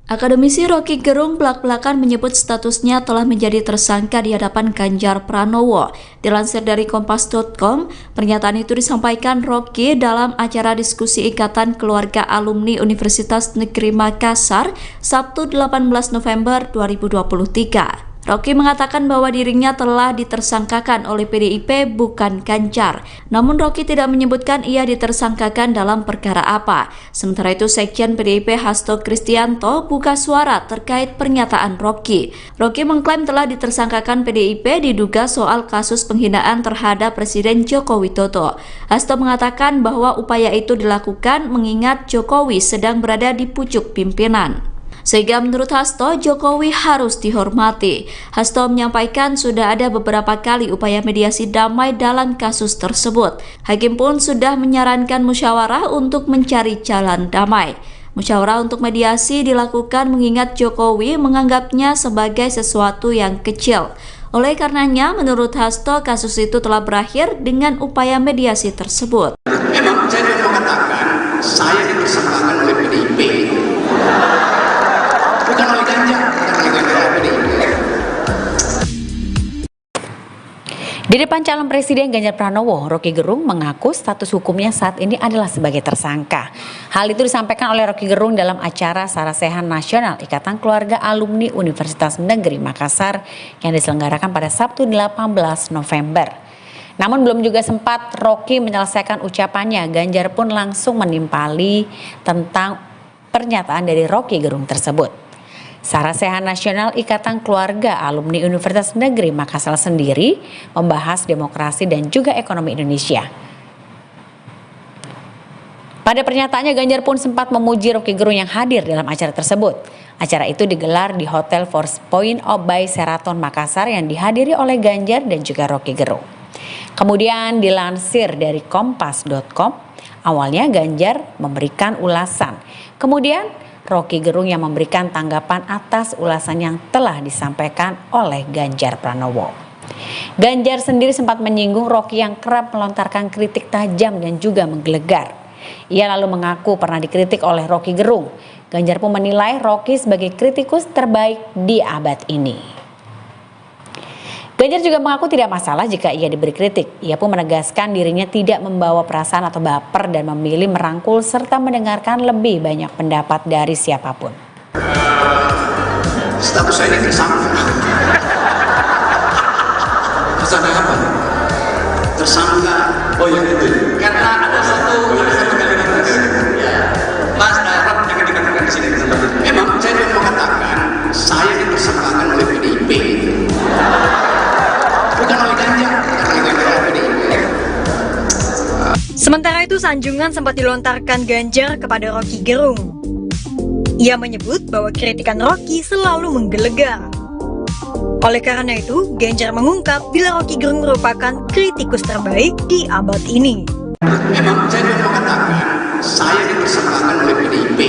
Akademisi Rocky Gerung belak-belakan menyebut statusnya telah menjadi tersangka di hadapan Ganjar Pranowo. Dilansir dari Kompas.com, pernyataan itu disampaikan Rocky dalam acara diskusi Ikatan Keluarga Alumni Universitas Negeri Makassar, Sabtu 18 November 2023. Rocky mengatakan bahwa dirinya telah ditersangkakan oleh PDIP bukan Ganjar. Namun Rocky tidak menyebutkan ia ditersangkakan dalam perkara apa. Sementara itu Sekjen PDIP Hasto Kristianto buka suara terkait pernyataan Rocky. Rocky mengklaim telah ditersangkakan PDIP diduga soal kasus penghinaan terhadap Presiden Joko Widodo. Hasto mengatakan bahwa upaya itu dilakukan mengingat Jokowi sedang berada di pucuk pimpinan. Sehingga menurut Hasto, Jokowi harus dihormati. Hasto menyampaikan sudah ada beberapa kali upaya mediasi damai dalam kasus tersebut. Hakim pun sudah menyarankan musyawarah untuk mencari jalan damai. Musyawarah untuk mediasi dilakukan mengingat Jokowi menganggapnya sebagai sesuatu yang kecil. Oleh karenanya, menurut Hasto, kasus itu telah berakhir dengan upaya mediasi tersebut. Memang saya mau mengatakan, saya ditersangkakan oleh PDIP. Bukan oleh Ganjar, Di depan calon Presiden Ganjar Pranowo, Rocky Gerung mengaku status hukumnya saat ini adalah sebagai tersangka. Hal itu disampaikan oleh Rocky Gerung dalam acara Sarasehan Nasional Ikatan Keluarga Alumni Universitas Negeri Makassar yang diselenggarakan pada Sabtu 18 November. Namun belum juga sempat Rocky menyelesaikan ucapannya, Ganjar pun langsung menimpali tentang pernyataan dari Rocky Gerung tersebut. Sarasehan Nasional Ikatan Keluarga Alumni Universitas Negeri Makassar sendiri membahas demokrasi dan juga ekonomi Indonesia. Pada pernyataannya, Ganjar pun sempat memuji Rocky Gerung yang hadir dalam acara tersebut. Acara itu digelar di Hotel Four Points by Sheraton Makassar yang dihadiri oleh Ganjar dan juga Rocky Gerung. Kemudian dilansir dari Kompas.com, awalnya Ganjar memberikan ulasan. Kemudian Rocky Gerung yang memberikan tanggapan atas ulasan yang telah disampaikan oleh Ganjar Pranowo. Ganjar sendiri sempat menyinggung Rocky yang kerap melontarkan kritik tajam dan juga menggelegar. Ia lalu mengaku pernah dikritik oleh Rocky Gerung. Ganjar pun menilai Rocky sebagai kritikus terbaik di abad ini. Ganjar juga mengaku tidak masalah jika ia diberi kritik. Ia pun menegaskan dirinya tidak membawa perasaan atau baper dan memilih merangkul serta mendengarkan lebih banyak pendapat dari siapapun. Status saya ini tersangka. Tersangka apa? Tersangka. Oh ya itu. Karena ada satu kalimat ya. Mas Darab yang dikatakan di sini. Memang saya mau mengatakan saya ditersangkakan oleh PDIP. Sementara itu, sanjungan sempat dilontarkan Ganjar kepada Rocky Gerung. Ia menyebut bahwa kritikan Rocky selalu menggelegar. Oleh karena itu, Ganjar mengungkap bila Rocky Gerung merupakan kritikus terbaik di abad ini. Memang saya mau mengatakan saya ditersangkakan oleh PDIP.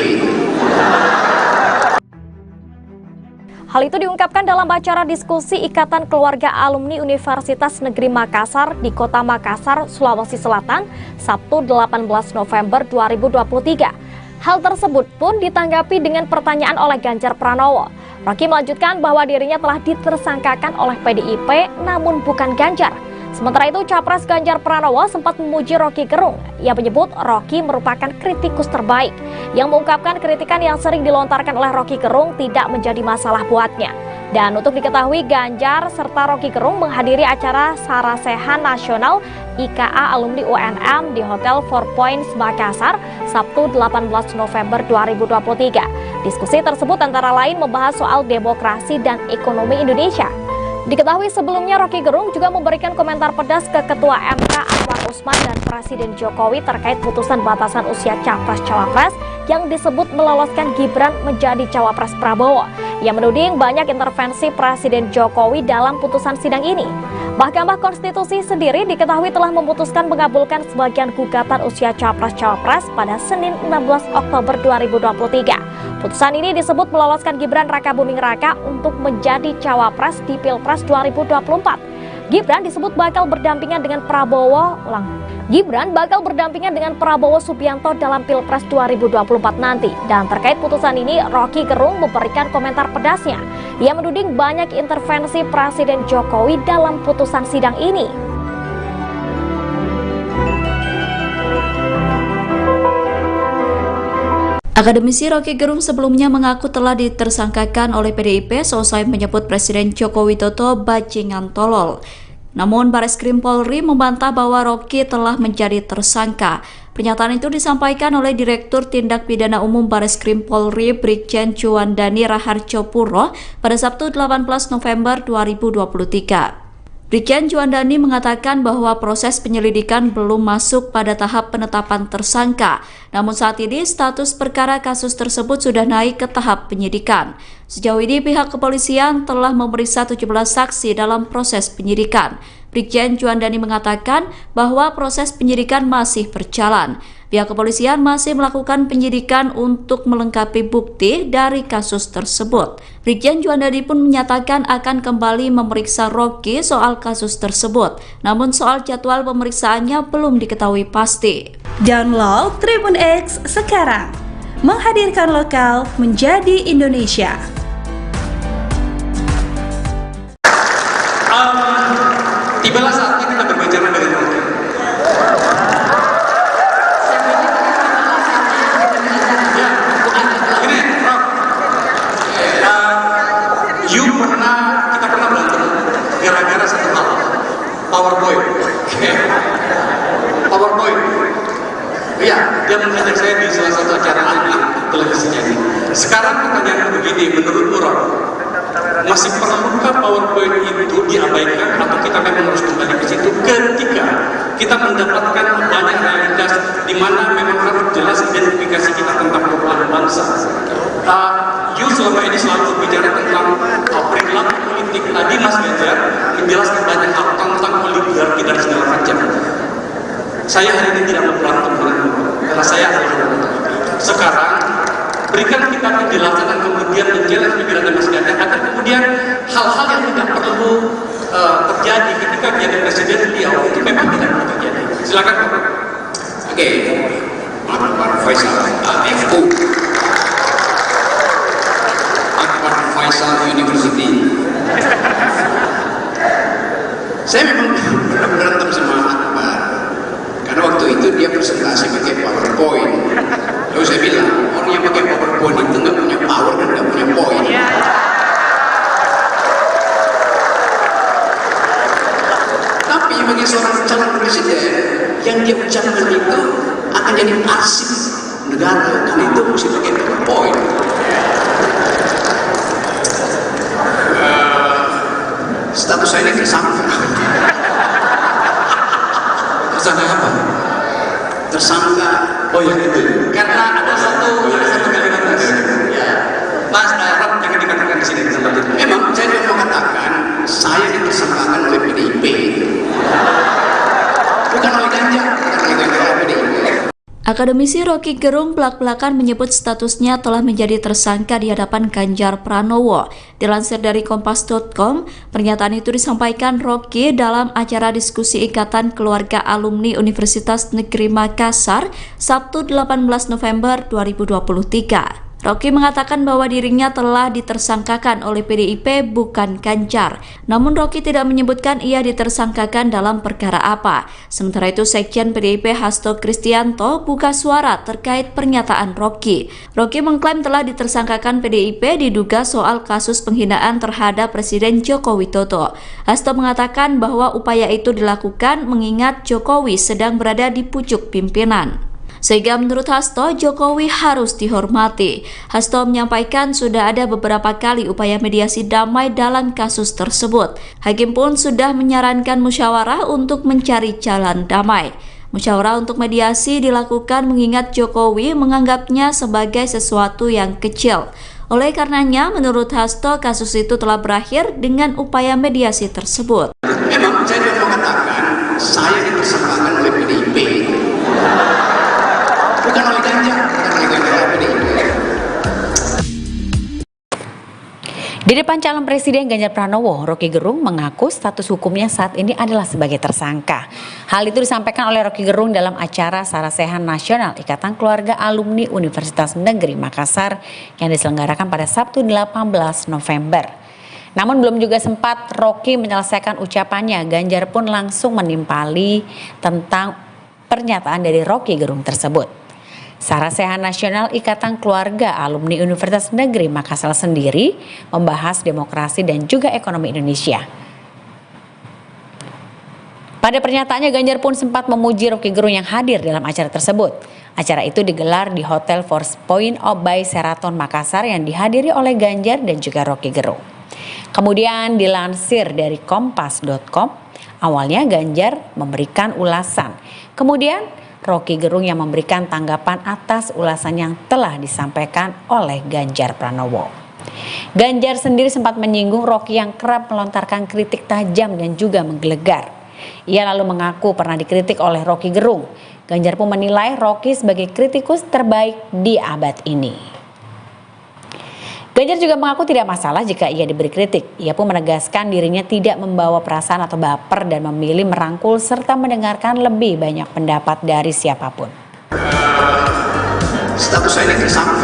Hal itu diungkapkan dalam acara diskusi Ikatan Keluarga Alumni Universitas Negeri Makassar di Kota Makassar, Sulawesi Selatan, Sabtu 18 November 2023. Hal tersebut pun ditanggapi dengan pertanyaan oleh Ganjar Pranowo. Rocky melanjutkan bahwa dirinya telah ditersangkakan oleh PDIP namun bukan Ganjar. Sementara itu, Capres Ganjar Pranowo sempat memuji Rocky Gerung. Ia menyebut Rocky merupakan kritikus terbaik, yang mengungkapkan kritikan yang sering dilontarkan oleh Rocky Gerung tidak menjadi masalah buatnya. Dan untuk diketahui, Ganjar serta Rocky Gerung menghadiri acara Sarasehan Nasional IKA Alumni UNM di Hotel Four Points Makassar, Sabtu 18 November 2023. Diskusi tersebut antara lain membahas soal demokrasi dan ekonomi Indonesia. Diketahui sebelumnya Rocky Gerung juga memberikan komentar pedas ke Ketua MK Anwar Usman dan Presiden Jokowi terkait putusan batasan usia Capres-Cawapres yang disebut meloloskan Gibran menjadi Cawapres Prabowo. Ia menuding banyak intervensi Presiden Jokowi dalam putusan sidang ini. Mahkamah Konstitusi sendiri diketahui telah memutuskan mengabulkan sebagian gugatan usia Capres-Cawapres pada Senin 16 Oktober 2023. Putusan ini disebut meloloskan Gibran Rakabuming Raka untuk menjadi Cawapres di Pilpres 2024. Gibran disebut bakal berdampingan dengan Prabowo Gibran bakal berdampingan dengan Prabowo Subianto dalam Pilpres 2024 nanti. Dan terkait putusan ini, Rocky Gerung memberikan komentar pedasnya. Ia menuding banyak intervensi Presiden Jokowi dalam putusan sidang ini. Akademisi Rocky Gerung sebelumnya mengaku telah ditersangkakan oleh PDIP seusai menyebut Presiden Joko Widodo bajingan tolol. Namun Bareskrim Polri membantah bahwa Rocky telah menjadi tersangka. Pernyataan itu disampaikan oleh Direktur Tindak Pidana Umum Bareskrim Polri Brigjen Juandani Raharjo Puro pada Sabtu 18 November 2023. Brigjen Juandani mengatakan bahwa proses penyelidikan belum masuk pada tahap penetapan tersangka. Namun saat ini status perkara kasus tersebut sudah naik ke tahap penyidikan. Sejauh ini pihak kepolisian telah memeriksa 17 saksi dalam proses penyidikan. Brigjen Juandani mengatakan bahwa proses penyidikan masih berjalan. Pihak kepolisian masih melakukan penyidikan untuk melengkapi bukti dari kasus tersebut. Brigjen Juandani pun menyatakan akan kembali memeriksa Rocky soal kasus tersebut. Namun soal jadwal pemeriksaannya belum diketahui pasti. Download Tribun X sekarang, menghadirkan lokal menjadi Indonesia. Tibalah saatnya kita berbicara dengan Rocky. Gini, Rob, kita pernah berantem gara-gara satu hal, PowerPoint. PowerPoint. Iya, dia mengajak saya di salah satu acara anak televisinya. Sekarang pertanyaan begini, menurut Rob, masih perlukah PowerPoint itu diabaikan atau kita memang harus kembali ke situ ketika kita mendapatkan banyak realitas di mana memang harus jelas identifikasi kita tentang perubahan bangsa. Selama ini selalu berbicara tentang perilaku politik. Tadi Mas Ganjar menjelaskan banyak hal tentang oligarki dan segala macam. Saya hari ini tidak mau berantem denganmu karena saya adalah sekarang berikan kita penjelasan dan kemudian menjelaskan pikiran Mas Ganjar agar kemudian hal-hal yang tidak perlu terjadi ketika menjadi presiden beliau itu memang tidak perlu terjadi. Silakan Pak. Oke, Pak Faisal, FU, Akbar Faisal University. Saya memang pernah berantem sama Akbar karena waktu itu dia presentasi pakai PowerPoint. Lalu saya bilang, orang yang pakai PowerPoint itu nggak punya power dan nggak punya poin. Tapi bagi seorang calon presiden, yang dia ucapkan itu akan jadi arsip negara, karena itu mesti pakai PowerPoint. Status saya ini tersangka. Tersangka apa? Tersangka. Oh ya itu. Karena ada satu kalimat ya. Mas Rob jangan dikatakan di sini tempat itu. Memang saya tidak mau katakan saya ditersangkakan oleh PDIP. Bukan oleh Ganjar, bukan oleh PDIP. Akademisi Rocky Gerung belak-belakan menyebut statusnya telah menjadi tersangka di hadapan Ganjar Pranowo. Dilansir dari Kompas.com, pernyataan itu disampaikan Rocky dalam acara diskusi Ikatan Keluarga Alumni Universitas Negeri Makassar, Sabtu 18 November 2023. Rocky mengatakan bahwa dirinya telah ditersangkakan oleh PDIP bukan Ganjar. Namun Rocky tidak menyebutkan ia ditersangkakan dalam perkara apa. Sementara itu Sekjen PDIP Hasto Kristianto buka suara terkait pernyataan Rocky. Rocky mengklaim telah ditersangkakan PDIP diduga soal kasus penghinaan terhadap Presiden Joko Widodo. Hasto mengatakan bahwa upaya itu dilakukan mengingat Jokowi sedang berada di pucuk pimpinan. Sehingga menurut Hasto, Jokowi harus dihormati. Hasto menyampaikan sudah ada beberapa kali upaya mediasi damai dalam kasus tersebut. Hakim pun sudah menyarankan musyawarah untuk mencari jalan damai. Musyawarah untuk mediasi dilakukan mengingat Jokowi menganggapnya sebagai sesuatu yang kecil. Oleh karenanya, menurut Hasto, kasus itu telah berakhir dengan upaya mediasi tersebut. Memang saya tidak mau katakan saya ditersangkakan oleh PDIP. Bukan oleh Ganjar, bukan oleh PDIP. Di depan calon presiden Ganjar Pranowo, Roky Gerung mengaku status hukumnya saat ini adalah sebagai tersangka. Hal itu disampaikan oleh Roky Gerung dalam acara Sarasehan Nasional Ikatan Keluarga Alumni Universitas Negeri Makassar yang diselenggarakan pada Sabtu 18 November. Namun belum juga sempat Roky menyelesaikan ucapannya, Ganjar pun langsung menimpali tentang pernyataan dari Roky Gerung tersebut. Sarasehan Nasional Ikatan Keluarga Alumni Universitas Negeri Makassar sendiri membahas demokrasi dan juga ekonomi Indonesia. Pada pernyataannya, Ganjar pun sempat memuji Roky Gerung yang hadir dalam acara tersebut. Acara itu digelar di Hotel Four Points by Sheraton Makassar yang dihadiri oleh Ganjar dan juga Roky Gerung. Kemudian dilansir dari kompas.com, awalnya Ganjar memberikan ulasan. Kemudian Roky Gerung yang memberikan tanggapan atas ulasan yang telah disampaikan oleh Ganjar Pranowo. Ganjar sendiri sempat menyinggung Roky yang kerap melontarkan kritik tajam dan juga menggelegar. Ia lalu mengaku pernah dikritik oleh Roky Gerung. Ganjar pun menilai Roky sebagai kritikus terbaik di abad ini. Ganjar juga mengaku tidak masalah jika ia diberi kritik. Ia pun menegaskan dirinya tidak membawa perasaan atau baper dan memilih merangkul serta mendengarkan lebih banyak pendapat dari siapapun. Status saya ini tersangka.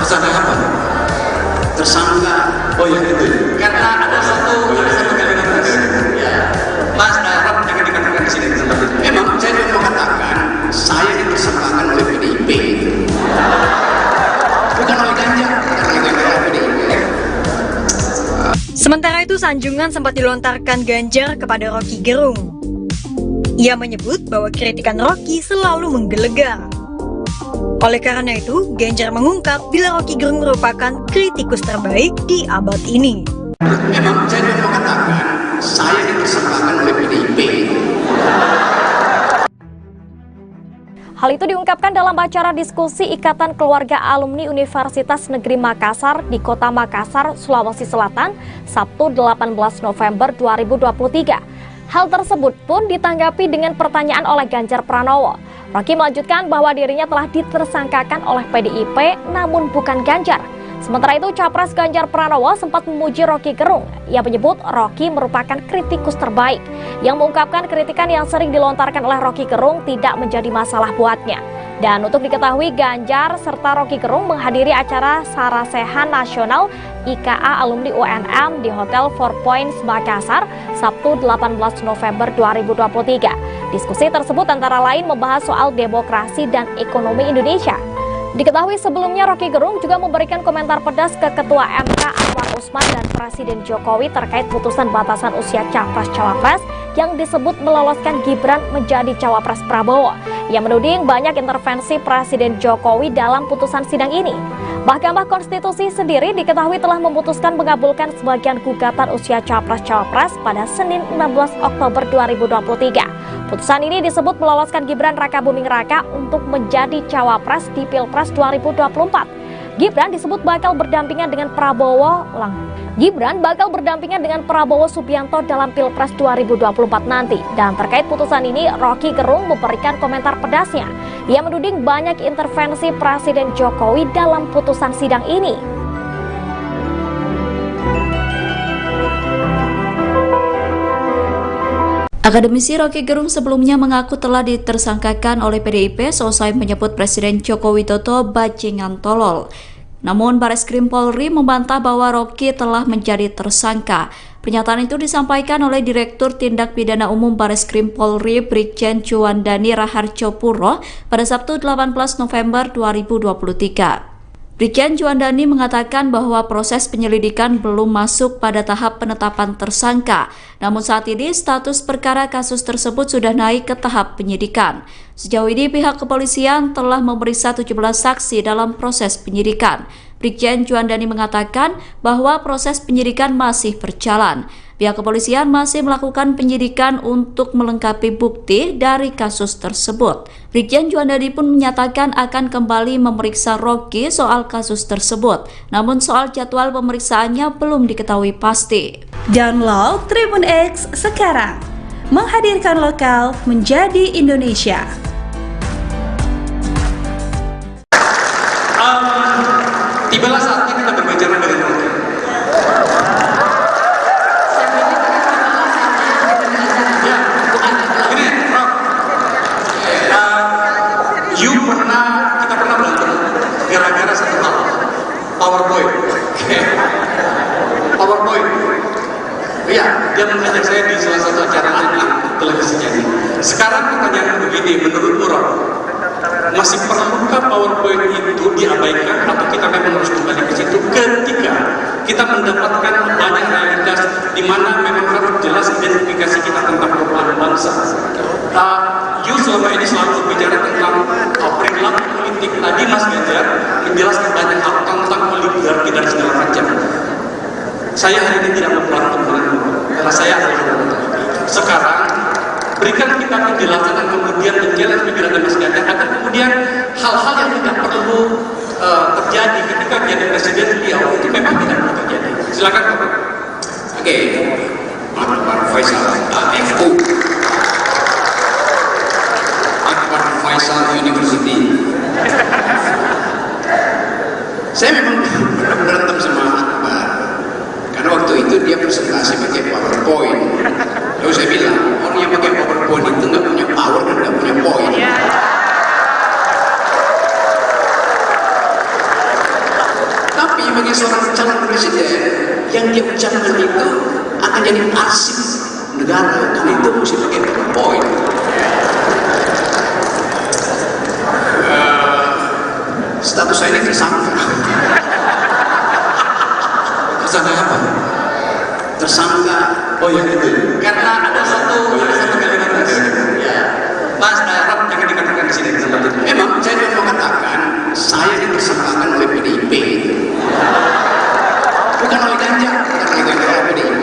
Tersangka apa? Tersangka. Oh ya itu. Karena ada satu kalimat tadi. Ya. Mas Rob jangan dikatakan di sini. Memang saya mau mengatakan saya dipersangkakan oleh PDIP. Bukan oleh Ganjar. Sementara itu, sanjungan sempat dilontarkan Ganjar kepada Roky Gerung. Ia menyebut bahwa kritikan Roky selalu menggelegar. Oleh karena itu, Ganjar mengungkap bila Roky Gerung merupakan kritikus terbaik di abad ini. Memang saya mau mengatakan saya dipersangkakan oleh PDIP. Hal itu diungkapkan dalam acara diskusi Ikatan Keluarga Alumni Universitas Negeri Makassar di Kota Makassar, Sulawesi Selatan, Sabtu 18 November 2023. Hal tersebut pun ditanggapi dengan pertanyaan oleh Ganjar Pranowo. Roky melanjutkan bahwa dirinya telah ditersangkakan oleh PDIP namun bukan Ganjar. Sementara itu, Capres Ganjar Pranowo sempat memuji Roky Gerung. Ia menyebut Roky merupakan kritikus terbaik, yang mengungkapkan kritikan yang sering dilontarkan oleh Roky Gerung tidak menjadi masalah buatnya. Dan untuk diketahui, Ganjar serta Roky Gerung menghadiri acara Sarasehan Nasional IKA Alumni UNM di Hotel Four Points Makassar, Sabtu 18 November 2023. Diskusi tersebut antara lain membahas soal demokrasi dan ekonomi Indonesia. Diketahui sebelumnya Roky Gerung juga memberikan komentar pedas ke Ketua MK Anwar Usman dan Presiden Jokowi terkait putusan batasan usia Capres-Cawapres yang disebut meloloskan Gibran menjadi Cawapres Prabowo. Ia menuding banyak intervensi Presiden Jokowi dalam putusan sidang ini. Mahkamah Konstitusi sendiri diketahui telah memutuskan mengabulkan sebagian gugatan usia Capres-Cawapres pada Senin 16 Oktober 2023. Putusan ini disebut meloloskan Gibran Rakabuming Raka untuk menjadi Cawapres di Pilpres 2024. Gibran disebut bakal berdampingan dengan Prabowo Subianto dalam Pilpres 2024 nanti. Dan terkait putusan ini, Roky Gerung memberikan komentar pedasnya. Ia menuding banyak intervensi Presiden Jokowi dalam putusan sidang ini. Akademisi Roky Gerung sebelumnya mengaku telah ditersangkakan oleh PDIP seusai menyebut Presiden Joko Widodo bajingan tolol. Namun Bareskrim Polri membantah bahwa Roky telah menjadi tersangka. Pernyataan itu disampaikan oleh Direktur Tindak Pidana Umum Bareskrim Polri Brigjen Juandani Raharjo Puro pada Sabtu 18 November 2023. Brigjen Juandani mengatakan bahwa proses penyelidikan belum masuk pada tahap penetapan tersangka. Namun saat ini status perkara kasus tersebut sudah naik ke tahap penyidikan. Sejauh ini pihak kepolisian telah memeriksa 17 saksi dalam proses penyidikan. Brigjen Juandani mengatakan bahwa proses penyidikan masih berjalan. Pihak kepolisian masih melakukan penyidikan untuk melengkapi bukti dari kasus tersebut. Brigjen Juandani pun menyatakan akan kembali memeriksa Roky soal kasus tersebut. Namun soal jadwal pemeriksaannya belum diketahui pasti. Download Tribun X sekarang. Menghadirkan lokal menjadi Indonesia. Tibalah saat kita pernah berantem gara-gara satu hal, PowerPoint. PowerPoint. Iya, dia mengajak saya di salah satu acara televisinya. Sekarang pertanyaan begini, menurut Ron, masih perlukah PowerPoint itu diabaikan atau kita memang harus kembali ke situ ketika kita mendapatkan banyak realitas di mana memang harus jelas identifikasi kita tentang perubahan bangsa. You selama ini selalu berbicara tentang perilaku politik. Tadi Mas Ganjar menjelaskan banyak hal tentang oligarki dan segala macam. Saya hari ini tidak memberantem denganmu, karena saya adalah sekarang berikan kita penjelasan dan kemudian menjelaskan pikiran Mas Ganjar agar kemudian hal-hal yang tidak perlu terjadi ketika menjadi presiden beliau itu memang tidak perlu terjadi. Silakan Bapak. Oke, Akbar Faisal, AFU, Akbar Faisal University. Saya memang berantem sama Akbar karena waktu itu dia presentasi pakai PowerPoint. Lalu saya bilang, orang yang pakai PowerPoint itu nggak punya power dan nggak punya point. Tapi bagi seorang calon presiden, yang dia ucapkan itu akan jadi arsip negara, karena itu mesti pakai PowerPoint. Status saya ini tersangka. Tersangka apa? Tersangka. Oh ya itu. Karena ada satu kalimat ya. Mas Rob jangan dikatakan di sini di tempat itu. Memang saya mau mengatakan saya dipersangkakan oleh PDIP. Bukan oleh Ganjar, bukan oleh PDIP.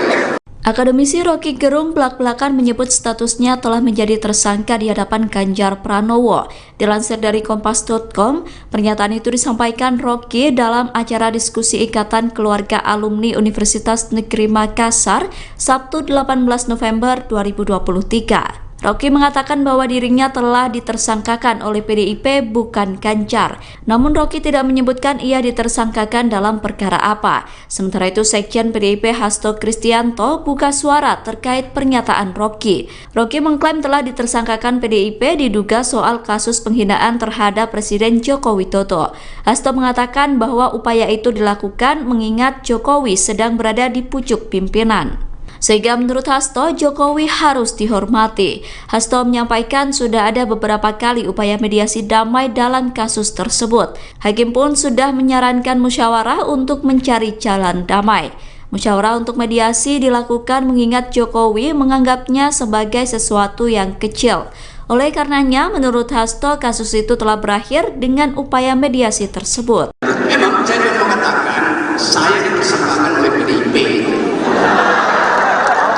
Akademisi Rocky Gerung belak-belakan menyebut statusnya telah menjadi tersangka di hadapan Ganjar Pranowo. Dilansir dari Kompas.com, pernyataan itu disampaikan Rocky dalam acara diskusi Ikatan Keluarga Alumni Universitas Negeri Makassar, Sabtu 18 November 2023. Rocky mengatakan bahwa dirinya telah ditersangkakan oleh PDIP bukan Ganjar. Namun Rocky tidak menyebutkan ia ditersangkakan dalam perkara apa. Sementara itu Sekjen PDIP Hasto Kristianto buka suara terkait pernyataan Rocky. Rocky mengklaim telah ditersangkakan PDIP diduga soal kasus penghinaan terhadap Presiden Joko Widodo. Hasto mengatakan bahwa upaya itu dilakukan mengingat Jokowi sedang berada di pucuk pimpinan. Sehingga menurut Hasto, Jokowi harus dihormati. Hasto menyampaikan sudah ada beberapa kali upaya mediasi damai dalam kasus tersebut. Hakim pun sudah menyarankan musyawarah untuk mencari jalan damai. Musyawarah untuk mediasi dilakukan mengingat Jokowi menganggapnya sebagai sesuatu yang kecil. Oleh karenanya, menurut Hasto, kasus itu telah berakhir dengan upaya mediasi tersebut. Memang saya mau mengatakan saya ditersangkakan oleh PDIP.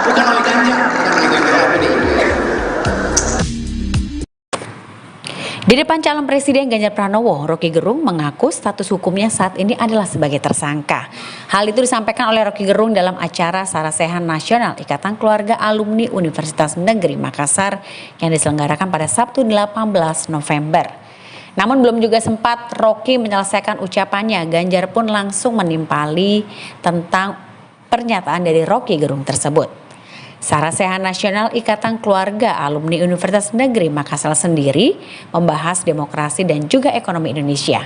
Bukan oleh Ganjar, bukan oleh PDIP. Di depan calon presiden Ganjar Pranowo, Rocky Gerung mengaku status hukumnya saat ini adalah sebagai tersangka. Hal itu disampaikan oleh Rocky Gerung dalam acara Sarasehan Nasional Ikatan Keluarga Alumni Universitas Negeri Makassar yang diselenggarakan pada Sabtu 18 November. Namun belum juga sempat Rocky menyelesaikan ucapannya, Ganjar pun langsung menimpali tentang pernyataan dari Rocky Gerung tersebut. Sarasehan Nasional Ikatan Keluarga Alumni Universitas Negeri Makassar sendiri membahas demokrasi dan juga ekonomi Indonesia.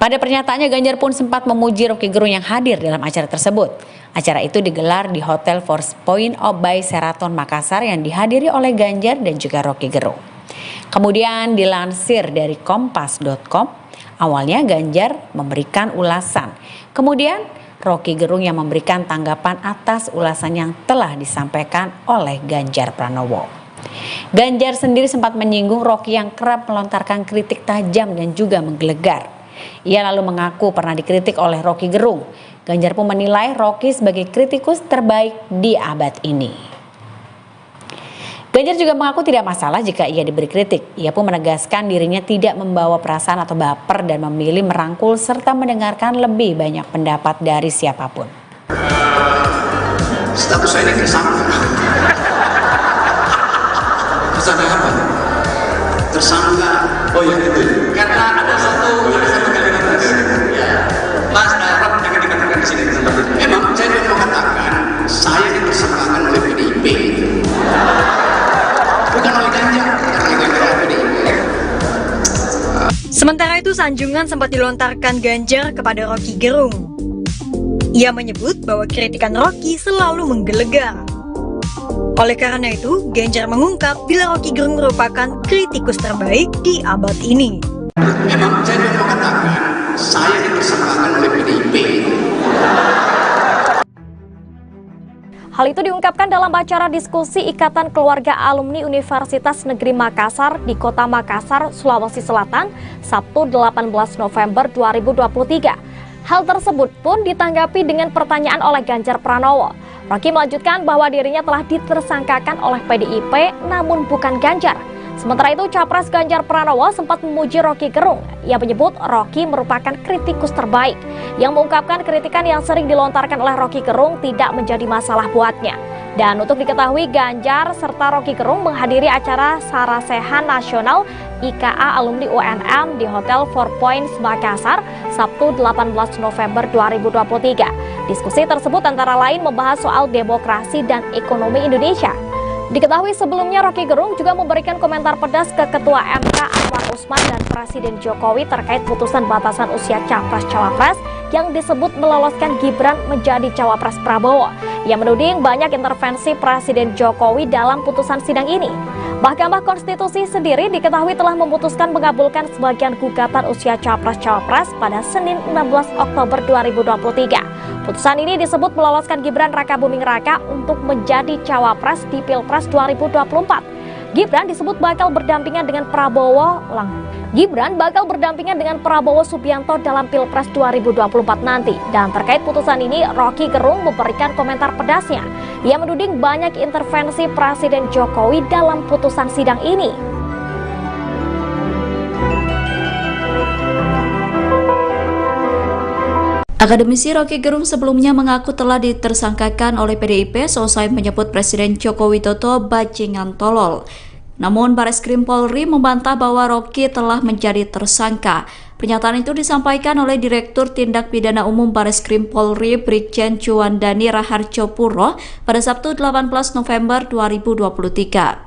Pada pernyataannya, Ganjar pun sempat memuji Rocky Gerung yang hadir dalam acara tersebut. Acara itu digelar di Hotel Four Points by Sheraton Makassar yang dihadiri oleh Ganjar dan juga Rocky Gerung. Kemudian dilansir dari Kompas.com, awalnya Ganjar memberikan ulasan. Kemudian Rocky Gerung yang memberikan tanggapan atas ulasan yang telah disampaikan oleh Ganjar Pranowo. Ganjar sendiri sempat menyinggung Rocky yang kerap melontarkan kritik tajam dan juga menggelegar. Ia lalu mengaku pernah dikritik oleh Rocky Gerung. Ganjar pun menilai Rocky sebagai kritikus terbaik di abad ini. Ganjar juga mengaku tidak masalah jika ia diberi kritik. Ia pun menegaskan dirinya tidak membawa perasaan atau baper dan memilih merangkul serta mendengarkan lebih banyak pendapat dari siapapun. Status saya ini tersangka. Tersangka apa? Tersangka. Oh ya itu. Karena ada satu kalimat ya. Mas Rob jangan dikatakan di sini di tempat itu. Memang saya mau mengatakan saya ditersangkakan oleh PDIP. Bukan oleh Ganjar, bukan oleh Ganjar. Sementara itu, sanjungan sempat dilontarkan Ganjar kepada Roky Gerung. Ia menyebut bahwa kritikan Roky selalu menggelegar. Oleh karena itu, Ganjar mengungkap bila Roky Gerung merupakan kritikus terbaik di abad ini. Memang saya mau katakan, saya dipersangkakan oleh PDIP. Hal itu diungkapkan dalam acara diskusi Ikatan Keluarga Alumni Universitas Negeri Makassar di Kota Makassar, Sulawesi Selatan, Sabtu 18 November 2023. Hal tersebut pun ditanggapi dengan pertanyaan oleh Ganjar Pranowo. Roky melanjutkan bahwa dirinya telah ditersangkakan oleh PDIP namun bukan Ganjar. Sementara itu, Capres Ganjar Pranowo sempat memuji Roky Gerung. Ia menyebut Roky merupakan kritikus terbaik, yang mengungkapkan kritikan yang sering dilontarkan oleh Roky Gerung tidak menjadi masalah buatnya. Dan untuk diketahui, Ganjar serta Roky Gerung menghadiri acara Sarasehan Nasional IKA Alumni UNM di Hotel Four Points Makassar, Sabtu 18 November 2023. Diskusi tersebut antara lain membahas soal demokrasi dan ekonomi Indonesia. Diketahui sebelumnya Roky Gerung juga memberikan komentar pedas ke Ketua MK Anwar Usman dan Presiden Jokowi terkait putusan batasan usia Capres-Cawapres yang disebut meloloskan Gibran menjadi Cawapres Prabowo. Ia menuding banyak intervensi Presiden Jokowi dalam putusan sidang ini. Mahkamah Konstitusi sendiri diketahui telah memutuskan mengabulkan sebagian gugatan usia Capres-Cawapres pada Senin 16 Oktober 2023. Putusan ini disebut meloloskan Gibran Rakabuming Raka untuk menjadi Cawapres di Pilpres 2024. Gibran disebut bakal berdampingan dengan Prabowo Subianto dalam Pilpres 2024 nanti. Dan terkait putusan ini, Roky Gerung memberikan komentar pedasnya. Ia menuding banyak intervensi Presiden Jokowi dalam putusan sidang ini. Akademisi Roky Gerung sebelumnya mengaku telah ditersangkakan oleh PDIP seusai menyebut Presiden Joko Widodo bajingan tolol. Namun Bareskrim Polri membantah bahwa Roky telah menjadi tersangka. Pernyataan itu disampaikan oleh Direktur Tindak Pidana Umum Bareskrim Polri Brigjen Juandani Raharjo Puro pada Sabtu 18 November 2023.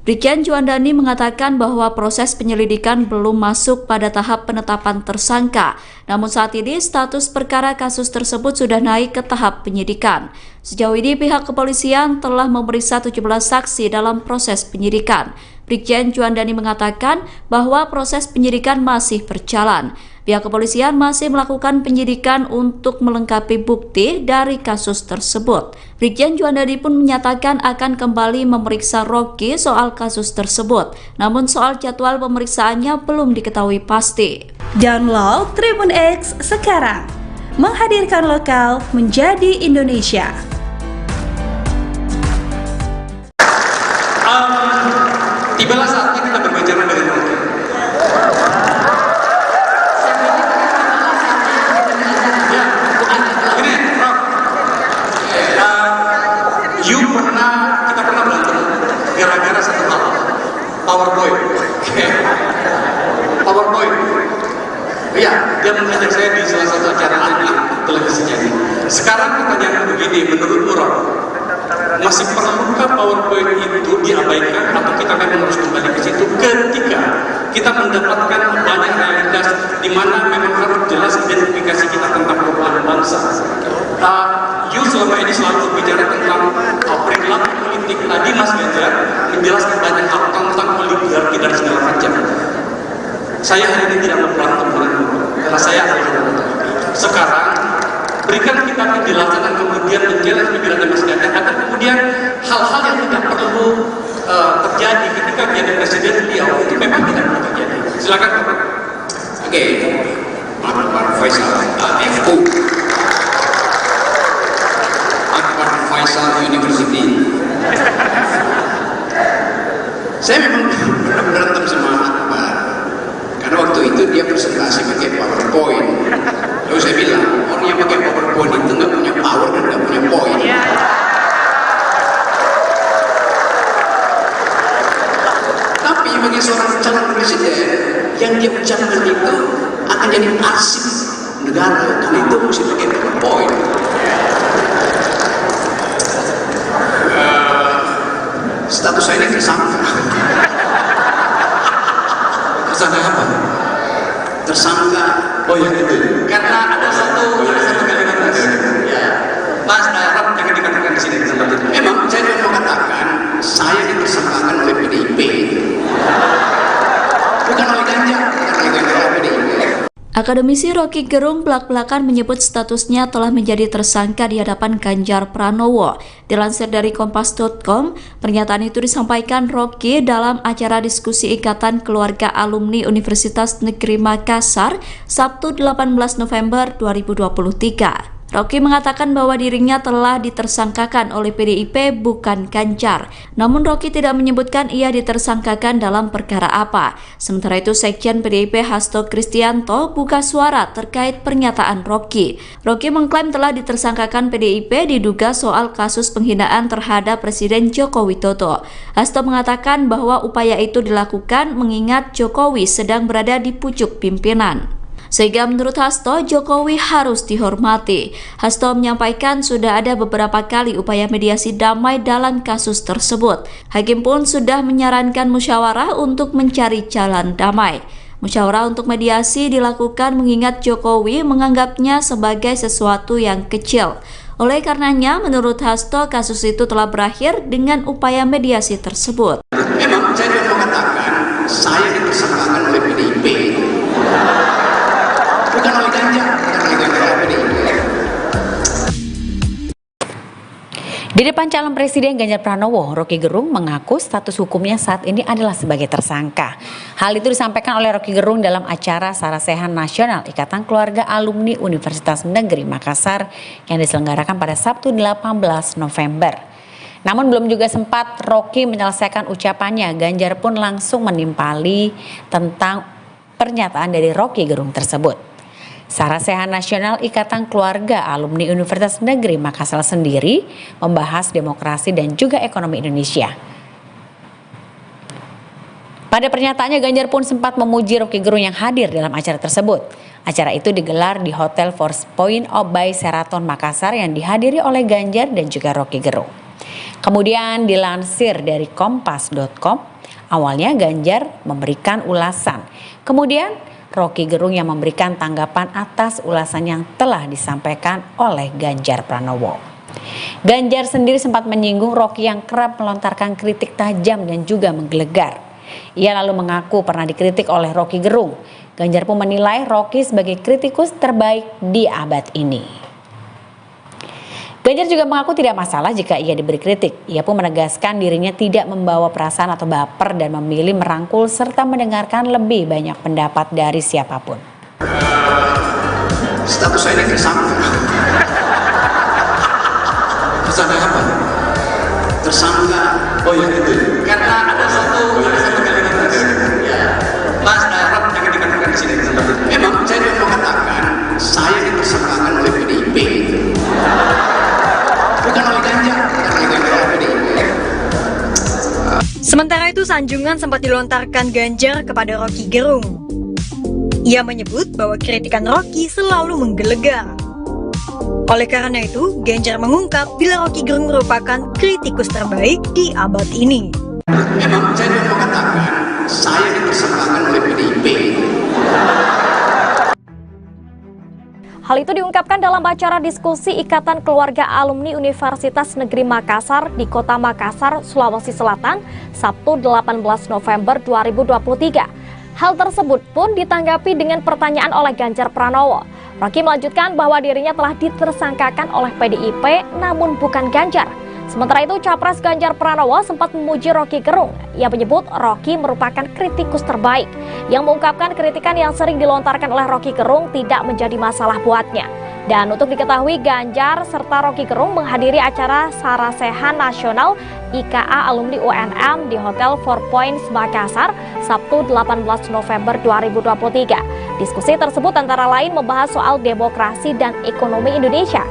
Brigjen Juandani mengatakan bahwa proses penyelidikan belum masuk pada tahap penetapan tersangka. Namun saat ini status perkara kasus tersebut sudah naik ke tahap penyidikan. Sejauh ini pihak kepolisian telah memeriksa 17 saksi dalam proses penyidikan. Brigjen Juandani mengatakan bahwa proses penyidikan masih berjalan. Pihak kepolisian masih melakukan penyidikan untuk melengkapi bukti dari kasus tersebut. Brigjen Juandani pun menyatakan akan kembali memeriksa Roky soal kasus tersebut. Namun soal jadwal pemeriksaannya belum diketahui pasti. Download Tribun X sekarang, menghadirkan lokal menjadi Indonesia. Tibalah saatnya kita berbicara dengan Roky. Kita pernah berantem gara-gara satu hal, PowerPoint. PowerPoint. Iya, dia mengajak saya di salah satu acara televisinya. Sekarang pertanyaan begini, menurutmu Rob, masih perlukah PowerPoint itu diabaikan atau kita memang harus kembali ke situ ketika kita mendapatkan banyak realitas di mana memang harus jelas identifikasi kita tentang perubahan bangsa. You selama ini selalu berbicara tentang perilaku politik. Tadi Mas Ganjar menjelaskan banyak hal tentang oligarki dan segala macam. Saya hari ini tidak memberantem karena saya adalah sekarang berikan kita penjelasan dan kemudian menjelaskan pikiran Mas Ganjar agar kemudian hal-hal yang tidak perlu terjadi ketika menjadi presiden beliau itu memang tidak perlu terjadi. Silakan Pak. Oke, Pak Faisal FU. Faisal University. Saya memang pernah berantem sama Akbar karena waktu itu dia presentasi pakai PowerPoint. Lalu saya bilang orang yang pakai PowerPoint itu nggak punya power dan nggak punya poin. Tapi bagi seorang calon presiden yang dia ucapkan itu akan jadi arsip negara karena itu mesti pakai PowerPoint. Status saya ini tersangka. Tersangka apa? Oh ya itu, karena ada satu kalimat tadi, ya, Mas Rob jangan dikatakan di sini tempat itu. Memang saya cuma mau katakan, saya ditersangkakan oleh PDIP, bukan oleh Ganjar, oleh PDIP. Akademisi Rocky Gerung belak-belakan menyebut statusnya telah menjadi tersangka di hadapan Ganjar Pranowo. Dilansir dari Kompas.com, pernyataan itu disampaikan Rocky dalam acara diskusi Ikatan Keluarga Alumni Universitas Negeri Makassar, Sabtu 18 November 2023. Rocky mengatakan bahwa dirinya telah ditersangkakan oleh PDIP bukan Ganjar. Namun Rocky tidak menyebutkan ia ditersangkakan dalam perkara apa. Sementara itu Sekjen PDIP Hasto Kristianto buka suara terkait pernyataan Rocky. Rocky mengklaim telah ditersangkakan PDIP diduga soal kasus penghinaan terhadap Presiden Joko Widodo. Hasto mengatakan bahwa upaya itu dilakukan mengingat Jokowi sedang berada di pucuk pimpinan. Sehingga menurut Hasto, Jokowi harus dihormati. Hasto menyampaikan sudah ada beberapa kali upaya mediasi damai dalam kasus tersebut. Hakim pun sudah menyarankan musyawarah untuk mencari jalan damai. Musyawarah untuk mediasi dilakukan mengingat Jokowi menganggapnya sebagai sesuatu yang kecil. Oleh karenanya, menurut Hasto, kasus itu telah berakhir dengan upaya mediasi tersebut. Memang saya cuma mau katakan, saya ditersangkakan oleh PDIP, bukan oleh Ganjar, oleh PDIP. Di depan calon presiden Ganjar Pranowo, Rocky Gerung mengaku status hukumnya saat ini adalah sebagai tersangka. Hal itu disampaikan oleh Rocky Gerung dalam acara Sarasehan Nasional Ikatan Keluarga Alumni Universitas Negeri Makassar yang diselenggarakan pada Sabtu 18 November. Namun belum juga sempat Rocky menyelesaikan ucapannya, Ganjar pun langsung menimpali tentang pernyataan dari Rocky Gerung tersebut. Sarasehan Nasional Ikatan Keluarga Alumni Universitas Negeri Makassar sendiri membahas demokrasi dan juga ekonomi Indonesia. Pada pernyataannya, Ganjar pun sempat memuji Rocky Gerung yang hadir dalam acara tersebut. Acara itu digelar di Hotel Four Points by Sheraton Makassar yang dihadiri oleh Ganjar dan juga Rocky Gerung. Kemudian dilansir dari Kompas.com, awalnya Ganjar memberikan ulasan. Kemudian Rocky Gerung yang memberikan tanggapan atas ulasan yang telah disampaikan oleh Ganjar Pranowo. Ganjar sendiri sempat menyinggung Rocky yang kerap melontarkan kritik tajam dan juga menggelegar. Ia lalu mengaku pernah dikritik oleh Rocky Gerung. Ganjar pun menilai Rocky sebagai kritikus terbaik di abad ini. Ganjar juga mengaku tidak masalah jika ia diberi kritik. Ia pun menegaskan dirinya tidak membawa perasaan atau baper dan memilih merangkul serta mendengarkan lebih banyak pendapat dari siapapun. Status saya ini tersangka. Tersangka apa? Tersangka. Oh ya itu, karena ada satu kalimat tadi, ya, Mas Rob jangan dikatakan di sini tempat itu. Memang saya cuma mau katakan, saya ditersangkakan oleh PDIP, bukan oleh Ganjar, oleh PDIP. Sementara itu, sanjungan sempat dilontarkan Ganjar kepada Rocky Gerung. Ia menyebut bahwa kritikan Rocky selalu menggelegar. Oleh karena itu, Ganjar mengungkap bila Rocky Gerung merupakan kritikus terbaik di abad ini. Memang saya cuma mau katakan, saya ditersangkakan oleh PDIP. Hal itu diungkapkan dalam acara diskusi Ikatan Keluarga Alumni Universitas Negeri Makassar di Kota Makassar, Sulawesi Selatan, Sabtu 18 November 2023. Hal tersebut pun ditanggapi dengan pertanyaan oleh Ganjar Pranowo. Rocky melanjutkan bahwa dirinya telah ditersangkakan oleh PDIP namun bukan Ganjar. Sementara itu, Capres Ganjar Pranowo sempat memuji Rocky Gerung. Ia menyebut Rocky merupakan kritikus terbaik, yang mengungkapkan kritikan yang sering dilontarkan oleh Rocky Gerung tidak menjadi masalah buatnya. Dan untuk diketahui, Ganjar serta Rocky Gerung menghadiri acara Sarasehan Nasional IKA Alumni UNM di Hotel Four Points Makassar, Sabtu 18 November 2023. Diskusi tersebut antara lain membahas soal demokrasi dan ekonomi Indonesia.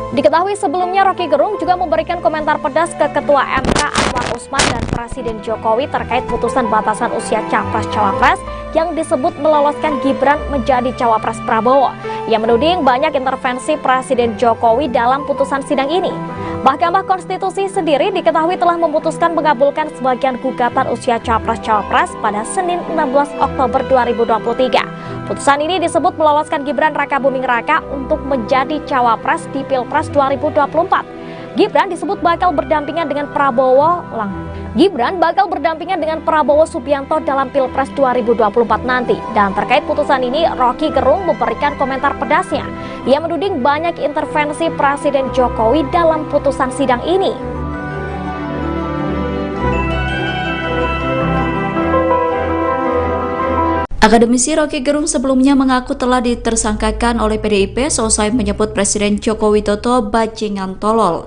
Diketahui sebelumnya Rocky Gerung juga memberikan komentar pedas ke Ketua MK Anwar Usman dan Presiden Jokowi terkait putusan batasan usia Capres-Cawapres yang disebut meloloskan Gibran menjadi Cawapres Prabowo. Ia menuding banyak intervensi Presiden Jokowi dalam putusan sidang ini. Mahkamah Konstitusi sendiri diketahui telah memutuskan mengabulkan sebagian gugatan usia Capres-Cawapres pada Senin 16 Oktober 2023. Putusan ini disebut meloloskan Gibran Rakabuming Raka untuk menjadi Cawapres di Pilpres 2024. Gibran disebut bakal berdampingan dengan Prabowo Subianto dalam Pilpres 2024 nanti. Dan terkait putusan ini, Rocky Gerung memberikan komentar pedasnya. Ia menuding banyak intervensi Presiden Jokowi dalam putusan sidang ini. Akademisi Rocky Gerung sebelumnya mengaku telah ditersangkakan oleh PDIP seusai menyebut Presiden Joko Widodo bajingan tolol.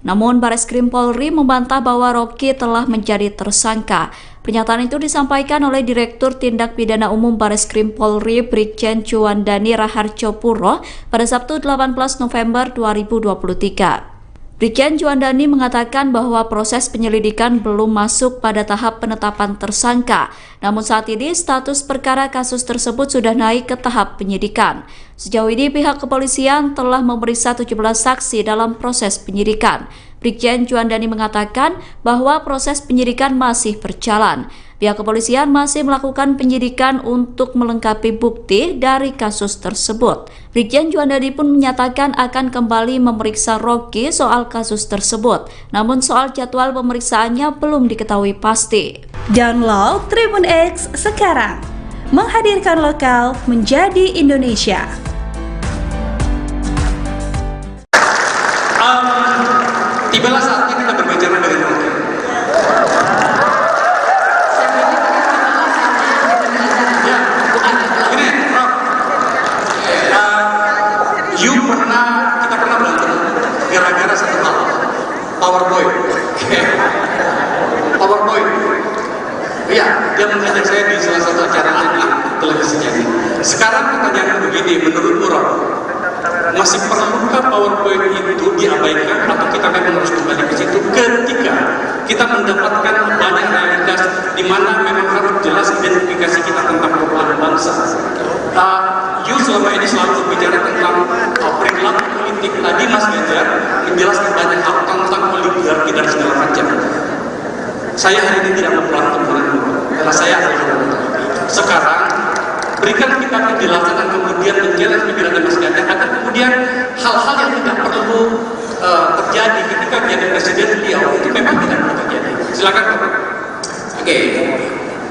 Namun Bareskrim Polri membantah bahwa Rocky telah menjadi tersangka. Pernyataan itu disampaikan oleh Direktur Tindak Pidana Umum Bareskrim Polri Brigjen Juandani Raharjopuro pada Sabtu 18 November 2023. Brigjen Juandani mengatakan bahwa proses penyelidikan belum masuk pada tahap penetapan tersangka. Namun saat ini status perkara kasus tersebut sudah naik ke tahap penyidikan. Sejauh ini pihak kepolisian telah memeriksa 17 saksi dalam proses penyidikan. Brigjen Juandani mengatakan bahwa proses penyidikan masih berjalan. Pihak kepolisian masih melakukan penyidikan untuk melengkapi bukti dari kasus tersebut. Brigjen Juandani pun menyatakan akan kembali memeriksa Rocky soal kasus tersebut. Namun soal jadwal pemeriksaannya belum diketahui pasti. Download Tribun X sekarang. Menghadirkan lokal menjadi Indonesia. Tibalah saatnya kita berbicara dengan Rocky. Kita pernah berantem gara-gara satu hal, PowerPoint. PowerPoint. Iya, dia mengajak saya di salah satu acara televisinya. Sekarang pertanyaannya begini, menurutmu Rob, masih perlukah PowerPoint itu diabaikan atau kita memang harus kembali ke situ ketika kita mendapatkan banyak realitas di mana memang harus jelas identifikasi kita tentang perubahan bangsa. You selama ini selalu berbicara tentang perilaku politik. Tadi Mas Ganjar menjelaskan banyak hal tentang oligarki dan segala macam. Saya hari ini tidak memberantem karena saya adalah sekarang berikan kita penjelasan dan kemudian menjelaskan pikiran Mas Ganjar agar kemudian hal-hal yang tidak perlu terjadi ketika menjadi presiden beliau itu memang tidak perlu terjadi. Silakan Pak. Oke,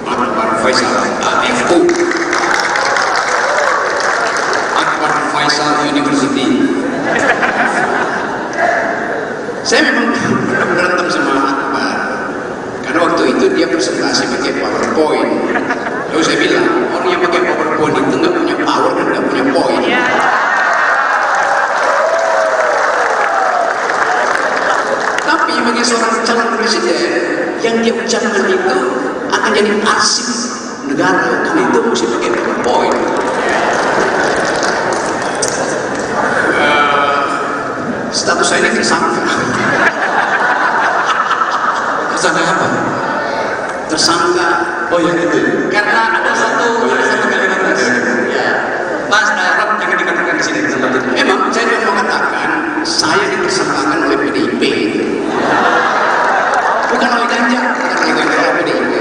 Pak Faisal, FU. Faisal University. Saya memang berantem sama Akbar karena waktu itu dia presentasi pakai PowerPoint. Lalu saya bilang orang yang pakai PowerPoint itu nggak punya power dan nggak punya poin. Tapi bagi seorang calon presiden yang dia ucapkan itu akan jadi arsip negara karena itu mesti pakai PowerPoint. Status saya ini tersangka. Tersangka apa? Tersangka. Oh ya itu. Karena ada satu kalimat ya. Mas Rob jangan dikatakan di sini tempat itu. Memang saya mau mengatakan saya ditersangkakan oleh PDIP. Bukan oleh Ganjar, oleh PDIP.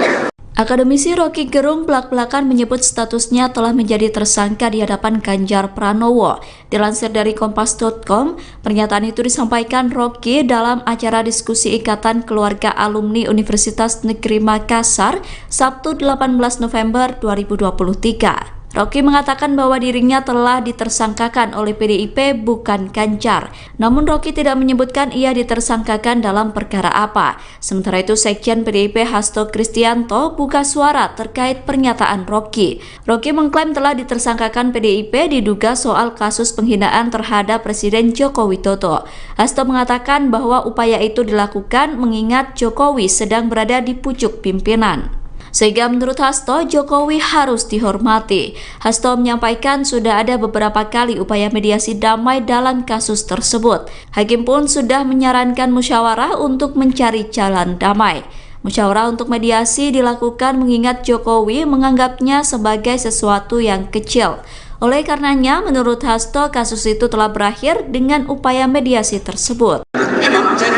Akademisi Rocky Gerung belak-belakan menyebut statusnya telah menjadi tersangka di hadapan Ganjar Pranowo. Dilansir dari Kompas.com, pernyataan itu disampaikan Rocky dalam acara diskusi Ikatan Keluarga Alumni Universitas Negeri Makassar, Sabtu 18 November 2023. Rocky mengatakan bahwa dirinya telah ditersangkakan oleh PDIP bukan Ganjar. Namun Rocky tidak menyebutkan ia ditersangkakan dalam perkara apa. Sementara itu Sekjen PDIP Hasto Kristianto buka suara terkait pernyataan Rocky. Rocky mengklaim telah ditersangkakan PDIP diduga soal kasus penghinaan terhadap Presiden Joko Widodo. Hasto mengatakan bahwa upaya itu dilakukan mengingat Jokowi sedang berada di pucuk pimpinan. Sehingga menurut Hasto, Jokowi harus dihormati. Hasto menyampaikan sudah ada beberapa kali upaya mediasi damai dalam kasus tersebut. Hakim pun sudah menyarankan musyawarah untuk mencari jalan damai. Musyawarah untuk mediasi dilakukan mengingat Jokowi menganggapnya sebagai sesuatu yang kecil. Oleh karenanya, menurut Hasto, kasus itu telah berakhir dengan upaya mediasi tersebut. Memang saya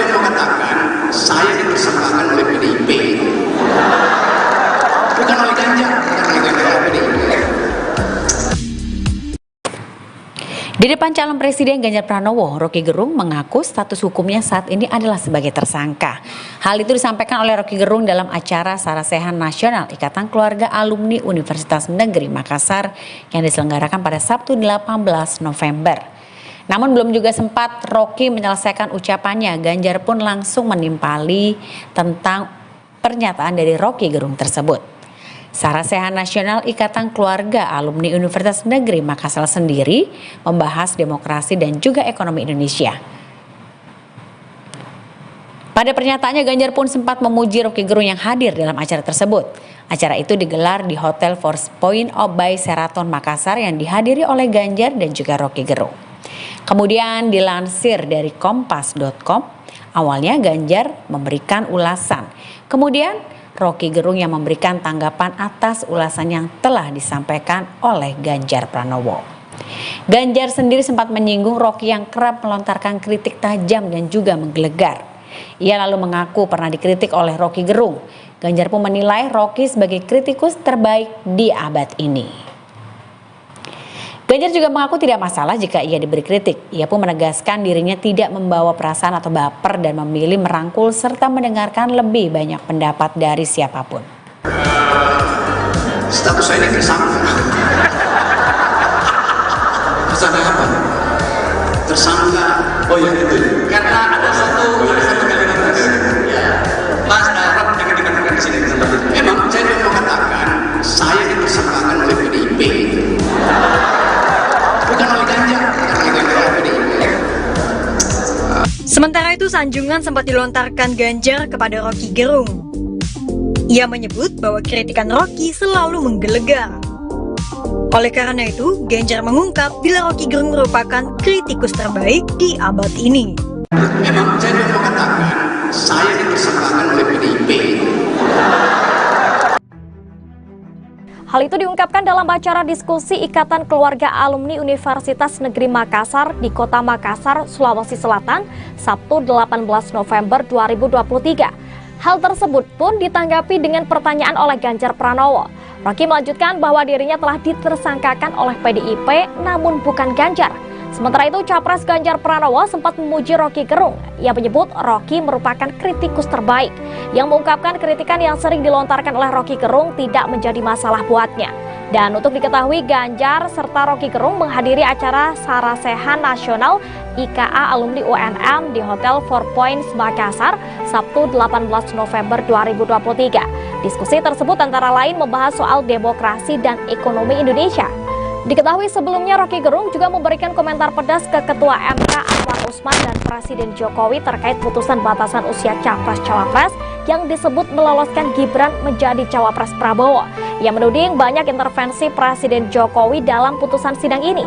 saya dipersangkakan oleh PDIP, bukan oleh Ganjar, PDIP. Di depan calon presiden Ganjar Pranowo, Roky Gerung mengaku status hukumnya saat ini adalah sebagai tersangka. Hal itu disampaikan oleh Roky Gerung dalam acara Sarasehan Nasional Ikatan Keluarga Alumni Universitas Negeri Makassar yang diselenggarakan pada Sabtu 18 November. Namun belum juga sempat Roky menyelesaikan ucapannya, Ganjar pun langsung menimpali tentang pernyataan dari Roky Gerung tersebut. Sarasehan Nasional Ikatan Keluarga Alumni Universitas Negeri Makassar sendiri membahas demokrasi dan juga ekonomi Indonesia. Pada pernyataannya, Ganjar pun sempat memuji Roky Gerung yang hadir dalam acara tersebut. Acara itu digelar di Hotel Four Points by Sheraton Makassar yang dihadiri oleh Ganjar dan juga Roky Gerung. Kemudian dilansir dari kompas.com, awalnya Ganjar memberikan ulasan. Kemudian Roky Gerung yang memberikan tanggapan atas ulasan yang telah disampaikan oleh Ganjar Pranowo. Ganjar sendiri sempat menyinggung Roky yang kerap melontarkan kritik tajam dan juga menggelegar. Ia lalu mengaku pernah dikritik oleh Roky Gerung. Ganjar pun menilai Roky sebagai kritikus terbaik di abad ini. Ganjar juga mengaku tidak masalah jika ia diberi kritik. Ia pun menegaskan dirinya tidak membawa perasaan atau baper dan memilih merangkul serta mendengarkan lebih banyak pendapat dari siapapun. Status saya ini tersangka. Tersangka apa? Tersangka, oh ya itu. Karena ada satu kalimat tadi, ya, Mas Rob jangan dikatakan di sini seperti itu. Memang saya mau katakan saya dipersangkakan oleh PDIP. Bukan oleh Ganjar, Sementara itu, sanjungan sempat dilontarkan Ganjar kepada Roky Gerung. Ia menyebut bahwa kritikan Roky selalu menggelegar. Oleh karena itu, Ganjar mengungkap bila Roky Gerung merupakan kritikus terbaik di abad ini. Memang saya mau katakan saya dipersangkakan oleh PDIP. Hal itu diungkapkan dalam acara diskusi Ikatan Keluarga Alumni Universitas Negeri Makassar di Kota Makassar, Sulawesi Selatan, Sabtu 18 November 2023. Hal tersebut pun ditanggapi dengan pertanyaan oleh Ganjar Pranowo. Roky melanjutkan bahwa dirinya telah ditersangkakan oleh PDIP namun bukan Ganjar. Sementara itu, Capres Ganjar Pranowo sempat memuji Roky Gerung. Ia menyebut Roky merupakan kritikus terbaik, yang mengungkapkan kritikan yang sering dilontarkan oleh Roky Gerung tidak menjadi masalah buatnya. Dan untuk diketahui, Ganjar serta Roky Gerung menghadiri acara Sarasehan Nasional IKA Alumni UNM di Hotel Four Points Makassar, Sabtu 18 November 2023. Diskusi tersebut antara lain membahas soal demokrasi dan ekonomi Indonesia. Diketahui sebelumnya Roky Gerung juga memberikan komentar pedas ke Ketua MK Anwar Usman dan Presiden Jokowi terkait putusan batasan usia Capres-Cawapres yang disebut meloloskan Gibran menjadi Cawapres Prabowo. Ia menuding banyak intervensi Presiden Jokowi dalam putusan sidang ini.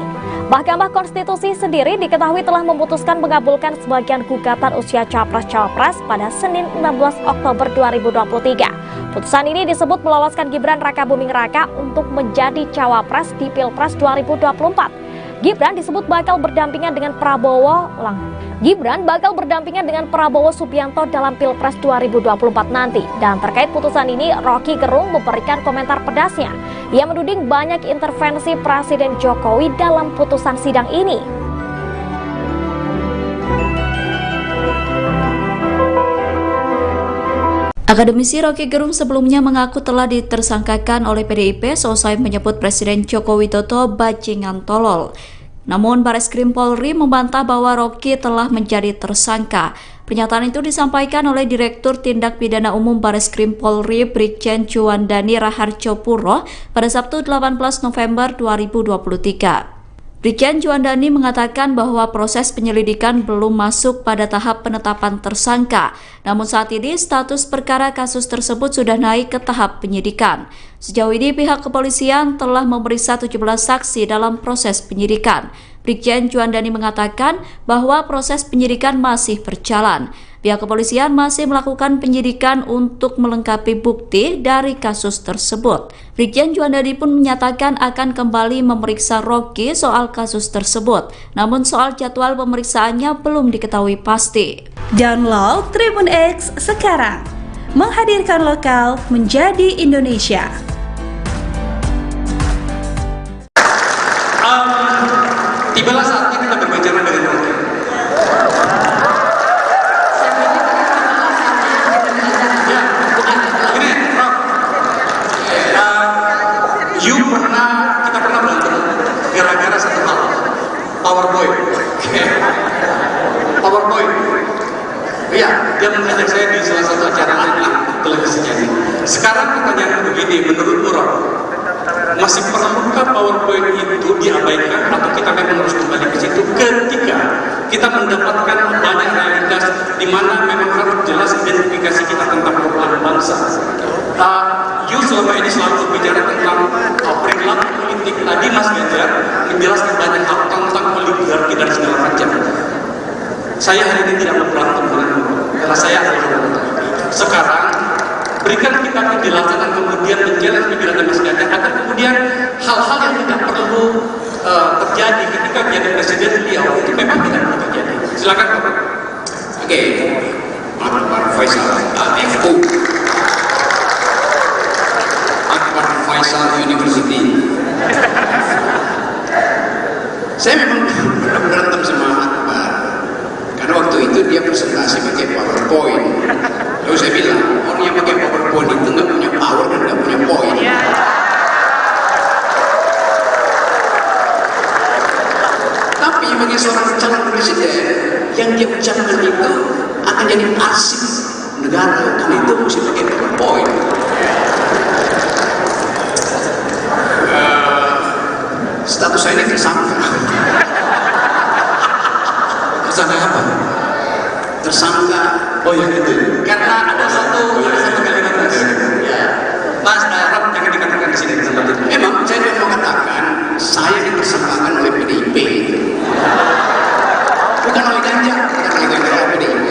Mahkamah Konstitusi sendiri diketahui telah memutuskan mengabulkan sebagian gugatan usia Capres-Cawapres pada Senin 16 Oktober 2023. Putusan ini disebut meloloskan Gibran Rakabuming Raka untuk menjadi Cawapres di Pilpres 2024. Gibran disebut bakal berdampingan dengan Prabowo Subianto dalam Pilpres 2024 nanti. Dan terkait putusan ini, Roky Gerung memberikan komentar pedasnya. Ia menuding banyak intervensi Presiden Jokowi dalam putusan sidang ini. Akademisi Roky Gerung sebelumnya mengaku telah ditersangkakan oleh PDIP seusai menyebut Presiden Joko Widodo bajingan tolol. Namun Bareskrim Polri membantah bahwa Roky telah menjadi tersangka. Pernyataan itu disampaikan oleh Direktur Tindak Pidana Umum Bareskrim Polri Brigjen Juandani Raharjo Puro pada Sabtu 18 November 2023. Brigjen Juandani mengatakan bahwa proses penyelidikan belum masuk pada tahap penetapan tersangka. Namun saat ini status perkara kasus tersebut sudah naik ke tahap penyidikan. Sejauh ini pihak kepolisian telah memeriksa 17 saksi dalam proses penyidikan. Brigjen Juandani mengatakan bahwa proses penyidikan masih berjalan. Pihak kepolisian masih melakukan penyidikan untuk melengkapi bukti dari kasus tersebut. Brigjen Juandadi pun menyatakan akan kembali memeriksa Rocky soal kasus tersebut. Namun soal jadwal pemeriksaannya belum diketahui pasti. Download Tribun X sekarang, menghadirkan lokal menjadi Indonesia. Tibalah saatnya kita berbicara dengan Rocky. Kita pernah berantem gara-gara satu hal, PowerPoint. PowerPoint. Iya, dia mengajak saya di salah satu acara televisinya. Sekarang pertanyaan begini, menurutmu Rob, masih perlukah PowerPoint itu diabaikan atau kita memang harus kembali ke situ ketika kita mendapatkan banyak realitas di mana memang harus jelas identifikasi kita tentang perubahan bangsa. You selama ini selalu berbicara tentang perilaku politik. Tadi Mas Ganjar menjelaskan banyak hal tentang oligarki dan segala macam. Saya hari ini tidak berantem denganmu, karena saya adalah sekarang berikan kita penjelasan dan kemudian menjelaskan pikiran Mas Ganjar agar kemudian hal-hal yang tidak perlu terjadi ketika menjadi presiden beliau itu memang tidak perlu terjadi. Silakan Pak. Oke, Akbar Faisal, AFU, Akbar Faisal University. Saya memang pernah berantem sama Akbar karena waktu itu dia presentasi pakai PowerPoint. Lalu saya bilang, orang yang pakai PowerPoint itu nggak punya power dan nggak punya poin. Tapi bagi seorang calon presiden, yang dia ucapkan itu akan jadi arsip negara, karena itu mesti pakai PowerPoint. Status saya ini tersangka. Tersangka apa? Tersangka. Oh ya itu. Karena ada satu kalimat ya. Mas Rob jangan dikatakan di sini tempat itu. Memang saya mau katakan saya dipersangkakan oleh PDIP. Bukan oleh Ganjar, bukan oleh PDIP.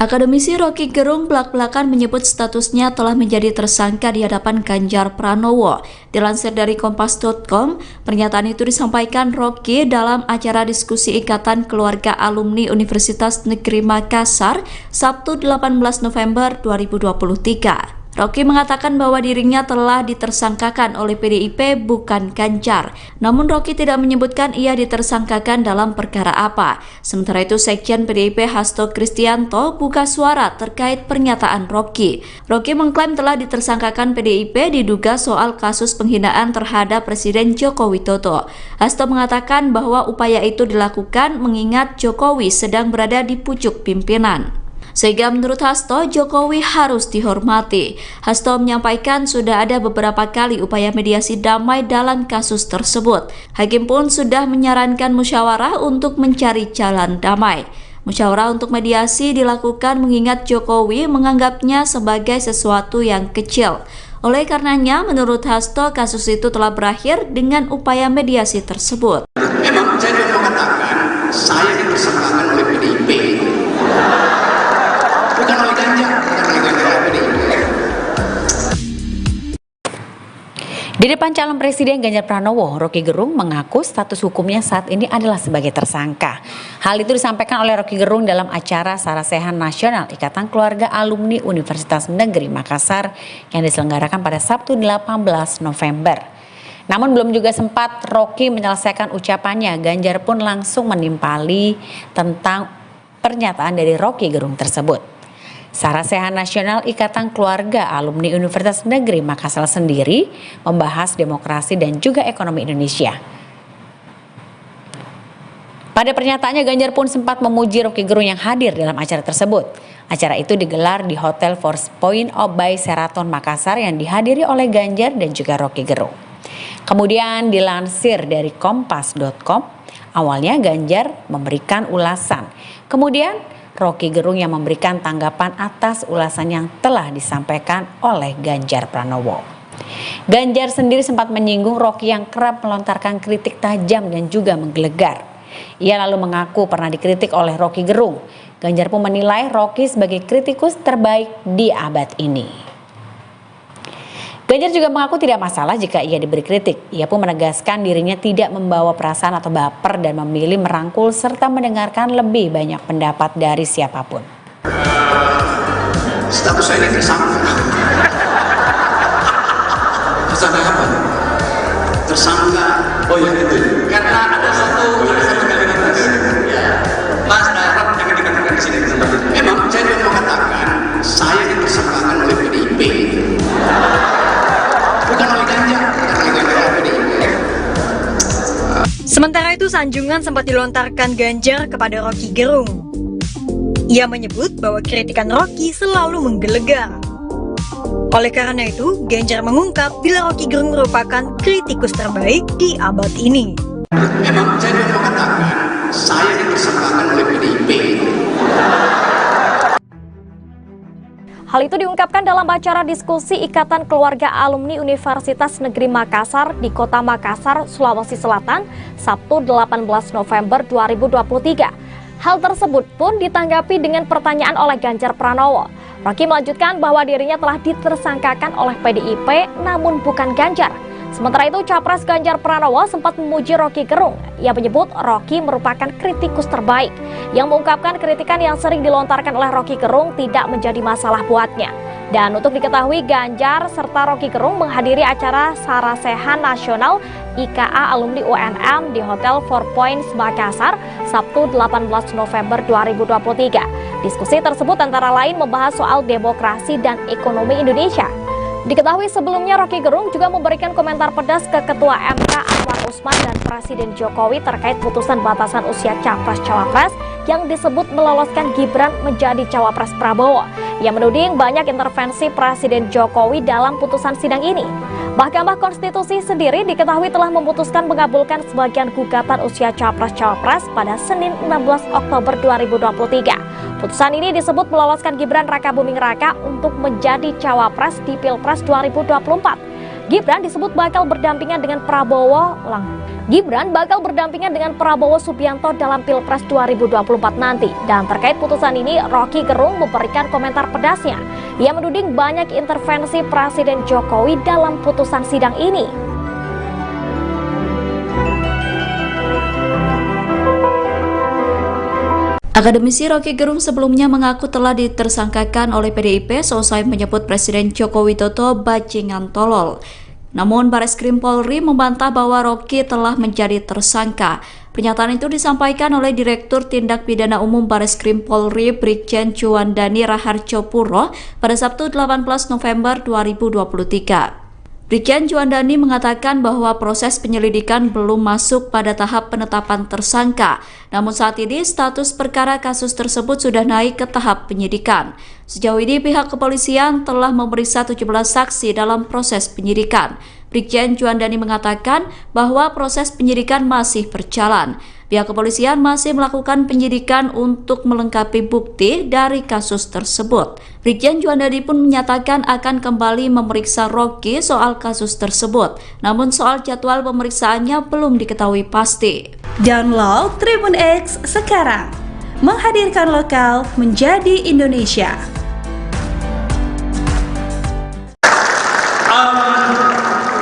Akademisi Rocky Gerung belak-belakan menyebut statusnya telah menjadi tersangka di hadapan Ganjar Pranowo. Dilansir dari Kompas.com, pernyataan itu disampaikan Rocky dalam acara diskusi Ikatan Keluarga Alumni Universitas Negeri Makassar, Sabtu 18 November 2023. Rocky mengatakan bahwa dirinya telah ditersangkakan oleh PDIP bukan Ganjar. Namun Rocky tidak menyebutkan ia ditersangkakan dalam perkara apa. Sementara itu Sekjen PDIP Hasto Kristianto buka suara terkait pernyataan Rocky. Rocky mengklaim telah ditersangkakan PDIP diduga soal kasus penghinaan terhadap Presiden Joko Widodo. Hasto mengatakan bahwa upaya itu dilakukan mengingat Jokowi sedang berada di pucuk pimpinan. Sehingga menurut Hasto, Jokowi harus dihormati. Hasto menyampaikan sudah ada beberapa kali upaya mediasi damai dalam kasus tersebut. Hakim pun sudah menyarankan musyawarah untuk mencari jalan damai. Musyawarah untuk mediasi dilakukan mengingat Jokowi menganggapnya sebagai sesuatu yang kecil. Oleh karenanya, menurut Hasto, kasus itu telah berakhir dengan upaya mediasi tersebut. Memang saya mau mengatakan saya dipersangkakan oleh PDIP. Bukan oleh Ganjar, bukan oleh PDIP. Di depan calon presiden Ganjar Pranowo, Rocky Gerung mengaku status hukumnya saat ini adalah sebagai tersangka. Hal itu disampaikan oleh Rocky Gerung dalam acara Sarasehan Nasional Ikatan Keluarga Alumni Universitas Negeri Makassar yang diselenggarakan pada Sabtu 18 November. Namun belum juga sempat Rocky menyelesaikan ucapannya, Ganjar pun langsung menimpali tentang pernyataan dari Rocky Gerung tersebut. Sarasehan Nasional Ikatan Keluarga Alumni Universitas Negeri Makassar sendiri membahas demokrasi dan juga ekonomi Indonesia. Pada pernyataannya, Ganjar pun sempat memuji Rocky Gerung yang hadir dalam acara tersebut. Acara itu digelar di Hotel Force Point by Sheraton Makassar yang dihadiri oleh Ganjar dan juga Rocky Gerung. Kemudian dilansir dari Kompas.com, awalnya Ganjar memberikan ulasan. Kemudian Rocky Gerung yang memberikan tanggapan atas ulasan yang telah disampaikan oleh Ganjar Pranowo. Ganjar sendiri sempat menyinggung Rocky yang kerap melontarkan kritik tajam dan juga menggelegar. Ia lalu mengaku pernah dikritik oleh Rocky Gerung Ganjar pun menilai Rocky sebagai kritikus terbaik di abad ini. Ganjar juga mengaku tidak masalah jika ia diberi kritik. Ia pun menegaskan dirinya tidak membawa perasaan atau baper dan memilih merangkul serta mendengarkan lebih banyak pendapat dari siapapun. Status saya ini tersangka. Tersangka apa? Tersangka, oh ya itu. Karena ada satu kalimat tadi. Ya, Mas Darab jangan dikatakan di sini. Memang saya juga mengatakan saya ditersangkakan oleh PDIP. Bukan oleh Ganjar, PDIP. Sementara itu sanjungan sempat dilontarkan Ganjar kepada Rocky Gerung. Ia menyebut bahwa kritikan Rocky selalu menggelegar. Oleh karena itu, Ganjar mengungkap bila Rocky Gerung merupakan kritikus terbaik di abad ini. Memang saya juga mengatakan saya ditersangkakan oleh PDIP. Hal itu diungkapkan dalam acara diskusi Ikatan Keluarga Alumni Universitas Negeri Makassar di Kota Makassar, Sulawesi Selatan, Sabtu 18 November 2023. Hal tersebut pun ditanggapi dengan pertanyaan oleh Ganjar Pranowo. Rocky melanjutkan bahwa dirinya telah ditersangkakan oleh PDIP namun bukan Ganjar. Sementara itu, Capres Ganjar Pranowo sempat memuji Rocky Gerung. Ia menyebut Rocky merupakan kritikus terbaik, yang mengungkapkan kritikan yang sering dilontarkan oleh Rocky Gerung tidak menjadi masalah buatnya. Dan untuk diketahui, Ganjar serta Rocky Gerung menghadiri acara Sarasehan Nasional IKA Alumni UNM di Hotel Four Points Makassar, Sabtu 18 November 2023. Diskusi tersebut antara lain membahas soal demokrasi dan ekonomi Indonesia. Diketahui sebelumnya Rocky Gerung juga memberikan komentar pedas ke Ketua MK Anwar Usman dan Presiden Jokowi terkait putusan batasan usia Capres-Cawapres yang disebut meloloskan Gibran menjadi Cawapres Prabowo. Ia menuding banyak intervensi Presiden Jokowi dalam putusan sidang ini. Mahkamah Konstitusi sendiri diketahui telah memutuskan mengabulkan sebagian gugatan usia Capres-Cawapres pada Senin 16 Oktober 2023. Putusan ini disebut meloloskan Gibran Rakabuming Raka untuk menjadi Cawapres di Pilpres 2024. Gibran disebut bakal berdampingan dengan Prabowo Subianto dalam Pilpres 2024 nanti. Dan terkait putusan ini, Rocky Gerung memberikan komentar pedasnya. Ia menuding banyak intervensi Presiden Jokowi dalam putusan sidang ini. Akademisi Rocky Gerung sebelumnya mengaku telah ditersangkakan oleh PDIP seusai menyebut Presiden Joko Widodo bajingan tolol. Namun Bareskrim Polri membantah bahwa Rocky telah menjadi tersangka. Pernyataan itu disampaikan oleh Direktur Tindak Pidana Umum Bareskrim Polri Brigjen Juandani Raharjo Puro pada Sabtu 18 November 2023. Brigjen Juandani mengatakan bahwa proses penyelidikan belum masuk pada tahap penetapan tersangka. Namun saat ini status perkara kasus tersebut sudah naik ke tahap penyidikan. Sejauh ini pihak kepolisian telah memeriksa 17 saksi dalam proses penyidikan. Brigjen Juandani mengatakan bahwa proses penyidikan masih berjalan. Pihak kepolisian masih melakukan penyidikan untuk melengkapi bukti dari kasus tersebut. Brigjen Juandani pun menyatakan akan kembali memeriksa Rocky soal kasus tersebut. Namun soal jadwal pemeriksaannya belum diketahui pasti. Download Tribun X sekarang, menghadirkan lokal menjadi Indonesia.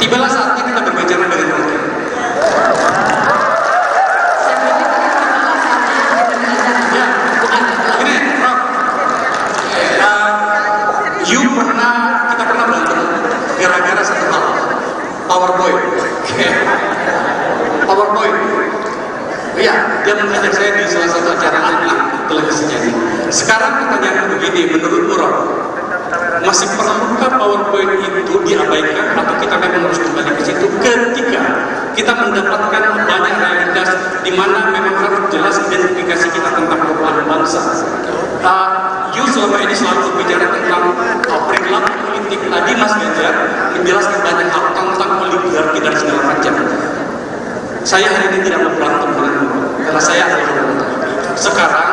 Tibalah saatnya kita berbicara dengan Rocky. Kita pernah berantem gara-gara satu hal, PowerPoint. PowerPoint. Iya, dia mengajak saya di salah satu acara televisinya. Sekarang pertanyaan begini, menurutmu Rob, masih perlukah PowerPoint itu diabaikan atau kita memang harus kembali ke situ ketika kita mendapatkan banyak realitas di mana memang harus jelas identifikasi kita tentang perubahan bangsa. You selama ini selalu berbicara tentang perilaku politik. Tadi Mas Ganjar menjelaskan banyak hal tentang oligarki dan segala macam. Saya hari ini tidak mau berantem denganmu karena saya adalah orang. Sekarang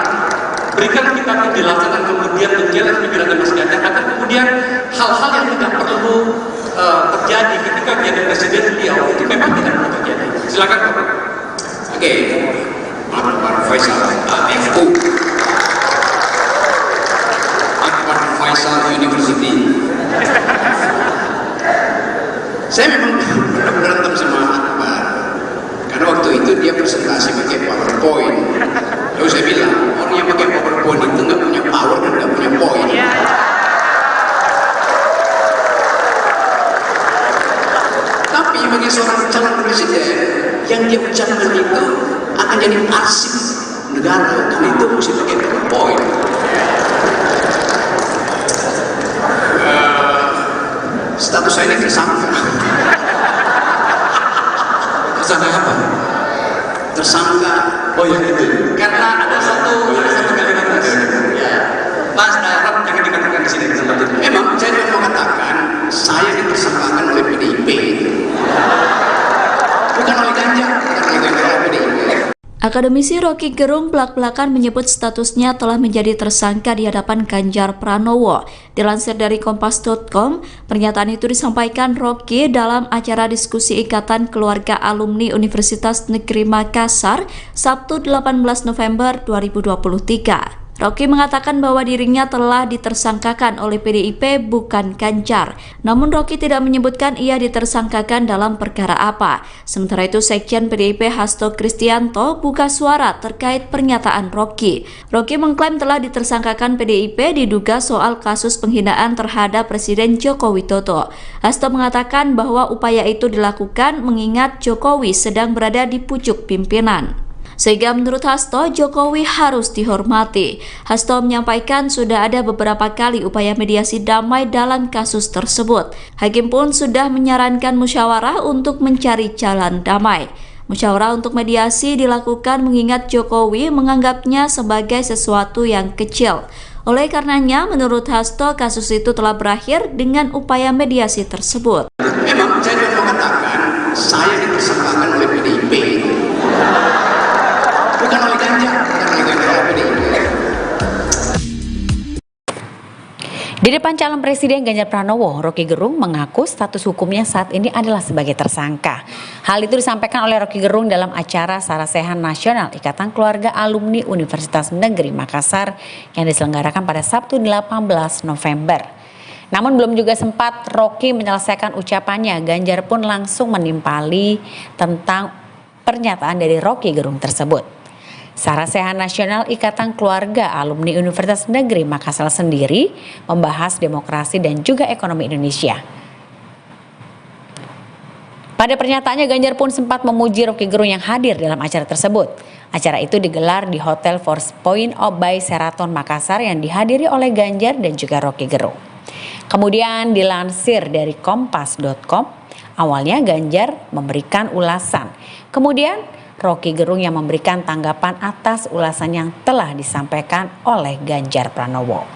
berikan kita penjelasan dan kemudian menjelaskan pikiran Mas Ganjar agar kemudian hal-hal yang tidak perlu terjadi ketika menjadi presiden beliau itu memang tidak perlu terjadi. Silakan Pak. Oke, Pak Faisal, FU. sebagai seorang calon presiden, yang dia ucapkan itu akan jadi arsip negara, dan itu mesti pakai poin. Status saya ini tersangka. Tersangka apa? Tersangka. Oh ya itu. Karena ada satu kalimat ya. Mas Rob jangan dikatakan di sini di tempat itu. Memang saya juga mengatakan saya ditersangkakan oleh PDIP. Bukan oleh Ganjar, bukan oleh PDIP. Akademisi Rocky Gerung belak-belakan menyebut statusnya telah menjadi tersangka di hadapan Ganjar Pranowo. Dilansir dari Kompas.com, pernyataan itu disampaikan Rocky dalam acara diskusi Ikatan Keluarga Alumni Universitas Negeri Makassar, Sabtu 18 November 2023. Rocky mengatakan bahwa dirinya telah ditersangkakan oleh PDIP bukan Ganjar. Namun Rocky tidak menyebutkan ia ditersangkakan dalam perkara apa. Sementara itu Sekjen PDIP Hasto Kristianto buka suara terkait pernyataan Rocky. Rocky mengklaim telah ditersangkakan PDIP diduga soal kasus penghinaan terhadap Presiden Joko Widodo. Hasto mengatakan bahwa upaya itu dilakukan mengingat Jokowi sedang berada di pucuk pimpinan. Sehingga menurut Hasto, Jokowi harus dihormati. Hasto menyampaikan sudah ada beberapa kali upaya mediasi damai dalam kasus tersebut. Hakim pun sudah menyarankan musyawarah untuk mencari jalan damai. Musyawarah untuk mediasi dilakukan mengingat Jokowi menganggapnya sebagai sesuatu yang kecil. Oleh karenanya, menurut Hasto, kasus itu telah berakhir dengan upaya mediasi tersebut. Memang saya juga mengatakan saya ditersangkakan oleh PDIP. Bukan oleh Ganjar, bukan oleh PDIP. Di depan calon presiden Ganjar Pranowo, Rocky Gerung mengaku status hukumnya saat ini adalah sebagai tersangka. Hal itu disampaikan oleh Rocky Gerung dalam acara Sarasehan Nasional Ikatan Keluarga Alumni Universitas Negeri Makassar yang diselenggarakan pada Sabtu 18 November. Namun belum juga sempat Rocky menyelesaikan ucapannya, Ganjar pun langsung menimpali tentang pernyataan dari Rocky Gerung tersebut. Sarasehan Nasional Ikatan Keluarga Alumni Universitas Negeri Makassar sendiri membahas demokrasi dan juga ekonomi Indonesia. Pada pernyataannya, Ganjar pun sempat memuji Rocky Gerung yang hadir dalam acara tersebut. Acara itu digelar di Hotel Force Point by Sheraton Makassar yang dihadiri oleh Ganjar dan juga Rocky Gerung. Kemudian dilansir dari Kompas.com, awalnya Ganjar memberikan ulasan. Kemudian Rocky Gerung yang memberikan tanggapan atas ulasan yang telah disampaikan oleh Ganjar Pranowo.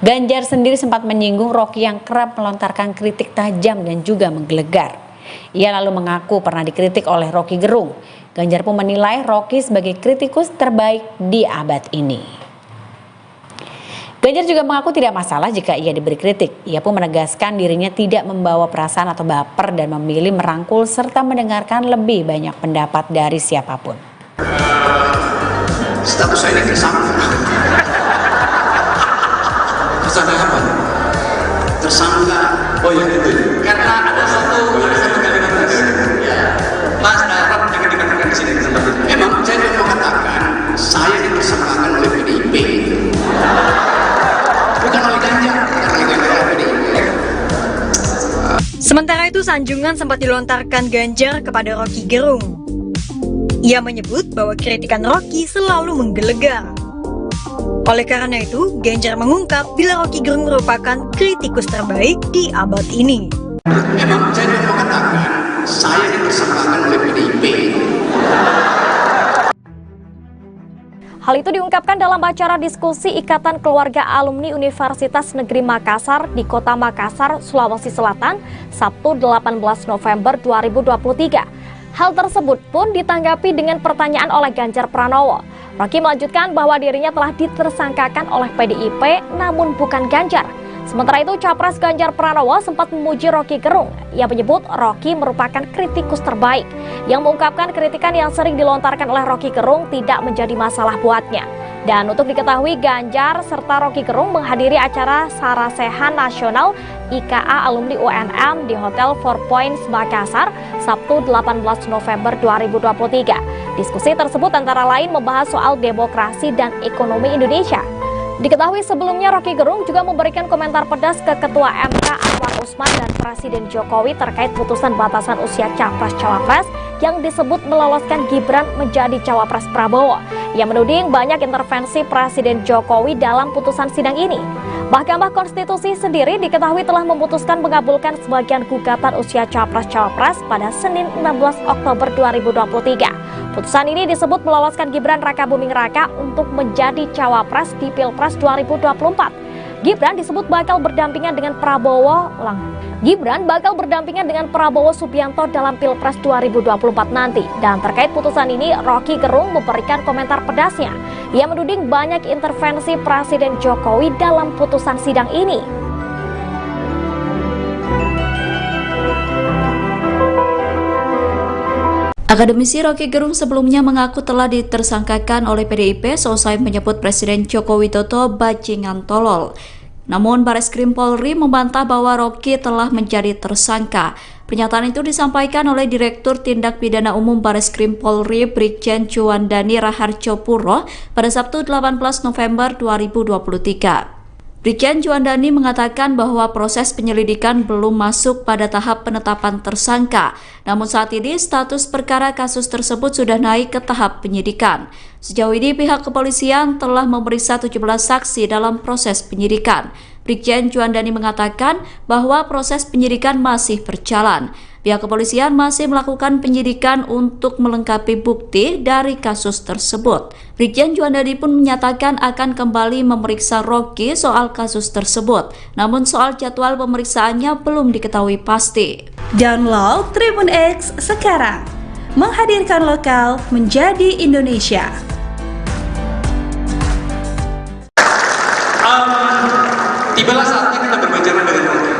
Ganjar sendiri sempat menyinggung Rocky yang kerap melontarkan kritik tajam dan juga menggelegar. Ia lalu mengaku pernah dikritik oleh Rocky Gerung. Ganjar pun menilai Rocky sebagai kritikus terbaik di abad ini. Ganjar juga mengaku tidak masalah jika ia diberi kritik. Ia pun menegaskan dirinya tidak membawa perasaan atau baper dan memilih merangkul serta mendengarkan lebih banyak pendapat dari siapapun. Status saya ini tersangka. Tersangka apa? Tersangka. Oh ya itu. Karena ada satu kalimat ya. Mas Rob jangan dikatakan di sini di tempat itu. Memang saya juga mengatakan saya ditersangkakan oleh PDIP. Bukan oleh Ganjar, bukan oleh PDIP. Sementara itu, sanjungan sempat dilontarkan Ganjar kepada Rocky Gerung. Ia menyebut bahwa kritikan Rocky selalu menggelegar. Oleh karena itu, Ganjar mengungkap bila Rocky Gerung merupakan kritikus terbaik di abad ini. Memang saya juga mengatakan saya ditersangkakan oleh PDIP. Hal itu diungkapkan dalam acara diskusi Ikatan Keluarga Alumni Universitas Negeri Makassar di Kota Makassar, Sulawesi Selatan, Sabtu 18 November 2023. Hal tersebut pun ditanggapi dengan pertanyaan oleh Ganjar Pranowo. Rocky melanjutkan bahwa dirinya telah ditersangkakan oleh PDIP namun bukan Ganjar. Sementara itu, Capres Ganjar Pranowo sempat memuji Rocky Gerung. Ia menyebut Rocky merupakan kritikus terbaik, yang mengungkapkan kritikan yang sering dilontarkan oleh Rocky Gerung tidak menjadi masalah buatnya. Dan untuk diketahui, Ganjar serta Rocky Gerung menghadiri acara Sarasehan Nasional IKA Alumni UNM di Hotel Four Points Makassar, Sabtu 18 November 2023. Diskusi tersebut antara lain membahas soal demokrasi dan ekonomi Indonesia. Diketahui sebelumnya Rocky Gerung juga memberikan komentar pedas ke Ketua MK Anwar Usman dan Presiden Jokowi terkait putusan batasan usia Capres-Cawapres yang disebut meloloskan Gibran menjadi Cawapres Prabowo. Ia menuding banyak intervensi Presiden Jokowi dalam putusan sidang ini. Mahkamah Konstitusi sendiri diketahui telah memutuskan mengabulkan sebagian gugatan usia Capres-Cawapres pada Senin 16 Oktober 2023. Putusan ini disebut meloloskan Gibran Rakabuming Raka untuk menjadi Cawapres di Pilpres 2024. Gibran disebut bakal berdampingan dengan Prabowo Subianto dalam Pilpres 2024 nanti. Dan terkait putusan ini, Rocky Gerung memberikan komentar pedasnya. Ia menuding banyak intervensi Presiden Jokowi dalam putusan sidang ini. Akademisi Rocky Gerung sebelumnya mengaku telah ditersangkakan oleh PDIP seusai menyebut Presiden Joko Widodo bajingan tolol. Namun Bareskrim Polri membantah bahwa Rocky telah menjadi tersangka. Pernyataan itu disampaikan oleh Direktur Tindak Pidana Umum Bareskrim Polri Brigjen Juandani Raharjo Puro pada Sabtu 18 November 2023. Brigjen Juandani mengatakan bahwa proses penyelidikan belum masuk pada tahap penetapan tersangka. Namun saat ini status perkara kasus tersebut sudah naik ke tahap penyidikan. Sejauh ini pihak kepolisian telah memeriksa 17 saksi dalam proses penyidikan. Brigjen Juandani mengatakan bahwa proses penyidikan masih berjalan. Pihak kepolisian masih melakukan penyidikan untuk melengkapi bukti dari kasus tersebut. Brigjen Juandani pun menyatakan akan kembali memeriksa Rocky soal kasus tersebut. Namun soal jadwal pemeriksaannya belum diketahui pasti. Download Tribun X sekarang, menghadirkan lokal menjadi Indonesia. Tibalah saatnya kita berbicara dengan Rocky.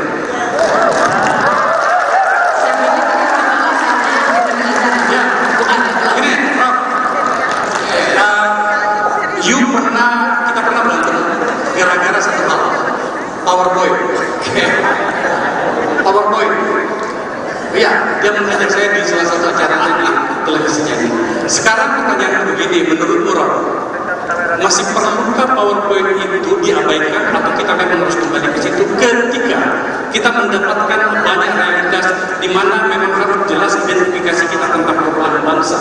Kita pernah berantem gara-gara satu hal, PowerPoint. Iya, dia mengajak saya di salah satu acara televisinya. Sekarang pertanyaan begini, menurut Rock, masih perlukah PowerPoint itu diabaikan atau kita memang harus kembali ke situ ketika kita mendapatkan banyak realitas di mana memang harus jelas identifikasi kita tentang perubahan bangsa.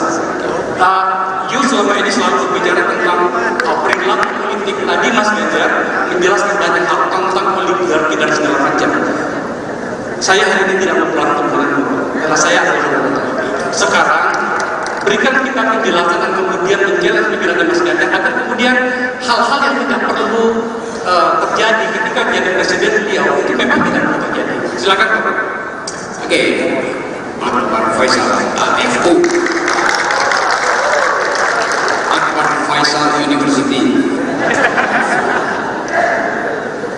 You selama ini selalu berbicara tentang perilaku politik. Tadi Mas Ganjar menjelaskan banyak hal tentang oligarki dan segala macam. Saya hari ini tidak mau berantem denganmu, karena saya adalah anggota. Sekarang berikan kita penjelasan dan kemudian menjelaskan pikiran Mas Ganjar agar kemudian hal-hal yang tidak perlu terjadi ketika menjadi presiden beliau itu memang tidak perlu terjadi. Silakan Pak. Oke, Pak Faisal, FU. Faisal University.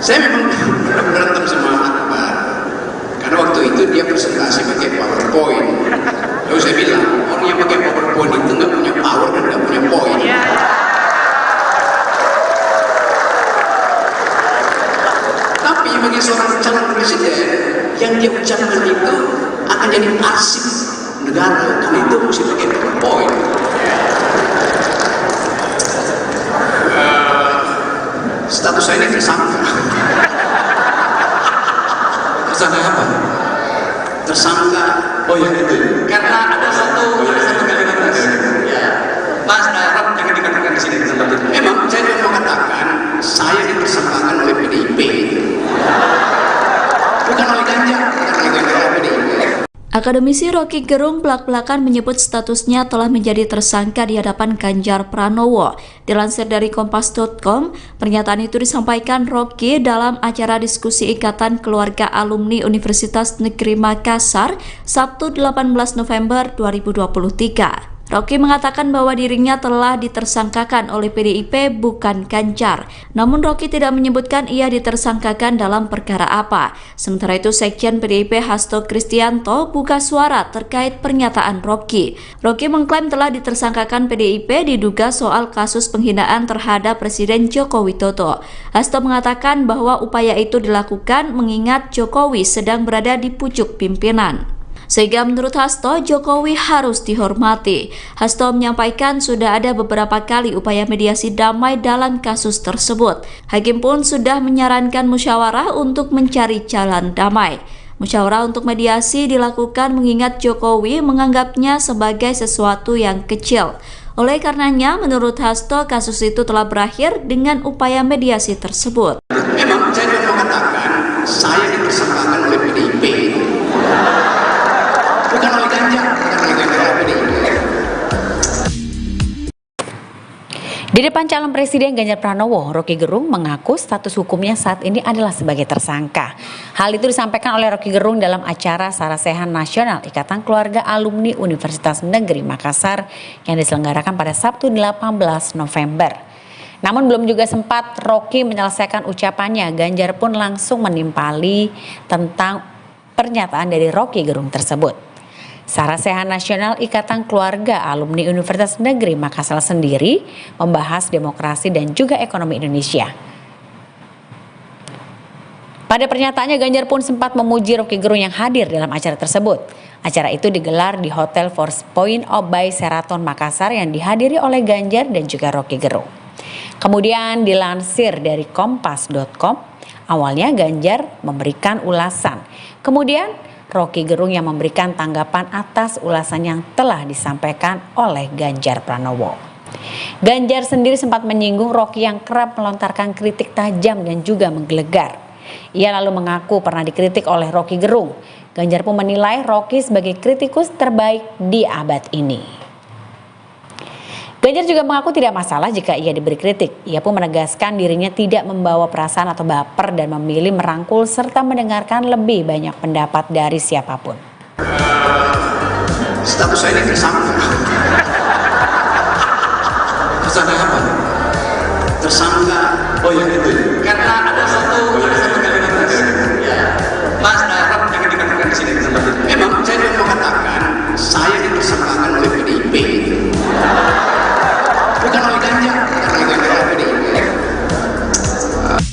Saya memang berantem sama Akbar karena waktu itu dia presentasi pakai PowerPoint. Lalu saya bilang orang yang pakai PowerPoint itu nggak punya power dan nggak punya poin. Tapi bagi seorang calon presiden yang dia ucapkan itu akan jadi arsip negara, karena itu mesti pakai PowerPoint. Status saya ini tersangka. Tersangka apa? Tersangka. Oh ya itu. Karena ada satu kalimat ya. Mas Rock jangan dikatakan di sini tempat itu. Memang saya mau mengatakan saya ditersangkakan oleh PDIP. Bukan oleh Ganjar, PDIP. Akademisi Rocky Gerung belak-belakan menyebut statusnya telah menjadi tersangka di hadapan Ganjar Pranowo. Dilansir dari Kompas.com, pernyataan itu disampaikan Rocky dalam acara diskusi Ikatan Keluarga Alumni Universitas Negeri Makassar, Sabtu 18 November 2023. Rocky mengatakan bahwa dirinya telah ditersangkakan oleh PDIP bukan Ganjar. Namun Rocky tidak menyebutkan ia ditersangkakan dalam perkara apa. Sementara itu Sekjen PDIP Hasto Kristianto buka suara terkait pernyataan Rocky. Rocky mengklaim telah ditersangkakan PDIP diduga soal kasus penghinaan terhadap Presiden Joko Widodo. Hasto mengatakan bahwa upaya itu dilakukan mengingat Jokowi sedang berada di pucuk pimpinan. Sehingga menurut Hasto, Jokowi harus dihormati. Hasto menyampaikan sudah ada beberapa kali upaya mediasi damai dalam kasus tersebut. Hakim pun sudah menyarankan musyawarah untuk mencari jalan damai. Musyawarah untuk mediasi dilakukan mengingat Jokowi menganggapnya sebagai sesuatu yang kecil. Oleh karenanya, menurut Hasto, kasus itu telah berakhir dengan upaya mediasi tersebut. Memang saya mau katakan, saya ditersangkakan oleh PDIP, bukan oleh Ganjar, PDIP. Di depan calon Presiden Ganjar Pranowo, Roky Gerung mengaku status hukumnya saat ini adalah sebagai tersangka. Hal itu disampaikan oleh Roky Gerung dalam acara Sarasehan Nasional Ikatan Keluarga Alumni Universitas Negeri Makassar yang diselenggarakan pada Sabtu 18 November. Namun belum juga sempat Roky menyelesaikan ucapannya, Ganjar pun langsung menimpali tentang pernyataan dari Roky Gerung tersebut. Sarasehan Nasional Ikatan Keluarga Alumni Universitas Negeri Makassar sendiri membahas demokrasi dan juga ekonomi Indonesia. Pada pernyataannya, Ganjar pun sempat memuji Roky Gerung yang hadir dalam acara tersebut. Acara itu digelar di Hotel Four Points by Sheraton Makassar yang dihadiri oleh Ganjar dan juga Roky Gerung. Kemudian dilansir dari kompas.com, awalnya Ganjar memberikan ulasan. Kemudian Roky Gerung yang memberikan tanggapan atas ulasan yang telah disampaikan oleh Ganjar Pranowo. Ganjar sendiri sempat menyinggung Roky yang kerap melontarkan kritik tajam dan juga menggelegar. Ia lalu mengaku pernah dikritik oleh Roky Gerung. Ganjar pun menilai Roky sebagai kritikus terbaik di abad ini. Ganjar juga mengaku tidak masalah jika ia diberi kritik. Ia pun menegaskan dirinya tidak membawa perasaan atau baper dan memilih merangkul serta mendengarkan lebih banyak pendapat dari siapapun. Status saya ini tersangka. Tersangka apa? Tersangka, oh yang itu. Karena ada satu kalimat ya. Mas Darab yang dikatakan di sini tempat itu. Memang saya mau katakan saya ditersangkakan oleh PDIP. Bukan oleh Ganjar, PDIP.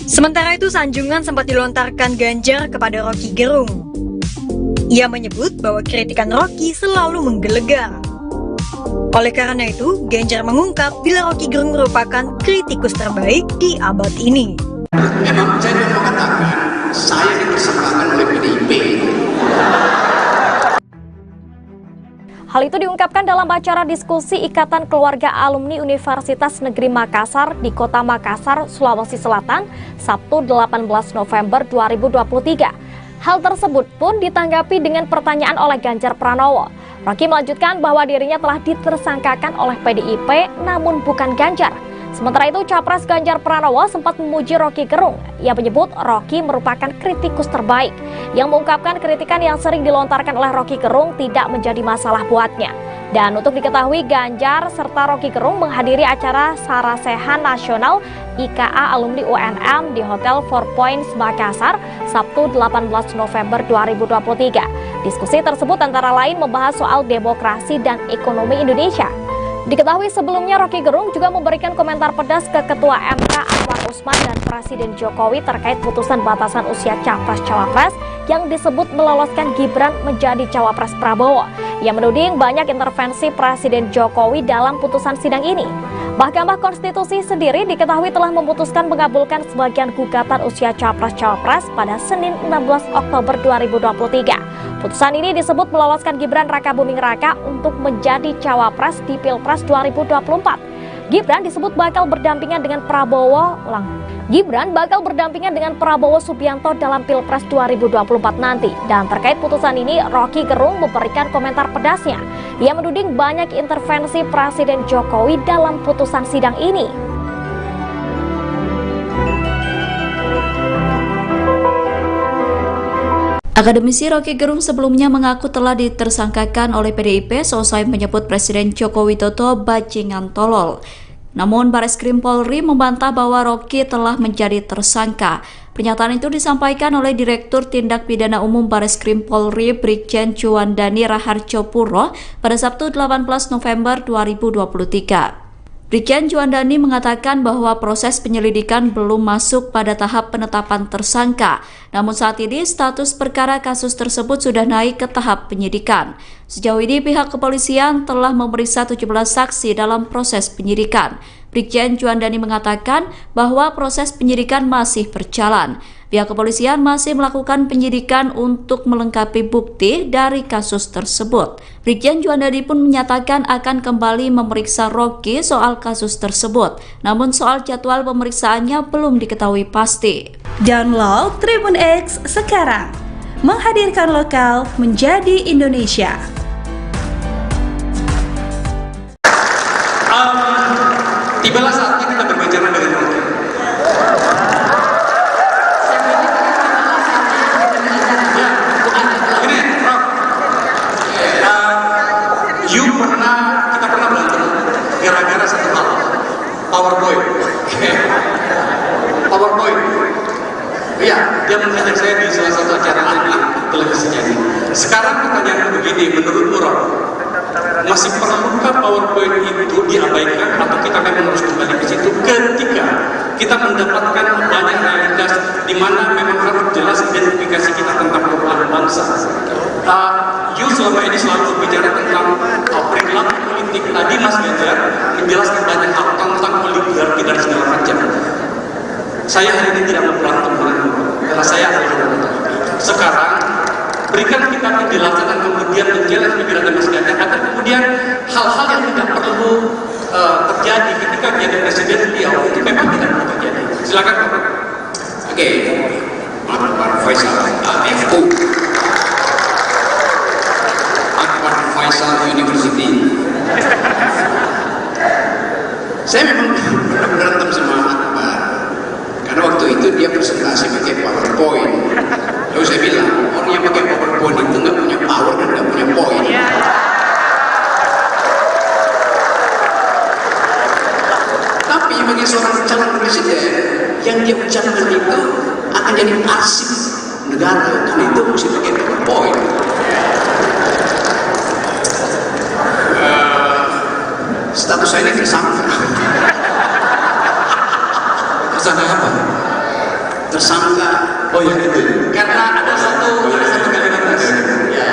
Sementara itu, sanjungan sempat dilontarkan Ganjar kepada Roky Gerung. Ia menyebut bahwa kritikan Roky selalu menggelegar. Oleh karena itu, Ganjar mengungkap bila Roky Gerung merupakan kritikus terbaik di abad ini. Memang saya mau katakan saya ditersangkakan oleh PDIP. Hal itu diungkapkan dalam acara diskusi Ikatan Keluarga Alumni Universitas Negeri Makassar di Kota Makassar, Sulawesi Selatan, Sabtu 18 November 2023. Hal tersebut pun ditanggapi dengan pertanyaan oleh Ganjar Pranowo. Roky melanjutkan bahwa dirinya telah ditersangkakan oleh PDIP namun bukan Ganjar. Sementara itu, Capres Ganjar Pranowo sempat memuji Roky Gerung. Ia menyebut Roky merupakan kritikus terbaik, yang mengungkapkan kritikan yang sering dilontarkan oleh Roky Gerung tidak menjadi masalah buatnya. Dan untuk diketahui, Ganjar serta Roky Gerung menghadiri acara Sarasehan Nasional IKA Alumni UNM di Hotel Four Points Makassar, Sabtu 18 November 2023. Diskusi tersebut antara lain membahas soal demokrasi dan ekonomi Indonesia. Diketahui sebelumnya Roky Gerung juga memberikan komentar pedas ke Ketua MK Anwar Usman dan Presiden Jokowi terkait putusan batasan usia Capres-Cawapres yang disebut meloloskan Gibran menjadi Cawapres Prabowo. Ia menuding banyak intervensi Presiden Jokowi dalam putusan sidang ini. Mahkamah Konstitusi sendiri diketahui telah memutuskan mengabulkan sebagian gugatan usia Capres-Cawapres pada Senin 16 Oktober 2023. Putusan ini disebut meloloskan Gibran Rakabuming Raka untuk menjadi Cawapres di Pilpres 2024. Gibran disebut bakal berdampingan dengan Prabowo Subianto dalam Pilpres 2024 nanti. Dan terkait putusan ini, Roky Gerung memberikan komentar pedasnya. Ia menuding banyak intervensi Presiden Jokowi dalam putusan sidang ini. Akademisi Roky Gerung sebelumnya mengaku telah ditersangkakan oleh PDIP seusai menyebut Presiden Joko Widodo bajingan tolol. Namun Bareskrim Polri membantah bahwa Roky telah menjadi tersangka. Pernyataan itu disampaikan oleh Direktur Tindak Pidana Umum Bareskrim Polri Brigjen Juwandani Raharjo Puro pada Sabtu 18 November 2023. Brigjen Juandani mengatakan bahwa proses penyelidikan belum masuk pada tahap penetapan tersangka, namun saat ini status perkara kasus tersebut sudah naik ke tahap penyidikan. Sejauh ini pihak kepolisian telah memeriksa 17 saksi dalam proses penyidikan. Brigjen Juandani mengatakan bahwa proses penyidikan masih berjalan. Pihak kepolisian masih melakukan penyidikan untuk melengkapi bukti dari kasus tersebut. Brigjen Juandani pun menyatakan akan kembali memeriksa Rocky soal kasus tersebut, namun soal jadwal pemeriksaannya belum diketahui pasti. Download Tribun X sekarang, menghadirkan lokal menjadi Indonesia. Tibalah saatnya kita berbicara dengan Rocky. Kita pernah berantem gara-gara satu hal, PowerPoint. PowerPoint. Iya, dia mengajak saya di salah satu acara televisinya. Sekarang pertanyaannya begini, menurut Rock, masih perlukah PowerPoint itu diabaikan atau kita memang harus kembali ke situ ketika kita mendapatkan banyak realitas di mana memang harus jelas identifikasi kita tentang perubahan bangsa. Selama ini selalu berbicara tentang perilaku politik. Tadi Mas Ganjar menjelaskan banyak hal tentang oligarki dan segala macam. Saya hari ini tidak mau berantem karena saya adalah sekarang berikan kita penjelasan dan kemudian menjelaskan pikiran Mas Ganjar agar kemudian hal-hal yang tidak perlu terjadi ketika menjadi presiden beliau itu memang tidak perlu terjadi. Silakan Pak. Oke, Pak Faisal, FU. Faisal University. Saya memang berantem sama Akbar karena waktu itu dia presentasi pakai PowerPoint. Lalu saya bilang, orang yang pakai PowerPoint itu nggak punya power dan nggak punya poin. Tapi bagi seorang calon presiden yang dia ucapkan itu akan jadi arsip negara, karena itu mesti pakai PowerPoint. Status saya ini tersangka. Tersangka apa? Tersangka. Oh ya itu. Karena ada satu kalimat ya.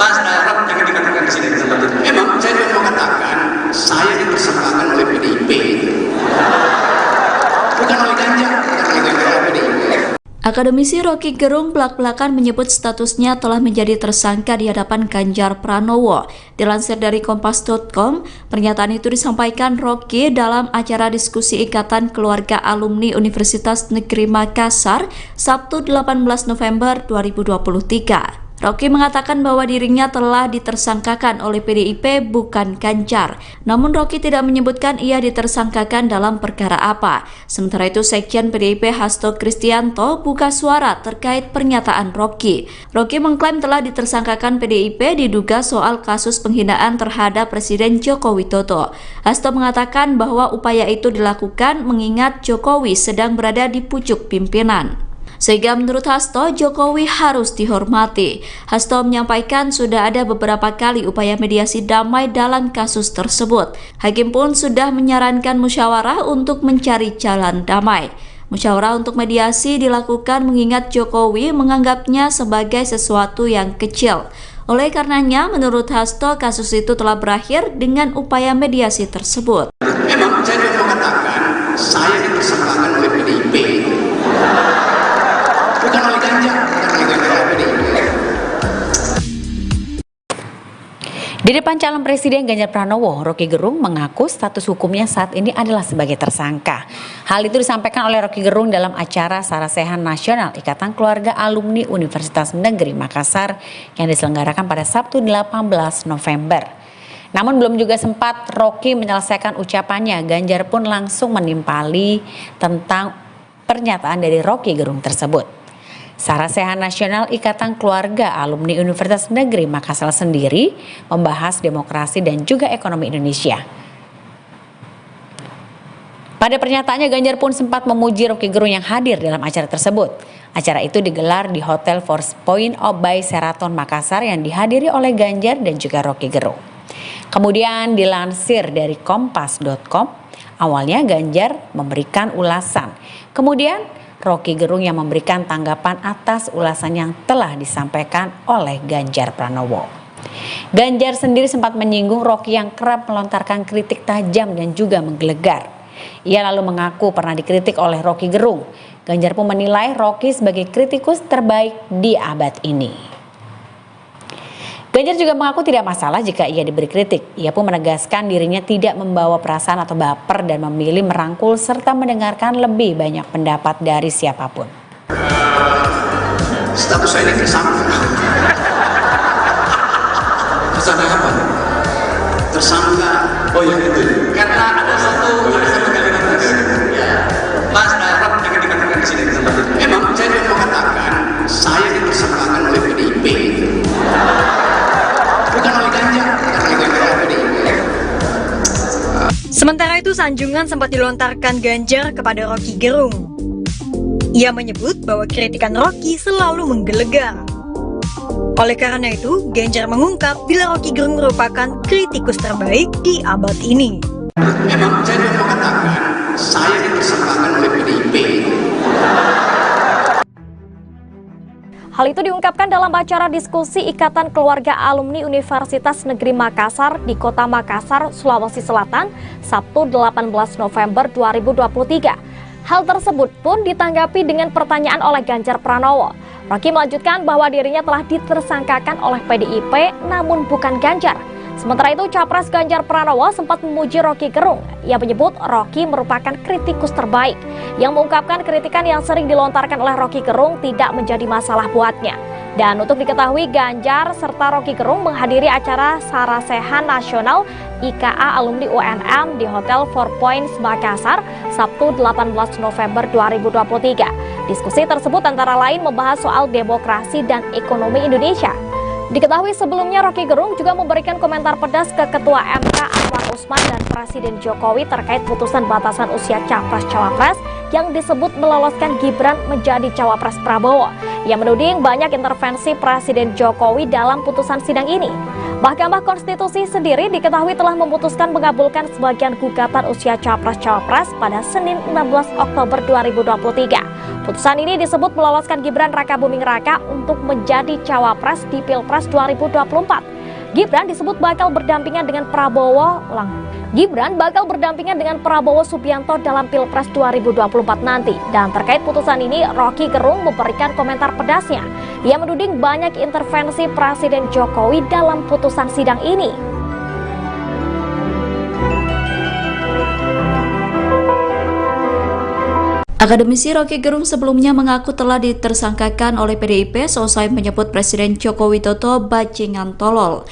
Mas Rock jangan dikatakan di sini tempat itu. Memang saya mau mengatakan saya ditersangkakan oleh PDIP. Bukan oleh Ganjar, bukan oleh PDIP. Akademisi Rocky Gerung belak-belakan menyebut statusnya telah menjadi tersangka di hadapan Ganjar Pranowo. Dilansir dari Kompas.com, pernyataan itu disampaikan Rocky dalam acara diskusi Ikatan Keluarga Alumni Universitas Negeri Makassar, Sabtu 18 November 2023. Rocky mengatakan bahwa dirinya telah ditersangkakan oleh PDIP bukan Ganjar. Namun Rocky tidak menyebutkan ia ditersangkakan dalam perkara apa. Sementara itu Sekjen PDIP Hasto Kristianto buka suara terkait pernyataan Rocky. Rocky mengklaim telah ditersangkakan PDIP diduga soal kasus penghinaan terhadap Presiden Joko Widodo. Hasto mengatakan bahwa upaya itu dilakukan mengingat Jokowi sedang berada di pucuk pimpinan. Sehingga menurut Hasto, Jokowi harus dihormati. Hasto menyampaikan sudah ada beberapa kali upaya mediasi damai dalam kasus tersebut. Hakim pun sudah menyarankan musyawarah untuk mencari jalan damai. Musyawarah untuk mediasi dilakukan mengingat Jokowi menganggapnya sebagai sesuatu yang kecil. Oleh karenanya, menurut Hasto, kasus itu telah berakhir dengan upaya mediasi tersebut. Memang saya mau mengatakan saya ditersangkakan oleh PDIP. Bukan oleh Ganjar, bukan oleh PDIP. Di depan calon presiden Ganjar Pranowo, Rocky Gerung mengaku status hukumnya saat ini adalah sebagai tersangka. Hal itu disampaikan oleh Rocky Gerung dalam acara Sarasehan Nasional Ikatan Keluarga Alumni Universitas Negeri Makassar yang diselenggarakan pada Sabtu 18 November. Namun belum juga sempat Rocky menyelesaikan ucapannya, Ganjar pun langsung menimpali tentang pernyataan dari Rocky Gerung tersebut. Sarasehan Nasional Ikatan Keluarga Alumni Universitas Negeri Makassar sendiri membahas demokrasi dan juga ekonomi Indonesia. Pada pernyataannya, Ganjar pun sempat memuji Rocky Gerung yang hadir dalam acara tersebut. Acara itu digelar di Hotel Force Point by Sheraton Makassar yang dihadiri oleh Ganjar dan juga Rocky Gerung. Kemudian dilansir dari Kompas.com, Awalnya Ganjar memberikan ulasan, kemudian Rocky Gerung yang memberikan tanggapan atas ulasan yang telah disampaikan oleh Ganjar Pranowo. Ganjar sendiri sempat menyinggung Rocky yang kerap melontarkan kritik tajam dan juga menggelegar. Ia lalu mengaku pernah dikritik oleh Rocky Gerung. Ganjar pun menilai Rocky sebagai kritikus terbaik di abad ini. Ganjar juga mengaku tidak masalah jika ia diberi kritik. Ia pun menegaskan dirinya tidak membawa perasaan atau baper dan memilih merangkul serta mendengarkan lebih banyak pendapat dari siapapun. Status saya ini tersangka. Tersangka apa? Tersangka. Oh ya itu. Karena ada satu kalimat tadi. Ya. Mas Rob jangan dikatakan di sini tempat itu. Memang saya mau katakan saya dipersangkakan oleh PDIP. Bukan oleh Ganjar, Sementara itu, sanjungan sempat dilontarkan Ganjar kepada Rocky Gerung. Ia menyebut bahwa kritikan Rocky selalu menggelegar. Oleh karena itu, Ganjar mengungkap bila Rocky Gerung merupakan kritikus terbaik di abad ini. Memang saya mau katakan saya dipersangkakan oleh PDIP. Hal itu diungkapkan dalam acara diskusi Ikatan Keluarga Alumni Universitas Negeri Makassar di Kota Makassar, Sulawesi Selatan, Sabtu 18 November 2023. Hal tersebut pun ditanggapi dengan pertanyaan oleh Ganjar Pranowo. Rocky melanjutkan bahwa dirinya telah ditersangkakan oleh PDIP namun bukan Ganjar. Sementara itu, Capres Ganjar Pranowo sempat memuji Rocky Gerung. Ia menyebut Rocky merupakan kritikus terbaik, yang mengungkapkan kritikan yang sering dilontarkan oleh Rocky Gerung tidak menjadi masalah buatnya. Dan untuk diketahui, Ganjar serta Rocky Gerung menghadiri acara Sarasehan Nasional IKA Alumni UNM di Hotel Four Points Makassar, Sabtu 18 November 2023. Diskusi tersebut antara lain membahas soal demokrasi dan ekonomi Indonesia. Diketahui sebelumnya Rocky Gerung juga memberikan komentar pedas ke Ketua MK Anwar Usman dan Presiden Jokowi terkait putusan batasan usia Capres-Cawapres yang disebut meloloskan Gibran menjadi Cawapres Prabowo. Ia menuding banyak intervensi Presiden Jokowi dalam putusan sidang ini. Mahkamah Konstitusi sendiri diketahui telah memutuskan mengabulkan sebagian gugatan usia Capres-Cawapres pada Senin 16 Oktober 2023. Putusan ini disebut meloloskan Gibran Rakabuming Raka untuk menjadi Cawapres di Pilpres 2024. Gibran disebut bakal berdampingan dengan Prabowo Subianto dalam Pilpres 2024 nanti. Dan terkait putusan ini, Rocky Gerung memberikan komentar pedasnya. Ia menuding banyak intervensi Presiden Jokowi dalam putusan sidang ini. Akademisi Rocky Gerung sebelumnya mengaku telah ditersangkakan oleh PDIP seusai menyebut Presiden Joko Widodo bajingan tolol.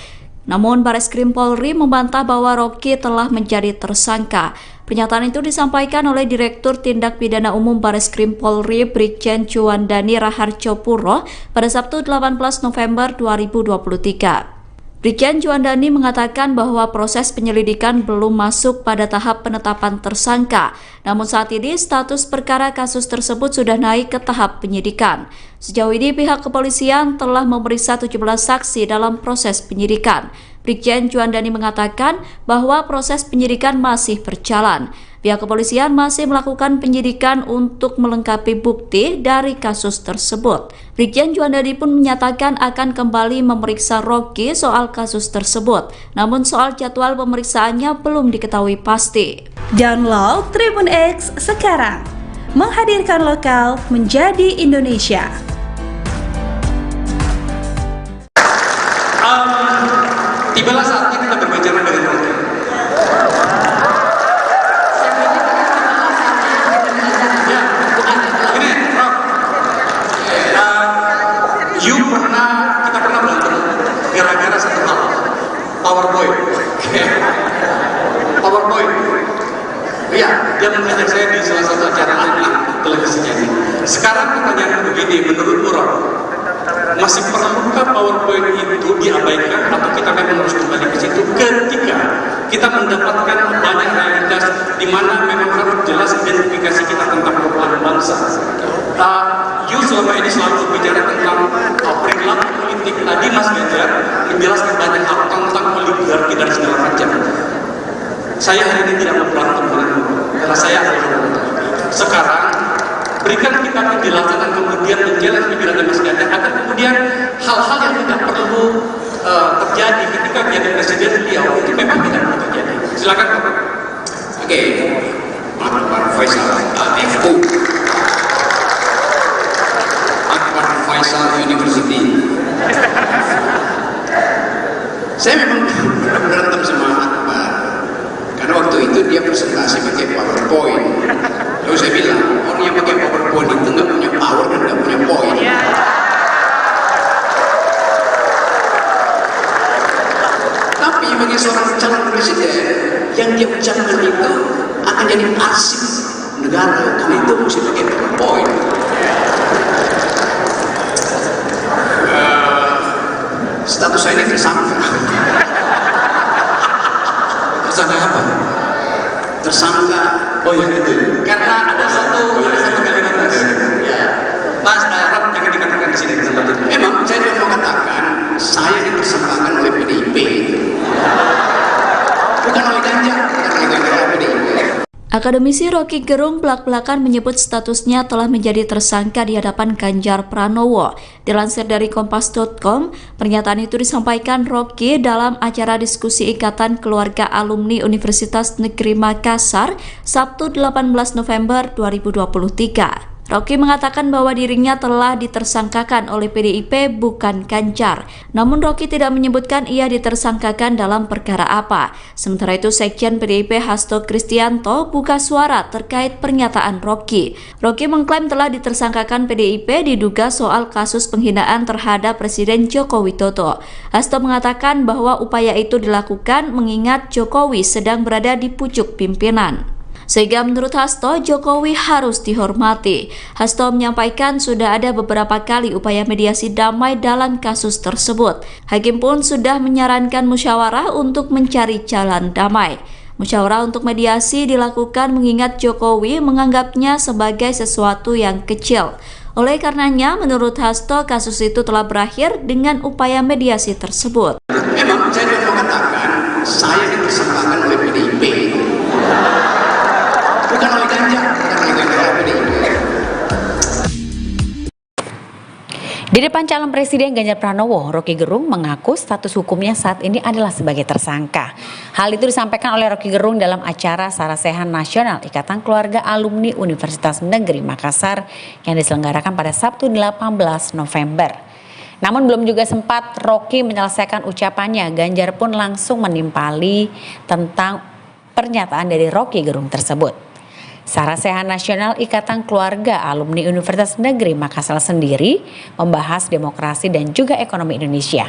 Namun Bareskrim Polri membantah bahwa Rocky telah menjadi tersangka. Pernyataan itu disampaikan oleh Direktur Tindak Pidana Umum Bareskrim Polri Brigjen Juandani Raharjopuro pada Sabtu 18 November 2023. Brigjen Juandani mengatakan bahwa proses penyelidikan belum masuk pada tahap penetapan tersangka. Namun saat ini status perkara kasus tersebut sudah naik ke tahap penyidikan. Sejauh ini pihak kepolisian telah memeriksa 17 saksi dalam proses penyidikan. Brigjen Juandani mengatakan bahwa proses penyidikan masih berjalan. Pihak kepolisian masih melakukan penyidikan untuk melengkapi bukti dari kasus tersebut. Brigjen Juandani pun menyatakan akan kembali memeriksa Rocky soal kasus tersebut. Namun soal jadwal pemeriksaannya belum diketahui pasti. Download Tribun X sekarang, menghadirkan lokal menjadi Indonesia. Tibalah saatnya kita berbicara dengan Rocky. Kita pernah berantem gara-gara satu hal, PowerPoint. Iya, dia mengajak saya di salah satu acara televisinya ini. Sekarang pertanyaan begini, menurut Rob, masih perlukah PowerPoint itu diabaikan atau kita memang harus kembali ke situ ketika kita mendapatkan banyak realitas di mana memang harus jelas identifikasi kita tentang perubahan bangsa. Selama ini selalu bicara tentang perilaku politik. Tadi Mas Ganjar menjelaskan banyak hal tentang oligarki dan segala macam. Saya hari ini tidak mau berantem dengan Kata saya, sekarang berikan kita penjelasan dan kemudian menjelaskan pikiran dan masyarakat agar kemudian hal-hal yang tidak perlu terjadi ketika menjadi presiden beliau itu memang tidak perlu terjadi. Silakan Pak. Oke, Akbar Faisal FU, Akbar Faisal University. Saya memang berantem sama Akbar karena waktu itu dia presentasi pakai PowerPoint. Lalu saya bilang, orang yang pakai PowerPoint itu nggak punya power dan nggak punya poin. Tapi bagi seorang calon presiden, yang dia ucapkan itu akan jadi arsip negara, karena itu mesti pakai PowerPoint. Status saya ini tersangka. Tersangka apa? Tersangka. Oh ya itu. Karena ada satu kalimat ya. Mas Rob jangan dikatakan di sini tempat itu. Memang saya mau katakan saya dipersangkakan oleh PDIP. Bukan oleh Ganjar, bukan oleh PDIP. Akademisi Rocky Gerung belak-belakan menyebut statusnya telah menjadi tersangka di hadapan Ganjar Pranowo. Dilansir dari Kompas.com, pernyataan itu disampaikan Rocky dalam acara diskusi Ikatan Keluarga Alumni Universitas Negeri Makassar, Sabtu 18 November 2023. Rocky mengatakan bahwa dirinya telah ditersangkakan oleh PDIP bukan Ganjar. Namun Rocky tidak menyebutkan ia ditersangkakan dalam perkara apa. Sementara itu Sekjen PDIP Hasto Kristianto buka suara terkait pernyataan Rocky. Rocky mengklaim telah ditersangkakan PDIP diduga soal kasus penghinaan terhadap Presiden Joko Widodo. Hasto mengatakan bahwa upaya itu dilakukan mengingat Jokowi sedang berada di pucuk pimpinan. Sehingga menurut Hasto, Jokowi harus dihormati. Hasto menyampaikan sudah ada beberapa kali upaya mediasi damai dalam kasus tersebut. Hakim pun sudah menyarankan musyawarah untuk mencari jalan damai. Musyawarah untuk mediasi dilakukan mengingat Jokowi menganggapnya sebagai sesuatu yang kecil. Oleh karenanya, menurut Hasto, kasus itu telah berakhir dengan upaya mediasi tersebut. Memang saya mau katakan saya dipersangkakan oleh PDIP. Bukan oleh Ganjar, bukan oleh PDIP. Di depan calon presiden Ganjar Pranowo, Rocky Gerung mengaku status hukumnya saat ini adalah sebagai tersangka. Hal itu disampaikan oleh Rocky Gerung dalam acara Sarasehan Nasional Ikatan Keluarga Alumni Universitas Negeri Makassar yang diselenggarakan pada Sabtu 18 November. Namun belum juga sempat Rocky menyelesaikan ucapannya, Ganjar pun langsung menimpali tentang pernyataan dari Rocky Gerung tersebut. Sarasehan Nasional Ikatan Keluarga Alumni Universitas Negeri Makassar sendiri membahas demokrasi dan juga ekonomi Indonesia.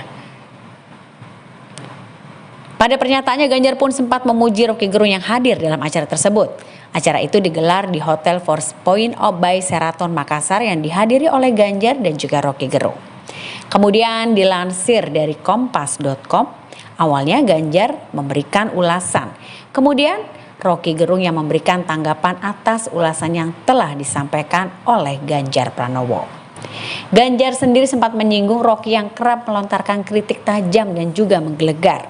Pada pernyataannya, Ganjar pun sempat memuji Rocky Gerung yang hadir dalam acara tersebut. Acara itu digelar di Hotel Force Point by Sheraton Makassar yang dihadiri oleh Ganjar dan juga Rocky Gerung. Kemudian dilansir dari Kompas.com, awalnya Ganjar memberikan ulasan. Kemudian Rocky Gerung yang memberikan tanggapan atas ulasan yang telah disampaikan oleh Ganjar Pranowo. Ganjar sendiri sempat menyinggung Rocky yang kerap melontarkan kritik tajam dan juga menggelegar.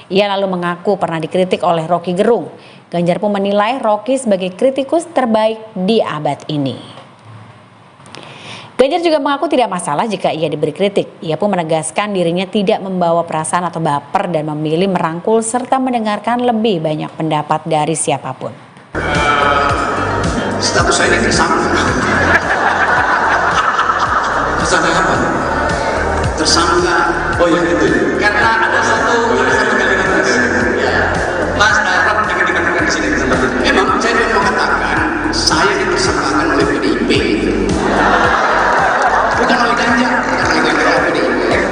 Ia lalu mengaku pernah dikritik oleh Rocky Gerung. Ganjar pun menilai Rocky sebagai kritikus terbaik di abad ini. Ganjar juga mengaku tidak masalah jika ia diberi kritik. Ia pun menegaskan dirinya tidak membawa perasaan atau baper dan memilih merangkul serta mendengarkan lebih banyak pendapat dari siapapun. Status saya ini tersangka. Tersangka apa? Tersangka. Oh ya itu. Karena ada satu kalimat ya. Mas Rob jangan dikatakan di sini tempat itu. Memang saya mau katakan saya dipersangkakan oleh PDIP. Bukan oleh Ganjar, bukan oleh PDIP.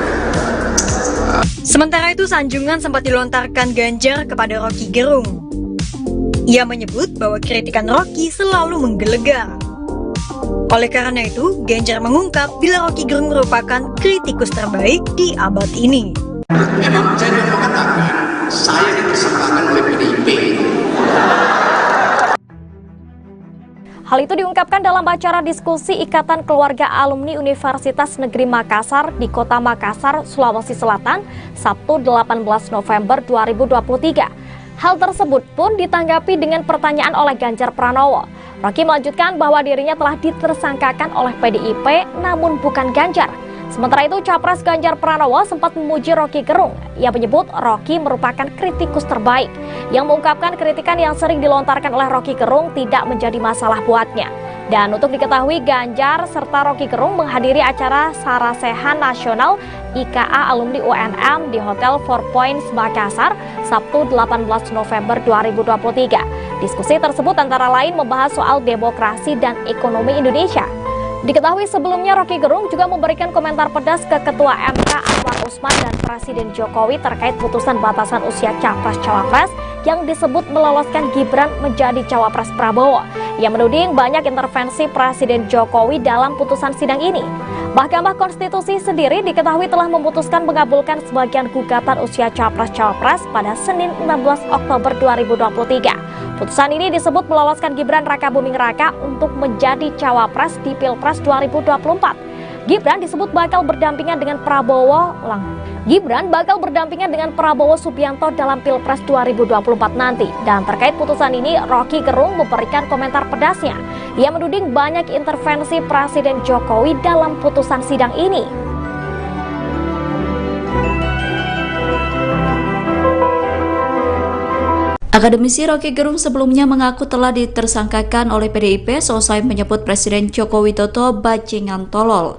Sementara itu, sanjungan sempat dilontarkan Ganjar kepada Rocky Gerung. Ia menyebut bahwa kritikan Rocky selalu menggelegar. Oleh karena itu, Ganjar mengungkap bila Rocky Gerung merupakan kritikus terbaik di abad ini. Memang saya mau katakan saya dipersangkakan oleh PDIP. Hal itu diungkapkan dalam acara diskusi Ikatan Keluarga Alumni Universitas Negeri Makassar di Kota Makassar, Sulawesi Selatan, Sabtu 18 November 2023. Hal tersebut pun ditanggapi dengan pertanyaan oleh Ganjar Pranowo. Rocky melanjutkan bahwa dirinya telah ditersangkakan oleh PDIP namun bukan Ganjar. Sementara itu, Capres Ganjar Pranowo sempat memuji Rocky Gerung. Ia menyebut Rocky merupakan kritikus terbaik yang mengungkapkan kritikan yang sering dilontarkan oleh Rocky Gerung tidak menjadi masalah buatnya. Dan untuk diketahui, Ganjar serta Rocky Gerung menghadiri acara Sarasehan Nasional IKA Alumni UNM di Hotel Four Points Makassar, Sabtu 18 November 2023. Diskusi tersebut antara lain membahas soal demokrasi dan ekonomi Indonesia. Diketahui sebelumnya Rocky Gerung juga memberikan komentar pedas ke Ketua MK Anwar Usman dan Presiden Jokowi terkait putusan batasan usia Capres-Cawapres yang disebut meloloskan Gibran menjadi Cawapres Prabowo. Ia menuding banyak intervensi Presiden Jokowi dalam putusan sidang ini. Mahkamah Konstitusi sendiri diketahui telah memutuskan mengabulkan sebagian gugatan usia Capres-Cawapres pada Senin 16 Oktober 2023. Putusan ini disebut meloloskan Gibran Rakabuming Raka untuk menjadi Cawapres di Pilpres 2024. Gibran disebut bakal berdampingan dengan Prabowo Subianto dalam Pilpres 2024 nanti. Dan terkait putusan ini, Rocky Gerung memberikan komentar pedasnya. Ia menuding banyak intervensi Presiden Jokowi dalam putusan sidang ini. Akademisi Rocky Gerung sebelumnya mengaku telah ditersangkakan oleh PDIP seusai menyebut Presiden Joko Widodo bajingan tolol.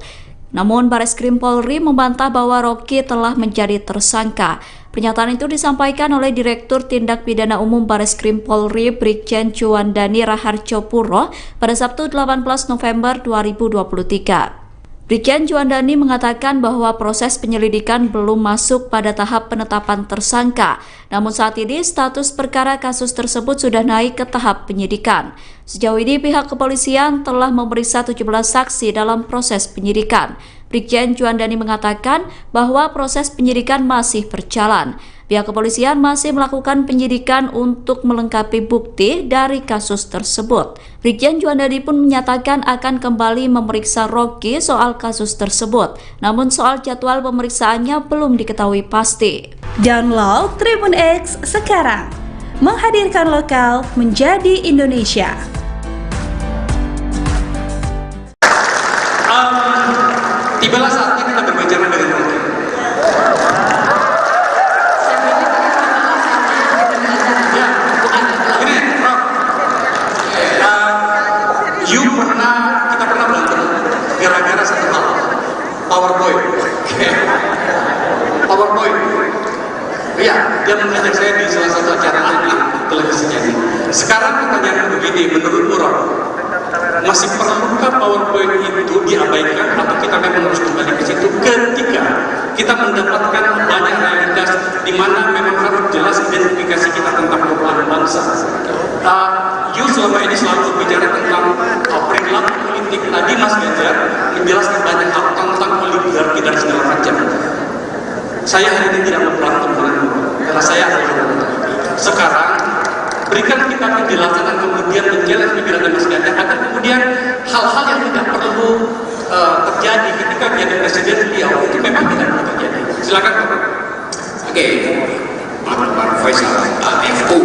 Namun Bareskrim Polri membantah bahwa Rocky telah menjadi tersangka. Pernyataan itu disampaikan oleh Direktur Tindak Pidana Umum Bareskrim Polri Brigjen Juwandani Raharjopuro pada Sabtu 18 November 2023. Brigjen Juwandani mengatakan bahwa proses penyelidikan belum masuk pada tahap penetapan tersangka. Namun saat ini status perkara kasus tersebut sudah naik ke tahap penyidikan. Sejauh ini pihak kepolisian telah memeriksa 17 saksi dalam proses penyidikan. Brigjen Juwandani mengatakan bahwa proses penyidikan masih berjalan. Pihak kepolisian masih melakukan penyidikan untuk melengkapi bukti dari kasus tersebut. Brigjen Juwandani pun menyatakan akan kembali memeriksa Rocky soal kasus tersebut. Namun soal jadwal pemeriksaannya belum diketahui pasti. Download Tribun X sekarang. Menghadirkan lokal menjadi Indonesia. Tibalah saatnya kita berbicara dengan Rocky. Kita pernah berantem gara-gara satu hal, PowerPoint. PowerPoint. Iya, dia mengajak saya di salah satu acara televisinya. Sekarang pertanyaan begini, menurut Rock, masih perlukah PowerPoint itu diabaikan atau kita memang harus kembali ke situ ketika kita mendapatkan banyak realitas di mana memang harus jelas identifikasi kita tentang perubahan bangsa. Selama ini selalu berbicara tentang perilaku politik. Tadi Mas Ganjar menjelaskan banyak hal tentang oligarki dan segala macam. Saya hari ini tidak berantem karena saya adalah sekarang berikan kita penjelasan dan kemudian menjelaskan pikiran Mas Ganjar agar kemudian hal-hal yang tidak perlu terjadi ketika menjadi presiden beliau itu memang tidak perlu terjadi. Silakan. Oke, Pak Faisal, FU.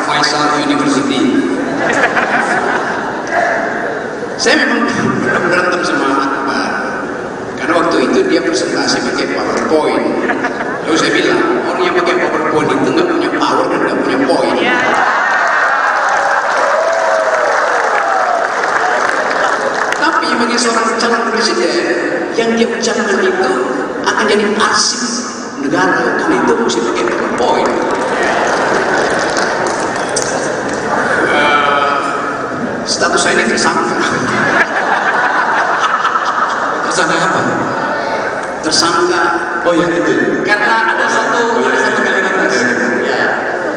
Faisal University. Saya memang berantem sama Akbar karena waktu itu dia presentasi pakai PowerPoint. Lalu saya bilang orang yang pakai PowerPoint itu nggak punya power dan nggak punya poin. Tapi bagi seorang calon presiden yang dia ucapkan itu akan jadi arsip negara, karena itu mesti pakai PowerPoint. Status saya ini tersangka. Tersangka apa? Tersangka. Oh ya itu. Karena ada satu kalimat ya.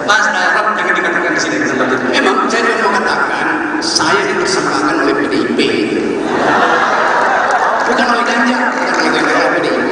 Mas Darab yang dikatakan di sini tempat itu. Memang saya mau katakan saya ditersangkakan oleh PDIP. Bukan oleh Ganjar, bukan oleh PDIP.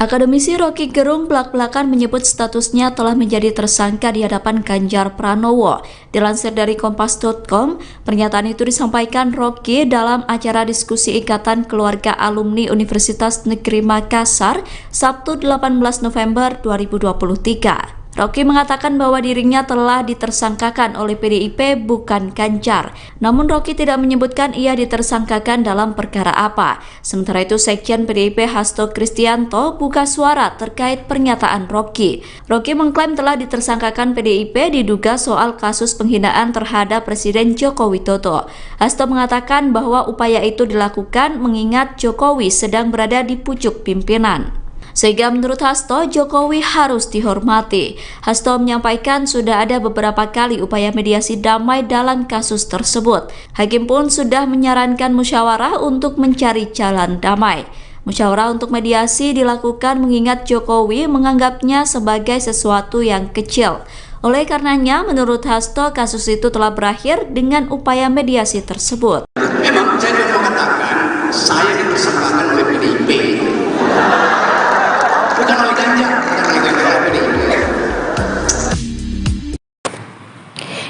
Akademisi Rocky Gerung belak-belakan menyebut statusnya telah menjadi tersangka di hadapan Ganjar Pranowo. Dilansir dari Kompas.com, pernyataan itu disampaikan Rocky dalam acara diskusi Ikatan Keluarga Alumni Universitas Negeri Makassar, Sabtu 18 November 2023. Rocky mengatakan bahwa dirinya telah ditersangkakan oleh PDIP bukan Ganjar. Namun Rocky tidak menyebutkan ia ditersangkakan dalam perkara apa. Sementara itu Sekjen PDIP Hasto Kristianto buka suara terkait pernyataan Rocky. Rocky mengklaim telah ditersangkakan PDIP diduga soal kasus penghinaan terhadap Presiden Joko Widodo. Hasto mengatakan bahwa upaya itu dilakukan mengingat Jokowi sedang berada di pucuk pimpinan. Sehingga menurut Hasto, Jokowi harus dihormati. Hasto menyampaikan sudah ada beberapa kali upaya mediasi damai dalam kasus tersebut. Hakim pun sudah menyarankan musyawarah untuk mencari jalan damai. Musyawarah untuk mediasi dilakukan mengingat Jokowi menganggapnya sebagai sesuatu yang kecil. Oleh karenanya, menurut Hasto, kasus itu telah berakhir dengan upaya mediasi tersebut. Memang saya juga mengatakan saya dipersangkakan oleh PDIP. Bukan oleh Ganjar,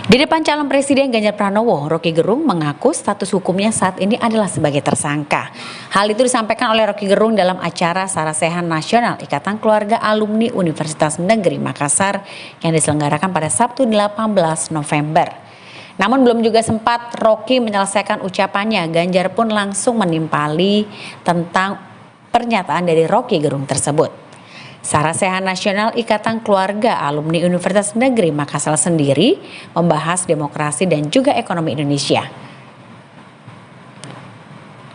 Di depan calon Presiden Ganjar Pranowo, Rocky Gerung mengaku status hukumnya saat ini adalah sebagai tersangka. Hal itu disampaikan oleh Rocky Gerung dalam acara Sarasehan Nasional Ikatan Keluarga Alumni Universitas Negeri Makassar yang diselenggarakan pada Sabtu 18 November. Namun belum juga sempat Rocky menyelesaikan ucapannya, Ganjar pun langsung menimpali tentang pernyataan dari Rocky Gerung tersebut. Sarasehan Nasional Ikatan Keluarga Alumni Universitas Negeri Makassar sendiri membahas demokrasi dan juga ekonomi Indonesia.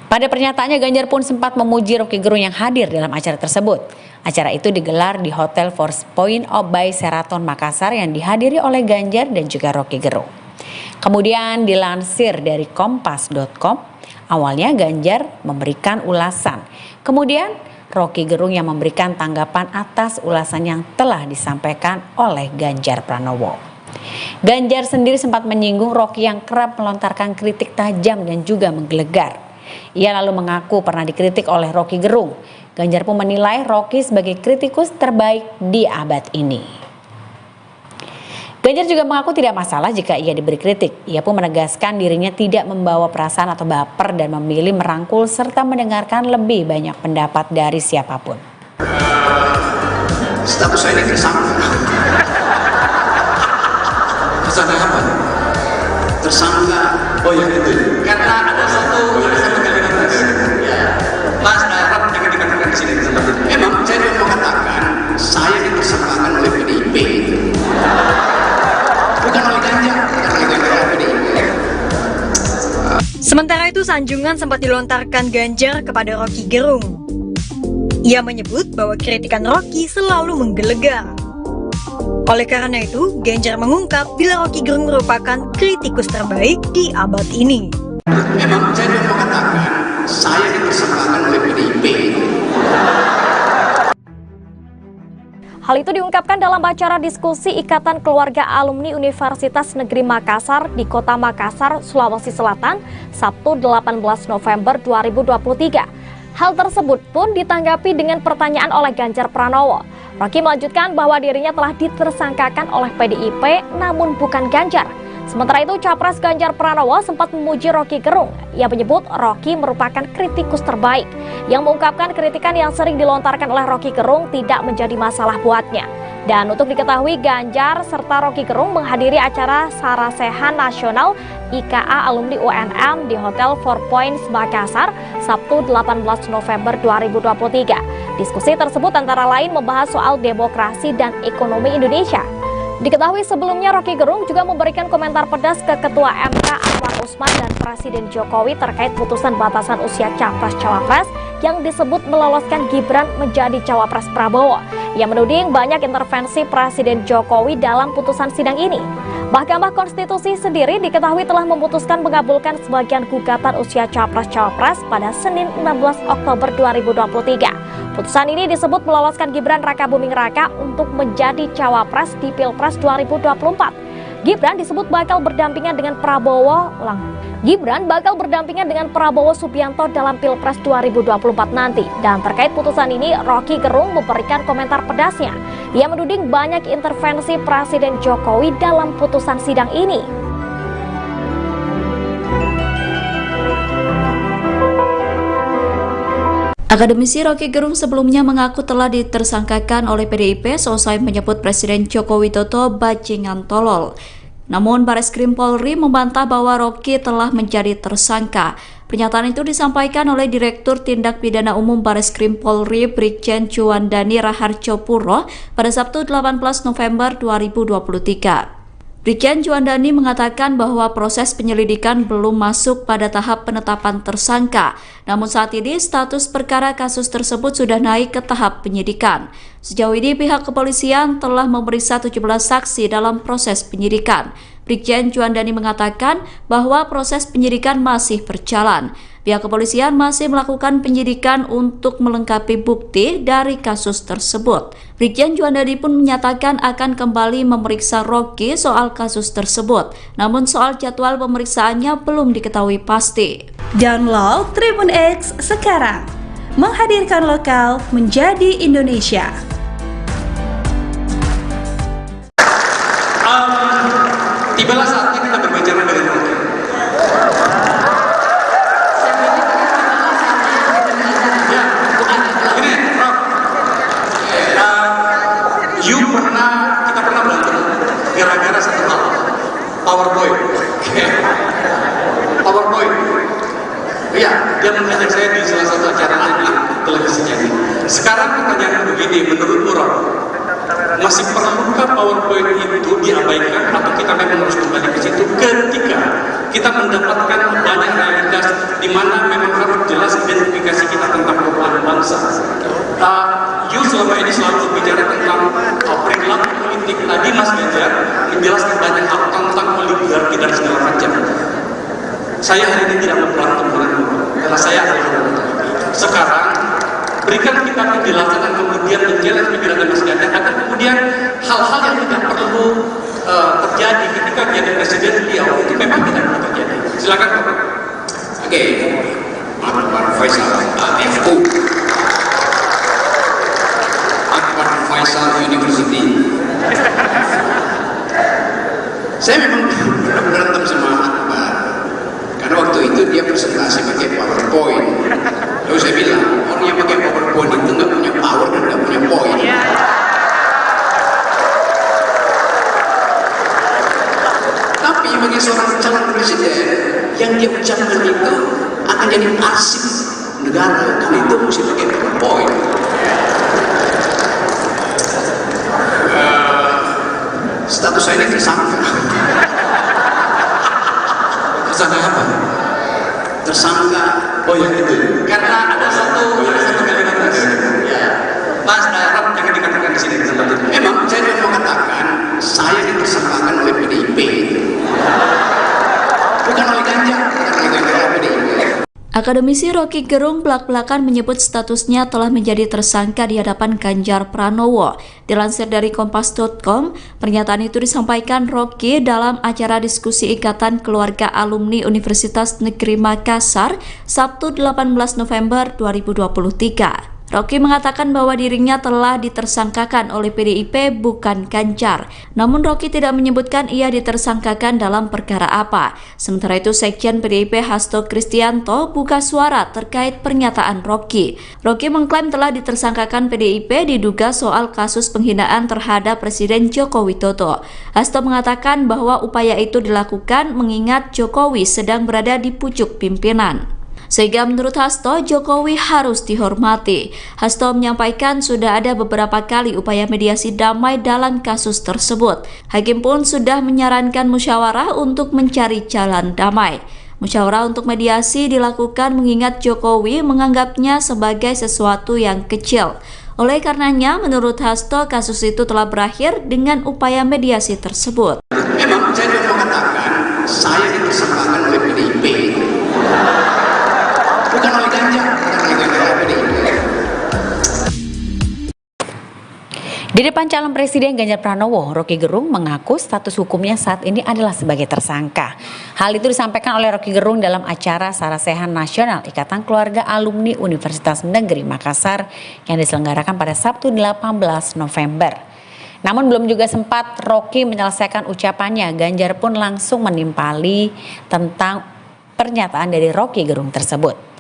Pada pernyataannya, Ganjar pun sempat memuji Rocky Gerung yang hadir dalam acara tersebut. Acara itu digelar di Hotel Four Points by Sheraton Makassar yang dihadiri oleh Ganjar dan juga Rocky Gerung. Kemudian dilansir dari Kompas.com, awalnya Ganjar memberikan ulasan. Kemudian Rocky Gerung yang memberikan tanggapan atas ulasan yang telah disampaikan oleh Ganjar Pranowo. Ganjar sendiri sempat menyinggung Rocky yang kerap melontarkan kritik tajam dan juga menggelegar. Ia lalu mengaku pernah dikritik oleh Rocky Gerung. Ganjar pun menilai Rocky sebagai kritikus terbaik di abad ini. Ganjar juga mengaku tidak masalah jika ia diberi kritik. Ia pun menegaskan dirinya tidak membawa perasaan atau baper dan memilih merangkul serta mendengarkan lebih banyak pendapat dari siapapun. Status saya ini tersangka. Tersangka apa? Tersangka. Oh ya itu. Karena ada satu kalimat tadi. Ya. Mas Arab jangan dikatakan di sini. Memang saya juga mengatakan saya ditersangkakan oleh PDIP. Sementara itu, sanjungan sempat dilontarkan Ganjar kepada Rocky Gerung. Ia menyebut bahwa kritikan Rocky selalu menggelegar. Oleh karena itu, Ganjar mengungkap bila Rocky Gerung merupakan kritikus terbaik di abad ini. Memang saya juga mengatakan saya dipersangkakan oleh PDIP. Hal itu diungkapkan dalam acara diskusi Ikatan Keluarga Alumni Universitas Negeri Makassar di Kota Makassar, Sulawesi Selatan, Sabtu 18 November 2023. Hal tersebut pun ditanggapi dengan pertanyaan oleh Ganjar Pranowo. Rocky melanjutkan bahwa dirinya telah ditersangkakan oleh PDIP namun bukan Ganjar. Sementara itu, Capres Ganjar Pranowo sempat memuji Rocky Gerung. Ia menyebut Rocky merupakan kritikus terbaik, yang mengungkapkan kritikan yang sering dilontarkan oleh Rocky Gerung tidak menjadi masalah buatnya. Dan untuk diketahui, Ganjar serta Rocky Gerung menghadiri acara Sarasehan Nasional IKA Alumni UNM di Hotel Four Points Makassar, Sabtu 18 November 2023. Diskusi tersebut antara lain membahas soal demokrasi dan ekonomi Indonesia. Diketahui sebelumnya Rocky Gerung juga memberikan komentar pedas ke Ketua MK Anwar Usman dan Presiden Jokowi terkait putusan batasan usia Capres-Cawapres yang disebut meloloskan Gibran menjadi Cawapres Prabowo. Ia menuding banyak intervensi Presiden Jokowi dalam putusan sidang ini. Mahkamah Konstitusi sendiri diketahui telah memutuskan mengabulkan sebagian gugatan usia Capres-Cawapres pada Senin 16 Oktober 2023. Putusan ini disebut meloloskan Gibran Rakabuming Raka untuk menjadi Cawapres di Pilpres 2024. Gibran disebut bakal berdampingan dengan Prabowo Subianto dalam Pilpres 2024 nanti. Dan terkait putusan ini, Rocky Gerung memberikan komentar pedasnya. Ia menuding banyak intervensi Presiden Jokowi dalam putusan sidang ini. Akademisi Rocky Gerung sebelumnya mengaku telah ditersangkakan oleh PDIP seusai menyebut Presiden Joko Widodo bajingan tolol. Namun Bareskrim Polri membantah bahwa Rocky telah menjadi tersangka. Pernyataan itu disampaikan oleh Direktur Tindak Pidana Umum Bareskrim Polri Brigjen Juandani Raharjopuro pada Sabtu 18 November 2023. Brigjen Juandani mengatakan bahwa proses penyelidikan belum masuk pada tahap penetapan tersangka. Namun saat ini status perkara kasus tersebut sudah naik ke tahap penyidikan. Sejauh ini pihak kepolisian telah memeriksa 17 saksi dalam proses penyidikan. Brigjen Juandani mengatakan bahwa proses penyidikan masih berjalan. Pihak kepolisian masih melakukan penyidikan untuk melengkapi bukti dari kasus tersebut. Brigjen Juandani pun menyatakan akan kembali memeriksa Rocky soal kasus tersebut. Namun soal jadwal pemeriksaannya belum diketahui pasti. Download Tribun X sekarang, menghadirkan lokal menjadi Indonesia. Tibalah saatnya kita berbicara dengan Rocky. Kita pernah berantem gara-gara satu hal, PowerPoint. PowerPoint. Iya, dia mengajak saya di salah satu acara televisinya. Sekarang pertanyaan begini, menurut Rocky, masih perlukah PowerPoint itu diabaikan atau kita memang harus kembali ke situ ketika kita mendapatkan banyak realitas di mana memang harus jelas identifikasi kita tentang perubahan bangsa. Selama ini selalu bicara tentang perilaku politik. Tadi Mas Ganjar menjelaskan banyak hal tentang oligarki dan segala macam. Saya hari ini tidak berantem dengan karena saya adalah sekarang berikan kita penjelasan dan kemudian menjelaskan penjelasan Mas Ganjar agar kemudian hal-hal yang tidak perlu terjadi ketika jadi presiden beliau itu memang tidak perlu terjadi. Silakan. Oke, Pak Faisal, FU. Faisal University. Saya memang berantem sama Akbar karena waktu itu dia presentasi pakai PowerPoint. Lalu saya bilang orang yang pakai PowerPoint itu nggak punya power dan nggak punya poin. Tapi bagi seorang calon presiden yang dia ucapkan itu akan jadi arsip negara, karena itu mesti pakai PowerPoint. Status saya ini tersangka. Tersangka apa? Tersangka. Oh ya itu. Karena ada satu kalimat ya. Mas Darab jangan dikatakan di sini tempat itu. Memang saya mau mengatakan saya ditersangkakan oleh PDIP. Bukan oleh Ganjar, PDIP. Akademisi Rocky Gerung belak-belakan menyebut statusnya telah menjadi tersangka di hadapan Ganjar Pranowo. Dilansir dari Kompas.com, pernyataan itu disampaikan Rocky dalam acara diskusi Ikatan Keluarga Alumni Universitas Negeri Makassar, Sabtu 18 November 2023. Rocky mengatakan bahwa dirinya telah ditersangkakan oleh PDIP bukan Ganjar. Namun Rocky tidak menyebutkan ia ditersangkakan dalam perkara apa. Sementara itu Sekjen PDIP Hasto Kristianto buka suara terkait pernyataan Rocky. Rocky mengklaim telah ditersangkakan PDIP diduga soal kasus penghinaan terhadap Presiden Joko Widodo. Hasto mengatakan bahwa upaya itu dilakukan mengingat Jokowi sedang berada di pucuk pimpinan. Sehingga menurut Hasto, Jokowi harus dihormati. Hasto menyampaikan sudah ada beberapa kali upaya mediasi damai dalam kasus tersebut. Hakim pun sudah menyarankan musyawarah untuk mencari jalan damai. Musyawarah untuk mediasi dilakukan mengingat Jokowi menganggapnya sebagai sesuatu yang kecil. Oleh karenanya, menurut Hasto, kasus itu telah berakhir dengan upaya mediasi tersebut. Memang saya mau mengatakan saya ditersangkakan oleh PDIP. Bukan oleh Ganjar, PDIP. Di depan calon presiden Ganjar Pranowo, Roky Gerung mengaku status hukumnya saat ini adalah sebagai tersangka. Hal itu disampaikan oleh Roky Gerung dalam acara Sarasehan Nasional Ikatan Keluarga Alumni Universitas Negeri Makassar yang diselenggarakan pada Sabtu 18 November. Namun belum juga sempat Roky menyelesaikan ucapannya, Ganjar pun langsung menimpali tentang pernyataan dari Roky Gerung tersebut.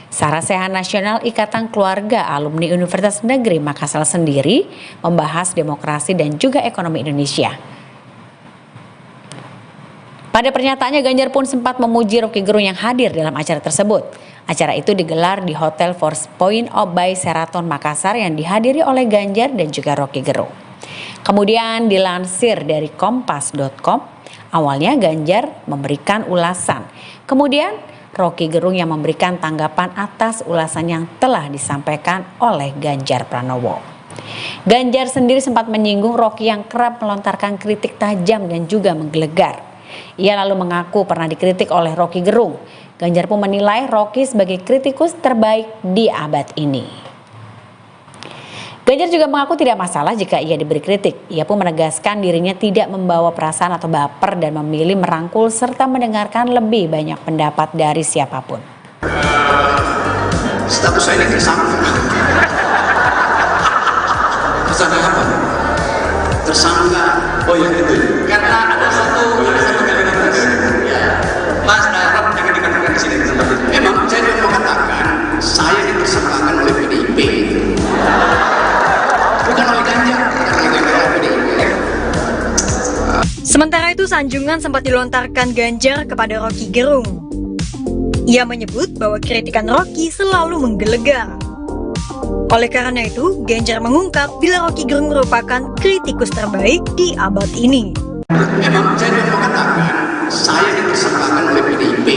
Sarasehan Nasional Ikatan Keluarga Alumni Universitas Negeri Makassar sendiri membahas demokrasi dan juga ekonomi Indonesia. Pada pernyataannya, Ganjar pun sempat memuji Roky Gerung yang hadir dalam acara tersebut. Acara itu digelar di Hotel Four Points by Sheraton Makassar yang dihadiri oleh Ganjar dan juga Roky Gerung. Kemudian dilansir dari kompas.com, awalnya Ganjar memberikan ulasan. Kemudian Roky Gerung yang memberikan tanggapan atas ulasan yang telah disampaikan oleh Ganjar Pranowo. Ganjar sendiri sempat menyinggung Roky yang kerap melontarkan kritik tajam dan juga menggelegar. Ia lalu mengaku pernah dikritik oleh Roky Gerung. Ganjar pun menilai Roky sebagai kritikus terbaik di abad ini. Ganjar juga mengaku tidak masalah jika ia diberi kritik. Ia pun menegaskan dirinya tidak membawa perasaan atau baper dan memilih merangkul serta mendengarkan lebih banyak pendapat dari siapapun. Status saya ini tersangka. Tersangka apa? Tersangka. Oh ya itu. Karena ada satu kalimat tadi. Ya. Mas Rob jangan dikatakan di sini tempat itu. Memang saya mau mengatakan saya ditersangkakan oleh PDIP. Bukan oleh Ganjar, Sementara itu, sanjungan sempat dilontarkan Ganjar kepada Roky Gerung. Ia menyebut bahwa kritikan Roky selalu menggelegar. Oleh karena itu, Ganjar mengungkap bila Roky Gerung merupakan kritikus terbaik di abad ini. Memang saya mau mengatakan saya ditersangkakan oleh PDIP.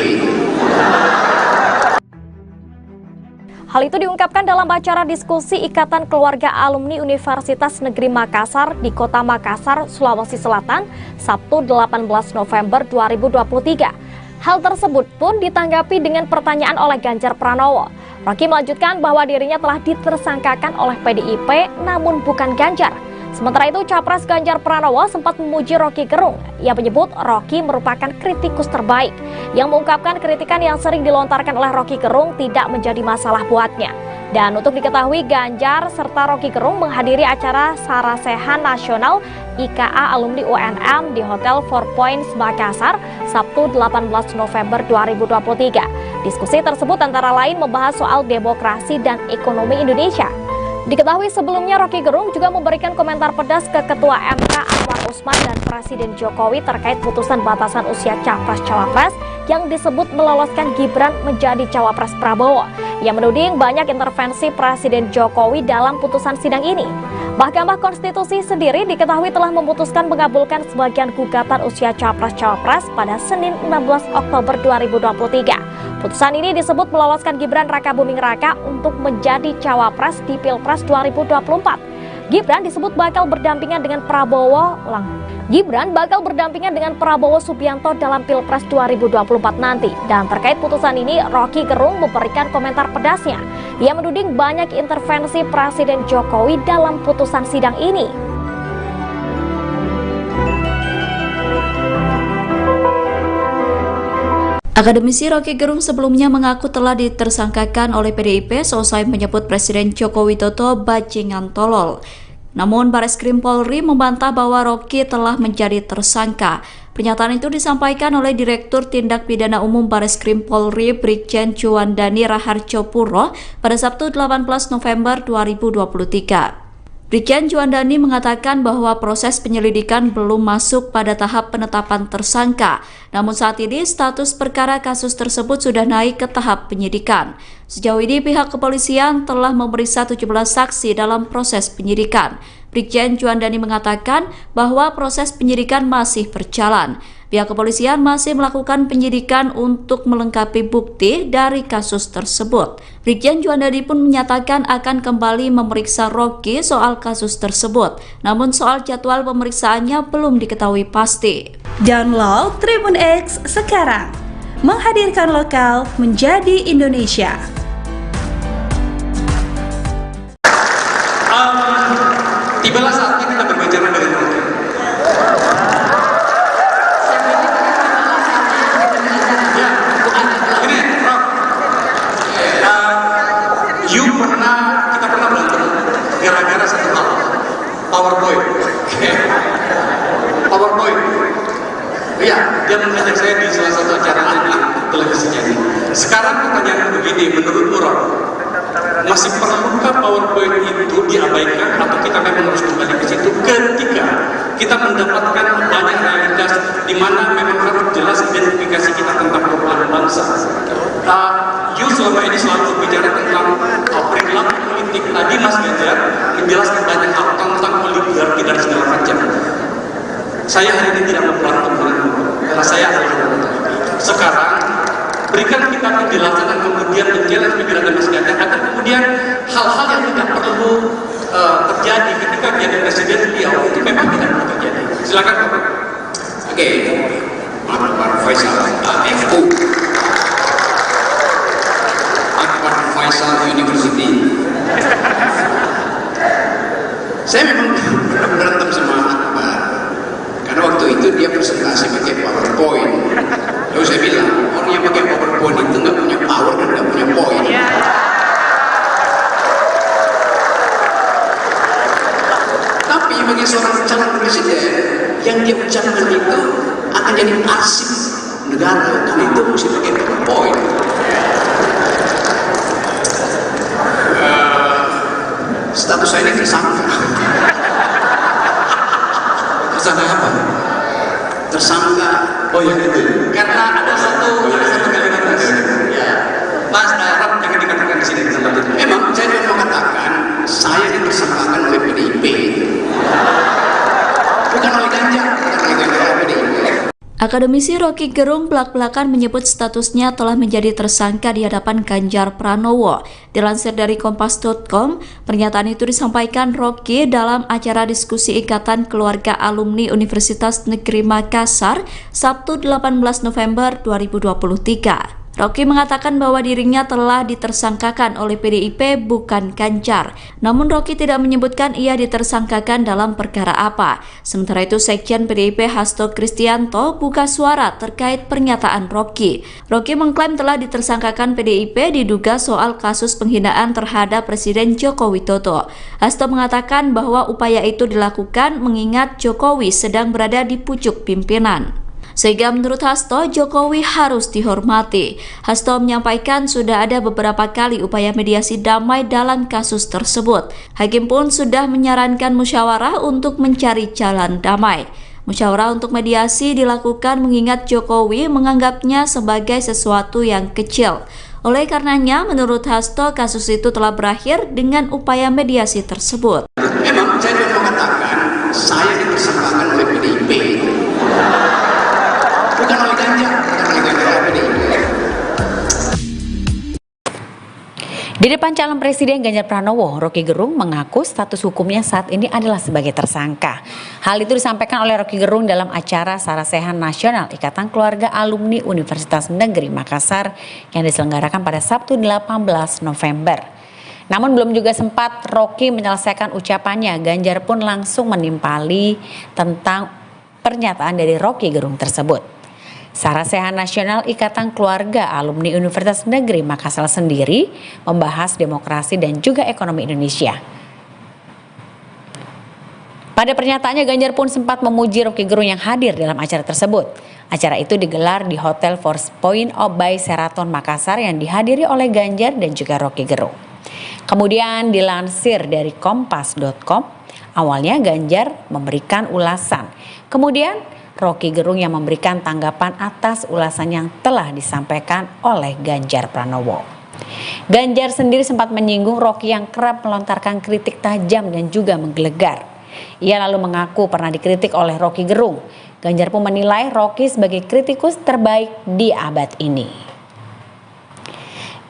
Hal itu diungkapkan dalam acara diskusi Ikatan Keluarga Alumni Universitas Negeri Makassar di Kota Makassar, Sulawesi Selatan, Sabtu 18 November 2023. Hal tersebut pun ditanggapi dengan pertanyaan oleh Ganjar Pranowo. Roky melanjutkan bahwa dirinya telah ditersangkakan oleh PDIP namun bukan Ganjar. Sementara itu, Capres Ganjar Pranowo sempat memuji Roky Gerung. Ia menyebut Roky merupakan kritikus terbaik, yang mengungkapkan kritikan yang sering dilontarkan oleh Roky Gerung tidak menjadi masalah buatnya. Dan untuk diketahui, Ganjar serta Roky Gerung menghadiri acara Sarasehan Nasional IKA Alumni UNM di Hotel Four Points Makassar, Sabtu 18 November 2023. Diskusi tersebut antara lain membahas soal demokrasi dan ekonomi Indonesia. Diketahui sebelumnya Roky Gerung juga memberikan komentar pedas ke Ketua MK Anwar Usman dan Presiden Jokowi terkait putusan batasan usia Capres-Cawapres yang disebut meloloskan Gibran menjadi Cawapres Prabowo. Ia menuding banyak intervensi Presiden Jokowi dalam putusan sidang ini. Mahkamah Konstitusi sendiri diketahui telah memutuskan mengabulkan sebagian gugatan usia Capres-Cawapres pada Senin 16 Oktober 2023. Putusan ini disebut meloloskan Gibran Rakabuming Raka untuk menjadi Cawapres di Pilpres 2024. Gibran disebut bakal berdampingan dengan Prabowo Subianto dalam Pilpres 2024 nanti. Dan terkait putusan ini, Roky Gerung memberikan komentar pedasnya. Ia menuding banyak intervensi Presiden Jokowi dalam putusan sidang ini. Akademisi Roky Gerung sebelumnya mengaku telah ditersangkakan oleh PDIP seusai menyebut Presiden Joko Widodo bajingan tolol. Namun Bareskrim Polri membantah bahwa Roky telah menjadi tersangka. Pernyataan itu disampaikan oleh Direktur Tindak Pidana Umum Bareskrim Polri Brigjen Juandani Raharjopuro pada Sabtu 18 November 2023. Brigjen Juandani mengatakan bahwa proses penyelidikan belum masuk pada tahap penetapan tersangka. Namun saat ini status perkara kasus tersebut sudah naik ke tahap penyidikan. Sejauh ini pihak kepolisian telah memeriksa 17 saksi dalam proses penyidikan. Brigjen Juandani mengatakan bahwa proses penyidikan masih berjalan. Pihak kepolisian masih melakukan penyidikan untuk melengkapi bukti dari kasus tersebut. Brigjen Juandani pun menyatakan akan kembali memeriksa Roky soal kasus tersebut. Namun soal jadwal pemeriksaannya belum diketahui pasti. Download Tribun X sekarang. Menghadirkan lokal menjadi Indonesia. Tibalah saatnya kita berbicara dengan Rocky. Ya, ini, Rock. Kita pernah berantem gara-gara satu hal, PowerPoint. PowerPoint. Iya, dia mengajak saya di salah satu acara televisinya. Sekarang pertanyaan begini, menurut Rock, masih perlukah PowerPoint itu diabaikan atau kita memang harus kembali ke situ ketika kita mendapatkan banyak realitas di mana memang harus jelas identifikasi kita tentang perubahan bangsa. You selama ini selalu berbicara tentang perilaku politik. Tadi Mas Ganjar menjelaskan banyak hal tentang oligarki dan segala macam. Saya hari ini tidak memberantem denganmu, karena saya adalah sekarang berikan kita penjelasan dan kemudian menjelaskan penjelasan Mas Ganjar agar kemudian hal-hal yang tidak perlu terjadi ketika menjadi presiden beliau itu memang tidak perlu terjadi. Silakan Pak. Oke, Akbar Faisal AFU, Akbar Faisal University. Saya memang berantem sama Akbar karena waktu itu dia presentasi pakai PowerPoint. Lalu saya bilang, orang yang pakai PowerPoint itu nggak punya power dan nggak punya poin. Tapi bagi seorang calon presiden, yang dia ucapkan itu akan jadi arsip negara, karena itu mesti pakai PowerPoint. Status saya ini tersangka. Tersangka apa? Tersangka. Oh ya itu. Karena ada satu kalimat ya. Mas Rock jangan dikatakan di sini tempat itu. Memang saya mau mengatakan saya ditersangkakan oleh PDIP. Bukan oleh Ganjar, PDIP. Akademisi Rocky Gerung belak-belakan menyebut statusnya telah menjadi tersangka di hadapan Ganjar Pranowo. Dilansir dari Kompas.com, pernyataan itu disampaikan Rocky dalam acara diskusi Ikatan Keluarga Alumni Universitas Negeri Makassar, Sabtu 18 November 2023. Rocky mengatakan bahwa dirinya telah ditersangkakan oleh PDIP bukan Ganjar. Namun Rocky tidak menyebutkan ia ditersangkakan dalam perkara apa. Sementara itu Sekjen PDIP Hasto Kristianto buka suara terkait pernyataan Rocky. Rocky mengklaim telah ditersangkakan PDIP diduga soal kasus penghinaan terhadap Presiden Joko Widodo. Hasto mengatakan bahwa upaya itu dilakukan mengingat Jokowi sedang berada di pucuk pimpinan. Sehingga menurut Hasto, Jokowi harus dihormati. Hasto menyampaikan sudah ada beberapa kali upaya mediasi damai dalam kasus tersebut. Hakim pun sudah menyarankan musyawarah untuk mencari jalan damai. Musyawarah untuk mediasi dilakukan mengingat Jokowi menganggapnya sebagai sesuatu yang kecil. Oleh karenanya, menurut Hasto, kasus itu telah berakhir dengan upaya mediasi tersebut. Memang saya mau mengatakan saya ditersangkakan oleh PDIP. Bukan oleh Ganjar, Di depan calon presiden Ganjar Pranowo, Rocky Gerung mengaku status hukumnya saat ini adalah sebagai tersangka. Hal itu disampaikan oleh Rocky Gerung dalam acara Sarasehan Nasional Ikatan Keluarga Alumni Universitas Negeri Makassar yang diselenggarakan pada Sabtu 18 November. Namun belum juga sempat Rocky menyelesaikan ucapannya, Ganjar pun langsung menimpali tentang pernyataan dari Rocky Gerung tersebut. Sarasehan Nasional Ikatan Keluarga Alumni Universitas Negeri Makassar sendiri membahas demokrasi dan juga ekonomi Indonesia. Pada pernyataannya, Ganjar pun sempat memuji Rocky Gerung yang hadir dalam acara tersebut. Acara itu digelar di Hotel Force Point by Sheraton Makassar yang dihadiri oleh Ganjar dan juga Rocky Gerung. Kemudian dilansir dari Kompas.com, awalnya Ganjar memberikan ulasan. Kemudian Rocky Gerung yang memberikan tanggapan atas ulasan yang telah disampaikan oleh Ganjar Pranowo. Ganjar sendiri sempat menyinggung Rocky yang kerap melontarkan kritik tajam dan juga menggelegar. Ia lalu mengaku pernah dikritik oleh Rocky Gerung. Ganjar pun menilai Rocky sebagai kritikus terbaik di abad ini.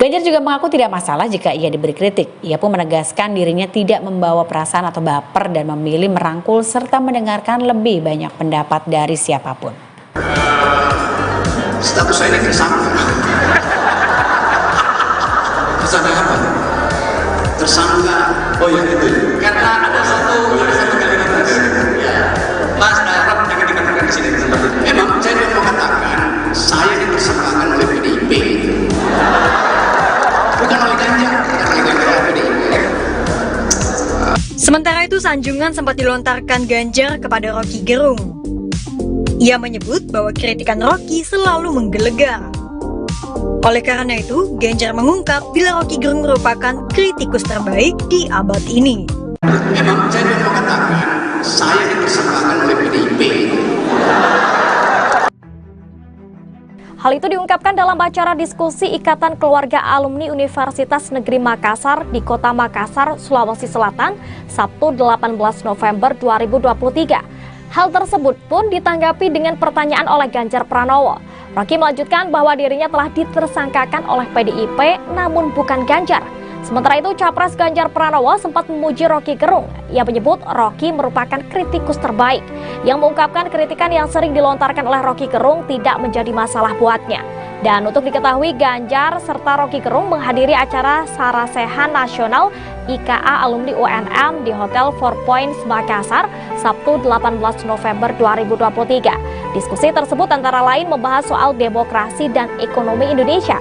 Ganjar juga mengaku tidak masalah jika ia diberi kritik. Ia pun menegaskan dirinya tidak membawa perasaan atau baper dan memilih merangkul serta mendengarkan lebih banyak pendapat dari siapapun. Status saya ini tersangka. Tersangka apa? Tersangka. Oh ya itu. Karena ada satu sanjungan sempat dilontarkan Ganjar kepada Roky Gerung. Ia menyebut bahwa kritikan Roky selalu menggelegar. Oleh karena itu, Ganjar mengungkap bila Roky Gerung merupakan kritikus terbaik di abad ini. Memang saya mau katakan, saya dipersangkakan oleh PDIP. Hal itu diungkapkan dalam acara diskusi Ikatan Keluarga Alumni Universitas Negeri Makassar di Kota Makassar, Sulawesi Selatan, Sabtu 18 November 2023. Hal tersebut pun ditanggapi dengan pertanyaan oleh Ganjar Pranowo. Roky melanjutkan bahwa dirinya telah ditersangkakan oleh PDIP namun bukan Ganjar. Sementara itu, Capres Ganjar Pranowo sempat memuji Roky Gerung. Ia menyebut Roky merupakan kritikus terbaik, yang mengungkapkan kritikan yang sering dilontarkan oleh Roky Gerung tidak menjadi masalah buatnya. Dan untuk diketahui, Ganjar serta Roky Gerung menghadiri acara Sarasehan Nasional IKA Alumni UNM di Hotel Four Points Makassar, Sabtu 18 November 2023. Diskusi tersebut antara lain membahas soal demokrasi dan ekonomi Indonesia.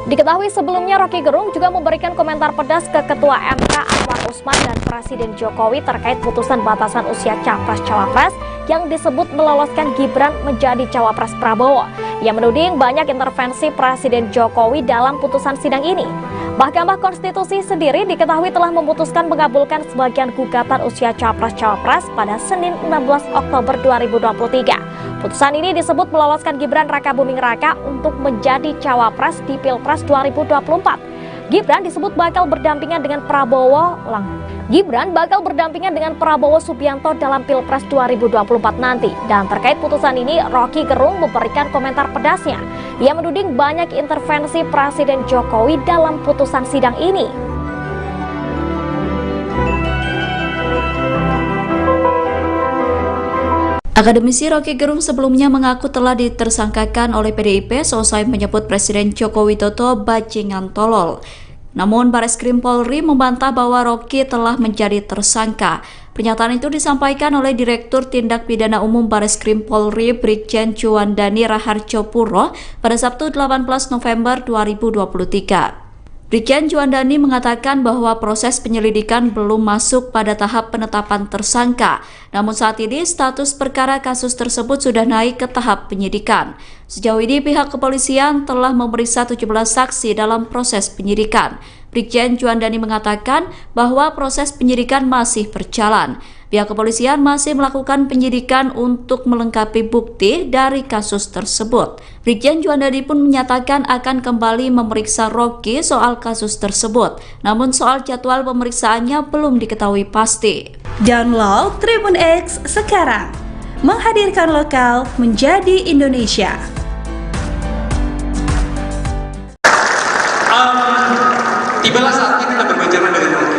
Diketahui sebelumnya Roky Gerung juga memberikan komentar pedas ke Ketua MK Anwar Usman dan Presiden Jokowi terkait putusan batasan usia Capres-Cawapres yang disebut meloloskan Gibran menjadi Cawapres Prabowo. Ia menuding banyak intervensi Presiden Jokowi dalam putusan sidang ini. Mahkamah Konstitusi sendiri diketahui telah memutuskan mengabulkan sebagian gugatan usia Capres-Cawapres pada Senin 16 Oktober 2023. Putusan ini disebut meloloskan Gibran Rakabuming Raka untuk menjadi Cawapres di Pilpres 2024. Gibran disebut bakal berdampingan dengan Prabowo Subianto dalam Pilpres 2024 nanti. Dan terkait putusan ini, Roky Gerung memberikan komentar pedasnya. Ia menuding banyak intervensi Presiden Jokowi dalam putusan sidang ini. Akademisi Roky Gerung sebelumnya mengaku telah ditersangkakan oleh PDIP seusai menyebut Presiden Joko Widodo bajingan tolol. Namun Bareskrim Polri membantah bahwa Roky telah menjadi tersangka. Pernyataan itu disampaikan oleh Direktur Tindak Pidana Umum Bareskrim Polri Brigjen Juandani Raharjopuro pada Sabtu 18 November 2023. Brigjen Juandani mengatakan bahwa proses penyelidikan belum masuk pada tahap penetapan tersangka. Namun saat ini status perkara kasus tersebut sudah naik ke tahap penyidikan. Sejauh ini pihak kepolisian telah memeriksa 17 saksi dalam proses penyidikan. Brigjen Juandani mengatakan bahwa proses penyidikan masih berjalan. Pihak kepolisian masih melakukan penyidikan untuk melengkapi bukti dari kasus tersebut. Brigjen Juandani pun menyatakan akan kembali memeriksa Roky soal kasus tersebut. Namun soal jadwal pemeriksaannya belum diketahui pasti. Download Tribun X sekarang. Menghadirkan lokal menjadi Indonesia. Tibalah saatnya kita berbicara dengan Roky.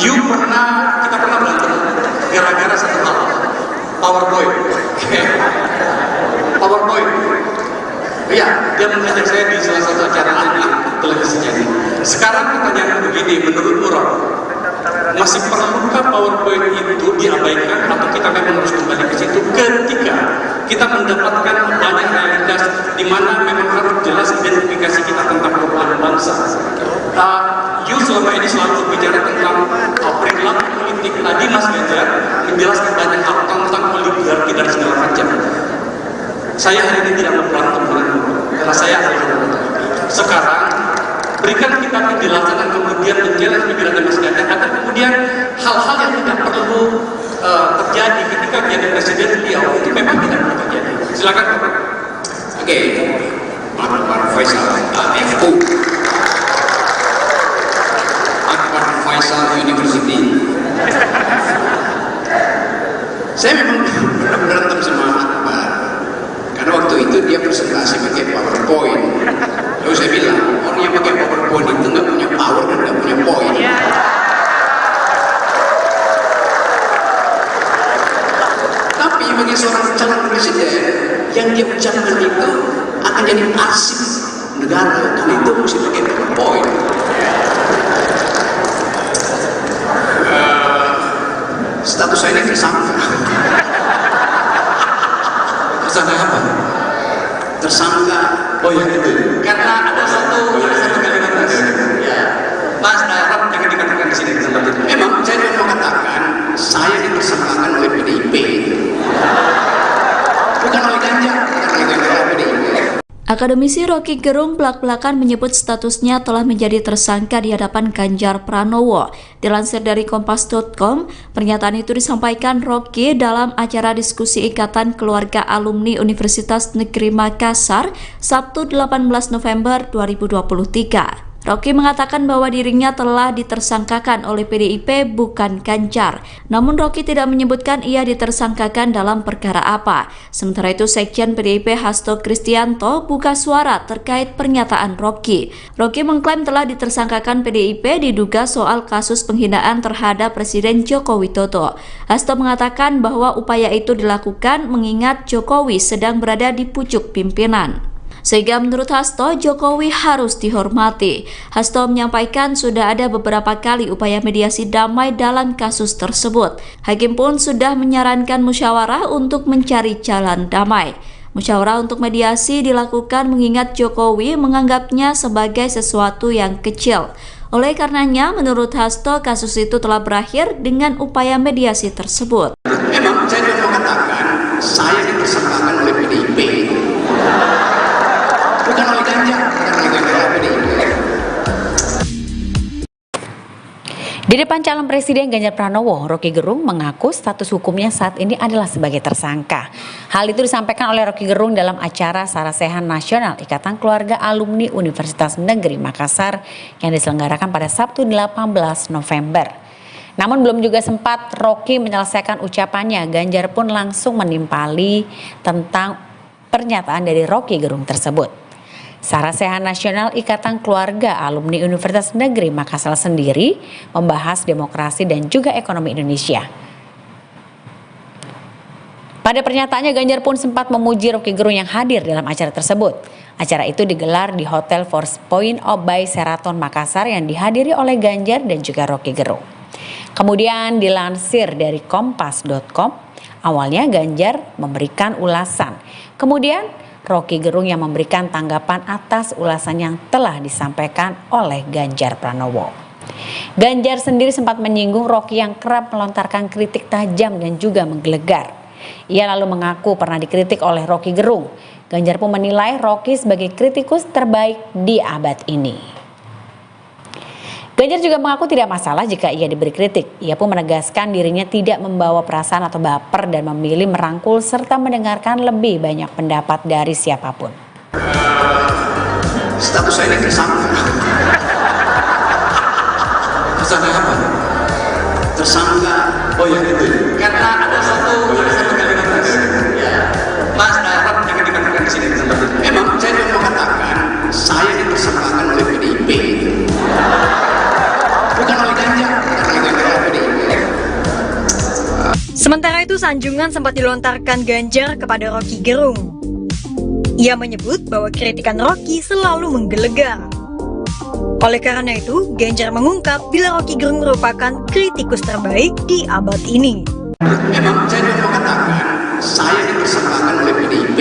Kita pernah berantem gara-gara satu hal, PowerPoint. Iya, dia mengajak saya di salah satu acara televisinya. Sekarang pertanyaan begini, menurut Rock, masih perlukah PowerPoint itu diabaikan atau kita memang harus kembali ke situ ketika kita mendapatkan banyak realitas di mana memang harus jelas identifikasi kita tentang perubahan bangsa. Selama ini selalu bicara tentang perilaku politik. Tadi Mas Ganjar menjelaskan banyak hal tentang oligarki dan segala macam. Saya hari ini tidak berantem karena saya adalah sekarang berikan kita penjelasan dan kemudian menjelaskan pikiran Mas Ganjar agar kemudian hal-hal yang tidak perlu terjadi ketika menjadi presiden beliau itu memang tidak perlu terjadi. Silakan. Oke, Pak Faisal, FU. Faisal University. Saya memang berantem sama Akbar karena waktu itu dia presentasi pakai PowerPoint. Lalu saya bilang orang yang pakai PowerPoint itu nggak punya power dan nggak punya poin. Tapi bagi seorang calon presiden yang dia ucapkan itu akan jadi arsip negara, karena itu mesti pakai PowerPoint. Status saya ini tersangka. Tersangka apa? Tersangka Akademisi Rocky Gerung belak-belakan menyebut statusnya telah menjadi tersangka di hadapan Ganjar Pranowo. Dilansir dari Kompas.com, pernyataan itu disampaikan Rocky dalam acara diskusi Ikatan Keluarga Alumni Universitas Negeri Makassar, Sabtu 18 November 2023. Rocky mengatakan bahwa dirinya telah ditersangkakan oleh PDIP bukan Ganjar. Namun Rocky tidak menyebutkan ia ditersangkakan dalam perkara apa. Sementara itu Sekjen PDIP Hasto Kristianto buka suara terkait pernyataan Rocky. Rocky mengklaim telah ditersangkakan PDIP diduga soal kasus penghinaan terhadap Presiden Joko Widodo. Hasto mengatakan bahwa upaya itu dilakukan mengingat Jokowi sedang berada di pucuk pimpinan. Sehingga menurut Hasto, Jokowi harus dihormati. Hasto menyampaikan sudah ada beberapa kali upaya mediasi damai dalam kasus tersebut. Hakim pun sudah menyarankan musyawarah untuk mencari jalan damai. Musyawarah untuk mediasi dilakukan mengingat Jokowi menganggapnya sebagai sesuatu yang kecil. Oleh karenanya, menurut Hasto, kasus itu telah berakhir dengan upaya mediasi tersebut. Memang saya juga mengatakan, saya ditersangkakan oleh PDIP. Bukan oleh Ganjar, bukan oleh PDIP. Di depan calon presiden Ganjar Pranowo, Rocky Gerung mengaku status hukumnya saat ini adalah sebagai tersangka. Hal itu disampaikan oleh Rocky Gerung dalam acara Sarasehan Nasional Ikatan Keluarga Alumni Universitas Negeri Makassar yang diselenggarakan pada Sabtu 18 November. Namun belum juga sempat Rocky menyelesaikan ucapannya, Ganjar pun langsung menimpali tentang pernyataan dari Rocky Gerung tersebut. Sarasehan Nasional Ikatan Keluarga Alumni Universitas Negeri Makassar sendiri membahas demokrasi dan juga ekonomi Indonesia. Pada pernyataannya, Ganjar pun sempat memuji Rocky Gerung yang hadir dalam acara tersebut. Acara itu digelar di Hotel Four Points by Sheraton Makassar yang dihadiri oleh Ganjar dan juga Rocky Gerung. Kemudian dilansir dari Kompas.com, awalnya Ganjar memberikan ulasan. Kemudian Rocky Gerung yang memberikan tanggapan atas ulasan yang telah disampaikan oleh Ganjar Pranowo. Ganjar sendiri sempat menyinggung Rocky yang kerap melontarkan kritik tajam dan juga menggelegar. Ia lalu mengaku pernah dikritik oleh Rocky Gerung. Ganjar pun menilai Rocky sebagai kritikus terbaik di abad ini. Ganjar juga mengaku tidak masalah jika ia diberi kritik. Ia pun menegaskan dirinya tidak membawa perasaan atau baper dan memilih merangkul serta mendengarkan lebih banyak pendapat dari siapapun. Status saya ini tersangka. Tersangka apa? Tersangka, oh ya itu. Karena ada satu kalimat ya. Mas Arab jangan dikatakan di sini. Memang saya juga mengatakan saya ditersangkakan oleh PDIP. Bukan oleh Ganjar, bukan oleh PDIP. Sementara itu, sanjungan sempat dilontarkan Ganjar kepada Rocky Gerung. Ia menyebut bahwa kritikan Rocky selalu menggelegar. Oleh karena itu, Ganjar mengungkap bila Rocky Gerung merupakan kritikus terbaik di abad ini. Memang saya juga mengatakan saya ditersangkakan oleh PDIP.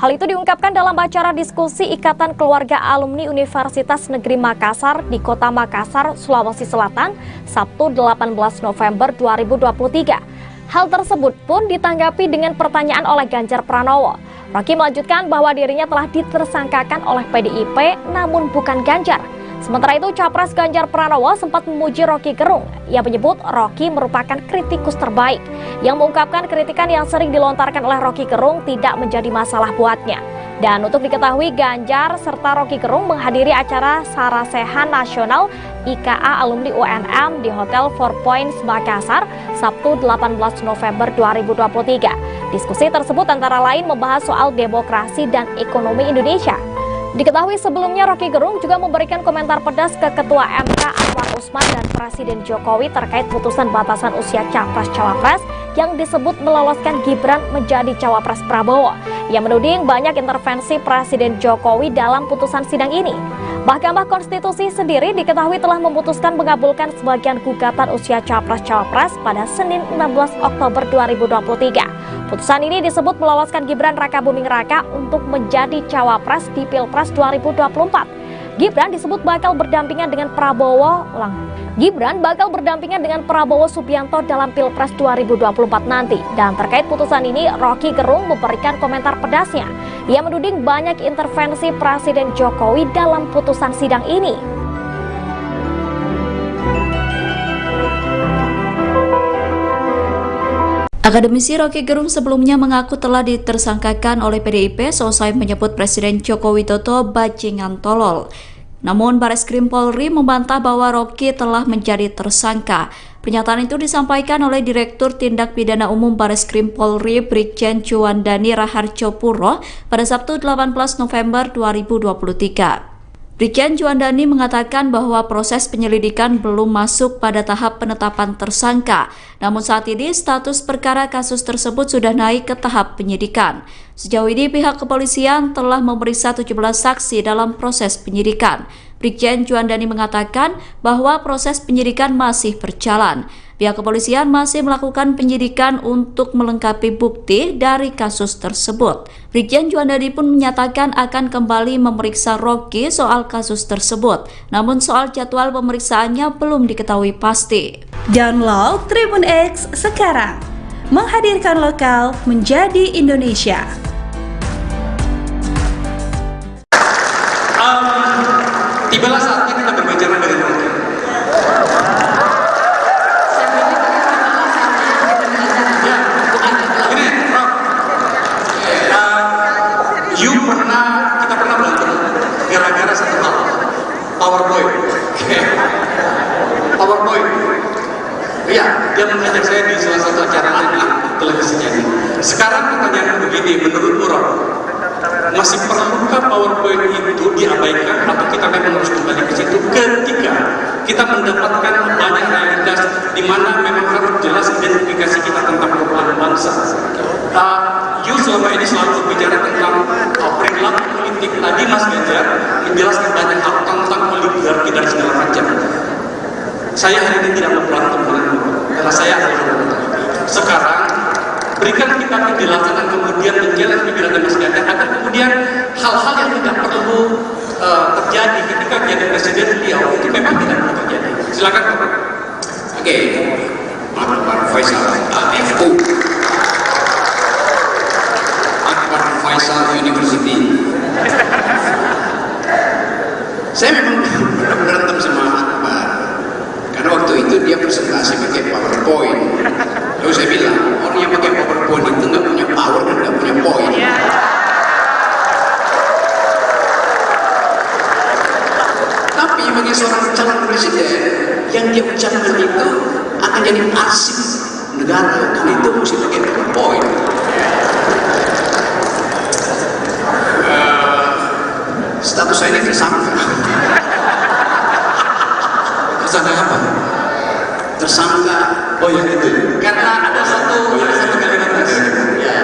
Hal itu diungkapkan dalam acara diskusi Ikatan Keluarga Alumni Universitas Negeri Makassar di Kota Makassar, Sulawesi Selatan, Sabtu 18 November 2023. Hal tersebut pun ditanggapi dengan pertanyaan oleh Ganjar Pranowo. Rocky melanjutkan bahwa dirinya telah ditersangkakan oleh PDIP namun bukan Ganjar. Sementara itu, Capres Ganjar Pranowo sempat memuji Rocky Gerung. Ia menyebut Rocky merupakan kritikus terbaik, yang mengungkapkan kritikan yang sering dilontarkan oleh Rocky Gerung tidak menjadi masalah buatnya. Dan untuk diketahui, Ganjar serta Rocky Gerung menghadiri acara Sarasehan Nasional IKA Alumni UNM di Hotel Four Points Makassar, Sabtu 18 November 2023. Diskusi tersebut antara lain membahas soal demokrasi dan ekonomi Indonesia. Diketahui sebelumnya Rocky Gerung juga memberikan komentar pedas ke Ketua MK Anwar Usman dan Presiden Jokowi terkait putusan batasan usia Capres-Cawapres yang disebut meloloskan Gibran menjadi Cawapres Prabowo. Ia menuding banyak intervensi Presiden Jokowi dalam putusan sidang ini. Mahkamah Konstitusi sendiri diketahui telah memutuskan mengabulkan sebagian gugatan usia Capres-Cawapres pada Senin 16 Oktober 2023. Putusan ini disebut meloloskan Gibran Rakabuming Raka untuk menjadi Cawapres di Pilpres 2024. Gibran disebut bakal berdampingan dengan Prabowo. Gibran bakal berdampingan dengan Prabowo Subianto dalam Pilpres 2024 nanti. Dan terkait putusan ini, Rocky Gerung memberikan komentar pedasnya. Ia menuding banyak intervensi Presiden Jokowi dalam putusan sidang ini. Akademisi Rocky Gerung sebelumnya mengaku telah ditersangkakan oleh PDIP seusai menyebut Presiden Joko Widodo bajingan tolol. Namun Bareskrim Polri membantah bahwa Rocky telah menjadi tersangka. Pernyataan itu disampaikan oleh Direktur Tindak Pidana Umum Bareskrim Polri Brigjen Juandani Raharjo Puro pada Sabtu 18 November 2023. Brigjen Juandani mengatakan bahwa proses penyelidikan belum masuk pada tahap penetapan tersangka. Namun saat ini status perkara kasus tersebut sudah naik ke tahap penyidikan. Sejauh ini pihak kepolisian telah memeriksa 17 saksi dalam proses penyidikan. Brigjen Juandani mengatakan bahwa proses penyidikan masih berjalan. Pihak kepolisian masih melakukan penyidikan untuk melengkapi bukti dari kasus tersebut. Brigjen Juandani pun menyatakan akan kembali memeriksa Rocky soal kasus tersebut. Namun soal jadwal pemeriksaannya belum diketahui pasti. Download Tribun X sekarang, menghadirkan lokal menjadi Indonesia. Tibalah saatnya kita berbicara dengan Rocky. Kita pernah berantem gara-gara satu hal, PowerPoint. PowerPoint. Iya, dia mengajak saya di salah satu acara televisinya. Sekarang pertanyaan begini, menurutmu Rob, masih perlukah PowerPoint itu diabaikan atau kita memang harus kembali ke situ ketika kita mendapatkan banyak realitas di mana memang harus jelas identifikasi kita tentang perubahan bangsa. You selama ini selalu berbicara tentang perilaku politik. Tadi Mas Ganjar menjelaskan banyak hal tentang oligarki dan segala macam. Saya hari ini tidak mau berantem karena saya adalah sekarang berikan kita penjelasan dan kemudian menjelaskan pikiran Mas Ganjar agar kemudian hal-hal yang tidak perlu terjadi ketika menjadi presiden beliau itu memang tidak perlu terjadi. Silakan. Oke. Pak Faisal AFU. Akbar Faisal University. Saya memang berantem sama Akbar karena waktu itu dia presentasi pakai PowerPoint. Lalu saya bilang, orang yang pakai PowerPoint itu nggak punya power dan nggak punya poin. Tapi bagi seorang calon presiden, yang dia ucapkan itu akan jadi arsip negara, kan itu mesti pakai PowerPoint. Status saya ini tersangka. Tersangka apa? Tersangka. Oh ya itu. Karena ada satu kalimat ya.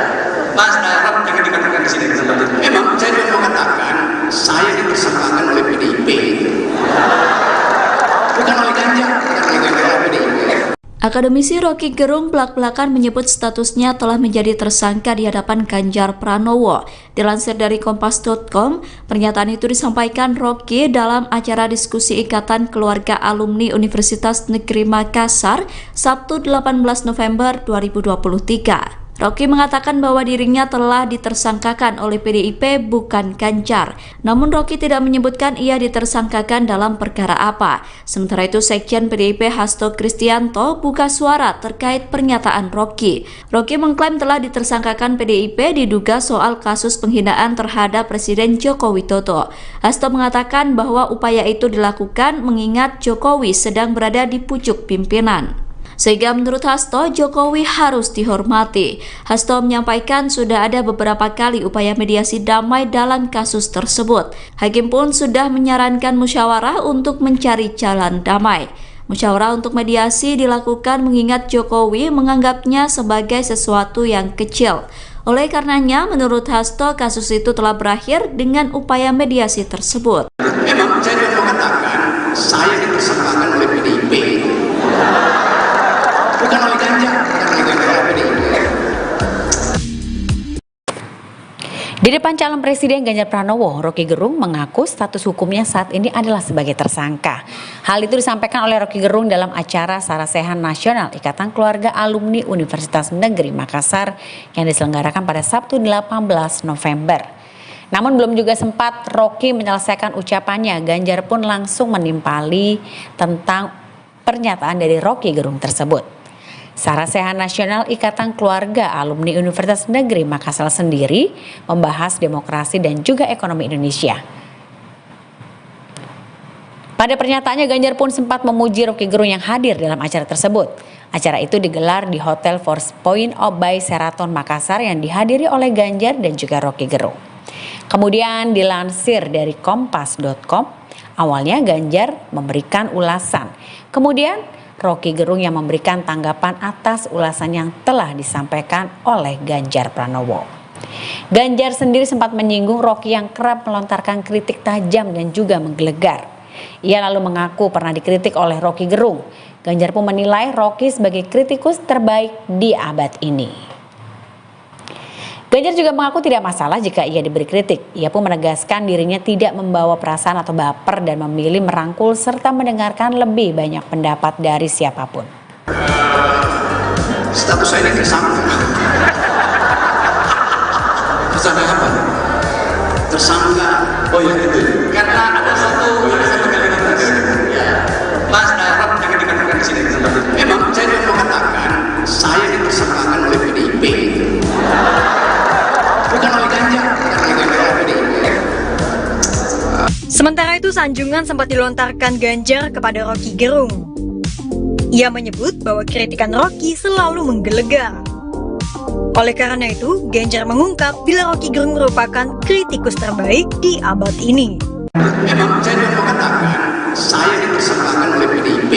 Mas Rob jangan dikatakan di sini tempat itu. Memang saya juga mau katakan saya ditersangkakan oleh PDIP. Bukan oleh Ganjar, bukan oleh PDIP. Akademisi Rocky Gerung belak-belakan menyebut statusnya telah menjadi tersangka di hadapan Ganjar Pranowo. Dilansir dari Kompas.com, pernyataan itu disampaikan Rocky dalam acara diskusi Ikatan Keluarga Alumni Universitas Negeri Makassar, Sabtu 18 November 2023. Rocky mengatakan bahwa dirinya telah ditersangkakan oleh PDIP bukan Ganjar. Namun Rocky tidak menyebutkan ia ditersangkakan dalam perkara apa. Sementara itu Sekjen PDIP Hasto Kristianto buka suara terkait pernyataan Rocky. Rocky mengklaim telah ditersangkakan PDIP diduga soal kasus penghinaan terhadap Presiden Joko Widodo. Hasto mengatakan bahwa upaya itu dilakukan mengingat Jokowi sedang berada di pucuk pimpinan. Sehingga menurut Hasto, Jokowi harus dihormati. Hasto menyampaikan sudah ada beberapa kali upaya mediasi damai dalam kasus tersebut. Hakim pun sudah menyarankan musyawarah untuk mencari jalan damai. Musyawarah untuk mediasi dilakukan mengingat Jokowi menganggapnya sebagai sesuatu yang kecil. Oleh karenanya, menurut Hasto, kasus itu telah berakhir dengan upaya mediasi tersebut. Memang saya juga mengatakan saya ditersangkakan oleh PDIP. Bukan oleh Ganjar, bukan oleh PDIP. Di depan calon presiden Ganjar Pranowo, Roky Gerung mengaku status hukumnya saat ini adalah sebagai tersangka. Hal itu disampaikan oleh Roky Gerung dalam acara Sarasehan Nasional Ikatan Keluarga Alumni Universitas Negeri Makassar yang diselenggarakan pada Sabtu 18 November. Namun belum juga sempat Roky menyelesaikan ucapannya, Ganjar pun langsung menimpali tentang pernyataan dari Roky Gerung tersebut. Sarasehan Nasional Ikatan Keluarga Alumni Universitas Negeri Makassar sendiri membahas demokrasi dan juga ekonomi Indonesia. Pada pernyataannya, Ganjar pun sempat memuji Roky Gerung yang hadir dalam acara tersebut. Acara itu digelar di Hotel Four Points by Sheraton Makassar yang dihadiri oleh Ganjar dan juga Roky Gerung. Kemudian dilansir dari kompas.com, awalnya Ganjar memberikan ulasan. Kemudian Roky Gerung yang memberikan tanggapan atas ulasan yang telah disampaikan oleh Ganjar Pranowo. Ganjar sendiri sempat menyinggung Roky yang kerap melontarkan kritik tajam dan juga menggelegar. Ia lalu mengaku pernah dikritik oleh Roky Gerung. Ganjar pun menilai Roky sebagai kritikus terbaik di abad ini. Ganjar juga mengaku tidak masalah jika ia diberi kritik. Ia pun menegaskan dirinya tidak membawa perasaan atau baper dan memilih merangkul serta mendengarkan lebih banyak pendapat dari siapapun. Status saya ini tersangka. Tersangka apa? Tersangka. Oh ya itu. Karena ada satu kalimat tadi. Ya. Mas Rob jangan dikatakan di sini. Memang saya juga mengatakan saya ditersangkakan oleh PDIP. Bukan oleh Ganjar, Sementara itu, sanjungan sempat dilontarkan Ganjar kepada Roky Gerung. Ia menyebut bahwa kritikan Roky selalu menggelegar. Oleh karena itu, Ganjar mengungkap bila Roky Gerung merupakan kritikus terbaik di abad ini. Memang saya juga mengatakan saya ditersangkakan oleh PDIP.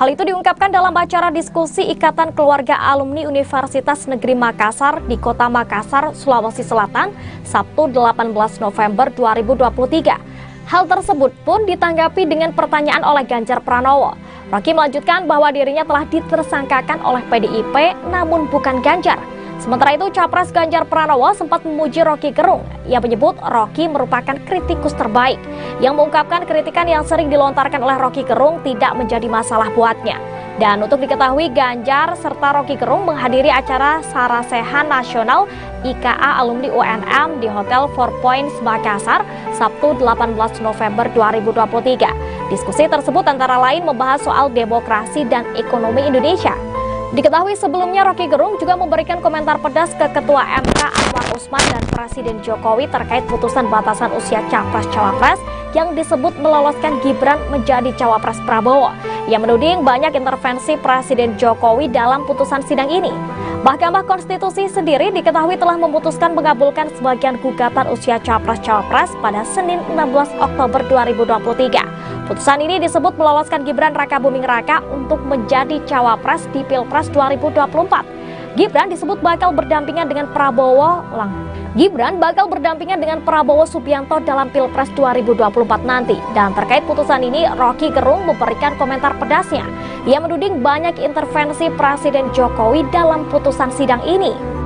Hal itu diungkapkan dalam acara diskusi Ikatan Keluarga Alumni Universitas Negeri Makassar di Kota Makassar, Sulawesi Selatan, Sabtu 18 November 2023. Hal tersebut pun ditanggapi dengan pertanyaan oleh Ganjar Pranowo. Roky melanjutkan bahwa dirinya telah ditersangkakan oleh PDIP namun bukan Ganjar. Sementara itu, Capres Ganjar Pranowo sempat memuji Roky Gerung. Ia menyebut Roky merupakan kritikus terbaik, yang mengungkapkan kritikan yang sering dilontarkan oleh Roky Gerung tidak menjadi masalah buatnya. Dan untuk diketahui, Ganjar serta Roky Gerung menghadiri acara Sarasehan Nasional IKA Alumni UNM di Hotel Four Points Makassar, Sabtu 18 November 2023. Diskusi tersebut antara lain membahas soal demokrasi dan ekonomi Indonesia. Diketahui sebelumnya Roky Gerung juga memberikan komentar pedas ke Ketua MK Anwar Usman dan Presiden Jokowi terkait putusan batasan usia Capres-Cawapres yang disebut meloloskan Gibran menjadi Cawapres Prabowo. Ia menuding banyak intervensi Presiden Jokowi dalam putusan sidang ini. Mahkamah Konstitusi sendiri diketahui telah memutuskan mengabulkan sebagian gugatan usia Capres-Cawapres pada Senin 16 Oktober 2023. Putusan ini disebut meloloskan Gibran Rakabuming Raka untuk menjadi Cawapres di Pilpres 2024. Gibran disebut bakal berdampingan dengan Prabowo Subianto dalam Pilpres 2024 nanti. Dan terkait putusan ini, Roky Gerung memberikan komentar pedasnya. Ia menuding banyak intervensi Presiden Jokowi dalam putusan sidang ini.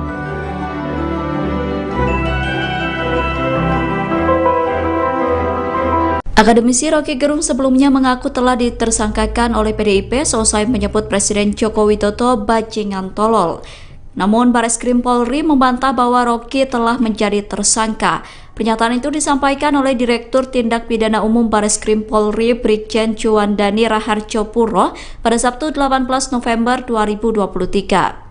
Akademisi Roky Gerung sebelumnya mengaku telah ditersangkakan oleh PDIP selesai menyebut Presiden Joko Widodo bajingan tolol. Namun Bareskrim Polri membantah bahwa Roky telah menjadi tersangka. Pernyataan itu disampaikan oleh Direktur Tindak Pidana Umum Bareskrim Polri Brigjen Juandani Raharjo Puro pada Sabtu 18 November 2023.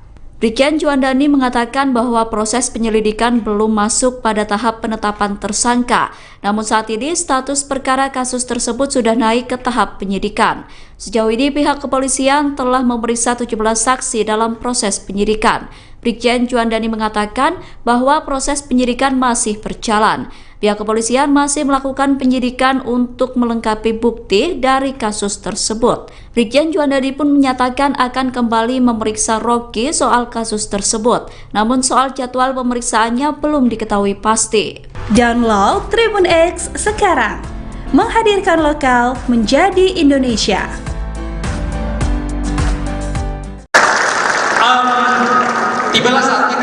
Brigjen Juandani mengatakan bahwa proses penyelidikan belum masuk pada tahap penetapan tersangka. Namun saat ini status perkara kasus tersebut sudah naik ke tahap penyidikan. Sejauh ini pihak kepolisian telah memeriksa 17 saksi dalam proses penyidikan. Brigjen Juandani mengatakan bahwa proses penyidikan masih berjalan. Pihak kepolisian masih melakukan penyidikan untuk melengkapi bukti dari kasus tersebut. Brigjen Juandani pun menyatakan akan kembali memeriksa Roky soal kasus tersebut. Namun soal jadwal pemeriksaannya belum diketahui pasti. Download Tribun X sekarang. Menghadirkan lokal menjadi Indonesia. Tibalah saatnya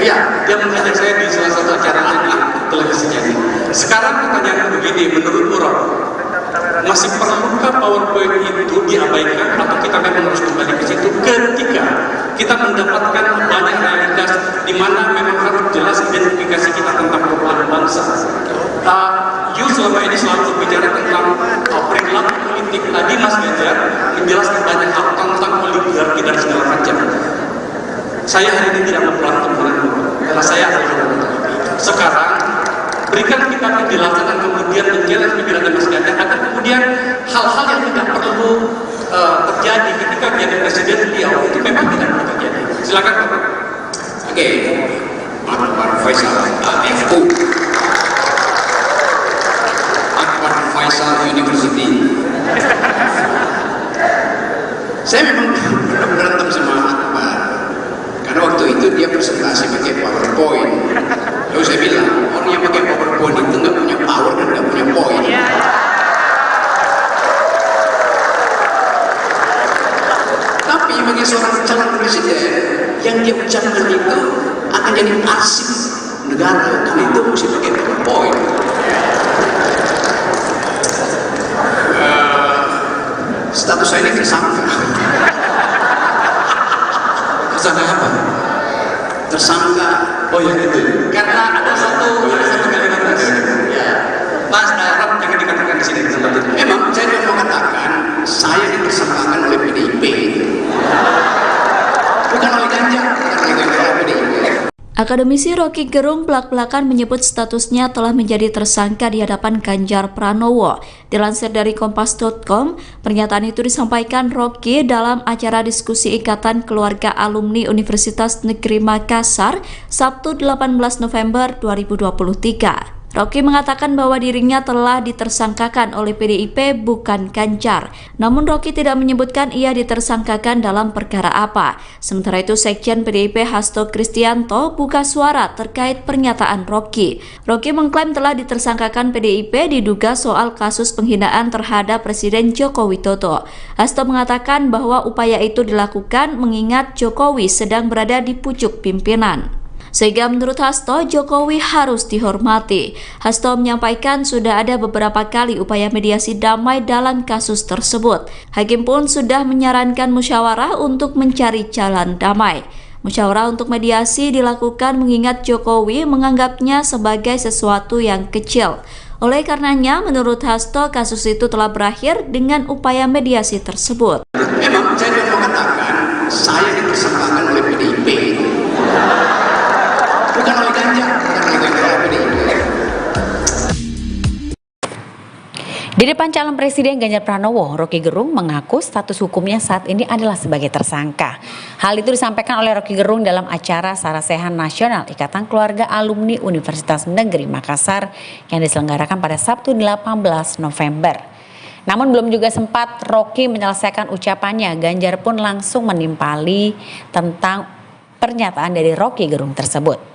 Iya, dia mengajak saya di salah satu acara televisinya ini. Sekarang pertanyaan begini, menurut Rob, masih perlukah PowerPoint itu diabaikan atau kita memang harus kembali ke situ ketika kita mendapatkan banyak realitas di mana memang harus jelas identifikasi kita tentang perubahan bangsa. You selama ini selalu berbicara tentang perilaku politik. Tadi Mas Ganjar menjelaskan banyak hal tentang oligarki dan segala macam. Saya hari ini tidak mau berantem dengan karena saya adalah sekarang berikan kita penjelasan dan kemudian menjelaskan pikiran Mas Ganjar agar kemudian hal-hal yang tidak perlu terjadi ketika menjadi presiden beliau itu memang tidak perlu terjadi. Silakan Pak. Oke, Pak Faisal, FU, Akbar Faisal University. Saya memang berantem sama Akbar karena waktu itu dia presentasi pakai PowerPoint. Lalu saya bilang, orang yang pakai PowerPoint itu nggak punya power dan nggak punya poin. Tapi bagi seorang calon presiden, yang dia ucapkan itu akan jadi arsip negara. Karena itu mesti pakai PowerPoint. Status saya ini tersangka. Tersangka apa? Tersangka. Oh ya itu. Karena ada satu kalimat ya. Mas Rob jangan dikatakan di sini tempat itu. Memang saya juga mengatakan saya dipersangkakan oleh PDIP. Bukan oleh Ganjar, bukan oleh PDIP. Akademisi Rocky Gerung belak-belakan menyebut statusnya telah menjadi tersangka di hadapan Ganjar Pranowo. Dilansir dari Kompas.com, pernyataan itu disampaikan Rocky dalam acara diskusi Ikatan Keluarga Alumni Universitas Negeri Makassar, Sabtu 18 November 2023. Rocky mengatakan bahwa dirinya telah ditersangkakan oleh PDIP bukan Ganjar. Namun Rocky tidak menyebutkan ia ditersangkakan dalam perkara apa. Sementara itu Sekjen PDIP Hasto Kristianto buka suara terkait pernyataan Rocky. Rocky mengklaim telah ditersangkakan PDIP diduga soal kasus penghinaan terhadap Presiden Joko Widodo. Hasto mengatakan bahwa upaya itu dilakukan mengingat Jokowi sedang berada di pucuk pimpinan. Sehingga menurut Hasto, Jokowi harus dihormati. Hasto menyampaikan sudah ada beberapa kali upaya mediasi damai dalam kasus tersebut. Hakim pun sudah menyarankan musyawarah untuk mencari jalan damai. Musyawarah untuk mediasi dilakukan mengingat Jokowi menganggapnya sebagai sesuatu yang kecil. Oleh karenanya, menurut Hasto, kasus itu telah berakhir dengan upaya mediasi tersebut. Memang saya juga mengatakan saya dipersangkakan oleh PDIP. Bukan oleh Ganjar, bukan oleh PDIP. Di depan calon presiden Ganjar Pranowo, Rocky Gerung mengaku status hukumnya saat ini adalah sebagai tersangka. Hal itu disampaikan oleh Rocky Gerung dalam acara Sarasehan Nasional Ikatan Keluarga Alumni Universitas Negeri Makassar yang diselenggarakan pada Sabtu 18 November. Namun belum juga sempat Rocky menyelesaikan ucapannya, Ganjar pun langsung menimpali tentang pernyataan dari Rocky Gerung tersebut.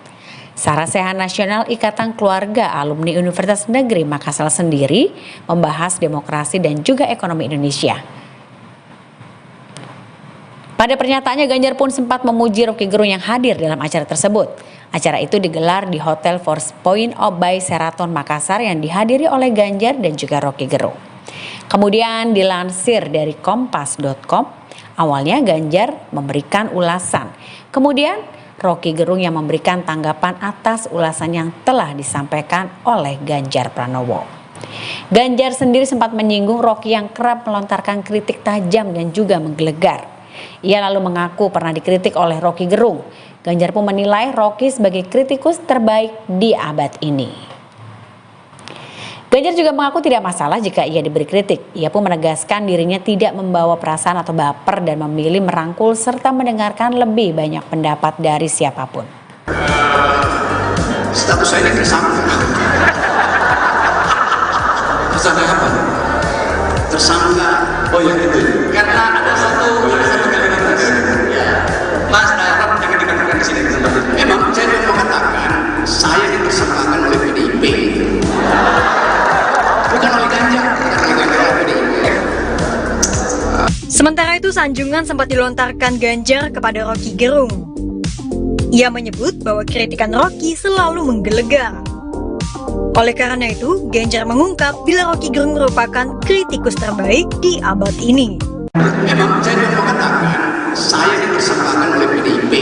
Sarasehan Nasional Ikatan Keluarga Alumni Universitas Negeri Makassar sendiri membahas demokrasi dan juga ekonomi Indonesia. Pada pernyataannya, Ganjar pun sempat memuji Rocky Gerung yang hadir dalam acara tersebut. Acara itu digelar di Hotel Four Points by Sheraton Makassar yang dihadiri oleh Ganjar dan juga Rocky Gerung. Kemudian dilansir dari Kompas.com, awalnya Ganjar memberikan ulasan. Kemudian Rocky Gerung yang memberikan tanggapan atas ulasan yang telah disampaikan oleh Ganjar Pranowo. Ganjar sendiri sempat menyinggung Rocky yang kerap melontarkan kritik tajam dan juga menggelegar. Ia lalu mengaku pernah dikritik oleh Rocky Gerung. Ganjar pun menilai Rocky sebagai kritikus terbaik di abad ini. Ganjar juga mengaku tidak masalah jika ia diberi kritik. Ia pun menegaskan dirinya tidak membawa perasaan atau baper dan memilih merangkul serta mendengarkan lebih banyak pendapat dari siapapun. Status saya ini tersangka. Tersangka apa? Tersangka. Oh ya itu. Karena ada satu kalimat ya. Mas Rob jangan dikatakan di sini tempat itu. Memang saya juga mengatakan saya dipersangkakan oleh PDIP. Bukan oleh Ganjar, bukan oleh PDIP. Sementara itu sanjungan sempat dilontarkan Ganjar kepada Rocky Gerung. Ia menyebut bahwa kritikan Rocky selalu menggelegar. Oleh karena itu, Ganjar mengungkap bila Rocky Gerung merupakan kritikus terbaik di abad ini. Memang saya mau mengatakan saya dipersangkakan oleh PDIP.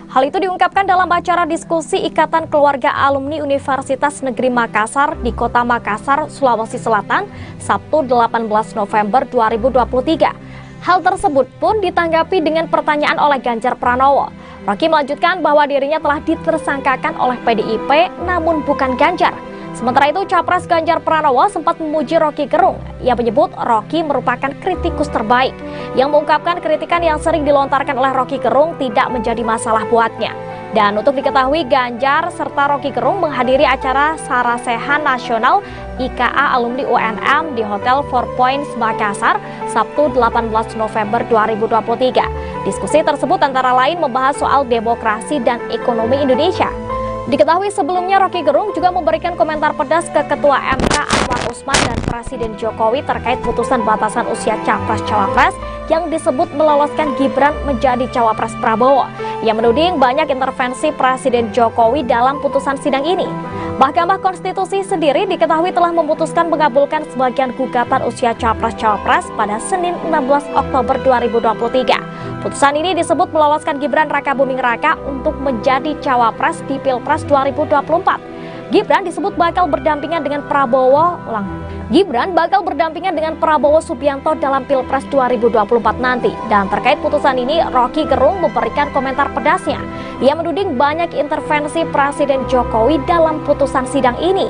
Hal itu diungkapkan dalam acara diskusi Ikatan Keluarga Alumni Universitas Negeri Makassar di Kota Makassar, Sulawesi Selatan, Sabtu 18 November 2023. Hal tersebut pun ditanggapi dengan pertanyaan oleh Ganjar Pranowo. Rocky melanjutkan bahwa dirinya telah ditersangkakan oleh PDIP namun bukan Ganjar. Sementara itu, Capres Ganjar Pranowo sempat memuji Rocky Gerung. Ia menyebut Rocky merupakan kritikus terbaik, yang mengungkapkan kritikan yang sering dilontarkan oleh Rocky Gerung tidak menjadi masalah buatnya. Dan untuk diketahui, Ganjar serta Rocky Gerung menghadiri acara Sarasehan Nasional IKA Alumni UNM di Hotel Four Points Makassar, Sabtu 18 November 2023. Diskusi tersebut antara lain membahas soal demokrasi dan ekonomi Indonesia. Diketahui sebelumnya Rocky Gerung juga memberikan komentar pedas ke Ketua MK Anwar Usman dan Presiden Jokowi terkait putusan batasan usia Capres-Cawapres yang disebut meloloskan Gibran menjadi Cawapres Prabowo. Ia menuding banyak intervensi Presiden Jokowi dalam putusan sidang ini. Mahkamah Konstitusi sendiri diketahui telah memutuskan mengabulkan sebagian gugatan usia Capres-Cawapres pada Senin 16 Oktober 2023. Putusan ini disebut meloloskan Gibran Rakabuming Raka untuk menjadi Cawapres di Pilpres 2024. Gibran disebut bakal berdampingan dengan Prabowo Subianto dalam Pilpres 2024 nanti. Dan terkait putusan ini, Rocky Gerung memberikan komentar pedasnya. Ia menuding banyak intervensi Presiden Jokowi dalam putusan sidang ini.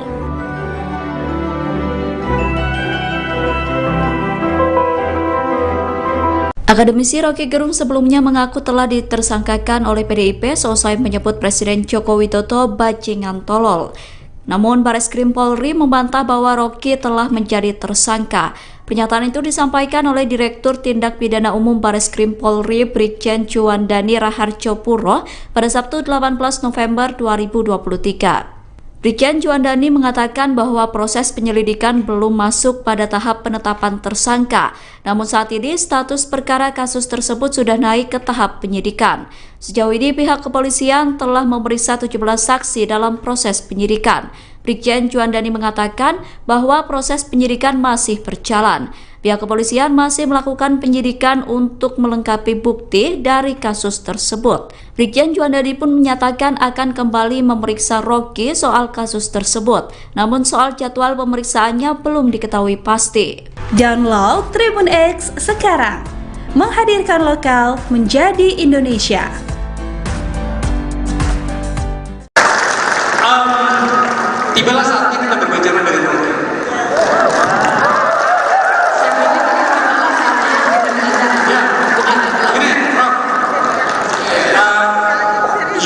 Akademisi Rocky Gerung sebelumnya mengaku telah ditersangkakan oleh PDIP seusai menyebut Presiden Joko Widodo bajingan tolol. Namun Bareskrim Polri membantah bahwa Rocky telah menjadi tersangka. Pernyataan itu disampaikan oleh Direktur Tindak Pidana Umum Bareskrim Polri Brigjen Juandani Raharjo Puro pada Sabtu 18 November 2023. Brigjen Juandani mengatakan bahwa proses penyelidikan belum masuk pada tahap penetapan tersangka. Namun saat ini status perkara kasus tersebut sudah naik ke tahap penyidikan. Sejauh ini pihak kepolisian telah memeriksa 17 saksi dalam proses penyidikan. Brigjen Juandani mengatakan bahwa proses penyidikan masih berjalan. Pihak kepolisian masih melakukan penyidikan untuk melengkapi bukti dari kasus tersebut. Brigjen Juandani pun menyatakan akan kembali memeriksa Rocky soal kasus tersebut. Namun soal jadwal pemeriksaannya belum diketahui pasti. Download Tribun X sekarang, menghadirkan lokal menjadi Indonesia. Tibalah saatnya kita berbicara dengan Rocky.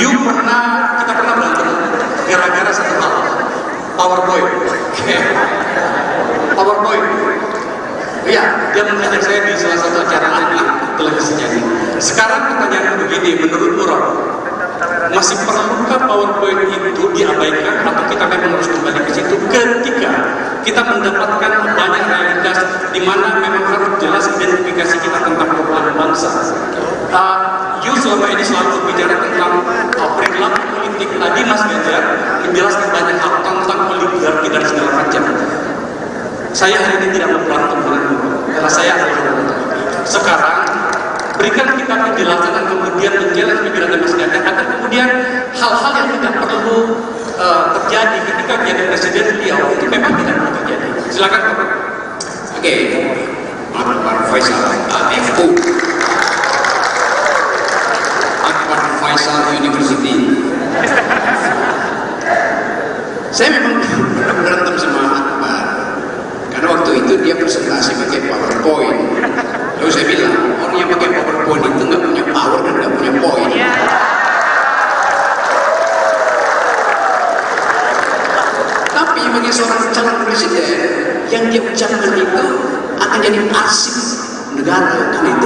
Kita pernah berantem gara-gara satu hal, PowerPoint. PowerPoint. Iya, dia mengajak saya di salah satu acara televisi jadi. Sekarang pertanyaan begini, menurut Rock, masih perlukah PowerPoint itu diabaikan atau kita memang harus kembali ke situ ketika kita mendapatkan banyak realitas di mana memang harus jelas identifikasi kita tentang perubahan bangsa. Selama ini selalu bicara tentang perilaku politik. Tadi Mas Ganjar menjelaskan banyak hal tentang oligarki dan segala macam. Saya hari ini tidak memberantem dengan karena saya adalah sekarang berikan kita penjelasan dan kemudian menjelaskan pikiran Mas Ganjar agar kemudian hal-hal yang tidak perlu terjadi ketika menjadi presiden beliau itu memang tidak perlu terjadi. Silakan Pak. Oke, Pak Faisal, FU. Faisal University. Saya memang berantem sama Akbar karena waktu itu dia presentasi pakai PowerPoint. Lalu saya bilang orang yang pakai PowerPoint itu nggak punya power dan nggak punya poin. Tapi bagi seorang calon presiden yang dia ucapkan itu akan jadi arsip negara kan itu.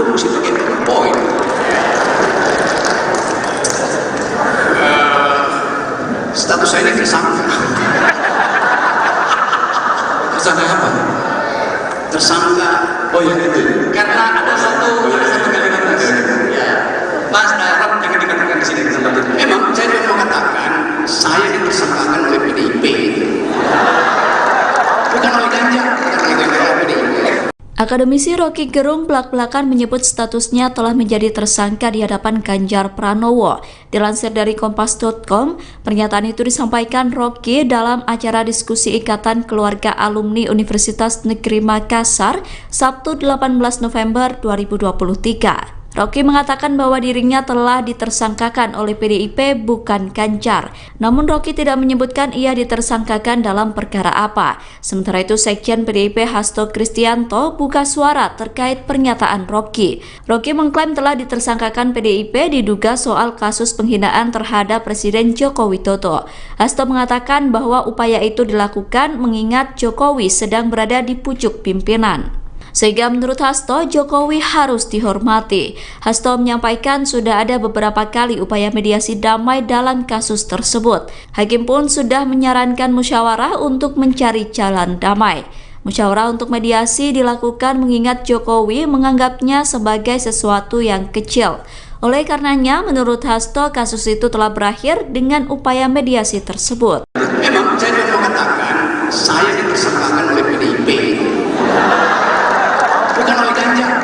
Akademisi Rocky Gerung belak-belakan menyebut statusnya telah menjadi tersangka di hadapan Ganjar Pranowo. Dilansir dari Kompas.com, pernyataan itu disampaikan Rocky dalam acara diskusi Ikatan Keluarga Alumni Universitas Negeri Makassar, Sabtu 18 November 2023. Rocky mengatakan bahwa dirinya telah ditersangkakan oleh PDIP bukan Ganjar. Namun Rocky tidak menyebutkan ia ditersangkakan dalam perkara apa. Sementara itu Sekjen PDIP Hasto Kristianto buka suara terkait pernyataan Rocky. Rocky mengklaim telah ditersangkakan PDIP diduga soal kasus penghinaan terhadap Presiden Joko Widodo. Hasto mengatakan bahwa upaya itu dilakukan mengingat Jokowi sedang berada di pucuk pimpinan. Sehingga menurut Hasto, Jokowi harus dihormati. Hasto menyampaikan sudah ada beberapa kali upaya mediasi damai dalam kasus tersebut. Hakim pun sudah menyarankan musyawarah untuk mencari jalan damai. Musyawarah untuk mediasi dilakukan mengingat Jokowi menganggapnya sebagai sesuatu yang kecil. Oleh karenanya, menurut Hasto, kasus itu telah berakhir dengan upaya mediasi tersebut. Memang saya mau katakan, saya ditersangkakan oleh PDIP. Bukan oleh Ganjar,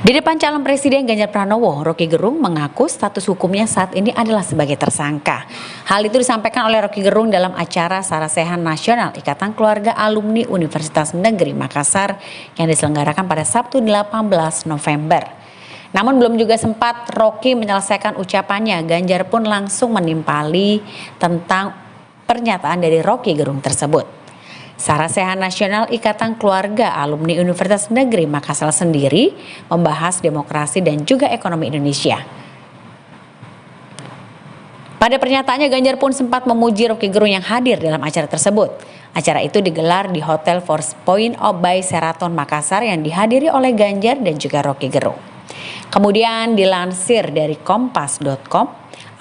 Di depan calon Presiden Ganjar Pranowo, Rocky Gerung mengaku status hukumnya saat ini adalah sebagai tersangka. Hal itu disampaikan oleh Rocky Gerung dalam acara Sarasehan Nasional Ikatan Keluarga Alumni Universitas Negeri Makassar yang diselenggarakan pada Sabtu 18 November. Namun belum juga sempat Rocky menyelesaikan ucapannya, Ganjar pun langsung menimpali tentang pernyataan dari Rocky Gerung tersebut. Sarasehan Nasional Ikatan Keluarga Alumni Universitas Negeri Makassar sendiri membahas demokrasi dan juga ekonomi Indonesia. Pada pernyataannya, Ganjar pun sempat memuji Rocky Gerung yang hadir dalam acara tersebut. Acara itu digelar di Hotel Force Point by Sheraton Makassar yang dihadiri oleh Ganjar dan juga Rocky Gerung. Kemudian dilansir dari Kompas.com,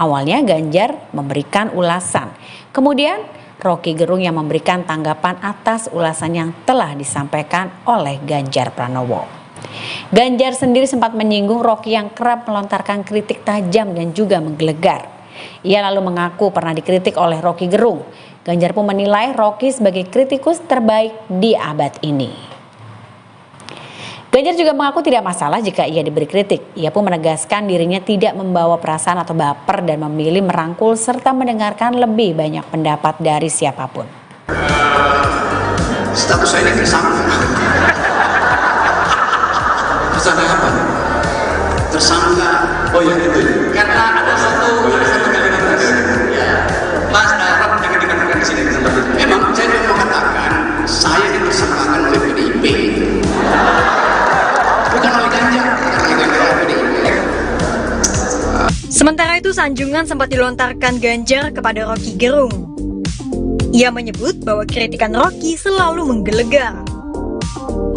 awalnya Ganjar memberikan ulasan. Kemudian Rocky Gerung yang memberikan tanggapan atas ulasan yang telah disampaikan oleh Ganjar Pranowo. Ganjar sendiri sempat menyinggung Rocky yang kerap melontarkan kritik tajam dan juga menggelegar. Ia lalu mengaku pernah dikritik oleh Rocky Gerung. Ganjar pun menilai Rocky sebagai kritikus terbaik di abad ini. Ganjar juga mengaku tidak masalah jika ia diberi kritik. Ia pun menegaskan dirinya tidak membawa perasaan atau baper dan memilih merangkul serta mendengarkan lebih banyak pendapat dari siapapun. Status saya ini tersangka. Tersangka apa? Tersangka. Oh ya itu. Karena ada satu kalimat tadi. Ya. Mas Arab yang dikatakan di sini seperti itu. Memang saya mau katakan saya ditersangkakan oleh PDIP. Sementara itu sanjungan sempat dilontarkan Ganjar kepada Rocky Gerung. Ia menyebut bahwa kritikan Rocky selalu menggelegar.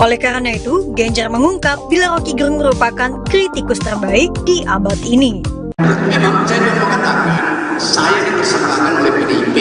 Oleh karena itu, Ganjar mengungkap bila Rocky Gerung merupakan kritikus terbaik di abad ini. Memang saya mau katakan saya ditersangkakan oleh PDIP.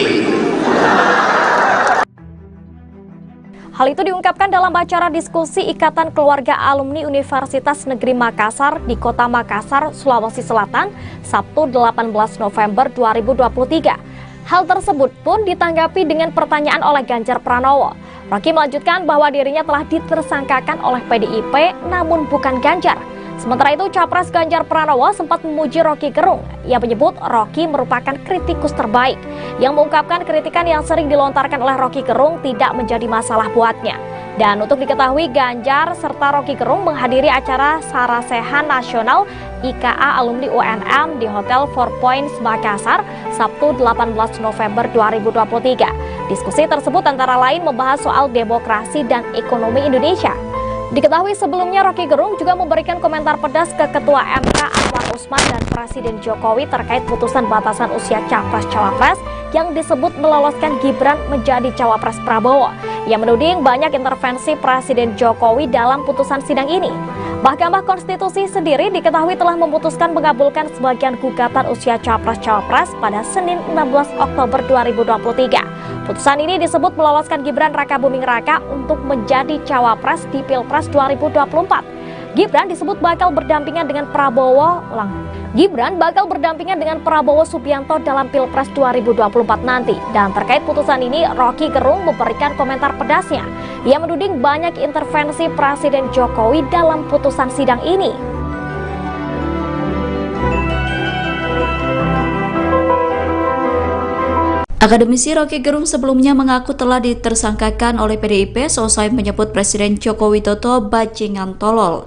Hal itu diungkapkan dalam acara diskusi Ikatan Keluarga Alumni Universitas Negeri Makassar di Kota Makassar, Sulawesi Selatan, Sabtu 18 November 2023. Hal tersebut pun ditanggapi dengan pertanyaan oleh Ganjar Pranowo. Rocky melanjutkan bahwa dirinya telah ditersangkakan oleh PDIP namun bukan Ganjar. Sementara itu, Capres Ganjar Pranowo sempat memuji Rocky Gerung. Ia menyebut Rocky merupakan kritikus terbaik, yang mengungkapkan kritikan yang sering dilontarkan oleh Rocky Gerung tidak menjadi masalah buatnya. Dan untuk diketahui, Ganjar serta Rocky Gerung menghadiri acara Sarasehan Nasional IKA Alumni UNM di Hotel Four Points Makassar, Sabtu 18 November 2023. Diskusi tersebut antara lain membahas soal demokrasi dan ekonomi Indonesia. Diketahui sebelumnya Rocky Gerung juga memberikan komentar pedas ke Ketua MK Anwar Usman dan Presiden Jokowi terkait putusan batasan usia Capres-Cawapres yang disebut meloloskan Gibran menjadi Cawapres Prabowo. Ia menuding banyak intervensi Presiden Jokowi dalam putusan sidang ini. Mahkamah Konstitusi sendiri diketahui telah memutuskan mengabulkan sebagian gugatan usia Capres-Cawapres pada Senin 16 Oktober 2023. Putusan ini disebut meloloskan Gibran Rakabuming Raka untuk menjadi Cawapres di Pilpres 2024. Gibran disebut bakal berdampingan dengan Gibran bakal berdampingan dengan Prabowo Subianto dalam Pilpres 2024 nanti. Dan terkait putusan ini, Rocky Gerung memberikan komentar pedasnya. Ia menuding banyak intervensi Presiden Jokowi dalam putusan sidang ini. Akademisi Rocky Gerung sebelumnya mengaku telah ditersangkakan oleh PDIP seusai menyebut Presiden Joko Widodo bajingan tolol.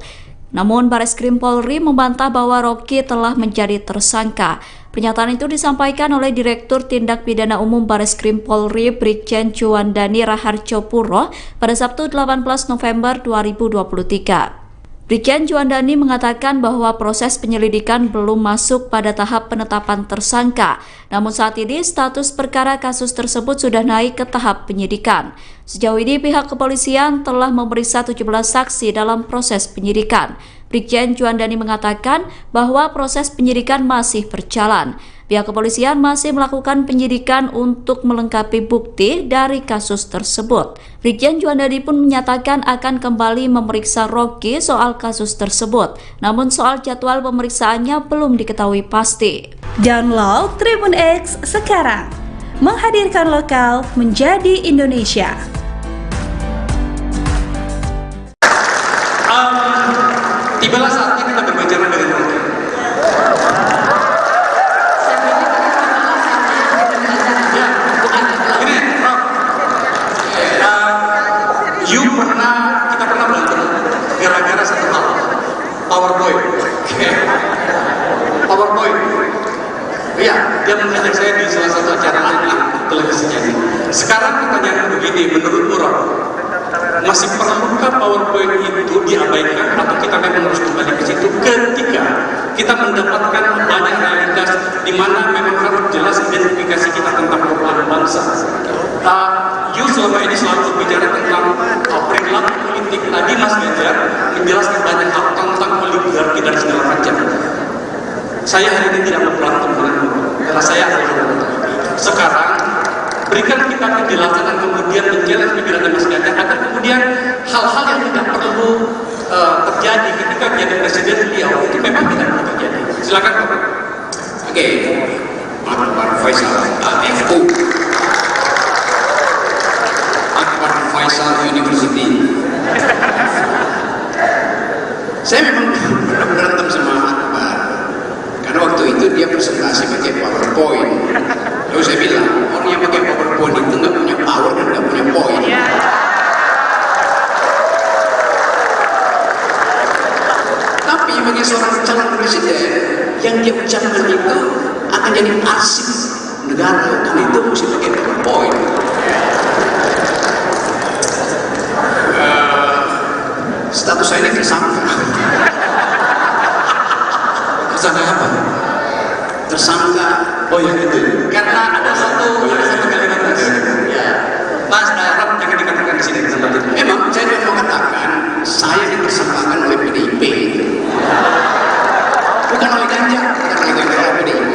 Namun Bareskrim Polri membantah bahwa Rocky telah menjadi tersangka. Pernyataan itu disampaikan oleh Direktur Tindak Pidana Umum Bareskrim Polri Brigjen Juandani Raharjo Puro pada Sabtu 18 November 2023. Brigjen Juandani mengatakan bahwa proses penyelidikan belum masuk pada tahap penetapan tersangka. Namun saat ini status perkara kasus tersebut sudah naik ke tahap penyidikan. Sejauh ini pihak kepolisian telah memeriksa 17 saksi dalam proses penyidikan. Brigjen Juandani mengatakan bahwa proses penyidikan masih berjalan. Pihak kepolisian masih melakukan penyidikan untuk melengkapi bukti dari kasus tersebut. Brigjen Juandani pun menyatakan akan kembali memeriksa Rocky soal kasus tersebut. Namun soal jadwal pemeriksaannya belum diketahui pasti. Download Tribun X sekarang, menghadirkan lokal menjadi Indonesia. Tibalah saatnya kita berbicara dengan Rocky. Kita pernah berantem gara-gara satu hal, PowerPoint. PowerPoint. Iya, dia mengajak saya di salah satu acara televisinya. Sekarang pertanyaan begini, menurut Rock, masih perlukah PowerPoint itu diabaikan atau kita memang harus kembali ke situ ketika kita mendapatkan banyak realitas di mana memang harus jelas identifikasi kita tentang perubahan bangsa. Selama ini selalu berbicara tentang perilaku politik. Tadi Mas Ganjar menjelaskan banyak hal tentang oligarki dan segala macam. Saya hari ini tidak berantem denganmu, karena saya adalah sekarang berikan kita penjelasan dan kemudian menjelaskan pikiran Mas Ganjar agar kemudian hal-hal yang tidak perlu terjadi ketika menjadi presiden beliau itu memang tidak perlu terjadi. Silakan Pak. Oke, Pak Faisal, FU. Faisal University. Saya memang pernah berantem sama Akbar karena waktu itu dia presentasi pakai PowerPoint. Lalu saya bilang, orang yang pakai PowerPoint itu nggak punya power dan nggak punya poin. Tapi bagi seorang calon presiden yang dia ucapkan itu akan jadi arsip negara, karena itu mesti pakai PowerPoint. Status saya ini tersangka. Tersangka apa? Tersangka. Oh ya itu. Karena ada satu kalimat ya. Mas Darab jangan dikatakan di sini tempat itu. Memang saya mau mengatakan saya ditersangkakan oleh PDIP. Bukan oleh Ganjar, bukan oleh PDIP.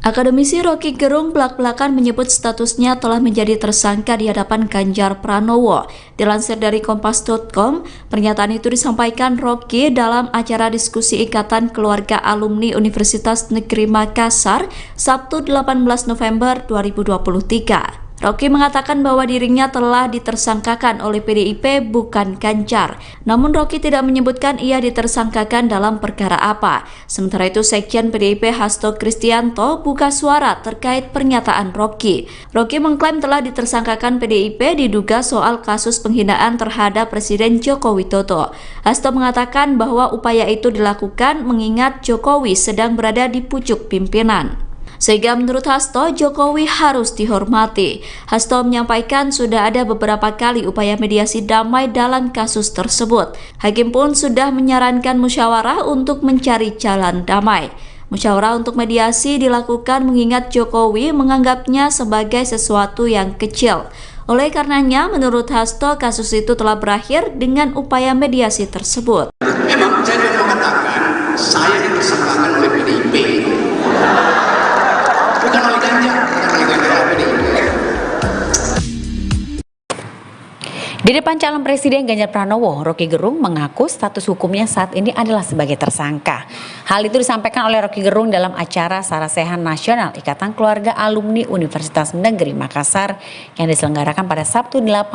Akademisi Rocky Gerung belak-belakan menyebut statusnya telah menjadi tersangka di hadapan Ganjar Pranowo. Dilansir dari Kompas.com, pernyataan itu disampaikan Rocky dalam acara diskusi Ikatan Keluarga Alumni Universitas Negeri Makassar, Sabtu 18 November 2023. Rocky mengatakan bahwa dirinya telah ditersangkakan oleh PDIP bukan Ganjar. Namun Rocky tidak menyebutkan ia ditersangkakan dalam perkara apa. Sementara itu Sekjen PDIP Hasto Kristianto buka suara terkait pernyataan Rocky. Rocky mengklaim telah ditersangkakan PDIP diduga soal kasus penghinaan terhadap Presiden Joko Widodo. Hasto mengatakan bahwa upaya itu dilakukan mengingat Jokowi sedang berada di pucuk pimpinan. Sehingga menurut Hasto, Jokowi harus dihormati. Hasto menyampaikan sudah ada beberapa kali upaya mediasi damai dalam kasus tersebut. Hakim pun sudah menyarankan musyawarah untuk mencari jalan damai. Musyawarah untuk mediasi dilakukan mengingat Jokowi menganggapnya sebagai sesuatu yang kecil. Oleh karenanya, menurut Hasto, kasus itu telah berakhir dengan upaya mediasi tersebut. Memang saya mau mengatakan saya ditersangkakan oleh PDIP. Bukan oleh Ganjar, bukan oleh PDIP. Di depan calon presiden Ganjar Pranowo, Roky Gerung mengaku status hukumnya saat ini adalah sebagai tersangka. Hal itu disampaikan oleh Roky Gerung dalam acara Sarasehan Nasional Ikatan Keluarga Alumni Universitas Negeri Makassar yang diselenggarakan pada Sabtu 18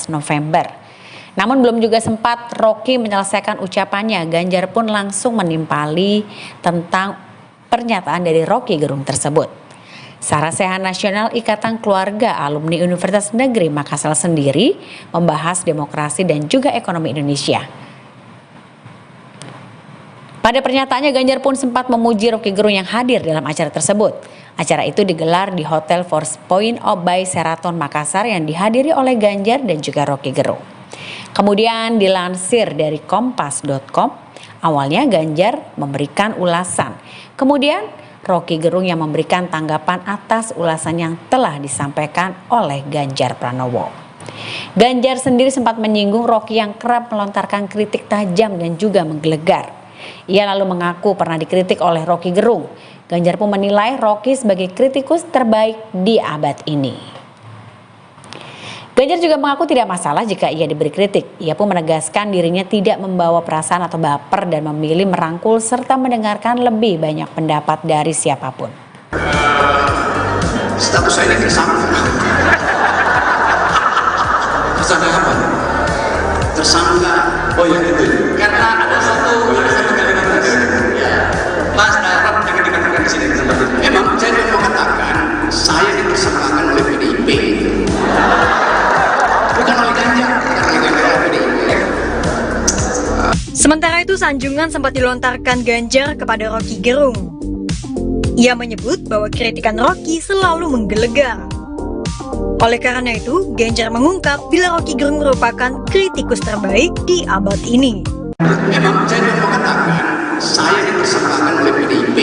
November. Namun belum juga sempat Roky menyelesaikan ucapannya, Ganjar pun langsung menimpali tentang pernyataan dari Roky Gerung tersebut. Sarasehan Nasional Ikatan Keluarga Alumni Universitas Negeri Makassar sendiri membahas demokrasi dan juga ekonomi Indonesia. Pada pernyataannya, Ganjar pun sempat memuji Roky Gerung yang hadir dalam acara tersebut. Acara itu digelar di Hotel Four Points by Sheraton Makassar yang dihadiri oleh Ganjar dan juga Roky Gerung. Kemudian dilansir dari kompas.com, awalnya Ganjar memberikan ulasan. Kemudian Roky Gerung yang memberikan tanggapan atas ulasan yang telah disampaikan oleh Ganjar Pranowo. Ganjar sendiri sempat menyinggung Roky yang kerap melontarkan kritik tajam dan juga menggelegar. Ia lalu mengaku pernah dikritik oleh Roky Gerung. Ganjar pun menilai Roky sebagai kritikus terbaik di abad ini. Ganjar juga mengaku tidak masalah jika ia diberi kritik. Ia pun menegaskan dirinya tidak membawa perasaan atau baper dan memilih merangkul serta mendengarkan lebih banyak pendapat dari siapapun. Status saya ini tersangka. Tersangka apa? Tersangka. Oh ya itu. Karena ada satu kalimat tadi. Ya. Mas Darab jangan dikatakan di sini tempat itu. Memang saya mau katakan saya ditersangkakan oleh PDIP. Bukan oleh Ganjar, Sementara itu, sanjungan sempat dilontarkan Ganjar kepada Roky Gerung. Ia menyebut bahwa kritikan Roky selalu menggelegar. Oleh karena itu, Ganjar mengungkap bila Roky Gerung merupakan kritikus terbaik di abad ini. Memang saya mau katakan saya ditersangkakan oleh PDIP.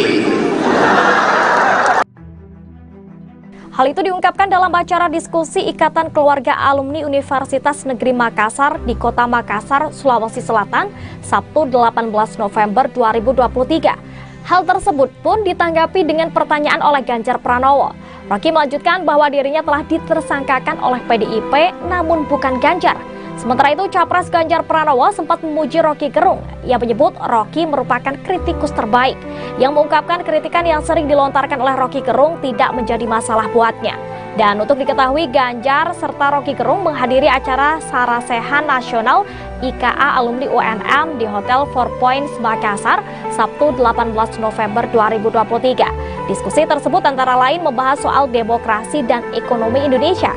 Hal itu diungkapkan dalam acara diskusi Ikatan Keluarga Alumni Universitas Negeri Makassar di Kota Makassar, Sulawesi Selatan, Sabtu 18 November 2023. Hal tersebut pun ditanggapi dengan pertanyaan oleh Ganjar Pranowo. Roky melanjutkan bahwa dirinya telah ditersangkakan oleh PDIP namun bukan Ganjar. Sementara itu, Capres Ganjar Pranowo sempat memuji Roky Gerung. Ia menyebut Roky merupakan kritikus terbaik, yang mengungkapkan kritikan yang sering dilontarkan oleh Roky Gerung tidak menjadi masalah buatnya. Dan untuk diketahui, Ganjar serta Roky Gerung menghadiri acara Sarasehan Nasional IKA Alumni UNM di Hotel Four Points Makassar, Sabtu 18 November 2023. Diskusi tersebut antara lain membahas soal demokrasi dan ekonomi Indonesia.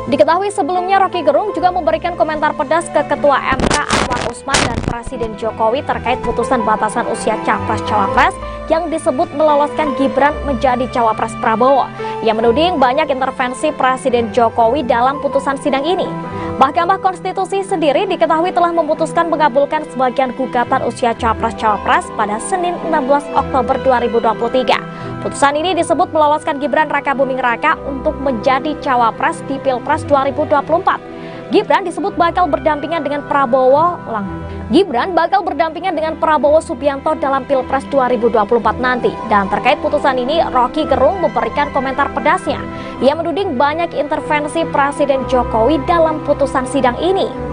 Diketahui sebelumnya Roky Gerung juga memberikan komentar pedas ke Ketua MK Anwar Usman dan Presiden Jokowi terkait putusan batasan usia Capres-Cawapres yang disebut meloloskan Gibran menjadi Cawapres Prabowo. Ia menuding banyak intervensi Presiden Jokowi dalam putusan sidang ini. Mahkamah Konstitusi sendiri diketahui telah memutuskan mengabulkan sebagian gugatan usia Capres-Cawapres pada Senin 16 Oktober 2023. Putusan ini disebut meloloskan Gibran Rakabuming Raka untuk menjadi Cawapres di Pilpres 2024. Gibran disebut bakal berdampingan dengan Prabowo Subianto dalam Pilpres 2024 nanti. Dan terkait putusan ini, Roky Gerung memberikan komentar pedasnya. Ia menuding banyak intervensi Presiden Jokowi dalam putusan sidang ini.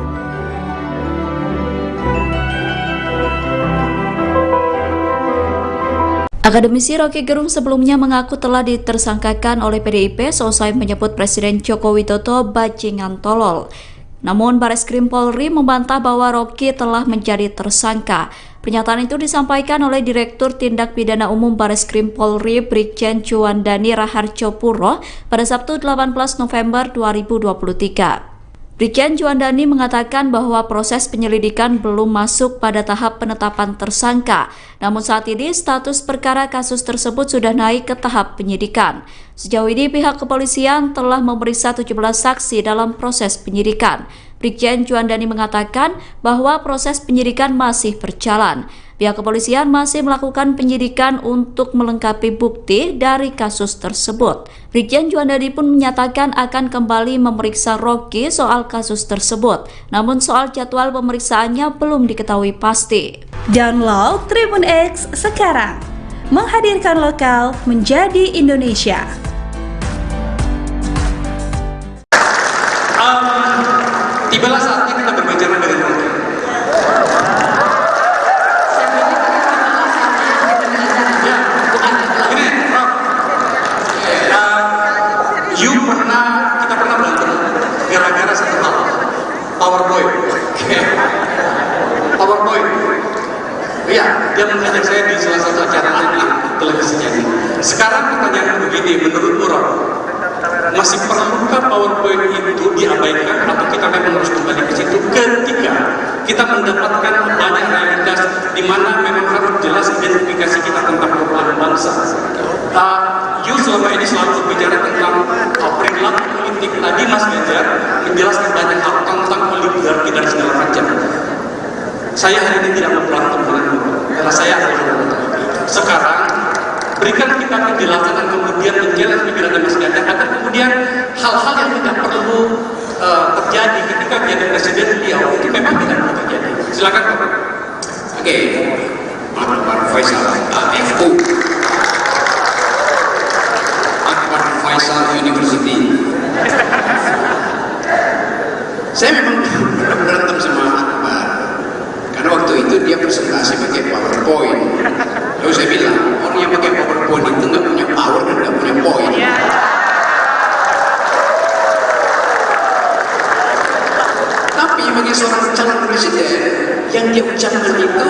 Akademisi Roky Gerung sebelumnya mengaku telah ditersangkakan oleh PDIP seusai menyebut Presiden Joko Widodo bajingan tolol. Namun Bareskrim Polri membantah bahwa Roky telah menjadi tersangka. Pernyataan itu disampaikan oleh Direktur Tindak Pidana Umum Bareskrim Polri Brigjen Juandani Raharjo Puro pada Sabtu 18 November 2023. Brigjen Juandani mengatakan bahwa proses penyelidikan belum masuk pada tahap penetapan tersangka. Namun saat ini status perkara kasus tersebut sudah naik ke tahap penyidikan. Sejauh ini pihak kepolisian telah memeriksa 17 saksi dalam proses penyidikan. Brigjen Juandani mengatakan bahwa proses penyidikan masih berjalan. Pihak kepolisian masih melakukan penyidikan untuk melengkapi bukti dari kasus tersebut. Brigjen Juandani pun menyatakan akan kembali memeriksa Roky soal kasus tersebut. Namun soal jadwal pemeriksaannya belum diketahui pasti. Download Tribun X sekarang, menghadirkan lokal menjadi Indonesia. Tibalah saatnya kita berbicara dengan Rocky. Ya, ini, Rob. Kita pernah berantem gara-gara satu hal, PowerPoint. PowerPoint. Iya, dia mengajak saya di salah satu acara televisinya. Sekarang pertanyaan begini, menurut Rob, masih perlukah PowerPoint itu diabaikan atau kita memang harus kembali ke situ ketika kita mendapatkan banyak realitas di mana memang harus jelas identifikasi kita tentang perubahan bangsa. Selama ini selalu berbicara tentang perilaku politik. Tadi Mas Ganjar menjelaskan banyak hal tentang oligarki dan segala macam. Saya hari ini tidak mau berantem denganmu, karena saya adalah sekarang berikan kita penjelasan dan kemudian menjelaskan pikiran Mas Ganjar agar kemudian hal-hal yang tidak perlu terjadi ketika menjadi presiden beliau itu memang tidak perlu terjadi. Silakan Pak. Oke, Pak Faisal, FU, Akbar Faisal University. Saya memang berantem sama Akbar karena waktu itu dia presentasi pakai PowerPoint. Lalu saya bilang, orang yang pakai PowerPoint itu nggak punya power dan nggak punya poin. Tapi bagi seorang calon presiden, yang dia ucapkan itu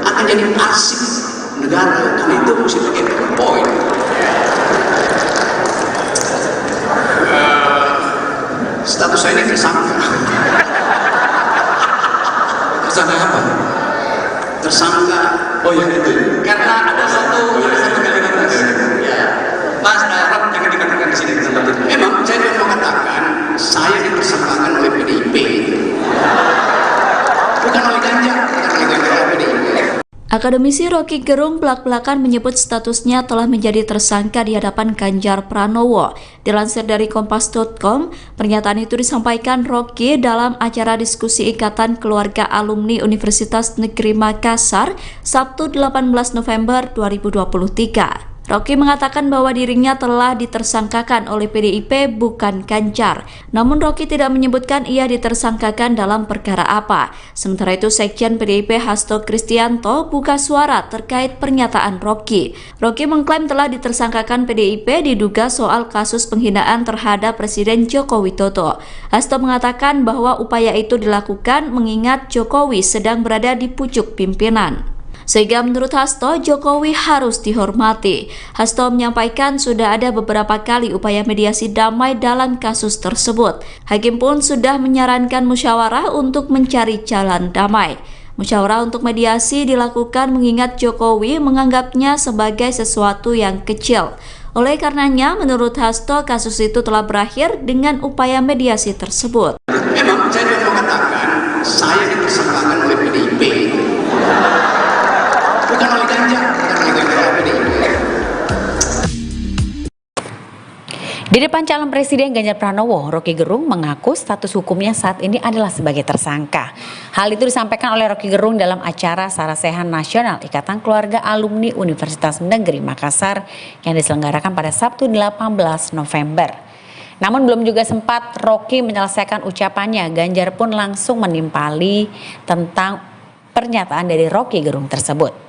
akan jadi arsip negara, karena itu mesti pakai PowerPoint. Status saya ini tersangka. Tersangka apa? Tersangka. Oh ya itu. Karena ada satu kalimat ya. Mas Rob jangan dikatakan di sini tempat itu. Memang saya mau mengatakan saya ditersangkakan oleh PDIP. Bukan oleh Ganjar, PDIP. Akademisi Rocky Gerung belak-belakan menyebut statusnya telah menjadi tersangka di hadapan Ganjar Pranowo. Dilansir dari Kompas.com, pernyataan itu disampaikan Rocky dalam acara diskusi Ikatan Keluarga Alumni Universitas Negeri Makassar, Sabtu 18 November 2023. Rocky mengatakan bahwa dirinya telah ditersangkakan oleh PDIP bukan Ganjar. Namun Rocky tidak menyebutkan ia ditersangkakan dalam perkara apa. Sementara itu Sekjen PDIP Hasto Kristianto buka suara terkait pernyataan Rocky. Rocky mengklaim telah ditersangkakan PDIP diduga soal kasus penghinaan terhadap Presiden Joko Widodo. Hasto mengatakan bahwa upaya itu dilakukan mengingat Jokowi sedang berada di pucuk pimpinan. Sehingga menurut Hasto, Jokowi harus dihormati. Hasto menyampaikan sudah ada beberapa kali upaya mediasi damai dalam kasus tersebut. Hakim pun sudah menyarankan musyawarah untuk mencari jalan damai. Musyawarah untuk mediasi dilakukan mengingat Jokowi menganggapnya sebagai sesuatu yang kecil. Oleh karenanya, menurut Hasto, kasus itu telah berakhir dengan upaya mediasi tersebut. Memang saya mau mengatakan saya ditersangkakan oleh PDIP. Bukan oleh Ganjar, Di depan calon presiden Ganjar Pranowo, Rocky Gerung mengaku status hukumnya saat ini adalah sebagai tersangka. Hal itu disampaikan oleh Rocky Gerung dalam acara Sarasehan Nasional Ikatan Keluarga Alumni Universitas Negeri Makassar yang diselenggarakan pada Sabtu 18 November. Namun belum juga sempat Rocky menyelesaikan ucapannya, Ganjar pun langsung menimpali tentang pernyataan dari Rocky Gerung tersebut.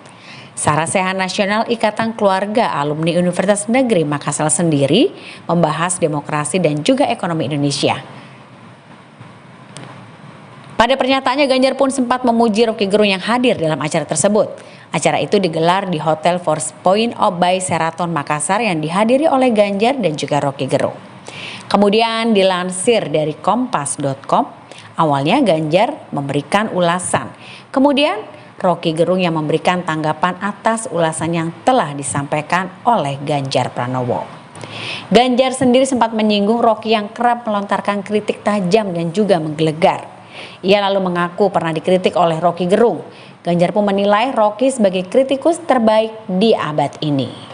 Sarasehan Nasional Ikatan Keluarga Alumni Universitas Negeri Makassar sendiri membahas demokrasi dan juga ekonomi Indonesia. Pada pernyataannya, Ganjar pun sempat memuji Rocky Gerung yang hadir dalam acara tersebut. Acara itu digelar di Hotel Force Point by Sheraton Makassar yang dihadiri oleh Ganjar dan juga Rocky Gerung. Kemudian dilansir dari Kompas.com, awalnya Ganjar memberikan ulasan. Kemudian Rocky Gerung yang memberikan tanggapan atas ulasan yang telah disampaikan oleh Ganjar Pranowo. Ganjar sendiri sempat menyinggung Rocky yang kerap melontarkan kritik tajam dan juga menggelegar. Ia lalu mengaku pernah dikritik oleh Rocky Gerung. Ganjar pun menilai Rocky sebagai kritikus terbaik di abad ini.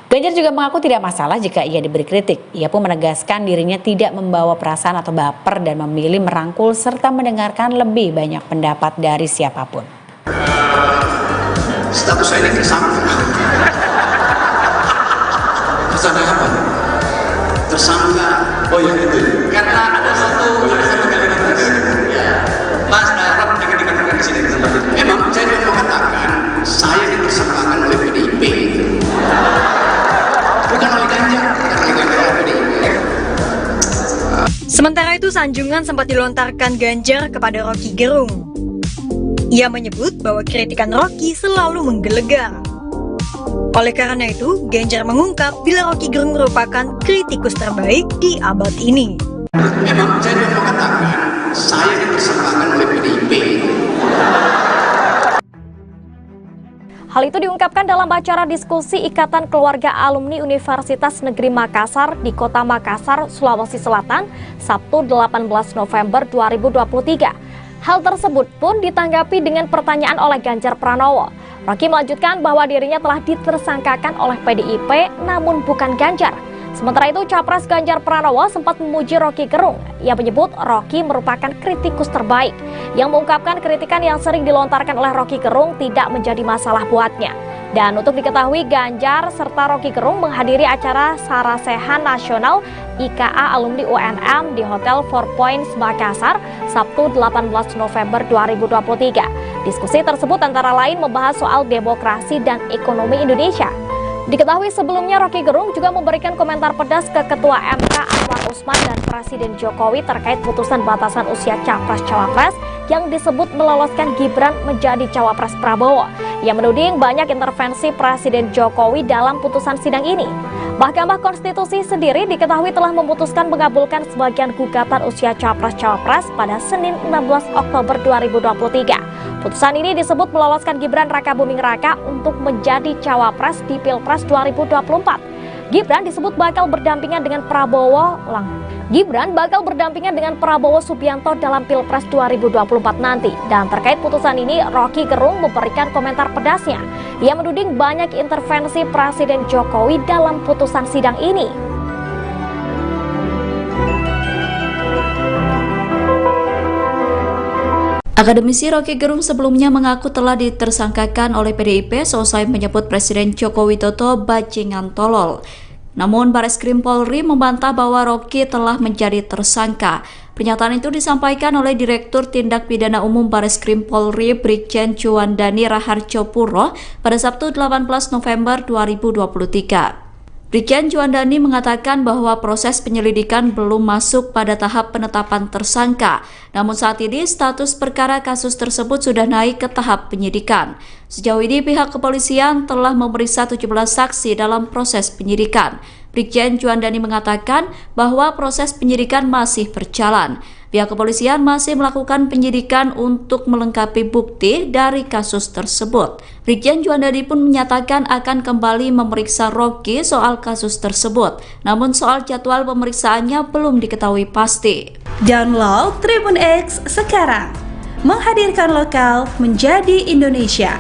Ganjar juga mengaku tidak masalah jika ia diberi kritik. Ia pun menegaskan dirinya tidak membawa perasaan atau baper dan memilih merangkul serta mendengarkan lebih banyak pendapat dari siapapun. Status saya ini tersangka. Tersangka apa? Tersangka. Oh ya itu. Karena ada satu sanjungan sempat dilontarkan Ganjar kepada Roky Gerung. Ia menyebut bahwa kritikan Roky selalu menggelegar. Oleh karena itu, Ganjar mengungkap bila Roky Gerung merupakan kritikus terbaik di abad ini. Memang saya mau katakan, saya dipersembahkan oleh PDIP. Hal itu diungkapkan dalam acara diskusi Ikatan Keluarga Alumni Universitas Negeri Makassar di Kota Makassar, Sulawesi Selatan, Sabtu 18 November 2023. Hal tersebut pun ditanggapi dengan pertanyaan oleh Ganjar Pranowo. Roky melanjutkan bahwa dirinya telah ditersangkakan oleh PDIP namun bukan Ganjar. Sementara itu, Capres Ganjar Pranowo sempat memuji Roky Gerung. Ia menyebut Roky merupakan kritikus terbaik, yang mengungkapkan kritikan yang sering dilontarkan oleh Roky Gerung tidak menjadi masalah buatnya. Dan untuk diketahui, Ganjar serta Roky Gerung menghadiri acara Sarasehan Nasional IKA Alumni UNM di Hotel Four Points Makassar, Sabtu 18 November 2023. Diskusi tersebut antara lain membahas soal demokrasi dan ekonomi Indonesia. Diketahui sebelumnya Roky Gerung juga memberikan komentar pedas ke Ketua MK Anwar Usman dan Presiden Jokowi terkait putusan batasan usia Capres-Cawapres yang disebut meloloskan Gibran menjadi Cawapres Prabowo. Ia menuding banyak intervensi Presiden Jokowi dalam putusan sidang ini. Mahkamah Konstitusi sendiri diketahui telah memutuskan mengabulkan sebagian gugatan usia Capres-Cawapres pada Senin 16 Oktober 2023. Putusan ini disebut meloloskan Gibran Rakabuming Raka untuk menjadi Cawapres di Pilpres 2024. Gibran disebut bakal berdampingan dengan Prabowo Subianto dalam Pilpres 2024 nanti. Dan terkait putusan ini, Roky Gerung memberikan komentar pedasnya. Ia menuding banyak intervensi Presiden Jokowi dalam putusan sidang ini. Akademisi Roky Gerung sebelumnya mengaku telah ditersangkakan oleh PDIP seusai menyebut Presiden Joko Widodo bajingan tolol. Namun Bareskrim Polri membantah bahwa Roky telah menjadi tersangka. Pernyataan itu disampaikan oleh Direktur Tindak Pidana Umum Bareskrim Polri Brigjen Juandani Raharjopuro pada Sabtu 18 November 2023. Brigjen Juandani mengatakan bahwa proses penyelidikan belum masuk pada tahap penetapan tersangka, namun saat ini status perkara kasus tersebut sudah naik ke tahap penyidikan. Sejauh ini pihak kepolisian telah memeriksa 17 saksi dalam proses penyidikan. Brigjen Juandani mengatakan bahwa proses penyidikan masih berjalan. Pihak kepolisian masih melakukan penyidikan untuk melengkapi bukti dari kasus tersebut. Brigjen Juandani pun menyatakan akan kembali memeriksa Roky soal kasus tersebut. Namun soal jadwal pemeriksaannya belum diketahui pasti. Download Tribun X sekarang, menghadirkan lokal menjadi Indonesia.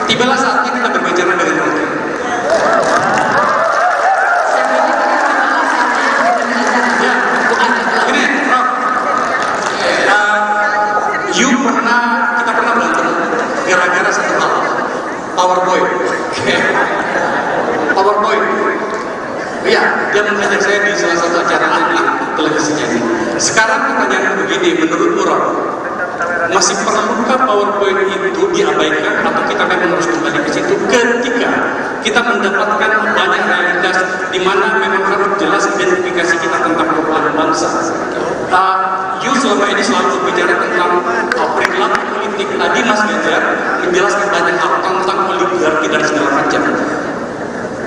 Tibalah saatnya kita berbicara dengan Roky. Kita pernah berantem gara-gara satu hal, PowerPoint. Iya, dia mengajak saya di salah satu acara televisinya. Sekarang pertanyaan begini, menurut Roky, masih perlukah PowerPoint itu diabaikan atau kita memang harus kembali ke situ ketika kita mendapatkan banyak realitas di mana memang harus jelas identifikasi kita tentang perubahan bangsa. Selama ini selalu berbicara tentang perilaku politik. Tadi Mas Ganjar menjelaskan banyak hal tentang oligarki dan segala macam.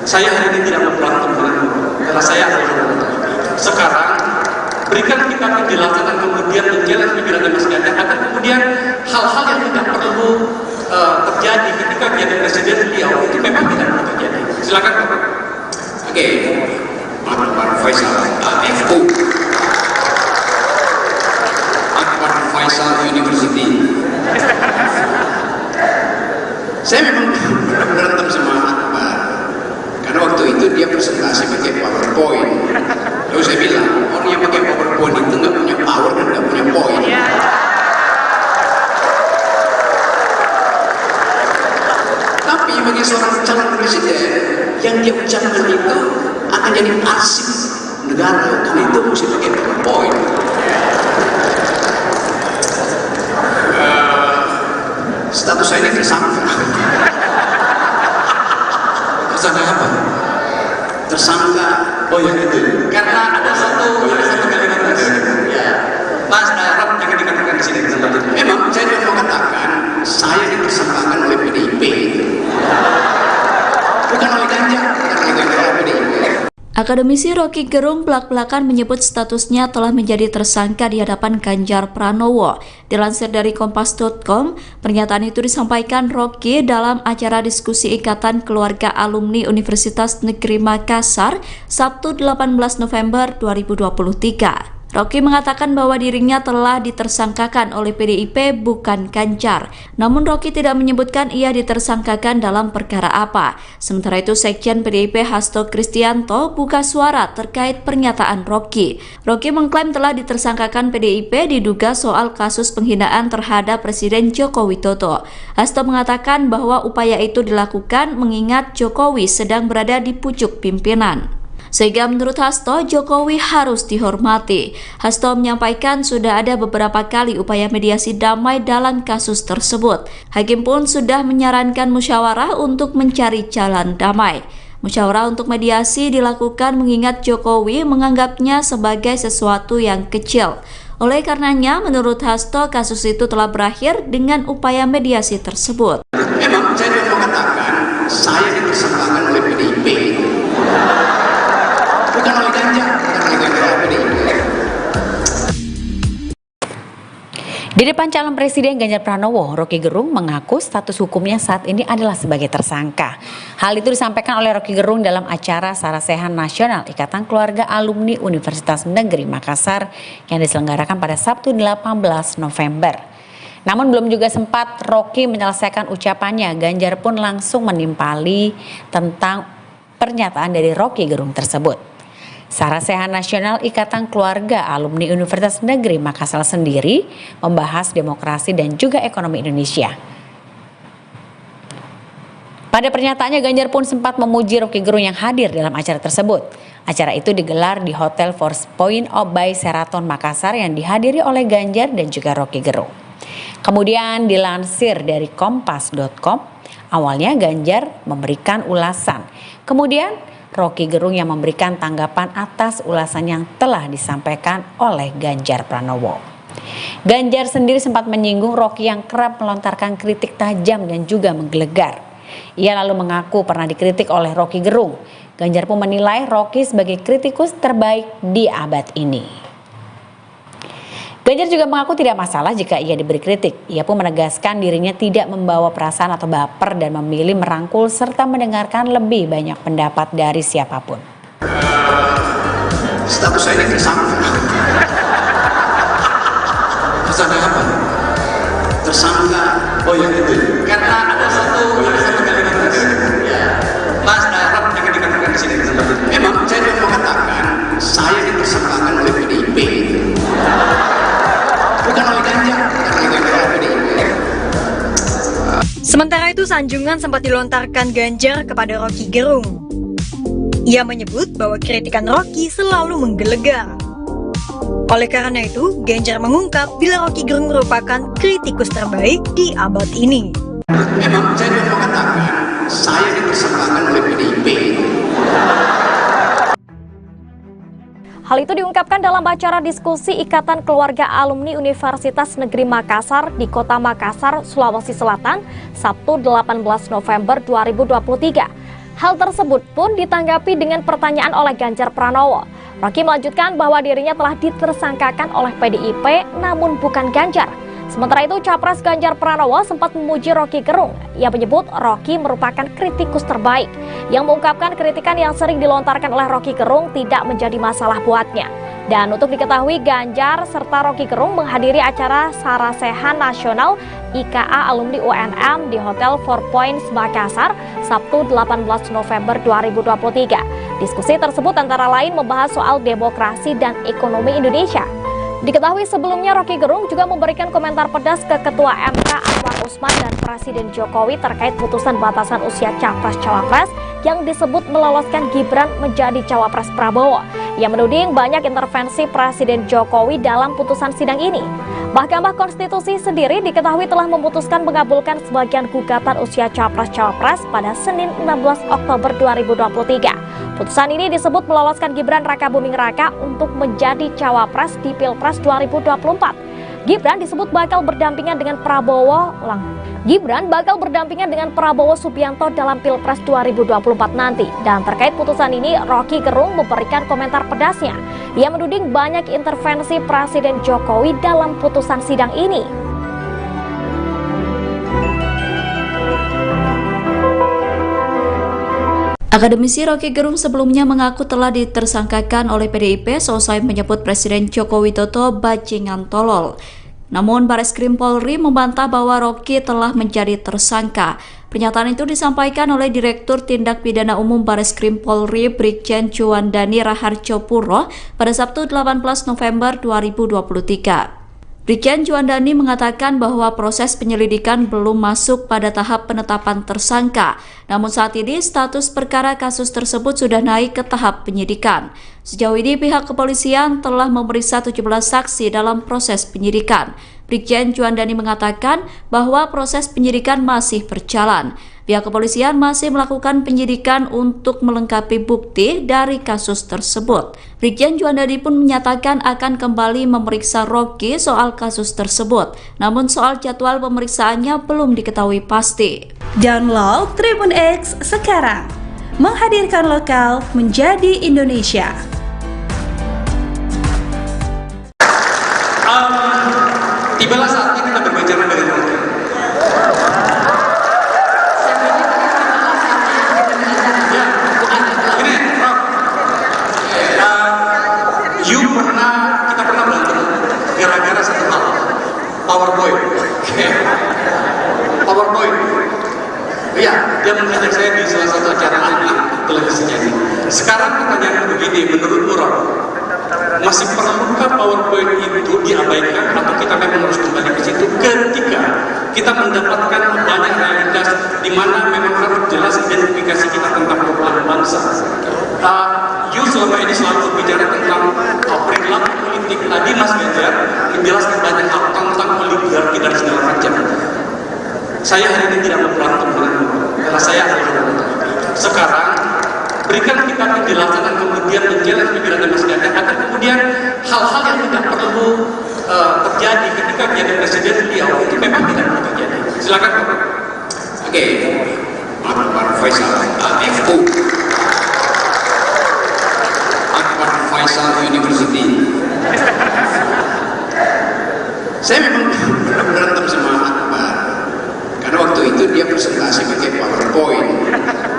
Saya hari ini tidak mau berantem denganmu, karena saya adalah anggota. Sekarang berikan kita penjelasan dan kemudian menjelaskan pikiran Mas Ganjar agar kemudian hal-hal yang tidak perlu terjadi ketika menjadi presiden beliau itu memang tidak perlu terjadi. Silakan Pak. Oke, Pak Faisal, FU. Faisal University. Saya memang berantem sama Akbar karena waktu itu dia presentasi pakai PowerPoint. Lalu saya bilang, orang yang pakai PowerPoint itu nggak punya power dan nggak punya poin. Tapi bagi seorang calon presiden yang dia ucapkan itu akan jadi arsip negara, karena itu mesti pakai PowerPoint. Status saya ini tersangka. Tersangka apa? Tersangka Oh ya itu, karena ada satu kalimat ya, Mas Rob jangan dikatakan di sini tempat itu. Memang saya cuma mau katakan, saya dipersembahkan oleh PDIP, bukan oleh Ganjar, oleh PDIP. Akademisi Rocky Gerung belak-belakan menyebut statusnya telah menjadi tersangka di hadapan Ganjar Pranowo. Dilansir dari Kompas.com, pernyataan itu disampaikan Rocky dalam acara diskusi Ikatan Keluarga Alumni Universitas Negeri Makassar, Sabtu 18 November 2023. Rocky mengatakan bahwa dirinya telah ditersangkakan oleh PDIP bukan Ganjar. Namun Rocky tidak menyebutkan ia ditersangkakan dalam perkara apa. Sementara itu Sekjen PDIP Hasto Kristianto buka suara terkait pernyataan Rocky. Rocky mengklaim telah ditersangkakan PDIP diduga soal kasus penghinaan terhadap Presiden Joko Widodo. Hasto mengatakan bahwa upaya itu dilakukan mengingat Jokowi sedang berada di pucuk pimpinan. Sehingga menurut Hasto, Jokowi harus dihormati. Hasto menyampaikan sudah ada beberapa kali upaya mediasi damai dalam kasus tersebut. Hakim pun sudah menyarankan musyawarah untuk mencari jalan damai. Musyawarah untuk mediasi dilakukan mengingat Jokowi menganggapnya sebagai sesuatu yang kecil. Oleh karenanya, menurut Hasto, kasus itu telah berakhir dengan upaya mediasi tersebut. Memang saya mau mengatakan, saya dipersembahkan oleh PDIP, bukan oleh Ganjar, oleh PDIP. Di depan calon presiden Ganjar Pranowo, Rocky Gerung mengaku status hukumnya saat ini adalah sebagai tersangka. Hal itu disampaikan oleh Rocky Gerung dalam acara Sarasehan Nasional Ikatan Keluarga Alumni Universitas Negeri Makassar yang diselenggarakan pada Sabtu 18 November. Namun belum juga sempat Rocky menyelesaikan ucapannya, Ganjar pun langsung menimpali tentang pernyataan dari Rocky Gerung tersebut. Sarasehan Nasional Ikatan Keluarga Alumni Universitas Negeri Makassar sendiri membahas demokrasi dan juga ekonomi Indonesia. Pada pernyataannya, Ganjar pun sempat memuji Rocky Gerung yang hadir dalam acara tersebut. Acara itu digelar di Hotel Four Points by Sheraton Makassar yang dihadiri oleh Ganjar dan juga Rocky Gerung. Kemudian dilansir dari Kompas.com, awalnya Ganjar memberikan ulasan. Kemudian Rocky Gerung yang memberikan tanggapan atas ulasan yang telah disampaikan oleh Ganjar Pranowo. Ganjar sendiri sempat menyinggung Rocky yang kerap melontarkan kritik tajam dan juga menggelegar. Ia lalu mengaku pernah dikritik oleh Rocky Gerung. Ganjar pun menilai Rocky sebagai kritikus terbaik di abad ini. Ganjar juga mengaku tidak masalah jika ia diberi kritik. Ia pun menegaskan dirinya tidak membawa perasaan atau baper dan memilih merangkul serta mendengarkan lebih banyak pendapat dari siapapun. Status saya ini tersangka. Tersangka apa? Tersangka. Oh ya itu, karena ada satu kalimat ya, Mas Rob jangan dikatakan di sini tempat itu. Memang saya cuma mau katakan, saya dipersembahkan oleh PDIP, bukan oleh Ganjar, oleh PDIP. Sementara itu, sanjungan sempat dilontarkan Ganjar kepada Rocky Gerung. Ia menyebut bahwa kritikan Rocky selalu menggelegar. Oleh karena itu, Ganjar mengungkap bila Rocky Gerung merupakan kritikus terbaik di abad ini. Memang saya cuma mau katakan, saya dipersembahkan oleh PDIP. Hal itu diungkapkan dalam acara diskusi Ikatan Keluarga Alumni Universitas Negeri Makassar di Kota Makassar, Sulawesi Selatan, Sabtu 18 November 2023. Hal tersebut pun ditanggapi dengan pertanyaan oleh Ganjar Pranowo. Rocky melanjutkan bahwa dirinya telah ditersangkakan oleh PDIP namun bukan Ganjar. Sementara itu, Capres Ganjar Pranowo sempat memuji Rocky Gerung. Ia menyebut Rocky merupakan kritikus terbaik, yang mengungkapkan kritikan yang sering dilontarkan oleh Rocky Gerung tidak menjadi masalah buatnya. Dan untuk diketahui, Ganjar serta Rocky Gerung menghadiri acara Sarasehan Nasional IKA Alumni UNM di Hotel Four Points Makassar, Sabtu 18 November 2023. Diskusi tersebut antara lain membahas soal demokrasi dan ekonomi Indonesia. Diketahui sebelumnya Rocky Gerung juga memberikan komentar pedas ke Ketua MK Anwar Usman dan Presiden Jokowi terkait putusan batasan usia Capres-Cawapres yang disebut meloloskan Gibran menjadi Cawapres Prabowo. Ia menuding banyak intervensi Presiden Jokowi dalam putusan sidang ini. Mahkamah Konstitusi sendiri diketahui telah memutuskan mengabulkan sebagian gugatan usia Capres-Cawapres pada Senin 16 Oktober 2023. Putusan ini disebut meloloskan Gibran Rakabuming Raka untuk menjadi Cawapres di Pilpres 2024. Gibran disebut bakal berdampingan dengan Prabowo Subianto dalam Pilpres 2024 nanti. Dan terkait putusan ini, Rocky Gerung memberikan komentar pedasnya. Ia menuding banyak intervensi Presiden Jokowi dalam putusan sidang ini. Akademisi Rocky Gerung sebelumnya mengaku telah ditersangkakan oleh PDIP seusai menyebut Presiden Joko Widodo bajingan tolol. Namun Bareskrim Polri membantah bahwa Rocky telah menjadi tersangka. Pernyataan itu disampaikan oleh Direktur Tindak Pidana Umum Bareskrim Polri Brigjen Juwandani Raharjopuro pada Sabtu 18 November 2023. Brigjen Juwandani mengatakan bahwa proses penyelidikan belum masuk pada tahap penetapan tersangka. Namun saat ini status perkara kasus tersebut sudah naik ke tahap penyidikan. Sejauh ini pihak kepolisian telah memeriksa 17 saksi dalam proses penyidikan. Brigjen Juwandani mengatakan bahwa proses penyidikan masih berjalan. Pihak kepolisian masih melakukan penyidikan untuk melengkapi bukti dari kasus tersebut. Brigjen Juwandani pun menyatakan akan kembali memeriksa Rocky soal kasus tersebut. Namun soal jadwal pemeriksaannya belum diketahui pasti. Download Tribun X sekarang, menghadirkan lokal menjadi Indonesia. Tibalah saatnya kita berbicara dengan Rocky. Kita pernah berantem gara-gara satu hal, PowerPoint. PowerPoint. Iya, dia mengajak saya di salah satu acara televisinya ini. Sekarang pertanyaan begini, menurut Rock, masih perlukah PowerPoint itu diabaikan atau kita memang harus kembali ke situ ketika kita mendapatkan banyak realitas di mana memang harus jelas identifikasi kita tentang problem bangsa. Selama ini selalu berbicara tentang perilaku politik. Tadi Mas Ganjar menjelaskan banyak hal tentang oligarki dan segala macam. Saya hari ini tidak mau berantem karena saya adalah sekarang berikan kita penjelasan dan kemudian menjelaskan pikiran Mas Ganjar agar kemudian hal-hal yang tidak perlu terjadi ketika menjadi presiden beliau itu memang tidak perlu terjadi. Silakan. Oke, Pak Faisal, FU. Faisal University. Saya memang berantem sama Akbar karena waktu itu dia presentasi pakai PowerPoint.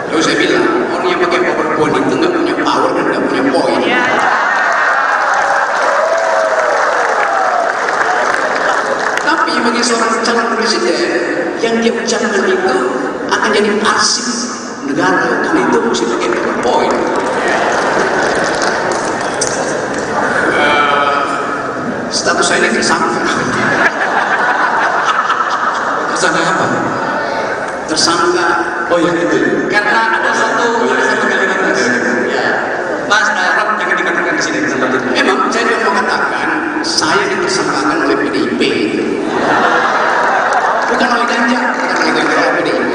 Lalu saya bilang orang yang pakai PowerPoint itu nggak punya power dan nggak punya poin. Tapi bagi seorang calon presiden yang dia ucapkan itu akan jadi arsip negara karena itu mesti pakai PowerPoint. Status saya ini tersangka. Tersangka apa? Tersangka. Oh ya itu. Karena ada satu kalimat ya. Mas Rock jangan dikatakan di sini tempat itu. Memang saya juga mau katakan saya ditersangkakan oleh PDIP. Bukan oleh Ganjar, PDIP.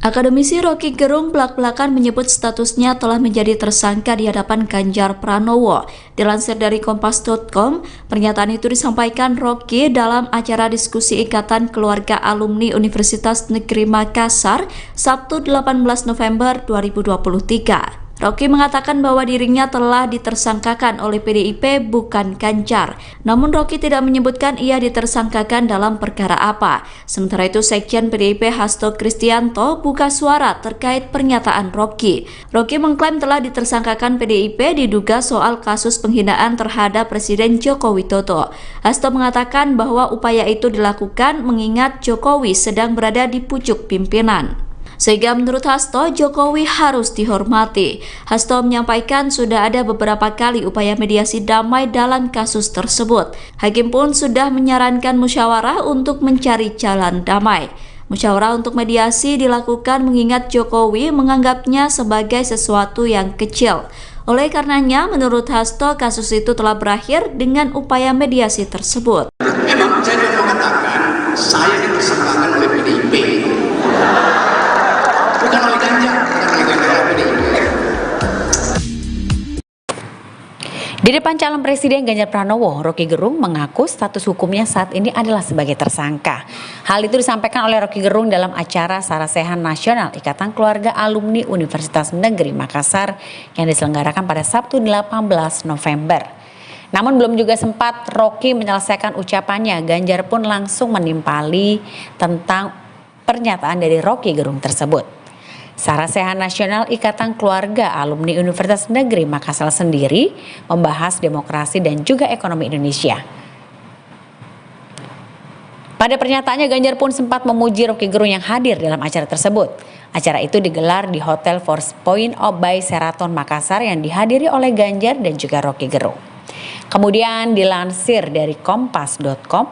Akademisi Rocky Gerung belak-belakan menyebut statusnya telah menjadi tersangka di hadapan Ganjar Pranowo. Dilansir dari Kompas.com, pernyataan itu disampaikan Rocky dalam acara diskusi Ikatan Keluarga Alumni Universitas Negeri Makassar, Sabtu 18 November 2023. Rocky mengatakan bahwa dirinya telah ditersangkakan oleh PDIP bukan Ganjar. Namun Rocky tidak menyebutkan ia ditersangkakan dalam perkara apa. Sementara itu Sekjen PDIP Hasto Kristianto buka suara terkait pernyataan Rocky. Rocky mengklaim telah ditersangkakan PDIP diduga soal kasus penghinaan terhadap Presiden Joko Widodo. Hasto mengatakan bahwa upaya itu dilakukan mengingat Jokowi sedang berada di pucuk pimpinan. Sehingga menurut Hasto, Jokowi harus dihormati. Hasto menyampaikan sudah ada beberapa kali upaya mediasi damai dalam kasus tersebut. Hakim pun sudah menyarankan musyawarah untuk mencari jalan damai. Musyawarah untuk mediasi dilakukan mengingat Jokowi menganggapnya sebagai sesuatu yang kecil. Oleh karenanya, menurut Hasto, kasus itu telah berakhir dengan upaya mediasi tersebut. Memang saya saya dipersembahkan oleh PDIP, bukan oleh Ganjar, bukan oleh PDIP. Di depan calon presiden Ganjar Pranowo, Roky Gerung mengaku status hukumnya saat ini adalah sebagai tersangka. Hal itu disampaikan oleh Roky Gerung dalam acara Sarasehan Nasional Ikatan Keluarga Alumni Universitas Negeri Makassar yang diselenggarakan pada Sabtu 18 November. Namun belum juga sempat Roky menyelesaikan ucapannya, Ganjar pun langsung menimpali tentang pernyataan dari Roky Gerung tersebut. Sarasehan Nasional Ikatan Keluarga Alumni Universitas Negeri Makassar sendiri membahas demokrasi dan juga ekonomi Indonesia. Pada pernyataannya, Ganjar pun sempat memuji Roky Gerung yang hadir dalam acara tersebut. Acara itu digelar di Hotel Four Points by Sheraton Makassar yang dihadiri oleh Ganjar dan juga Roky Gerung. Kemudian dilansir dari kompas.com,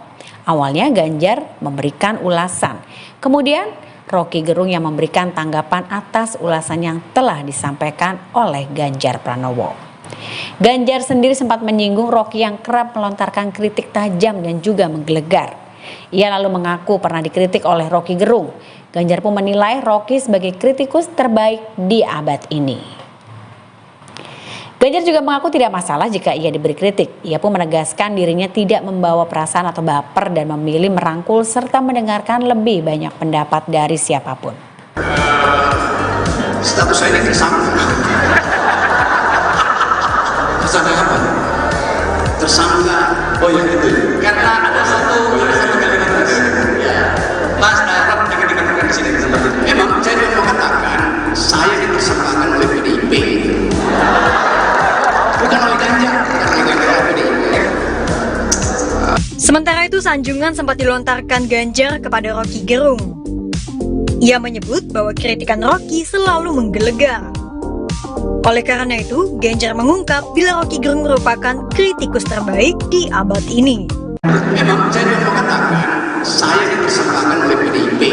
awalnya Ganjar memberikan ulasan. Kemudian Roky Gerung yang memberikan tanggapan atas ulasan yang telah disampaikan oleh Ganjar Pranowo. Ganjar sendiri sempat menyinggung Roky yang kerap melontarkan kritik tajam dan juga menggelegar. Ia lalu mengaku pernah dikritik oleh Roky Gerung. Ganjar pun menilai Roky sebagai kritikus terbaik di abad ini. Ganjar juga mengaku tidak masalah jika ia diberi kritik. Ia pun menegaskan dirinya tidak membawa perasaan atau baper dan memilih merangkul serta mendengarkan lebih banyak pendapat dari siapapun. Status saya ini tersangka. Tersangka apa? Tersangka. Oh ya itu. Karena ada satu kalimat ya. Mas Rob jangan dikatakan di sini seperti itu. Memang saya mau mengatakan saya dipersembahkan oleh PDIP. Bukan oleh Ganjar, bukan oleh PDIP. Sementara itu, sanjungan sempat dilontarkan Ganjar kepada Roky Gerung. Ia menyebut bahwa kritikan Roky selalu menggelegar. Oleh karena itu, Ganjar mengungkap bila Roky Gerung merupakan kritikus terbaik di abad ini. Memang saya mau mengatakan saya dipersembahkan oleh PDIP.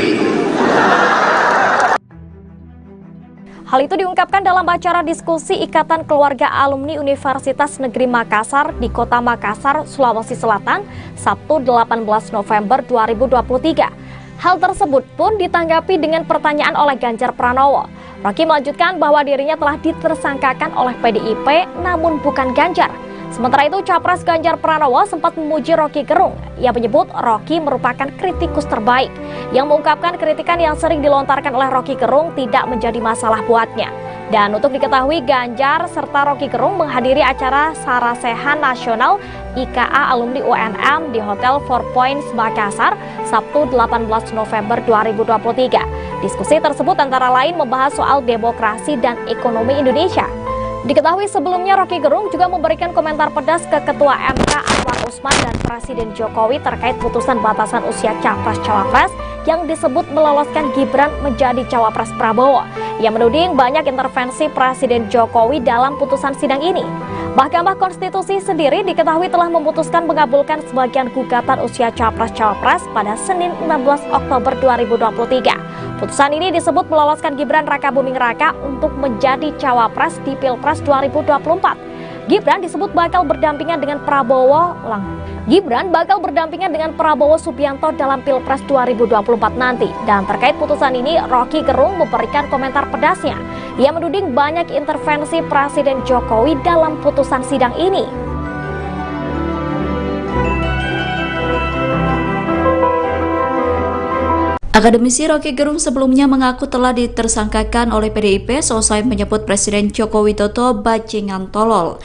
Hal itu diungkapkan dalam acara diskusi Ikatan Keluarga Alumni Universitas Negeri Makassar di Kota Makassar, Sulawesi Selatan, Sabtu 18 November 2023. Hal tersebut pun ditanggapi dengan pertanyaan oleh Ganjar Pranowo. Roky melanjutkan bahwa dirinya telah ditersangkakan oleh PDIP namun bukan Ganjar. Sementara itu, Capres Ganjar Pranowo sempat memuji Roky Gerung. Ia menyebut Roky merupakan kritikus terbaik, yang mengungkapkan kritikan yang sering dilontarkan oleh Roky Gerung tidak menjadi masalah buatnya. Dan untuk diketahui, Ganjar serta Roky Gerung menghadiri acara Sarasehan Nasional IKA Alumni UNM di Hotel Four Points Makassar, Sabtu 18 November 2023. Diskusi tersebut antara lain membahas soal demokrasi dan ekonomi Indonesia. Diketahui sebelumnya Roky Gerung juga memberikan komentar pedas ke Ketua MK Anwar Usman dan Presiden Jokowi terkait putusan batasan usia Capres-Cawapres yang disebut meloloskan Gibran menjadi Cawapres Prabowo. Ia menuding banyak intervensi Presiden Jokowi dalam putusan sidang ini. Mahkamah Konstitusi sendiri diketahui telah memutuskan mengabulkan sebagian gugatan usia Capres-Cawapres pada Senin 16 Oktober 2023. Putusan ini disebut meloloskan Gibran Rakabuming Raka untuk menjadi Cawapres di Pilpres 2024. Gibran disebut bakal berdampingan dengan Prabowo Subianto dalam Pilpres 2024 nanti. Dan terkait putusan ini, Roky Gerung memberikan komentar pedasnya. Ia menuding banyak intervensi Presiden Jokowi dalam putusan sidang ini. Akademisi Roky Gerung sebelumnya mengaku telah ditersangkakan oleh PDIP seusai menyebut Presiden Joko Widodo bajingan tolol.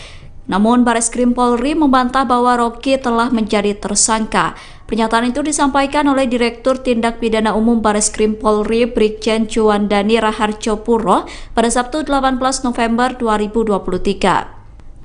Namun Bareskrim Polri membantah bahwa Roky telah menjadi tersangka. Pernyataan itu disampaikan oleh Direktur Tindak Pidana Umum Bareskrim Polri Brigjen Juandani Raharjo Puro pada Sabtu 18 November 2023.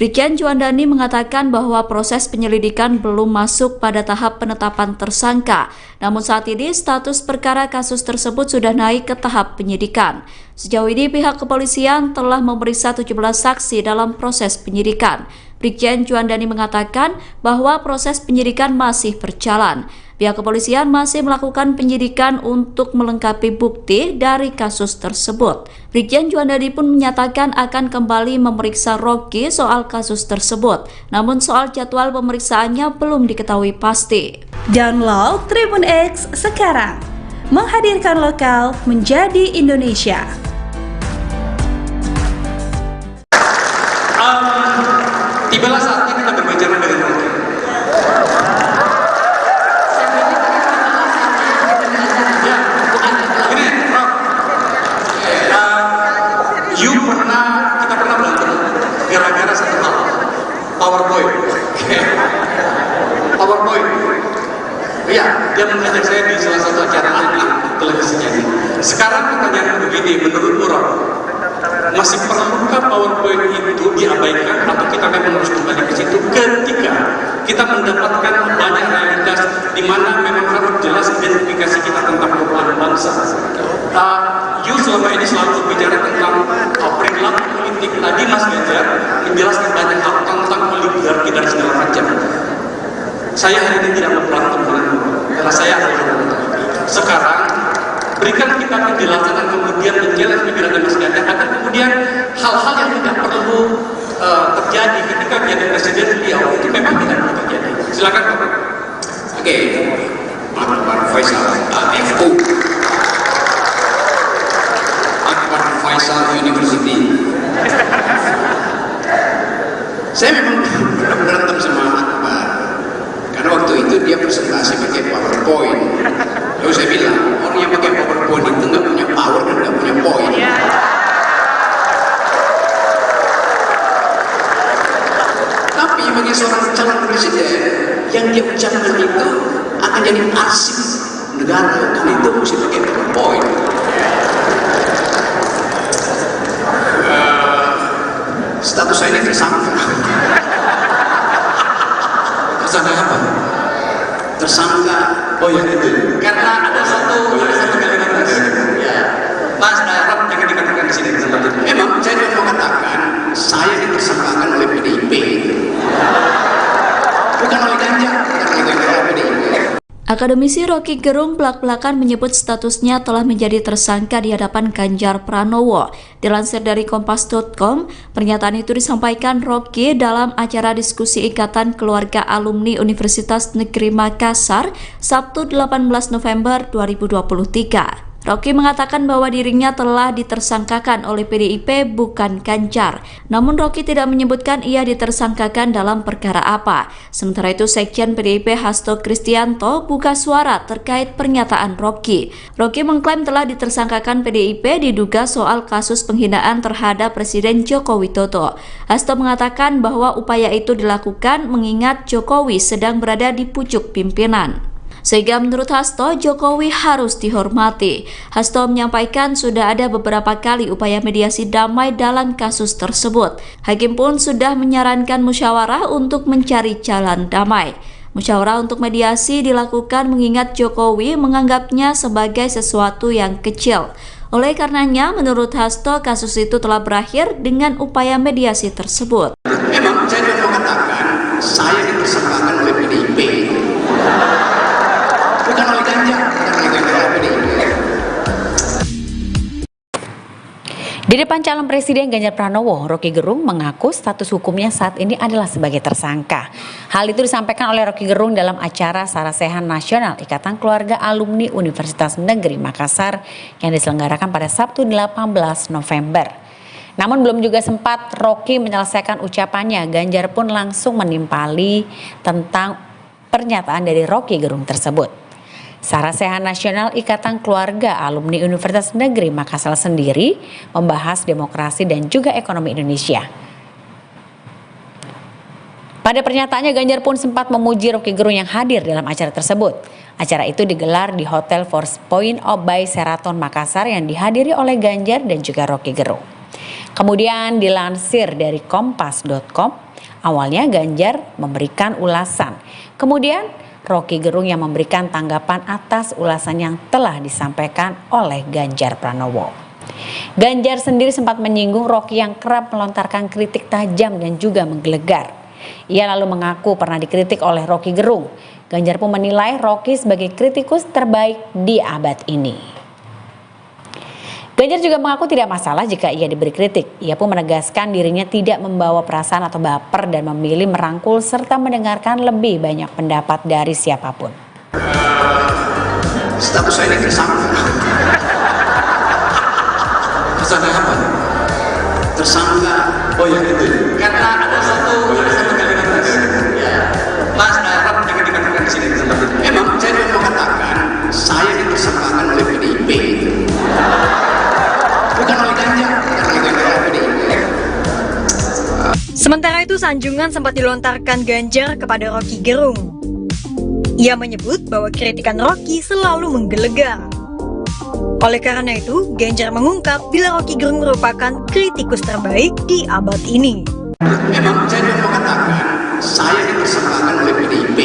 Brigjen Juandani mengatakan bahwa proses penyelidikan belum masuk pada tahap penetapan tersangka. Namun saat ini status perkara kasus tersebut sudah naik ke tahap penyidikan. Sejauh ini pihak kepolisian telah memeriksa 17 saksi dalam proses penyidikan. Brigjen Juandani mengatakan bahwa proses penyidikan masih berjalan. Pihak kepolisian masih melakukan penyidikan untuk melengkapi bukti dari kasus tersebut. Brigjen Juandani pun menyatakan akan kembali memeriksa Roky soal kasus tersebut. Namun soal jadwal pemeriksaannya belum diketahui pasti. Download Tribun X sekarang. Menghadirkan lokal menjadi Indonesia. Tibalah saatnya kita berbicara dengan Rocky. Ya, ini, Rock. Kita pernah berantem gara-gara satu hal, PowerPoint. PowerPoint. Iya, dia mengajak saya di salah satu acara televisinya. Sekarang pertanyaan begini, menurutmu Rock, masih perlukah PowerPoint itu diabaikan atau kita memang harus kembali ke situ ketika kita mendapatkan banyak realitas di mana memang harus jelas identifikasi kita tentang perubahan bangsa. You selama ini selalu berbicara tentang perilaku politik. Tadi Mas Ganjar menjelaskan banyak hal tentang oligarki dan segala macam. Saya hari ini tidak mau berantem karena saya adalah sekarang berikan kita penjelasan dan kemudian menjelaskan pikiran Mas Ganjar agar kemudian hal-hal yang tidak perlu terjadi ketika menjadi presiden beliau itu memang tidak perlu terjadi. Silakan Pak. Oke, Pak Faisal, FU, Akbar Faisal University. Saya memang berantem sama Akbar karena waktu itu dia presentasi pakai PowerPoint. Lalu saya bilang, orang yang pakai PowerPoint itu nggak punya power dan nggak punya poin. Tapi bagi seorang calon presiden, yang dia ucapkan itu akan jadi arsip negara, kan itu mesti pakai PowerPoint. Status saya ini tersangka. Tersangka apa? Tersangka. Oh ya itu. Karena ada satu kalimat ya. Mas Rock jangan dikatakan di sini tempat itu. Memang saya mau katakan saya ditersangkakan oleh PDIP. Bukan oleh Ganjar, bukan oleh PDIP. Akademisi Rocky Gerung belak-belakan menyebut statusnya telah menjadi tersangka di hadapan Ganjar Pranowo. Dilansir dari Kompas.com, pernyataan itu disampaikan Rocky dalam acara diskusi Ikatan Keluarga Alumni Universitas Negeri Makassar, Sabtu 18 November 2023. Rocky mengatakan bahwa dirinya telah ditersangkakan oleh PDIP bukan Ganjar. Namun Rocky tidak menyebutkan ia ditersangkakan dalam perkara apa. Sementara itu Sekjen PDIP Hasto Kristianto buka suara terkait pernyataan Rocky. Rocky mengklaim telah ditersangkakan PDIP diduga soal kasus penghinaan terhadap Presiden Joko Widodo. Hasto mengatakan bahwa upaya itu dilakukan mengingat Jokowi sedang berada di pucuk pimpinan. Sehingga menurut Hasto, Jokowi harus dihormati. Hasto menyampaikan sudah ada beberapa kali upaya mediasi damai dalam kasus tersebut. Hakim pun sudah menyarankan musyawarah untuk mencari jalan damai. Musyawarah untuk mediasi dilakukan mengingat Jokowi menganggapnya sebagai sesuatu yang kecil. Oleh karenanya, menurut Hasto, kasus itu telah berakhir dengan upaya mediasi tersebut. Memang saya mau katakan saya ditersangkakan oleh PDIP. Bukan oleh Ganjar, bukan oleh PDIP. Di depan calon presiden Ganjar Pranowo, Rocky Gerung mengaku status hukumnya saat ini adalah sebagai tersangka. Hal itu disampaikan oleh Rocky Gerung dalam acara Sarasehan Nasional Ikatan Keluarga Alumni Universitas Negeri Makassar yang diselenggarakan pada Sabtu 18 November. Namun belum juga sempat Rocky menyelesaikan ucapannya, Ganjar pun langsung menimpali tentang pernyataan dari Rocky Gerung tersebut. Sarasehan Nasional Ikatan Keluarga Alumni Universitas Negeri Makassar sendiri membahas demokrasi dan juga ekonomi Indonesia. Pada pernyataannya, Ganjar pun sempat memuji Rocky Gerung yang hadir dalam acara tersebut. Acara itu digelar di Hotel Four Points by Sheraton Makassar yang dihadiri oleh Ganjar dan juga Rocky Gerung. Kemudian dilansir dari Kompas.com, awalnya Ganjar memberikan ulasan. Kemudian Rocky Gerung yang memberikan tanggapan atas ulasan yang telah disampaikan oleh Ganjar Pranowo. Ganjar sendiri sempat menyinggung Rocky yang kerap melontarkan kritik tajam dan juga menggelegar. Ia lalu mengaku pernah dikritik oleh Rocky Gerung. Ganjar pun menilai Rocky sebagai kritikus terbaik di abad ini. Ganjar juga mengaku tidak masalah jika ia diberi kritik. Ia pun menegaskan dirinya tidak membawa perasaan atau baper dan memilih merangkul serta mendengarkan lebih banyak pendapat dari siapapun. Status saya ini tersangka. Tersangka apa? Tersangka. Oh ya itu. Karena ada satu kalimat tadi. Ya. Mas Arab jangan dikatakan di sini tempat itu. Memang saya mau mengatakan saya ditersangkakan oleh PDIP. Bukan oleh Ganjar, oleh PDIP. Sementara itu, sanjungan sempat dilontarkan Ganjar kepada Rocky Gerung. Ia menyebut bahwa kritikan Rocky selalu menggelegar. Oleh karena itu, Ganjar mengungkap bila Rocky Gerung merupakan kritikus terbaik di abad ini. Memang saya mau mengatakan saya ditersangkakan oleh PDIP.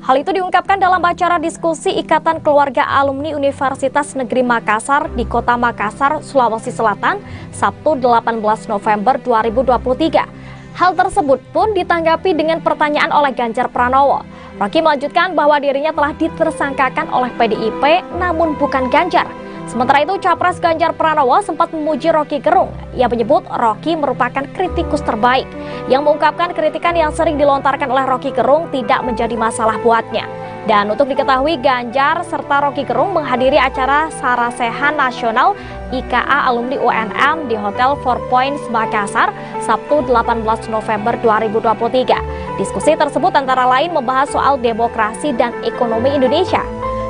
Hal itu diungkapkan dalam acara diskusi Ikatan Keluarga Alumni Universitas Negeri Makassar di Kota Makassar, Sulawesi Selatan, Sabtu 18 November 2023. Hal tersebut pun ditanggapi dengan pertanyaan oleh Ganjar Pranowo. Rocky melanjutkan bahwa dirinya telah ditersangkakan oleh PDIP namun bukan Ganjar. Sementara itu, Capres Ganjar Pranowo sempat memuji Rocky Gerung. Ia menyebut Rocky merupakan kritikus terbaik, yang mengungkapkan kritikan yang sering dilontarkan oleh Rocky Gerung tidak menjadi masalah buatnya. Dan untuk diketahui, Ganjar serta Rocky Gerung menghadiri acara Sarasehan Nasional IKA Alumni UNM di Hotel Four Points Makassar, Sabtu 18 November 2023. Diskusi tersebut antara lain membahas soal demokrasi dan ekonomi Indonesia.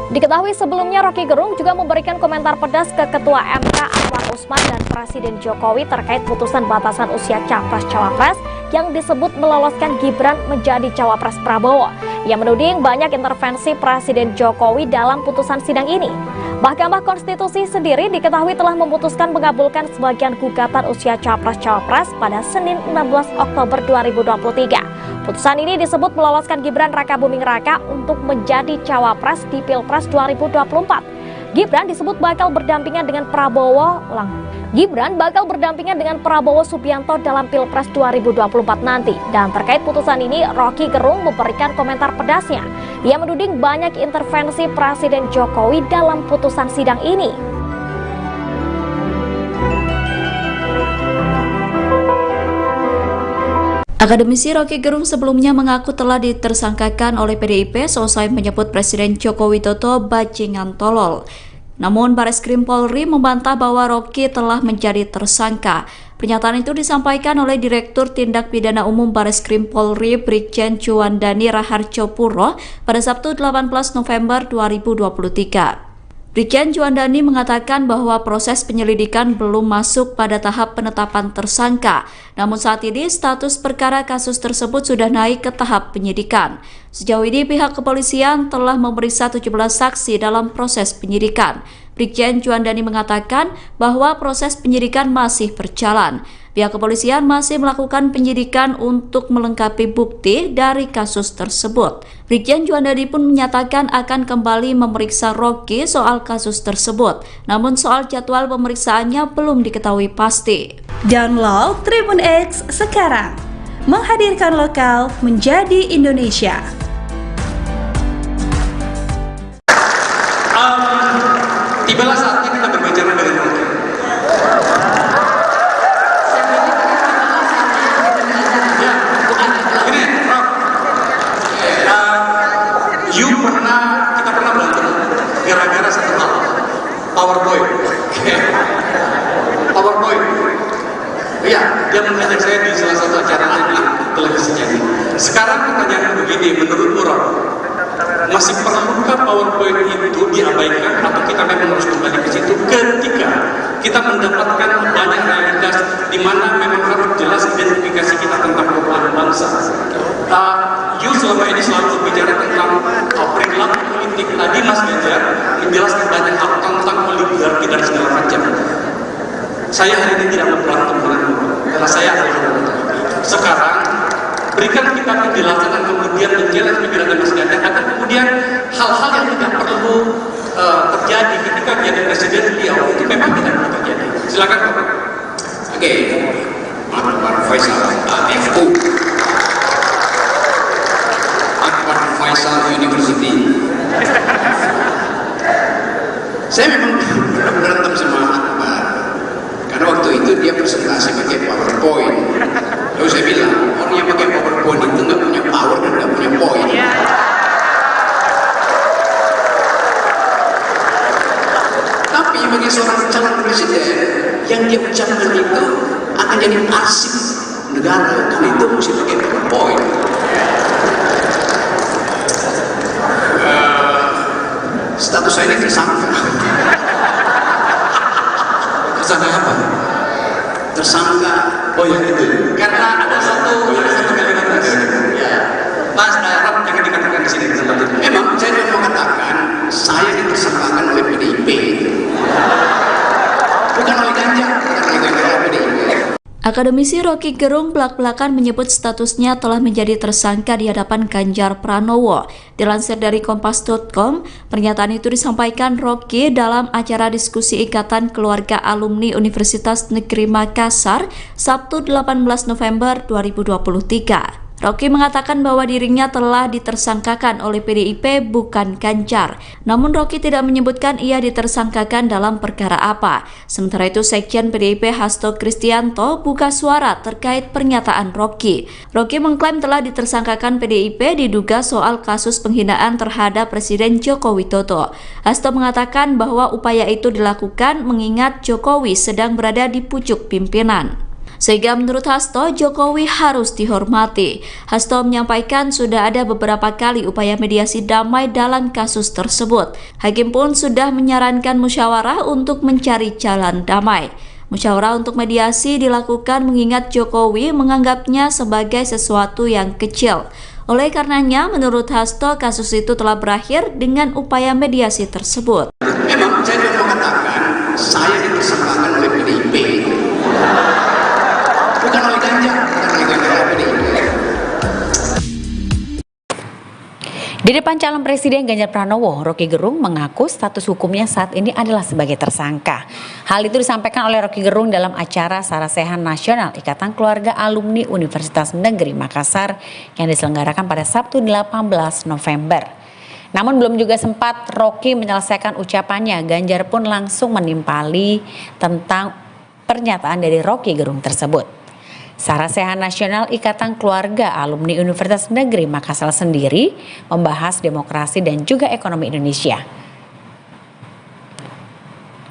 Diketahui sebelumnya Rocky Gerung juga memberikan komentar pedas ke Ketua MK Anwar Usman dan Presiden Jokowi terkait putusan batasan usia Capres-Cawapres yang disebut meloloskan Gibran menjadi Cawapres Prabowo. Ia menuding banyak intervensi Presiden Jokowi dalam putusan sidang ini. Mahkamah Konstitusi sendiri diketahui telah memutuskan mengabulkan sebagian gugatan usia Capres-Cawapres pada Senin 16 Oktober 2023. Putusan ini disebut meloloskan Gibran Rakabuming Raka untuk menjadi Cawapres di Pilpres 2024. Gibran disebut bakal berdampingan dengan Prabowo Subianto dalam Pilpres 2024 nanti. Dan terkait putusan ini, Rocky Gerung memberikan komentar pedasnya. Ia menuding banyak intervensi Presiden Jokowi dalam putusan sidang ini. Akademisi Rocky Gerung sebelumnya mengaku telah ditersangkakan oleh PDIP seusai menyebut Presiden Joko Widodo bajingan tolol. Namun Bareskrim Polri membantah bahwa Rocky telah menjadi tersangka. Pernyataan itu disampaikan oleh Direktur Tindak Pidana Umum Bareskrim Polri Brigjen Juandani Raharjo Puro pada Sabtu 18 November 2023. Brigjen Juandani mengatakan bahwa proses penyelidikan belum masuk pada tahap penetapan tersangka. Namun saat ini status perkara kasus tersebut sudah naik ke tahap penyidikan. Sejauh ini pihak kepolisian telah memeriksa 17 saksi dalam proses penyidikan. Brigjen Juandani mengatakan bahwa proses penyidikan masih berjalan. Pihak kepolisian masih melakukan penyidikan untuk melengkapi bukti dari kasus tersebut. Brigjen Juandani pun menyatakan akan kembali memeriksa Rocky soal kasus tersebut. Namun soal jadwal pemeriksaannya belum diketahui pasti. Download Tribun X sekarang, menghadirkan lokal menjadi Indonesia. Tibalah saatnya kita berbicara dengan Rocky. Kita pernah berantem gara-gara satu hal, PowerPoint. PowerPoint. Iya, dia mengajak saya di salah satu acara televisinya. Sekarang pertanyaan begini, menurutmu Rob, masih perlukah PowerPoint itu diabaikan atau kita memang harus kembali ke situ ketika kita mendapatkan banyak realitas di mana memang harus jelas identifikasi kita tentang perubahan bangsa. You selama ini selalu berbicara tentang perilaku politik. Tadi Mas Ganjar menjelaskan banyak hal tentang oligarki dan segala macam. Saya hari ini tidak memberantem denganmu karena saya adalah sekarang berikan kita penjelasan dan kemudian menjelaskan pikiran Mas Ganjar agar kemudian hal-hal yang tidak perlu terjadi ketika menjadi presiden beliau itu memang tidak perlu terjadi. Silakan Pak. Oke, Pak Faisal FU Akbar Faisal University. Saya memang berantem sama Akbar karena waktu itu dia presentasi pakai PowerPoint. Lalu saya bilang orang yang pakai PowerPoint itu nggak punya power dan nggak punya poin. yang dia ucapkan itu akan jadi arsip negara, kan itu mesti pakai poin. Status saya ini tersangka. Tersangka apa? Tersangka, oh ya itu, karena ada satu kalimat ya, Mas Rob jangan dikatakan di sini di tempat itu. Memang saya cuma mau katakan saya ditersangkakan oleh PDIP, bukan oleh Ganjar, oleh PDIP. Akademisi Rocky Gerung belak-belakan menyebut statusnya telah menjadi tersangka di hadapan Ganjar Pranowo. Dilansir dari Kompas.com, pernyataan itu disampaikan Rocky dalam acara diskusi Ikatan Keluarga Alumni Universitas Negeri Makassar, Sabtu 18 November 2023. Rocky mengatakan bahwa dirinya telah ditersangkakan oleh PDIP bukan Ganjar. Namun Rocky tidak menyebutkan ia ditersangkakan dalam perkara apa. Sementara itu Sekjen PDIP Hasto Kristianto buka suara terkait pernyataan Rocky. Rocky mengklaim telah ditersangkakan PDIP diduga soal kasus penghinaan terhadap Presiden Joko Widodo. Hasto mengatakan bahwa upaya itu dilakukan mengingat Jokowi sedang berada di pucuk pimpinan. Sehingga menurut Hasto, Jokowi harus dihormati. Hasto menyampaikan sudah ada beberapa kali upaya mediasi damai dalam kasus tersebut. Hakim pun sudah menyarankan musyawarah untuk mencari jalan damai. Musyawarah untuk mediasi dilakukan mengingat Jokowi menganggapnya sebagai sesuatu yang kecil. Oleh karenanya, menurut Hasto, kasus itu telah berakhir dengan upaya mediasi tersebut. Memang saya cuma mau katakan saya ditersangkakan oleh PDIP, bukan oleh Ganjar, PDIP. Di depan calon presiden Ganjar Pranowo, Rocky Gerung mengaku status hukumnya saat ini adalah sebagai tersangka. Hal itu disampaikan oleh Rocky Gerung dalam acara Sarasehan Nasional Ikatan Keluarga Alumni Universitas Negeri Makassar yang diselenggarakan pada Sabtu 18 November. Namun belum juga sempat Rocky menyelesaikan ucapannya, Ganjar pun langsung menimpali tentang pernyataan dari Rocky Gerung tersebut. Sarasehan Nasional Ikatan Keluarga Alumni Universitas Negeri Makassar sendiri membahas demokrasi dan juga ekonomi Indonesia.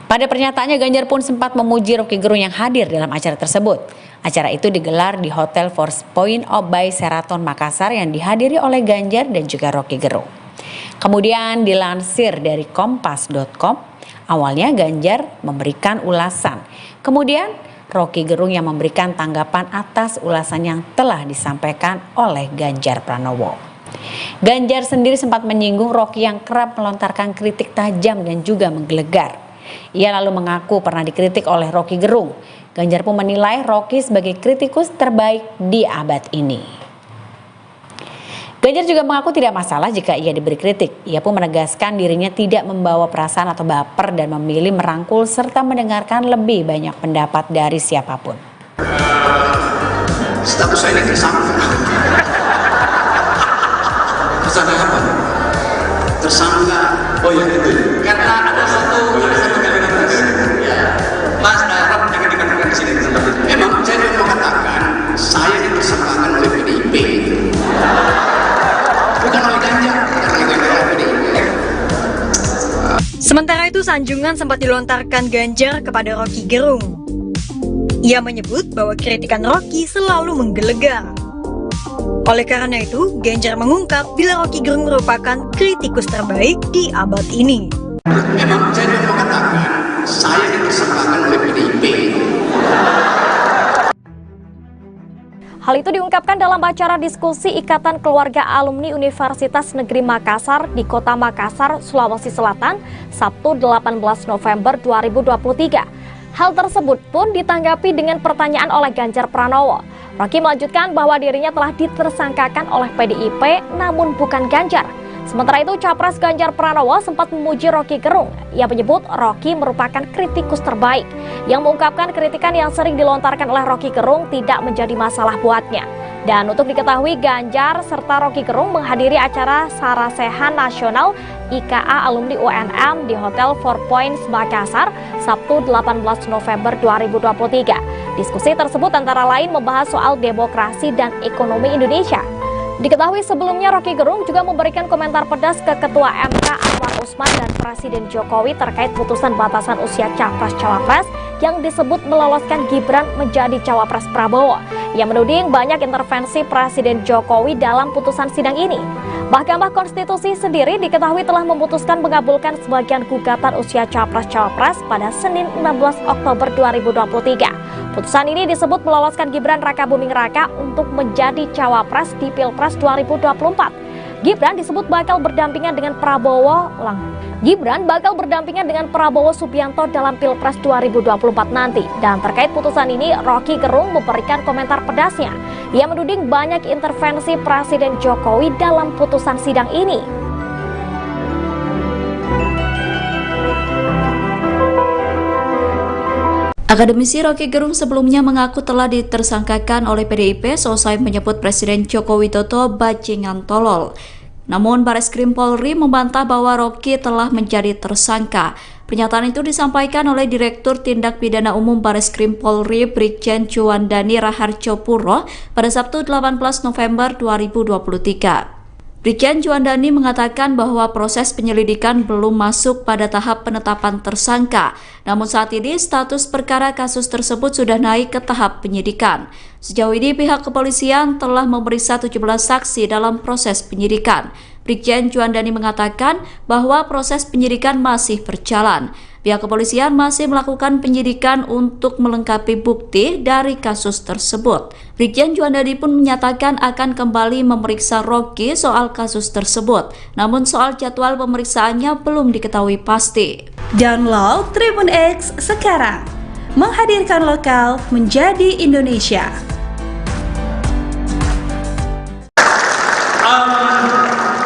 Pada pernyataannya, Ganjar pun sempat memuji Rocky Gerung yang hadir dalam acara tersebut. Acara itu digelar di Hotel Four Points by Sheraton Makassar yang dihadiri oleh Ganjar dan juga Rocky Gerung. Kemudian dilansir dari Kompas.com, awalnya Ganjar memberikan ulasan. Kemudian Rocky Gerung yang memberikan tanggapan atas ulasan yang telah disampaikan oleh Ganjar Pranowo. Ganjar sendiri sempat menyinggung Rocky yang kerap melontarkan kritik tajam dan juga menggelegar. Ia lalu mengaku pernah dikritik oleh Rocky Gerung. Ganjar pun menilai Rocky sebagai kritikus terbaik di abad ini. Ganjar juga mengaku tidak masalah jika ia diberi kritik. Ia pun menegaskan dirinya tidak membawa perasaan atau baper dan memilih merangkul serta mendengarkan lebih banyak pendapat dari siapapun. Status saya ini tersangka. Tersangka apa? Tersangka, oh ya itu, karena ada satu kalimat ya, Mas Rob jangan dikatakan di sini di tempat itu. Memang saya cuma mau katakan saya ditersangkakan oleh PDIP, bukan oleh Ganjar, oleh PDIP. Sementara itu, sanjungan sempat dilontarkan Ganjar kepada Rocky Gerung. Ia menyebut bahwa kritikan Rocky selalu menggelegar. Oleh karena itu, Ganjar mengungkap bila Rocky Gerung merupakan kritikus terbaik di abad ini. Memang saya cuma mau katakan saya ditersangkakan oleh PDIP. Hal itu diungkapkan dalam acara diskusi Ikatan Keluarga Alumni Universitas Negeri Makassar di Kota Makassar, Sulawesi Selatan, Sabtu 18 November 2023. Hal tersebut pun ditanggapi dengan pertanyaan oleh Ganjar Pranowo. Rocky melanjutkan bahwa dirinya telah ditersangkakan oleh PDIP namun bukan Ganjar. Sementara itu, Capres Ganjar Pranowo sempat memuji Rocky Gerung. Ia menyebut Rocky merupakan kritikus terbaik, yang mengungkapkan kritikan yang sering dilontarkan oleh Rocky Gerung tidak menjadi masalah buatnya. Dan untuk diketahui, Ganjar serta Rocky Gerung menghadiri acara Sarasehan Nasional IKA Alumni UNM di Hotel Four Points Makassar, Sabtu 18 November 2023. Diskusi tersebut antara lain membahas soal demokrasi dan ekonomi Indonesia. Diketahui sebelumnya Rocky Gerung juga memberikan komentar pedas ke Ketua MK Anwar Rusman dan Presiden Jokowi terkait putusan batasan usia Capres-Cawapres yang disebut meloloskan Gibran menjadi Cawapres Prabowo. Ia menuding banyak intervensi Presiden Jokowi dalam putusan sidang ini. Mahkamah Konstitusi sendiri diketahui telah memutuskan mengabulkan sebagian gugatan usia Capres-Cawapres pada Senin 16 Oktober 2023. Putusan ini disebut meloloskan Gibran Rakabuming Raka untuk menjadi Cawapres di Pilpres 2024. Gibran disebut bakal berdampingan dengan Prabowo Subianto dalam Pilpres 2024 nanti. Dan terkait putusan ini, Rocky Gerung memberikan komentar pedasnya. Ia menuding banyak intervensi Presiden Jokowi dalam putusan sidang ini. Akademisi Rocky Gerung sebelumnya mengaku telah ditersangkakan oleh PDIP seusai menyebut Presiden Joko Widodo bajingan tolol. Namun Bareskrim Polri membantah bahwa Rocky telah menjadi tersangka. Pernyataan itu disampaikan oleh Direktur Tindak Pidana Umum Bareskrim Polri Brigjen Juwandani Raharjo Puro pada Sabtu 18 November 2023. Brigjen Juwandani mengatakan bahwa proses penyelidikan belum masuk pada tahap penetapan tersangka. Namun saat ini status perkara kasus tersebut sudah naik ke tahap penyidikan. Sejauh ini pihak kepolisian telah memeriksa 17 saksi dalam proses penyidikan. Brigjen Juwandani mengatakan bahwa proses penyidikan masih berjalan. Pihak kepolisian masih melakukan penyidikan untuk melengkapi bukti dari kasus tersebut. Brigjen Juwandani pun menyatakan akan kembali memeriksa Rocky soal kasus tersebut. Namun soal jadwal pemeriksaannya belum diketahui pasti. Download Tribun X sekarang, menghadirkan lokal menjadi Indonesia.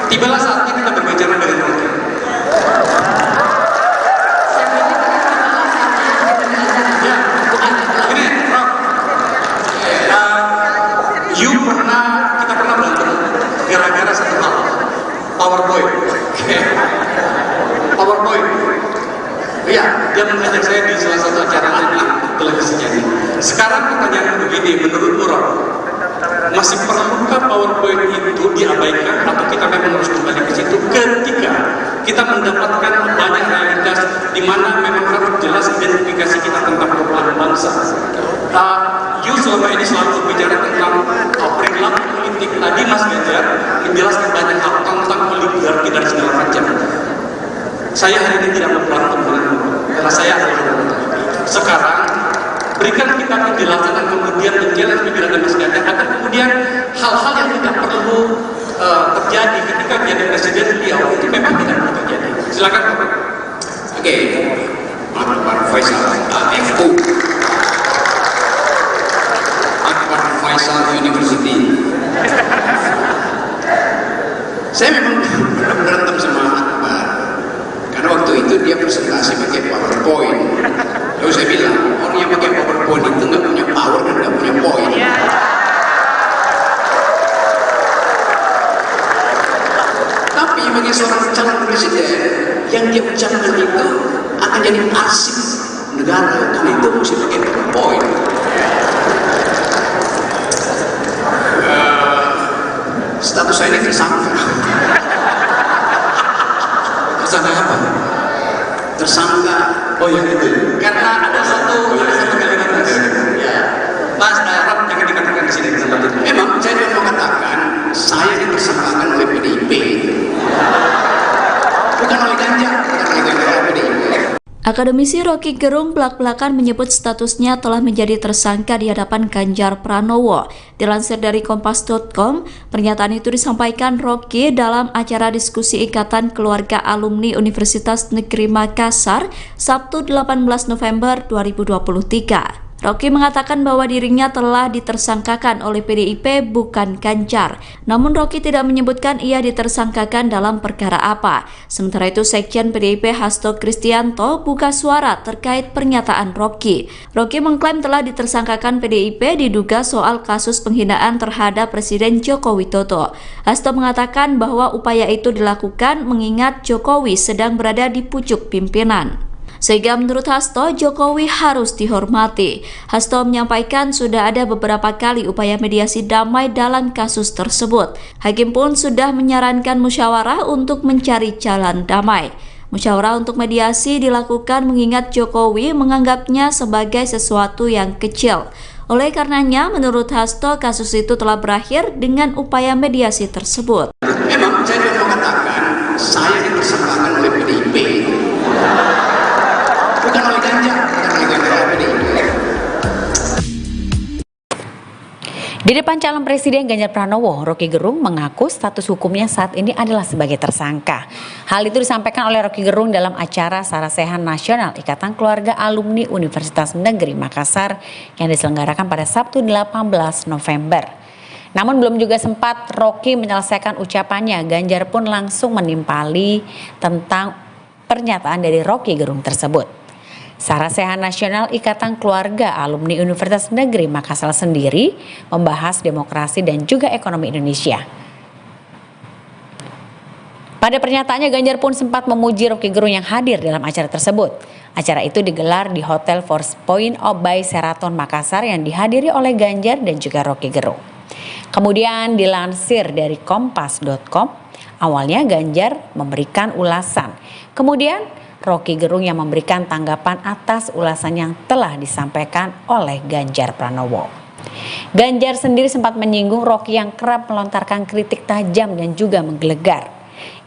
Tibalah saatnya kita berbicara dengan Rocky. Kita pernah berantem gara-gara satu hal, PowerPoint. PowerPoint. Iya, dia mengajak saya di salah satu acara televisinya. Sekarang pertanyaan begini, menurutmu Rob, masih perlukah PowerPoint itu diabaikan atau kita memang harus kembali ke situ ketika kita mendapatkan banyak realitas di mana memang harus jelas identifikasi kita tentang perubahan bangsa. You selama ini selalu berbicara tentang perilaku politik. Tadi Mas Ganjar menjelaskan banyak hal tentang oligarki dan segala macam. Saya hari ini tidak memberantem denganmu karena saya adalah sekarang berikan kita penjelasan dan kemudian menjelaskan pikiran Mas Ganjar agar kemudian hal-hal yang tidak perlu terjadi ketika menjadi presiden beliau itu memang tidak perlu terjadi. Silakan. Oke. Pak Faisal AFU Akbar Faisal University. Saya memang berantem sama Akbar karena waktu itu dia presentasi pakai PowerPoint. Lalu saya bilang, orang yang pakai PowerPoint itu nggak punya power dan nggak punya point. Tapi bagi seorang calon presiden, yang dia ucapkan itu akan jadi arsip negara, karena itu mesti pakai PowerPoint. Status saya ini tersangka. Tersangka apa? Tersangka. Oh ya itu. Karena ada satu kalimat ya. Mas Rob jangan dikatakan di sini tempat itu. Memang saya juga mau katakan saya dipersangkakan oleh PDIP. Bukan oleh Ganjar, bukan oleh PDIP. Akademisi Rocky Gerung belak-belakan menyebut statusnya telah menjadi tersangka di hadapan Ganjar Pranowo. Dilansir dari Kompas.com, pernyataan itu disampaikan Rocky dalam acara diskusi Ikatan Keluarga Alumni Universitas Negeri Makassar, Sabtu 18 November 2023. Rocky mengatakan bahwa dirinya telah ditersangkakan oleh PDIP bukan Ganjar. Namun Rocky tidak menyebutkan ia ditersangkakan dalam perkara apa. Sementara itu Sekjen PDIP Hasto Kristianto buka suara terkait pernyataan Rocky. Rocky mengklaim telah ditersangkakan PDIP diduga soal kasus penghinaan terhadap Presiden Joko Widodo. Hasto mengatakan bahwa upaya itu dilakukan mengingat Jokowi sedang berada di pucuk pimpinan. Sehingga menurut Hasto, Jokowi harus dihormati. Hasto menyampaikan sudah ada beberapa kali upaya mediasi damai dalam kasus tersebut. Hakim pun sudah menyarankan musyawarah untuk mencari jalan damai. Musyawarah untuk mediasi dilakukan mengingat Jokowi menganggapnya sebagai sesuatu yang kecil. Oleh karenanya, menurut Hasto, kasus itu telah berakhir dengan upaya mediasi tersebut. Memang saya mau mengatakan, saya dipersangkakan oleh PDIP, bukan oleh Ganjar, PDIP. Di depan calon presiden Ganjar Pranowo, Roky Gerung mengaku status hukumnya saat ini adalah sebagai tersangka. Hal itu disampaikan oleh Roky Gerung dalam acara Sarasehan Nasional Ikatan Keluarga Alumni Universitas Negeri Makassar yang diselenggarakan pada Sabtu 18 November. Namun belum juga sempat Roky menyelesaikan ucapannya, Ganjar pun langsung menimpali tentang pernyataan dari Roky Gerung tersebut. Sarasehan Nasional Ikatan Keluarga Alumni Universitas Negeri Makassar sendiri membahas demokrasi dan juga ekonomi Indonesia. Pada pernyataannya, Ganjar pun sempat memuji Roky Gerung yang hadir dalam acara tersebut. Acara itu digelar di Hotel Four Points by Sheraton Makassar yang dihadiri oleh Ganjar dan juga Roky Gerung. Kemudian dilansir dari kompas.com, awalnya Ganjar memberikan ulasan. Kemudian Roky Gerung yang memberikan tanggapan atas ulasan yang telah disampaikan oleh Ganjar Pranowo. Ganjar sendiri sempat menyinggung Roky yang kerap melontarkan kritik tajam dan juga menggelegar.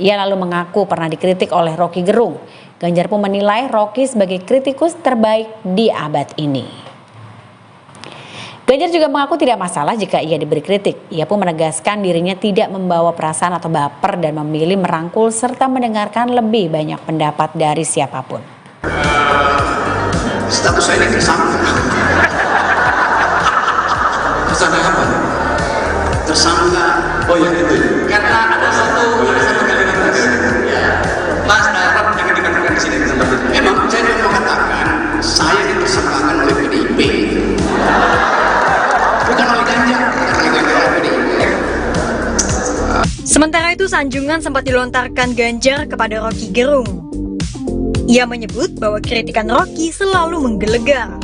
Ia lalu mengaku pernah dikritik oleh Roky Gerung. Ganjar pun menilai Roky sebagai kritikus terbaik di abad ini. Ganjar juga mengaku tidak masalah jika ia diberi kritik. Ia pun menegaskan dirinya tidak membawa perasaan atau baper dan memilih merangkul serta mendengarkan lebih banyak pendapat dari siapapun. Status saya ini tersangka. Tersangka apa? Tersangka, oh ya itu. Karena ada satu kalimat tadi. Ya, Mas Darab jangan dikatakan di sini. Memang saya mau mengatakan saya dipersangkakan oleh PDIP. Bukan oleh Ganjar, Sementara itu, sanjungan sempat dilontarkan Ganjar kepada Roky Gerung. Ia menyebut bahwa kritikan Roky selalu menggelegar.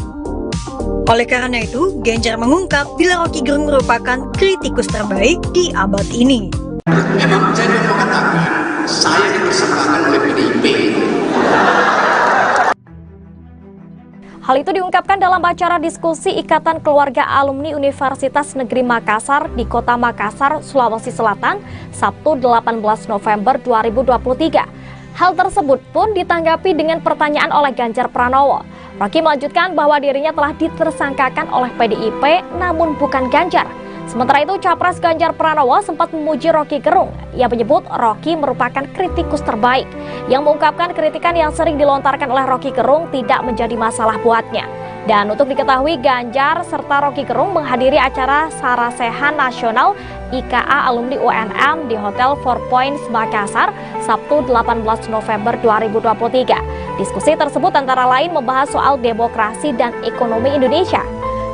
Oleh karena itu, Ganjar mengungkap bila Roky Gerung merupakan kritikus terbaik di abad ini. Memang saya mau mengatakan saya dipersangkakan oleh PDIP. Hal itu diungkapkan dalam acara diskusi Ikatan Keluarga Alumni Universitas Negeri Makassar di Kota Makassar, Sulawesi Selatan, Sabtu 18 November 2023. Hal tersebut pun ditanggapi dengan pertanyaan oleh Ganjar Pranowo. Roky melanjutkan bahwa dirinya telah ditersangkakan oleh PDIP namun bukan Ganjar. Sementara itu, Capres Ganjar Pranowo sempat memuji Roky Gerung. Ia menyebut Roky merupakan kritikus terbaik, yang mengungkapkan kritikan yang sering dilontarkan oleh Roky Gerung tidak menjadi masalah buatnya. Dan untuk diketahui, Ganjar serta Roky Gerung menghadiri acara Sarasehan Nasional IKA Alumni UNM di Hotel Four Points Makassar, Sabtu 18 November 2023. Diskusi tersebut antara lain membahas soal demokrasi dan ekonomi Indonesia.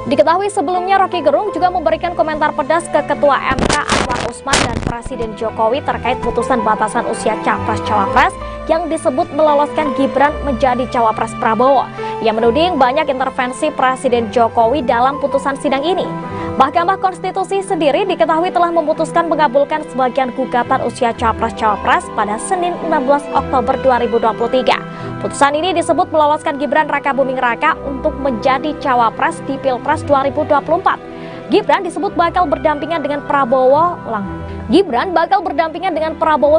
Diketahui sebelumnya Roky Gerung juga memberikan komentar pedas ke Ketua MK Anwar Usman dan Presiden Jokowi terkait putusan batasan usia Capres-Cawapres yang disebut meloloskan Gibran menjadi Cawapres Prabowo. Ia menuding banyak intervensi Presiden Jokowi dalam putusan sidang ini. Mahkamah Konstitusi sendiri diketahui telah memutuskan mengabulkan sebagian gugatan usia Capres-Cawapres pada Senin 16 Oktober 2023. Putusan ini disebut meloloskan Gibran Rakabuming Raka untuk menjadi Cawapres di Pilpres 2024. Gibran disebut bakal berdampingan dengan Prabowo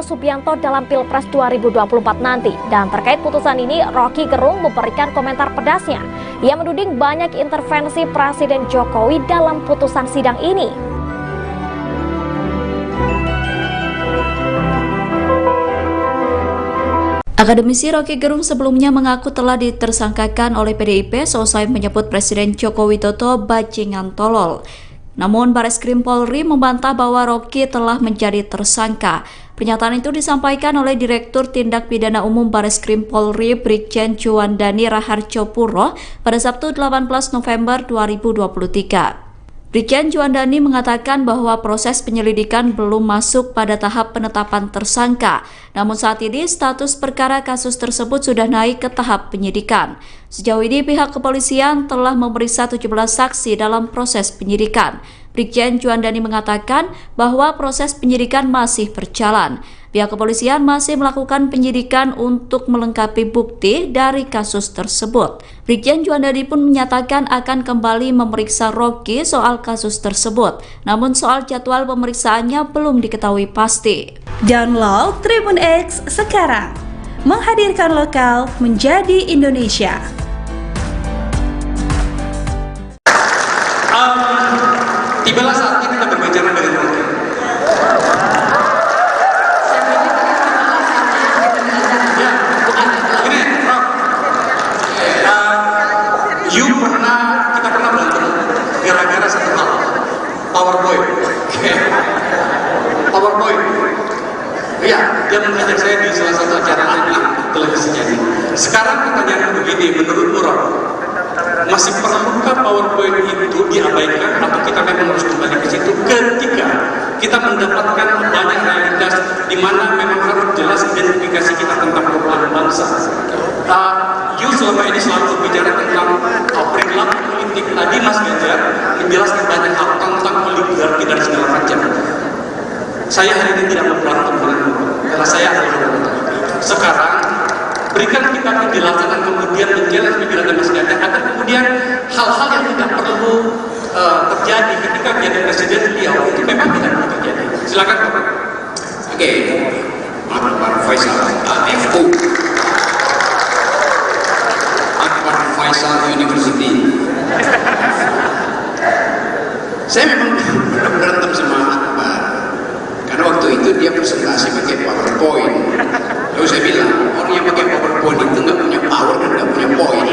Subianto dalam Pilpres 2024 nanti. Dan terkait putusan ini, Roky Gerung memberikan komentar pedasnya. Ia menuding banyak intervensi Presiden Jokowi dalam putusan sidang ini. Akademisi Roky Gerung sebelumnya mengaku telah ditersangkakan oleh PDIP seusai menyebut Presiden Joko Widodo bajingan tolol. Namun Bareskrim Polri membantah bahwa Roky telah menjadi tersangka. Pernyataan itu disampaikan oleh Direktur Tindak Pidana Umum Bareskrim Polri Brigjen Juwandani Raharjo Puro pada Sabtu 18 November 2023. Brigjen Juandani mengatakan bahwa proses penyelidikan belum masuk pada tahap penetapan tersangka. Namun saat ini status perkara kasus tersebut sudah naik ke tahap penyidikan. Sejauh ini pihak kepolisian telah memeriksa 17 saksi dalam proses penyidikan. Brigjen Juandani mengatakan bahwa proses penyidikan masih berjalan. Pihak kepolisian masih melakukan penyidikan untuk melengkapi bukti dari kasus tersebut. Brigjen Juandani pun menyatakan akan kembali memeriksa Rocky soal kasus tersebut. Namun soal jadwal pemeriksaannya belum diketahui pasti. Download Tribun X sekarang. Menghadirkan lokal menjadi Indonesia. Tibalah saatnya kita berbicara dengan Rocky. Kita pernah berantem gara-gara satu hal, PowerPoint. PowerPoint. Iya, dia mengajak saya di salah satu acara televisinya. Sekarang pertanyaan begini, menurutmu Rob, masih perlukah PowerPoint itu diabaikan atau kita memang harus kembali ke situ ketika kita mendapatkan banyak realitas di mana memang harus jelas identifikasi kita tentang perubahan bangsa. You selama ini selalu berbicara tentang perilaku politik. Tadi Mas Ganjar menjelaskan banyak hal tentang oligarki dan segala macam. Saya hari ini tidak berantem denganmu karena saya adalah anggota. Sekarang berikan kita penjelasan dan kemudian menjelaskan pikiran Mas Ganjar agar kemudian hal-hal yang tidak perlu terjadi ketika menjadi presiden beliau itu memang tidak perlu terjadi. Silakan Pak. Oke, Pak Faisal, FU. Faisal University. Saya memang berantem sama Akbar karena waktu itu dia presentasi pakai PowerPoint. Lalu saya bilang orang yang pakai PowerPoint itu nggak punya power dan nggak punya poin.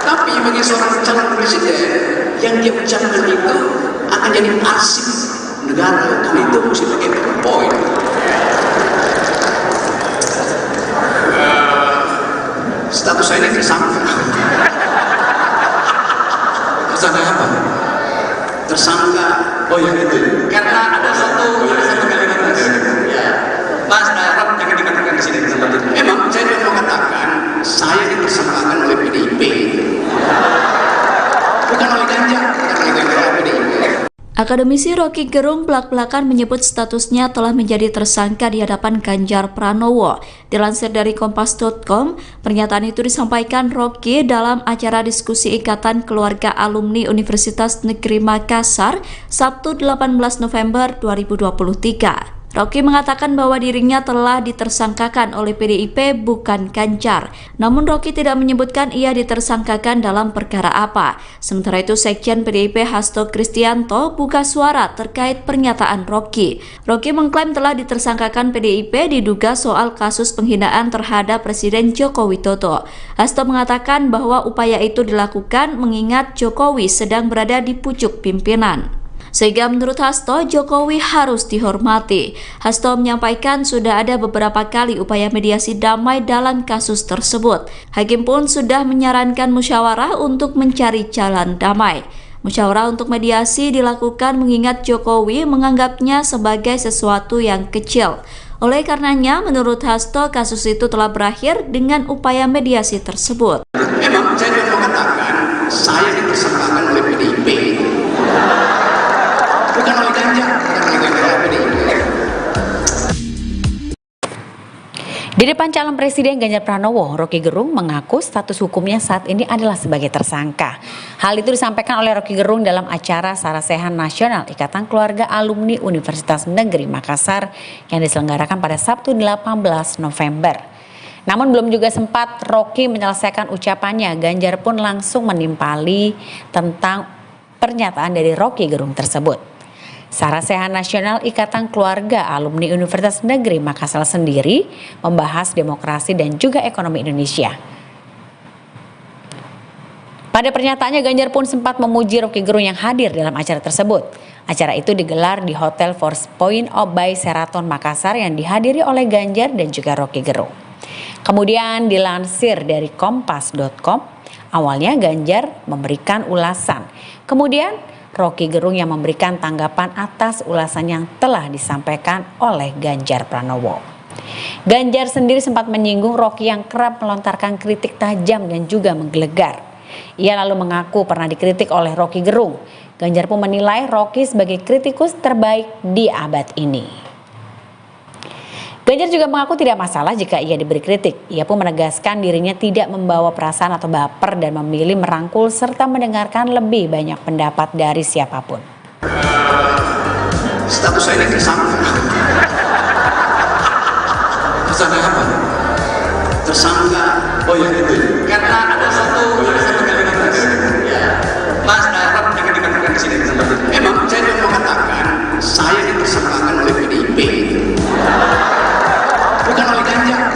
Tapi bagi seorang calon presiden yang dia ucapkan itu akan jadi arsip negara, karena itu mesti pakai PowerPoint. Status saya ini tersangka. Tersangka apa? Tersangka. Oh ya itu. Karena ada satu kalimat ya. Mas Rob jangan dikatakan di sini di tempat itu. Memang saya juga mau katakan saya ditersangkakan oleh PDIP. Bukan oleh Ganjar, bukan oleh PDIP. Akademisi Rocky Gerung belak-belakan menyebut statusnya telah menjadi tersangka di hadapan Ganjar Pranowo. Dilansir dari Kompas.com, pernyataan itu disampaikan Rocky dalam acara diskusi Ikatan Keluarga Alumni Universitas Negeri Makassar, Sabtu 18 November 2023. Rocky mengatakan bahwa dirinya telah ditersangkakan oleh PDIP bukan Ganjar. Namun Rocky tidak menyebutkan ia ditersangkakan dalam perkara apa. Sementara itu Sekjen PDIP Hasto Kristianto buka suara terkait pernyataan Rocky. Rocky mengklaim telah ditersangkakan PDIP diduga soal kasus penghinaan terhadap Presiden Joko Widodo. Hasto mengatakan bahwa upaya itu dilakukan mengingat Jokowi sedang berada di pucuk pimpinan. Sehingga menurut Hasto, Jokowi harus dihormati. Hasto menyampaikan sudah ada beberapa kali upaya mediasi damai dalam kasus tersebut. Hakim pun sudah menyarankan musyawarah untuk mencari jalan damai. Musyawarah untuk mediasi dilakukan mengingat Jokowi menganggapnya sebagai sesuatu yang kecil. Oleh karenanya, menurut Hasto, kasus itu telah berakhir dengan upaya mediasi tersebut. Memang saya juga mengatakan saya ditersangkakan oleh PDIP. Bukan oleh Ganjar, bukan oleh PDIP. Di depan calon presiden Ganjar Pranowo, Rocky Gerung mengaku status hukumnya saat ini adalah sebagai tersangka. Hal itu disampaikan oleh Rocky Gerung dalam acara Sarasehan Nasional Ikatan Keluarga Alumni Universitas Negeri Makassar yang diselenggarakan pada Sabtu 18 November. Namun belum juga sempat Rocky menyelesaikan ucapannya, Ganjar pun langsung menimpali tentang pernyataan dari Rocky Gerung tersebut. Sarasehan Nasional Ikatan Keluarga Alumni Universitas Negeri Makassar sendiri membahas demokrasi dan juga ekonomi Indonesia. Pada pernyataannya, Ganjar pun sempat memuji Rocky Gerung yang hadir dalam acara tersebut. Acara itu digelar di Hotel Force Point by Sheraton Makassar yang dihadiri oleh Ganjar dan juga Rocky Gerung. Kemudian dilansir dari Kompas.com, Awalnya Ganjar memberikan ulasan, kemudian Roky Gerung yang memberikan tanggapan atas ulasan yang telah disampaikan oleh Ganjar Pranowo. Ganjar sendiri sempat menyinggung Roky yang kerap melontarkan kritik tajam dan juga menggelegar. Ia lalu mengaku pernah dikritik oleh Roky Gerung. Ganjar pun menilai Roky sebagai kritikus terbaik di abad ini. Ganjar juga mengaku tidak masalah jika ia diberi kritik. Ia pun menegaskan dirinya tidak membawa perasaan atau baper dan memilih merangkul serta mendengarkan lebih banyak pendapat dari siapapun. Status saya ini tersangka. Tersangka apa? Tersangka, oh ya itu. Karena ada satu kalimat tadi. Ya, Mas Rob jangan dikatakan di sini. Memang saya mau mengatakan saya ditersangkakan oleh PDIP. Bukan oleh Ganjar,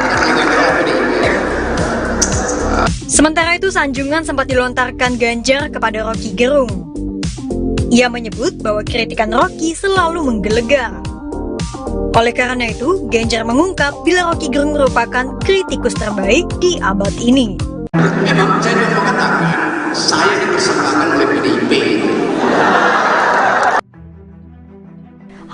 Sementara itu, sanjungan sempat dilontarkan Ganjar kepada Roky Gerung. Ia menyebut bahwa kritikan Roky selalu menggelegar. Oleh karena itu, Ganjar mengungkap bila Roky Gerung merupakan kritikus terbaik di abad ini. Memang saya mau mengatakan saya ditersangkakan oleh PDIP.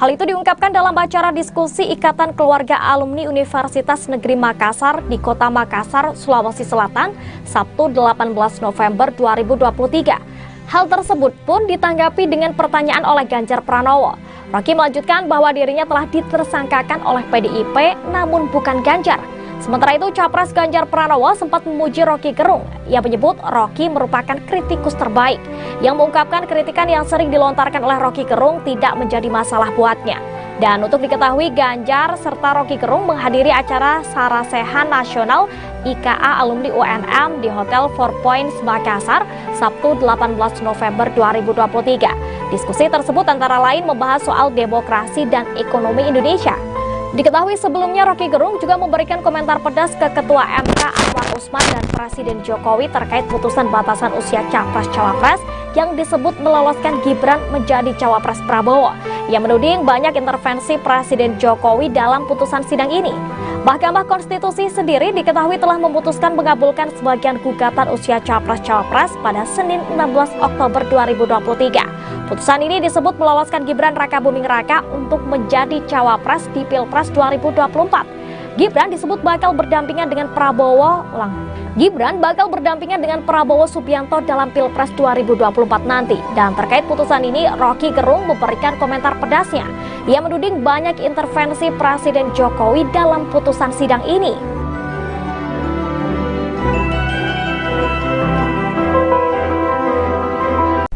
Hal itu diungkapkan dalam acara diskusi Ikatan Keluarga Alumni Universitas Negeri Makassar di Kota Makassar, Sulawesi Selatan, Sabtu 18 November 2023. Hal tersebut pun ditanggapi dengan pertanyaan oleh Ganjar Pranowo. Roky melanjutkan bahwa dirinya telah ditersangkakan oleh PDIP namun bukan Ganjar. Sementara itu, Capres Ganjar Pranowo sempat memuji Roky Gerung. Ia menyebut Roky merupakan kritikus terbaik, yang mengungkapkan kritikan yang sering dilontarkan oleh Roky Gerung tidak menjadi masalah buatnya. Dan untuk diketahui, Ganjar serta Roky Gerung menghadiri acara Sarasehan Nasional IKA Alumni UNM di Hotel 4 Points Makassar, Sabtu 18 November 2023. Diskusi tersebut antara lain membahas soal demokrasi dan ekonomi Indonesia. Diketahui sebelumnya Roky Gerung juga memberikan komentar pedas ke Ketua MK Anwar Usman dan Presiden Jokowi terkait putusan batasan usia Capres-Cawapres yang disebut meloloskan Gibran menjadi Cawapres Prabowo. Ia menuding banyak intervensi Presiden Jokowi dalam putusan sidang ini. Mahkamah Konstitusi sendiri diketahui telah memutuskan mengabulkan sebagian gugatan usia Capres-Cawapres pada Senin 16 Oktober 2023. Putusan ini disebut meloloskan Gibran Rakabuming Raka untuk menjadi Cawapres di Pilpres 2024. Gibran disebut bakal berdampingan dengan Prabowo Subianto dalam Pilpres 2024 nanti. Dan terkait putusan ini, Roky Gerung memberikan komentar pedasnya. Ia menuding banyak intervensi Presiden Jokowi dalam putusan sidang ini.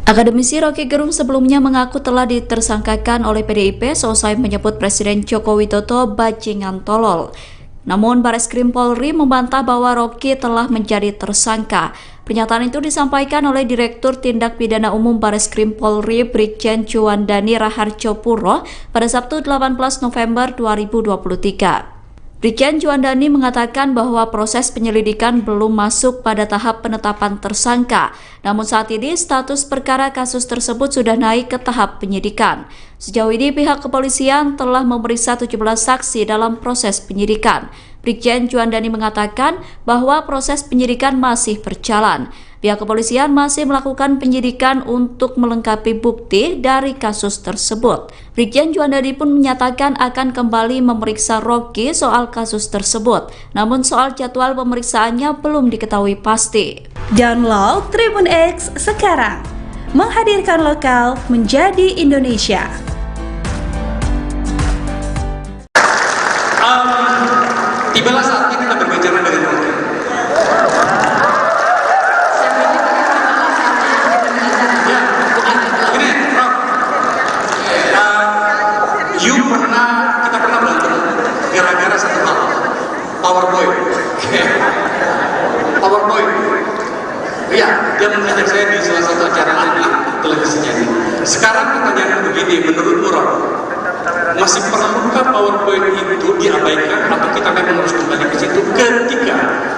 Akademisi Roky Gerung sebelumnya mengaku telah ditersangkakan oleh PDIP seusai menyebut Presiden Joko Widodo bajingan tolol. Namun Bareskrim Polri membantah bahwa Roky telah menjadi tersangka. Pernyataan itu disampaikan oleh Direktur Tindak Pidana Umum Bareskrim Polri Brigjen Juwandani Raharjo Puro pada Sabtu 18 November 2023. Brigjen Juwandani mengatakan bahwa proses penyelidikan belum masuk pada tahap penetapan tersangka. Namun saat ini status perkara kasus tersebut sudah naik ke tahap penyidikan. Sejauh ini pihak kepolisian telah memeriksa 17 saksi dalam proses penyidikan. Brigjen Juwandani mengatakan bahwa proses penyidikan masih berjalan. Pihak kepolisian masih melakukan penyidikan untuk melengkapi bukti dari kasus tersebut. Brigjen Juwandani pun menyatakan akan kembali memeriksa Roky soal kasus tersebut. Namun soal jadwal pemeriksaannya belum diketahui pasti. Download Tribun X sekarang, menghadirkan lokal menjadi Indonesia. Tibalah saatnya kita berbicara dengan Roky. Kita pernah berantem gara-gara satu hal, PowerPoint. PowerPoint. Iya, dia mengajak saya di salah satu acara televisinya ini. Sekarang pertanyaan begini, menurutmu Rob, masih perlukah PowerPoint itu diabaikan atau kita memang harus kembali ke situ ketika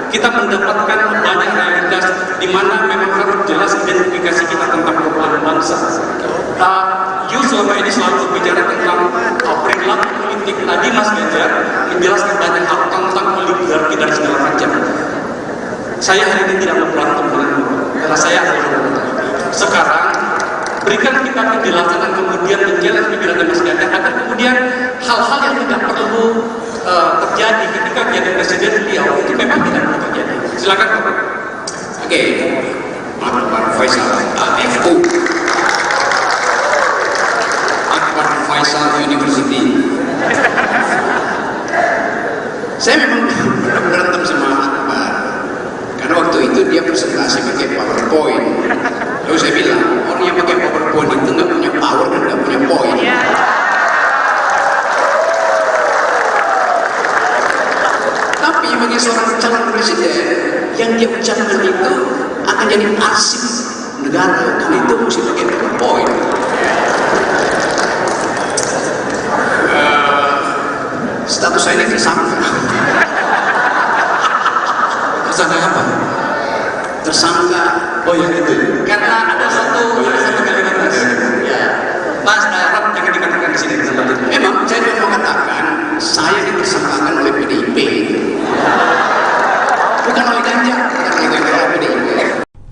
kita mendapatkan banyak realitas di mana memang harus jelas identifikasi kita tentang perubahan bangsa. You selama ini selalu berbicara tentang perilaku politik. Tadi Mas Ganjar menjelaskan banyak hal tentang oligarki dan segala macam. Saya hari ini tidak mau berantem dengan Karena saya sekarang berikan kita penjelasan dan kemudian menjalan pikiran dan masyarakat agar kemudian hal-hal yang tidak perlu terjadi ketika jadi presiden beliau itu memang tidak perlu terjadi. Silakan Pak. Oke, Pak Faisal, FU, Akbar Faisal University. Saya memang berantem sama Akbar karena waktu itu dia presentasi pakai PowerPoint. Lalu saya bilang, orang yang pakai PowerPoint itu nggak punya power dan nggak punya poin. Tapi bagi seorang calon presiden, yang dia ucapkan itu akan jadi arsip negara. Karena itu mesti pakai PowerPoint. Status saya ini tersangka. Tersangka apa? Tersangka. Oh ya itu. Karena ada satu kalimat ya. Mas Rob jangan dikatakan di sini tempat itu. Memang saya juga mengatakan saya ditersangkakan oleh PDIP. Bukan oleh Ganjar, bukan oleh PDIP.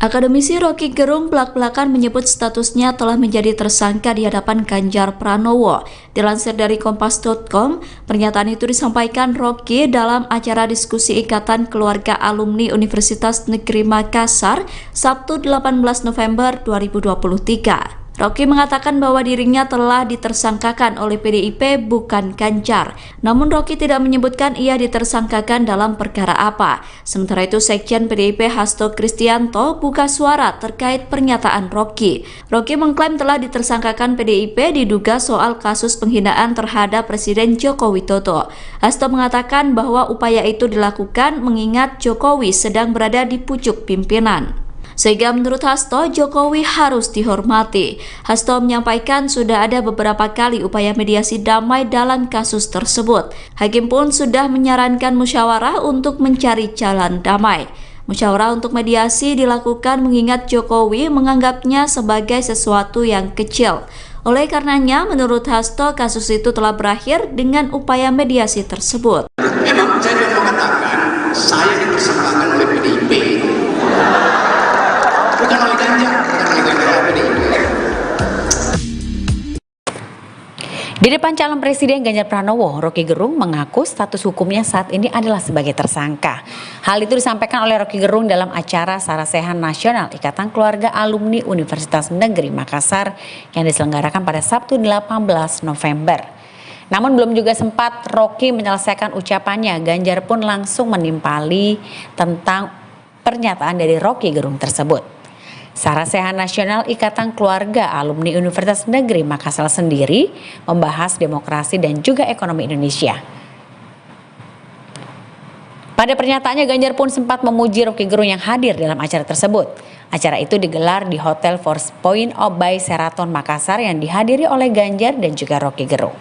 Akademisi Rocky Gerung belak-belakan menyebut statusnya telah menjadi tersangka di hadapan Ganjar Pranowo. Dilansir dari Kompas.com, pernyataan itu disampaikan Rocky dalam acara diskusi Ikatan Keluarga Alumni Universitas Negeri Makassar, Sabtu 18 November 2023. Rocky mengatakan bahwa dirinya telah ditersangkakan oleh PDIP bukan Ganjar. Namun Rocky tidak menyebutkan ia ditersangkakan dalam perkara apa. Sementara itu Sekjen PDIP Hasto Kristianto buka suara terkait pernyataan Rocky. Rocky mengklaim telah ditersangkakan PDIP diduga soal kasus penghinaan terhadap Presiden Joko Widodo. Hasto mengatakan bahwa upaya itu dilakukan mengingat Jokowi sedang berada di pucuk pimpinan. Sehingga menurut Hasto, Jokowi harus dihormati. Hasto menyampaikan sudah ada beberapa kali upaya mediasi damai dalam kasus tersebut. Hakim pun sudah menyarankan musyawarah untuk mencari jalan damai. Musyawarah untuk mediasi dilakukan mengingat Jokowi menganggapnya sebagai sesuatu yang kecil. Oleh karenanya, menurut Hasto, kasus itu telah berakhir dengan upaya mediasi tersebut. Memang saya juga mengatakan saya ditersangkakan oleh PDIP. Bukan oleh Ganjar, bukan oleh PDIP. Di depan calon presiden Ganjar Pranowo, Rocky Gerung mengaku status hukumnya saat ini adalah sebagai tersangka. Hal itu disampaikan oleh Rocky Gerung dalam acara Sarasehan Nasional Ikatan Keluarga Alumni Universitas Negeri Makassar yang diselenggarakan pada Sabtu 18 November. Namun belum juga sempat Rocky menyelesaikan ucapannya, Ganjar pun langsung menimpali tentang pernyataan dari Rocky Gerung tersebut. Sarasehan Nasional Ikatan Keluarga Alumni Universitas Negeri Makassar sendiri membahas demokrasi dan juga ekonomi Indonesia. Pada pernyataannya, Ganjar pun sempat memuji Rocky Gerung yang hadir dalam acara tersebut. Acara itu digelar di Hotel Four Points by Sheraton Makassar yang dihadiri oleh Ganjar dan juga Rocky Gerung.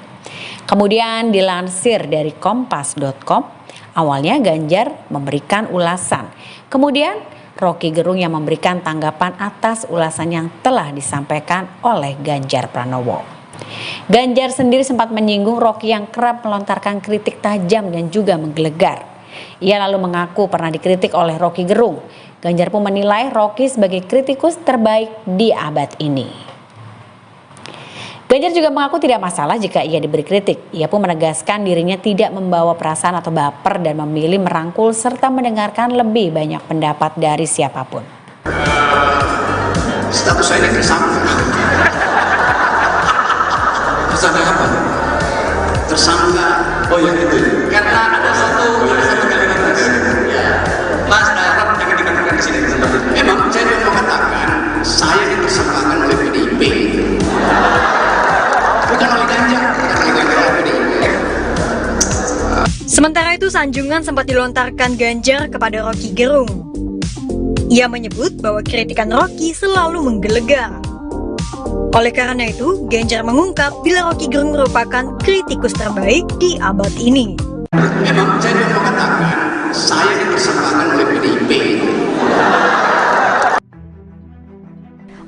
Kemudian dilansir dari Kompas.com, awalnya Ganjar memberikan ulasan. Kemudian Rocky Gerung yang memberikan tanggapan atas ulasan yang telah disampaikan oleh Ganjar Pranowo. Ganjar sendiri sempat menyinggung Rocky yang kerap melontarkan kritik tajam dan juga menggelegar. Ia lalu mengaku pernah dikritik oleh Rocky Gerung. Ganjar pun menilai Rocky sebagai kritikus terbaik di abad ini. Ganjar juga mengaku tidak masalah jika ia diberi kritik. Ia pun menegaskan dirinya tidak membawa perasaan atau baper dan memilih merangkul serta mendengarkan lebih banyak pendapat dari siapapun. Status saya ini tersangka. Tersangka apa? Tersangka. Oh ya itu. Karena ada satu kalimat ya. Mas Rob jangan dikatakan di sini tempat itu. Memang saya juga mengatakan saya ditersangkakan oleh PDIP. Bukan oleh Ganjar, bukan oleh PDIP. Sementara itu sanjungan sempat dilontarkan Ganjar kepada Rocky Gerung. Ia menyebut bahwa kritikan Rocky selalu menggelegar. Oleh karena itu, Ganjar mengungkap bila Rocky Gerung merupakan kritikus terbaik di abad ini. Memang saya juga mengatakan saya ditersangkakan oleh PDIP.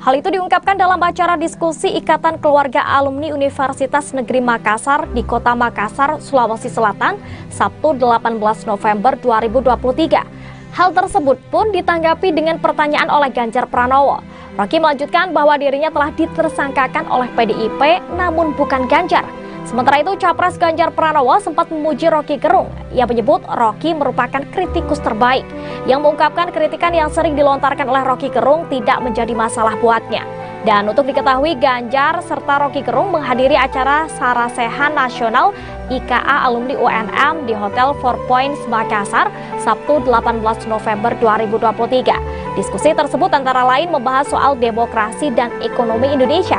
Hal itu diungkapkan dalam acara diskusi Ikatan Keluarga Alumni Universitas Negeri Makassar di Kota Makassar, Sulawesi Selatan, Sabtu 18 November 2023. Hal tersebut pun ditanggapi dengan pertanyaan oleh Ganjar Pranowo. Rocky melanjutkan bahwa dirinya telah ditersangkakan oleh PDIP namun bukan Ganjar. Sementara itu, Capres Ganjar Pranowo sempat memuji Rocky Gerung. Ia menyebut Rocky merupakan kritikus terbaik yang mengungkapkan kritikan yang sering dilontarkan oleh Rocky Gerung tidak menjadi masalah buatnya. Dan untuk diketahui, Ganjar serta Rocky Gerung menghadiri acara Sarasehan Nasional IKA Alumni UNM di Hotel Four Points Makassar, Sabtu 18 November 2023. Diskusi tersebut antara lain membahas soal demokrasi dan ekonomi Indonesia.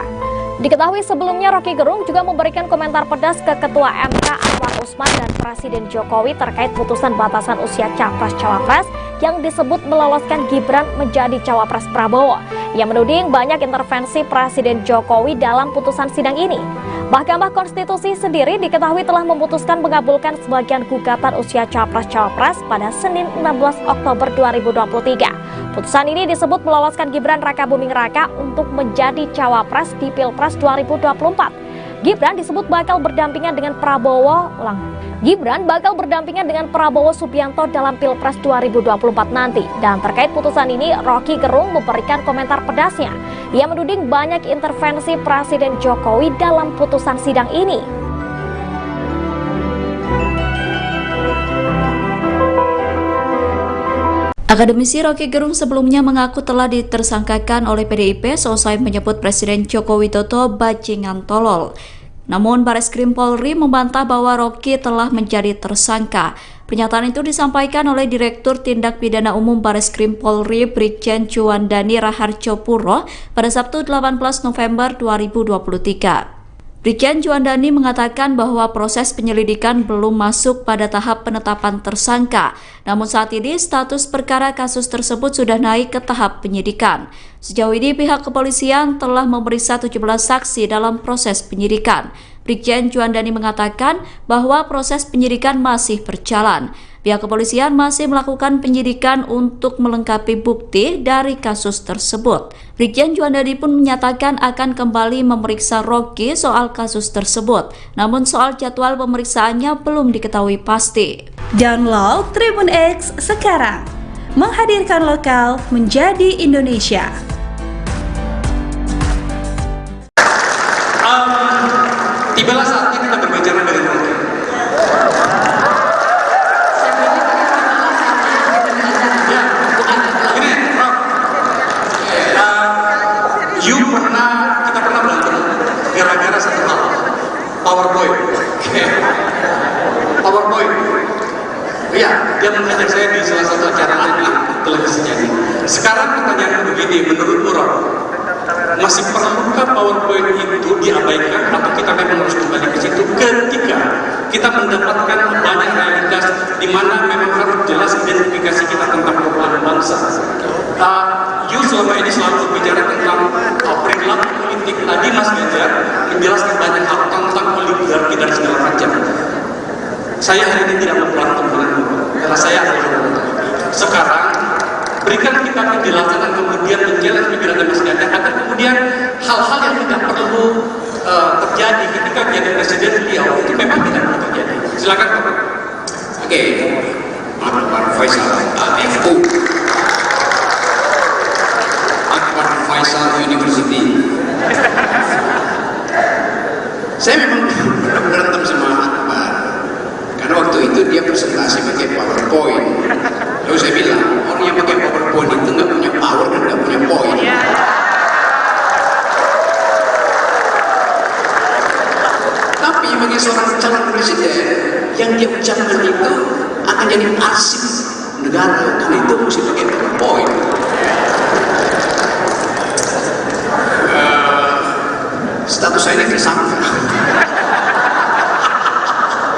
Diketahui sebelumnya Rocky Gerung juga memberikan komentar pedas ke Ketua MK Anwar Usman dan Presiden Jokowi terkait putusan batasan usia Capres-Cawapres yang disebut meloloskan Gibran menjadi Cawapres Prabowo. Ia menuding banyak intervensi Presiden Jokowi dalam putusan sidang ini. Mahkamah Konstitusi sendiri diketahui telah memutuskan mengabulkan sebagian gugatan usia Capres-Cawapres pada Senin 16 Oktober 2023. Putusan ini disebut meloloskan Gibran Rakabuming Raka untuk menjadi Cawapres di Pilpres 2024. Gibran disebut bakal berdampingan dengan Prabowo Subianto dalam Pilpres 2024 nanti. Dan terkait putusan ini, Rocky Gerung memberikan komentar pedasnya. Ia menuding banyak intervensi Presiden Jokowi dalam putusan sidang ini. Akademisi Rocky Gerung sebelumnya mengaku telah ditersangkakan oleh PDIP seusai menyebut Presiden Joko Widodo bajingan tolol. Namun Bareskrim Polri membantah bahwa Rocky telah menjadi tersangka. Pernyataan itu disampaikan oleh Direktur Tindak Pidana Umum Bareskrim Polri Brigjen Juandani Raharjo Puro pada Sabtu 18 November 2023. Brigjen Juandani mengatakan bahwa proses penyelidikan belum masuk pada tahap penetapan tersangka. Namun saat ini status perkara kasus tersebut sudah naik ke tahap penyidikan. Sejauh ini pihak kepolisian telah memeriksa 17 saksi dalam proses penyidikan. Brigjen Juandani mengatakan bahwa proses penyidikan masih berjalan. Pihak kepolisian masih melakukan penyidikan untuk melengkapi bukti dari kasus tersebut. Brigjen Juandani pun menyatakan akan kembali memeriksa Rocky soal kasus tersebut. Namun soal jadwal pemeriksaannya belum diketahui pasti. Download Tribun X sekarang, menghadirkan lokal menjadi Indonesia. Tibalah saatnya kita berbicara dengan Rocky. Kita pernah berantem gara-gara satu hal, PowerPoint. PowerPoint. Iya, dia mengajak saya di salah satu acara televisinya ini. Sekarang pertanyaan begini, menurutmu Rob, masih perlukah PowerPoint itu diabaikan atau kita memang harus kembali ke situ ketika kita mendapatkan banyak realitas di mana memang harus jelas identifikasi kita tentang perubahan bangsa. You selama ini selalu berbicara tentang perilaku politik. Tadi Mas Ganjar menjelaskan banyak hal tentang oligarki dan segala macam. Saya hari ini tidak mau berantem denganmu, karena saya adalah orang. Sekarang berikan kita penjelasan dan kemudian menjelaskan pikiran Mas Ganjar agar kemudian hal-hal yang tidak perlu terjadi ketika menjadi presiden beliau itu memang tidak perlu terjadi. Silakan Pak. Oke, Pak Faisal, AFU. Faisal University. Saya memang berantem sama Akbar karena waktu itu dia presentasi pakai PowerPoint. Lalu saya bilang orang yang pakai PowerPoint itu nggak punya power dan nggak punya poin. Tapi bagi seorang calon presiden yang dia ucapkan itu akan jadi arsip negara, karena itu mesti pakai PowerPoint. Status saya ini tersangka.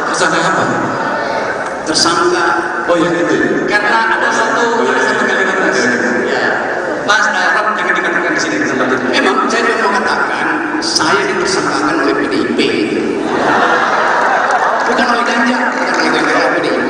Tersangka apa? Tersangka. Oh ya itu. Karena ada satu kalimat ya. Mas Rob jangan dikatakan di sini tempat itu. Memang saya juga mau katakan saya ditersangkakan oleh PDIP. Bukan oleh Ganjar, bukan oleh PDIP.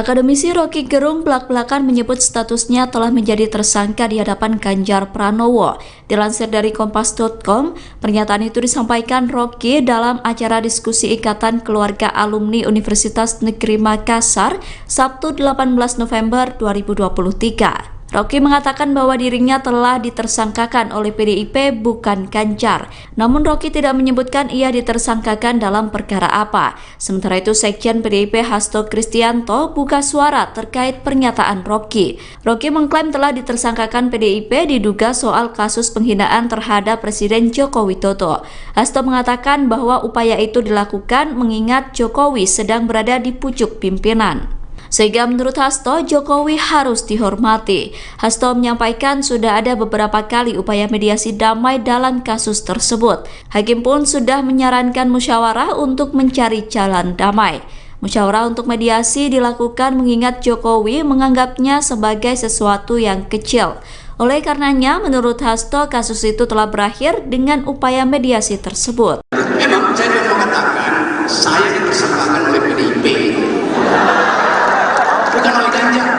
Akademisi Rocky Gerung belak-belakan menyebut statusnya telah menjadi tersangka di hadapan Ganjar Pranowo. Dilansir dari Kompas.com, pernyataan itu disampaikan Rocky dalam acara diskusi Ikatan Keluarga Alumni Universitas Negeri Makassar, Sabtu 18 November 2023. Rocky mengatakan bahwa dirinya telah ditersangkakan oleh PDIP bukan Ganjar. Namun Rocky tidak menyebutkan ia ditersangkakan dalam perkara apa. Sementara itu Sekjen PDIP Hasto Kristianto buka suara terkait pernyataan Rocky. Rocky mengklaim telah ditersangkakan PDIP diduga soal kasus penghinaan terhadap Presiden Joko Widodo. Hasto mengatakan bahwa upaya itu dilakukan mengingat Jokowi sedang berada di pucuk pimpinan. Sehingga menurut Hasto, Jokowi harus dihormati. Hasto menyampaikan sudah ada beberapa kali upaya mediasi damai dalam kasus tersebut. Hakim pun sudah menyarankan musyawarah untuk mencari jalan damai. Musyawarah untuk mediasi dilakukan mengingat Jokowi menganggapnya sebagai sesuatu yang kecil. Oleh karenanya, menurut Hasto, kasus itu telah berakhir dengan upaya mediasi tersebut. Memang saya mau mengatakan, saya ditersangkakan oleh PDIP. Bukan oleh Ganjar,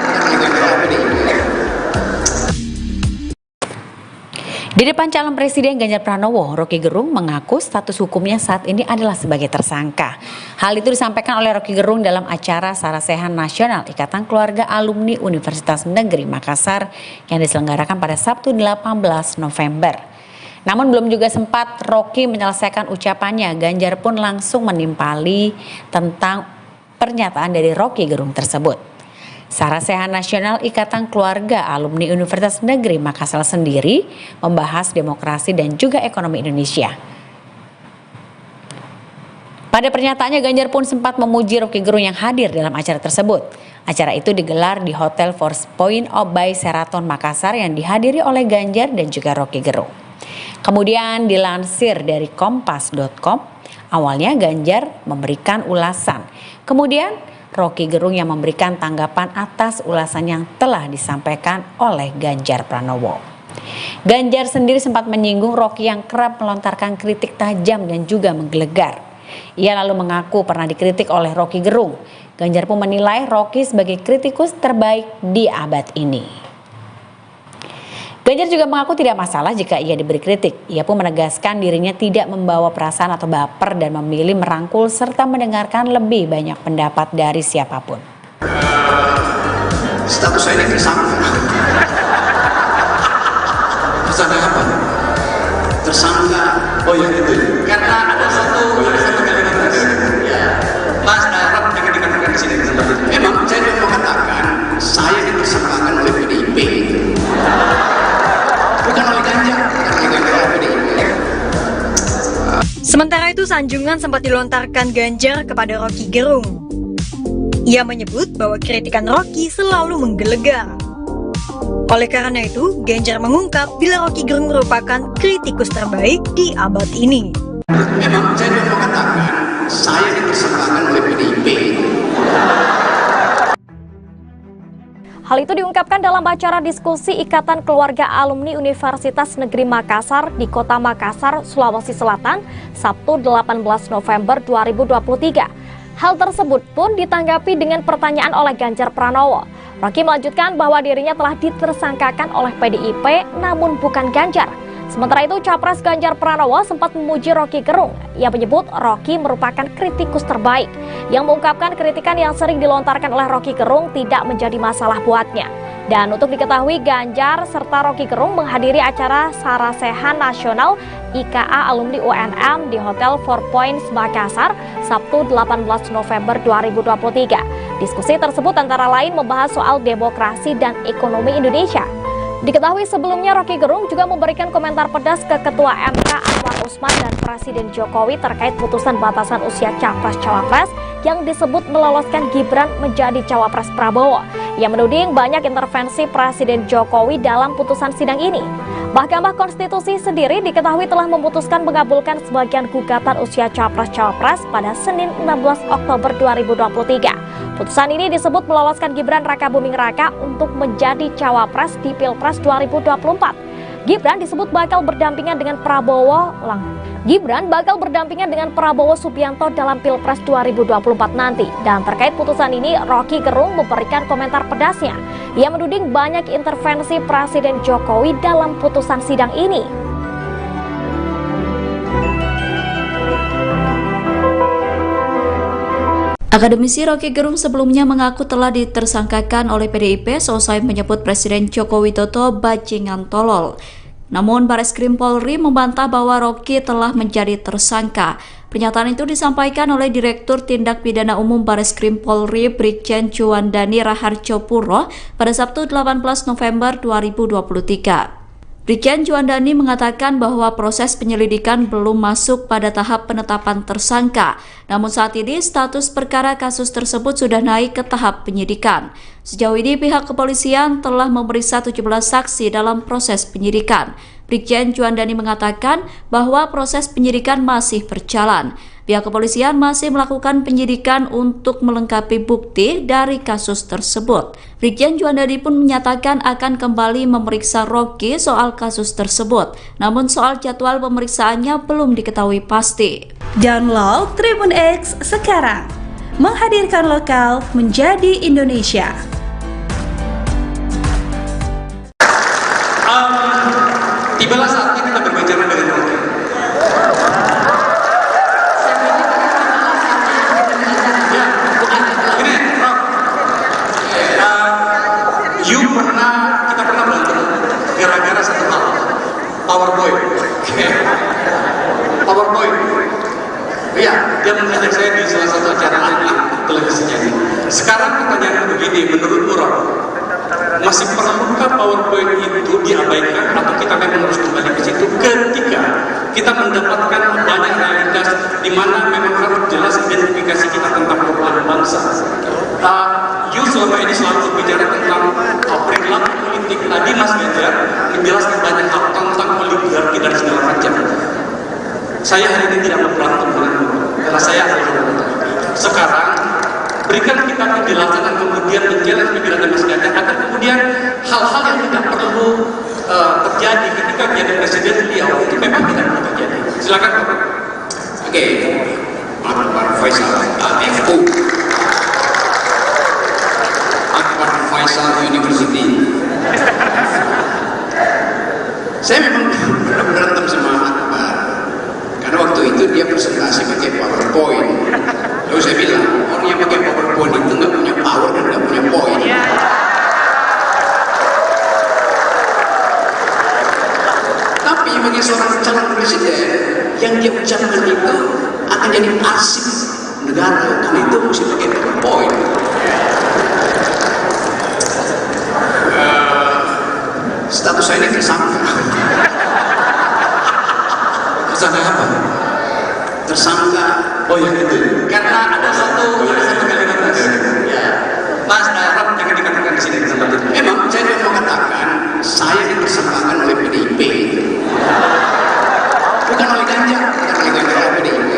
Di depan calon Presiden Ganjar Pranowo, Rocky Gerung mengaku status hukumnya saat ini adalah sebagai tersangka. Hal itu disampaikan oleh Rocky Gerung dalam acara Sarasehan Nasional Ikatan Keluarga Alumni Universitas Negeri Makassar yang diselenggarakan pada Sabtu 18 November. Namun belum juga sempat Rocky menyelesaikan ucapannya, Ganjar pun langsung menimpali tentang pernyataan dari Rocky Gerung tersebut. Sarasehan Nasional Ikatan Keluarga Alumni Universitas Negeri Makassar sendiri membahas demokrasi dan juga ekonomi Indonesia. Pada pernyataannya, Ganjar pun sempat memuji Rocky Gerung yang hadir dalam acara tersebut. Acara itu digelar di Hotel Force Point by Sheraton Makassar yang dihadiri oleh Ganjar dan juga Rocky Gerung. Kemudian dilansir dari Kompas.com, awalnya Ganjar memberikan ulasan. Kemudian Rocky Gerung yang memberikan tanggapan atas ulasan yang telah disampaikan oleh Ganjar Pranowo. Ganjar sendiri sempat menyinggung Rocky yang kerap melontarkan kritik tajam dan juga menggelegar. Ia lalu mengaku pernah dikritik oleh Rocky Gerung. Ganjar pun menilai Rocky sebagai kritikus terbaik di abad ini. Ganjar juga mengaku tidak masalah jika ia diberi kritik. Ia pun menegaskan dirinya tidak membawa perasaan atau baper dan memilih merangkul serta mendengarkan lebih banyak pendapat dari siapapun. Status saya ini tersangka. Tersangka apa? Tersangka. Oh ya itu. Karena ada satu kalimat ya. Mas Darab yang dikatakan di sini tempat itu. Memang saya mau mengatakan saya ditersangkakan oleh PDIP. Bukan oleh Ganjar, Sementara itu, sanjungan sempat dilontarkan Ganjar kepada Rocky Gerung. Ia menyebut bahwa kritikan Rocky selalu menggelegar. Oleh karena itu, Ganjar mengungkap bila Rocky Gerung merupakan kritikus terbaik di abad ini. Memang saya mau mengatakan saya ditersangkakan oleh PDIP. Hal itu diungkapkan dalam acara diskusi Ikatan Keluarga Alumni Universitas Negeri Makassar di Kota Makassar, Sulawesi Selatan, Sabtu 18 November 2023. Hal tersebut pun ditanggapi dengan pertanyaan oleh Ganjar Pranowo. Rocky melanjutkan bahwa dirinya telah ditersangkakan oleh PDIP namun bukan Ganjar. Sementara itu, Capres Ganjar Pranowo sempat memuji Rocky Gerung. Ia menyebut Rocky merupakan kritikus terbaik, yang mengungkapkan kritikan yang sering dilontarkan oleh Rocky Gerung tidak menjadi masalah buatnya. Dan untuk diketahui, Ganjar serta Rocky Gerung menghadiri acara Sarasehan Nasional IKA Alumni UNM di Hotel Four Points Makassar, Sabtu 18 November 2023. Diskusi tersebut antara lain membahas soal demokrasi dan ekonomi Indonesia. Diketahui sebelumnya Rocky Gerung juga memberikan komentar pedas ke Ketua MK Anwar Usman dan Presiden Jokowi terkait putusan batasan usia Capres-Cawapres yang disebut meloloskan Gibran menjadi Cawapres Prabowo. Ia menuding banyak intervensi Presiden Jokowi dalam putusan sidang ini. Mahkamah Konstitusi sendiri diketahui telah memutuskan mengabulkan sebagian gugatan usia Capres-Cawapres pada Senin 16 Oktober 2023. Putusan ini disebut meloloskan Gibran Rakabuming Raka untuk menjadi Cawapres di Pilpres 2024. Gibran disebut bakal berdampingan dengan Gibran bakal berdampingan dengan Prabowo Subianto dalam Pilpres 2024 nanti. Dan terkait putusan ini, Rocky Gerung memberikan komentar pedasnya. Ia menuding banyak intervensi Presiden Jokowi dalam putusan sidang ini. Akademisi Rocky Gerung sebelumnya mengaku telah ditersangkakan oleh PDIP seusai menyebut Presiden Joko Widodo bajingan tolol. Namun Bareskrim Polri membantah bahwa Rocky telah menjadi tersangka. Pernyataan itu disampaikan oleh Direktur Tindak Pidana Umum Bareskrim Polri Brigjen Juandani Raharjo Puro pada Sabtu 18 November 2023. Brigjen Juandani mengatakan bahwa proses penyelidikan belum masuk pada tahap penetapan tersangka. Namun saat ini status perkara kasus tersebut sudah naik ke tahap penyidikan. Sejauh ini pihak kepolisian telah memeriksa 17 saksi dalam proses penyidikan. Brigjen Juandani mengatakan bahwa proses penyidikan masih berjalan. Pihak kepolisian masih melakukan penyidikan untuk melengkapi bukti dari kasus tersebut. Brigjen Juandani pun menyatakan akan kembali memeriksa Rocky soal kasus tersebut. Namun soal jadwal pemeriksaannya belum diketahui pasti. Download Tribun X sekarang, menghadirkan lokal menjadi Indonesia. Tibalah saatnya kita berbicara dengan Rocky. Kita pernah berantem gara-gara satu hal, PowerPoint. PowerPoint. Iya, dia mengajak saya di salah satu acara televisinya. Sekarang pertanyaan begini, menurut Rock, masih perlukah PowerPoint itu diabaikan atau kita memang harus kembali ke situ ketika kita mendapatkan banyak realitas di mana memang harus jelas identifikasi kita tentang perubahan bangsa. You selama ini selalu berbicara tentang perilaku politik. Tadi Mas Ganjar menjelaskan banyak hal tentang oligarki dan segala macam. Saya hari ini tidak mau berantem denganmu, karena saya adalah sekarang berikan kita penjelasan dan kemudian menjelaskan pikiran Mas Ganjar agar kemudian hal-hal yang tidak perlu terjadi ketika menjadi presiden beliau itu memang tidak perlu terjadi. Silakan Pak. Oke, Pak Faisal, FU. Faisal University. Saya memang berantem sama Akbar karena waktu itu dia presentasi pakai PowerPoint. Lalu saya bilang orang yang pakai PowerPoint itu nggak punya power dan nggak punya poin. Tapi bagi seorang calon presiden yang dia ucapkan itu akan jadi arsip negara, karena itu mesti pakai PowerPoint. Status saya ini tersangka. Tersangka apa? Tersangka. Oh ya itu. Karena ada satu kalimat ya. Mas Rock jangan dikatakan di sini seperti itu. Memang saya tidak mau katakan saya ditersangkakan oleh PDIP. Bukan oleh Ganjar, bukan oleh PDIP.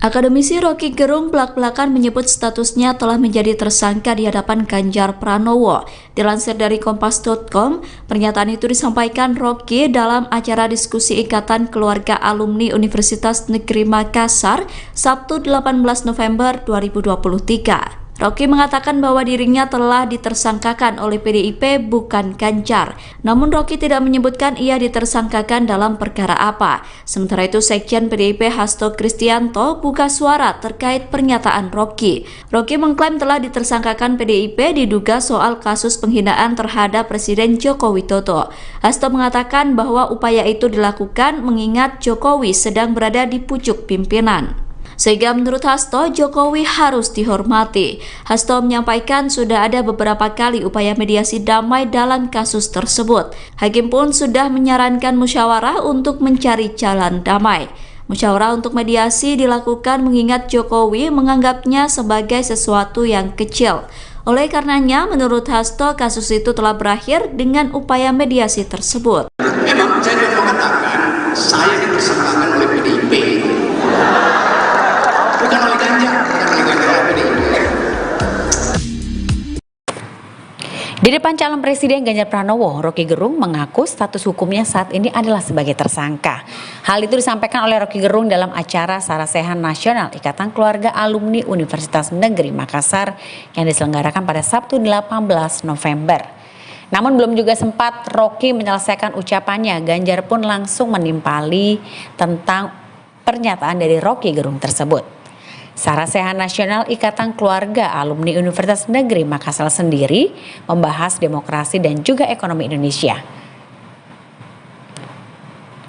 Akademisi Rocky Gerung belak-belakan menyebut statusnya telah menjadi tersangka di hadapan Ganjar Pranowo. Dilansir dari Kompas.com, pernyataan itu disampaikan Rocky dalam acara diskusi Ikatan Keluarga Alumni Universitas Negeri Makassar, Sabtu 18 November 2023. Rocky mengatakan bahwa dirinya telah ditersangkakan oleh PDIP bukan Ganjar. Namun Rocky tidak menyebutkan ia ditersangkakan dalam perkara apa. Sementara itu Sekjen PDIP Hasto Kristianto buka suara terkait pernyataan Rocky. Rocky mengklaim telah ditersangkakan PDIP diduga soal kasus penghinaan terhadap Presiden Joko Widodo. Hasto mengatakan bahwa upaya itu dilakukan mengingat Jokowi sedang berada di pucuk pimpinan. Sehingga menurut Hasto, Jokowi harus dihormati. Hasto menyampaikan sudah ada beberapa kali upaya mediasi damai dalam kasus tersebut. Hakim pun sudah menyarankan musyawarah untuk mencari jalan damai. Musyawarah untuk mediasi dilakukan mengingat Jokowi menganggapnya sebagai sesuatu yang kecil. Oleh karenanya, menurut Hasto, kasus itu telah berakhir dengan upaya mediasi tersebut. Memang saya tidak mengatakan saya ditersangkakan oleh PDIP. Bukan oleh Ganjar, bukan oleh PDIP. Di depan calon presiden Ganjar Pranowo, Roky Gerung mengaku status hukumnya saat ini adalah sebagai tersangka. Hal itu disampaikan oleh Roky Gerung dalam acara Sarasehan Nasional Ikatan Keluarga Alumni Universitas Negeri Makassar yang diselenggarakan pada Sabtu 18 November. Namun belum juga sempat Roky menyelesaikan ucapannya, Ganjar pun langsung menimpali tentang pernyataan dari Roky Gerung tersebut. Sarasehan Nasional Ikatan Keluarga Alumni Universitas Negeri Makassar sendiri membahas demokrasi dan juga ekonomi Indonesia.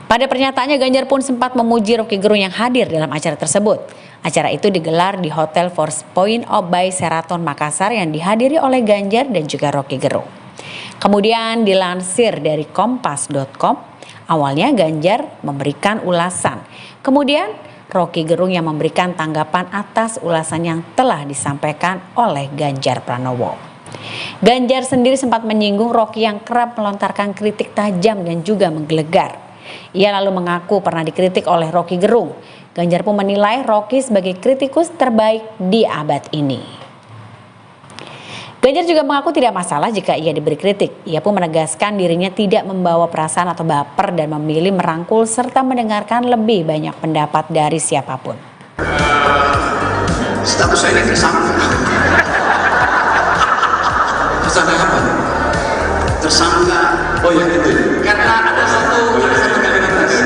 Pada pernyataannya, Ganjar pun sempat memuji Roky Gerung yang hadir dalam acara tersebut. Acara itu digelar di Hotel Force Point by Sheraton Makassar yang dihadiri oleh Ganjar dan juga Roky Gerung. Kemudian dilansir dari kompas.com, awalnya Ganjar memberikan ulasan. Kemudian Roky Gerung yang memberikan tanggapan atas ulasan yang telah disampaikan oleh Ganjar Pranowo. Ganjar sendiri sempat menyinggung Roky yang kerap melontarkan kritik tajam dan juga menggelegar. Ia lalu mengaku pernah dikritik oleh Roky Gerung. Ganjar pun menilai Roky sebagai kritikus terbaik di abad ini. Ganjar juga mengaku tidak masalah jika ia diberi kritik. Ia pun menegaskan dirinya tidak membawa perasaan atau baper dan memilih merangkul serta mendengarkan lebih banyak pendapat dari siapapun. Status saya ini tersangka. Tersangka apa? Tersangka. Oh ya itu. Karena ada satu kalimat tadi.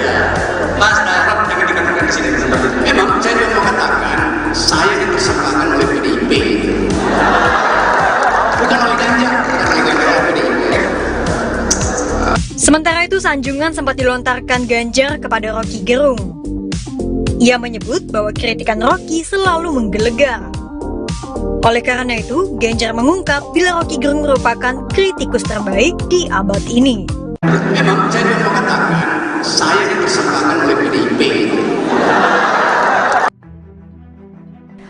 Ya. Mas Darab yang dikatakan di sini seperti itu. Memang saya mau mengatakan saya ditersangkakan oleh PDIP. Bukan oleh Ganjar, Sementara itu, sanjungan sempat dilontarkan Ganjar kepada Roky Gerung. Ia menyebut bahwa kritikan Roky selalu menggelegar. Oleh karena itu, Ganjar mengungkap bila Roky Gerung merupakan kritikus terbaik di abad ini. Memang saya mau mengatakan saya ditersangkakan oleh PDIP.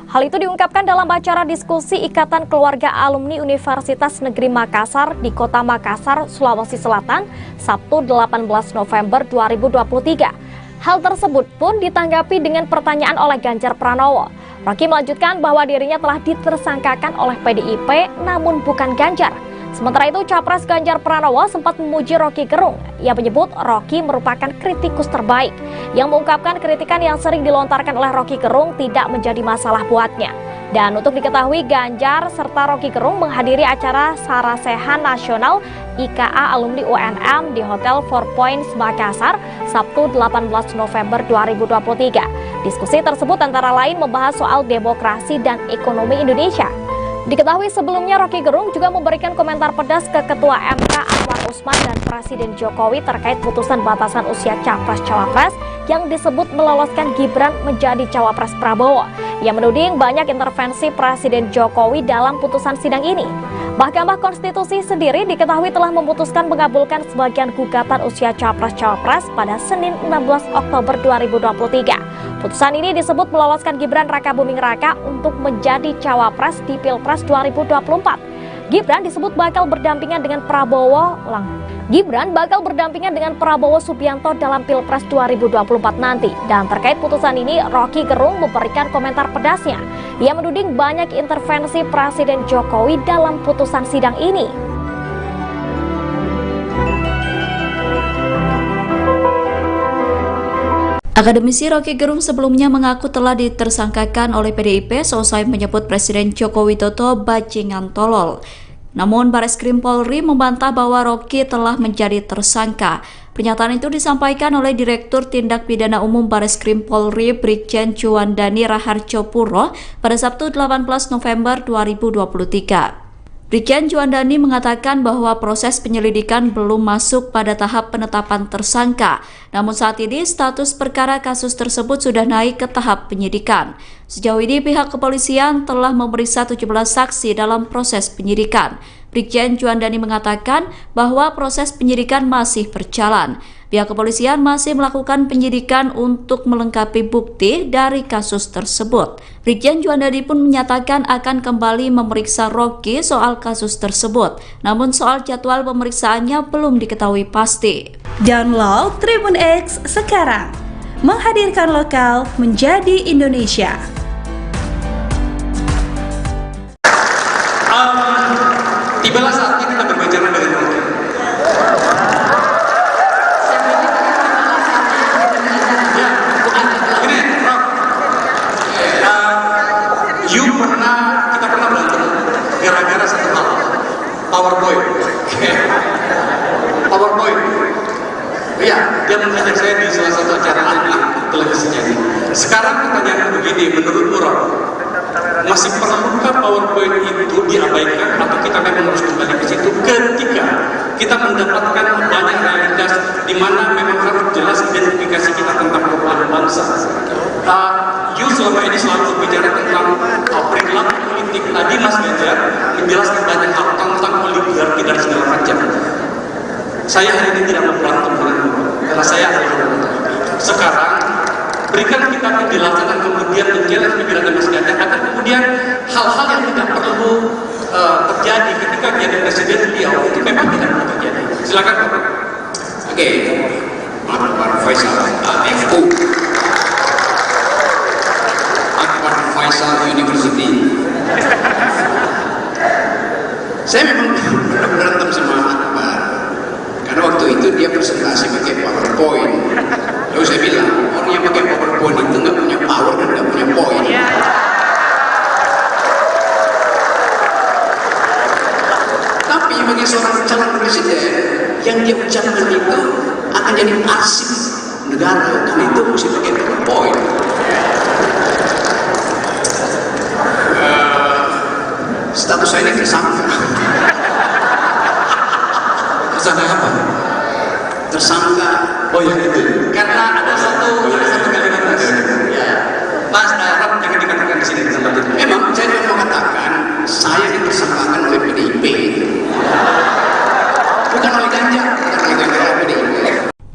Hal itu diungkapkan dalam acara diskusi Ikatan Keluarga Alumni Universitas Negeri Makassar di Kota Makassar, Sulawesi Selatan, Sabtu 18 November 2023. Hal tersebut pun ditanggapi dengan pertanyaan oleh Ganjar Pranowo. Roky melanjutkan bahwa dirinya telah ditersangkakan oleh PDIP namun bukan Ganjar. Sementara itu, Capres Ganjar Pranowo sempat memuji Roky Gerung. Ia menyebut Roky merupakan kritikus terbaik, yang mengungkapkan kritikan yang sering dilontarkan oleh Roky Gerung tidak menjadi masalah buatnya. Dan untuk diketahui, Ganjar serta Roky Gerung menghadiri acara Sarasehan Nasional IKA Alumni UNM di Hotel Four Points Makassar, Sabtu 18 November 2023. Diskusi tersebut antara lain membahas soal demokrasi dan ekonomi Indonesia. Diketahui sebelumnya Roky Gerung juga memberikan komentar pedas ke Ketua MK Anwar Usman dan Presiden Jokowi terkait putusan batasan usia Capres-Cawapres yang disebut meloloskan Gibran menjadi Cawapres Prabowo. Ia menuding banyak intervensi Presiden Jokowi dalam putusan sidang ini. Mahkamah Konstitusi sendiri diketahui telah memutuskan mengabulkan sebagian gugatan usia Capres-Cawapres pada Senin 16 Oktober 2023. Putusan ini disebut meloloskan Gibran Rakabuming Raka untuk menjadi Cawapres di Pilpres 2024. Gibran disebut bakal berdampingan dengan Prabowo Subianto dalam Pilpres 2024 nanti. Dan terkait putusan ini, Roky Gerung memberikan komentar pedasnya. Ia menuding banyak intervensi Presiden Jokowi dalam putusan sidang ini. Akademisi Roky Gerung sebelumnya mengaku telah ditersangkakan oleh PDIP seusai menyebut Presiden Joko Widodo bajingan tolol. Namun Bareskrim Polri membantah bahwa Roky telah menjadi tersangka. Pernyataan itu disampaikan oleh Direktur Tindak Pidana Umum Bareskrim Polri Brigjen Juandani Raharjopuro pada Sabtu 18 November 2023. Brigjen Juandani mengatakan bahwa proses penyelidikan belum masuk pada tahap penetapan tersangka. Namun saat ini status perkara kasus tersebut sudah naik ke tahap penyidikan. Sejauh ini pihak kepolisian telah memeriksa 17 saksi dalam proses penyidikan. Brigjen Juandani mengatakan bahwa proses penyidikan masih berjalan. Pihak kepolisian masih melakukan penyidikan untuk melengkapi bukti dari kasus tersebut. Brigjen Juandani pun menyatakan akan kembali memeriksa Roky soal kasus tersebut. Namun soal jadwal pemeriksaannya belum diketahui pasti. Download Tribun X sekarang. Menghadirkan lokal menjadi Indonesia. Tibalah saatnya saya di salah satu acara televisinya. Sekarang pertanyaan begini, menurut Rock, masih perlukah PowerPoint itu diabaikan atau kita memang harus kembali ke situ ketika kita mendapatkan banyak realitas di mana memang harus jelas identifikasi kita tentang perubahan bangsa. Selama ini selalu berbicara tentang perilaku politik. Tadi Mas Ganjar menjelaskan banyak hal tentang oligarki dan segala macam. Saya hari ini tidak mau berantem dengan karena saya adalah sekarang berikan kita penjelasan dan kemudian menjelaskan pikiran Mas Ganjar agar kemudian hal-hal yang tidak perlu terjadi ketika menjadi presiden beliau itu memang tidak perlu terjadi. Silakan Pak. Oke, Pak Faisal, FU. Faisal University. Saya memang berantem sama Akbar karena waktu itu dia presentasi pakai PowerPoint. Lalu saya bilang orang yang pakai PowerPoint itu nggak punya power dan nggak punya poin. Tapi bagi seorang calon presiden yang dia ucapkan itu akan jadi arsip negara karena itu mesti pakai PowerPoint. Status saya ini tersangka. Tersangka apa? Tersangka. Oh ya itu. Karena ada satu kalimat ya. Mas Rock jangan dikatakan di sini tempat itu. Memang saya mau mengatakan saya ditersangkakan oleh PDIP. Bukan oleh Ganjar, bukan oleh PDIP.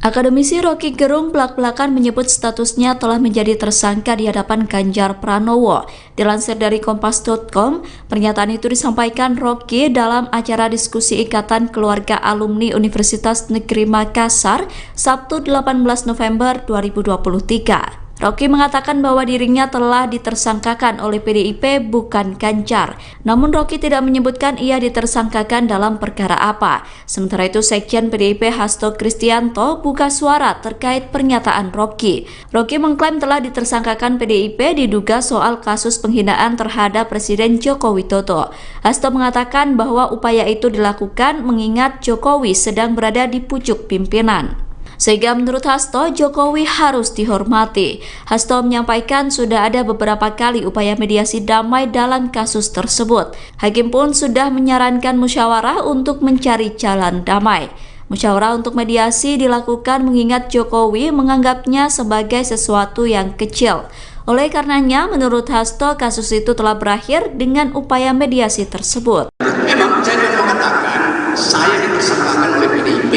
Akademisi Rocky Gerung belak-belakan menyebut statusnya telah menjadi tersangka di hadapan Ganjar Pranowo. Dilansir dari Kompas.com, pernyataan itu disampaikan Rocky dalam acara diskusi Ikatan Keluarga Alumni Universitas Negeri Makassar, Sabtu 18 November 2023. Rocky mengatakan bahwa dirinya telah ditersangkakan oleh PDIP bukan Ganjar. Namun Rocky tidak menyebutkan ia ditersangkakan dalam perkara apa. Sementara itu Sekjen PDIP Hasto Kristianto buka suara terkait pernyataan Rocky. Rocky mengklaim telah ditersangkakan PDIP diduga soal kasus penghinaan terhadap Presiden Joko Widodo. Hasto mengatakan bahwa upaya itu dilakukan mengingat Jokowi sedang berada di pucuk pimpinan. Sehingga menurut Hasto, Jokowi harus dihormati. Hasto menyampaikan sudah ada beberapa kali upaya mediasi damai dalam kasus tersebut. Hakim pun sudah menyarankan musyawarah untuk mencari jalan damai. Musyawarah untuk mediasi dilakukan mengingat Jokowi menganggapnya sebagai sesuatu yang kecil. Oleh karenanya, menurut Hasto, kasus itu telah berakhir dengan upaya mediasi tersebut. Memang saya mau mengatakan saya ditersangkakan oleh PDIP.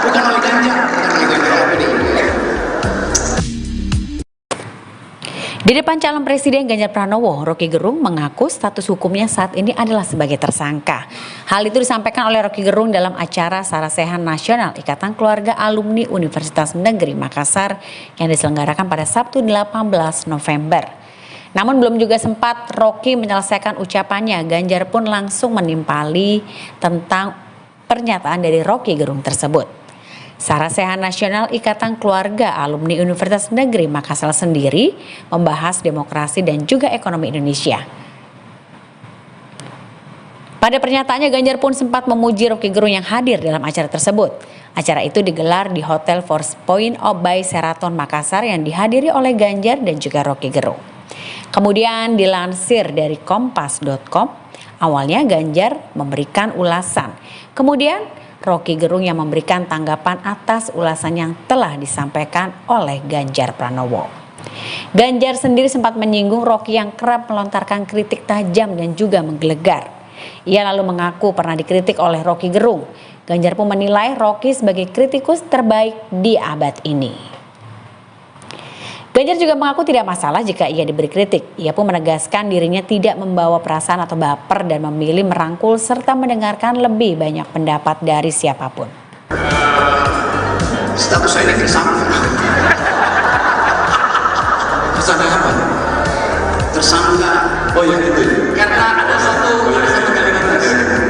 Bukan oleh Ganjar, bukan oleh PDIP. Di depan calon presiden Ganjar Pranowo, Rocky Gerung mengaku status hukumnya saat ini adalah sebagai tersangka. Hal itu disampaikan oleh Rocky Gerung dalam acara Sarasehan Nasional Ikatan Keluarga Alumni Universitas Negeri Makassar yang diselenggarakan pada Sabtu 18 November. Namun belum juga sempat Rocky menyelesaikan ucapannya, Ganjar pun langsung menimpali tentang pernyataan dari Rocky Gerung tersebut. Sarasehan Nasional Ikatan Keluarga Alumni Universitas Negeri Makassar sendiri membahas demokrasi dan juga ekonomi Indonesia. Pada pernyataannya, Ganjar pun sempat memuji Rocky Gerung yang hadir dalam acara tersebut. Acara itu digelar di Hotel Force Point by Sheraton Makassar yang dihadiri oleh Ganjar dan juga Rocky Gerung. Kemudian dilansir dari Kompas.com, awalnya Ganjar memberikan ulasan. Kemudian Rocky Gerung yang memberikan tanggapan atas ulasan yang telah disampaikan oleh Ganjar Pranowo. Ganjar sendiri sempat menyinggung Rocky yang kerap melontarkan kritik tajam dan juga menggelegar. Ia lalu mengaku pernah dikritik oleh Rocky Gerung. Ganjar pun menilai Rocky sebagai kritikus terbaik di abad ini. Ganjar juga mengaku tidak masalah jika ia diberi kritik. Ia pun menegaskan dirinya tidak membawa perasaan atau baper dan memilih merangkul serta mendengarkan lebih banyak pendapat dari siapapun. Status saya ini tersangka. Tersangka apa? Tersangka. Oh ya itu. Karena ada satu kalimat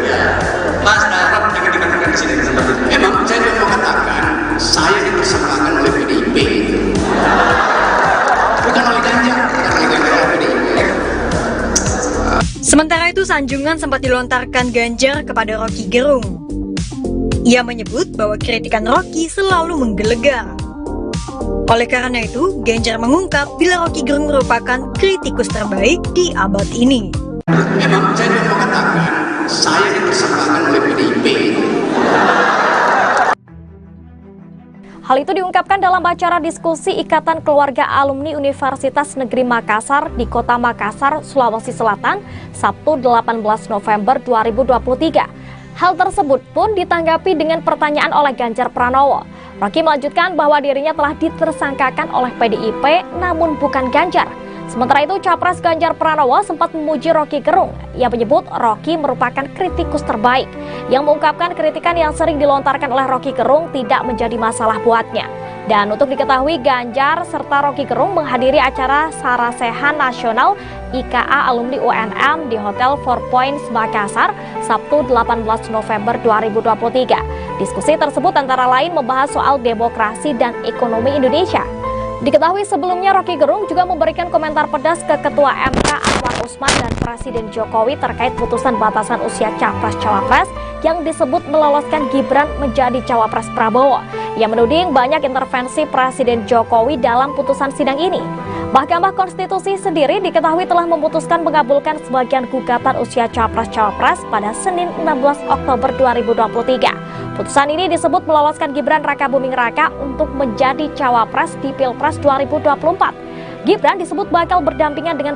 ya. Mas Rock jangan dikatakan di sini tempat itu. Memang saya mau mengatakan saya ditersangkakan oleh PDIP. Sementara itu sanjungan sempat dilontarkan Ganjar kepada Rocky Gerung. Ia menyebut bahwa kritikan Rocky selalu menggelegar. Oleh karena itu, Ganjar mengungkap bila Rocky Gerung merupakan kritikus terbaik di abad ini. Memang saya mau katakan, saya dipersangkakan oleh PDIP. Hal itu diungkapkan dalam acara diskusi Ikatan Keluarga Alumni Universitas Negeri Makassar di Kota Makassar, Sulawesi Selatan, Sabtu 18 November 2023. Hal tersebut pun ditanggapi dengan pertanyaan oleh Ganjar Pranowo. Rocky melanjutkan bahwa dirinya telah ditersangkakan oleh PDIP namun bukan Ganjar. Sementara itu, Capres Ganjar Pranowo sempat memuji Rocky Gerung. Ia menyebut Rocky merupakan kritikus terbaik, yang mengungkapkan kritikan yang sering dilontarkan oleh Rocky Gerung tidak menjadi masalah buatnya. Dan untuk diketahui, Ganjar serta Rocky Gerung menghadiri acara Sarasehan Nasional IKA Alumni UNM di Hotel Four Points Makassar, Sabtu 18 November 2023. Diskusi tersebut antara lain membahas soal demokrasi dan ekonomi Indonesia. Diketahui sebelumnya Rocky Gerung juga memberikan komentar pedas ke Ketua MK Anwar Usman dan Presiden Jokowi terkait putusan batasan usia Capres-Cawapres yang disebut meloloskan Gibran menjadi Cawapres Prabowo. Ia menuding banyak intervensi Presiden Jokowi dalam putusan sidang ini. Mahkamah Konstitusi sendiri diketahui telah memutuskan mengabulkan sebagian gugatan usia Capres-Cawapres pada Senin 16 Oktober 2023. Putusan ini disebut meloloskan Gibran Rakabuming Raka untuk menjadi Cawapres di Pilpres 2024. Gibran disebut bakal berdampingan dengan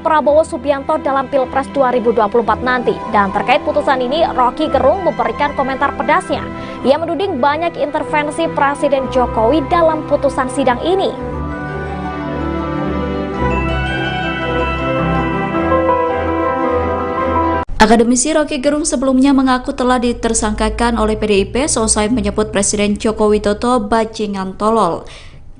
Prabowo Subianto dalam Pilpres 2024 nanti. Dan terkait putusan ini, Rocky Gerung memberikan komentar pedasnya. Ia menuding banyak intervensi Presiden Jokowi dalam putusan sidang ini. Akademisi Rocky Gerung sebelumnya mengaku telah ditersangkakan oleh PDIP seusai menyebut Presiden Joko Widodo bajingan tolol.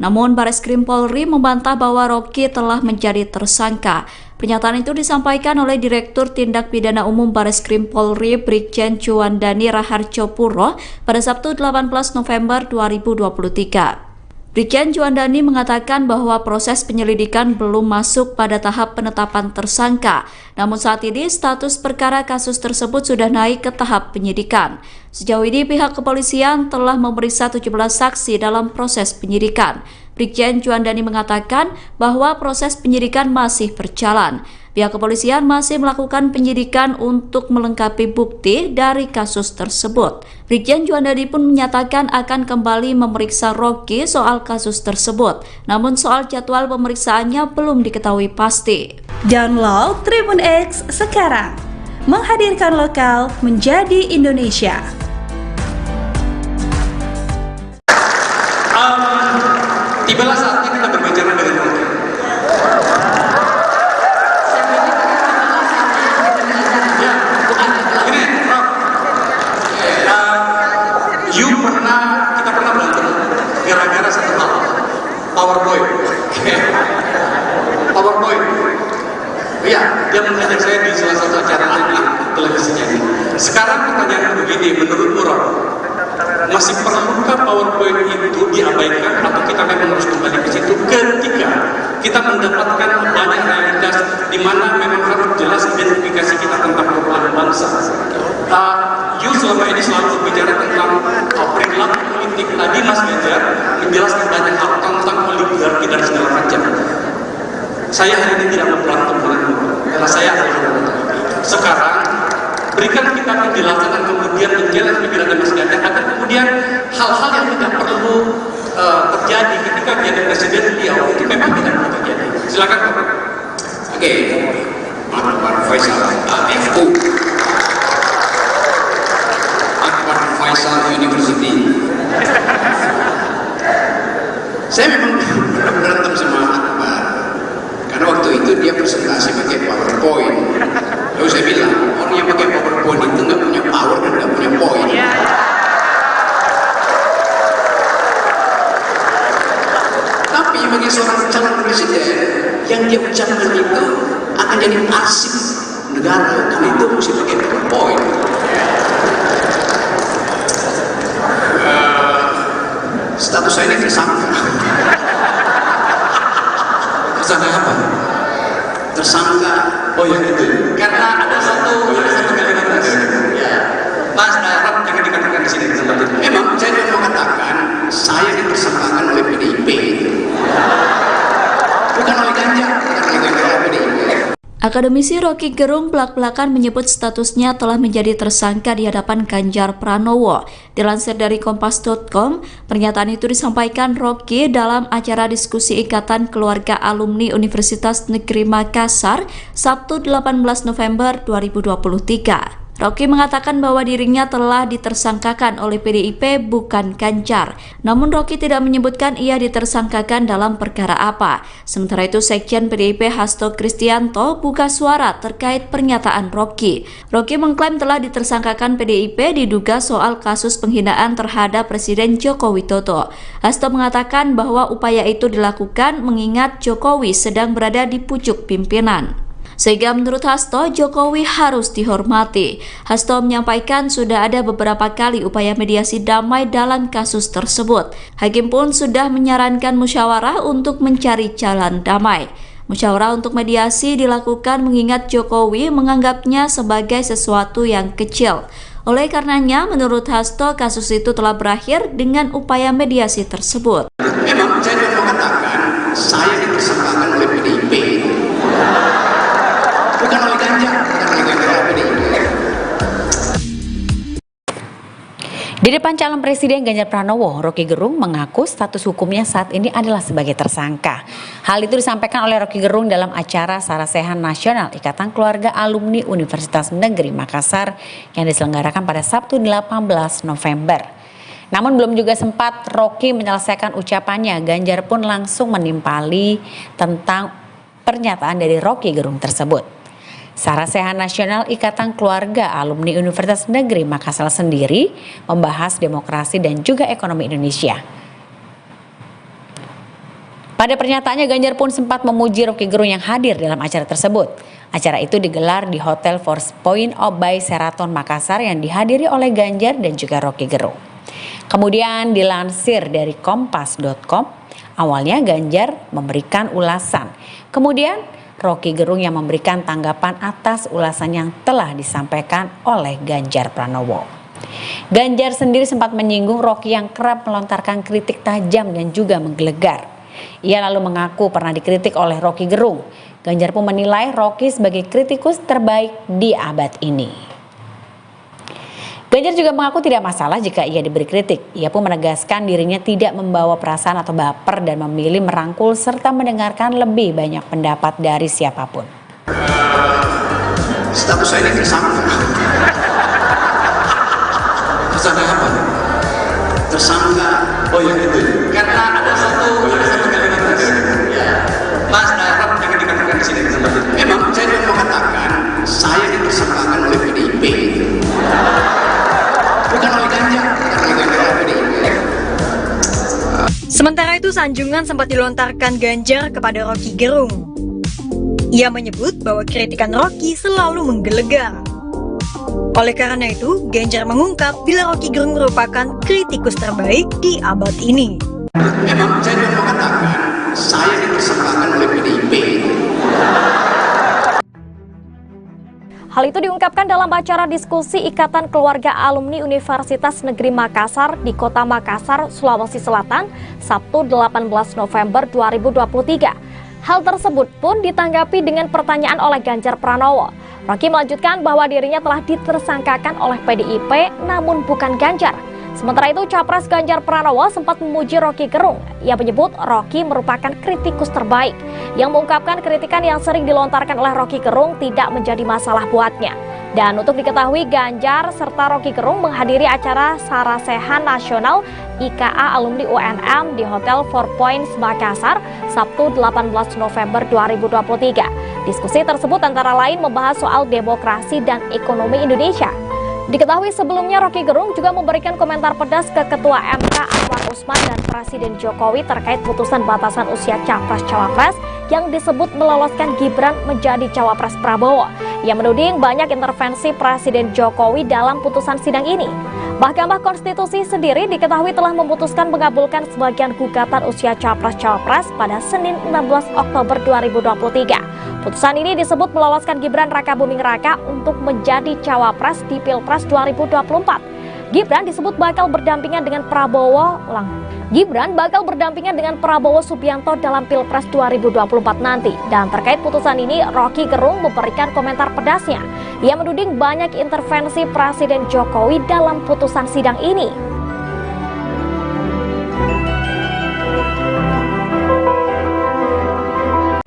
Namun Bareskrim Polri membantah bahwa Rocky telah menjadi tersangka. Pernyataan itu disampaikan oleh Direktur Tindak Pidana Umum Bareskrim Polri Brigjen Juandani Raharjo Puro pada Sabtu 18 November 2023. Brigjen Juandani mengatakan bahwa proses penyelidikan belum masuk pada tahap penetapan tersangka. Namun saat ini status perkara kasus tersebut sudah naik ke tahap penyidikan. Sejauh ini pihak kepolisian telah memeriksa 17 saksi dalam proses penyidikan. Brigjen Juandani mengatakan bahwa proses penyidikan masih berjalan. Pihak kepolisian masih melakukan penyidikan untuk melengkapi bukti dari kasus tersebut. Brigjen Juandani pun menyatakan akan kembali memeriksa Rocky soal kasus tersebut. Namun soal jadwal pemeriksaannya belum diketahui pasti. Download Tribun X sekarang, menghadirkan lokal menjadi Indonesia. Tibalah saatnya kita berbicara dengan Rocky. Kita pernah berantem gara-gara satu hal, PowerPoint. Iya, dia mengajak saya di salah satu acara televisinya ini. Sekarang pertanyaan begini, menurut Rock, masih perlukah PowerPoint itu diabaikan atau kita memang harus kembali ke situ ketika kita mendapatkan banyak realitas di mana memang harus jelas identifikasi kita tentang perubahan bangsa. Selama ini selalu berbicara tentang perilaku politik. Tadi Mas Ganjar menjelaskan banyak hal tentang oligarki dan segala macam. Saya hari ini tidak mau berantem denganmu, karena saya adalah oligarki. Sekarang berikan kita penjelasan dan kemudian menjelaskan pikiran Mas Ganjar agar kemudian hal-hal yang tidak perlu terjadi ketika menjadi presiden beliau itu memang tidak perlu terjadi. Silakan. Oke, Pak Faisal, FU. Faisal University. Saya memang berantem sama Akbar karena waktu itu dia presentasi pakai PowerPoint. Lalu saya bilang orang yang pakai PowerPoint itu nggak punya power dan nggak punya poin. Tapi bagi seorang calon presiden yang dia ucapkan itu akan jadi arsip negara, karena itu mesti pakai PowerPoint. Status saya ini tersangka. Tersangka apa? Tersangka. Oh ya itu. Karena ada satu kalimat. Ya. Akademisi Rocky Gerung belak-belakan menyebut statusnya telah menjadi tersangka di hadapan Ganjar Pranowo. Dilansir dari Kompas.com, pernyataan itu disampaikan Rocky dalam acara diskusi Ikatan Keluarga Alumni Universitas Negeri Makassar, Sabtu 18 November 2023. Rocky mengatakan bahwa dirinya telah ditersangkakan oleh PDIP bukan Ganjar. Namun Rocky tidak menyebutkan ia ditersangkakan dalam perkara apa. Sementara itu Sekjen PDIP Hasto Kristianto buka suara terkait pernyataan Rocky. Rocky mengklaim telah ditersangkakan PDIP diduga soal kasus penghinaan terhadap Presiden Joko Widodo. Hasto mengatakan bahwa upaya itu dilakukan mengingat Jokowi sedang berada di pucuk pimpinan. Sehingga menurut Hasto, Jokowi harus dihormati. Hasto menyampaikan sudah ada beberapa kali upaya mediasi damai dalam kasus tersebut. Hakim pun sudah menyarankan musyawarah untuk mencari jalan damai. Musyawarah untuk mediasi dilakukan mengingat Jokowi menganggapnya sebagai sesuatu yang kecil. Oleh karenanya, menurut Hasto, kasus itu telah berakhir dengan upaya mediasi tersebut. Memang saya mau mengatakan, saya ditersangkakan oleh PDIP. Bukan oleh Ganjar, Di depan calon Presiden Ganjar Pranowo, Rocky Gerung mengaku status hukumnya saat ini adalah sebagai tersangka. Hal itu disampaikan oleh Rocky Gerung dalam acara Sarasehan Nasional Ikatan Keluarga Alumni Universitas Negeri Makassar yang diselenggarakan pada Sabtu 18 November. Namun belum juga sempat Rocky menyelesaikan ucapannya, Ganjar pun langsung menimpali tentang pernyataan dari Rocky Gerung tersebut. Sarasehan Nasional Ikatan Keluarga Alumni Universitas Negeri Makassar sendiri membahas demokrasi dan juga ekonomi Indonesia. Pada pernyataannya, Ganjar pun sempat memuji Rocky Gerung yang hadir dalam acara tersebut. Acara itu digelar di Hotel Four Points by Sheraton Makassar yang dihadiri oleh Ganjar dan juga Rocky Gerung. Kemudian dilansir dari Kompas.com, awalnya Ganjar memberikan ulasan. Kemudian Rocky Gerung yang memberikan tanggapan atas ulasan yang telah disampaikan oleh Ganjar Pranowo. Ganjar sendiri sempat menyinggung Rocky yang kerap melontarkan kritik tajam dan juga menggelegar. Ia lalu mengaku pernah dikritik oleh Rocky Gerung. Ganjar pun menilai Rocky sebagai kritikus terbaik di abad ini. Ganjar juga mengaku tidak masalah jika ia diberi kritik. Ia pun menegaskan dirinya tidak membawa perasaan atau baper dan memilih merangkul serta mendengarkan lebih banyak pendapat dari siapapun. Status saya ini tersangka. Tersangka apa? Tersangka, oh ya itu. Karena ada satu kalimat ya. Mas Darab jangan dikatakan di sini. Memang saya mau mengatakan saya ditersangkakan oleh PDIP. Bukan oleh Ganjar, Sementara itu, sanjungan sempat dilontarkan Ganjar kepada Rocky Gerung. Ia menyebut bahwa kritikan Rocky selalu menggelegar. Oleh karena itu, Ganjar mengungkap bila Rocky Gerung merupakan kritikus terbaik di abad ini. Memang saya mau mengatakan saya ditersangkakan oleh PDIP. Hal itu diungkapkan dalam acara diskusi Ikatan Keluarga Alumni Universitas Negeri Makassar di Kota Makassar, Sulawesi Selatan, Sabtu 18 November 2023. Hal tersebut pun ditanggapi dengan pertanyaan oleh Ganjar Pranowo. Rocky melanjutkan bahwa dirinya telah ditersangkakan oleh PDIP namun bukan Ganjar. Sementara itu, Capres Ganjar Pranowo sempat memuji Rocky Gerung. Ia menyebut Rocky merupakan kritikus terbaik, yang mengungkapkan kritikan yang sering dilontarkan oleh Rocky Gerung tidak menjadi masalah buatnya. Dan untuk diketahui, Ganjar serta Rocky Gerung menghadiri acara Sarasehan Nasional IKA Alumni UNM di Hotel Four Points Makassar, Sabtu 18 November 2023. Diskusi tersebut antara lain membahas soal demokrasi dan ekonomi Indonesia. Diketahui sebelumnya Rocky Gerung juga memberikan komentar pedas ke Ketua MK Anwar Usman dan Presiden Jokowi terkait putusan batasan usia Capres-Cawapres yang disebut meloloskan Gibran menjadi Cawapres Prabowo. Ia menuding banyak intervensi Presiden Jokowi dalam putusan sidang ini. Mahkamah Konstitusi sendiri diketahui telah memutuskan mengabulkan sebagian gugatan usia Capres-Cawapres pada Senin 16 Oktober 2023. Putusan ini disebut meloloskan Gibran Raka Buming Raka untuk menjadi Cawapres di Pilpres 2024. Gibran disebut bakal berdampingan dengan Gibran bakal berdampingan dengan Prabowo Subianto dalam Pilpres 2024 nanti. Dan terkait putusan ini, Rocky Gerung memberikan komentar pedasnya. Ia menuding banyak intervensi Presiden Jokowi dalam putusan sidang ini.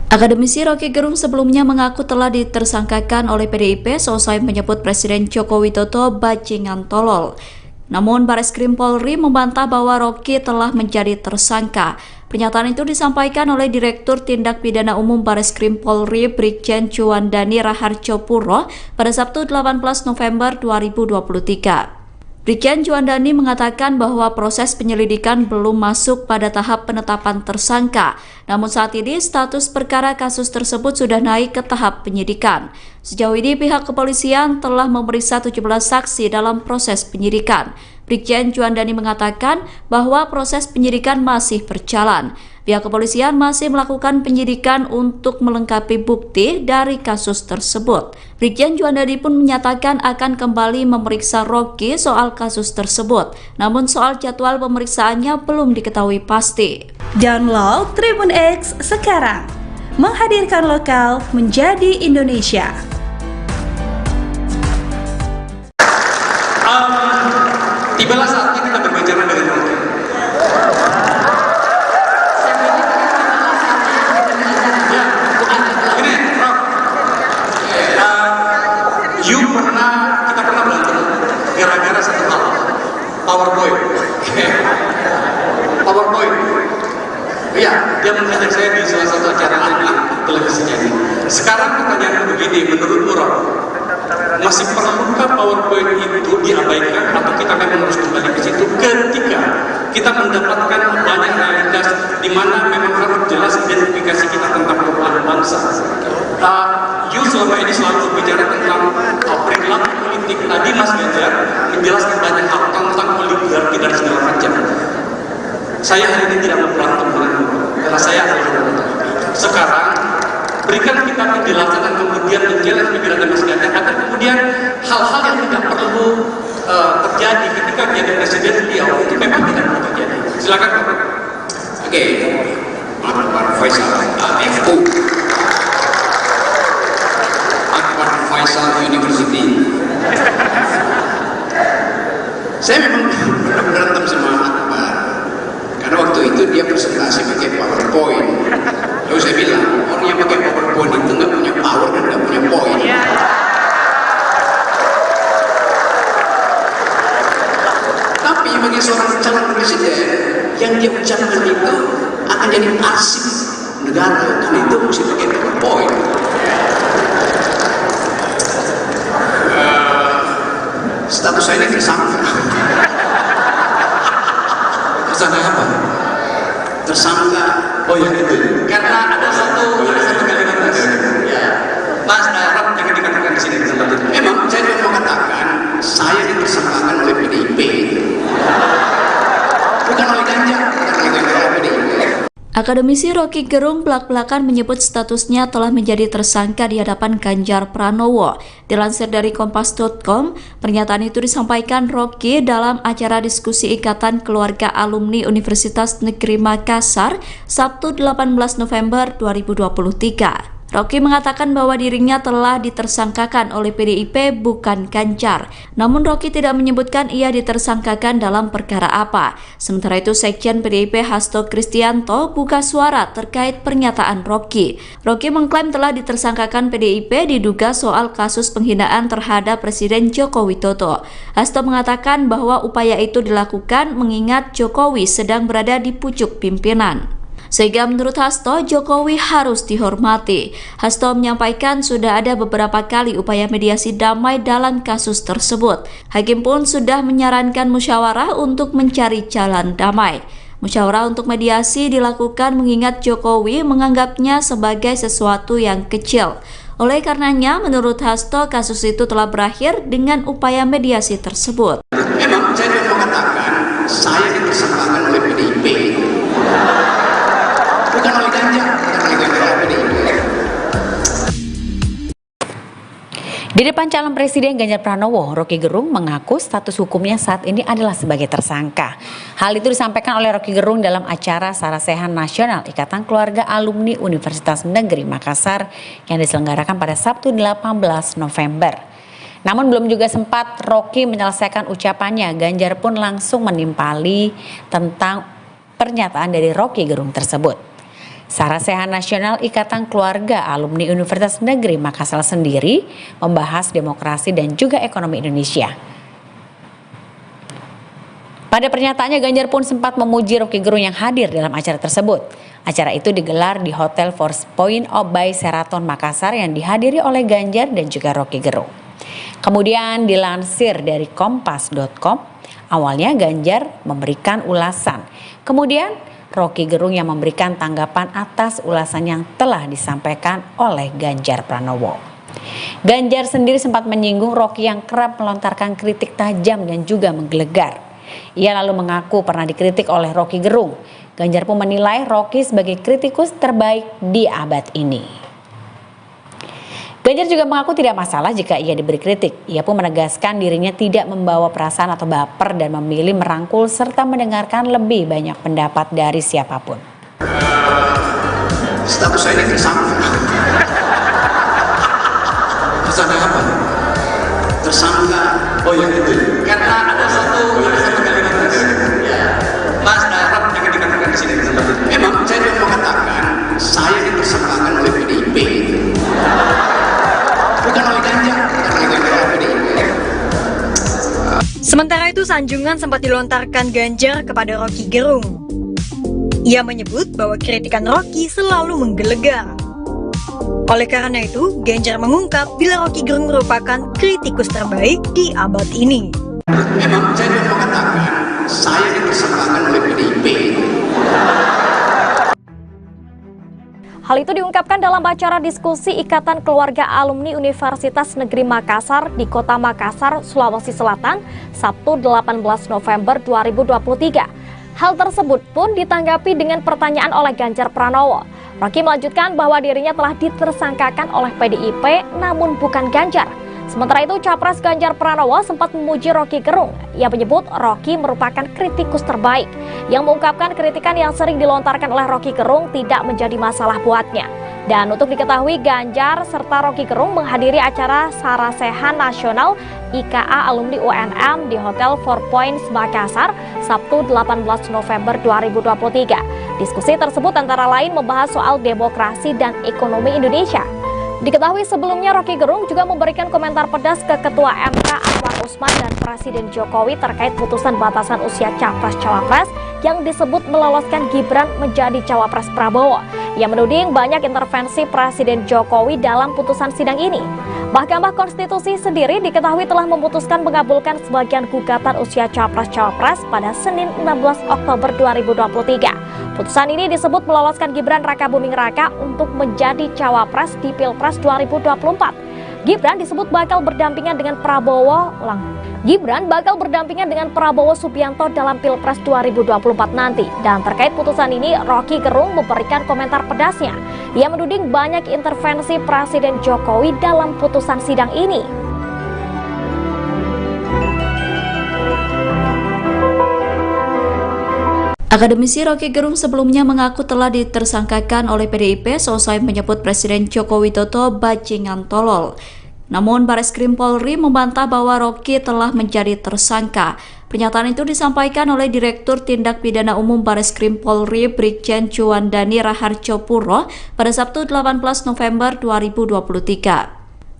Akademisi Rocky Gerung sebelumnya mengaku telah ditersangkakan oleh PDIP seusai menyebut Presiden Joko Widodo bajingan tolol. Namun Bareskrim Polri membantah bahwa Rocky telah menjadi tersangka. Pernyataan itu disampaikan oleh Direktur Tindak Pidana Umum Bareskrim Polri Brigjen Juandani Raharjo Puro pada Sabtu 18 November 2023. Brigjen Juandani mengatakan bahwa proses penyelidikan belum masuk pada tahap penetapan tersangka. Namun saat ini status perkara kasus tersebut sudah naik ke tahap penyidikan. Sejauh ini pihak kepolisian telah memeriksa 17 saksi dalam proses penyidikan. Brigjen Juandani mengatakan bahwa proses penyidikan masih berjalan. Pihak kepolisian masih melakukan penyidikan untuk melengkapi bukti dari kasus tersebut. Brigjen Juandani pun menyatakan akan kembali memeriksa Rocky soal kasus tersebut. Namun soal jadwal pemeriksaannya belum diketahui pasti. Download Tribun X sekarang. Menghadirkan lokal menjadi Indonesia. Tibalah saatnya kita berbicara dengan Rocky. Kita pernah berantem gara-gara satu hal, PowerPoint. PowerPoint. Iya, dia mengajak saya di salah satu acara televisinya ini. Sekarang pertanyaannya begini, menurutmu Rob, masih perlukah PowerPoint itu diabaikan atau kita memang harus kembali ke situ ketika kita mendapatkan banyak realitas di mana memang harus jelas identifikasi kita tentang perubahan bangsa. You selama ini selalu berbicara tentang perilaku politik. Tadi Mas Ganjar menjelaskan banyak hal tentang oligarki dan segala macam. Saya hari ini tidak mau berantem denganmu karena saya adalah sekarang berikan kita penjelasan dan kemudian menjelaskan pikiran Mas Ganjar agar kemudian hal-hal yang tidak perlu terjadi ketika menjadi presiden beliau itu memang tidak perlu terjadi. Silakan. Oke. Akbar Faisal AFU. Akbar Faisal University. Saya memang pernah berantem sama Akbar karena waktu itu dia presentasi pakai PowerPoint. Lalu saya bilang, orang yang pakai PowerPoint itu nggak punya power dan nggak punya poin. Tapi bagi seorang calon presiden, yang dia ucapkan itu akan jadi arsip negara, karena itu mesti pakai PowerPoint. Status saya ini tersangka. Tersangka apa? Tersangka. Oh ya itu. Karena ada satu kalimat ya. Mas Rob jangan dikatakan di sini tempat itu. Memang saya mau katakan saya ditersangkakan oleh PDIP. Bukan oleh Ganjar, bukan oleh PDIP. Akademisi Rocky Gerung belak-belakan menyebut statusnya telah menjadi tersangka di hadapan Ganjar Pranowo. Dilansir dari Kompas.com, pernyataan itu disampaikan Rocky dalam acara diskusi Ikatan Keluarga Alumni Universitas Negeri Makassar, Sabtu 18 November 2023. Rocky mengatakan bahwa dirinya telah ditersangkakan oleh PDIP bukan Ganjar. Namun Rocky tidak menyebutkan ia ditersangkakan dalam perkara apa. Sementara itu Sekjen PDIP Hasto Kristianto buka suara terkait pernyataan Rocky. Rocky mengklaim telah ditersangkakan PDIP diduga soal kasus penghinaan terhadap Presiden Joko Widodo. Hasto mengatakan bahwa upaya itu dilakukan mengingat Jokowi sedang berada di pucuk pimpinan. Sehingga menurut Hasto, Jokowi harus dihormati. Hasto menyampaikan sudah ada beberapa kali upaya mediasi damai dalam kasus tersebut. Hakim pun sudah menyarankan musyawarah untuk mencari jalan damai. Musyawarah untuk mediasi dilakukan mengingat Jokowi menganggapnya sebagai sesuatu yang kecil. Oleh karenanya, menurut Hasto, kasus itu telah berakhir dengan upaya mediasi tersebut. Memang saya mau katakan, saya ditersangkakan oleh PDIP. Bukan oleh Ganjar, bukan oleh PDIP. Di depan calon presiden Ganjar Pranowo, Roky Gerung mengaku status hukumnya saat ini adalah sebagai tersangka. Hal itu disampaikan oleh Roky Gerung dalam acara Sarasehan Nasional Ikatan Keluarga Alumni Universitas Negeri Makassar yang diselenggarakan pada Sabtu 18 November. Namun belum juga sempat Roky menyelesaikan ucapannya, Ganjar pun langsung menimpali tentang pernyataan dari Roky Gerung tersebut. Sarasehan Nasional Ikatan Keluarga Alumni Universitas Negeri Makassar sendiri membahas demokrasi dan juga ekonomi Indonesia. Pada pernyataannya, Ganjar pun sempat memuji Roky Gerung yang hadir dalam acara tersebut. Acara itu digelar di Hotel Four Points by Sheraton Makassar yang dihadiri oleh Ganjar dan juga Roky Gerung. Kemudian dilansir dari kompas.com, awalnya Ganjar memberikan ulasan. Kemudian Roky Gerung yang memberikan tanggapan atas ulasan yang telah disampaikan oleh Ganjar Pranowo. Ganjar sendiri sempat menyinggung Roky yang kerap melontarkan kritik tajam dan juga menggelegar. Ia lalu mengaku pernah dikritik oleh Roky Gerung. Ganjar pun menilai Roky sebagai kritikus terbaik di abad ini. Ganjar juga mengaku tidak masalah jika ia diberi kritik. Ia pun menegaskan dirinya tidak membawa perasaan atau baper dan memilih merangkul serta mendengarkan lebih banyak pendapat dari siapapun. Status saya ini tersangka. Tersangka apa? Tersangka. Oh ya itu. Karena ada satu kalimat ya. Mas Arab jangan dikatakan di sini. Memang saya mau mengatakan saya dipersangkakan oleh PDIP. Bukan oleh Ganjar, Sementara itu, sanjungan sempat dilontarkan Ganjar kepada Roky Gerung. Ia menyebut bahwa kritikan Roky selalu menggelegar. Oleh karena itu, Ganjar mengungkap bila Roky Gerung merupakan kritikus terbaik di abad ini. Memang saya mau mengatakan saya dipersangkakan oleh PDIP. Hal itu diungkapkan dalam acara diskusi Ikatan Keluarga Alumni Universitas Negeri Makassar di Kota Makassar, Sulawesi Selatan, Sabtu 18 November 2023. Hal tersebut pun ditanggapi dengan pertanyaan oleh Ganjar Pranowo. Roky melanjutkan bahwa dirinya telah ditersangkakan oleh PDIP namun bukan Ganjar. Sementara itu, Capres Ganjar Pranowo sempat memuji Roky Gerung. Ia menyebut Roky merupakan kritikus terbaik, yang mengungkapkan kritikan yang sering dilontarkan oleh Roky Gerung tidak menjadi masalah buatnya. Dan untuk diketahui, Ganjar serta Roky Gerung menghadiri acara Sarasehan Nasional IKA Alumni UNM di Hotel Four Points Makassar, Sabtu 18 November 2023. Diskusi tersebut antara lain membahas soal demokrasi dan ekonomi Indonesia. Diketahui sebelumnya Roky Gerung juga memberikan komentar pedas ke Ketua MK Anwar Usman dan Presiden Jokowi terkait putusan batasan usia Capres-Cawapres yang disebut meloloskan Gibran menjadi Cawapres Prabowo. Ia menuding banyak intervensi Presiden Jokowi dalam putusan sidang ini. Mahkamah Konstitusi sendiri diketahui telah memutuskan mengabulkan sebagian gugatan usia Capres-Cawapres pada Senin 16 Oktober 2023. Putusan ini disebut meloloskan Gibran Rakabuming Raka untuk menjadi Cawapres di Pilpres 2024. Gibran disebut bakal berdampingan dengan Prabowo Subianto dalam Pilpres 2024 nanti. Dan terkait putusan ini, Roky Gerung memberikan komentar pedasnya. Ia menuding banyak intervensi Presiden Jokowi dalam putusan sidang ini. Akademisi Roky Gerung sebelumnya mengaku telah ditersangkakan oleh PDIP seusai menyebut Presiden Joko Widodo bajingan tolol. Namun Bareskrim Polri membantah bahwa Roky telah menjadi tersangka. Pernyataan itu disampaikan oleh Direktur Tindak Pidana Umum Bareskrim Polri Brigjen Juandani Raharjo Puro pada Sabtu 18 November 2023.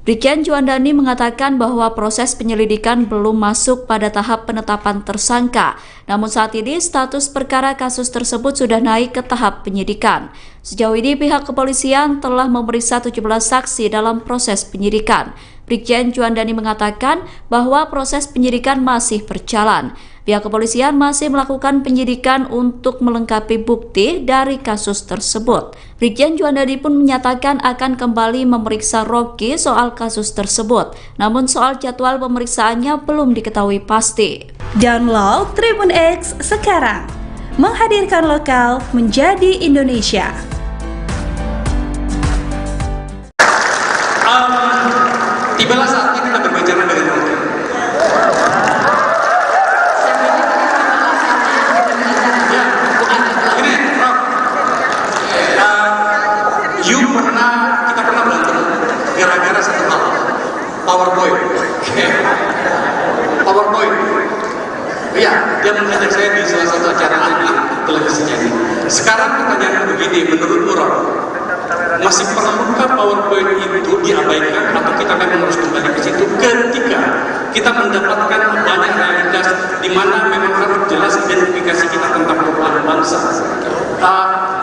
Brigjen Juandani mengatakan bahwa proses penyelidikan belum masuk pada tahap penetapan tersangka. Namun saat ini status perkara kasus tersebut sudah naik ke tahap penyidikan. Sejauh ini pihak kepolisian telah memeriksa 17 saksi dalam proses penyidikan. Brigjen Juandani mengatakan bahwa proses penyidikan masih berjalan. Pihak kepolisian masih melakukan penyidikan untuk melengkapi bukti dari kasus tersebut. Brigjen Juandani pun menyatakan akan kembali memeriksa Roky soal kasus tersebut. Namun soal jadwal pemeriksaannya belum diketahui pasti. Download Tribun X sekarang. Menghadirkan lokal menjadi Indonesia. Tibalah saat dia mengajak saya di salah satu acara televisinya ini. Sekarang pertanyaan begini, menurut Rock, masih perlukah PowerPoint itu diabaikan atau kita memang harus kembali ke situ ketika kita mendapatkan banyak realitas di mana memang harus jelas identifikasi kita tentang perubahan bangsa.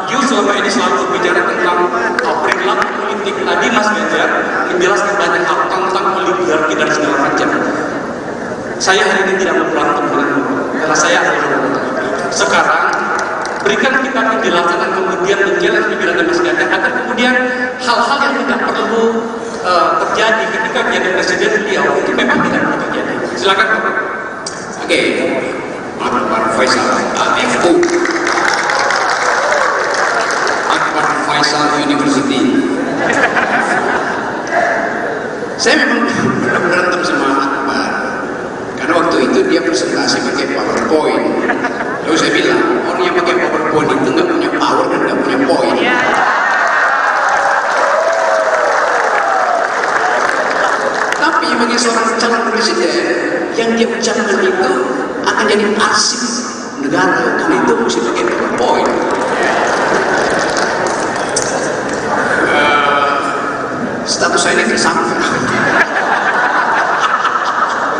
You selama ini selalu berbicara tentang perilaku politik. Tadi Mas Ganjar menjelaskan banyak hal tentang oligarki dan segala macam. Saya hari ini tidak mau berantem denganmu karena saya adalah sekarang berikan kita penjelasan dan kemudian menjelaskan pikiran Mas Ganjar agar kemudian hal-hal yang tidak perlu terjadi ketika menjadi presiden beliau itu memang tidak perlu terjadi. Silakan Pak. Oke, Pak Faisal, FU, Akbar Faisal University. Saya memang pernah berantem sama Akbar karena waktu itu dia presentasi pakai PowerPoint. Lalu saya bilang, orang yang pakai PowerPoint itu nggak punya power dan nggak punya poin. Tapi bagi seorang calon presiden, yang dia ucapkan itu akan jadi arsip negara, karena itu mesti pakai PowerPoint. Status saya ini tersangka.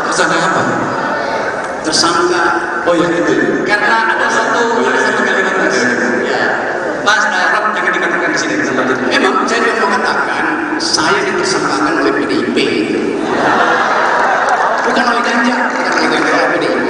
Tersangka apa? Tersangka. Oh ya itu. Karena ada satu kalimat ya. Mas Rock jangan dikatakan di sini di tempat itu. Memang saya juga mau katakan saya ditersangkakan oleh PDIP. Bukan oleh Ganjar, bukan oleh PDIP.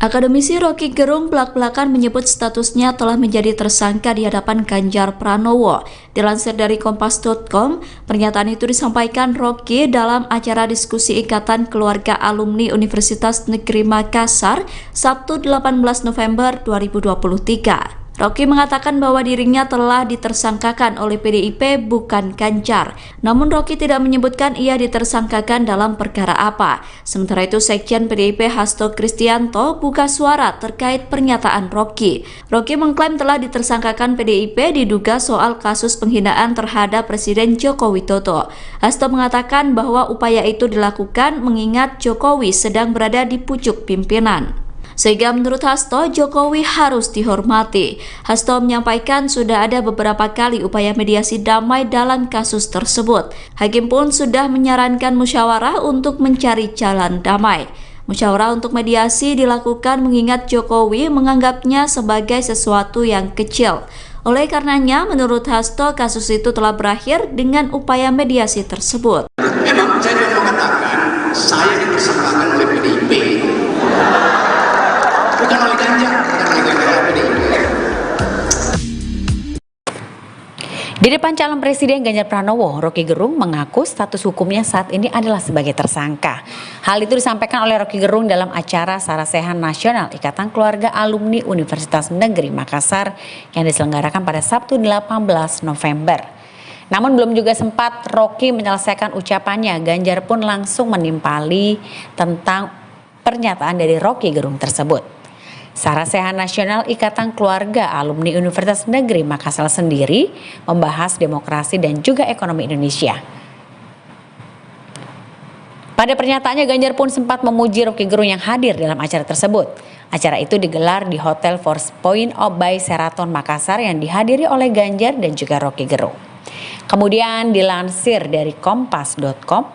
Akademisi Rocky Gerung belak-belakan menyebut statusnya telah menjadi tersangka di hadapan Ganjar Pranowo. Dilansir dari Kompas.com, pernyataan itu disampaikan Rocky dalam acara diskusi Ikatan Keluarga Alumni Universitas Negeri Makassar, Sabtu 18 November 2023. Rocky mengatakan bahwa dirinya telah ditersangkakan oleh PDIP bukan Ganjar. Namun Rocky tidak menyebutkan ia ditersangkakan dalam perkara apa. Sementara itu Sekjen PDIP Hasto Kristianto buka suara terkait pernyataan Rocky. Rocky mengklaim telah ditersangkakan PDIP diduga soal kasus penghinaan terhadap Presiden Joko Widodo. Hasto mengatakan bahwa upaya itu dilakukan mengingat Jokowi sedang berada di pucuk pimpinan. Sehingga menurut Hasto, Jokowi harus dihormati. Hasto menyampaikan sudah ada beberapa kali upaya mediasi damai dalam kasus tersebut. Hakim pun sudah menyarankan musyawarah untuk mencari jalan damai. Musyawarah untuk mediasi dilakukan mengingat Jokowi menganggapnya sebagai sesuatu yang kecil. Oleh karenanya, menurut Hasto, kasus itu telah berakhir dengan upaya mediasi tersebut. Memang saya juga mau katakan, saya ditersangkakan oleh PDIP. Bukan oleh Ganjar, bukan oleh PDIP. Di depan calon presiden Ganjar Pranowo, Rocky Gerung mengaku status hukumnya saat ini adalah sebagai tersangka. Hal itu disampaikan oleh Rocky Gerung dalam acara Sarasehan Nasional Ikatan Keluarga Alumni Universitas Negeri Makassar yang diselenggarakan pada Sabtu 18 November. Namun belum juga sempat Rocky menyelesaikan ucapannya, Ganjar pun langsung menimpali tentang pernyataan dari Rocky Gerung tersebut. Sarasehan Nasional Ikatan Keluarga Alumni Universitas Negeri Makassar sendiri membahas demokrasi dan juga ekonomi Indonesia. Pada pernyataannya, Ganjar pun sempat memuji Rocky Gerung yang hadir dalam acara tersebut. Acara itu digelar di Hotel Four Points by Sheraton Makassar yang dihadiri oleh Ganjar dan juga Rocky Gerung. Kemudian dilansir dari Kompas.com,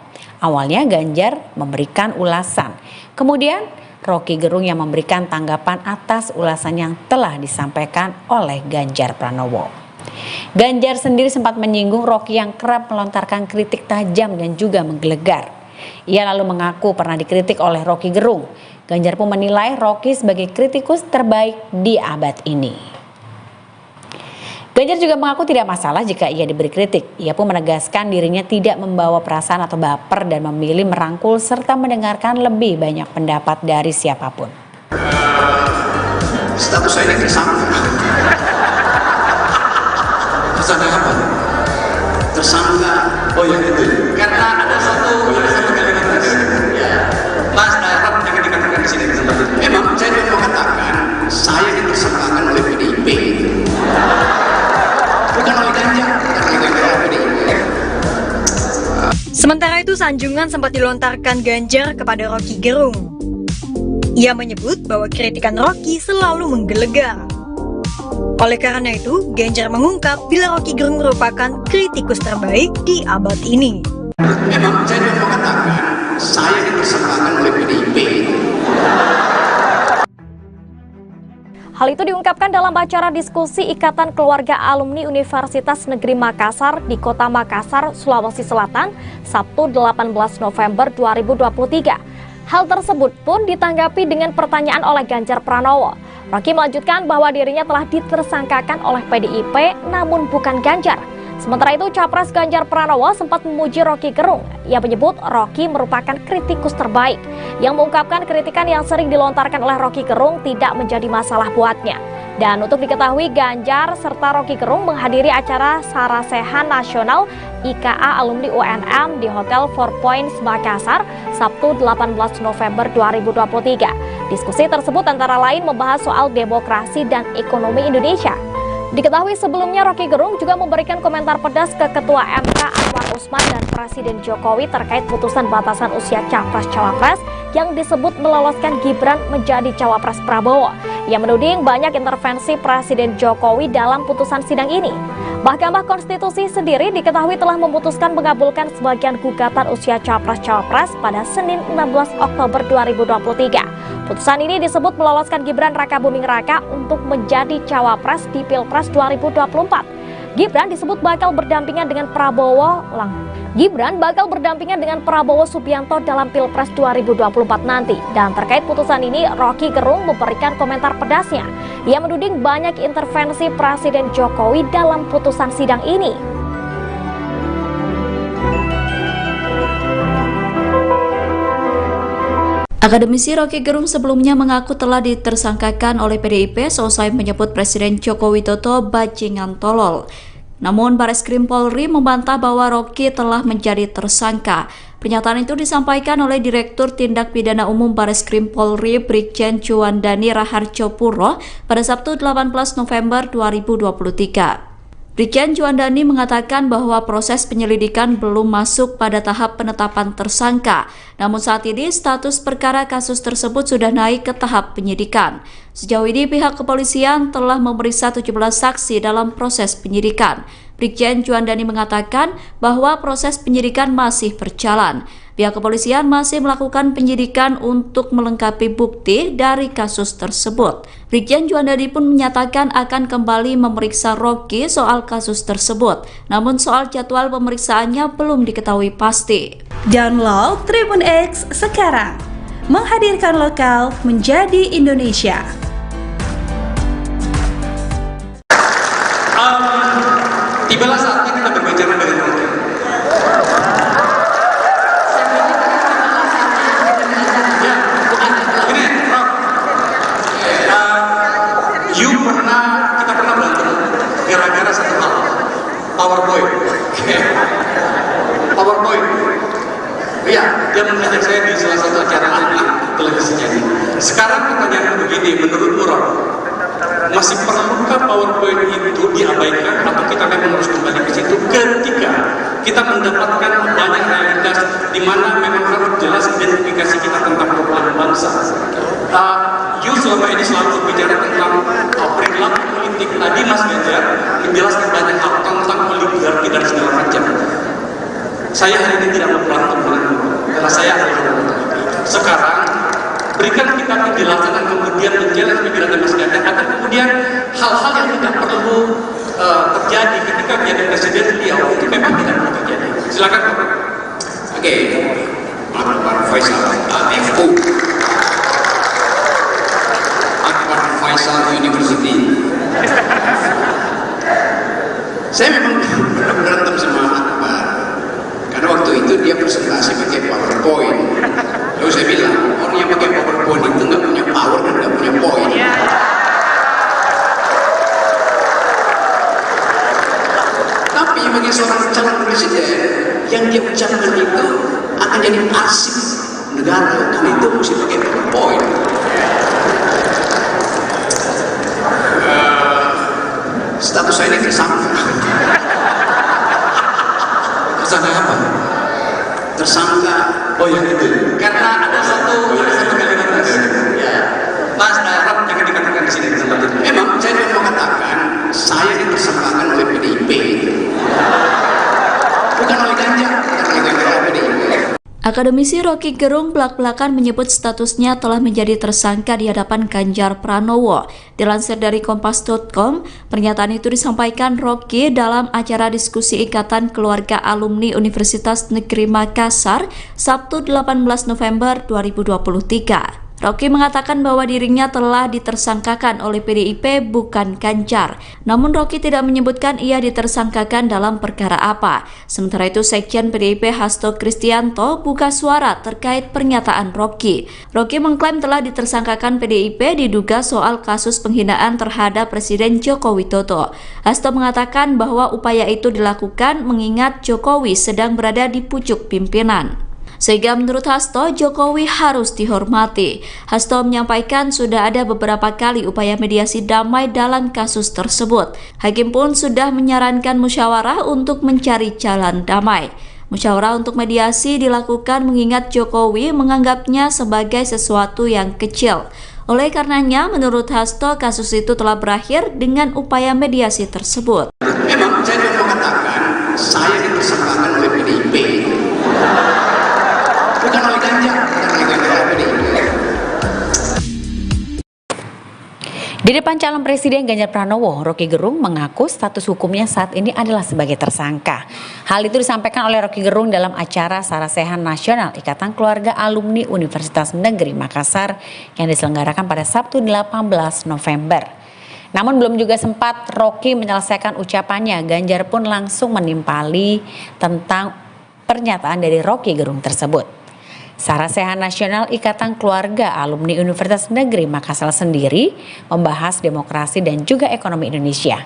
awalnya Ganjar memberikan ulasan. Kemudian Rocky Gerung yang memberikan tanggapan atas ulasan yang telah disampaikan oleh Ganjar Pranowo. Ganjar sendiri sempat menyinggung Rocky yang kerap melontarkan kritik tajam dan juga menggelegar. Ia lalu mengaku pernah dikritik oleh Rocky Gerung. Ganjar pun menilai Rocky sebagai kritikus terbaik di abad ini. Ganjar juga mengaku tidak masalah jika ia diberi kritik. Ia pun menegaskan dirinya tidak membawa perasaan atau baper dan memilih merangkul serta mendengarkan lebih banyak pendapat dari siapapun. Status saya ini tersangka. Tersangka apa? Tersangka. Oh ya itu. Karena ada satu kalimat ya. Mas Rock jangan dikatakan di sini di tempat itu. Memang saya juga mau katakan saya ditersangkakan oleh PDIP. Bukan oleh Ganjar, bukan oleh PDIP. Sementara itu sanjungan sempat dilontarkan Ganjar kepada Rocky Gerung. Ia menyebut bahwa kritikan Rocky selalu menggelegar. Oleh karena itu, Ganjar mengungkap bila Rocky Gerung merupakan kritikus terbaik di abad ini. Memang saya mau katakan, saya dipersembahkan oleh PDIP. Hal itu diungkapkan dalam acara diskusi Ikatan Keluarga Alumni Universitas Negeri Makassar di Kota Makassar, Sulawesi Selatan, Sabtu 18 November 2023. Hal tersebut pun ditanggapi dengan pertanyaan oleh Ganjar Pranowo. Rocky melanjutkan bahwa dirinya telah ditersangkakan oleh PDIP namun bukan Ganjar. Sementara itu, Capres Ganjar Pranowo sempat memuji Rocky Gerung. Ia menyebut Rocky merupakan kritikus terbaik, yang mengungkapkan kritikan yang sering dilontarkan oleh Rocky Gerung tidak menjadi masalah buatnya. Dan untuk diketahui, Ganjar serta Rocky Gerung menghadiri acara Sarasehan Nasional IKA Alumni UNM di Hotel Four Points Makassar, Sabtu 18 November 2023. Diskusi tersebut antara lain membahas soal demokrasi dan ekonomi Indonesia. Diketahui sebelumnya Rocky Gerung juga memberikan komentar pedas ke Ketua MK Anwar Usman dan Presiden Jokowi terkait putusan batasan usia Capres-Cawapres yang disebut meloloskan Gibran menjadi Cawapres Prabowo. Ia menuding banyak intervensi Presiden Jokowi dalam putusan sidang ini. Mahkamah Konstitusi sendiri diketahui telah memutuskan mengabulkan sebagian gugatan usia Capres-Cawapres pada Senin 16 Oktober 2023. Putusan ini disebut meloloskan Gibran Rakabuming Raka untuk menjadi Cawapres di Pilpres 2024. Gibran disebut bakal berdampingan dengan Prabowo Subianto dalam Pilpres 2024 nanti. Dan terkait putusan ini, Rocky Gerung memberikan komentar pedasnya. Ia menuding banyak intervensi Presiden Jokowi dalam putusan sidang ini. Akademisi Rocky Gerung sebelumnya mengaku telah ditersangkakan oleh PDIP seusai menyebut Presiden Joko Widodo bajingan tolol. Namun Bareskrim Polri membantah bahwa Rocky telah menjadi tersangka. Pernyataan itu disampaikan oleh Direktur Tindak Pidana Umum Bareskrim Polri Brigjen Juandani Raharjo Puro pada Sabtu 18 November 2023. Brigjen Juandani mengatakan bahwa proses penyelidikan belum masuk pada tahap penetapan tersangka. Namun saat ini status perkara kasus tersebut sudah naik ke tahap penyidikan. Sejauh ini pihak kepolisian telah memeriksa 17 saksi dalam proses penyidikan. Brigjen Juandani mengatakan bahwa proses penyidikan masih berjalan. Pihak kepolisian masih melakukan penyidikan untuk melengkapi bukti dari kasus tersebut. Brigjen Juandani pun menyatakan akan kembali memeriksa Rocky soal kasus tersebut. Namun soal jadwal pemeriksaannya belum diketahui pasti. Download Tribun X sekarang. Menghadirkan lokal menjadi Indonesia. Tibalah saatnya kita berbicara dengan Rocky. Kita pernah berantem gara-gara satu hal, PowerPoint. PowerPoint. Iya, dia mengajak saya di salah satu acara televisinya. Sekarang pertanyaannya begini, menurutmu Rob, masih perlukah PowerPoint itu diabaikan atau kita memang harus kembali ke situ ketika kita mendapatkan banyak realitas di mana memang harus jelas identifikasi kita tentang problem bangsa. You selama ini selalu berbicara tentang perilaku politik. Tadi Mas Ganjar menjelaskan banyak hal tentang oligarki dan segala macam. Saya hari ini tidak memberantem karena saya adalah sekarang berikan kita penjelasan dan kemudian menjelaskan pikiran Mas Ganjar agar kemudian hal-hal yang tidak perlu terjadi ketika menjadi presiden beliau itu memang tidak perlu terjadi. Silakan. Oke. Pak Faisal AFU Akbar Faisal University. Saya memang berantem sama Akbar karena waktu itu dia presentasi pakai PowerPoint. Lalu saya bilang orang yang pakai PowerPoint itu nggak punya power dan nggak punya poin. Tapi bagi seorang calon presiden yang dia ucapkan itu akan jadi arsip negara, dan itu mesti pakai PowerPoint. Status saya ini tersangka. Tersangka apa? Tersangka. Oh ya itu. Karena ada satu kalimat. Ya. Akademisi Rocky Gerung belak-belakan menyebut statusnya telah menjadi tersangka di hadapan Ganjar Pranowo. Dilansir dari Kompas.com, pernyataan itu disampaikan Rocky dalam acara diskusi Ikatan Keluarga Alumni Universitas Negeri Makassar, Sabtu 18 November 2023. Rocky mengatakan bahwa dirinya telah ditersangkakan oleh PDIP bukan Ganjar. Namun Rocky tidak menyebutkan ia ditersangkakan dalam perkara apa. Sementara itu Sekjen PDIP Hasto Kristianto buka suara terkait pernyataan Rocky. Rocky mengklaim telah ditersangkakan PDIP diduga soal kasus penghinaan terhadap Presiden Joko Widodo. Hasto mengatakan bahwa upaya itu dilakukan mengingat Jokowi sedang berada di pucuk pimpinan. Sehingga menurut Hasto, Jokowi harus dihormati. Hasto menyampaikan sudah ada beberapa kali upaya mediasi damai dalam kasus tersebut. Hakim pun sudah menyarankan musyawarah untuk mencari jalan damai. Musyawarah untuk mediasi dilakukan mengingat Jokowi menganggapnya sebagai sesuatu yang kecil. Oleh karenanya, menurut Hasto, kasus itu telah berakhir dengan upaya mediasi tersebut. Memang saya mau mengatakan, saya ditersangkakan oleh PDIP. Bukan oleh Ganjar, Di depan calon Presiden Ganjar Pranowo, Rocky Gerung mengaku status hukumnya saat ini adalah sebagai tersangka. Hal itu disampaikan oleh Rocky Gerung dalam acara Sarasehan Nasional Ikatan Keluarga Alumni Universitas Negeri Makassar yang diselenggarakan pada Sabtu 18 November. Namun belum juga sempat Rocky menyelesaikan ucapannya, Ganjar pun langsung menimpali tentang pernyataan dari Rocky Gerung tersebut. Sarasehan Nasional Ikatan Keluarga Alumni Universitas Negeri Makassar sendiri membahas demokrasi dan juga ekonomi Indonesia.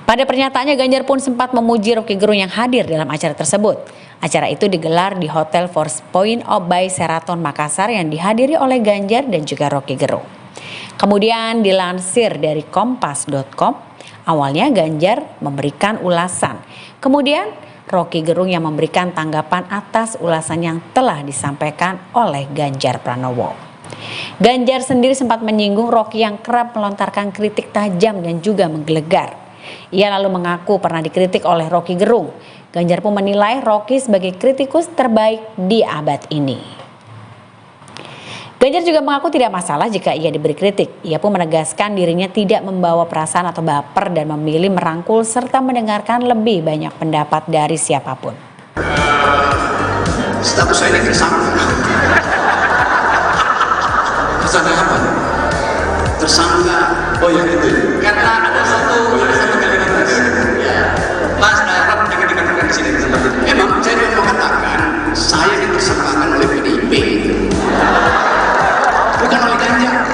Pada pernyataannya, Ganjar pun sempat memuji Rocky Gerung yang hadir dalam acara tersebut. Acara itu digelar di Hotel Four Points by Sheraton Makassar yang dihadiri oleh Ganjar dan juga Rocky Gerung. Kemudian dilansir dari Kompas.com, awalnya Ganjar memberikan ulasan. Kemudian Rocky Gerung yang memberikan tanggapan atas ulasan yang telah disampaikan oleh Ganjar Pranowo. Ganjar sendiri sempat menyinggung Rocky yang kerap melontarkan kritik tajam dan juga menggelegar. Ia lalu mengaku pernah dikritik oleh Rocky Gerung. Ganjar pun menilai Rocky sebagai kritikus terbaik di abad ini. Ganjar juga mengaku tidak masalah jika ia diberi kritik. Ia pun menegaskan dirinya tidak membawa perasaan atau baper dan memilih merangkul serta mendengarkan lebih banyak pendapat dari siapapun. Status saya ini tersangka. Tersangka apa? Tersangka. Oh ya itu. Karena ada satu kalimat tadi. Ya. Mas Arab jangan dikatakan di sini seperti itu. Memang saya mau mengatakan saya ditersangkakan oleh PDIP. Bukan oleh Ganjar,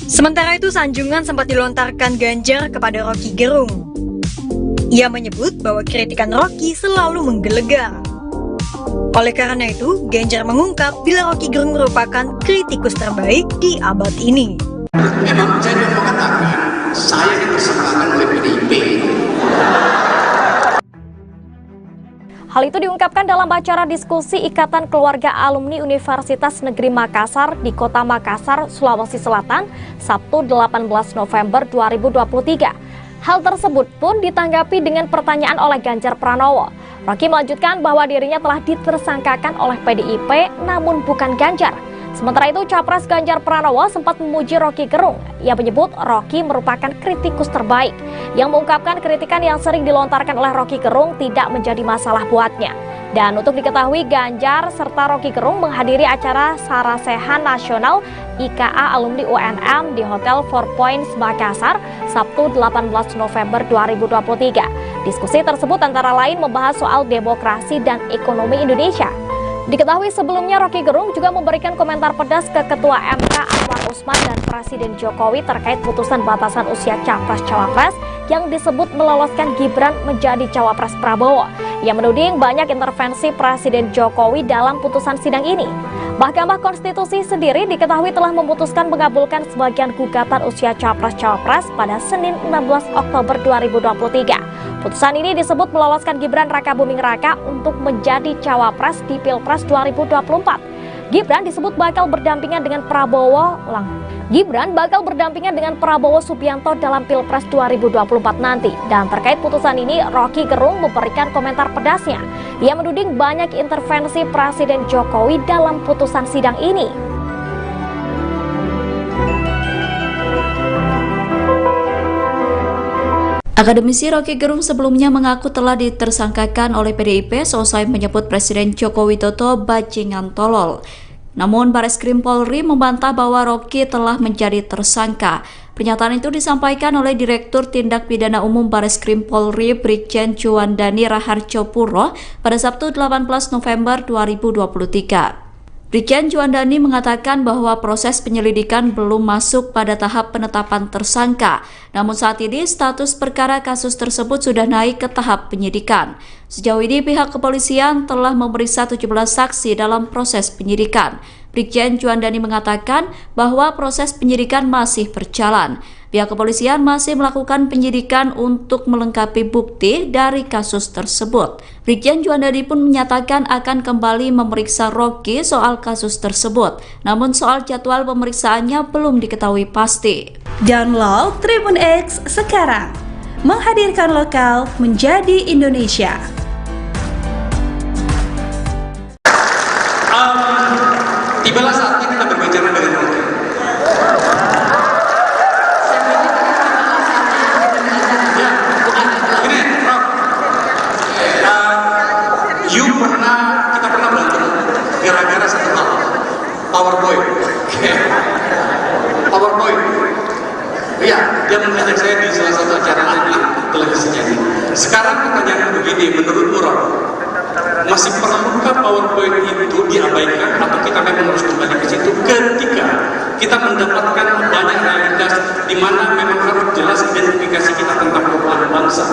Sementara itu, sanjungan sempat dilontarkan Ganjar kepada Rocky Gerung. Ia menyebut bahwa kritikan Rocky selalu menggelegar. Oleh karena itu, Ganjar mengungkap bila Rocky Gerung merupakan kritikus terbaik di abad ini. Memang saya mau mengatakan saya ditersangkakan oleh PDIP. Hal itu diungkapkan dalam acara diskusi Ikatan Keluarga Alumni Universitas Negeri Makassar di Kota Makassar, Sulawesi Selatan, Sabtu 18 November 2023. Hal tersebut pun ditanggapi dengan pertanyaan oleh Ganjar Pranowo. Rocky melanjutkan bahwa dirinya telah ditersangkakan oleh PDIP namun bukan Ganjar. Sementara itu, Capres Ganjar Pranowo sempat memuji Rocky Gerung. Ia menyebut Rocky merupakan kritikus terbaik, yang mengungkapkan kritikan yang sering dilontarkan oleh Rocky Gerung tidak menjadi masalah buatnya. Dan untuk diketahui, Ganjar serta Rocky Gerung menghadiri acara Sarasehan Nasional IKA Alumni UNM di Hotel Four Points Makassar, Sabtu 18 November 2023. Diskusi tersebut antara lain membahas soal demokrasi dan ekonomi Indonesia. Diketahui sebelumnya Rocky Gerung juga memberikan komentar pedas ke Ketua MK Anwar Usman dan Presiden Jokowi terkait putusan batasan usia Capres-Cawapres yang disebut meloloskan Gibran menjadi Cawapres Prabowo. Ia menuding banyak intervensi Presiden Jokowi dalam putusan sidang ini. Mahkamah Konstitusi sendiri diketahui telah memutuskan mengabulkan sebagian gugatan usia Capres-Cawapres pada Senin 16 Oktober 2023. Putusan ini disebut meloloskan Gibran Raka Buming Raka untuk menjadi Cawapres di Pilpres 2024. Gibran disebut bakal berdampingan dengan Gibran bakal berdampingan dengan Prabowo Subianto dalam Pilpres 2024 nanti. Dan terkait putusan ini, Rocky Gerung memberikan komentar pedasnya. Ia menuding banyak intervensi Presiden Jokowi dalam putusan sidang ini. Akademisi Rocky Gerung sebelumnya mengaku telah ditersangkakan oleh PDIP seusai menyebut Presiden Joko Widodo bajingan tolol. Namun Bareskrim Polri membantah bahwa Rocky telah menjadi tersangka. Pernyataan itu disampaikan oleh Direktur Tindak Pidana Umum Bareskrim Polri Brigjen Juandani Raharjo Puro pada Sabtu 18 November 2023. Brigjen Juandani mengatakan bahwa proses penyelidikan belum masuk pada tahap penetapan tersangka. Namun saat ini status perkara kasus tersebut sudah naik ke tahap penyidikan. Sejauh ini pihak kepolisian telah memeriksa 17 saksi dalam proses penyidikan. Brigjen Juandani mengatakan bahwa proses penyidikan masih berjalan. Pihak kepolisian masih melakukan penyidikan untuk melengkapi bukti dari kasus tersebut. Brigjen Juandani pun menyatakan akan kembali memeriksa Rocky soal kasus tersebut. Namun soal jadwal pemeriksaannya belum diketahui pasti. Download Tribun X sekarang, menghadirkan lokal menjadi Indonesia. Tibalah saatnya kita berbicara dengan Rocky. Kita pernah berantem gara-gara satu hal, PowerPoint. PowerPoint. Iya, dia mengajak saya di salah satu acara televisinya. Sekarang pertanyaan begini, menurutmu Rob, masih perlukah PowerPoint itu diabaikan atau kita memang harus kembali ke situ ketika kita mendapatkan banyak realitas di mana memang harus jelas identifikasi kita tentang perubahan bangsa.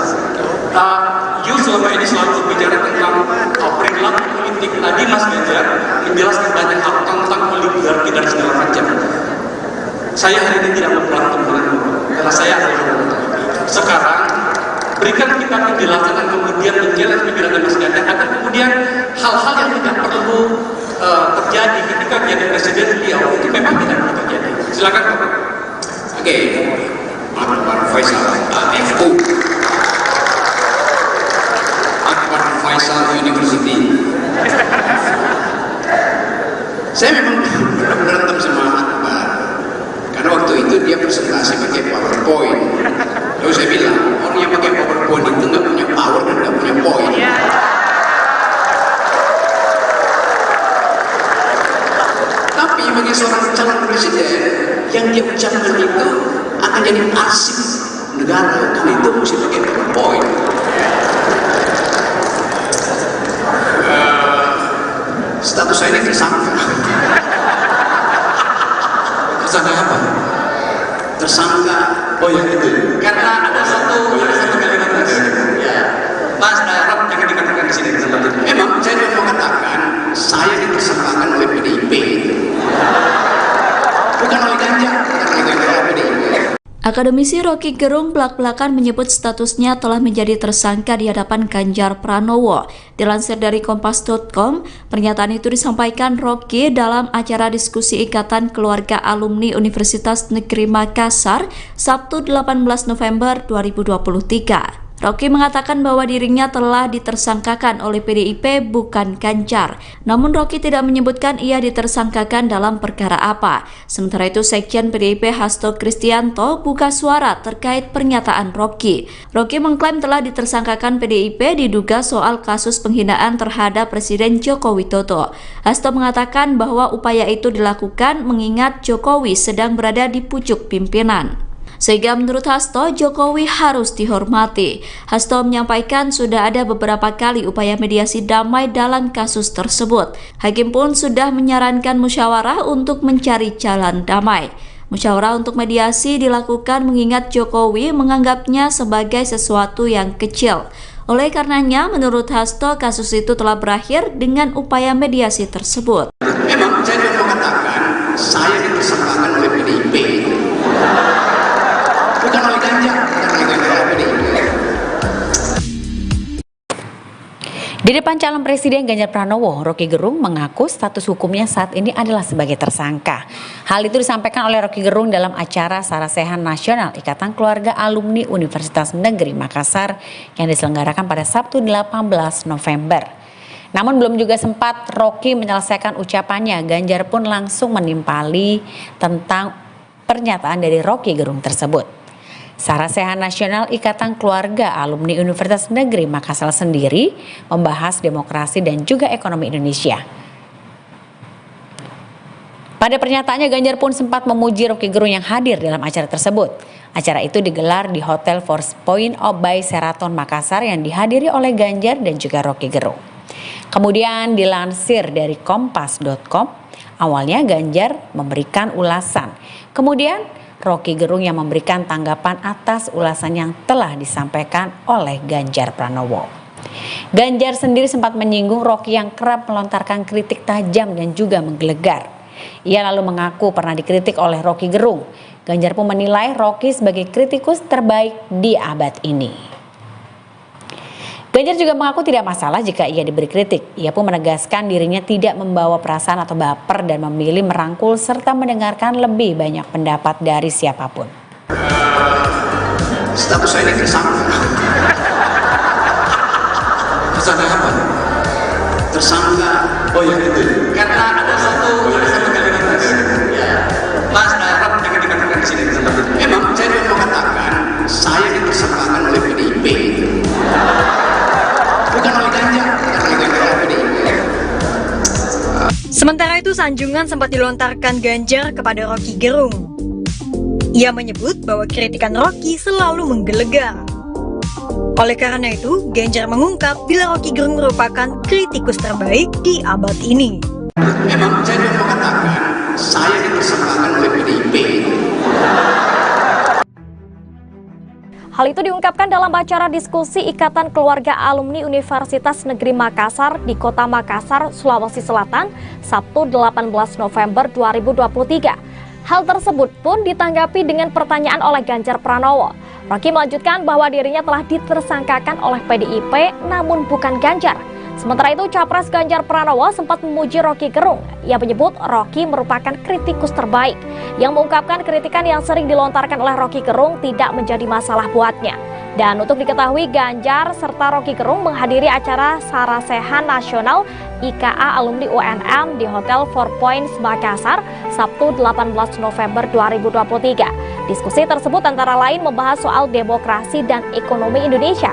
You selama ini selalu berbicara tentang perilaku politik. Tadi Mas Ganjar menjelaskan banyak hal tentang oligarki dan segala macam. Saya hari ini tidak mau berantem denganmu karena saya adalah anggota. Sekarang berikan kita penjelasan dan kemudian menjelaskan pikiran Mas Ganjar agar kemudian hal-hal yang tidak perlu terjadi ketika menjadi presiden beliau itu memang tidak perlu terjadi. Silakan. Oke. Akbar Faisal AFU. Akbar Faisal University. Saya memang berantem sama Akbar karena waktu itu dia presentasi pakai PowerPoint. Lalu saya bilang, orang yang pakai PowerPoint itu nggak punya power dan nggak punya poin. Tapi bagi seorang calon presiden, yang dia ucapkan itu akan jadi arsip negara, kan itu mesti pakai PowerPoint. Status saya ini tersangka. Tersangka apa? Tersangka. Oh ya itu. Karena ada satu kalimat ya. Mas Rob jangan dikatakan di sini tempat itu. Memang saya juga mau katakan saya ditersangkakan oleh PDIP. Bukan oleh Ganjar, bukan oleh PDIP. Akademisi Rocky Gerung belak-belakan menyebut statusnya telah menjadi tersangka di hadapan Ganjar Pranowo. Dilansir dari Kompas.com, pernyataan itu disampaikan Rocky dalam acara diskusi Ikatan Keluarga Alumni Universitas Negeri Makassar, Sabtu 18 November 2023. Rocky mengatakan bahwa dirinya telah ditersangkakan oleh PDIP bukan Ganjar. Namun Rocky tidak menyebutkan ia ditersangkakan dalam perkara apa. Sementara itu Sekjen PDIP Hasto Kristianto buka suara terkait pernyataan Rocky. Rocky mengklaim telah ditersangkakan PDIP diduga soal kasus penghinaan terhadap Presiden Joko Widodo. Hasto mengatakan bahwa upaya itu dilakukan mengingat Jokowi sedang berada di pucuk pimpinan. Sehingga menurut Hasto, Jokowi harus dihormati. Hasto menyampaikan sudah ada beberapa kali upaya mediasi damai dalam kasus tersebut. Hakim pun sudah menyarankan musyawarah untuk mencari jalan damai. Musyawarah untuk mediasi dilakukan mengingat Jokowi menganggapnya sebagai sesuatu yang kecil. Oleh karenanya, menurut Hasto, kasus itu telah berakhir dengan upaya mediasi tersebut. Memang saya mau katakan, saya ditersangkakan oleh PDIP. Bukan oleh Ganjar, bukan oleh PDIP. Di depan calon presiden Ganjar Pranowo, Roky Gerung mengaku status hukumnya saat ini adalah sebagai tersangka. Hal itu disampaikan oleh Roky Gerung dalam acara Sarasehan Nasional Ikatan Keluarga Alumni Universitas Negeri Makassar yang diselenggarakan pada Sabtu 18 November. Namun belum juga sempat Roky menyelesaikan ucapannya, Ganjar pun langsung menimpali tentang pernyataan dari Roky Gerung tersebut. Sarasehan Nasional Ikatan Keluarga Alumni Universitas Negeri Makassar sendiri membahas demokrasi dan juga ekonomi Indonesia. Pada pernyataannya, Ganjar pun sempat memuji Roky Gerung yang hadir dalam acara tersebut. Acara itu digelar di Hotel Four Points by Sheraton Makassar yang dihadiri oleh Ganjar dan juga Roky Gerung. Kemudian dilansir dari kompas.com, awalnya Ganjar memberikan ulasan. Kemudian Roky Gerung yang memberikan tanggapan atas ulasan yang telah disampaikan oleh Ganjar Pranowo. Ganjar sendiri sempat menyinggung Roky yang kerap melontarkan kritik tajam dan juga menggelegar. Ia lalu mengaku pernah dikritik oleh Roky Gerung. Ganjar pun menilai Roky sebagai kritikus terbaik di abad ini. Ganjar juga mengaku tidak masalah jika ia diberi kritik. Ia pun menegaskan dirinya tidak membawa perasaan atau baper dan memilih merangkul serta mendengarkan lebih banyak pendapat dari siapapun. Status saya ini tersangka. Tersangka apa? Tersangka. Oh ya itu. Karena ada satu kalimat tadi. Ya. Mas Arab jangan dikatakan di sini seperti itu. Memang saya mau katakan saya ditersangkakan oleh PDIP. Bukan oleh Ganjar, Sementara itu, sanjungan sempat dilontarkan Ganjar kepada Roky Gerung. Ia menyebut bahwa kritikan Roky selalu menggelegar. Oleh karena itu, Ganjar mengungkap bila Roky Gerung merupakan kritikus terbaik di abad ini. Memang saya mau katakan saya ditersangkakan oleh PDIP. Hal itu diungkapkan dalam acara diskusi Ikatan Keluarga Alumni Universitas Negeri Makassar di Kota Makassar, Sulawesi Selatan, Sabtu 18 November 2023. Hal tersebut pun ditanggapi dengan pertanyaan oleh Ganjar Pranowo. Roky melanjutkan bahwa dirinya telah ditersangkakan oleh PDIP namun bukan Ganjar. Sementara itu, Capres Ganjar Pranowo sempat memuji Roky Gerung. Ia menyebut Roky merupakan kritikus terbaik, yang mengungkapkan kritikan yang sering dilontarkan oleh Roky Gerung tidak menjadi masalah buatnya. Dan untuk diketahui, Ganjar serta Roky Gerung menghadiri acara Sarasehan Nasional IKA Alumni UNM di Hotel Four Points Makassar, Sabtu 18 November 2023. Diskusi tersebut antara lain membahas soal demokrasi dan ekonomi Indonesia.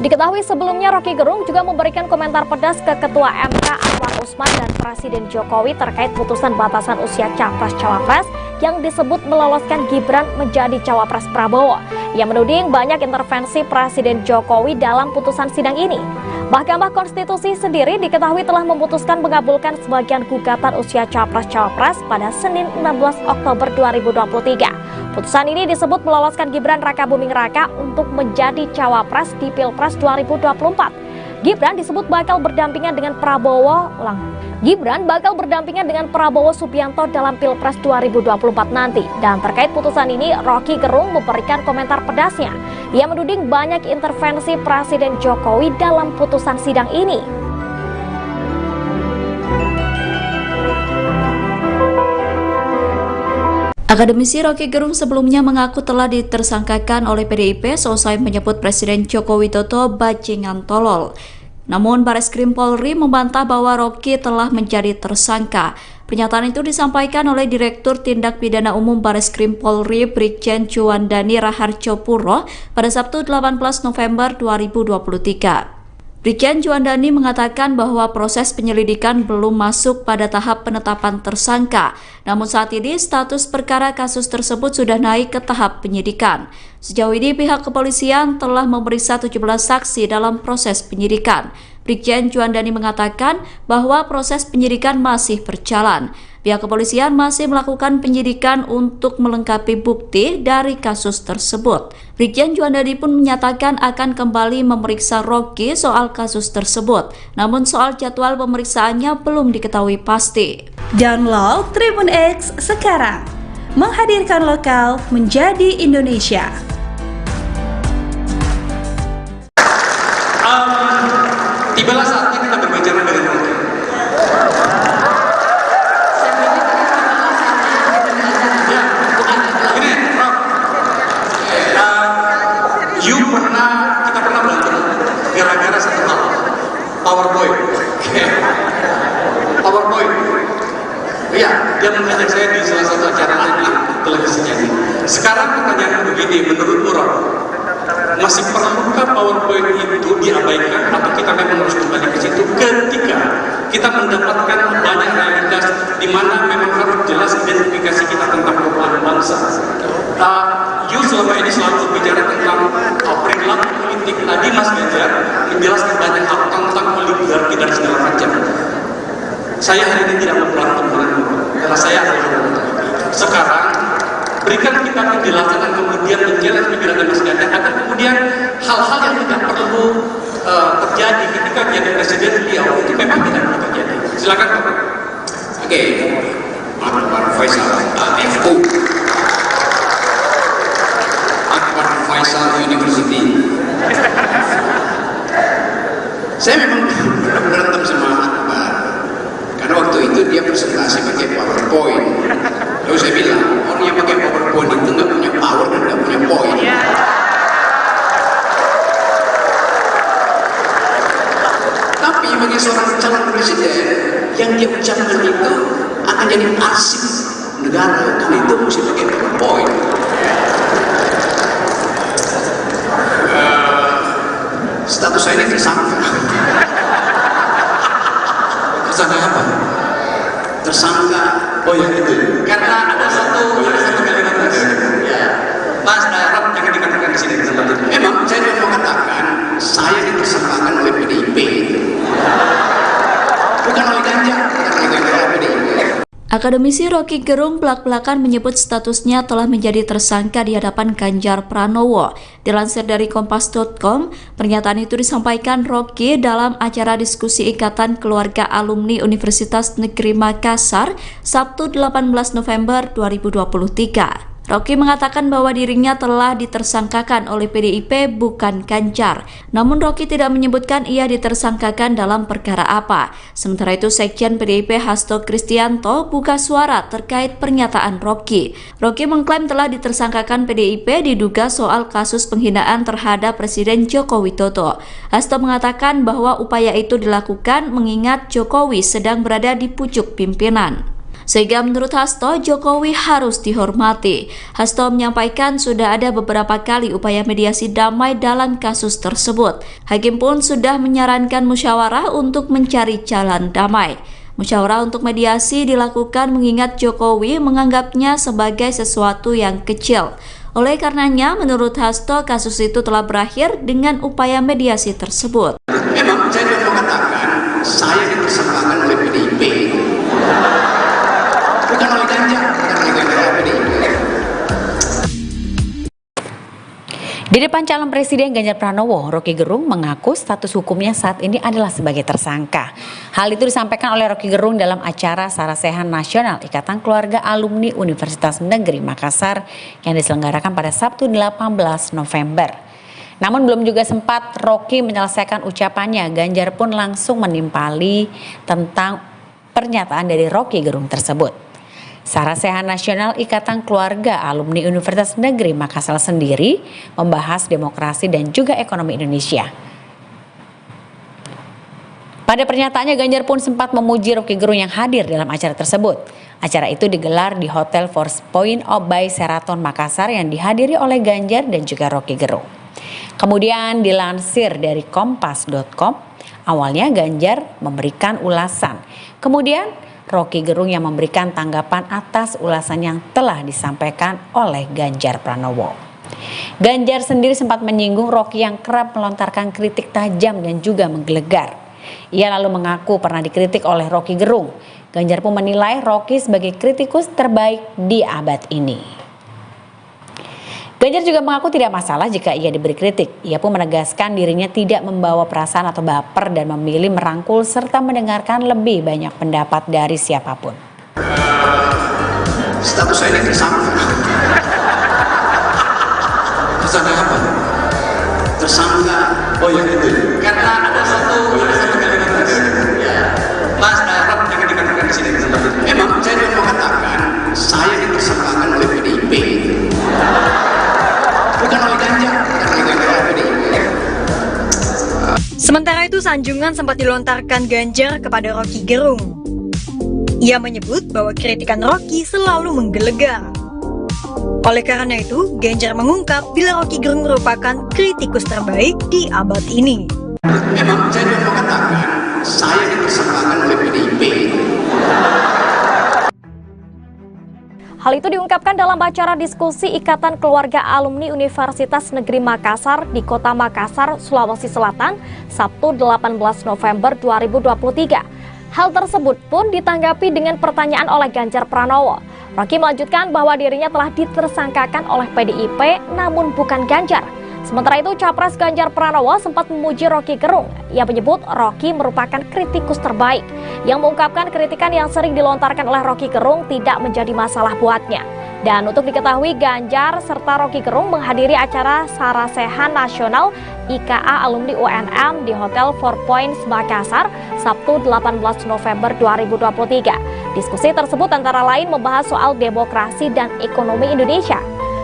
Diketahui sebelumnya Roky Gerung juga memberikan komentar pedas ke Ketua MK Anwar Usman dan Presiden Jokowi terkait putusan batasan usia Capres-Cawapres yang disebut meloloskan Gibran menjadi Cawapres Prabowo. Ia menuding banyak intervensi Presiden Jokowi dalam putusan sidang ini. Mahkamah Konstitusi sendiri diketahui telah memutuskan mengabulkan sebagian gugatan usia Capres-Cawapres pada Senin 16 Oktober 2023. Putusan ini disebut meloloskan Gibran Rakabuming Raka untuk menjadi Cawapres di Pilpres 2024. Gibran disebut bakal berdampingan dengan Gibran bakal berdampingan dengan Prabowo Subianto dalam Pilpres 2024 nanti. Dan terkait putusan ini, Roky Gerung memberikan komentar pedasnya. Ia menuding banyak intervensi Presiden Jokowi dalam putusan sidang ini. Akademisi Roky Gerung sebelumnya mengaku telah ditersangkakan oleh PDIP seusai menyebut Presiden Joko Widodo bajingan tolol. Namun Bareskrim Polri membantah bahwa Roky telah menjadi tersangka. Pernyataan itu disampaikan oleh Direktur Tindak Pidana Umum Bareskrim Polri Brigjen Juandani Raharjopuro pada Sabtu 18 November 2023. Brigjen Juandani mengatakan bahwa proses penyelidikan belum masuk pada tahap penetapan tersangka. Namun saat ini status perkara kasus tersebut sudah naik ke tahap penyidikan. Sejauh ini pihak kepolisian telah memeriksa 17 saksi dalam proses penyidikan. Brigjen Juandani mengatakan bahwa proses penyidikan masih berjalan. Pihak kepolisian masih melakukan penyidikan untuk melengkapi bukti dari kasus tersebut. Brigjen Juandani pun menyatakan akan kembali memeriksa Roky soal kasus tersebut. Namun soal jadwal pemeriksaannya belum diketahui pasti. Download Tribun X sekarang. Menghadirkan lokal menjadi Indonesia. Tibalah saatnya bangsa. You selama ini selalu bicara tentang perilaku politik. Tadi Mas Ganjar menjelaskan banyak hal tentang oligarki dan segala macam. Saya hari ini tidak berantem denganmu, karena saya adalah sekarang berikan kita penjelasan dan kemudian menjelaskan pikiran Mas Ganjar agar kemudian hal-hal yang tidak perlu terjadi ketika menjadi presiden beliau itu memang tidak perlu terjadi. Silakan Pak. Oke, Akbar Faisal, FU, Akbar Faisal University. Saya memang berantem sama Akbar karena waktu itu dia presentasi pakai PowerPoint. Lalu saya bilang orang yang pakai PowerPoint itu nggak punya power dan nggak punya poin. Tapi bagi seorang calon presiden yang dia ucapkan itu akan jadi arsip negara, karena itu mesti pakai PowerPoint. Status saya ini tersangka. Tersangka apa? Tersangka. Oh ya itu. Karena ada satu kalimat ya. Mas Darab jangan dikatakan di sini tempat itu. Memang saya mau mengatakan saya ditersangkakan oleh PDIP. Bukan oleh Ganjar, bukan oleh Ganjar, PDIP. Akademisi Rocky Gerung belak-belakan menyebut statusnya telah menjadi tersangka di hadapan Ganjar Pranowo. Dilansir dari Kompas.com, pernyataan itu disampaikan Rocky dalam acara diskusi Ikatan Keluarga Alumni Universitas Negeri Makassar, Sabtu 18 November 2023. Rocky mengatakan bahwa dirinya telah ditersangkakan oleh PDIP bukan Ganjar. Namun Rocky tidak menyebutkan ia ditersangkakan dalam perkara apa. Sementara itu Sekjen PDIP Hasto Kristianto buka suara terkait pernyataan Rocky. Rocky mengklaim telah ditersangkakan PDIP diduga soal kasus penghinaan terhadap Presiden Joko Widodo. Hasto mengatakan bahwa upaya itu dilakukan mengingat Jokowi sedang berada di pucuk pimpinan. Sehingga menurut Hasto, Jokowi harus dihormati. Hasto menyampaikan sudah ada beberapa kali upaya mediasi damai dalam kasus tersebut. Hakim pun sudah menyarankan musyawarah untuk mencari jalan damai. Musyawarah untuk mediasi dilakukan mengingat Jokowi menganggapnya sebagai sesuatu yang kecil. Oleh karenanya, menurut Hasto, kasus itu telah berakhir dengan upaya mediasi tersebut. Memang saya mau mengatakan saya ditersangkakan oleh PDIP. Bukan oleh Ganjar, bukan oleh Ganjar, PDIP. Di depan calon presiden Ganjar Pranowo, Rocky Gerung mengaku status hukumnya saat ini adalah sebagai tersangka. Hal itu disampaikan oleh Rocky Gerung dalam acara Sarasehan Nasional Ikatan Keluarga Alumni Universitas Negeri Makassar yang diselenggarakan pada Sabtu 18 November. Namun belum juga sempat Rocky menyelesaikan ucapannya, Ganjar pun langsung menimpali tentang pernyataan dari Rocky Gerung tersebut. Sarasehan Nasional Ikatan Keluarga Alumni Universitas Negeri Makassar sendiri membahas demokrasi dan juga ekonomi Indonesia. Pada pernyataannya, Ganjar pun sempat memuji Rocky Gerung yang hadir dalam acara tersebut. Acara itu digelar di Hotel Four Points by Sheraton Makassar yang dihadiri oleh Ganjar dan juga Rocky Gerung. Kemudian dilansir dari Kompas.com, awalnya Ganjar memberikan ulasan. Kemudian Rocky Gerung yang memberikan tanggapan atas ulasan yang telah disampaikan oleh Ganjar Pranowo. Ganjar sendiri sempat menyinggung Rocky yang kerap melontarkan kritik tajam dan juga menggelegar. Ia lalu mengaku pernah dikritik oleh Rocky Gerung. Ganjar pun menilai Rocky sebagai kritikus terbaik di abad ini. Ganjar juga mengaku tidak masalah jika ia diberi kritik. Ia pun menegaskan dirinya tidak membawa perasaan atau baper dan memilih merangkul serta mendengarkan lebih banyak pendapat dari siapapun. Status saya ini tersangka. Tersangka apa? Tersangka. Oh ya itu. Karena ada satu kalimat ya. Mas Darab jangan dikatakan di sini tempat itu. Memang saya mau mengatakan saya ditersangkakan oleh PDIP. Bukan oleh Ganjar, bukan oleh Ganjar, PDIP. Sementara itu, sanjungan sempat dilontarkan Ganjar kepada Rocky Gerung. Ia menyebut bahwa kritikan Rocky selalu menggelegar. Oleh karena itu, Ganjar mengungkap bila Rocky Gerung merupakan kritikus terbaik di abad ini. Memang saya mau mengatakan saya ditersangkakan oleh PDIP. Hal itu diungkapkan dalam acara diskusi Ikatan Keluarga Alumni Universitas Negeri Makassar di Kota Makassar, Sulawesi Selatan, Sabtu 18 November 2023. Hal tersebut pun ditanggapi dengan pertanyaan oleh Ganjar Pranowo. Rocky melanjutkan bahwa dirinya telah ditersangkakan oleh PDIP namun bukan Ganjar. Sementara itu, Capres Ganjar Pranowo sempat memuji Rocky Gerung. Ia menyebut Rocky merupakan kritikus terbaik, yang mengungkapkan kritikan yang sering dilontarkan oleh Rocky Gerung tidak menjadi masalah buatnya. Dan untuk diketahui, Ganjar serta Rocky Gerung menghadiri acara Sarasehan Nasional IKA Alumni UNM di Hotel Four Points Makassar, Sabtu 18 November 2023. Diskusi tersebut antara lain membahas soal demokrasi dan ekonomi Indonesia.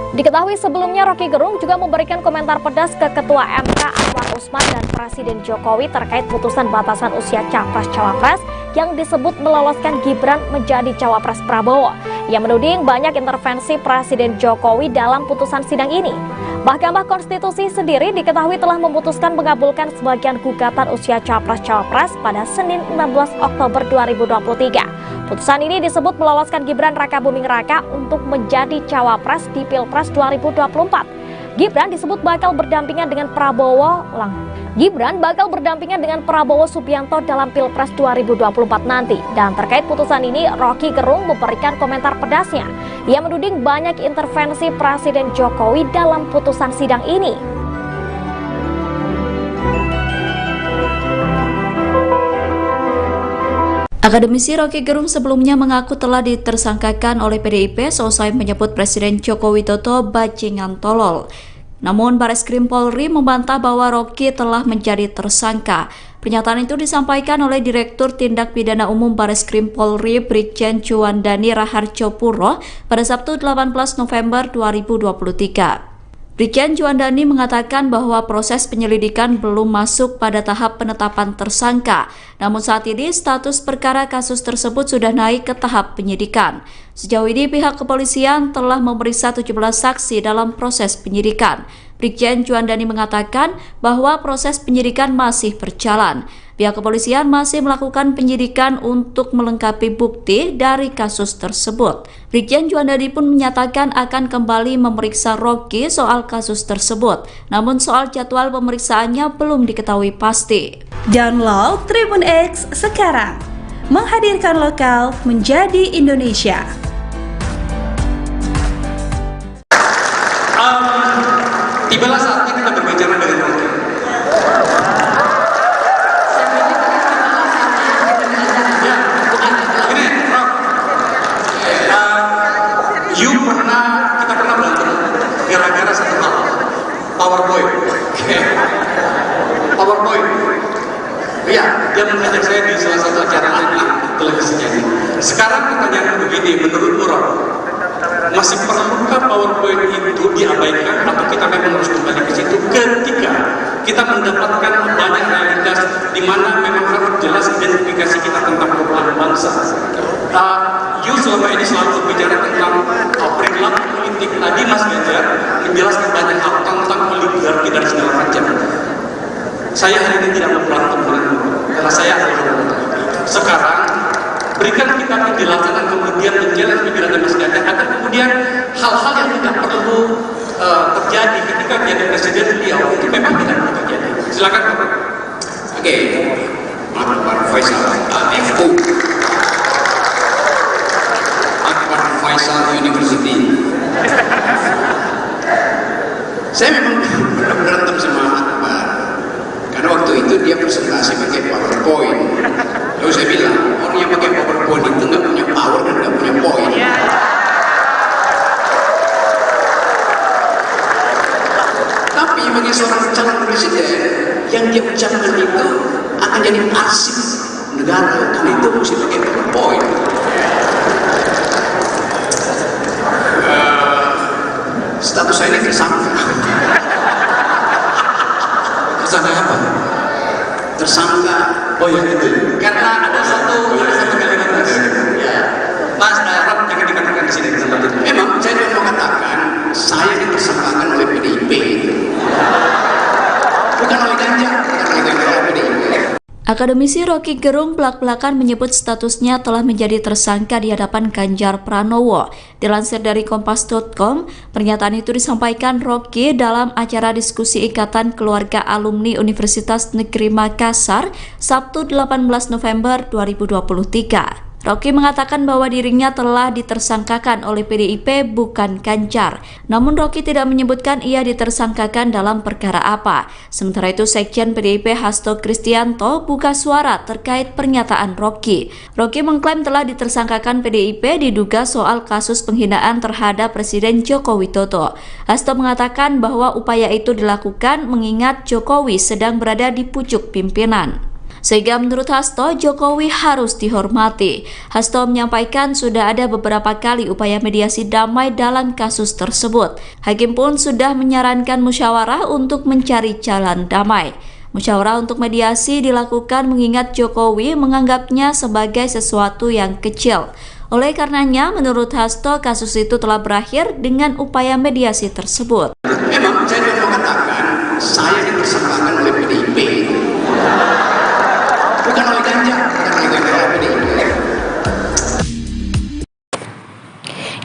Diketahui sebelumnya Rocky Gerung juga memberikan komentar pedas ke Ketua MK Anwar Usman dan Presiden Jokowi terkait putusan batasan usia Capres-Cawapres yang disebut meloloskan Gibran menjadi Cawapres Prabowo. Ia menuding banyak intervensi Presiden Jokowi dalam putusan sidang ini. Mahkamah Konstitusi sendiri diketahui telah memutuskan mengabulkan sebagian gugatan usia Capres-Cawapres pada Senin 16 Oktober 2023. Putusan ini disebut meloloskan Gibran Rakabuming Raka untuk menjadi Cawapres di Pilpres 2024. Gibran disebut bakal berdampingan dengan Prabowo Subianto dalam Pilpres 2024 nanti. Dan terkait putusan ini, Rocky Gerung memberikan komentar pedasnya. Ia menuding banyak intervensi Presiden Jokowi dalam putusan sidang ini. Akademisi Rocky Gerung sebelumnya mengaku telah ditersangkakan oleh PDIP seusai menyebut Presiden Joko Widodo bajingan tolol. Namun Bareskrim Polri membantah bahwa Rocky telah menjadi tersangka. Pernyataan itu disampaikan oleh Direktur Tindak Pidana Umum Bareskrim Polri Brigjen Juandani Raharjopuro pada Sabtu 18 November 2023. Brigjen Juandani mengatakan bahwa proses penyelidikan belum masuk pada tahap penetapan tersangka. Namun saat ini status perkara kasus tersebut sudah naik ke tahap penyidikan. Sejauh ini pihak kepolisian telah memeriksa 17 saksi dalam proses penyidikan. Brigjen Juandani mengatakan bahwa proses penyidikan masih berjalan. Pihak kepolisian masih melakukan penyidikan untuk melengkapi bukti dari kasus tersebut. Brigjen Juandani pun menyatakan akan kembali memeriksa Rocky soal kasus tersebut. Namun soal jadwal pemeriksaannya belum diketahui pasti. Download Tribun X sekarang, menghadirkan lokal menjadi Indonesia. Tibalah saatnya kita berbicara dengan Rocky. Kita pernah berantem gara-gara satu hal, PowerPoint. PowerPoint. Iya, dia mengajak saya di salah satu acara televisinya. Sekarang pertanyaan begini, menurut Rock, masih perlukah PowerPoint itu diabaikan atau kita memang harus kembali ke situ ketika kita mendapatkan banyak realitas di mana memang harus jelas identifikasi kita tentang problem bangsa. Selama ini selalu berbicara tentang perilaku politik. Tadi Mas Ganjar menjelaskan banyak hal tentang oligarki dan segala macam. Saya hari ini tidak mau berantem karena saya adalah sekarang berikan kita penjelasan dan kemudian menjelaskan pikiran Mas Ganjar agar kemudian hal-hal yang tidak perlu terjadi ketika menjadi presiden beliau itu memang tidak perlu terjadi. Silakan. Oke, Pak Faisal, FU. Faisal University. Saya memang berantem sama Akbar karena waktu itu dia presentasi pakai PowerPoint. Lalu saya bilang orang yang pakai PowerPoint itu nggak punya power dan nggak punya poin. Tapi bagi seorang calon presiden yang dia ucapkan itu akan jadi arsip negara, karena itu mesti pakai PowerPoint. Status saya ini tersangka. Tersangka apa? Tersangka. Oh ya itu. Karena ada satu kalimat ya. Mas Darab jangan dikatakan di sini tempat itu. Memang saya mau mengatakan saya ditersangkakan oleh PDIP. Bukan oleh Ganjar, bukan oleh PDIP. Akademisi Rocky Gerung belak-belakan menyebut statusnya telah menjadi tersangka di hadapan Ganjar Pranowo. Dilansir dari Kompas.com, pernyataan itu disampaikan Rocky dalam acara diskusi Ikatan Keluarga Alumni Universitas Negeri Makassar, Sabtu 18 November 2023. Rocky mengatakan bahwa dirinya telah ditersangkakan oleh PDIP bukan Ganjar. Namun Rocky tidak menyebutkan ia ditersangkakan dalam perkara apa. Sementara itu Sekjen PDIP Hasto Kristianto buka suara terkait pernyataan Rocky. Rocky mengklaim telah ditersangkakan PDIP diduga soal kasus penghinaan terhadap Presiden Joko Widodo. Hasto mengatakan bahwa upaya itu dilakukan mengingat Jokowi sedang berada di pucuk pimpinan. Sehingga menurut Hasto, Jokowi harus dihormati. Hasto menyampaikan sudah ada beberapa kali upaya mediasi damai dalam kasus tersebut. Hakim pun sudah menyarankan musyawarah untuk mencari jalan damai. Musyawarah untuk mediasi dilakukan mengingat Jokowi menganggapnya sebagai sesuatu yang kecil. Oleh karenanya, menurut Hasto, kasus itu telah berakhir dengan upaya mediasi tersebut. Memang saya mau katakan, saya ditersangkakan oleh PDIP. Bukan oleh Ganjar,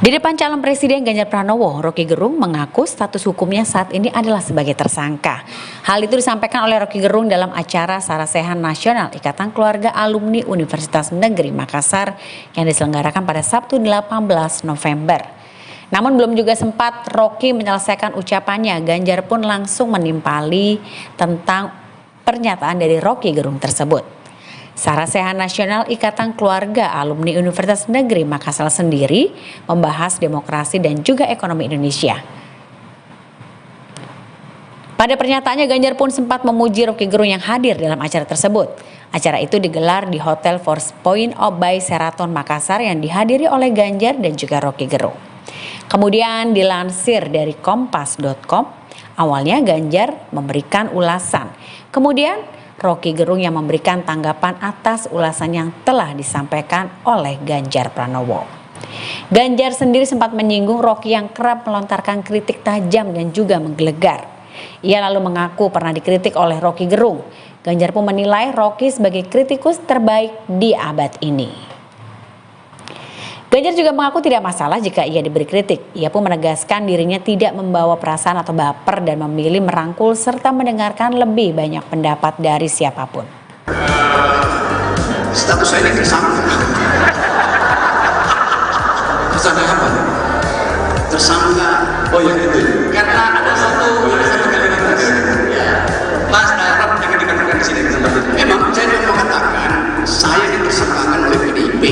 Di depan calon Presiden Ganjar Pranowo, Rocky Gerung mengaku status hukumnya saat ini adalah sebagai tersangka. Hal itu disampaikan oleh Rocky Gerung dalam acara Sarasehan Nasional Ikatan Keluarga Alumni Universitas Negeri Makassar yang diselenggarakan pada Sabtu 18 November. Namun belum juga sempat Rocky menyelesaikan ucapannya, Ganjar pun langsung menimpali tentang pernyataan dari Rocky Gerung tersebut. Sarasehan Nasional Ikatan Keluarga Alumni Universitas Negeri Makassar sendiri membahas demokrasi dan juga ekonomi Indonesia. Pada pernyataannya, Ganjar pun sempat memuji Rocky Gerung yang hadir dalam acara tersebut. Acara itu digelar di Hotel Four Points by Sheraton Makassar yang dihadiri oleh Ganjar dan juga Rocky Gerung. Kemudian dilansir dari Kompas.com, awalnya Ganjar memberikan ulasan. Kemudian Rocky Gerung yang memberikan tanggapan atas ulasan yang telah disampaikan oleh Ganjar Pranowo. Ganjar sendiri sempat menyinggung Rocky yang kerap melontarkan kritik tajam dan juga menggelegar. Ia lalu mengaku pernah dikritik oleh Rocky Gerung. Ganjar pun menilai Rocky sebagai kritikus terbaik di abad ini. Ganjar juga mengaku tidak masalah jika ia diberi kritik. Ia pun menegaskan dirinya tidak membawa perasaan atau baper dan memilih merangkul serta mendengarkan lebih banyak pendapat dari siapapun. Status saya ini tersangka. Tersangka apa? Tersangka. Oh ya itu. Karena ada satu kalimat tadi. Ya. Mas Arab yang dikatakan di sini tempat itu. Memang saya mau katakan saya ditersangkakan oleh PDIP.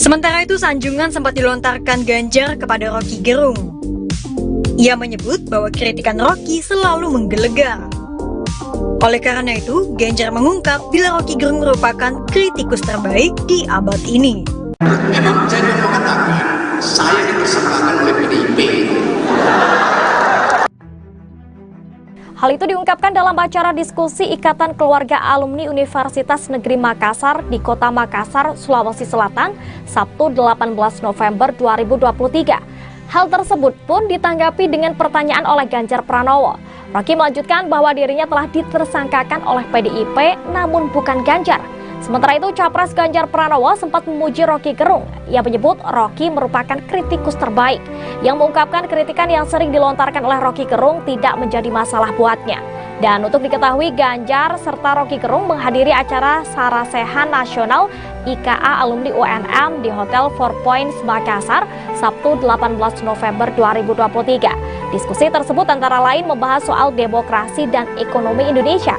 Sementara itu, sanjungan sempat dilontarkan Ganjar kepada Rocky Gerung. Ia menyebut bahwa kritikan Rocky selalu menggelegar. Oleh karena itu, Ganjar mengungkap bila Rocky Gerung merupakan kritikus terbaik di abad ini. Memang saya mau katakan, saya ditersangkakan oleh PDIP. Hal itu diungkapkan dalam acara diskusi Ikatan Keluarga Alumni Universitas Negeri Makassar di Kota Makassar, Sulawesi Selatan, Sabtu 18 November 2023. Hal tersebut pun ditanggapi dengan pertanyaan oleh Ganjar Pranowo. Rocky melanjutkan bahwa dirinya telah ditersangkakan oleh PDIP namun bukan Ganjar. Sementara itu, Capres Ganjar Pranowo sempat memuji Rocky Gerung. Ia menyebut Rocky merupakan kritikus terbaik, yang mengungkapkan kritikan yang sering dilontarkan oleh Rocky Gerung tidak menjadi masalah buatnya. Dan untuk diketahui, Ganjar serta Rocky Gerung menghadiri acara Sarasehan Nasional IKA Alumni UNM di Hotel Four Points Makassar, Sabtu 18 November 2023. Diskusi tersebut antara lain membahas soal demokrasi dan ekonomi Indonesia.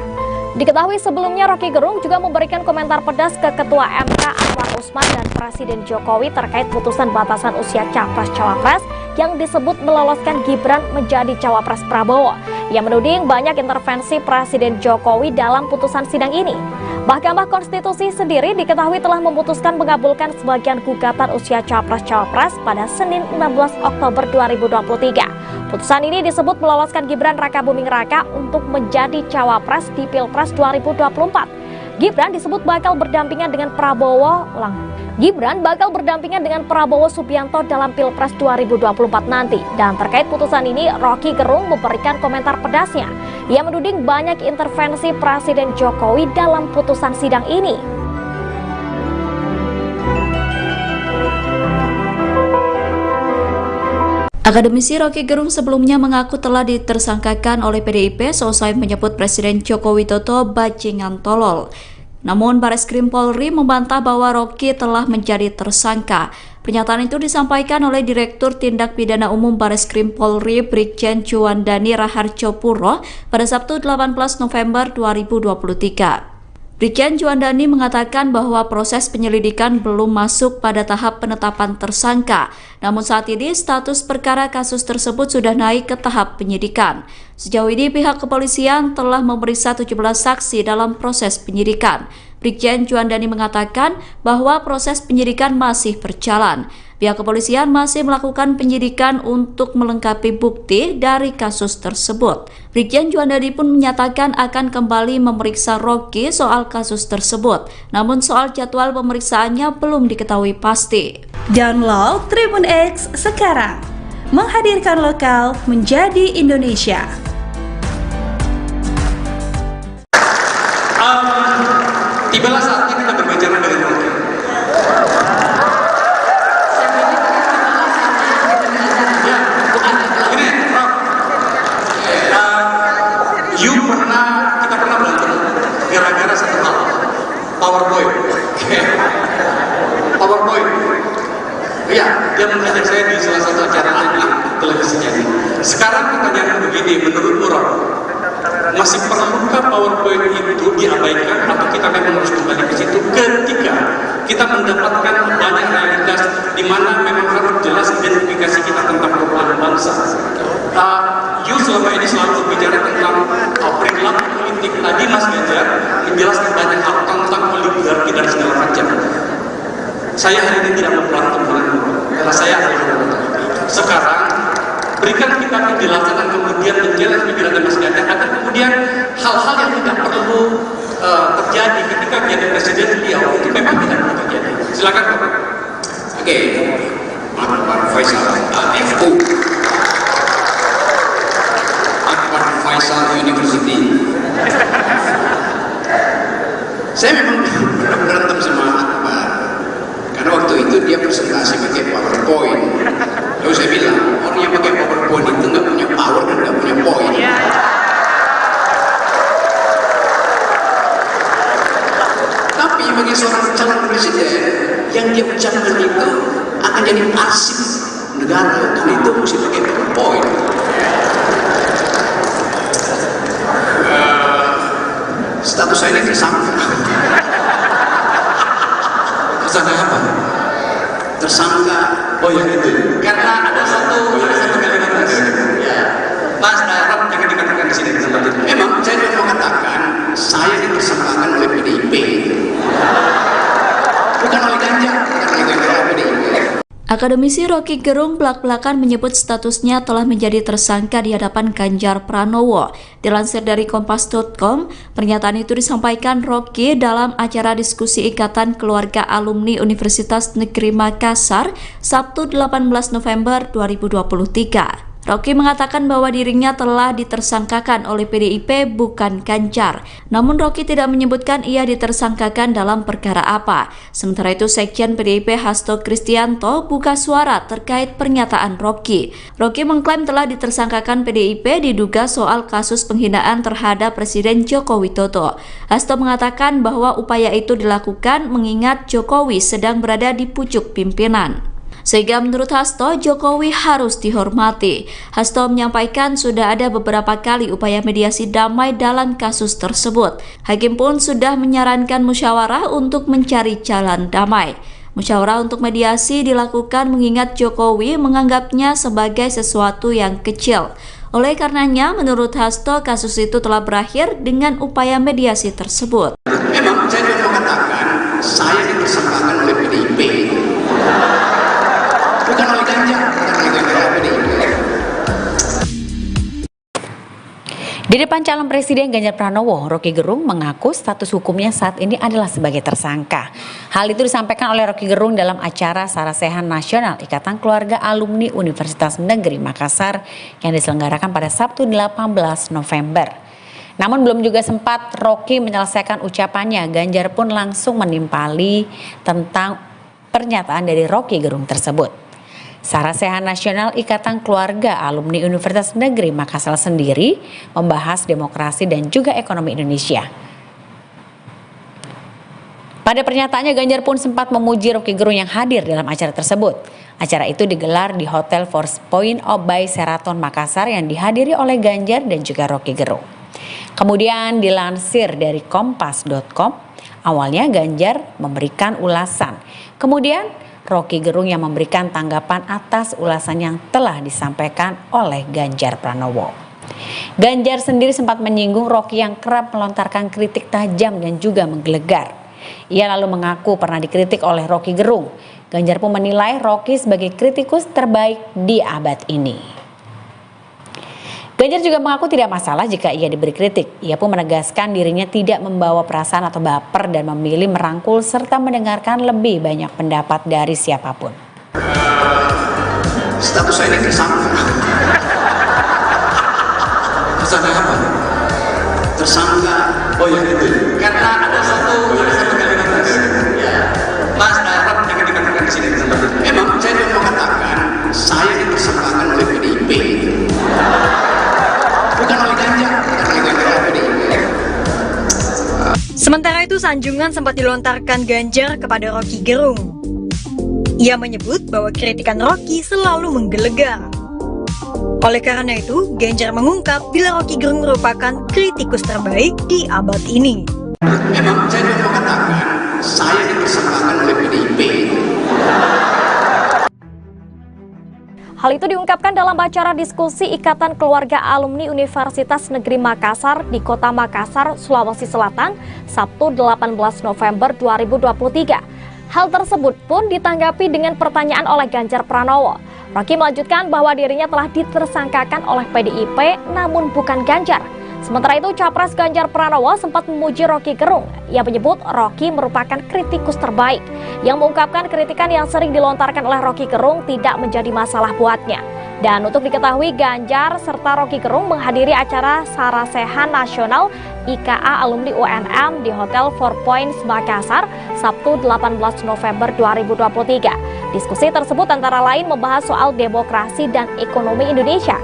Diketahui sebelumnya Rocky Gerung juga memberikan komentar pedas ke Ketua MK Anwar Usman dan Presiden Jokowi terkait putusan batasan usia Capres-Cawapres yang disebut meloloskan Gibran menjadi Cawapres Prabowo. Ia menuding banyak intervensi Presiden Jokowi dalam putusan sidang ini. Mahkamah Konstitusi sendiri diketahui telah memutuskan mengabulkan sebagian gugatan usia Capres-Cawapres pada Senin 16 Oktober 2023. Putusan ini disebut meloloskan Gibran Rakabuming Raka untuk menjadi Cawapres di Pilpres 2024. Gibran disebut bakal berdampingan dengan Prabowo Subianto dalam Pilpres 2024 nanti. Dan terkait putusan ini, Rocky Gerung memberikan komentar pedasnya. Ia menuding banyak intervensi Presiden Jokowi dalam putusan sidang ini. Akademisi Rocky Gerung sebelumnya mengaku telah ditersangkakan oleh PDIP seusai menyebut Presiden Joko Widodo bajingan tolol. Namun Bareskrim Polri membantah bahwa Rocky telah menjadi tersangka. Pernyataan itu disampaikan oleh Direktur Tindak Pidana Umum Bareskrim Polri Brigjen Juandani Raharjopuro pada Sabtu 18 November 2023. Brigjen Juandani mengatakan bahwa proses penyelidikan belum masuk pada tahap penetapan tersangka. Namun saat ini status perkara kasus tersebut sudah naik ke tahap penyidikan. Sejauh ini pihak kepolisian telah memeriksa 17 saksi dalam proses penyidikan. Brigjen Juandani mengatakan bahwa proses penyidikan masih berjalan. Pihak kepolisian masih melakukan penyidikan untuk melengkapi bukti dari kasus tersebut. Brigjen Juandani pun menyatakan akan kembali memeriksa Rocky soal kasus tersebut. Namun soal jadwal pemeriksaannya belum diketahui pasti. Download Tribun X sekarang, menghadirkan lokal menjadi Indonesia. Tibalah saatnya kita berbicara dengan Rocky. Kita pernah berantem gara-gara satu hal, PowerPoint. PowerPoint. Iya, dia mengajak saya di salah satu acara televisinya. Sekarang pertanyaan begini, menurut Rock, masih perlukah PowerPoint itu diabaikan atau kita memang harus kembali ke situ ketika kita mendapatkan banyak realitas di mana memang harus jelas identifikasi kita tentang perubahan bangsa. Selama ini selalu berbicara tentang perilaku politik. Tadi Mas Ganjar menjelaskan banyak hal tentang oligarki dan segala macam. Saya hari ini tidak mau berantem karena saya adalah sekarang berikan kita penjelasan dan kemudian menjelaskan penjelasan Mas Ganjar agar kemudian hal-hal yang tidak perlu terjadi ketika menjadi presiden beliau itu memang tidak perlu terjadi. Silakan Pak. Oke, Pak Faisal, FU. Faisal University. Saya memang berantem sama Akbar karena waktu itu dia presentasi pakai PowerPoint. Lalu saya bilang orang yang pakai PowerPoint itu nggak punya power dan nggak punya poin. Tapi bagi seorang calon presiden yang dia ucapkan itu akan jadi arsip negara, karena itu mesti pakai PowerPoint. Status saya ini tersangka. Tersangka apa? Tersangka. Oh ya itu. Karena ada satu kalimat. Ya. Mas Darab jangan dikatakan di sini tempat itu. Memang saya mau mengatakan saya ditersangkakan oleh PDIP. Bukan oleh Ganjar, bukan oleh PDIP. Akademisi Rocky Gerung belak-belakan menyebut statusnya telah menjadi tersangka di hadapan Ganjar Pranowo. Dilansir dari Kompas.com, pernyataan itu disampaikan Rocky dalam acara diskusi Ikatan Keluarga Alumni Universitas Negeri Makassar, Sabtu 18 November 2023. Rocky mengatakan bahwa dirinya telah ditersangkakan oleh PDIP bukan Ganjar. Namun Rocky tidak menyebutkan ia ditersangkakan dalam perkara apa. Sementara itu Sekjen PDIP Hasto Kristianto buka suara terkait pernyataan Rocky. Rocky mengklaim telah ditersangkakan PDIP diduga soal kasus penghinaan terhadap Presiden Joko Widodo. Hasto mengatakan bahwa upaya itu dilakukan mengingat Jokowi sedang berada di pucuk pimpinan. Sehingga menurut Hasto, Jokowi harus dihormati. Hasto menyampaikan sudah ada beberapa kali upaya mediasi damai dalam kasus tersebut. Hakim pun sudah menyarankan musyawarah untuk mencari jalan damai. Musyawarah untuk mediasi dilakukan mengingat Jokowi menganggapnya sebagai sesuatu yang kecil. Oleh karenanya, menurut Hasto, kasus itu telah berakhir dengan upaya mediasi tersebut. Memang saya mau mengatakan saya ditersangkakan oleh PDIP. Bukan oleh Ganjar, bukan oleh PDIP. Di depan calon presiden Ganjar Pranowo, Roky Gerung mengaku status hukumnya saat ini adalah sebagai tersangka. Hal itu disampaikan oleh Roky Gerung dalam acara Sarasehan Nasional Ikatan Keluarga Alumni Universitas Negeri Makassar yang diselenggarakan pada Sabtu 18 November. Namun belum juga sempat Roky menyelesaikan ucapannya, Ganjar pun langsung menimpali tentang pernyataan dari Roky Gerung tersebut. Sarasehan Nasional Ikatan Keluarga Alumni Universitas Negeri Makassar sendiri membahas demokrasi dan juga ekonomi Indonesia. Pada pernyataannya, Ganjar pun sempat memuji Roky Gerung yang hadir dalam acara tersebut. Acara itu digelar di Hotel Four Points by Sheraton Makassar yang dihadiri oleh Ganjar dan juga Roky Gerung. Kemudian dilansir dari kompas.com, awalnya Ganjar memberikan ulasan. Kemudian Roky Gerung yang memberikan tanggapan atas ulasan yang telah disampaikan oleh Ganjar Pranowo. Ganjar sendiri sempat menyinggung Roky yang kerap melontarkan kritik tajam dan juga menggelegar. Ia lalu mengaku pernah dikritik oleh Roky Gerung. Ganjar pun menilai Roky sebagai kritikus terbaik di abad ini. Ganjar juga mengaku tidak masalah jika ia diberi kritik. Ia pun menegaskan dirinya tidak membawa perasaan atau baper dan memilih merangkul serta mendengarkan lebih banyak pendapat dari siapapun. Status saya ini tersangka. Tersangka apa? Tersangka. Oh ya itu. Karena ada satu kalimat tadi. Ya. Mas Arab yang dikatakan di sini tempat itu. Memang saya mau mengatakan saya dipersangkakan oleh PDIP. Bukan oleh Ganjar, Sementara itu, sanjungan sempat dilontarkan Ganjar kepada Roky Gerung. Ia menyebut bahwa kritikan Roky selalu menggelegar. Oleh karena itu, Ganjar mengungkap bila Roky Gerung merupakan kritikus terbaik di abad ini. Memang saya mau mengatakan saya dipersangkakan oleh PDIP. Hal itu diungkapkan dalam acara diskusi Ikatan Keluarga Alumni Universitas Negeri Makassar di Kota Makassar, Sulawesi Selatan, Sabtu 18 November 2023. Hal tersebut pun ditanggapi dengan pertanyaan oleh Ganjar Pranowo. Roky melanjutkan bahwa dirinya telah ditersangkakan oleh PDIP namun bukan Ganjar. Sementara itu, Capres Ganjar Pranowo sempat memuji Roky Gerung. Ia menyebut Roky merupakan kritikus terbaik, yang mengungkapkan kritikan yang sering dilontarkan oleh Roky Gerung tidak menjadi masalah buatnya. Dan untuk diketahui, Ganjar serta Roky Gerung menghadiri acara Sarasehan Nasional IKA Alumni UNM di Hotel Four Points Makassar, Sabtu 18 November 2023. Diskusi tersebut antara lain membahas soal demokrasi dan ekonomi Indonesia.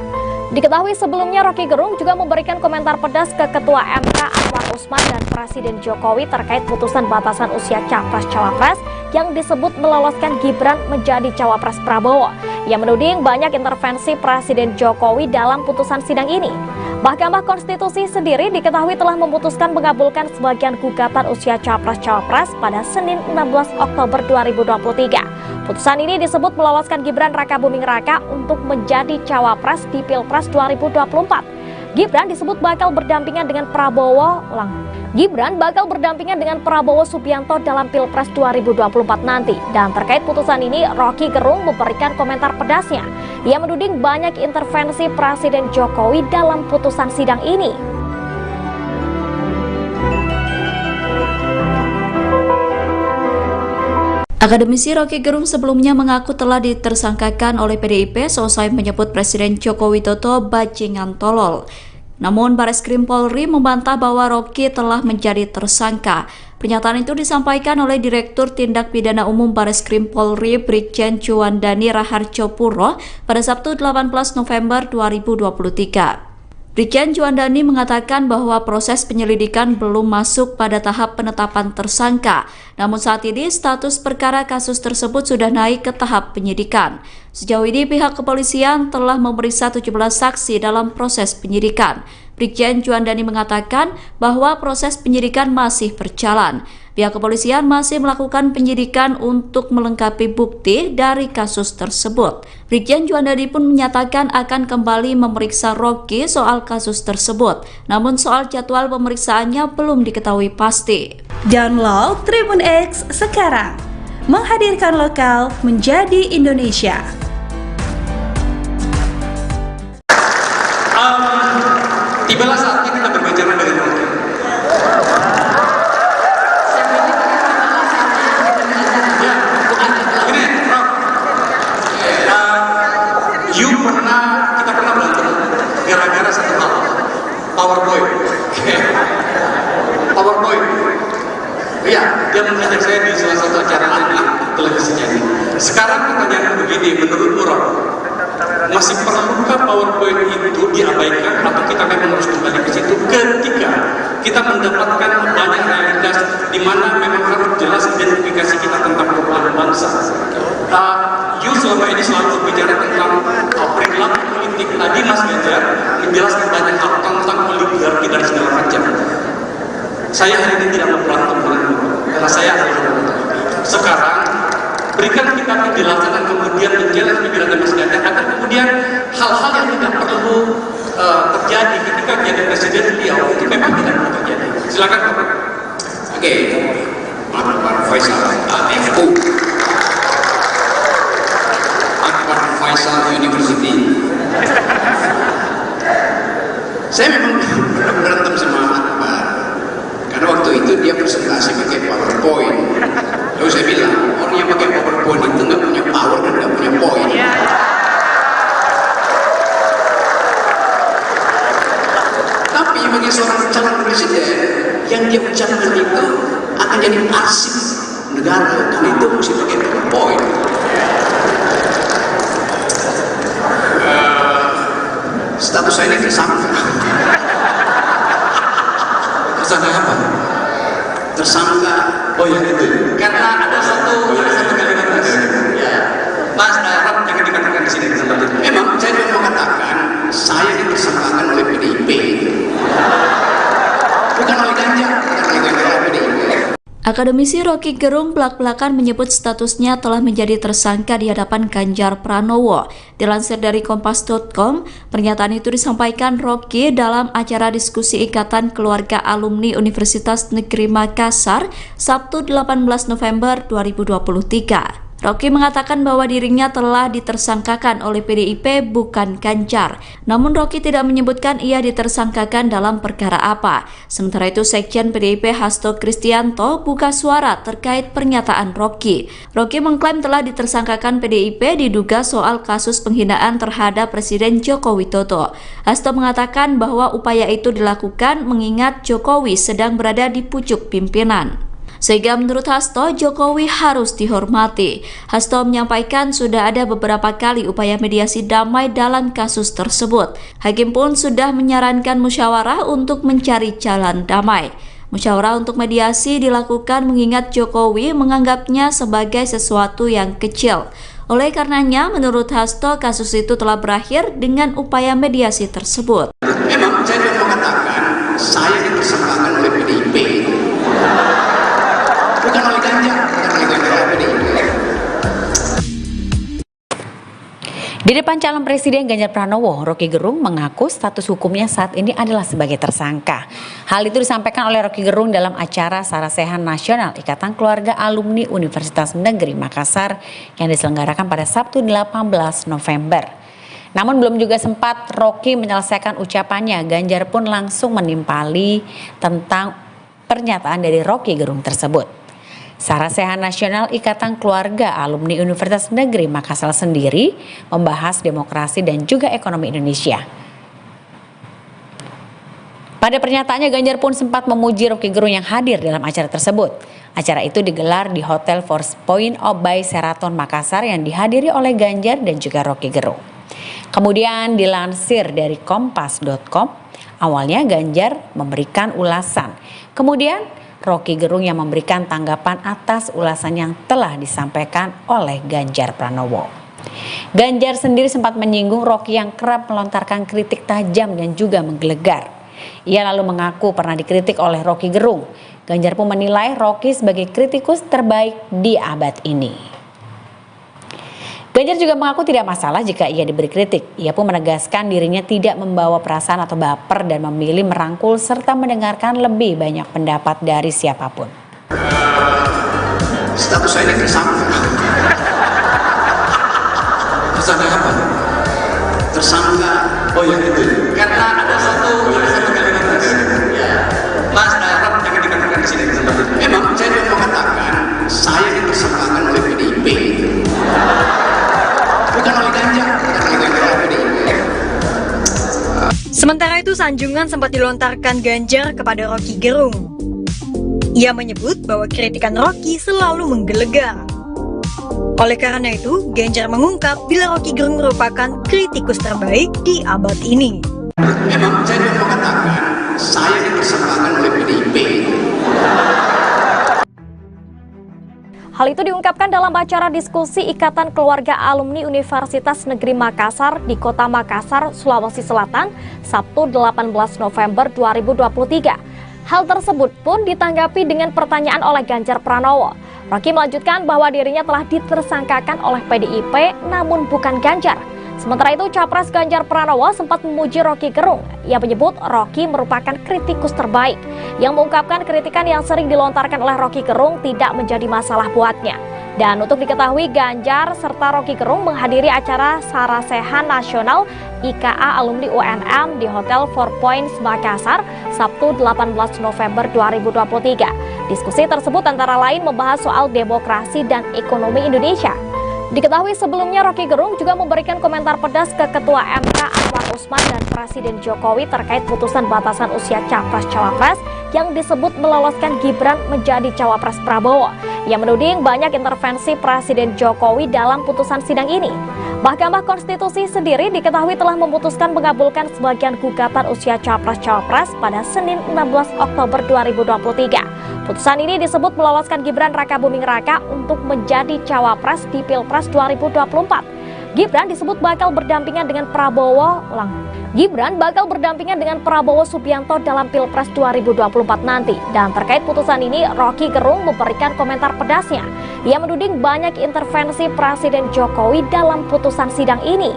Diketahui sebelumnya Roky Gerung juga memberikan komentar pedas ke Ketua MK Anwar Usman dan Presiden Jokowi terkait putusan batasan usia Capres-Cawapres yang disebut meloloskan Gibran menjadi Cawapres Prabowo. Ia menuding banyak intervensi Presiden Jokowi dalam putusan sidang ini. Mahkamah Konstitusi sendiri diketahui telah memutuskan mengabulkan sebagian gugatan usia Capres-Cawapres pada Senin 16 Oktober 2023. Putusan ini disebut meloloskan Gibran Rakabuming Raka untuk menjadi Cawapres di Pilpres 2024. Gibran disebut bakal berdampingan dengan Prabowo Subianto dalam Pilpres 2024 nanti. Dan terkait putusan ini, Roky Gerung memberikan komentar pedasnya. Ia menuding banyak intervensi Presiden Jokowi dalam putusan sidang ini. Akademisi Roky Gerung sebelumnya mengaku telah ditersangkakan oleh PDIP seusai menyebut Presiden Joko Widodo bajingan tolol. Namun Bareskrim Polri membantah bahwa Roky telah menjadi tersangka. Pernyataan itu disampaikan oleh Direktur Tindak Pidana Umum Bareskrim Polri Brigjen Juandani Raharjopuro pada Sabtu 18 November 2023. Brigjen Juandani mengatakan bahwa proses penyelidikan belum masuk pada tahap penetapan tersangka. Namun saat ini status perkara kasus tersebut sudah naik ke tahap penyidikan. Sejauh ini pihak kepolisian telah memeriksa 17 saksi dalam proses penyidikan. Brigjen Juandani mengatakan bahwa proses penyidikan masih berjalan. Pihak kepolisian masih melakukan penyidikan untuk melengkapi bukti dari kasus tersebut. Brigjen Juandani pun menyatakan akan kembali memeriksa Roky soal kasus tersebut. Namun soal jadwal pemeriksaannya belum diketahui pasti. Download Tribun X sekarang. Menghadirkan lokal menjadi Indonesia. Tibalah saat dia mengajak saya di salah satu acara di televisinya ini. Sekarang pertanyaan begini, menurut Rob, masih perlukah PowerPoint itu diabaikan atau kita memang harus kembali ke situ ketika kita mendapatkan banyak realitas di mana memang harus jelas identifikasi kita tentang problem bangsa. You selama ini selalu berbicara tentang perilaku politik. Tadi Mas Ganjar menjelaskan banyak hal tentang oligarki dan segala macam. Saya hari ini tidak mau berantem dengan karena saya adalah sekarang berikan kita penjelasan dan kemudian menjelaskan pikiran Mas Ganjar agar kemudian hal-hal yang tidak perlu terjadi ketika jadi presiden beliau itu memang tidak perlu terjadi. Silakan. Oke, Pak Faisal, FU, Akbar Faisal University. Saya memang berantem sama Akbar karena waktu itu dia presentasi pakai PowerPoint. Lalu saya bilang, orang yang pakai PowerPoint itu nggak punya power dan nggak punya poin. Tapi bagi seorang calon presiden, yang dia ucapkan itu akan jadi arsip negara, karena itu mesti pakai PowerPoint. Status saya ini tersangka. Tersangka apa? Tersangka. Oh ya itu. Karena ada satu kalimat ya. Mas Rob jangan dikatakan di sini tempat itu. Memang saya mau mengatakan saya ditersangkakan oleh PDIP. Bukan oleh Ganjar, PDIP. Akademisi Rocky Gerung belak-belakan menyebut statusnya telah menjadi tersangka di hadapan Ganjar Pranowo. Dilansir dari Kompas.com, pernyataan itu disampaikan Rocky dalam acara diskusi Ikatan Keluarga Alumni Universitas Negeri Makassar, Sabtu 18 November 2023. Rocky mengatakan bahwa dirinya telah ditersangkakan oleh PDIP bukan Ganjar. Namun Rocky tidak menyebutkan ia ditersangkakan dalam perkara apa. Sementara itu Sekjen PDIP Hasto Kristianto buka suara terkait pernyataan Rocky. Rocky mengklaim telah ditersangkakan PDIP diduga soal kasus penghinaan terhadap Presiden Joko Widodo. Hasto mengatakan bahwa upaya itu dilakukan mengingat Jokowi sedang berada di pucuk pimpinan. Sehingga menurut Hasto, Jokowi harus dihormati. Hasto menyampaikan sudah ada beberapa kali upaya mediasi damai dalam kasus tersebut. Hakim pun sudah menyarankan musyawarah untuk mencari jalan damai. Musyawarah untuk mediasi dilakukan mengingat Jokowi menganggapnya sebagai sesuatu yang kecil. Oleh karenanya, menurut Hasto, kasus itu telah berakhir dengan upaya mediasi tersebut. Memang saya mau mengatakan saya ditersangkakan oleh PDIP. Bukan oleh Ganjar, Di depan calon presiden Ganjar Pranowo, Rocky Gerung mengaku status hukumnya saat ini adalah sebagai tersangka. Hal itu disampaikan oleh Rocky Gerung dalam acara Sarasehan Nasional Ikatan Keluarga Alumni Universitas Negeri Makassar yang diselenggarakan pada Sabtu 18 November. Namun belum juga sempat Rocky menyelesaikan ucapannya, Ganjar pun langsung menimpali tentang pernyataan dari Rocky Gerung tersebut. Sarasehan Nasional Ikatan Keluarga Alumni Universitas Negeri Makassar sendiri membahas demokrasi dan juga ekonomi Indonesia. Pada pernyataannya, Ganjar pun sempat memuji Rocky Gerung yang hadir dalam acara tersebut. Acara itu digelar di Hotel Four Points by Sheraton Makassar yang dihadiri oleh Ganjar dan juga Rocky Gerung. Kemudian dilansir dari Kompas.com, awalnya Ganjar memberikan ulasan. Kemudian Rocky Gerung yang memberikan tanggapan atas ulasan yang telah disampaikan oleh Ganjar Pranowo. Ganjar sendiri sempat menyinggung Rocky yang kerap melontarkan kritik tajam dan juga menggelegar. Ia lalu mengaku pernah dikritik oleh Rocky Gerung. Ganjar pun menilai Rocky sebagai kritikus terbaik di abad ini. Ganjar juga mengaku tidak masalah jika ia diberi kritik. Ia pun menegaskan dirinya tidak membawa perasaan atau baper dan memilih merangkul serta mendengarkan lebih banyak pendapat dari siapapun. Status saya ini tersangka. Tersangka apa? Tersangka. Oh ya itu. Karena ada satu kalimat ya. Mas Rob jangan dikatakan di sini tempat itu. Memang saya mau mengatakan saya ditersangkakan oleh PDIP. Bukan oleh Ganjar, Sementara itu sanjungan sempat dilontarkan Ganjar kepada Rocky Gerung. Ia menyebut bahwa kritikan Rocky selalu menggelegar. Oleh karena itu, Ganjar mengungkap bila Rocky Gerung merupakan kritikus terbaik di abad ini. Memang saya mau mengatakan, saya dipersembahkan oleh PDIP. Hal itu diungkapkan dalam acara diskusi Ikatan Keluarga Alumni Universitas Negeri Makassar di Kota Makassar, Sulawesi Selatan, Sabtu 18 November 2023. Hal tersebut pun ditanggapi dengan pertanyaan oleh Ganjar Pranowo. Rocky melanjutkan bahwa dirinya telah ditersangkakan oleh PDIP namun bukan Ganjar. Sementara itu, Capres Ganjar Pranowo sempat memuji Rocky Gerung. Ia menyebut Rocky merupakan kritikus terbaik, yang mengungkapkan kritikan yang sering dilontarkan oleh Rocky Gerung tidak menjadi masalah buatnya. Dan untuk diketahui, Ganjar serta Rocky Gerung menghadiri acara Sarasehan Nasional IKA Alumni UNM di Hotel Four Points Makassar, Sabtu 18 November 2023. Diskusi tersebut antara lain membahas soal demokrasi dan ekonomi Indonesia. Diketahui sebelumnya Rocky Gerung juga memberikan komentar pedas ke Ketua MK Anwar Usman dan Presiden Jokowi terkait putusan batasan usia Capres-Cawapres yang disebut meloloskan Gibran menjadi Cawapres Prabowo. Ia menuding banyak intervensi Presiden Jokowi dalam putusan sidang ini. Mahkamah Konstitusi sendiri diketahui telah memutuskan mengabulkan sebagian gugatan usia Capres-Cawapres pada Senin 16 Oktober 2023. Putusan ini disebut meloloskan Gibran Rakabuming Raka untuk menjadi Cawapres di Pilpres 2024. Gibran disebut bakal berdampingan dengan Prabowo Subianto dalam Pilpres 2024 nanti. Dan terkait putusan ini, Rocky Gerung memberikan komentar pedasnya. Ia menuding banyak intervensi Presiden Jokowi dalam putusan sidang ini.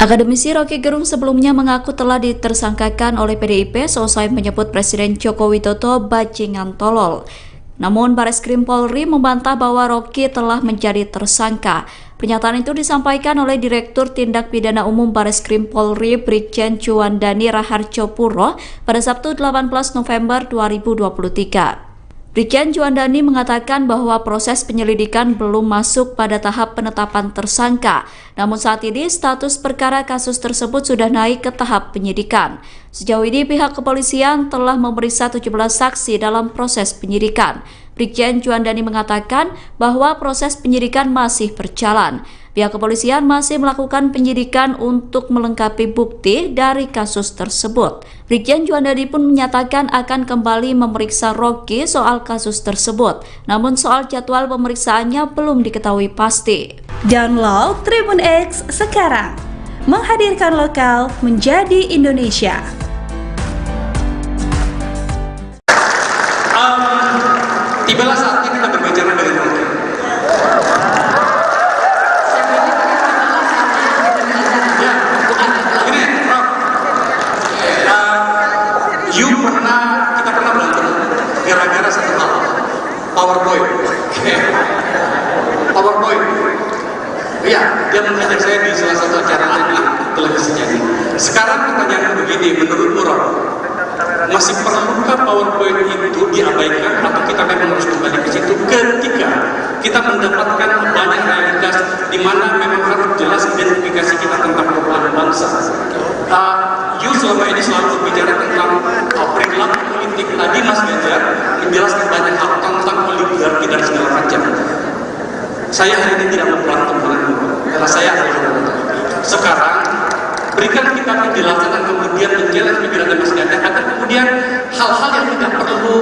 Akademisi Rocky Gerung sebelumnya mengaku telah ditersangkakan oleh PDIP seusai menyebut Presiden Joko Widodo bajingan tolol. Namun Bareskrim Polri membantah bahwa Rocky telah menjadi tersangka. Pernyataan itu disampaikan oleh Direktur Tindak Pidana Umum Bareskrim Polri Brigjen Juandani Raharjopuro pada Sabtu 18 November 2023. Brigjen Juandani mengatakan bahwa proses penyelidikan belum masuk pada tahap penetapan tersangka. Namun saat ini status perkara kasus tersebut sudah naik ke tahap penyidikan. Sejauh ini pihak kepolisian telah memeriksa 17 saksi dalam proses penyidikan. Brigjen Juandani mengatakan bahwa proses penyidikan masih berjalan. Pihak kepolisian masih melakukan penyidikan untuk melengkapi bukti dari kasus tersebut. Brigjen Juandani pun menyatakan akan kembali memeriksa Rocky soal kasus tersebut. Namun soal jadwal pemeriksaannya belum diketahui pasti. Download Tribun X sekarang, menghadirkan lokal menjadi Indonesia. Tibalah saatnya kita berbicara dengan Rocky. Kita pernah berantem gara-gara satu hal, PowerPoint. Iya, dia mengajak saya di salah satu acara televisinya. Sekarang pertanyaannya begini, menurut Rock, masih perlukah PowerPoint itu diabaikan atau kita memang harus kembali ke situ ketika kita mendapatkan banyak realitas di mana memang harus jelas identifikasi kita tentang problem bangsa. Selama ini selalu berbicara tentang perilaku politik. Tadi Mas Ganjar menjelaskan banyak hal tentang oligarki dan segala macam. Saya hari ini tidak mau berantem denganmu, karena saya adalah sekarang berikan kita penjelasan dan kemudian menjelaskan pikiran Mas Ganjar agar kemudian hal-hal yang tidak perlu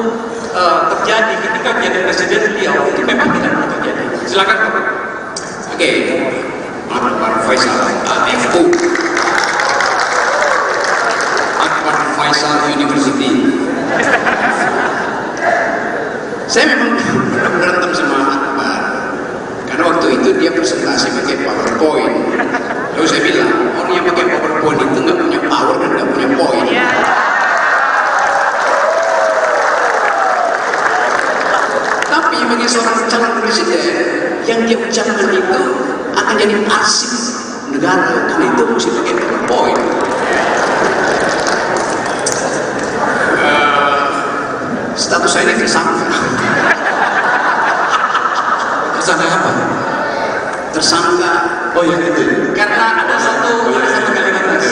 terjadi ketika menjadi presiden beliau itu memang tidak perlu terjadi. Silakan. Oke, Pak Faisal, FU. Faisal University. Saya memang berantem sama Akbar karena waktu itu dia presentasi pakai PowerPoint. Lalu saya bilang orang yang pakai PowerPoint itu nggak punya power dan nggak punya poin. Tapi bagi seorang calon presiden yang dia ucapkan itu akan jadi arsip negara, karena itu mesti pakai PowerPoint. Status saya ini tersangka. Tersangka apa? Tersangka. Oh ya itu. Karena ada satu kalimat.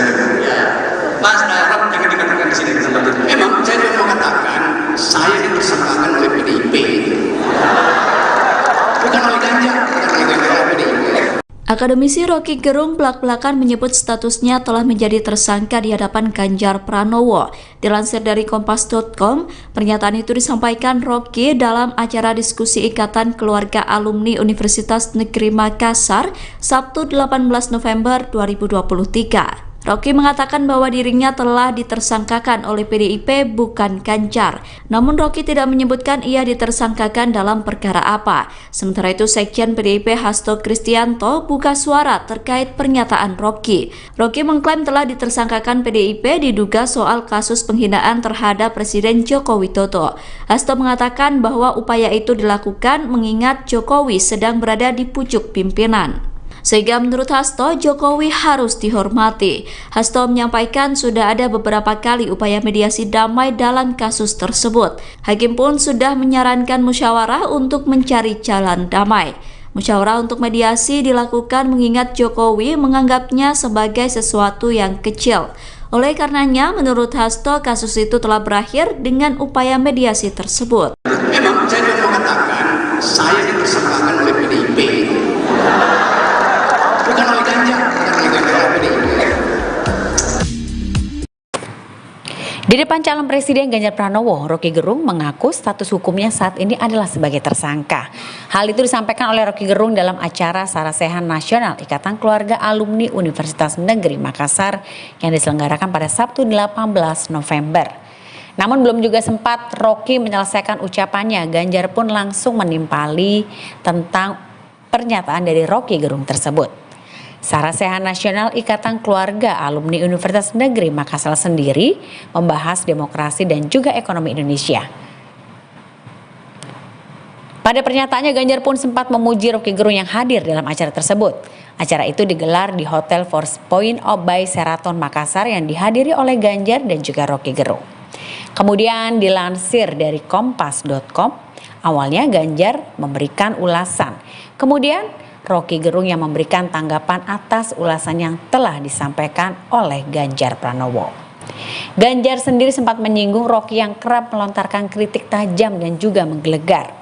Akademisi Rocky Gerung belak-belakan menyebut statusnya telah menjadi tersangka di hadapan Ganjar Pranowo. Dilansir dari Kompas.com, pernyataan itu disampaikan Rocky dalam acara diskusi Ikatan Keluarga Alumni Universitas Negeri Makassar, Sabtu 18 November 2023. Rocky mengatakan bahwa dirinya telah ditersangkakan oleh PDIP bukan Ganjar. Namun Rocky tidak menyebutkan ia ditersangkakan dalam perkara apa. Sementara itu Sekjen PDIP Hasto Kristianto buka suara terkait pernyataan Rocky. Rocky mengklaim telah ditersangkakan PDIP diduga soal kasus penghinaan terhadap Presiden Joko Widodo. Hasto mengatakan bahwa upaya itu dilakukan mengingat Jokowi sedang berada di pucuk pimpinan. Sehingga menurut Hasto, Jokowi harus dihormati. Hasto menyampaikan sudah ada beberapa kali upaya mediasi damai dalam kasus tersebut. Hakim pun sudah menyarankan musyawarah untuk mencari jalan damai. Musyawarah untuk mediasi dilakukan mengingat Jokowi menganggapnya sebagai sesuatu yang kecil. Oleh karenanya, menurut Hasto, kasus itu telah berakhir dengan upaya mediasi tersebut. Memang saya juga mengatakan, saya ditersangkakan oleh PDIP. Bukan oleh Ganjar, Di depan calon Presiden Ganjar Pranowo, Rocky Gerung mengaku status hukumnya saat ini adalah sebagai tersangka. Hal itu disampaikan oleh Rocky Gerung dalam acara Sarasehan Nasional Ikatan Keluarga Alumni Universitas Negeri Makassar yang diselenggarakan pada Sabtu 18 November. Namun belum juga sempat Rocky menyelesaikan ucapannya, Ganjar pun langsung menimpali tentang pernyataan dari Rocky Gerung tersebut. Sarasehan Nasional Ikatan Keluarga Alumni Universitas Negeri Makassar sendiri membahas demokrasi dan juga ekonomi Indonesia. Pada pernyataannya, Ganjar pun sempat memuji Rocky Gerung yang hadir dalam acara tersebut. Acara itu digelar di Hotel Four Points by Sheraton Makassar yang dihadiri oleh Ganjar dan juga Rocky Gerung. Kemudian dilansir dari Kompas.com, awalnya Ganjar memberikan ulasan. Kemudian Rocky Gerung yang memberikan tanggapan atas ulasan yang telah disampaikan oleh Ganjar Pranowo. Ganjar sendiri sempat menyinggung Rocky yang kerap melontarkan kritik tajam dan juga menggelegar.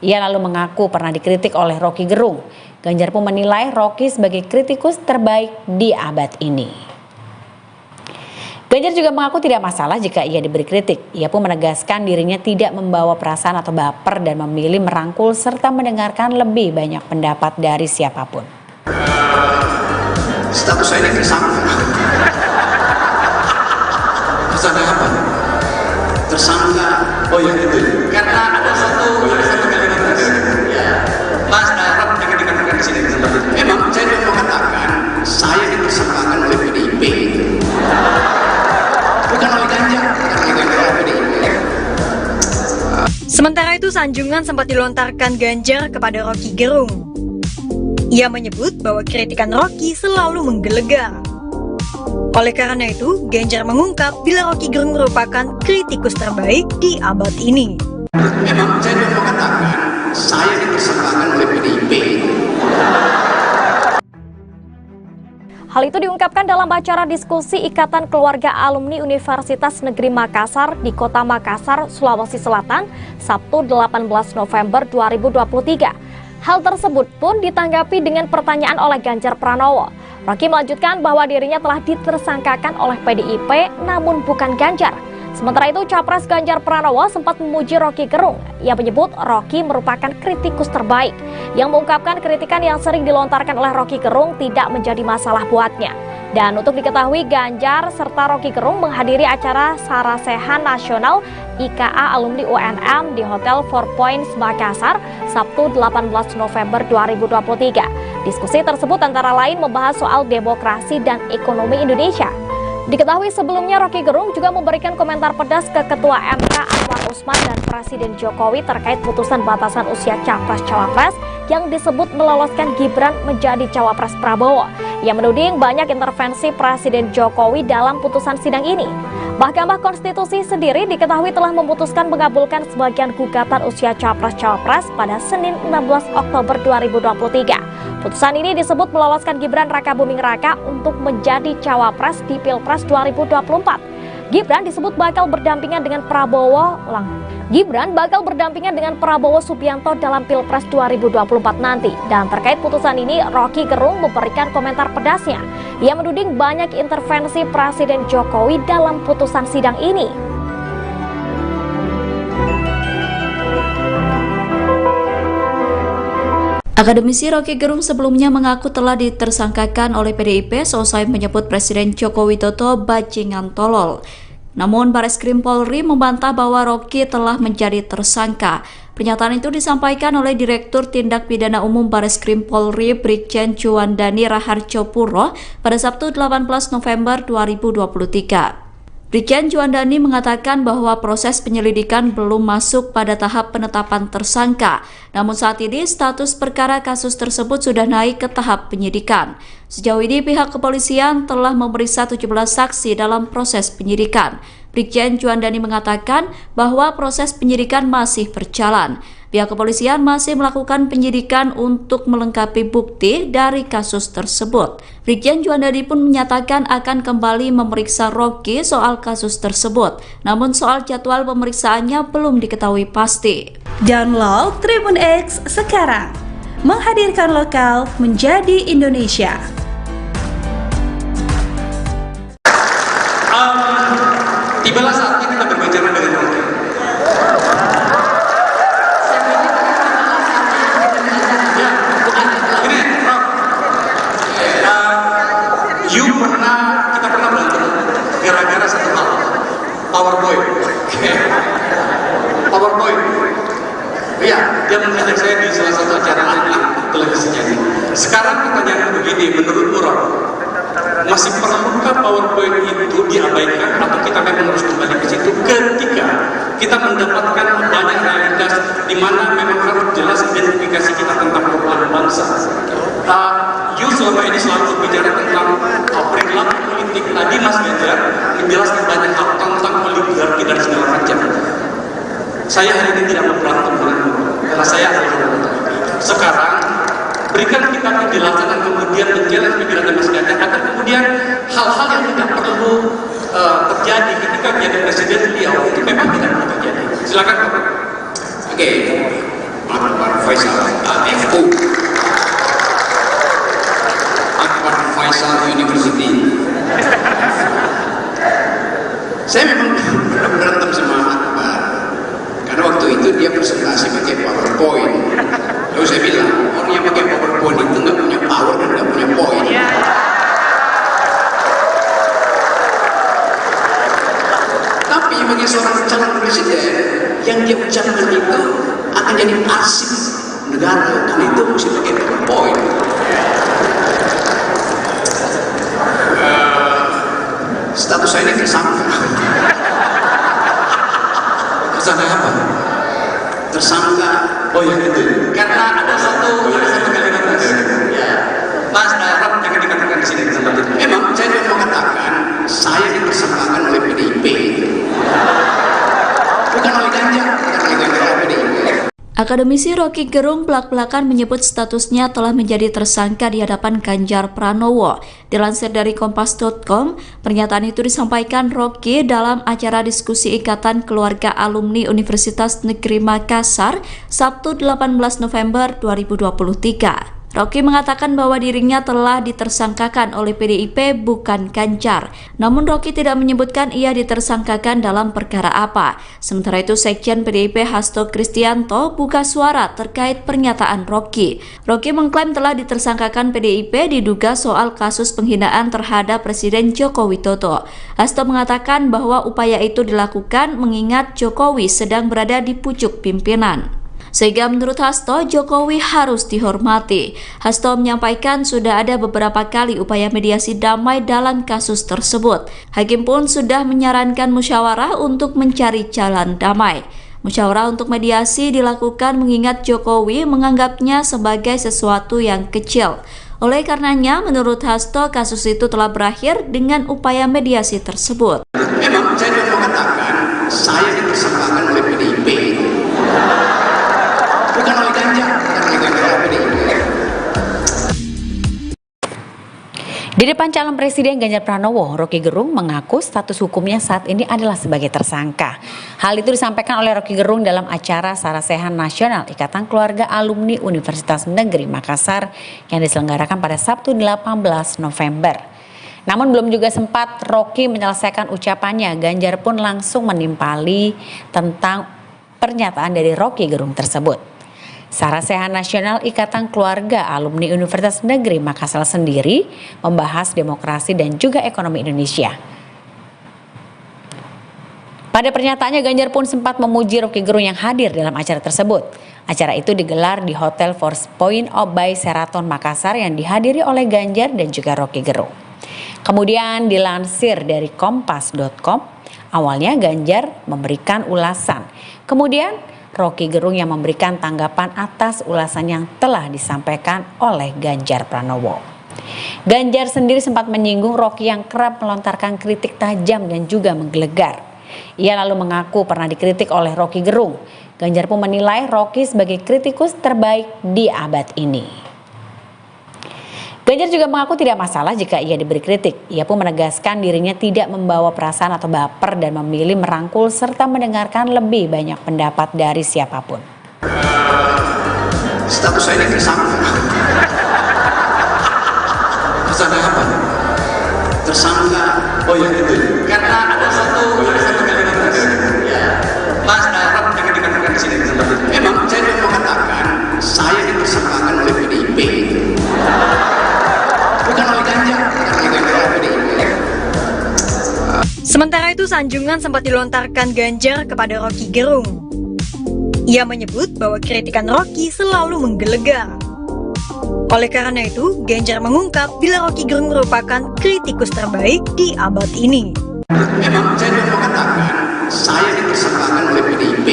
Ia lalu mengaku pernah dikritik oleh Rocky Gerung. Ganjar pun menilai Rocky sebagai kritikus terbaik di abad ini. Ganjar juga mengaku tidak masalah jika ia diberi kritik. Ia pun menegaskan dirinya tidak membawa perasaan atau baper dan memilih merangkul serta mendengarkan lebih banyak pendapat dari siapapun. Status saya ini tersangka. Tersangka apa? Tersangka. Oh ya itu. Karena ada satu kalimat ya. Mas Arab jangan dikatakan di sini. Memang saya juga mengatakan saya ditersangkakan oleh PDIP. Bukan oleh Ganjar. Sementara itu, sanjungan sempat dilontarkan Ganjar kepada Rocky Gerung. Ia menyebut bahwa kritikan Rocky selalu menggelegar. Oleh karena itu, Ganjar mengungkap bila Rocky Gerung merupakan kritikus terbaik di abad ini. Memang saya juga mengatakan saya ditersangkakan oleh PDIP. Hal itu diungkapkan dalam acara diskusi Ikatan Keluarga Alumni Universitas Negeri Makassar di Kota Makassar, Sulawesi Selatan, Sabtu 18 November 2023. Hal tersebut pun ditanggapi dengan pertanyaan oleh Ganjar Pranowo. Rocky melanjutkan bahwa dirinya telah ditersangkakan oleh PDIP namun bukan Ganjar. Sementara itu, Capres Ganjar Pranowo sempat memuji Rocky Gerung. Ia menyebut Rocky merupakan kritikus terbaik, yang mengungkapkan kritikan yang sering dilontarkan oleh Rocky Gerung tidak menjadi masalah buatnya. Dan untuk diketahui, Ganjar serta Rocky Gerung menghadiri acara Sarasehan Nasional IKA Alumni UNM di Hotel Four Points Makassar, Sabtu 18 November 2023. Diskusi tersebut antara lain membahas soal demokrasi dan ekonomi Indonesia. Diketahui sebelumnya Rocky Gerung juga memberikan komentar pedas ke Ketua MK Anwar Usman dan Presiden Jokowi terkait putusan batasan usia Capres-Cawapres yang disebut meloloskan Gibran menjadi Cawapres Prabowo. Ia menuding banyak intervensi Presiden Jokowi dalam putusan sidang ini. Mahkamah Konstitusi sendiri diketahui telah memutuskan mengabulkan sebagian gugatan usia Capres-Cawapres pada Senin 16 Oktober 2023. Putusan ini disebut meloloskan Gibran Raka Buming Raka untuk menjadi Cawapres di Pilpres 2024. Gibran disebut bakal berdampingan dengan Gibran bakal berdampingan dengan Prabowo Subianto dalam Pilpres 2024 nanti. Dan terkait putusan ini, Rocky Gerung memberikan komentar pedasnya. Ia menuding banyak intervensi Presiden Jokowi dalam putusan sidang ini. Akademisi Rocky Gerung sebelumnya mengaku telah ditersangkakan oleh PDIP seusai menyebut Presiden Joko Widodo bajingan tolol. Namun Bareskrim Polri membantah bahwa Rocky telah menjadi tersangka. Pernyataan itu disampaikan oleh Direktur Tindak Pidana Umum Bareskrim Polri Brigjen Juandani Raharjo Puro pada Sabtu 18 November 2023. Brigjen Juandani mengatakan bahwa proses penyelidikan belum masuk pada tahap penetapan tersangka. Namun saat ini status perkara kasus tersebut sudah naik ke tahap penyidikan. Sejauh ini pihak kepolisian telah memeriksa 17 saksi dalam proses penyidikan. Brigjen Juandani mengatakan bahwa proses penyidikan masih berjalan. Pihak kepolisian masih melakukan penyidikan untuk melengkapi bukti dari kasus tersebut. Brigjen Juandani pun menyatakan akan kembali memeriksa Rocky soal kasus tersebut. Namun soal jadwal pemeriksaannya belum diketahui pasti. Download Tribun X sekarang. Menghadirkan lokal menjadi Indonesia. Tibalah saatnya kita berbicara dengan Rocky. Kita pernah berantem gara-gara satu hal, PowerPoint. PowerPoint. Iya, dia mengajak saya di salah satu acara televisinya. Sekarang pertanyaannya begini, menurutmu Rob, masih perlukah PowerPoint itu diabaikan atau kita memang harus kembali ke situ ketika kita mendapatkan banyak realitas di mana memang harus jelas identifikasi kita tentang perubahan bangsa. You selama ini selalu berbicara tentang perilaku politik. Tadi Mas Ganjar menjelaskan banyak hal tentang oligarki dan segala macam. Saya hari ini tidak berantem denganmu karena saya adalah sekarang berikan kita penjelasan dan kemudian menjelaskan pikiran Mas Ganjar agar kemudian hal-hal yang tidak perlu terjadi ketika menjadi presiden beliau itu memang tidak perlu terjadi. Silakan Pak. Oke, Pak Faisal, FU. Faisal University. Saya memang pernah berantem sama Akbar karena waktu itu dia presentasi pakai PowerPoint. Lalu saya bilang orang yang pakai PowerPoint itu nggak punya power dan nggak punya point. Tapi bagi seorang calon presiden yang dia ucapkan itu akan jadi arsip negara dan itu mesti pakai PowerPoint. Status saya ini tersangka. Tersangka apa? Tersangka. Oh ya itu. Karena ada satu kalimat ya. Mas Rob jangan dikatakan di sini tempat itu. Memang saya mau mengatakan saya ditersangkakan oleh PDIP. Bukan oleh Ganjar, bukan oleh PDIP. Akademisi Rocky Gerung belak-belakan menyebut statusnya telah menjadi tersangka di hadapan Ganjar Pranowo. Dilansir dari Kompas.com, pernyataan itu disampaikan Rocky dalam acara diskusi Ikatan Keluarga Alumni Universitas Negeri Makassar, Sabtu 18 November 2023. Rocky mengatakan bahwa dirinya telah ditersangkakan oleh PDIP bukan Ganjar. Namun Rocky tidak menyebutkan ia ditersangkakan dalam perkara apa. Sementara itu Sekjen PDIP Hasto Kristianto buka suara terkait pernyataan Rocky. Rocky mengklaim telah ditersangkakan PDIP diduga soal kasus penghinaan terhadap Presiden Joko Widodo. Hasto mengatakan bahwa upaya itu dilakukan mengingat Jokowi sedang berada di pucuk pimpinan. Sehingga menurut Hasto, Jokowi harus dihormati. Hasto menyampaikan sudah ada beberapa kali upaya mediasi damai dalam kasus tersebut. Hakim pun sudah menyarankan musyawarah untuk mencari jalan damai. Musyawarah untuk mediasi dilakukan mengingat Jokowi menganggapnya sebagai sesuatu yang kecil. Oleh karenanya, menurut Hasto, kasus itu telah berakhir dengan upaya mediasi tersebut. Memang saya mau mengatakan saya ditersangkakan oleh PDIP. Bukan oleh Ganjar, bukan oleh PDIP. Di depan calon presiden Ganjar Pranowo, Roky Gerung mengaku status hukumnya saat ini adalah sebagai tersangka. Hal itu disampaikan oleh Roky Gerung dalam acara Sarasehan Nasional Ikatan Keluarga Alumni Universitas Negeri Makassar yang diselenggarakan pada Sabtu 18 November. Namun belum juga sempat Roky menyelesaikan ucapannya, Ganjar pun langsung menimpali tentang pernyataan dari Roky Gerung tersebut. Sarasehan Nasional Ikatan Keluarga Alumni Universitas Negeri Makassar sendiri membahas demokrasi dan juga ekonomi Indonesia. Pada pernyataannya, Ganjar pun sempat memuji Roky Gerung yang hadir dalam acara tersebut. Acara itu digelar di Hotel Four Points by Sheraton Makassar yang dihadiri oleh Ganjar dan juga Roky Gerung. Kemudian dilansir dari kompas.com, awalnya Ganjar memberikan ulasan. Kemudian Roky Gerung yang memberikan tanggapan atas ulasan yang telah disampaikan oleh Ganjar Pranowo. Ganjar sendiri sempat menyinggung Roky yang kerap melontarkan kritik tajam dan juga menggelegar. Ia lalu mengaku pernah dikritik oleh Roky Gerung. Ganjar pun menilai Roky sebagai kritikus terbaik di abad ini. Ganjar juga mengaku tidak masalah jika ia diberi kritik. Ia pun menegaskan dirinya tidak membawa perasaan atau baper dan memilih merangkul serta mendengarkan lebih banyak pendapat dari siapapun. Status saya ini tersangka. Tersangka apa? Tersangka. Oh ya itu. Karena ada satu kalimat tadi. Ya. Mas Darab yang dikatakan di sini. Memang saya mau mengatakan saya ditersangkakan oleh PDIP. Bukan oleh Ganjar. Sementara itu, sanjungan sempat dilontarkan Ganjar kepada Roky Gerung. Ia menyebut bahwa kritikan Roky selalu menggelegar. Oleh karena itu, Ganjar mengungkap bila Roky Gerung merupakan kritikus terbaik di abad ini. Memang saya mau mengatakan saya ditersangkakan oleh PDIP.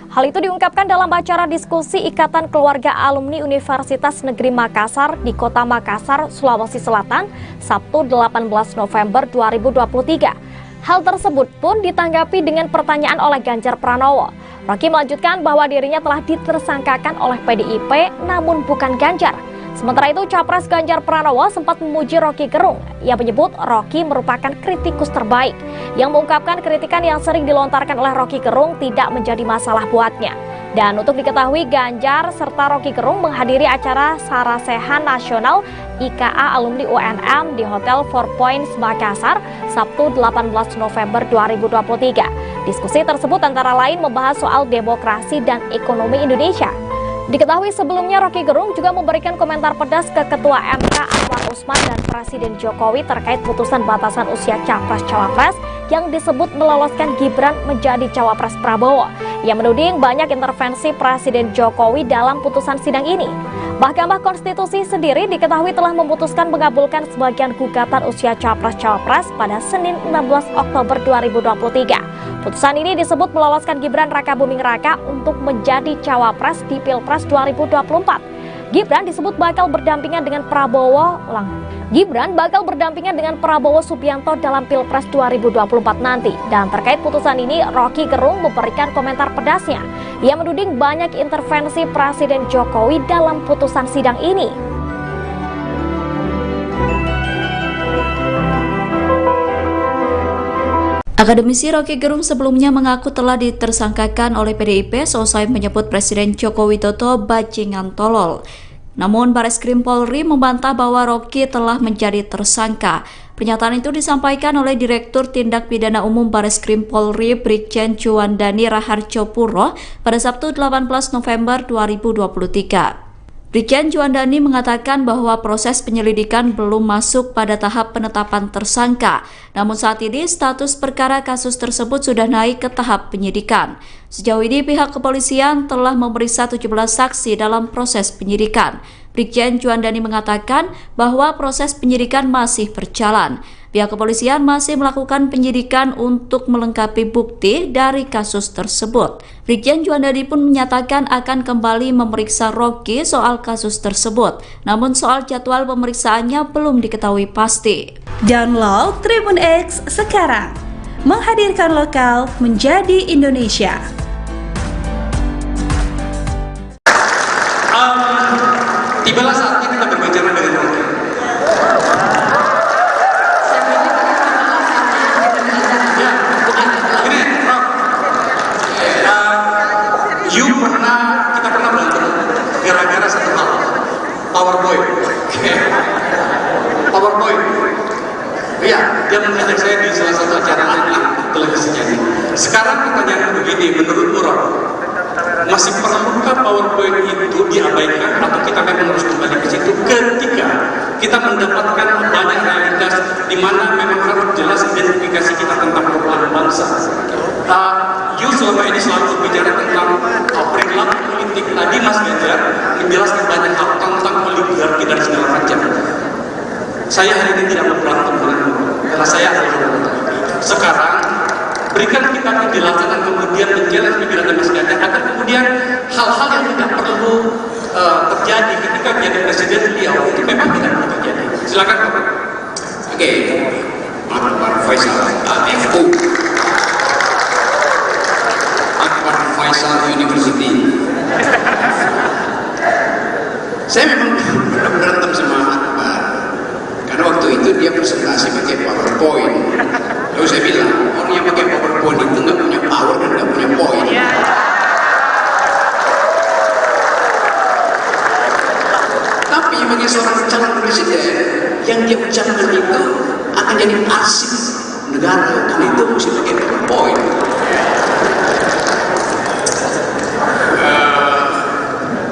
Hal itu diungkapkan dalam acara diskusi Ikatan Keluarga Alumni Universitas Negeri Makassar di Kota Makassar, Sulawesi Selatan, Sabtu 18 November 2023. Hal tersebut pun ditanggapi dengan pertanyaan oleh Ganjar Pranowo. Roky melanjutkan bahwa dirinya telah ditersangkakan oleh PDIP namun bukan Ganjar. Sementara itu, Capres Ganjar Pranowo sempat memuji Roky Gerung. Ia menyebut Roky merupakan kritikus terbaik, yang mengungkapkan kritikan yang sering dilontarkan oleh Roky Gerung tidak menjadi masalah buatnya. Dan untuk diketahui, Ganjar serta Roky Gerung menghadiri acara Sarasehan Nasional IKA Alumni UNM di Hotel Four Points Makassar, Sabtu 18 November 2023. Diskusi tersebut antara lain membahas soal demokrasi dan ekonomi Indonesia. Diketahui sebelumnya Roky Gerung juga memberikan komentar pedas ke Ketua MK Anwar Usman dan Presiden Jokowi terkait putusan batasan usia Capres-Cawapres yang disebut meloloskan Gibran menjadi Cawapres Prabowo. Ia menuding banyak intervensi Presiden Jokowi dalam putusan sidang ini. Mahkamah Konstitusi sendiri diketahui telah memutuskan mengabulkan sebagian gugatan usia Capres-Cawapres pada Senin 16 Oktober 2023. Putusan ini disebut meloloskan Gibran Rakabuming Raka untuk menjadi Cawapres di Pilpres 2024. Gibran disebut bakal berdampingan dengan Prabowo Subianto dalam Pilpres 2024 nanti. Dan terkait putusan ini, Roky Gerung memberikan komentar pedasnya. Ia menuding banyak intervensi Presiden Jokowi dalam putusan sidang ini. Akademisi Roky Gerung sebelumnya mengaku telah ditersangkakan oleh PDIP seusai menyebut Presiden Joko Widodo bajingan tolol. Namun Bareskrim Polri membantah bahwa Roky telah menjadi tersangka. Pernyataan itu disampaikan oleh Direktur Tindak Pidana Umum Bareskrim Polri Brigjen Juandani Raharjo Puro pada Sabtu 18 November 2023. Brigjen Juandani mengatakan bahwa proses penyelidikan belum masuk pada tahap penetapan tersangka. Namun saat ini status perkara kasus tersebut sudah naik ke tahap penyidikan. Sejauh ini pihak kepolisian telah memeriksa 17 saksi dalam proses penyidikan. Brigjen Juandani mengatakan bahwa proses penyidikan masih berjalan. Pihak kepolisian masih melakukan penyidikan untuk melengkapi bukti dari kasus tersebut. Brigjen Juandani pun menyatakan akan kembali memeriksa Roky soal kasus tersebut. Namun soal jadwal pemeriksaannya belum diketahui pasti. Download Tribun X sekarang. Menghadirkan lokal menjadi Indonesia. Tibalah saatnya kita mendapatkan banyak realitas di mana memang harus jelas identifikasi kita tentang perubahan bangsa. You selama ini selalu bicara tentang perilaku politik. Tadi Mas Ganjar menjelaskan banyak hal tentang oligarki dan segala macam. Saya hari ini tidak mau berantem denganmu, karena saya adalah sekarang berikan kita penjelasan dan kemudian menjelaskan pikiran Mas Ganjar agar kemudian hal-hal yang tidak perlu terjadi ketika menjadi presiden beliau itu memang tidak perlu terjadi. Silakan Pak. Oke, Pak Faisal, FU, Akbar Faisal University. Saya memang berantem sama Akbar karena waktu itu dia presentasi pakai PowerPoint. Lalu saya bilang orang yang pakai PowerPoint itu nggak punya power dan nggak punya poin. Tapi bagi seorang calon presiden yang dia ucapkan itu akan jadi arsip negara, dan itu mesti pakai PowerPoint.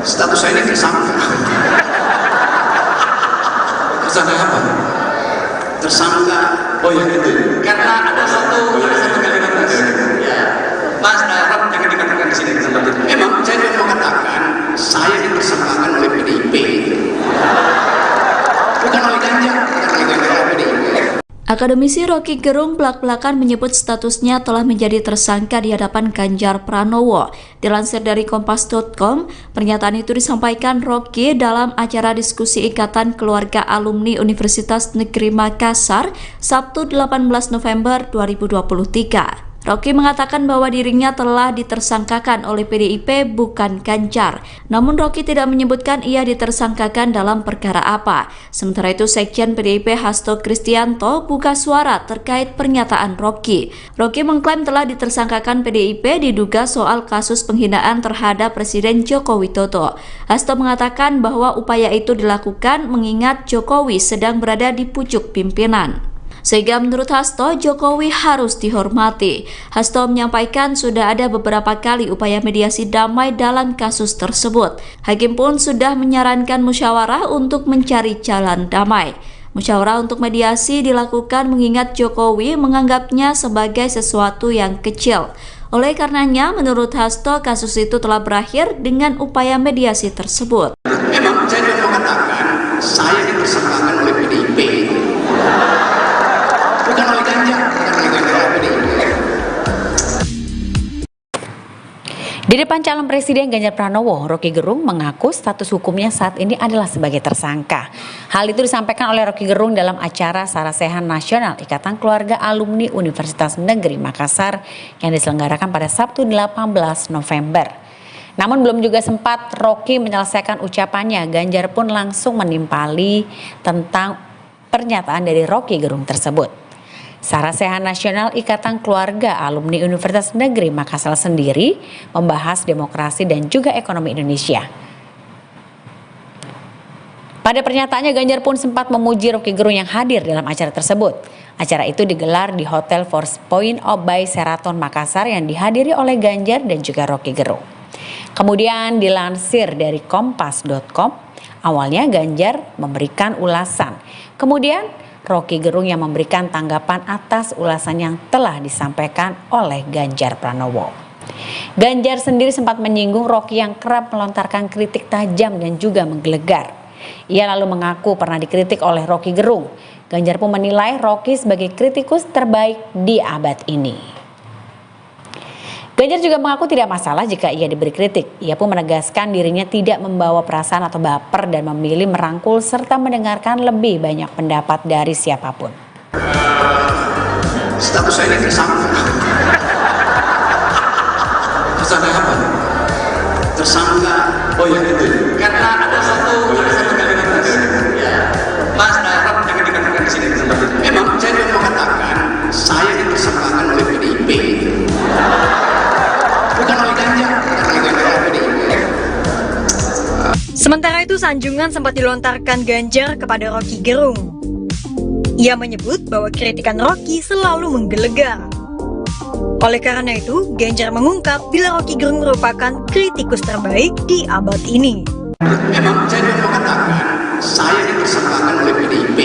Status saya ini tersangka. Tersangka apa? Tersangka. Oh ya itu. Karena ada satu kalimat ya. Mas Rob jangan dikatakan di sini tempat itu. Memang saya juga mau katakan saya ditersangkakan oleh PDIP. Bukan oleh Ganjar, bukan oleh PDIP. Akademisi Rocky Gerung belak-belakan menyebut statusnya telah menjadi tersangka di hadapan Ganjar Pranowo. Dilansir dari Kompas.com, pernyataan itu disampaikan Rocky dalam acara diskusi Ikatan Keluarga Alumni Universitas Negeri Makassar, Sabtu 18 November 2023. Rocky mengatakan bahwa dirinya telah ditersangkakan oleh PDIP bukan Ganjar. Namun Rocky tidak menyebutkan ia ditersangkakan dalam perkara apa. Sementara itu Sekjen PDIP Hasto Kristianto buka suara terkait pernyataan Rocky. Rocky mengklaim telah ditersangkakan PDIP diduga soal kasus penghinaan terhadap Presiden Joko Widodo. Hasto mengatakan bahwa upaya itu dilakukan mengingat Jokowi sedang berada di pucuk pimpinan. Sehingga menurut Hasto, Jokowi harus dihormati. Hasto menyampaikan sudah ada beberapa kali upaya mediasi damai dalam kasus tersebut. Hakim pun sudah menyarankan musyawarah untuk mencari jalan damai. Musyawarah untuk mediasi dilakukan mengingat Jokowi menganggapnya sebagai sesuatu yang kecil. Oleh karenanya, menurut Hasto, kasus itu telah berakhir dengan upaya mediasi tersebut. Memang saya juga mau katakan saya ditersangkakan oleh PDIP. Bukan oleh Ganjar, bukan oleh PDIP. Di depan calon presiden Ganjar Pranowo, Rocky Gerung mengaku status hukumnya saat ini adalah sebagai tersangka. Hal itu disampaikan oleh Rocky Gerung dalam acara Sarasehan Nasional Ikatan Keluarga Alumni Universitas Negeri Makassar yang diselenggarakan pada Sabtu 18 November. Namun belum juga sempat Rocky menyelesaikan ucapannya, Ganjar pun langsung menimpali tentang pernyataan dari Rocky Gerung tersebut. Sarasehan Nasional Ikatan Keluarga Alumni Universitas Negeri Makassar sendiri membahas demokrasi dan juga ekonomi Indonesia. Pada pernyataannya, Ganjar pun sempat memuji Rocky Gerung yang hadir dalam acara tersebut. Acara itu digelar di Hotel Four Points by Sheraton Makassar yang dihadiri oleh Ganjar dan juga Rocky Gerung. Kemudian dilansir dari Kompas.com, awalnya Ganjar memberikan ulasan. Kemudian Rocky Gerung yang memberikan tanggapan atas ulasan yang telah disampaikan oleh Ganjar Pranowo. Ganjar sendiri sempat menyinggung Rocky yang kerap melontarkan kritik tajam dan juga menggelegar. Ia lalu mengaku pernah dikritik oleh Rocky Gerung. Ganjar pun menilai Rocky sebagai kritikus terbaik di abad ini. Ganjar juga mengaku tidak masalah jika ia diberi kritik. Ia pun menegaskan dirinya tidak membawa perasaan atau baper dan memilih merangkul serta mendengarkan lebih banyak pendapat dari siapapun. Status saya ini tersangka. Tersangka apa? Tersangka. Oh ya itu. Karena ada satu kalimat ya. Mas Rob jangan dikatakan di sini tempat itu. Memang saya juga mau katakan saya ditersangkakan oleh PDIP. Bukan oleh Ganjar, bukan oleh PDIP. Sementara itu sanjungan sempat dilontarkan Ganjar kepada Rocky Gerung. Ia menyebut bahwa kritikan Rocky selalu menggelegar. Oleh karena itu, Ganjar mengungkap bila Rocky Gerung merupakan kritikus terbaik di abad ini. Memang saya juga mau katakan saya ditersangkakan oleh PDIP.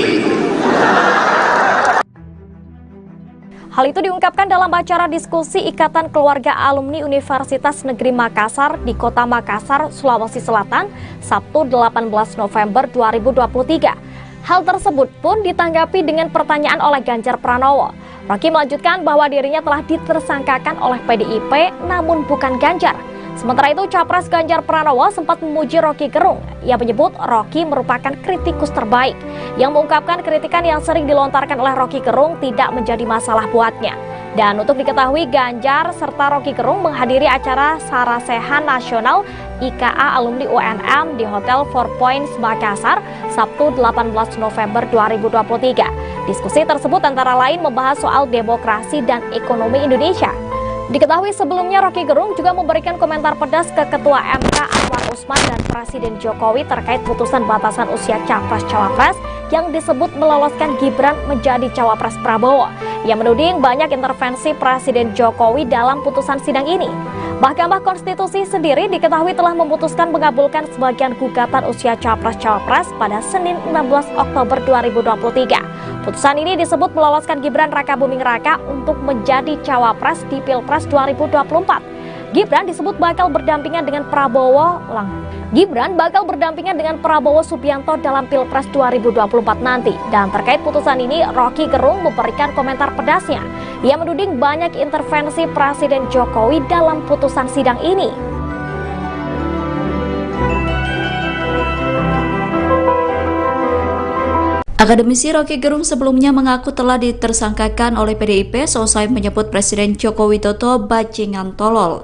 Hal itu diungkapkan dalam acara diskusi Ikatan Keluarga Alumni Universitas Negeri Makassar di Kota Makassar, Sulawesi Selatan, Sabtu 18 November 2023. Hal tersebut pun ditanggapi dengan pertanyaan oleh Ganjar Pranowo. Rocky melanjutkan bahwa dirinya telah ditersangkakan oleh PDIP namun bukan Ganjar. Sementara itu, Capres Ganjar Pranowo sempat memuji Rocky Gerung. Ia menyebut Rocky merupakan kritikus terbaik yang mengungkapkan kritikan yang sering dilontarkan oleh Rocky Gerung tidak menjadi masalah buatnya. Dan untuk diketahui, Ganjar serta Rocky Gerung menghadiri acara Sarasehan Nasional IKA Alumni UNM di Hotel Four Points Makassar, Sabtu 18 November 2023. Diskusi tersebut antara lain membahas soal demokrasi dan ekonomi Indonesia. Diketahui sebelumnya Rocky Gerung juga memberikan komentar pedas ke Ketua MK Anwar Usman dan Presiden Jokowi terkait putusan batasan usia Capres-Cawapres yang disebut meloloskan Gibran menjadi Cawapres Prabowo. Ia menuding banyak intervensi Presiden Jokowi dalam putusan sidang ini. Mahkamah Konstitusi sendiri diketahui telah memutuskan mengabulkan sebagian gugatan usia Capres-Cawapres pada Senin 16 Oktober 2023. Putusan ini disebut meloloskan Gibran Rakabuming Raka untuk menjadi Cawapres di Pilpres 2024. Gibran disebut bakal berdampingan dengan Prabowo Subianto dalam Pilpres 2024 nanti. Dan terkait putusan ini, Rocky Gerung memberikan komentar pedasnya. Ia menuding banyak intervensi Presiden Jokowi dalam putusan sidang ini. Akademisi Rocky Gerung sebelumnya mengaku telah ditersangkakan oleh PDIP seusai menyebut Presiden Joko Widodo bajingan tolol.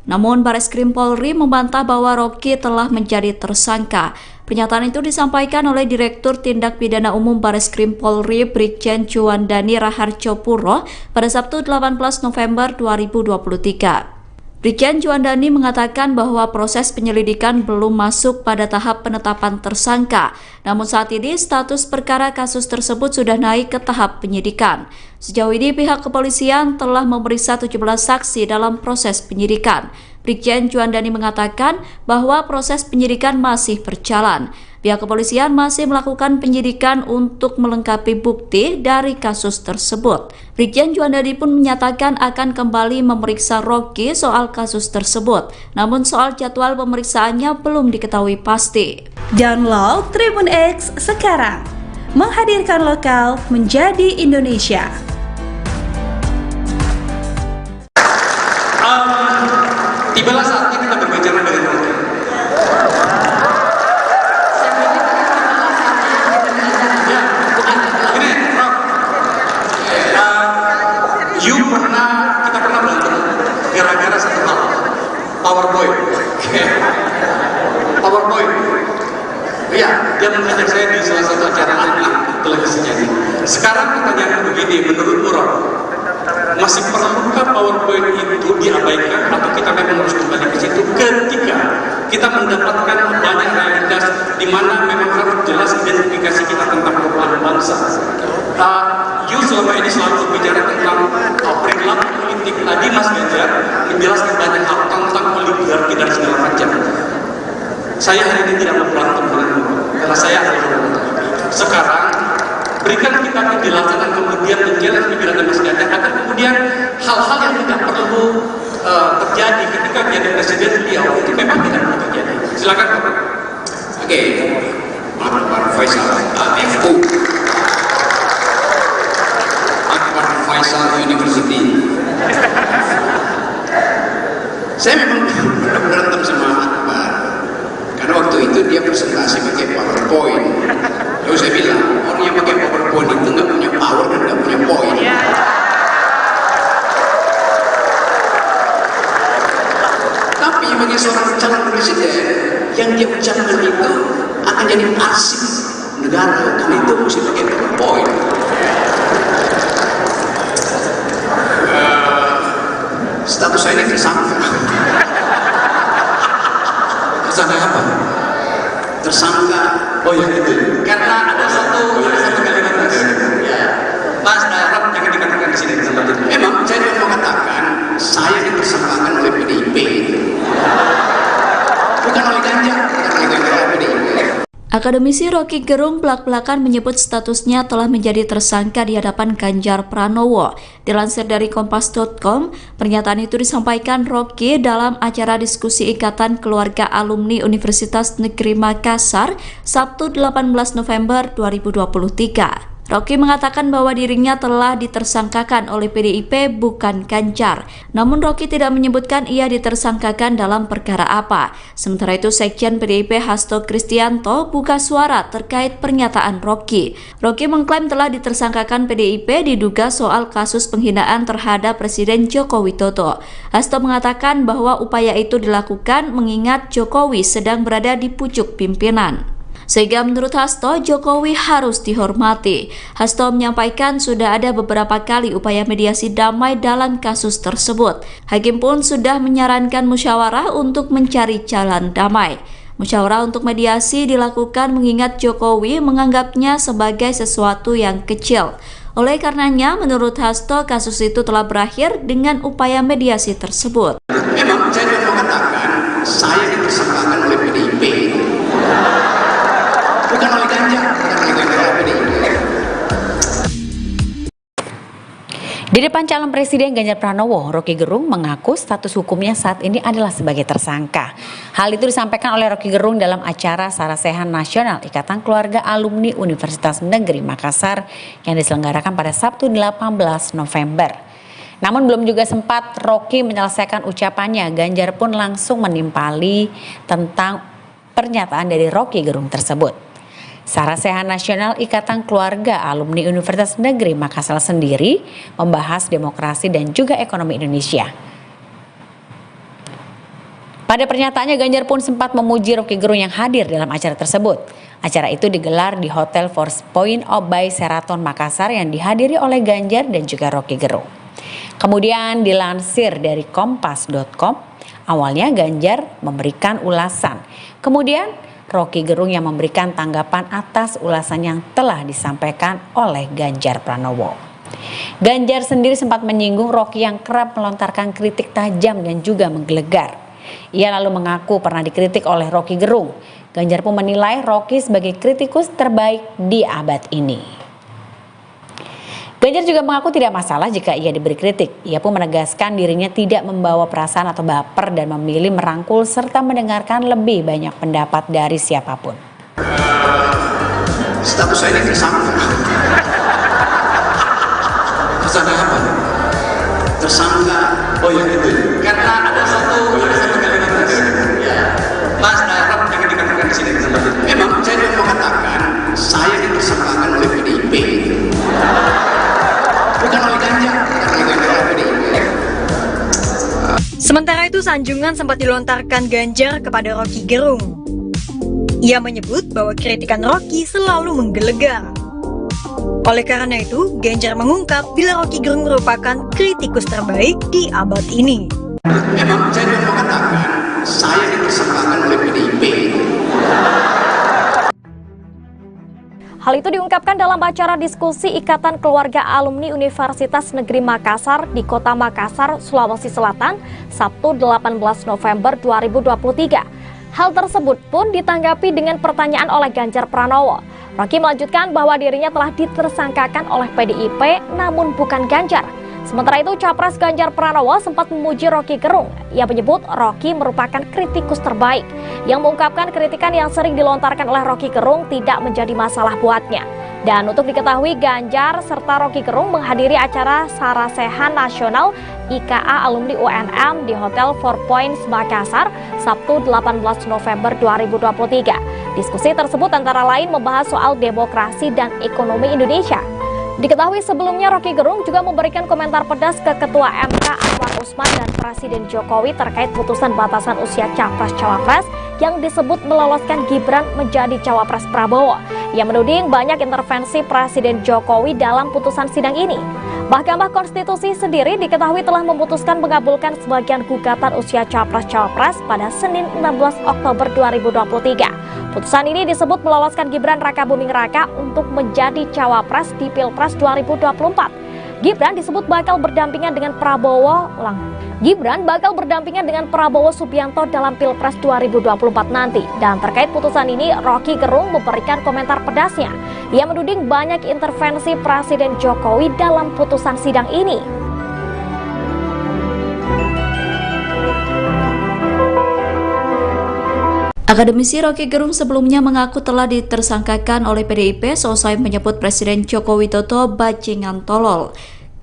Namun Bareskrim Polri membantah bahwa Rocky telah menjadi tersangka. Pernyataan itu disampaikan oleh Direktur Tindak Pidana Umum Bareskrim Polri Brigjen Juandani Raharjopuro pada Sabtu 18 November 2023. Brigjen Juandani mengatakan bahwa proses penyelidikan belum masuk pada tahap penetapan tersangka. Namun saat ini status perkara kasus tersebut sudah naik ke tahap penyidikan. Sejauh ini pihak kepolisian telah memeriksa 17 saksi dalam proses penyidikan. Brigjen Juandani mengatakan bahwa proses penyidikan masih berjalan. Pihak kepolisian masih melakukan penyidikan untuk melengkapi bukti dari kasus tersebut. Brigjen Juandani pun menyatakan akan kembali memeriksa Rocky soal kasus tersebut. Namun soal jadwal pemeriksaannya belum diketahui pasti. Download Tribun X sekarang, menghadirkan lokal menjadi Indonesia. Tibalah saatnya kita berbicara dengan Rocky. Kita pernah berantem gara-gara satu hal, PowerPoint. PowerPoint. Iya, dia mengajak saya di salah satu acara televisinya. Sekarang pertanyaan begini, menurut Rock, masih perlukah PowerPoint itu diabaikan atau kita memang harus kembali ke situ ketika kita mendapatkan banyak realitas di mana memang harus jelas identifikasi kita tentang perubahan bangsa. Selama ini selalu berbicara tentang perilaku politik. Tadi Mas Ganjar menjelaskan banyak hal tentang oligarki dan segala macam. Saya hari ini tidak mau berantem denganmu, karena saya adalah sekarang berikan kita penjelasan dan kemudian menjelaskan pikiran Mas Ganjar agar kemudian hal-hal yang tidak perlu terjadi ketika menjadi presiden beliau itu memang tidak perlu terjadi. Silakan Pak. Oke, Pak Faisal, FU. Faisal University. Saya memang berantem sama Akbar karena waktu itu dia presentasi pakai PowerPoint. Lalu saya bilang orang yang pakai PowerPoint itu nggak punya power dan nggak punya poin. Tapi bagi seorang calon presiden yang dia ucapkan itu akan jadi arsip negara, karena itu mesti pakai PowerPoint. Status saya ini tersangka. Tersangka apa? Tersangka. Oh ya itu. Karena ada satu kalimat ya. Mas Darab jangan dikatakan di sini tempat itu. Memang saya mau mengatakan saya ditersangkakan oleh PDIP. Bukan oleh Ganjar, bukan oleh PDIP. Akademisi Rocky Gerung belak-belakan menyebut statusnya telah menjadi tersangka di hadapan Ganjar Pranowo. Dilansir dari Kompas.com, pernyataan itu disampaikan Rocky dalam acara diskusi Ikatan Keluarga Alumni Universitas Negeri Makassar, Sabtu 18 November 2023. Rocky mengatakan bahwa dirinya telah ditersangkakan oleh PDIP bukan Ganjar. Namun Rocky tidak menyebutkan ia ditersangkakan dalam perkara apa. Sementara itu Sekjen PDIP Hasto Kristianto buka suara terkait pernyataan Rocky. Rocky mengklaim telah ditersangkakan PDIP diduga soal kasus penghinaan terhadap Presiden Joko Widodo. Hasto mengatakan bahwa upaya itu dilakukan mengingat Jokowi sedang berada di pucuk pimpinan. Sehingga menurut Hasto, Jokowi harus dihormati. Hasto menyampaikan sudah ada beberapa kali upaya mediasi damai dalam kasus tersebut. Hakim pun sudah menyarankan musyawarah untuk mencari jalan damai. Musyawarah untuk mediasi dilakukan mengingat Jokowi menganggapnya sebagai sesuatu yang kecil. Oleh karenanya, menurut Hasto, kasus itu telah berakhir dengan upaya mediasi tersebut. Memang saya mau katakan, saya ditersangkakan oleh PDIP. Bukan oleh Ganjar, Di depan calon Presiden Ganjar Pranowo, Rocky Gerung mengaku status hukumnya saat ini adalah sebagai tersangka. Hal itu disampaikan oleh Rocky Gerung dalam acara Sarasehan Nasional Ikatan Keluarga Alumni Universitas Negeri Makassar yang diselenggarakan pada Sabtu 18 November. Namun belum juga sempat Rocky menyelesaikan ucapannya, Ganjar pun langsung menimpali tentang pernyataan dari Rocky Gerung tersebut. Sarasehan Nasional Ikatan Keluarga Alumni Universitas Negeri Makassar sendiri membahas demokrasi dan juga ekonomi Indonesia. Pada pernyataannya, Ganjar pun sempat memuji Rocky Gerung yang hadir dalam acara tersebut. Acara itu digelar di Hotel Force Point by Sheraton Makassar yang dihadiri oleh Ganjar dan juga Rocky Gerung. Kemudian dilansir dari Kompas.com, awalnya Ganjar memberikan ulasan. Kemudian Rocky Gerung yang memberikan tanggapan atas ulasan yang telah disampaikan oleh Ganjar Pranowo. Ganjar sendiri sempat menyinggung Rocky yang kerap melontarkan kritik tajam dan juga menggelegar. Ia lalu mengaku pernah dikritik oleh Rocky Gerung. Ganjar pun menilai Rocky sebagai kritikus terbaik di abad ini. Ganjar juga mengaku tidak masalah jika ia diberi kritik. Ia pun menegaskan dirinya tidak membawa perasaan atau baper dan memilih merangkul serta mendengarkan lebih banyak pendapat dari siapapun. Status saya ini tersangka. Tersangka apa? Tersangka. Oh ya itu. Karena ada satu kalimat ya. Mas Darab yang dikatakan di sini tempat itu. Memang saya mau katakan saya ditersangkakan oleh PDIP. Bukan oleh Ganjar, Sementara itu, sanjungan sempat dilontarkan Ganjar kepada Rocky Gerung. Ia menyebut bahwa kritikan Rocky selalu menggelegar. Oleh karena itu, Ganjar mengungkap bila Rocky Gerung merupakan kritikus terbaik di abad ini. Memang saya mau katakan saya ditersangkakan oleh PDIP. Hal itu diungkapkan dalam acara diskusi Ikatan Keluarga Alumni Universitas Negeri Makassar di Kota Makassar, Sulawesi Selatan, Sabtu 18 November 2023. Hal tersebut pun ditanggapi dengan pertanyaan oleh Ganjar Pranowo. Rocky melanjutkan bahwa dirinya telah ditersangkakan oleh PDIP namun bukan Ganjar. Sementara itu, Capres Ganjar Pranowo sempat memuji Rocky Gerung. Ia menyebut Rocky merupakan kritikus terbaik, yang mengungkapkan kritikan yang sering dilontarkan oleh Rocky Gerung tidak menjadi masalah buatnya. Dan untuk diketahui, Ganjar serta Rocky Gerung menghadiri acara Sarasehan Nasional IKA Alumni UNM di Hotel Four Points Makassar, Sabtu 18 November 2023. Diskusi tersebut antara lain membahas soal demokrasi dan ekonomi Indonesia. Diketahui sebelumnya Rocky Gerung juga memberikan komentar pedas ke Ketua MK Anwar Usman dan Presiden Jokowi terkait putusan batasan usia Capres-Cawapres yang disebut meloloskan Gibran menjadi Cawapres Prabowo. Ia menuding banyak intervensi Presiden Jokowi dalam putusan sidang ini. Mahkamah Konstitusi sendiri diketahui telah memutuskan mengabulkan sebagian gugatan usia Capres-Cawapres pada Senin 16 Oktober 2023. Putusan ini disebut meloloskan Gibran Rakabuming Raka untuk menjadi Cawapres di Pilpres 2024. Gibran disebut bakal berdampingan dengan Gibran bakal berdampingan dengan Prabowo Subianto dalam Pilpres 2024 nanti. Dan terkait putusan ini, Rocky Gerung memberikan komentar pedasnya. Ia menuding banyak intervensi Presiden Jokowi dalam putusan sidang ini. Akademisi Rocky Gerung sebelumnya mengaku telah ditersangkakan oleh PDIP seusai menyebut Presiden Joko Widodo bajingan tolol.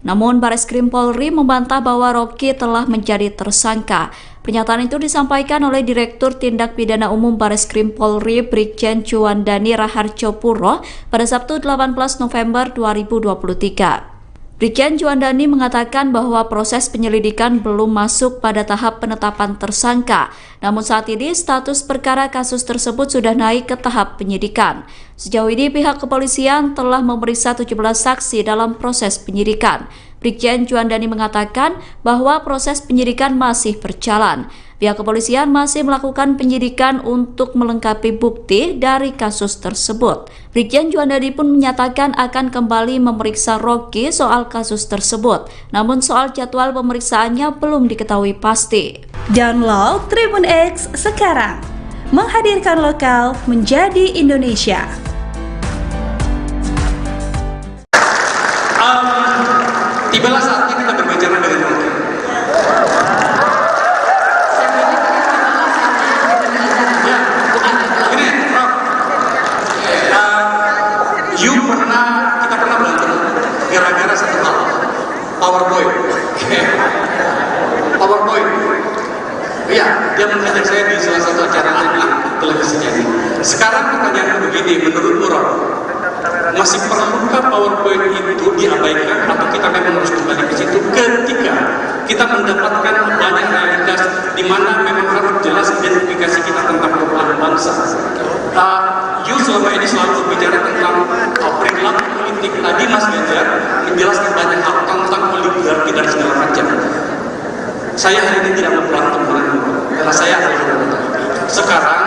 Namun Bareskrim Polri membantah bahwa Rocky telah menjadi tersangka. Pernyataan itu disampaikan oleh Direktur Tindak Pidana Umum Bareskrim Polri Brigjen Juandani Raharjopuro pada Sabtu 18 November 2023. Brigjen Juandani mengatakan bahwa proses penyelidikan belum masuk pada tahap penetapan tersangka. Namun saat ini status perkara kasus tersebut sudah naik ke tahap penyidikan. Sejauh ini pihak kepolisian telah memeriksa 17 saksi dalam proses penyidikan. Brigjen Juandani mengatakan bahwa proses penyidikan masih berjalan. Pihak kepolisian masih melakukan penyidikan untuk melengkapi bukti dari kasus tersebut. Brigjen Juandani pun menyatakan akan kembali memeriksa Rocky soal kasus tersebut. Namun soal jadwal pemeriksaannya belum diketahui pasti. Download Tribun X sekarang, menghadirkan lokal menjadi Indonesia. Tibalah saatnya kita berbicara dengan Rocky. Kita pernah berantem gara-gara satu hal, PowerPoint. PowerPoint. Iya, dia mengajak saya di salah satu acara televisinya. Sekarang pertanyaannya begini, menurut Rock, masih perlukah PowerPoint itu diabaikan atau kita memang harus kembali ke situ ketika kita mendapatkan banyak realitas di mana memang harus jelas identifikasi kita tentang perubahan bangsa. Selama ini selalu berbicara tentang perilaku politik. Tadi Mas Ganjar menjelaskan banyak hal tentang oligarki dan segala macam. Saya hari ini tidak mau berantem karena saya adalah sekarang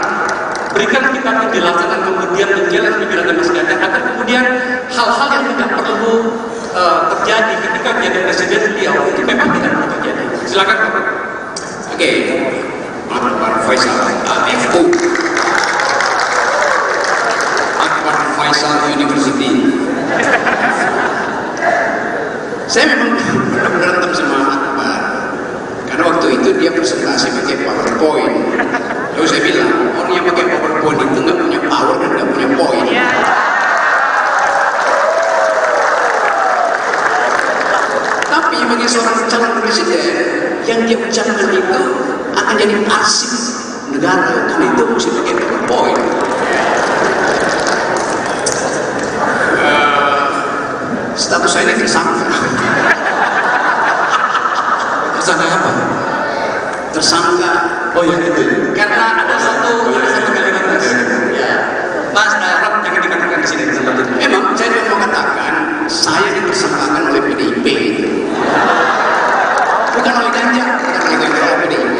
berikan kita penjelasan dan kemudian menjelaskan pikiran Mas Ganjar agar kemudian hal-hal yang tidak perlu terjadi ketika menjadi presiden beliau itu memang tidak perlu terjadi. Silakan Pak. Oke, Pak Faisal, FU. Faisal University. Saya memang pernah berantem sama Akbar karena waktu itu dia presentasi pakai PowerPoint. Lalu saya bilang orang yang pakai PowerPoint itu nggak punya power dan nggak punya poin. Tapi bagi seorang calon presiden yang dia ucapkan itu akan jadi arsip negara karena itu mesti pakai PowerPoint. Status saya ini tersangka. Tersangka apa? Tersangka. Oh ya itu. Karena ada satu kalimat ya. Mas Rock jangan dikatakan di sini tempat itu. Memang saya mau mengatakan saya ditersangkakan oleh PDIP. Bukan oleh Ganjar, bukan oleh PDIP.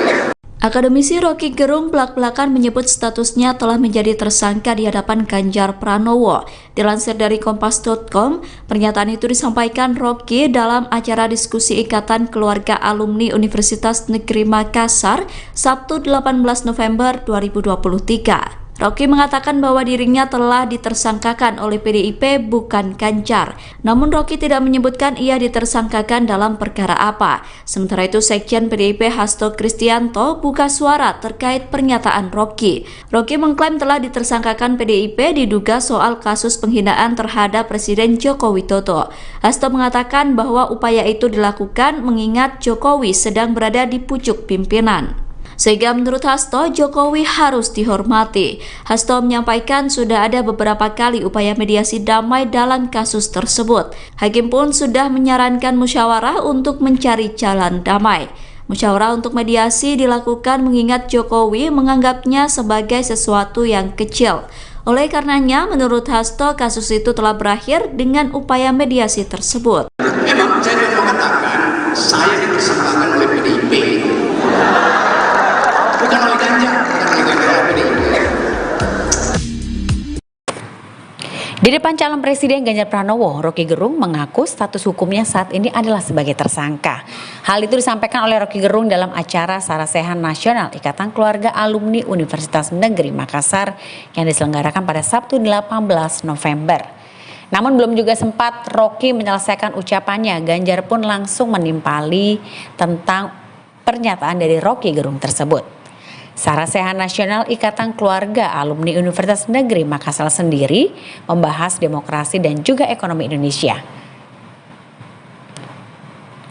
Akademisi Rocky Gerung belak-belakan menyebut statusnya telah menjadi tersangka di hadapan Ganjar Pranowo. Dilansir dari Kompas.com, pernyataan itu disampaikan Rocky dalam acara diskusi Ikatan Keluarga Alumni Universitas Negeri Makassar, Sabtu 18 November 2023. Rocky mengatakan bahwa dirinya telah ditersangkakan oleh PDIP bukan Ganjar. Namun Rocky tidak menyebutkan ia ditersangkakan dalam perkara apa. Sementara itu Sekjen PDIP Hasto Kristianto buka suara terkait pernyataan Rocky. Rocky mengklaim telah ditersangkakan PDIP diduga soal kasus penghinaan terhadap Presiden Joko Widodo. Hasto mengatakan bahwa upaya itu dilakukan mengingat Jokowi sedang berada di pucuk pimpinan. Sehingga menurut Hasto, Jokowi harus dihormati. Hasto menyampaikan sudah ada beberapa kali upaya mediasi damai dalam kasus tersebut. Hakim pun sudah menyarankan musyawarah untuk mencari jalan damai. Musyawarah untuk mediasi dilakukan mengingat Jokowi menganggapnya sebagai sesuatu yang kecil. Oleh karenanya, menurut Hasto, kasus itu telah berakhir dengan upaya mediasi tersebut. Memang saya mau mengatakan saya ditersangkakan oleh PDIP. Bukan oleh Ganjar, bukan oleh PDIP. Di depan calon presiden Ganjar Pranowo, Roky Gerung mengaku status hukumnya saat ini adalah sebagai tersangka. Hal itu disampaikan oleh Roky Gerung dalam acara Sarasehan Nasional Ikatan Keluarga Alumni Universitas Negeri Makassar yang diselenggarakan pada Sabtu 18 November. Namun belum juga sempat Roky menyelesaikan ucapannya, Ganjar pun langsung menimpali tentang pernyataan dari Roky Gerung tersebut. Sarasehan Nasional Ikatan Keluarga Alumni Universitas Negeri Makassar sendiri membahas demokrasi dan juga ekonomi Indonesia.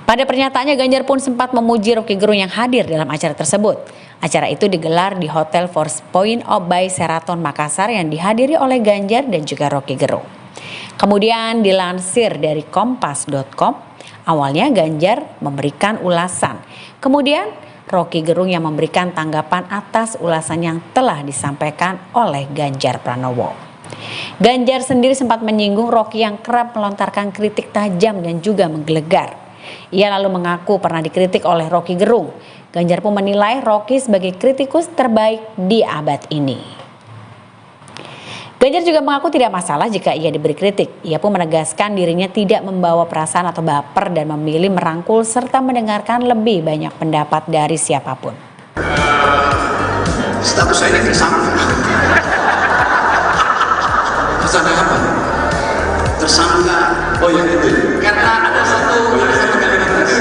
Pada pernyataannya, Ganjar pun sempat memuji Roky Gerung yang hadir dalam acara tersebut. Acara itu digelar di Hotel Four Points by Sheraton Makassar yang dihadiri oleh Ganjar dan juga Roky Gerung. Kemudian dilansir dari kompas.com, awalnya Ganjar memberikan ulasan. Kemudian Roky Gerung yang memberikan tanggapan atas ulasan yang telah disampaikan oleh Ganjar Pranowo. Ganjar sendiri sempat menyinggung Roky yang kerap melontarkan kritik tajam dan juga menggelegar. Ia lalu mengaku pernah dikritik oleh Roky Gerung. Ganjar pun menilai Roky sebagai kritikus terbaik di abad ini. Ganjar juga mengaku tidak masalah jika ia diberi kritik. Ia pun menegaskan dirinya tidak membawa perasaan atau baper dan memilih merangkul serta mendengarkan lebih banyak pendapat dari siapapun. Status saya ini tersangka. Tersangka apa? Tersangka. Oh ya itu. Karena ada satu kalimat tadi.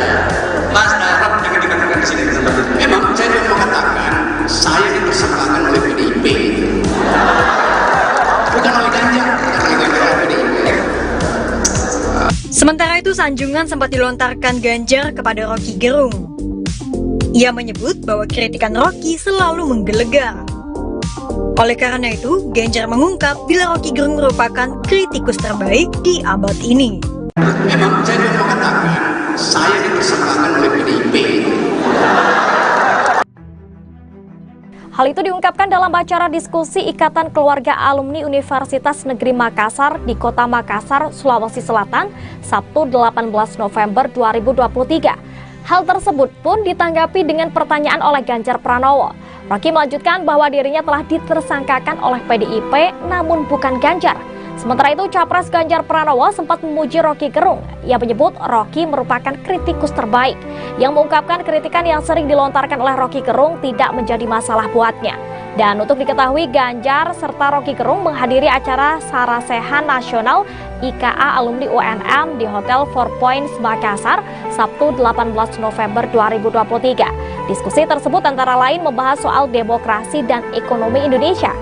Ya. Mas Arab yang dikatakan di sini tempat itu. Memang saya mau mengatakan saya dipersangkakan oleh PDIP. Bukan oleh Ganjar, Sementara itu, sanjungan sempat dilontarkan Ganjar kepada Roky Gerung. Ia menyebut bahwa kritikan Roky selalu menggelegar. Oleh karena itu, Ganjar mengungkap bila Roky Gerung merupakan kritikus terbaik di abad ini. Memang saya mau mengatakan saya dipersangkakan oleh PDIP. Hal itu diungkapkan dalam acara diskusi Ikatan Keluarga Alumni Universitas Negeri Makassar di Kota Makassar, Sulawesi Selatan, Sabtu 18 November 2023. Hal tersebut pun ditanggapi dengan pertanyaan oleh Ganjar Pranowo. Roky melanjutkan bahwa dirinya telah ditersangkakan oleh PDIP namun bukan Ganjar. Sementara itu, Capres Ganjar Pranowo sempat memuji Roky Gerung. Ia menyebut Roky merupakan kritikus terbaik, yang mengungkapkan kritikan yang sering dilontarkan oleh Roky Gerung tidak menjadi masalah buatnya. Dan untuk diketahui, Ganjar serta Roky Gerung menghadiri acara Sarasehan Nasional IKA Alumni UNM di Hotel Four Points Makassar, Sabtu 18 November 2023. Diskusi tersebut antara lain membahas soal demokrasi dan ekonomi Indonesia.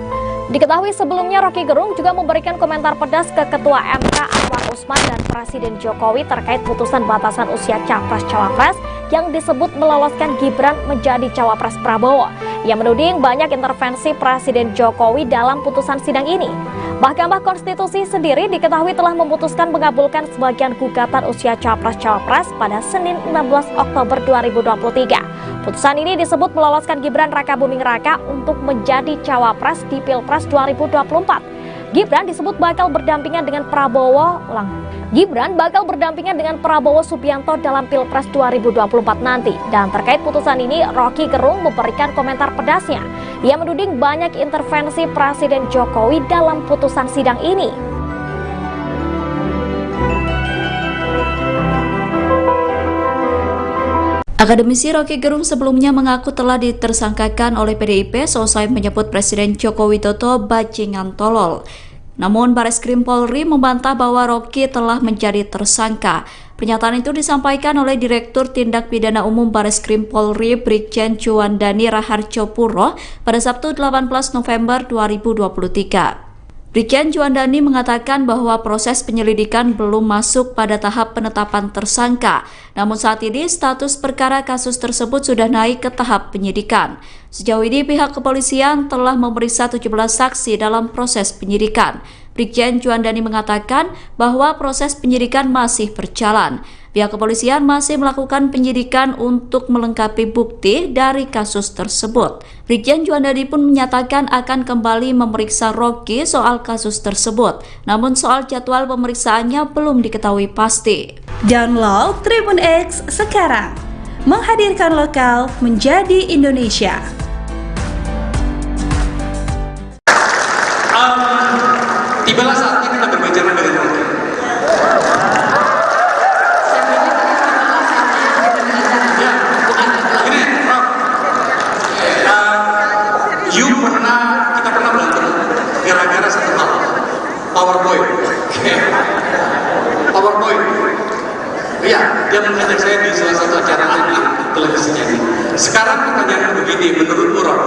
Diketahui sebelumnya Roky Gerung juga memberikan komentar pedas ke Ketua MK Anwar Usman dan Presiden Jokowi terkait putusan batasan usia Capres-Cawapres yang disebut meloloskan Gibran menjadi Cawapres Prabowo. Ia menuding banyak intervensi Presiden Jokowi dalam putusan sidang ini. Mahkamah Konstitusi sendiri diketahui telah memutuskan mengabulkan sebagian gugatan usia Capres-Cawapres pada Senin 16 Oktober 2023. Putusan ini disebut meloloskan Gibran Rakabuming Raka untuk menjadi Cawapres di Pilpres 2024. Gibran disebut bakal berdampingan dengan Prabowo Subianto dalam Pilpres 2024 nanti. Dan terkait putusan ini, Roky Gerung memberikan komentar pedasnya. Ia menuding banyak intervensi Presiden Jokowi dalam putusan sidang ini. Akademisi Roky Gerung sebelumnya mengaku telah ditersangkakan oleh PDIP seusai menyebut Presiden Joko Widodo bajingan tolol. Namun Bareskrim Polri membantah bahwa Roky telah menjadi tersangka. Pernyataan itu disampaikan oleh Direktur Tindak Pidana Umum Bareskrim Polri Brigjen Juandani Raharjopuro pada Sabtu 18 November 2023. Brigjen Juandani mengatakan bahwa proses penyelidikan belum masuk pada tahap penetapan tersangka. Namun saat ini status perkara kasus tersebut sudah naik ke tahap penyidikan. Sejauh ini pihak kepolisian telah memeriksa 17 saksi dalam proses penyidikan. Brigjen Juandani mengatakan bahwa proses penyidikan masih berjalan. Pihak kepolisian masih melakukan penyidikan untuk melengkapi bukti dari kasus tersebut. Brigjen Juandani pun menyatakan akan kembali memeriksa Roky soal kasus tersebut. Namun soal jadwal pemeriksaannya belum diketahui pasti. Download Tribun X sekarang, menghadirkan lokal menjadi Indonesia. Tibalah saat begini, menurut orang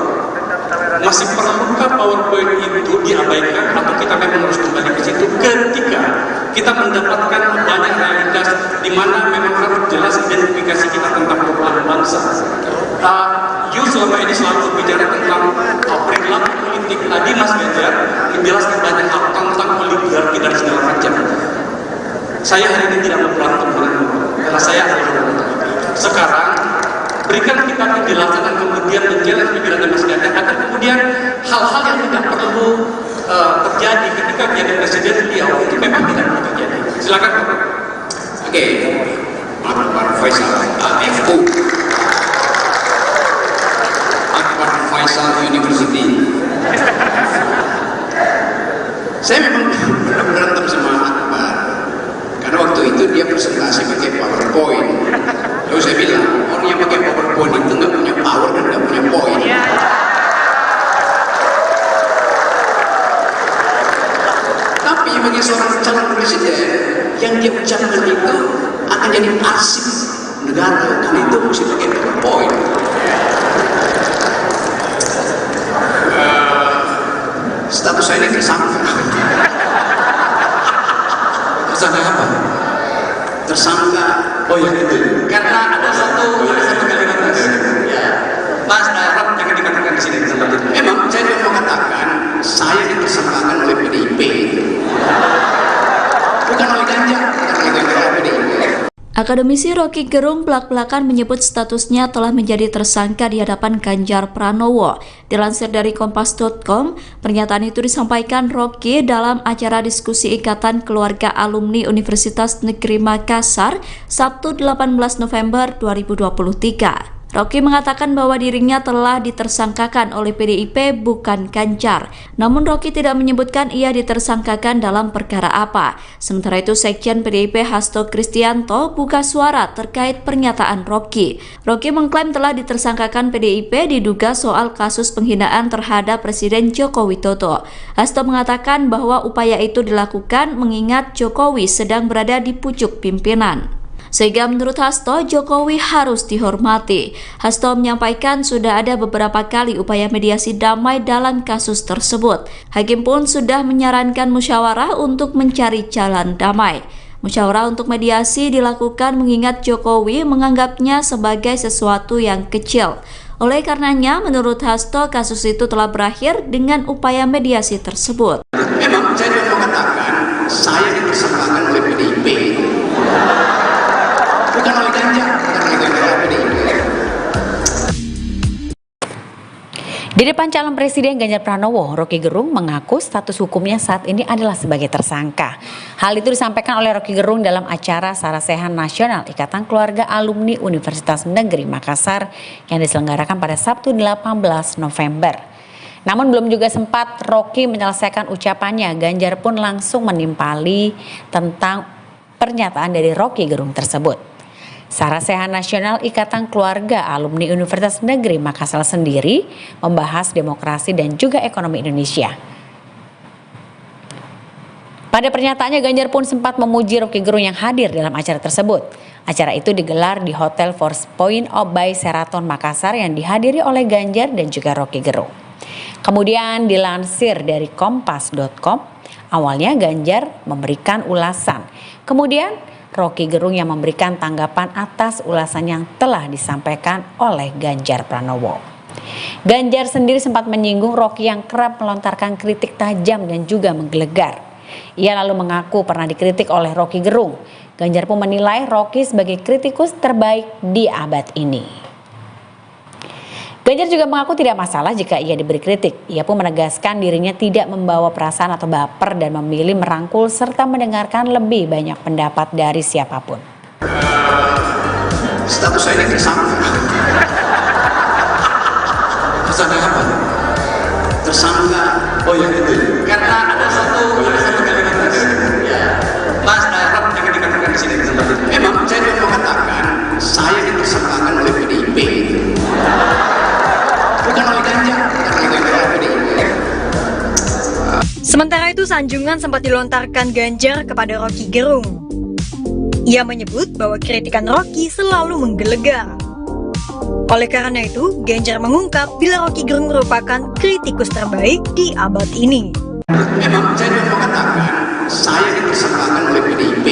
masih perlukah PowerPoint itu diabaikan atau kita memang harus kembali ke situ ketika kita mendapatkan banyak realitas di mana memang harus jelas identifikasi kita tentang perubahan bangsa. You selama ini selalu bicara tentang perilaku politik. Tadi Mas Ganjar menjelaskan banyak hal tentang oligarki dan segala macam. Saya hari ini tidak mau berantem denganmu, karena saya adalah orang. Sekarang berikan kita penjelasan dan kemudian menjelaskan pikiran Mas Ganjar agar kemudian hal-hal yang tidak perlu terjadi ketika menjadi presiden beliau itu memang tidak perlu terjadi. Silakan. Oke, Akbar Faisal, AFU, Akbar Faisal University. Saya memang berantem sama Akbar karena waktu itu dia presentasi pakai PowerPoint. Lalu saya bilang, orang yang pakai PowerPoint itu nggak punya power dan nggak punya poin. Tapi bagi seorang calon presiden, yang dia ucapkan itu akan jadi arsip negara, karena itu mesti pakai PowerPoint. Status saya ini tersangka. Tersangka apa? Tersangka. Oh ya itu. Karena ada satu kalimat ya. Mas Darab jangan dikatakan di sini tempat itu. Memang saya mau mengatakan saya ditersangkakan oleh PDIP. Bukan oleh Ganjar, bukan oleh PDIP. Akademisi Rocky Gerung belak-belakan menyebut statusnya telah menjadi tersangka di hadapan Ganjar Pranowo. Dilansir dari Kompas.com, pernyataan itu disampaikan Rocky dalam acara diskusi Ikatan Keluarga Alumni Universitas Negeri Makassar, Sabtu 18 November 2023. Rocky mengatakan bahwa dirinya telah ditersangkakan oleh PDIP bukan Ganjar. Namun Rocky tidak menyebutkan ia ditersangkakan dalam perkara apa. Sementara itu Sekjen PDIP Hasto Kristianto buka suara terkait pernyataan Rocky. Rocky mengklaim telah ditersangkakan PDIP diduga soal kasus penghinaan terhadap Presiden Joko Widodo. Hasto mengatakan bahwa upaya itu dilakukan mengingat Jokowi sedang berada di pucuk pimpinan. Sehingga menurut Hasto, Jokowi harus dihormati. Hasto menyampaikan sudah ada beberapa kali upaya mediasi damai dalam kasus tersebut. Hakim pun sudah menyarankan musyawarah untuk mencari jalan damai. Musyawarah untuk mediasi dilakukan mengingat Jokowi menganggapnya sebagai sesuatu yang kecil. Oleh karenanya, menurut Hasto, kasus itu telah berakhir dengan upaya mediasi tersebut. Memang saya mau mengatakan saya ditersangkakan oleh PDIP. Bukan oleh Ganjar, bukan oleh PDIP. Di depan calon presiden Ganjar Pranowo, Rocky Gerung mengaku status hukumnya saat ini adalah sebagai tersangka. Hal itu disampaikan oleh Rocky Gerung dalam acara Sarasehan Nasional Ikatan Keluarga Alumni Universitas Negeri Makassar yang diselenggarakan pada Sabtu 18 November. Namun belum juga sempat Rocky menyelesaikan ucapannya, Ganjar pun langsung menimpali tentang pernyataan dari Rocky Gerung tersebut. Sarasehan Nasional Ikatan Keluarga Alumni Universitas Negeri Makassar sendiri membahas demokrasi dan juga ekonomi Indonesia. Pada pernyataannya, Ganjar pun sempat memuji Rocky Gerung yang hadir dalam acara tersebut. Acara itu digelar di Hotel Force Point by Sheraton Makassar yang dihadiri oleh Ganjar dan juga Rocky Gerung. Kemudian dilansir dari Kompas.com, awalnya Ganjar memberikan ulasan. Kemudian Rocky Gerung yang memberikan tanggapan atas ulasan yang telah disampaikan oleh Ganjar Pranowo. Ganjar sendiri sempat menyinggung Rocky yang kerap melontarkan kritik tajam dan juga menggelegar. Ia lalu mengaku pernah dikritik oleh Rocky Gerung. Ganjar pun menilai Rocky sebagai kritikus terbaik di abad ini. Ganjar juga mengaku tidak masalah jika ia diberi kritik. Ia pun menegaskan dirinya tidak membawa perasaan atau baper dan memilih merangkul serta mendengarkan lebih banyak pendapat dari siapapun. Status saya ini tersangka. Tersangka apa? Tersangka. Oh ya itu. Karena ada satu kalimat ya. Mas Darab jangan dikatakan di sini tempat itu. Memang saya mau mengatakan saya ditersangkakan oleh PDIP. Bukan oleh Ganjar, bukan oleh PDIP. Sementara itu sanjungan sempat dilontarkan Ganjar kepada Rocky Gerung. Ia menyebut bahwa kritikan Rocky selalu menggelegar. Oleh karena itu, Ganjar mengungkap bila Rocky Gerung merupakan kritikus terbaik di abad ini. Memang saya mau katakan, saya dipersangkakan oleh PDIP.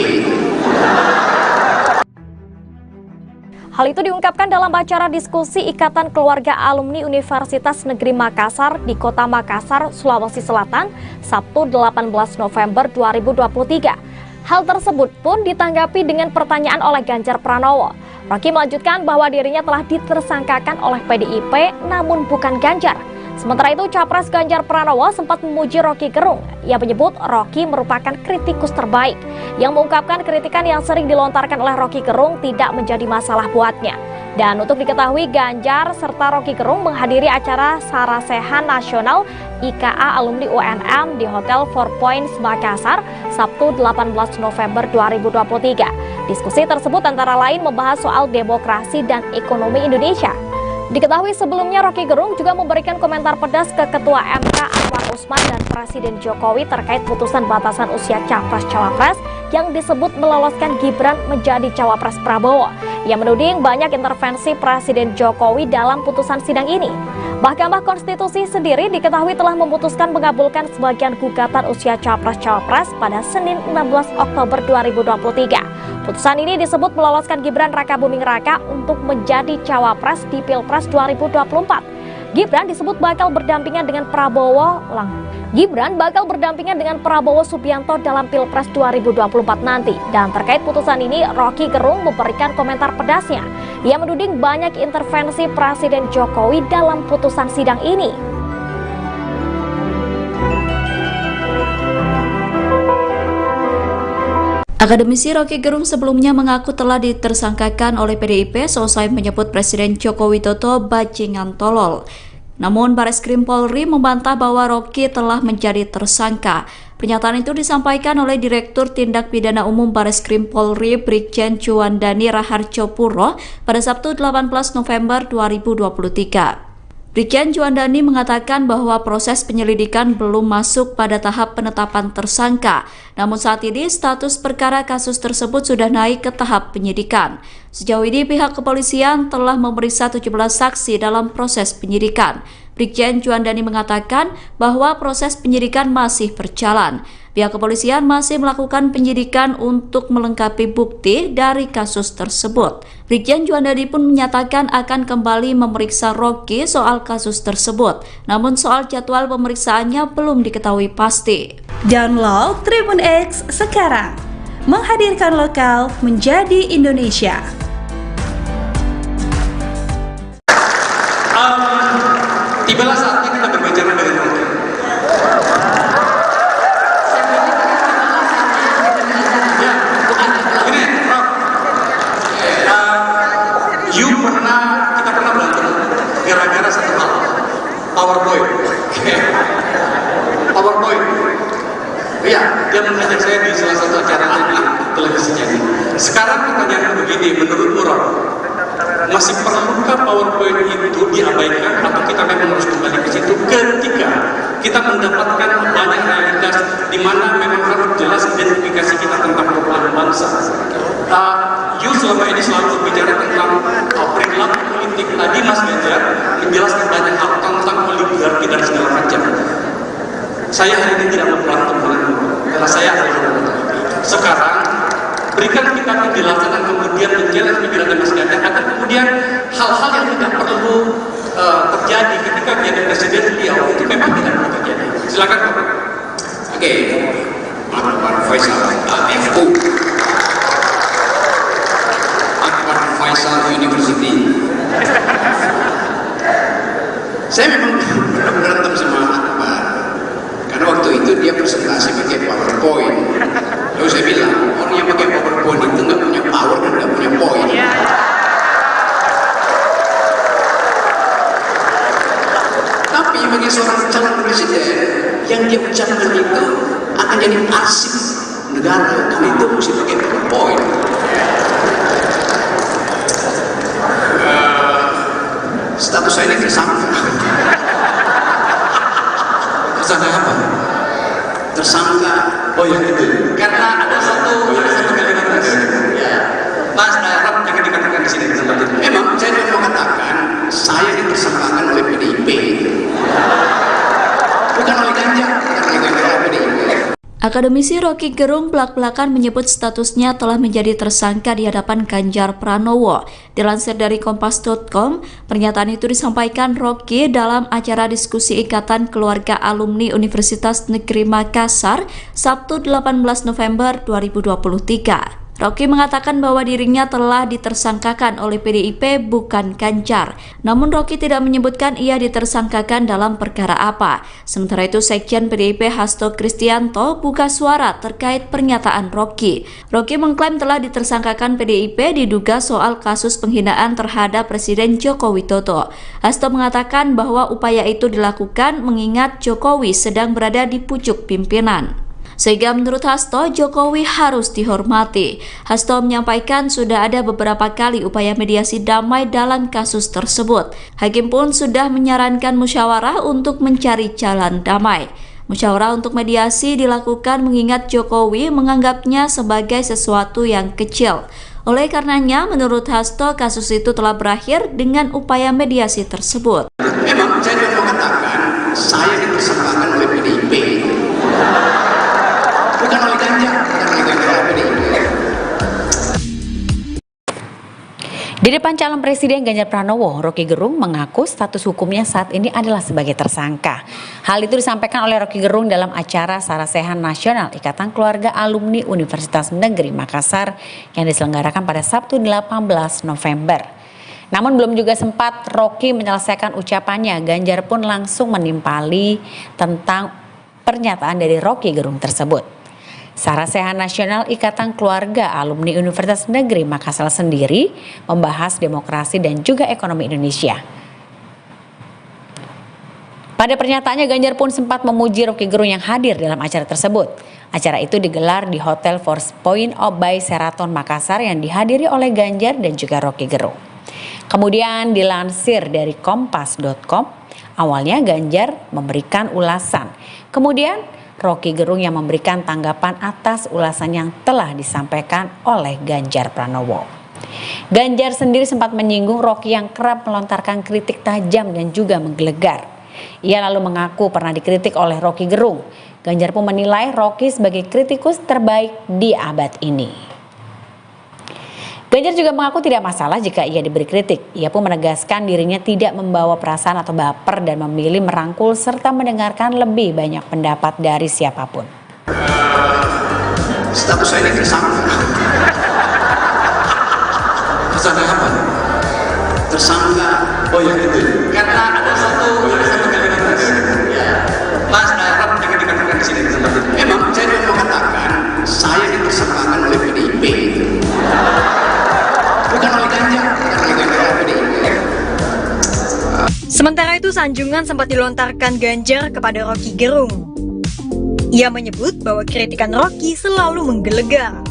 Hal itu diungkapkan dalam acara diskusi Ikatan Keluarga Alumni Universitas Negeri Makassar di Kota Makassar, Sulawesi Selatan, Sabtu 18 November 2023. Hal tersebut pun ditanggapi dengan pertanyaan oleh Ganjar Pranowo. Rocky melanjutkan bahwa dirinya telah ditersangkakan oleh PDIP namun bukan Ganjar. Sementara itu, Capres Ganjar Pranowo sempat memuji Rocky Gerung. Ia menyebut Rocky merupakan kritikus terbaik, yang mengungkapkan kritikan yang sering dilontarkan oleh Rocky Gerung tidak menjadi masalah buatnya. Dan untuk diketahui, Ganjar serta Rocky Gerung menghadiri acara Sarasehan Nasional IKA Alumni UNM di Hotel Four Points Makassar, Sabtu 18 November 2023. Diskusi tersebut antara lain membahas soal demokrasi dan ekonomi Indonesia. Diketahui sebelumnya Rocky Gerung juga memberikan komentar pedas ke Ketua MK Anwar Usman dan Presiden Jokowi terkait putusan batasan usia Capres-Cawapres yang disebut meloloskan Gibran menjadi Cawapres Prabowo. Ia menuding banyak intervensi Presiden Jokowi dalam putusan sidang ini. Mahkamah Konstitusi sendiri diketahui telah memutuskan mengabulkan sebagian gugatan usia Capres-Cawapres pada Senin 16 Oktober 2023. Putusan ini disebut meloloskan Gibran Rakabuming Raka untuk menjadi Cawapres di Pilpres 2024. Gibran disebut bakal berdampingan dengan Prabowo Subianto dalam Pilpres 2024 nanti. Dan terkait putusan ini, Rocky Gerung memberikan komentar pedasnya. Ia menuding banyak intervensi Presiden Jokowi dalam putusan sidang ini. Akademisi Rocky Gerung sebelumnya mengaku telah ditersangkakan oleh PDIP seusai menyebut Presiden Joko Widodo bajingan tolol. Namun Bareskrim Polri membantah bahwa Rocky telah menjadi tersangka. Pernyataan itu disampaikan oleh Direktur Tindak Pidana Umum Bareskrim Polri Brigjen Juandani Raharjopuro pada Sabtu 18 November 2023. Brigjen Juandani mengatakan bahwa proses penyelidikan belum masuk pada tahap penetapan tersangka. Namun saat ini status perkara kasus tersebut sudah naik ke tahap penyidikan. Sejauh ini pihak kepolisian telah memeriksa 17 saksi dalam proses penyidikan. Brigjen Juandani mengatakan bahwa proses penyidikan masih berjalan. Pihak kepolisian masih melakukan penyidikan untuk melengkapi bukti dari kasus tersebut. Brigjen Juandani pun menyatakan akan kembali memeriksa Rocky soal kasus tersebut. Namun soal jadwal pemeriksaannya belum diketahui pasti. Download Tribun X sekarang, menghadirkan lokal menjadi Indonesia. Tibalah saatnya kita berbicara dengan Rocky. Kita pernah berantem gara-gara satu hal, PowerPoint. PowerPoint. Iya, dia mengajak saya di salah satu acara televisinya. Sekarang pertanyaan begini, menurut Rock, masih perlukah PowerPoint itu diabaikan atau kita memang harus kembali ke situ ketika kita mendapatkan banyak realitas di mana memang harus jelas identifikasi kita tentang perubahan bangsa. Selama ini selalu berbicara tentang perilaku politik. Tadi Mas Ganjar menjelaskan banyak hal tentang oligarki dan segala macam. Saya hari ini tidak mau berantem denganmu, karena saya adalah sekarang berikan kita penjelasan dan kemudian menjelaskan pikiran Mas Ganjar agar kemudian hal-hal yang tidak perlu terjadi ketika menjadi presiden beliau itu memang tidak perlu terjadi. Silakan Pak. Oke, Pak Faisal, FU. Faisal University. Saya memang berantem sama Akbar karena waktu itu dia presentasi pakai PowerPoint. Lalu saya bilang orang yang pakai PowerPoint itu nggak punya power dan nggak punya poin. Tapi bagi seorang calon presiden yang dia ucapkan itu akan jadi arsip negara, karena itu mesti pakai PowerPoint. Status saya ini tersangka. Tersangka apa? Tersangka. Oh ya itu. Karena ada satu kalimat ya. Mas Arab jangan dikatakan di sini tempat itu. Memang saya mau mengatakan Akademisi Rocky Gerung belak-belakan menyebut statusnya telah menjadi tersangka di hadapan Ganjar Pranowo. Dilansir dari Kompas.com, pernyataan itu disampaikan Rocky dalam acara diskusi Ikatan Keluarga Alumni Universitas Negeri Makassar, Sabtu 18 November 2023. Rocky mengatakan bahwa dirinya telah ditersangkakan oleh PDIP bukan Ganjar. Namun Rocky tidak menyebutkan ia ditersangkakan dalam perkara apa. Sementara itu Sekjen PDIP Hasto Kristianto buka suara terkait pernyataan Rocky. Rocky mengklaim telah ditersangkakan PDIP diduga soal kasus penghinaan terhadap Presiden Joko Widodo. Hasto mengatakan bahwa upaya itu dilakukan mengingat Jokowi sedang berada di pucuk pimpinan. Sehingga menurut Hasto, Jokowi harus dihormati. Hasto menyampaikan sudah ada beberapa kali upaya mediasi damai dalam kasus tersebut. Hakim pun sudah menyarankan musyawarah untuk mencari jalan damai. Musyawarah untuk mediasi dilakukan mengingat Jokowi menganggapnya sebagai sesuatu yang kecil. Oleh karenanya, menurut Hasto, kasus itu telah berakhir dengan upaya mediasi tersebut. Memang saya juga mengatakan saya dipersangkakan oleh PDIP. Bukan oleh Ganjar, Di depan calon Presiden Ganjar Pranowo, Rocky Gerung mengaku status hukumnya saat ini adalah sebagai tersangka. Hal itu disampaikan oleh Rocky Gerung dalam acara Sarasehan Nasional Ikatan Keluarga Alumni Universitas Negeri Makassar yang diselenggarakan pada Sabtu 18 November. Namun belum juga sempat Rocky menyelesaikan ucapannya, Ganjar pun langsung menimpali tentang pernyataan dari Rocky Gerung tersebut. Sarasehan Nasional Ikatan Keluarga Alumni Universitas Negeri Makassar sendiri membahas demokrasi dan juga ekonomi Indonesia. Pada pernyataannya, Ganjar pun sempat memuji Rocky Gerung yang hadir dalam acara tersebut. Acara itu digelar di Hotel Four Points by Sheraton Makassar yang dihadiri oleh Ganjar dan juga Rocky Gerung. Kemudian dilansir dari Kompas.com, awalnya Ganjar memberikan ulasan. Kemudian Rocky Gerung yang memberikan tanggapan atas ulasan yang telah disampaikan oleh Ganjar Pranowo. Ganjar sendiri sempat menyinggung Rocky yang kerap melontarkan kritik tajam dan juga menggelegar. Ia lalu mengaku pernah dikritik oleh Rocky Gerung. Ganjar pun menilai Rocky sebagai kritikus terbaik di abad ini. Ganjar juga mengaku tidak masalah jika ia diberi kritik. Ia pun menegaskan dirinya tidak membawa perasaan atau baper dan memilih merangkul serta mendengarkan lebih banyak pendapat dari siapapun. Status saya ini tersangka. Tersangka apa? Tersangka. Oh ya itu. Karena ada satu kalimat tadi. Ya. Mas Arab jangan dikatakan di sini tempat itu. Memang saya juga mengatakan saya dipersangkakan oleh PDIP. Sementara itu, sanjungan sempat dilontarkan Ganjar kepada Rocky Gerung. Ia menyebut bahwa kritikan Rocky selalu menggelegar.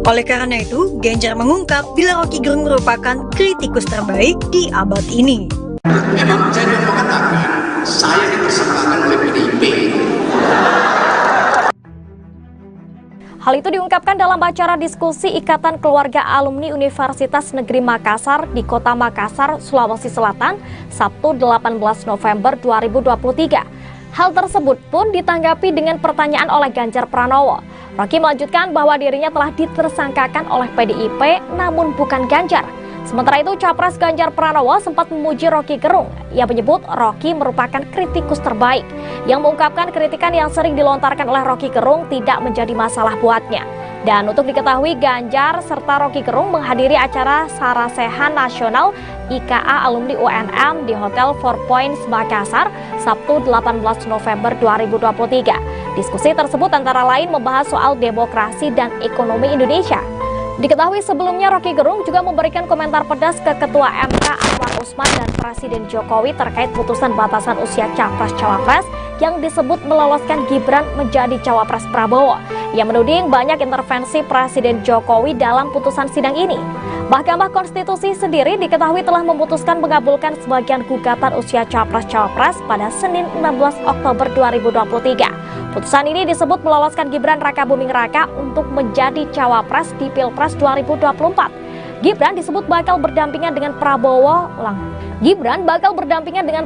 Oleh karena itu, Ganjar mengungkap bila Rocky Gerung merupakan kritikus terbaik di abad ini. Memang saya juga mengatakan saya dipersangkakan oleh PDIP. Hal itu diungkapkan dalam acara diskusi Ikatan Keluarga Alumni Universitas Negeri Makassar di Kota Makassar, Sulawesi Selatan, Sabtu 18 November 2023. Hal tersebut pun ditanggapi dengan pertanyaan oleh Ganjar Pranowo. Rocky melanjutkan bahwa dirinya telah ditersangkakan oleh PDIP namun bukan Ganjar. Sementara itu, Capres Ganjar Pranowo sempat memuji Rocky Gerung. Ia menyebut Rocky merupakan kritikus terbaik, yang mengungkapkan kritikan yang sering dilontarkan oleh Rocky Gerung tidak menjadi masalah buatnya. Dan untuk diketahui, Ganjar serta Rocky Gerung menghadiri acara Sarasehan Nasional IKA Alumni UNM di Hotel Four Points Makassar, Sabtu 18 November 2023. Diskusi tersebut antara lain membahas soal demokrasi dan ekonomi Indonesia. Diketahui sebelumnya Rocky Gerung juga memberikan komentar pedas ke Ketua MK Anwar Usman dan Presiden Jokowi terkait putusan batasan usia Capres-Cawapres yang disebut meloloskan Gibran menjadi Cawapres Prabowo. Ia menuding banyak intervensi Presiden Jokowi dalam putusan sidang ini. Mahkamah Konstitusi sendiri diketahui telah memutuskan mengabulkan sebagian gugatan usia Capres-Cawapres pada Senin 16 Oktober 2023. Putusan ini disebut meloloskan Gibran Rakabuming Raka untuk menjadi Cawapres di Pilpres 2024. Gibran disebut bakal berdampingan dengan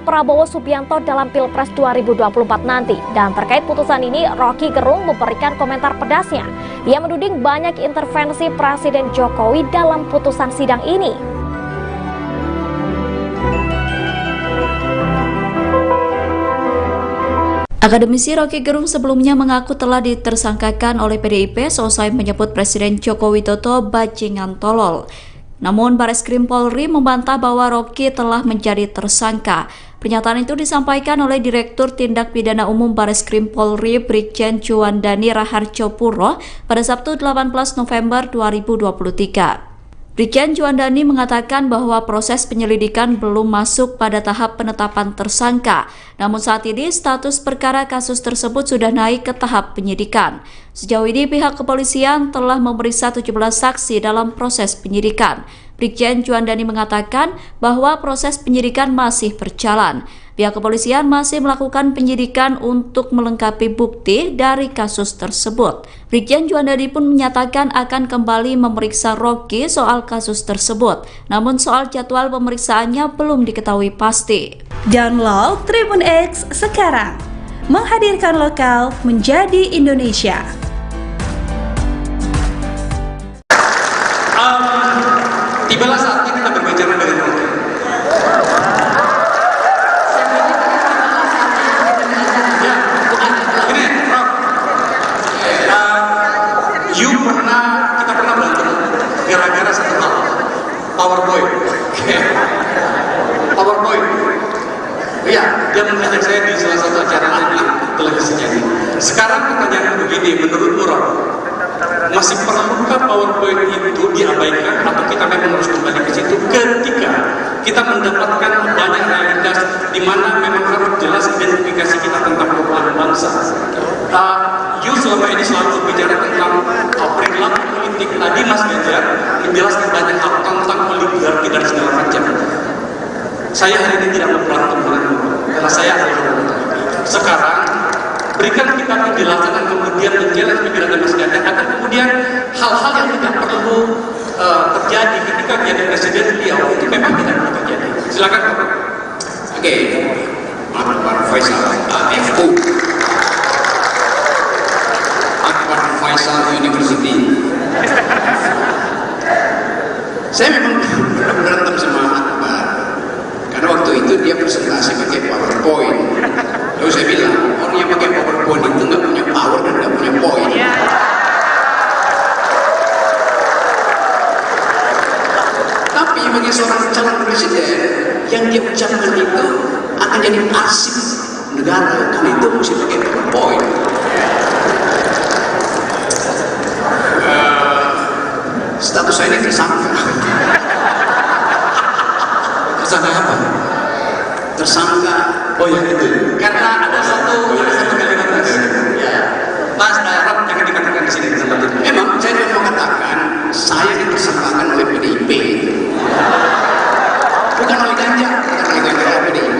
Prabowo Subianto dalam Pilpres 2024 nanti. Dan terkait putusan ini, Rocky Gerung memberikan komentar pedasnya. Ia menuding banyak intervensi Presiden Jokowi dalam putusan sidang ini. Akademisi Rocky Gerung sebelumnya mengaku telah ditersangkakan oleh PDIP seusai menyebut Presiden Joko Widodo bajingan tolol. Namun Bareskrim Polri membantah bahwa Rocky telah menjadi tersangka. Pernyataan itu disampaikan oleh Direktur Tindak Pidana Umum Bareskrim Polri Brigjen Juandani Raharjopuro pada Sabtu 18 November 2023. Brigjen Juandani mengatakan bahwa proses penyelidikan belum masuk pada tahap penetapan tersangka. Namun saat ini status perkara kasus tersebut sudah naik ke tahap penyidikan. Sejauh ini pihak kepolisian telah memeriksa 17 saksi dalam proses penyidikan. Brigjen Juandani mengatakan bahwa proses penyidikan masih berjalan. Pihak kepolisian masih melakukan penyidikan untuk melengkapi bukti dari kasus tersebut. Brigjen Juandani pun menyatakan akan kembali memeriksa Rocky soal kasus tersebut. Namun soal jadwal pemeriksaannya belum diketahui pasti. Download Tribun X sekarang, menghadirkan lokal menjadi Indonesia. Tibalah saatnya kita berbicara dengan Rocky. Kita pernah berantem gara-gara satu hal, PowerPoint. PowerPoint. Iya, dia mengajak saya di salah satu acara televisinya. Sekarang pertanyaan begini, menurut Rock, masih perlukah PowerPoint itu diabaikan atau kita memang harus kembali ke situ ketika kita mendapatkan banyak realitas di mana memang harus jelas identifikasi kita tentang perubahan bangsa. Selama ini selalu berbicara tentang perilaku politik. Tadi Mas Ganjar menjelaskan banyak hal tentang oligarki dan segala macam. Saya hari ini tidak berantem karena saya adalah sekarang berikan kita penjelasan dan kemudian menjelaskan penjelasan Mas Ganjar agar kemudian hal-hal yang tidak perlu terjadi ketika menjadi presiden beliau itu memang tidak perlu terjadi. Silakan. Oke, Pak Faisal, FU. Faisal University. Saya memang berantem sama Akbar karena waktu itu dia presentasi pakai PowerPoint. Lalu saya bilang orang yang pakai PowerPoint itu nggak punya power dan nggak punya poin. Tapi bagi seorang calon presiden yang dia ucapkan itu akan jadi arsip negara, karena itu mesti pakai PowerPoint. Status saya ini tersangka. Tersangka apa? Tersangka. Oh ya itu. Karena ada satu kalimat tadi. Ya. Mas Darab jangan dikatakan di sini tempat itu. Memang saya mau katakan saya ditersangkakan oleh PDIP. Bukan oleh Ganjar, PDIP.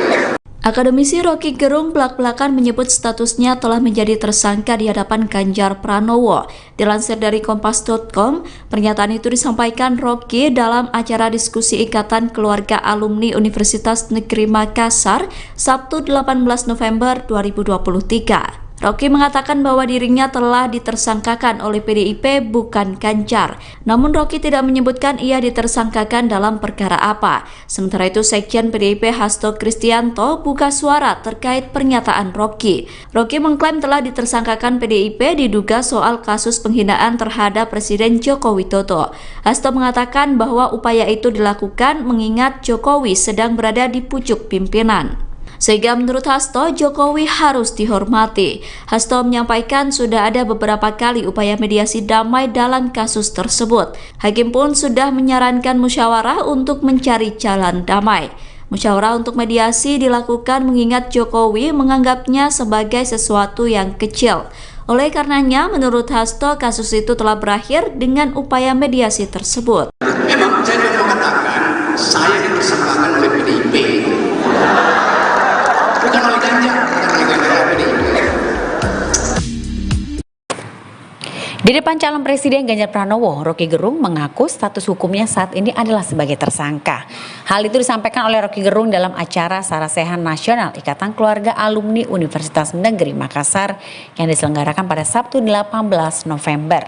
Akademisi Rocky Gerung belak-belakan menyebut statusnya telah menjadi tersangka di hadapan Ganjar Pranowo. Dilansir dari Kompas.com, pernyataan itu disampaikan Rocky dalam acara diskusi Ikatan Keluarga Alumni Universitas Negeri Makassar, Sabtu 18 November 2023. Rocky mengatakan bahwa dirinya telah ditersangkakan oleh PDIP bukan Ganjar. Namun Rocky tidak menyebutkan ia ditersangkakan dalam perkara apa. Sementara itu Sekjen PDIP Hasto Kristianto buka suara terkait pernyataan Rocky. Rocky mengklaim telah ditersangkakan PDIP diduga soal kasus penghinaan terhadap Presiden Joko Widodo. Hasto mengatakan bahwa upaya itu dilakukan mengingat Jokowi sedang berada di pucuk pimpinan. Sehingga menurut Hasto, Jokowi harus dihormati. Hasto menyampaikan sudah ada beberapa kali upaya mediasi damai dalam kasus tersebut. Hakim pun sudah menyarankan musyawarah untuk mencari jalan damai. Musyawarah untuk mediasi dilakukan mengingat Jokowi menganggapnya sebagai sesuatu yang kecil. Oleh karenanya, menurut Hasto, kasus itu telah berakhir dengan upaya mediasi tersebut. Memang saya mau katakan, saya ditersangkakan oleh PDIP. Bukan oleh Ganjar, bukan oleh PDIP. Di depan calon presiden Ganjar Pranowo, Roky Gerung mengaku status hukumnya saat ini adalah sebagai tersangka. Hal itu disampaikan oleh Roky Gerung dalam acara Sarasehan Nasional Ikatan Keluarga Alumni Universitas Negeri Makassar yang diselenggarakan pada Sabtu 18 November.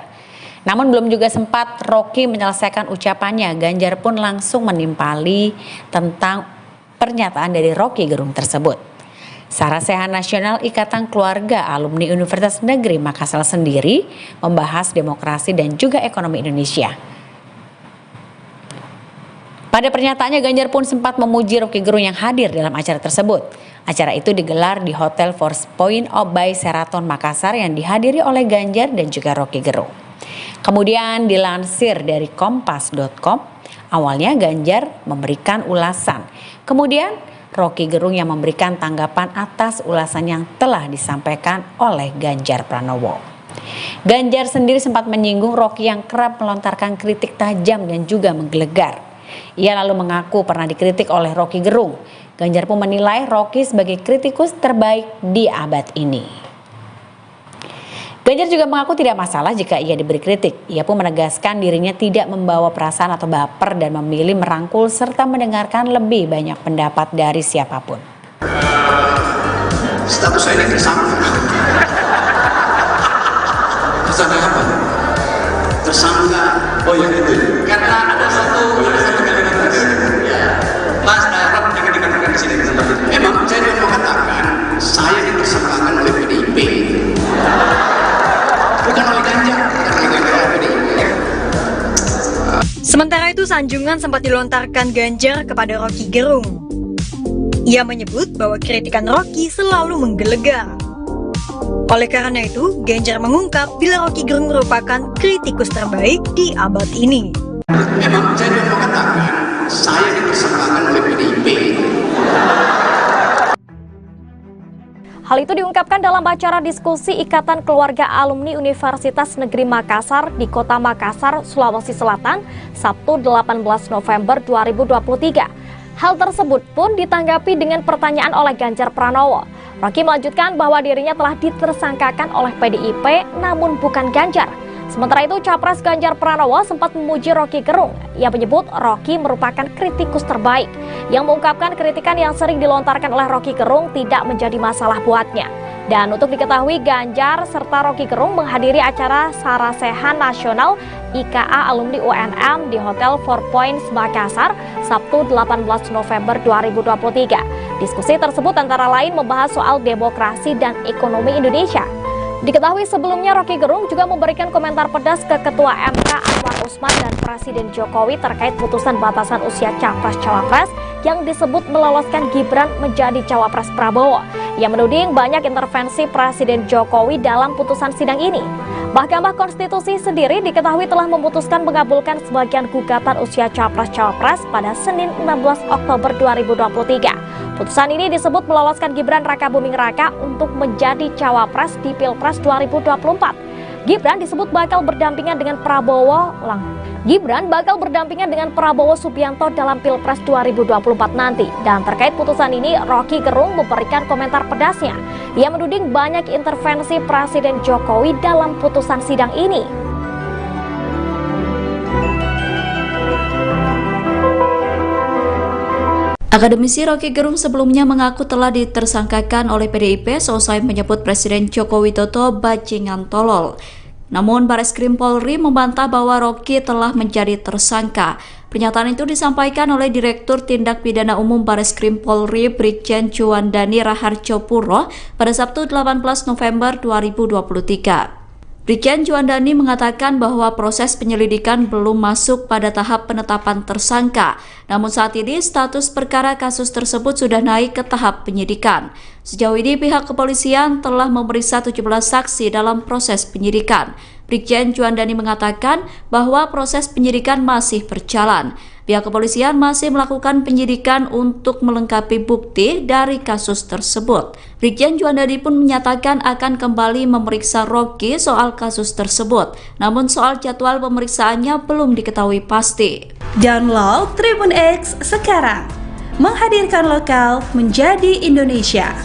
Namun belum juga sempat Roky menyelesaikan ucapannya, Ganjar pun langsung menimpali tentang pernyataan dari Roky Gerung tersebut. Sarasehan Nasional Ikatan Keluarga Alumni Universitas Negeri Makassar sendiri membahas demokrasi dan juga ekonomi Indonesia. Pada pernyataannya, Ganjar pun sempat memuji Roky Gerung yang hadir dalam acara tersebut. Acara itu digelar di Hotel Four Points by Sheraton Makassar yang dihadiri oleh Ganjar dan juga Roky Gerung. Kemudian dilansir dari kompas.com, awalnya Ganjar memberikan ulasan. Kemudian Roky Gerung yang memberikan tanggapan atas ulasan yang telah disampaikan oleh Ganjar Pranowo. Ganjar sendiri sempat menyinggung Roky yang kerap melontarkan kritik tajam dan juga menggelegar. Ia lalu mengaku pernah dikritik oleh Roky Gerung. Ganjar pun menilai Roky sebagai kritikus terbaik di abad ini. Ganjar juga mengaku tidak masalah jika ia diberi kritik. Ia pun menegaskan dirinya tidak membawa perasaan atau baper dan memilih merangkul serta mendengarkan lebih banyak pendapat dari siapapun. Status saya ini tersangka. Tersangka apa? Tersangka. Oh ya itu. Karena ada satu kalimat ya. Mas Rob jangan dikatakan di sini seperti itu. Memang saya mau mengatakan saya ditersangkakan oleh PDIP. Bukan oleh Ganjar, Sementara itu, sanjungan sempat dilontarkan Ganjar kepada Roky Gerung. Ia menyebut bahwa kritikan Roky selalu menggelegar. Oleh karena itu, Ganjar mengungkap bila Roky Gerung merupakan kritikus terbaik di abad ini. Memang saya mau mengatakan saya ditersangkakan oleh PDIP. Hal itu diungkapkan dalam acara diskusi Ikatan Keluarga Alumni Universitas Negeri Makassar di Kota Makassar, Sulawesi Selatan, Sabtu 18 November 2023. Hal tersebut pun ditanggapi dengan pertanyaan oleh Ganjar Pranowo. Roky melanjutkan bahwa dirinya telah ditersangkakan oleh PDIP namun bukan Ganjar. Sementara itu, Capres Ganjar Pranowo sempat memuji Roky Gerung. Ia menyebut Roky merupakan kritikus terbaik, yang mengungkapkan kritikan yang sering dilontarkan oleh Roky Gerung tidak menjadi masalah buatnya. Dan untuk diketahui, Ganjar serta Roky Gerung menghadiri acara Sarasehan Nasional IKA Alumni UNM di Hotel Four Points Makassar, Sabtu 18 November 2023. Diskusi tersebut antara lain membahas soal demokrasi dan ekonomi Indonesia. Diketahui sebelumnya Roky Gerung juga memberikan komentar pedas ke Ketua MK Anwar Usman dan Presiden Jokowi terkait putusan batasan usia Capres-Cawapres yang disebut meloloskan Gibran menjadi Cawapres Prabowo. Ia menuding banyak intervensi Presiden Jokowi dalam putusan sidang ini. Mahkamah Konstitusi sendiri diketahui telah memutuskan mengabulkan sebagian gugatan usia Capres-Cawapres pada Senin 16 Oktober 2023. Putusan ini disebut meloloskan Gibran Rakabuming Raka untuk menjadi Cawapres di Pilpres 2024. Gibran disebut bakal berdampingan dengan Prabowo Subianto dalam Pilpres 2024 nanti. Dan terkait putusan ini, Roky Gerung memberikan komentar pedasnya. Ia menuding banyak intervensi Presiden Jokowi dalam putusan sidang ini. Akademisi Roky Gerung sebelumnya mengaku telah ditersangkakan oleh PDIP seusai menyebut Presiden Joko Widodo bajingan tolol. Namun Bareskrim Polri membantah bahwa Roky telah menjadi tersangka. Pernyataan itu disampaikan oleh Direktur Tindak Pidana Umum Bareskrim Polri Brigjen Juandani Raharjo Puro pada Sabtu 18 November 2023. Brigjen Juandani mengatakan bahwa proses penyelidikan belum masuk pada tahap penetapan tersangka. Namun saat ini status perkara kasus tersebut sudah naik ke tahap penyidikan. Sejauh ini pihak kepolisian telah memeriksa 17 saksi dalam proses penyidikan. Brigjen Juandani mengatakan bahwa proses penyidikan masih berjalan. Pihak kepolisian masih melakukan penyidikan untuk melengkapi bukti dari kasus tersebut. Brigjen Juandani pun menyatakan akan kembali memeriksa Roky soal kasus tersebut. Namun soal jadwal pemeriksaannya belum diketahui pasti. Download Tribun X sekarang. Menghadirkan lokal menjadi Indonesia.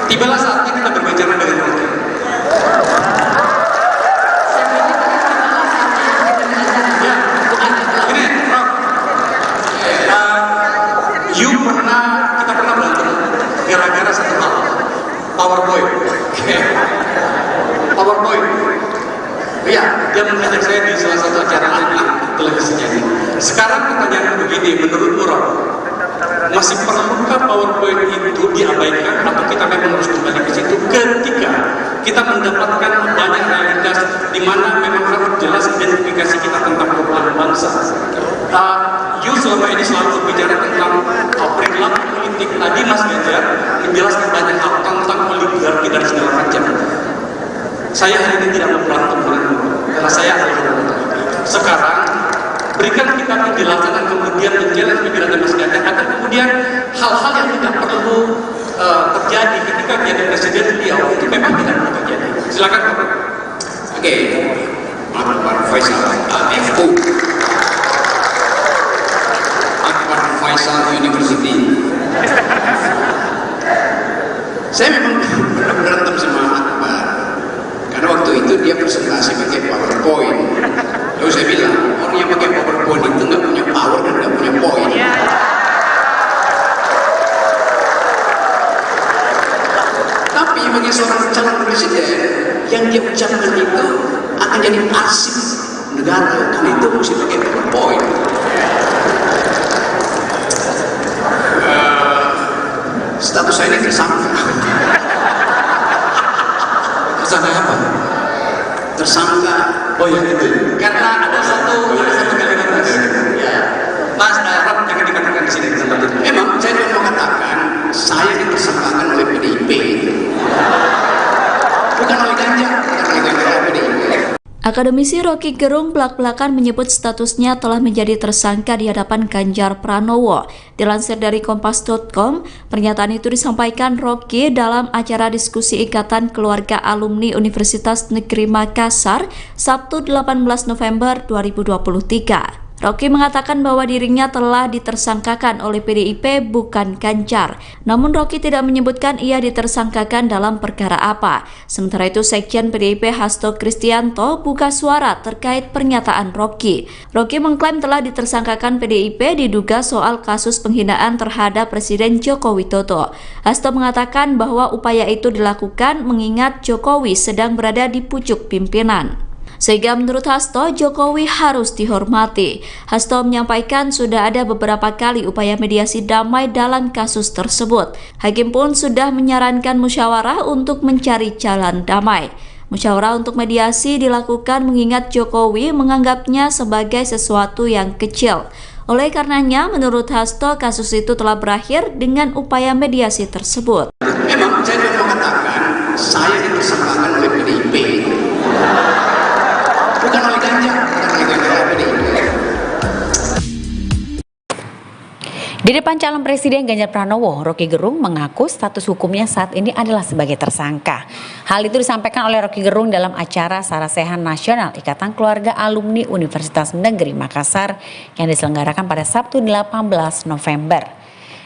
Tibalah saatnya dia mengajak saya di salah satu acara televisinya ini. Sekarang pertanyaan begini, menurutmu Rob, masih perlukah PowerPoint itu diabaikan atau kita memang harus kembali ke situ ketika kita mendapatkan banyak realitas di mana memang harus jelas identifikasi kita tentang perubahan bangsa. You selama ini selalu berbicara tentang perilaku politik. Tadi Mas Ganjar menjelaskan banyak hal tentang oligarki dan segala macam. Saya hari ini tidak mau berantem karena saya adalah sekarang berikan kita penjelasan dan kemudian menjelaskan pikiran Mas Ganjar agar kemudian hal-hal yang tidak perlu terjadi ketika menjadi presiden beliau itu memang tidak perlu terjadi. Silakan Pak. Oke, Pak Faisal, FU, Akbar Faisal University. Saya memang berantem sama Akbar karena waktu itu dia presentasi pakai PowerPoint. Lalu saya bilang, orang yang pakai PowerPoint itu nggak punya power dan nggak punya poin. Tapi bagi seorang calon presiden, yang dia ucapkan itu akan jadi arsip negara, karena itu mesti pakai PowerPoint. Status saya ini tersangka. Tersangka apa? Tersangka. Oh ya itu. Karena ada satu kalimat tadi. Ya. Mas Rob jangan dikatakan di sini di tempat itu. Memang saya cuma mau katakan saya ditersangkakan oleh PDIP. Bukan oleh Ganjar, bukan oleh PDIP. Akademisi Rocky Gerung belak-belakan menyebut statusnya telah menjadi tersangka di hadapan Ganjar Pranowo. Dilansir dari Kompas.com, pernyataan itu disampaikan Rocky dalam acara diskusi Ikatan Keluarga Alumni Universitas Negeri Makassar, Sabtu 18 November 2023. Rocky mengatakan bahwa dirinya telah ditersangkakan oleh PDIP bukan Ganjar. Namun Rocky tidak menyebutkan ia ditersangkakan dalam perkara apa. Sementara itu Sekjen PDIP Hasto Kristianto buka suara terkait pernyataan Rocky. Rocky mengklaim telah ditersangkakan PDIP diduga soal kasus penghinaan terhadap Presiden Joko Widodo. Hasto mengatakan bahwa upaya itu dilakukan mengingat Jokowi sedang berada di pucuk pimpinan. Sehingga menurut Hasto, Jokowi harus dihormati. Hasto menyampaikan sudah ada beberapa kali upaya mediasi damai dalam kasus tersebut. Hakim pun sudah menyarankan musyawarah untuk mencari jalan damai. Musyawarah untuk mediasi dilakukan mengingat Jokowi menganggapnya sebagai sesuatu yang kecil. Oleh karenanya, menurut Hasto, kasus itu telah berakhir dengan upaya mediasi tersebut. Memang saya mau mengatakan saya ditersangkakan oleh PDIP. Bukan oleh Ganjar, bukan oleh PDIP. Di depan calon presiden Ganjar Pranowo, Rocky Gerung mengaku status hukumnya saat ini adalah sebagai tersangka. Hal itu disampaikan oleh Rocky Gerung dalam acara Sarasehan Nasional Ikatan Keluarga Alumni Universitas Negeri Makassar yang diselenggarakan pada Sabtu 18 November.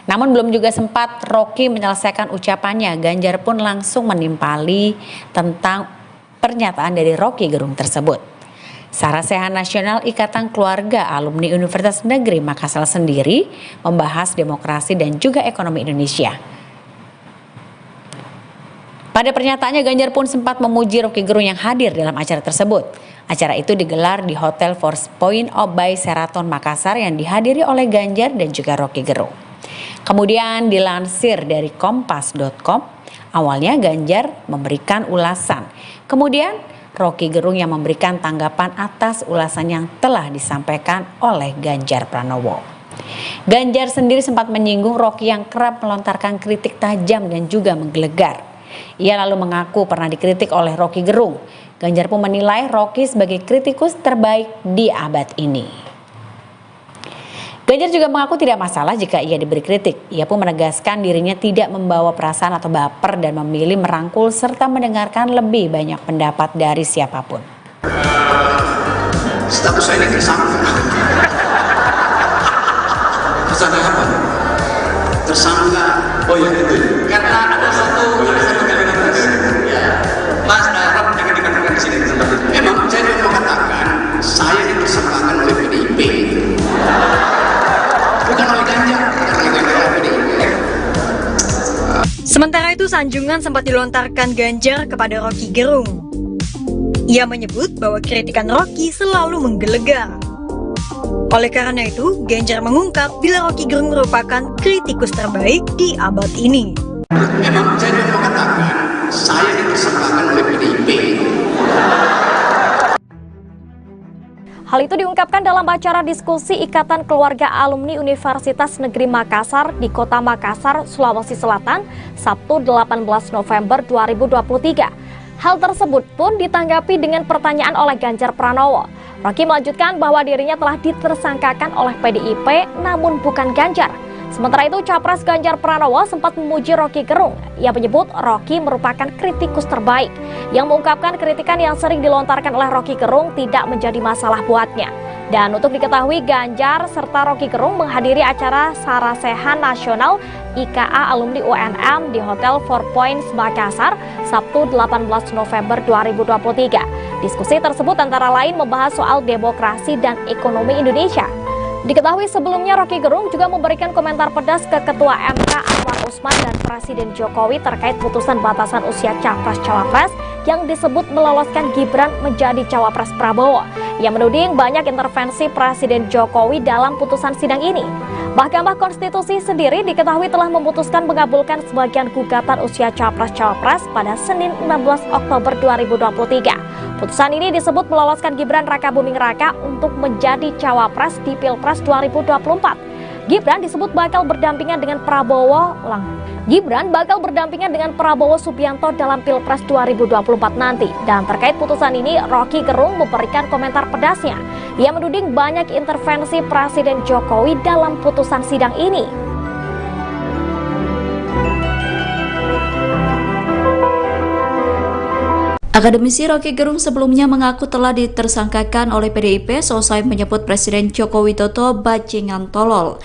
Namun belum juga sempat Rocky menyelesaikan ucapannya, Ganjar pun langsung menimpali tentang pernyataan dari Rocky Gerung tersebut. Sarasehan Nasional Ikatan Keluarga Alumni Universitas Negeri Makassar sendiri membahas demokrasi dan juga ekonomi Indonesia. Pada pernyataannya, Ganjar pun sempat memuji Rocky Gerung yang hadir dalam acara tersebut. Acara itu digelar di Hotel Four Points by Sheraton Makassar yang dihadiri oleh Ganjar dan juga Rocky Gerung. Kemudian dilansir dari Kompas.com, awalnya Ganjar memberikan ulasan. Kemudian Rocky Gerung yang memberikan tanggapan atas ulasan yang telah disampaikan oleh Ganjar Pranowo. Ganjar sendiri sempat menyinggung Rocky yang kerap melontarkan kritik tajam dan juga menggelegar. Ia lalu mengaku pernah dikritik oleh Rocky Gerung. Ganjar pun menilai Rocky sebagai kritikus terbaik di abad ini. Ganjar juga mengaku tidak masalah jika ia diberi kritik. Ia pun menegaskan dirinya tidak membawa perasaan atau baper dan memilih merangkul serta mendengarkan lebih banyak pendapat dari siapapun. Status saya ini tersangka. Tersangka apa? Tersangka. Oh ya itu. Karena ada satu kalimat tadi. Ya. Mas Rob jangan dikatakan di sini di tempat itu. Memang saya mau mengatakan saya ditersangkakan oleh PDIP. Bukan oleh Ganjar, bukan oleh PDIP. Sementara itu sanjungan sempat dilontarkan Ganjar kepada Rocky Gerung. Ia menyebut bahwa kritikan Rocky selalu menggelegar. Oleh karena itu, Ganjar mengungkap bila Rocky Gerung merupakan kritikus terbaik di abad ini. Memang saya mau mengatakan saya ditersangkakan oleh PDIP. Hal itu diungkapkan dalam acara diskusi Ikatan Keluarga Alumni Universitas Negeri Makassar di Kota Makassar, Sulawesi Selatan, Sabtu 18 November 2023. Hal tersebut pun ditanggapi dengan pertanyaan oleh Ganjar Pranowo. Rocky melanjutkan bahwa dirinya telah ditersangkakan oleh PDIP namun bukan Ganjar. Sementara itu, Capres Ganjar Pranowo sempat memuji Rocky Gerung. Ia menyebut Rocky merupakan kritikus terbaik, yang mengungkapkan kritikan yang sering dilontarkan oleh Rocky Gerung tidak menjadi masalah buatnya. Dan untuk diketahui, Ganjar serta Rocky Gerung menghadiri acara Sarasehan Nasional IKA Alumni UNM di Hotel Four Points Makassar, Sabtu 18 November 2023. Diskusi tersebut antara lain membahas soal demokrasi dan ekonomi Indonesia. Diketahui sebelumnya Rocky Gerung juga memberikan komentar pedas ke Ketua MK Anwar Usman dan Presiden Jokowi terkait putusan batasan usia Capres-Cawapres yang disebut meloloskan Gibran menjadi Cawapres Prabowo. Ia menuding banyak intervensi Presiden Jokowi dalam putusan sidang ini. Mahkamah Konstitusi sendiri diketahui telah memutuskan mengabulkan sebagian gugatan usia Capres-Cawapres pada Senin 16 Oktober 2023. Putusan ini disebut meloloskan Gibran Rakabuming Raka untuk menjadi Cawapres di Pilpres 2024. Gibran disebut bakal berdampingan dengan Gibran bakal berdampingan dengan Prabowo Subianto dalam Pilpres 2024 nanti. Dan terkait putusan ini, Rocky Gerung memberikan komentar pedasnya. Ia menuding banyak intervensi Presiden Jokowi dalam putusan sidang ini. Akademisi Rocky Gerung sebelumnya mengaku telah ditersangkakan oleh PDIP selesai menyebut Presiden Joko Widodo bajingan tolol.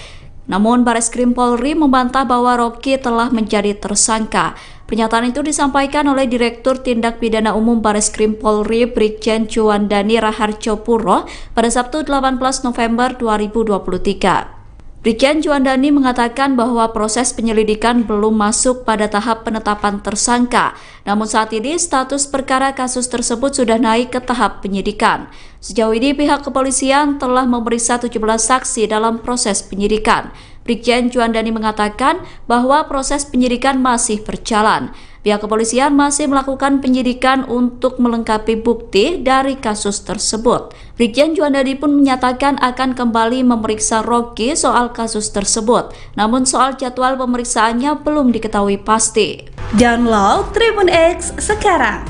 Namun Bareskrim Polri membantah bahwa Rocky telah menjadi tersangka. Pernyataan itu disampaikan oleh Direktur Tindak Pidana Umum Bareskrim Polri Brigjen Juandani Raharjo Puro pada Sabtu 18 November 2023. Brigjen Juandani mengatakan bahwa proses penyelidikan belum masuk pada tahap penetapan tersangka. Namun saat ini status perkara kasus tersebut sudah naik ke tahap penyidikan. Sejauh ini pihak kepolisian telah memeriksa 17 saksi dalam proses penyidikan. Brigjen Juandani mengatakan bahwa proses penyidikan masih berjalan. Pihak kepolisian masih melakukan penyidikan untuk melengkapi bukti dari kasus tersebut. Brigjen Juandani pun menyatakan akan kembali memeriksa Rocky soal kasus tersebut. Namun soal jadwal pemeriksaannya belum diketahui pasti. Download Tribun X sekarang,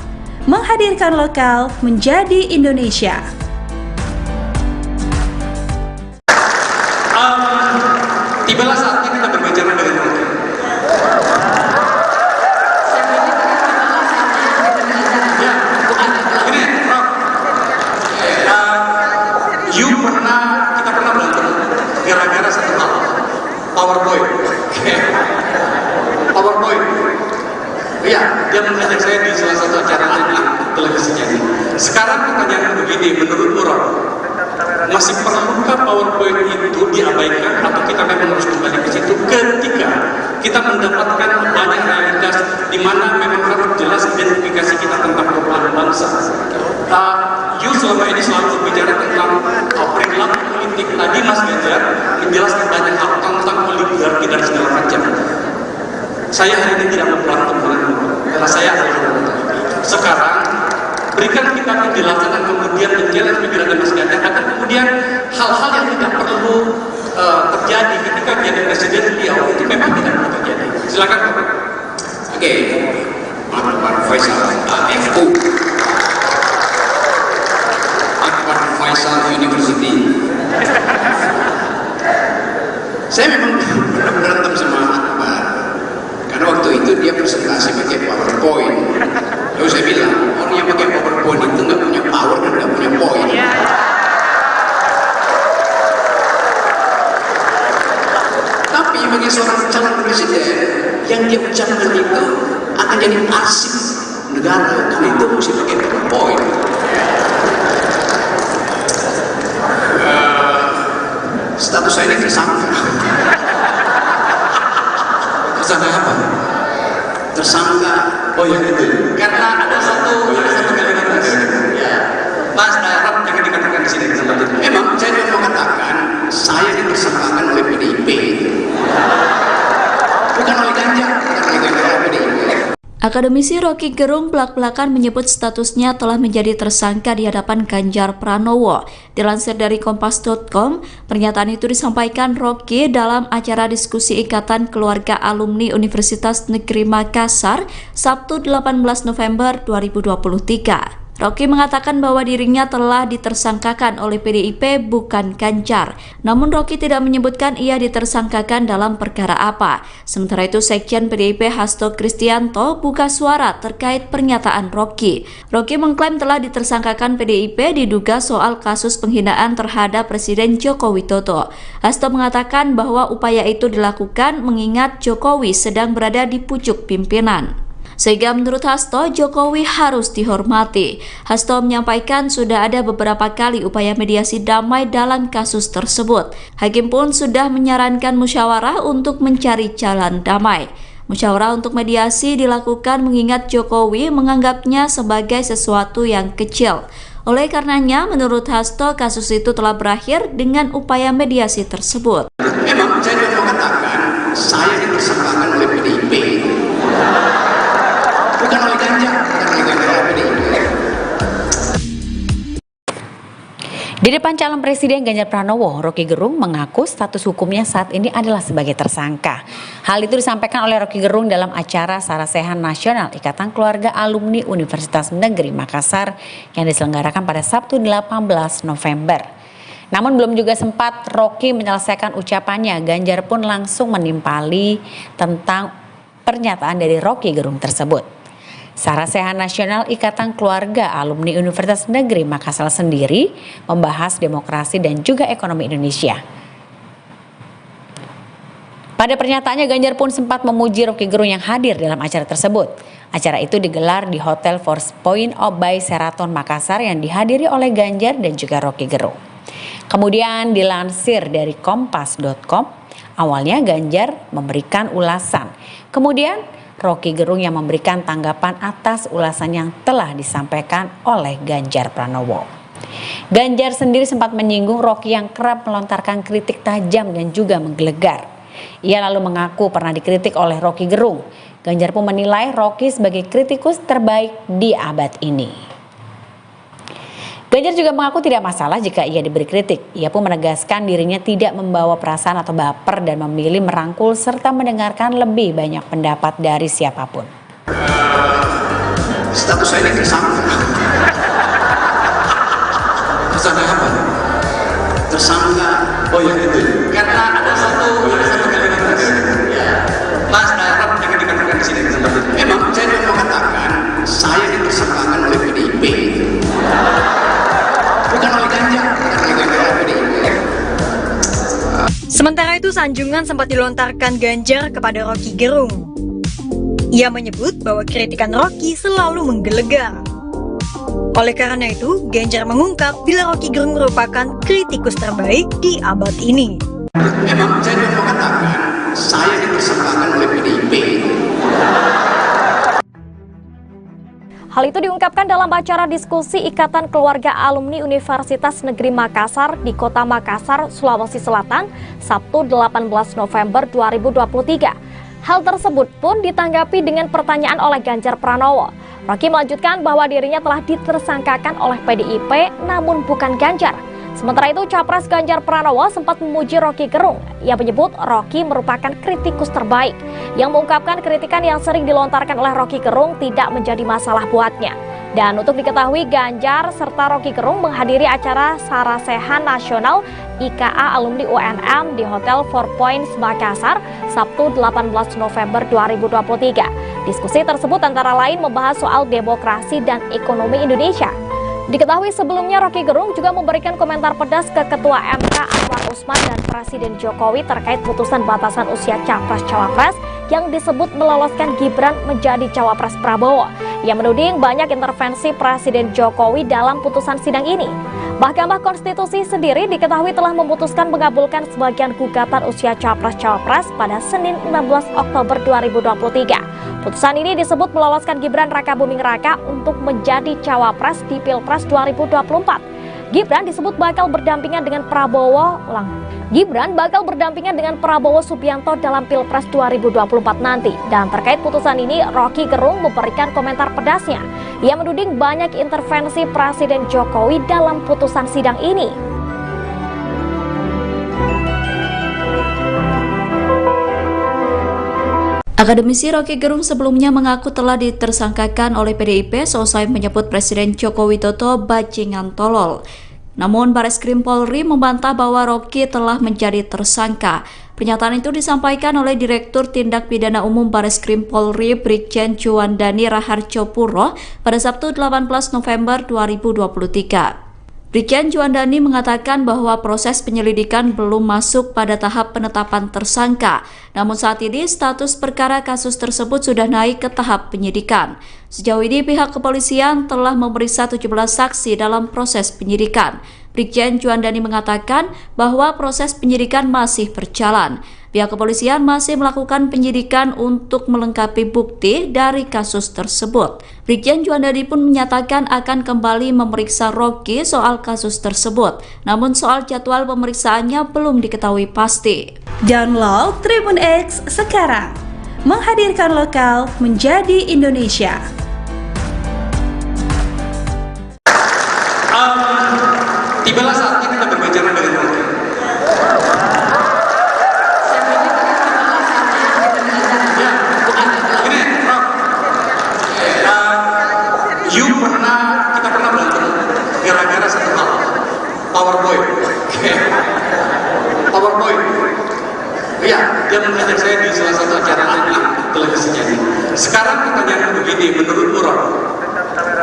menghadirkan lokal menjadi Indonesia. Tibalah saatnya kita berbicara dengan Rocky. Kita pernah berantem gara-gara satu hal, PowerPoint. PowerPoint. Iya, dia mengajak saya di salah satu acara televisinya. Sekarang pertanyaan begini, menurutmu Rob, masih perlukah PowerPoint itu diabaikan atau kita memang harus kembali ke situ ketika kita mendapatkan banyak realitas di mana memang harus jelas identifikasi kita tentang perubahan bangsa. You selama ini selalu berbicara tentang perilaku politik. Tadi Mas Ganjar menjelaskan banyak hal tentang oligarki dan segala macam. Saya hari ini tidak mau berantem denganmu, karena saya adalah sekarang berikan kita penjelasan dan kemudian menjalan pikiran Mas Ganjar agar kemudian hal-hal yang tidak perlu terjadi ketika jadi presiden beliau itu memang tidak perlu terjadi. Silakan. Oke, Pak Faisal, AFU. Faisal University. Saya memang berantem sama Akbar karena waktu itu dia presentasi pakai PowerPoint. Lalu saya bilang orang yang pakai PowerPoint itu nggak punya power dan nggak punya poin. Tapi bagi seorang calon presiden yang dia ucapkan itu akan jadi arsip negara, karena itu mesti pakai PowerPoint. Status saya ini tersangka. Tersangka apa? Tersangka. Oh ya itu. Karena ada satu kalimat. Ya. Akademisi Rocky Gerung belak-belakan menyebut statusnya telah menjadi tersangka di hadapan Ganjar Pranowo. Dilansir dari Kompas.com, pernyataan itu disampaikan Rocky dalam acara diskusi Ikatan Keluarga Alumni Universitas Negeri Makassar, Sabtu 18 November 2023. Rocky mengatakan bahwa dirinya telah ditersangkakan oleh PDIP bukan Ganjar. Namun Rocky tidak menyebutkan ia ditersangkakan dalam perkara apa. Sementara itu Sekjen PDIP Hasto Kristianto buka suara terkait pernyataan Rocky. Rocky mengklaim telah ditersangkakan PDIP diduga soal kasus penghinaan terhadap Presiden Joko Widodo. Hasto mengatakan bahwa upaya itu dilakukan mengingat Jokowi sedang berada di pucuk pimpinan. Sehingga menurut Hasto, Jokowi harus dihormati. Hasto menyampaikan sudah ada beberapa kali upaya mediasi damai dalam kasus tersebut. Hakim pun sudah menyarankan musyawarah untuk mencari jalan damai. Musyawarah untuk mediasi dilakukan mengingat Jokowi menganggapnya sebagai sesuatu yang kecil. Oleh karenanya, menurut Hasto, kasus itu telah berakhir dengan upaya mediasi tersebut. Memang saya mau katakan, saya ditersangkakan oleh PDIP. Bukan oleh Ganjar, Di depan calon Presiden Ganjar Pranowo, Rocky Gerung mengaku status hukumnya saat ini adalah sebagai tersangka. Hal itu disampaikan oleh Rocky Gerung dalam acara Sarasehan Nasional Ikatan Keluarga Alumni Universitas Negeri Makassar yang diselenggarakan pada Sabtu 18 November. Namun belum juga sempat Rocky menyelesaikan ucapannya, Ganjar pun langsung menimpali tentang pernyataan dari Rocky Gerung tersebut. Sarasehan Nasional Ikatan Keluarga Alumni Universitas Negeri Makassar sendiri membahas demokrasi dan juga ekonomi Indonesia. Pada pernyataannya, Ganjar pun sempat memuji Rocky Gerung yang hadir dalam acara tersebut. Acara itu digelar di Hotel Force Point by Sheraton Makassar yang dihadiri oleh Ganjar dan juga Rocky Gerung. Kemudian dilansir dari Kompas.com, awalnya Ganjar memberikan ulasan. Kemudian Rocky Gerung yang memberikan tanggapan atas ulasan yang telah disampaikan oleh Ganjar Pranowo. Ganjar sendiri sempat menyinggung Rocky yang kerap melontarkan kritik tajam dan juga menggelegar. Ia lalu mengaku pernah dikritik oleh Rocky Gerung. Ganjar pun menilai Rocky sebagai kritikus terbaik di abad ini. Ganjar juga mengaku tidak masalah jika ia diberi kritik. Ia pun menegaskan dirinya tidak membawa perasaan atau baper dan memilih merangkul serta mendengarkan lebih banyak pendapat dari siapapun. Status saya ini tersangka. Tersangka apa? Tersangka. Oh ya itu. Karena ada satu kalimat tadi. Ya. Mas Darab yang dikatakan di sini tempat itu. Memang saya mau katakan saya ditersangkakan oleh PDIP. Bukan oleh Ganjar, Sementara itu, sanjungan sempat dilontarkan Ganjar kepada Rocky Gerung. Ia menyebut bahwa kritikan Rocky selalu menggelegar. Oleh karena itu, Ganjar mengungkap bila Rocky Gerung merupakan kritikus terbaik di abad ini. Memang saya mau katakan saya ditersangkakan oleh PDIP. Hal itu diungkapkan dalam acara diskusi Ikatan Keluarga Alumni Universitas Negeri Makassar di Kota Makassar, Sulawesi Selatan, Sabtu 18 November 2023. Hal tersebut pun ditanggapi dengan pertanyaan oleh Ganjar Pranowo. Rocky melanjutkan bahwa dirinya telah ditersangkakan oleh PDIP namun bukan Ganjar. Sementara itu, Capres Ganjar Pranowo sempat memuji Rocky Gerung. Ia menyebut Rocky merupakan kritikus terbaik, yang mengungkapkan kritikan yang sering dilontarkan oleh Rocky Gerung tidak menjadi masalah buatnya. Dan untuk diketahui, Ganjar serta Rocky Gerung menghadiri acara Sarasehan Nasional IKA Alumni UNM di Hotel Four Points Makassar, Sabtu 18 November 2023. Diskusi tersebut antara lain membahas soal demokrasi dan ekonomi Indonesia. Diketahui sebelumnya Rocky Gerung juga memberikan komentar pedas ke Ketua MK Anwar Usman dan Presiden Jokowi terkait putusan batasan usia Capres-Cawapres yang disebut meloloskan Gibran menjadi Cawapres Prabowo. Ia menuding banyak intervensi Presiden Jokowi dalam putusan sidang ini. Mahkamah Konstitusi sendiri diketahui telah memutuskan mengabulkan sebagian gugatan usia Capres-Cawapres pada Senin 16 Oktober 2023. Putusan ini disebut meloloskan Gibran Rakabuming Raka untuk menjadi Cawapres di Pilpres 2024. Gibran disebut bakal berdampingan dengan Gibran bakal berdampingan dengan Prabowo Subianto dalam Pilpres 2024 nanti. Dan terkait putusan ini, Rocky Gerung memberikan komentar pedasnya. Ia menuding banyak intervensi Presiden Jokowi dalam putusan sidang ini. Akademisi Rocky Gerung sebelumnya mengaku telah ditersangkakan oleh PDIP seusai menyebut Presiden Joko Widodo bajingan tolol. Namun Bareskrim Polri membantah bahwa Rocky telah menjadi tersangka. Pernyataan itu disampaikan oleh Direktur Tindak Pidana Umum Bareskrim Polri Brigjen Juandani Raharjo Puro pada Sabtu 18 November 2023. Brigjen Juandani mengatakan bahwa proses penyelidikan belum masuk pada tahap penetapan tersangka. Namun saat ini status perkara kasus tersebut sudah naik ke tahap penyidikan. Sejauh ini pihak kepolisian telah memeriksa 17 saksi dalam proses penyidikan. Brigjen Juandani mengatakan bahwa proses penyidikan masih berjalan. Pihak kepolisian masih melakukan penyidikan untuk melengkapi bukti dari kasus tersebut. Brigjen Juandani pun menyatakan akan kembali memeriksa Rocky soal kasus tersebut. Namun soal jadwal pemeriksaannya belum diketahui pasti. Download Tribun X sekarang, menghadirkan lokal menjadi Indonesia. Tibalah saatnya kita berbicara dengan Rocky. Kita pernah berantem gara-gara satu hal, PowerPoint. PowerPoint. Iya, dia mengajak saya di salah satu acara televisinya. Sekarang pertanyaan begini, menurut Ron,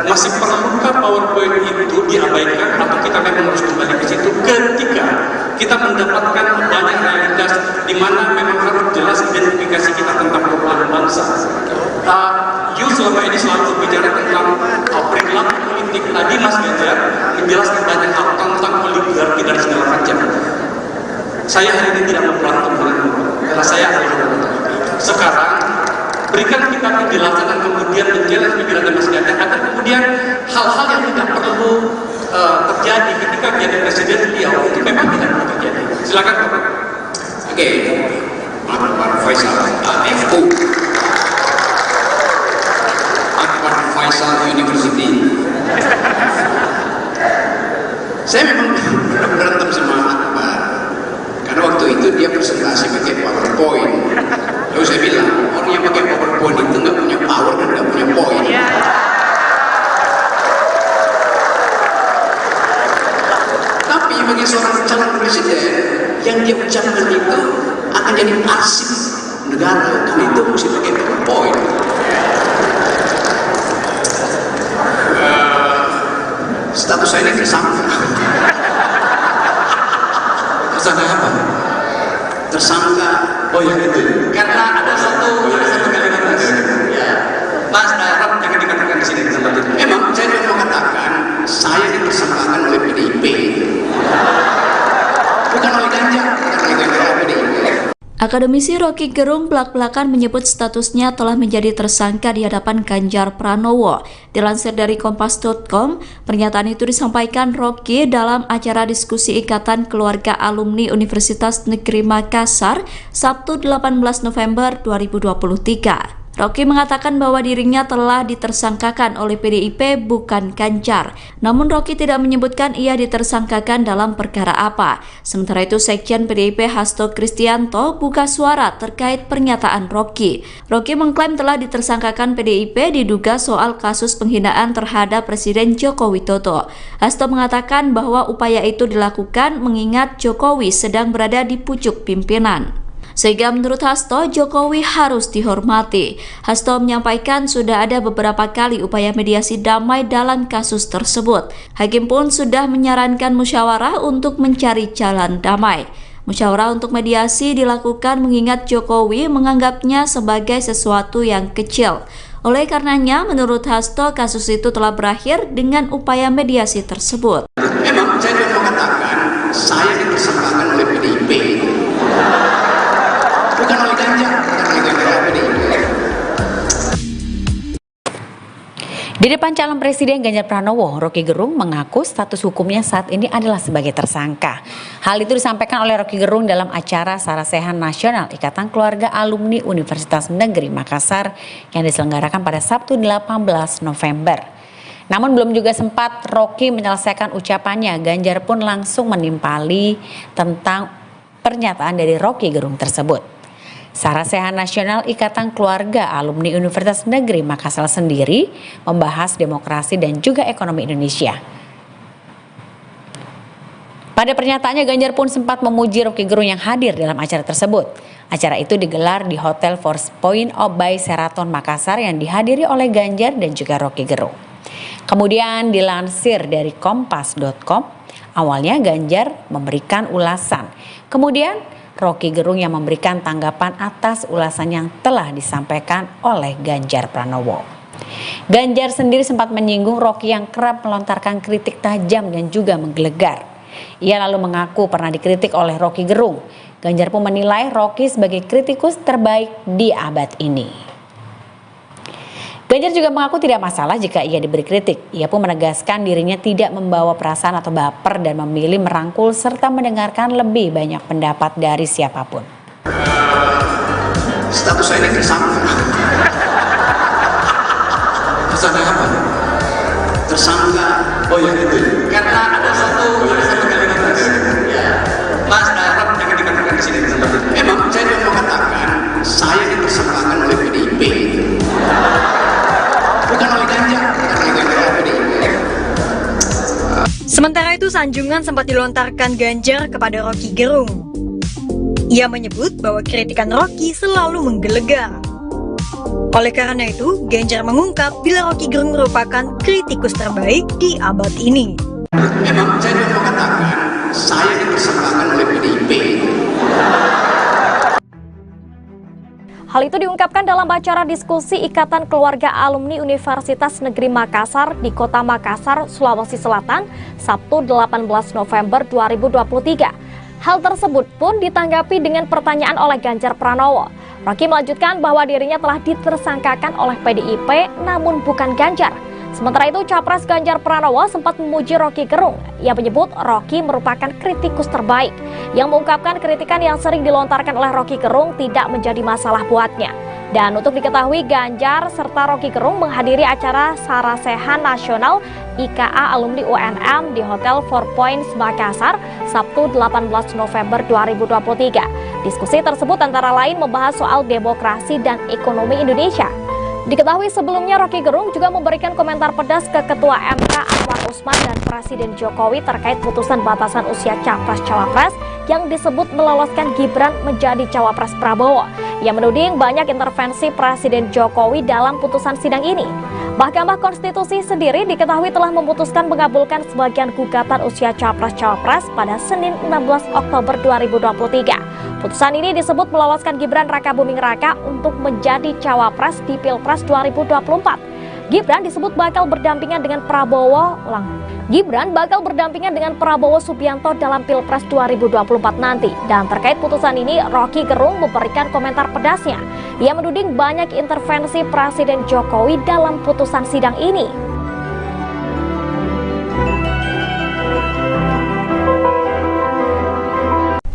masih perlukah PowerPoint itu diabaikan atau kita memang harus kembali ke situ ketika kita mendapatkan banyak realitas di mana memang harus jelas identifikasi kita tentang perubahan bangsa. You selama ini selalu berbicara tentang perilaku politik. Tadi Mas Ganjar menjelaskan banyak hal tentang oligarki dan segala macam. Saya hari ini tidak mau berantem denganmu, karena saya adalah sekarang berikan kita penjelasan dan kemudian menjelaskan pikiran Mas Ganjar agar kemudian hal-hal yang tidak perlu terjadi ketika menjadi presiden beliau itu memang tidak perlu terjadi. Silakan Bapak. Oke, Pak Faisal, FU. Faisal University. Saya memang berantem sama Akbar karena waktu itu dia presentasi pakai PowerPoint. Lalu saya bilang orang yang pakai PowerPoint itu nggak punya power dan nggak punya poin. Tapi bagi seorang calon presiden yang dia ucapkan itu akan jadi arsip negara, dan itu mesti pakai PowerPoint. Status saya ini tersangka. Tersangka apa? Tersangka. Oh ya itu. Karena ada satu kalimat Mas. Ya. Mas Arab jangan dikatakan di sini tempat itu. Memang saya mau mengatakan saya ditersangkakan oleh PDIP. Bukan oleh Ganjar, bukan oleh PDIP. Akademisi Rocky Gerung belak-belakan menyebut statusnya telah menjadi tersangka di hadapan Ganjar Pranowo. Dilansir dari Kompas.com, pernyataan itu disampaikan Rocky dalam acara diskusi Ikatan Keluarga Alumni Universitas Negeri Makassar, Sabtu 18 November 2023. Rocky mengatakan bahwa dirinya telah ditersangkakan oleh PDIP bukan Ganjar. Namun Rocky tidak menyebutkan ia ditersangkakan dalam perkara apa. Sementara itu Sekjen PDIP Hasto Kristianto buka suara terkait pernyataan Rocky. Rocky mengklaim telah ditersangkakan PDIP diduga soal kasus penghinaan terhadap Presiden Joko Widodo. Hasto mengatakan bahwa upaya itu dilakukan mengingat Jokowi sedang berada di pucuk pimpinan. Sehingga menurut Hasto, Jokowi harus dihormati. Hasto menyampaikan sudah ada beberapa kali upaya mediasi damai dalam kasus tersebut. Hakim pun sudah menyarankan musyawarah untuk mencari jalan damai. Musyawarah untuk mediasi dilakukan mengingat Jokowi menganggapnya sebagai sesuatu yang kecil. Oleh karenanya, menurut Hasto, kasus itu telah berakhir dengan upaya mediasi tersebut. Memang saya mau mengatakan saya ditersangkakan oleh PDIP. Bukan oleh Ganjar, bukan oleh PDIP. Di depan calon presiden Ganjar Pranowo, Roky Gerung mengaku status hukumnya saat ini adalah sebagai tersangka. Hal itu disampaikan oleh Roky Gerung dalam acara Sarasehan Nasional Ikatan Keluarga Alumni Universitas Negeri Makassar yang diselenggarakan pada Sabtu 18 November. Namun belum juga sempat Roky menyelesaikan ucapannya, Ganjar pun langsung menimpali tentang pernyataan dari Roky Gerung tersebut. Sarasehan Nasional Ikatan Keluarga Alumni Universitas Negeri Makassar sendiri membahas demokrasi dan juga ekonomi Indonesia. Pada pernyataannya, Ganjar pun sempat memuji Roky Gerung yang hadir dalam acara tersebut. Acara itu digelar di Hotel Four Points by Sheraton Makassar yang dihadiri oleh Ganjar dan juga Roky Gerung. Kemudian dilansir dari kompas.com, awalnya Ganjar memberikan ulasan. Kemudian Roky Gerung yang memberikan tanggapan atas ulasan yang telah disampaikan oleh Ganjar Pranowo. Ganjar sendiri sempat menyinggung Roky yang kerap melontarkan kritik tajam dan juga menggelegar. Ia lalu mengaku pernah dikritik oleh Roky Gerung. Ganjar pun menilai Roky sebagai kritikus terbaik di abad ini. Ganjar juga mengaku tidak masalah jika ia diberi kritik. Ia pun menegaskan dirinya tidak membawa perasaan atau baper dan memilih merangkul serta mendengarkan lebih banyak pendapat dari siapapun. Status saya ini tersangka. Tersangka apa? Tersangka. Oh ya itu. Karena ada satu kalimat tadi. Ya. Mas Darab jangan dikatakan di sini. Memang saya mau mengatakan saya ditersangkakan oleh PDIP. Bukan oleh Ganjar. Sementara itu, sanjungan sempat dilontarkan Ganjar kepada Roky Gerung. Ia menyebut bahwa kritikan Roky selalu menggelegar. Oleh karena itu, Ganjar mengungkap bila Roky Gerung merupakan kritikus terbaik di abad ini. Memang saya mau mengatakan saya ditersangkakan oleh PDIP. Hal itu diungkapkan dalam acara diskusi Ikatan Keluarga Alumni Universitas Negeri Makassar di Kota Makassar, Sulawesi Selatan, Sabtu 18 November 2023. Hal tersebut pun ditanggapi dengan pertanyaan oleh Ganjar Pranowo. Roky melanjutkan bahwa dirinya telah ditersangkakan oleh PDIP namun bukan Ganjar. Sementara itu, Capres Ganjar Pranowo sempat memuji Roky Gerung. Ia menyebut Roky merupakan kritikus terbaik, yang mengungkapkan kritikan yang sering dilontarkan oleh Roky Gerung tidak menjadi masalah buatnya. Dan untuk diketahui, Ganjar serta Roky Gerung menghadiri acara Sarasehan Nasional IKA Alumni UNM di Hotel Four Points Makassar, Sabtu 18 November 2023. Diskusi tersebut antara lain membahas soal demokrasi dan ekonomi Indonesia. Diketahui sebelumnya Roky Gerung juga memberikan komentar pedas ke Ketua MK Anwar Usman dan Presiden Jokowi terkait putusan batasan usia Capres-Cawapres yang disebut meloloskan Gibran menjadi Cawapres Prabowo. Ia menuding banyak intervensi Presiden Jokowi dalam putusan sidang ini. Mahkamah Konstitusi sendiri diketahui telah memutuskan mengabulkan sebagian gugatan usia Capres-Cawapres pada Senin 16 Oktober 2023. Putusan ini disebut meloloskan Gibran Rakabuming Raka untuk menjadi Cawapres di Pilpres 2024. Gibran disebut bakal berdampingan dengan Prabowo Subianto dalam Pilpres 2024 nanti. Dan terkait putusan ini, Roky Gerung memberikan komentar pedasnya. Ia menuding banyak intervensi Presiden Jokowi dalam putusan sidang ini.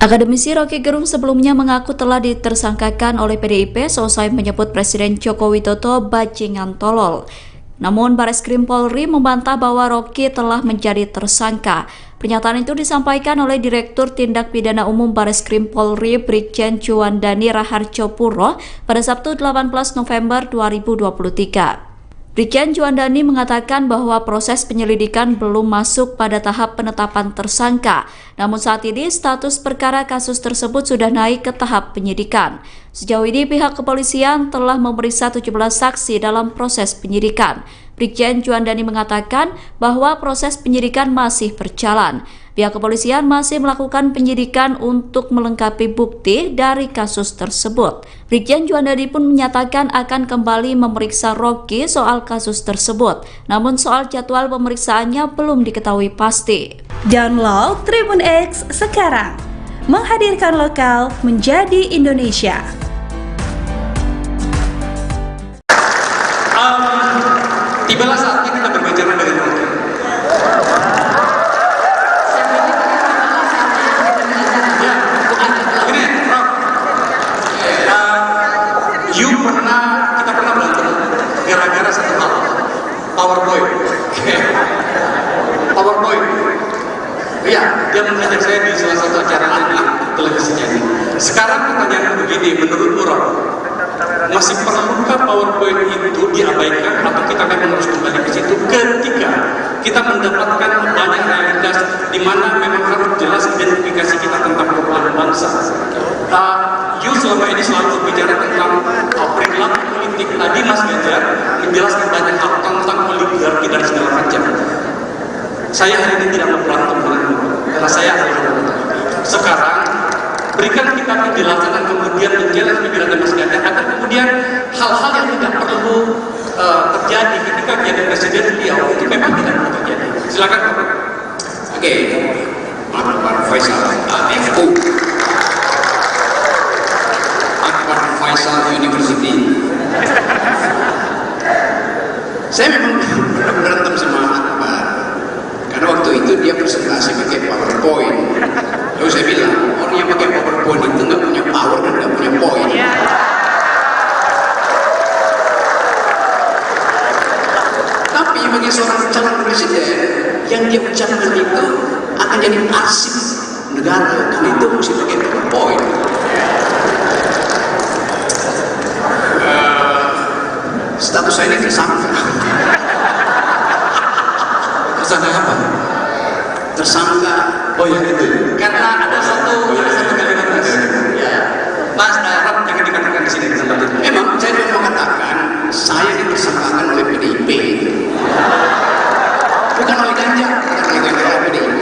Akademisi Roky Gerung sebelumnya mengaku telah ditersangkakan oleh PDIP seusai menyebut Presiden Joko Widodo bajingan tolol. Namun Bareskrim Polri membantah bahwa Roky telah menjadi tersangka. Pernyataan itu disampaikan oleh Direktur Tindak Pidana Umum Bareskrim Polri Brigjen Juandani Raharjo Puro pada Sabtu 18 November 2023. Brigjen Juandani mengatakan bahwa proses penyelidikan belum masuk pada tahap penetapan tersangka. Namun saat ini status perkara kasus tersebut sudah naik ke tahap penyidikan. Sejauh ini pihak kepolisian telah memeriksa 17 saksi dalam proses penyidikan. Brigjen Juandani mengatakan bahwa proses penyidikan masih berjalan. Pihak kepolisian masih melakukan penyidikan untuk melengkapi bukti dari kasus tersebut. Brigjen Juandani pun menyatakan akan kembali memeriksa Roky soal kasus tersebut. Namun soal jadwal pemeriksaannya belum diketahui pasti. Download Tribun X sekarang, menghadirkan lokal menjadi Indonesia. Tibalah saatnya Anda mengajak saya di salah satu acara televisinya ini. Sekarang pertanyaan begini, menurut Rock, masih perlukah PowerPoint itu diabaikan atau kita memang harus kembali ke situ ketika kita mendapatkan banyak realitas di mana memang harus jelas identifikasi kita tentang perubahan bangsa. You selama ini selalu bicara tentang perilaku politik. Tadi Mas Ganjar menjelaskan banyak hal tentang oligarki dan segala macam. Saya hari ini tidak mau berantem denganmu, karena saya adalah sekarang berikan kita penjelasan dan kemudian menjelaskan pikiran Mas Ganjar agar kemudian hal-hal yang tidak perlu terjadi ketika menjadi presiden beliau itu memang tidak perlu terjadi. Silakan. Oke, Akbar Faisal AFU, Akbar Faisal University. Saya memang berantem sama Akbar karena waktu itu dia presentasi pakai PowerPoint. Lalu saya bilang, orang yang pakai PowerPoint itu nggak punya power dan nggak punya poin. Tapi bagi seorang calon presiden, yang dia ucapkan itu akan jadi arsip negara, dan itu mesti pakai PowerPoint. Status saya ini tersangka. Tersangka apa? Tersangka. Oh ya itu. Karena ada satu kalimat ya. Mas Rock jangan dikatakan di sini tempat itu. Memang saya mau mengatakan saya ditersangkakan oleh PDIP. Bukan oleh Ganjar, bukan oleh PDIP.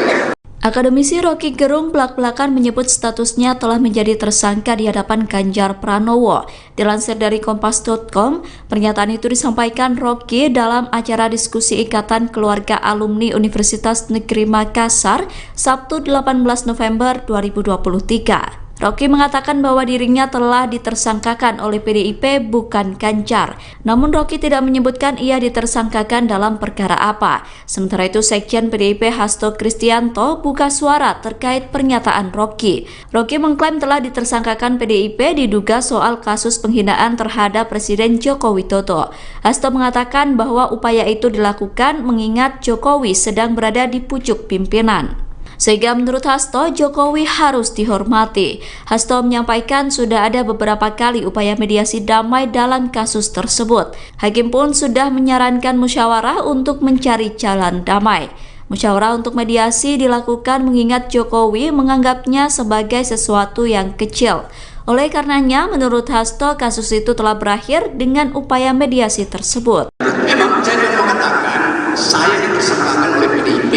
Akademisi Rocky Gerung belak-belakan menyebut statusnya telah menjadi tersangka di hadapan Ganjar Pranowo. Dilansir dari Kompas.com, pernyataan itu disampaikan Rocky dalam acara diskusi Ikatan Keluarga Alumni Universitas Negeri Makassar, Sabtu 18 November 2023. Rocky mengatakan bahwa dirinya telah ditersangkakan oleh PDIP bukan Ganjar. Namun Rocky tidak menyebutkan ia ditersangkakan dalam perkara apa. Sementara itu Sekjen PDIP Hasto Kristianto buka suara terkait pernyataan Rocky. Rocky mengklaim telah ditersangkakan PDIP diduga soal kasus penghinaan terhadap Presiden Joko Widodo. Hasto mengatakan bahwa upaya itu dilakukan mengingat Jokowi sedang berada di pucuk pimpinan. Sehingga menurut Hasto, Jokowi harus dihormati. Hasto menyampaikan sudah ada beberapa kali upaya mediasi damai dalam kasus tersebut. Hakim pun sudah menyarankan musyawarah untuk mencari jalan damai. Musyawarah untuk mediasi dilakukan mengingat Jokowi menganggapnya sebagai sesuatu yang kecil. Oleh karenanya, menurut Hasto, kasus itu telah berakhir dengan upaya mediasi tersebut. Memang saya mau mengatakan saya ditersangkakan oleh PDIP.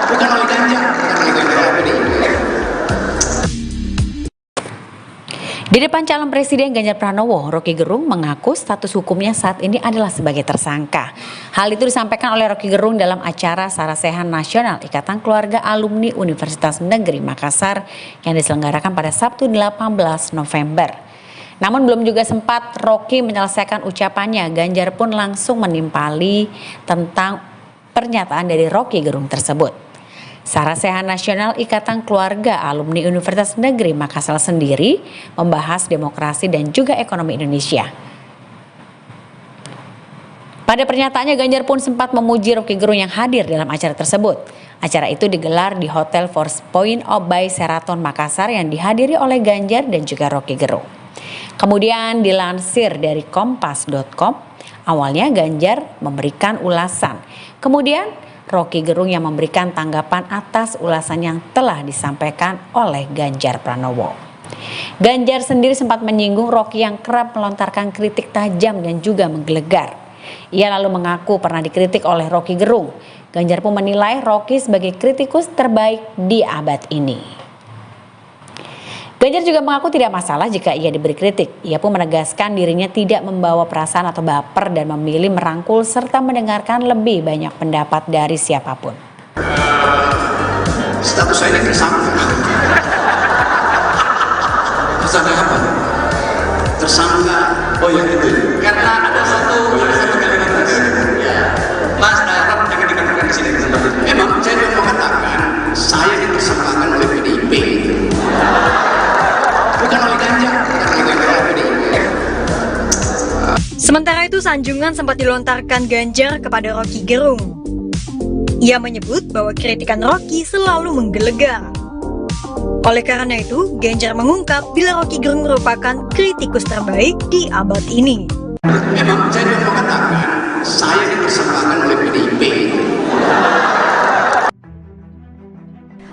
Bukan oleh Ganjar, bukan oleh PDIP. Di depan calon presiden Ganjar Pranowo, Rocky Gerung mengaku status hukumnya saat ini adalah sebagai tersangka. Hal itu disampaikan oleh Rocky Gerung dalam acara Sarasehan Nasional Ikatan Keluarga Alumni Universitas Negeri Makassar yang diselenggarakan pada Sabtu 18 November. Namun belum juga sempat Rocky menyelesaikan ucapannya, Ganjar pun langsung menimpali tentang pernyataan dari Rocky Gerung tersebut. Sarasehan Nasional Ikatan Keluarga Alumni Universitas Negeri Makassar sendiri membahas demokrasi dan juga ekonomi Indonesia. Pada pernyataannya, Ganjar pun sempat memuji Rocky Gerung yang hadir dalam acara tersebut. Acara itu digelar di Hotel Force Point by Sheraton Makassar yang dihadiri oleh Ganjar dan juga Rocky Gerung. Kemudian dilansir dari Kompas.com, awalnya Ganjar memberikan ulasan. Kemudian Rocky Gerung yang memberikan tanggapan atas ulasan yang telah disampaikan oleh Ganjar Pranowo. Ganjar sendiri sempat menyinggung Rocky yang kerap melontarkan kritik tajam dan juga menggelegar. Ia lalu mengaku pernah dikritik oleh Rocky Gerung. Ganjar pun menilai Rocky sebagai kritikus terbaik di abad ini. Ganjar juga mengaku tidak masalah jika ia diberi kritik. Ia pun menegaskan dirinya tidak membawa perasaan atau baper dan memilih merangkul serta mendengarkan lebih banyak pendapat dari siapapun. Status saya ini tersangka. Tersangka apa? Tersangka. Oh ya itu. Karena ada satu kalimat ya. Mas Rock jangan dikatakan di sini tempat itu. Memang saya mau mengatakan saya ditersangkakan oleh PDIP. Bukan oleh Ganjar, bukan oleh PDIP. Sementara itu sanjungan sempat dilontarkan Ganjar kepada Rocky Gerung. Ia menyebut bahwa kritikan Rocky selalu menggelegar. Oleh karena itu, Ganjar mengungkap bila Rocky Gerung merupakan kritikus terbaik di abad ini. Memang saya mau mengatakan saya dipersembahkan oleh PDIP.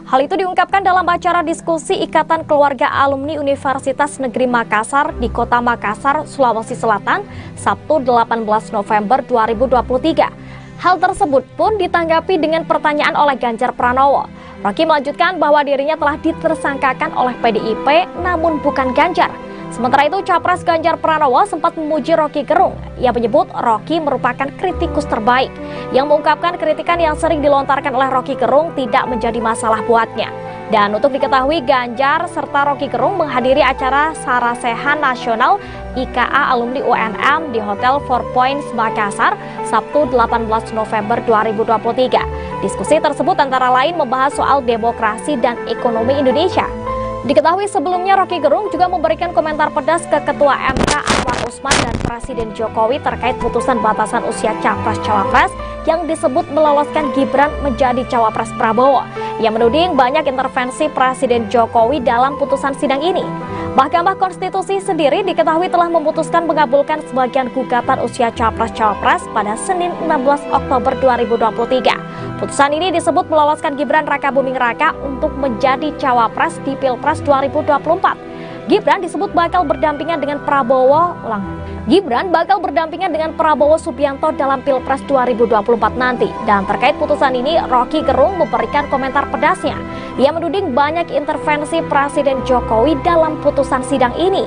Hal itu diungkapkan dalam acara diskusi Ikatan Keluarga Alumni Universitas Negeri Makassar di Kota Makassar, Sulawesi Selatan, Sabtu 18 November 2023. Hal tersebut pun ditanggapi dengan pertanyaan oleh Ganjar Pranowo. Rocky melanjutkan bahwa dirinya telah ditersangkakan oleh PDIP namun bukan Ganjar. Sementara itu, Capres Ganjar Pranowo sempat memuji Rocky Gerung. Ia menyebut Rocky merupakan kritikus terbaik yang mengungkapkan kritikan yang sering dilontarkan oleh Rocky Gerung tidak menjadi masalah buatnya. Dan untuk diketahui, Ganjar serta Rocky Gerung menghadiri acara Sarasehan Nasional IKA Alumni UNM di Hotel Four Points Makassar, Sabtu 18 November 2023. Diskusi tersebut antara lain membahas soal demokrasi dan ekonomi Indonesia. Diketahui sebelumnya Rocky Gerung juga memberikan komentar pedas ke Ketua MK Anwar Usman dan Presiden Jokowi terkait putusan batasan usia Capres-Cawapres yang disebut meloloskan Gibran menjadi Cawapres Prabowo. Ia menuding banyak intervensi Presiden Jokowi dalam putusan sidang ini. Mahkamah Konstitusi sendiri diketahui telah memutuskan mengabulkan sebagian gugatan usia Capres-Cawapres pada Senin 16 Oktober 2023. Putusan ini disebut meloloskan Gibran Rakabuming Raka untuk menjadi Cawapres di Pilpres 2024. Gibran disebut bakal berdampingan dengan Prabowo Subianto dalam Pilpres 2024 nanti. Dan terkait putusan ini, Rocky Gerung memberikan komentar pedasnya. Ia menuding banyak intervensi Presiden Jokowi dalam putusan sidang ini.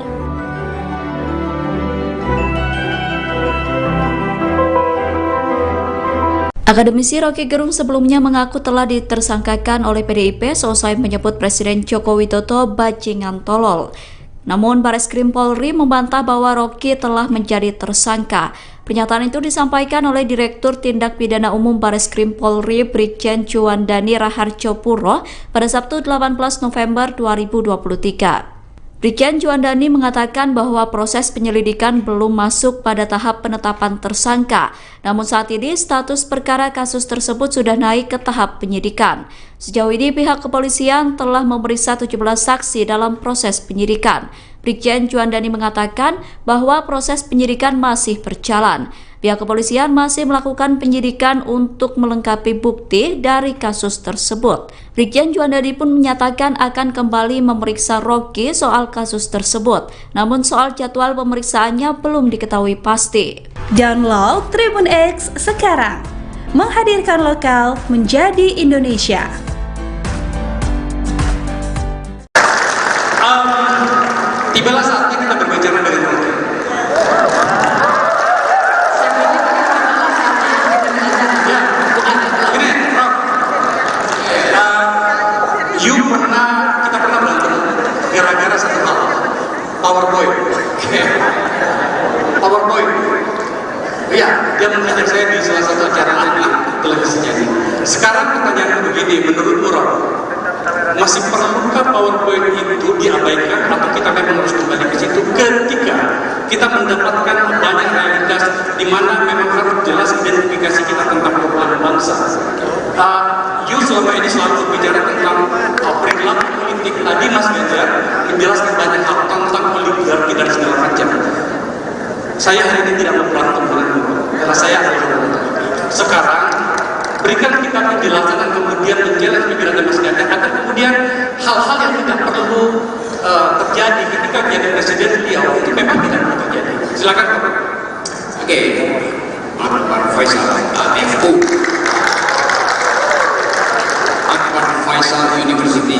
Akademisi Rocky Gerung sebelumnya mengaku telah ditersangkakan oleh PDIP seusai menyebut Presiden Joko Widodo bajingan tolol. Namun Bareskrim Polri membantah bahwa Rocky telah menjadi tersangka. Pernyataan itu disampaikan oleh Direktur Tindak Pidana Umum Bareskrim Polri Brigjen Juandani Raharjo Puro pada Sabtu 18 November 2023. Brigjen Juandani mengatakan bahwa proses penyelidikan belum masuk pada tahap penetapan tersangka. Namun saat ini status perkara kasus tersebut sudah naik ke tahap penyidikan. Sejauh ini pihak kepolisian telah memeriksa 17 saksi dalam proses penyidikan. Brigjen Juandani mengatakan bahwa proses penyidikan masih berjalan. Pihak kepolisian masih melakukan penyidikan untuk melengkapi bukti dari kasus tersebut. Brigjen Juandani pun menyatakan akan kembali memeriksa Rocky soal kasus tersebut. Namun soal jadwal pemeriksaannya belum diketahui pasti. Download Tribun X sekarang, menghadirkan lokal menjadi Indonesia. Tibalah saatnya kita berbicara dengan Rocky. Kita pernah berantem gara-gara satu hal, PowerPoint. PowerPoint. Iya, dia mengajak saya di salah satu acara televisi jadi. Sekarang pertanyaan begini, menurut Rock, masih perlukah PowerPoint itu diabaikan atau kita memang harus kembali ke situ ketika kita mendapatkan banyak realitas di mana memang harus jelas identifikasi kita tentang perubahan bangsa. You selama ini selalu berbicara tentang perilaku politik. Tadi Mas Ganjar menjelaskan banyak hal tentang oligarki dan segala macam. Saya hari ini tidak mau berantem denganmu, karena saya adalah sekarang berikan kita penjelasan dan kemudian menjelaskan pikiran Mas Ganjar agar kemudian hal-hal yang tidak perlu terjadi ketika menjadi presiden beliau itu memang tidak perlu terjadi. Silakan. Oke, Pak Faisal, FU. Faisal University.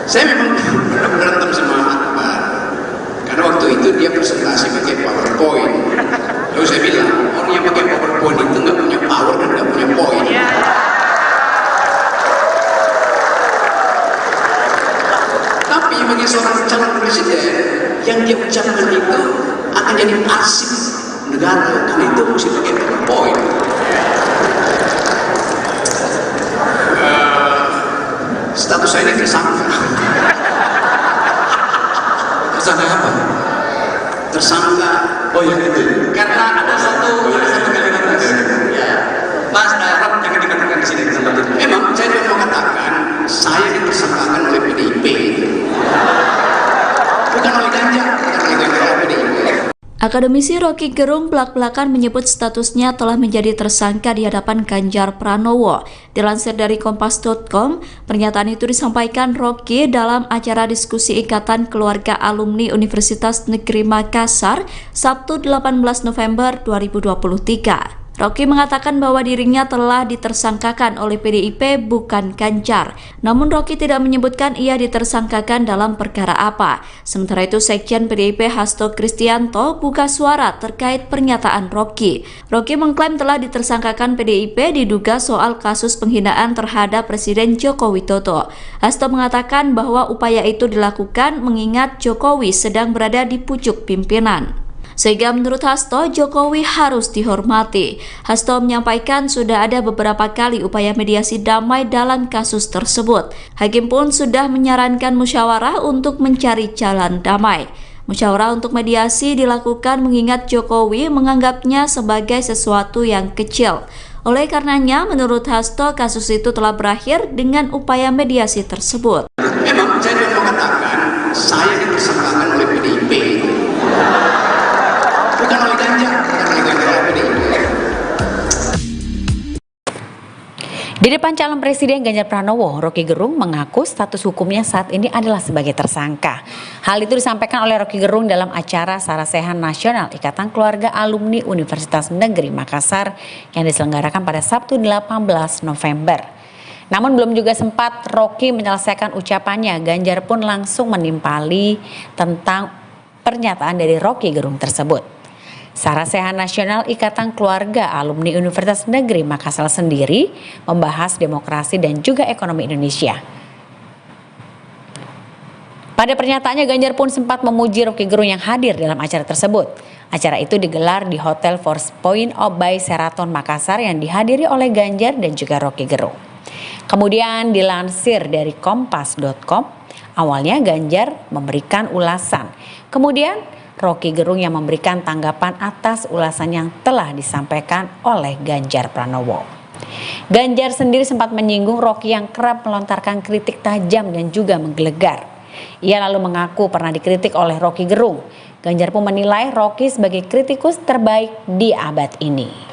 Saya memang berantem sama Akbar karena waktu itu dia presentasi pakai PowerPoint. Lalu saya bilang orang yang pakai PowerPoint itu nggak punya power dan nggak punya poin. Tapi bagi seorang calon presiden yang dia ucapkan itu akan jadi arsip negara, karena itu mesti pakai PowerPoint. Status saya ini tersangka. Tersangka apa? Tersangka. Oh ya itu. Karena ada satu kalimat ya. Akademisi Rocky Gerung belak-belakan menyebut statusnya telah menjadi tersangka di hadapan Ganjar Pranowo. Dilansir dari Kompas.com, pernyataan itu disampaikan Rocky dalam acara diskusi Ikatan Keluarga Alumni Universitas Negeri Makassar, Sabtu 18 November 2023. Rocky mengatakan bahwa dirinya telah ditersangkakan oleh PDIP bukan Ganjar. Namun Rocky tidak menyebutkan ia ditersangkakan dalam perkara apa. Sementara itu Sekjen PDIP Hasto Kristianto buka suara terkait pernyataan Rocky. Rocky mengklaim telah ditersangkakan PDIP diduga soal kasus penghinaan terhadap Presiden Joko Widodo. Hasto mengatakan bahwa upaya itu dilakukan mengingat Jokowi sedang berada di pucuk pimpinan. Sehingga menurut Hasto, Jokowi harus dihormati. Hasto menyampaikan sudah ada beberapa kali upaya mediasi damai dalam kasus tersebut. Hakim pun sudah menyarankan musyawarah untuk mencari jalan damai. Musyawarah untuk mediasi dilakukan mengingat Jokowi menganggapnya sebagai sesuatu yang kecil. Oleh karenanya, menurut Hasto, kasus itu telah berakhir dengan upaya mediasi tersebut. Memang saya mau katakan, saya ditersangkakan oleh PDIP. Bukan oleh Ganjar, Di depan calon Presiden Ganjar Pranowo, Rocky Gerung mengaku status hukumnya saat ini adalah sebagai tersangka. Hal itu disampaikan oleh Rocky Gerung dalam acara Sarasehan Nasional Ikatan Keluarga Alumni Universitas Negeri Makassar yang diselenggarakan pada Sabtu 18 November. Namun belum juga sempat Rocky menyelesaikan ucapannya, Ganjar pun langsung menimpali tentang pernyataan dari Rocky Gerung tersebut. Sarasehan Nasional Ikatan Keluarga Alumni Universitas Negeri Makassar sendiri membahas demokrasi dan juga ekonomi Indonesia. Pada pernyataannya, Ganjar pun sempat memuji Rocky Gerung yang hadir dalam acara tersebut. Acara itu digelar di Hotel Force Point by Sheraton Makassar yang dihadiri oleh Ganjar dan juga Rocky Gerung. Kemudian dilansir dari Kompas.com, awalnya Ganjar memberikan ulasan. Kemudian Rocky Gerung yang memberikan tanggapan atas ulasan yang telah disampaikan oleh Ganjar Pranowo. Ganjar sendiri sempat menyinggung Rocky yang kerap melontarkan kritik tajam dan juga menggelegar. Ia lalu mengaku pernah dikritik oleh Rocky Gerung. Ganjar pun menilai Rocky sebagai kritikus terbaik di abad ini.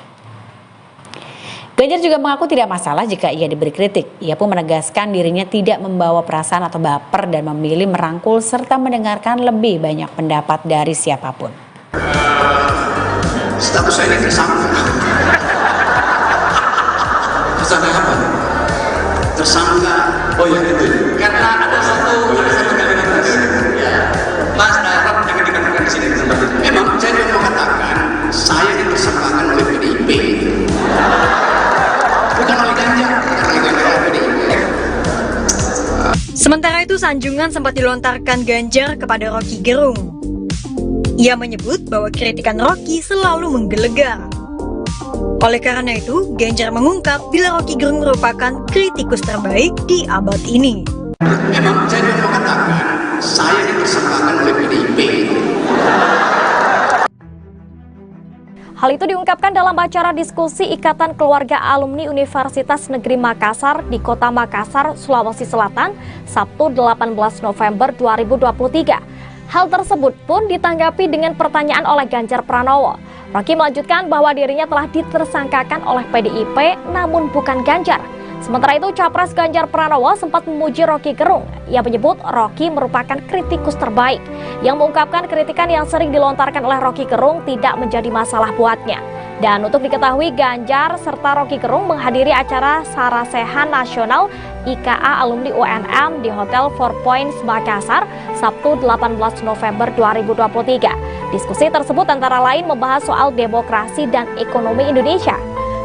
Ganjar juga mengaku tidak masalah jika ia diberi kritik. Ia pun menegaskan dirinya tidak membawa perasaan atau baper dan memilih merangkul serta mendengarkan lebih banyak pendapat dari siapapun. Status saya ini tersangka. Tersangka apa? Tersangka. Oh ya itu. Karena ada satu kalimat ya. Mas Darab yang dikatakan di sini tempat itu. Memang saya mau katakan saya ditersangkakan oleh PDIP. Bukan oleh Ganjar, Sementara itu, sanjungan sempat dilontarkan Ganjar kepada Rocky Gerung. Ia menyebut bahwa kritikan Rocky selalu menggelegar. Oleh karena itu, Ganjar mengungkap bila Rocky Gerung merupakan kritikus terbaik di abad ini. Memang saya mau katakan saya ditersangkakan oleh PDIP. Hal itu diungkapkan dalam acara diskusi Ikatan Keluarga Alumni Universitas Negeri Makassar di Kota Makassar, Sulawesi Selatan, Sabtu 18 November 2023. Hal tersebut pun ditanggapi dengan pertanyaan oleh Ganjar Pranowo. Rocky melanjutkan bahwa dirinya telah ditersangkakan oleh PDIP namun bukan Ganjar. Sementara itu, Capres Ganjar Pranowo sempat memuji Rocky Gerung. Ia menyebut Rocky merupakan kritikus terbaik, yang mengungkapkan kritikan yang sering dilontarkan oleh Rocky Gerung tidak menjadi masalah buatnya. Dan untuk diketahui, Ganjar serta Rocky Gerung menghadiri acara Sarasehan Nasional IKA Alumni UNM di Hotel Four Points Makassar, Sabtu 18 November 2023. Diskusi tersebut antara lain membahas soal demokrasi dan ekonomi Indonesia.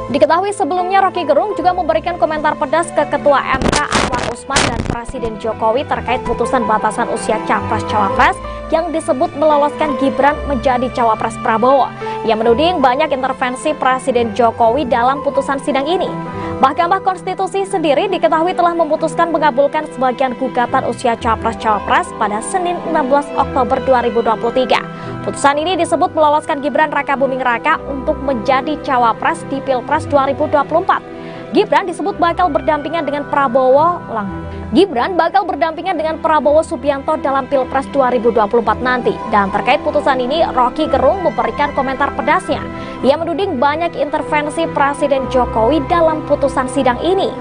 Diketahui sebelumnya Rocky Gerung juga memberikan komentar pedas ke Ketua MK Anwar Usman dan Presiden Jokowi terkait putusan batasan usia Capres-Cawapres yang disebut meloloskan Gibran menjadi Cawapres Prabowo. Ia menuding banyak intervensi Presiden Jokowi dalam putusan sidang ini. Mahkamah Konstitusi sendiri diketahui telah memutuskan mengabulkan sebagian gugatan usia Capres-Cawapres pada Senin 16 Oktober 2023. Putusan ini disebut meloloskan Gibran Rakabuming Raka untuk menjadi Cawapres di Pilpres 2024. Gibran disebut bakal berdampingan dengan Gibran bakal berdampingan dengan Prabowo Subianto dalam Pilpres 2024 nanti. Dan terkait putusan ini, Rocky Gerung memberikan komentar pedasnya. Ia menuding banyak intervensi Presiden Jokowi dalam putusan sidang ini.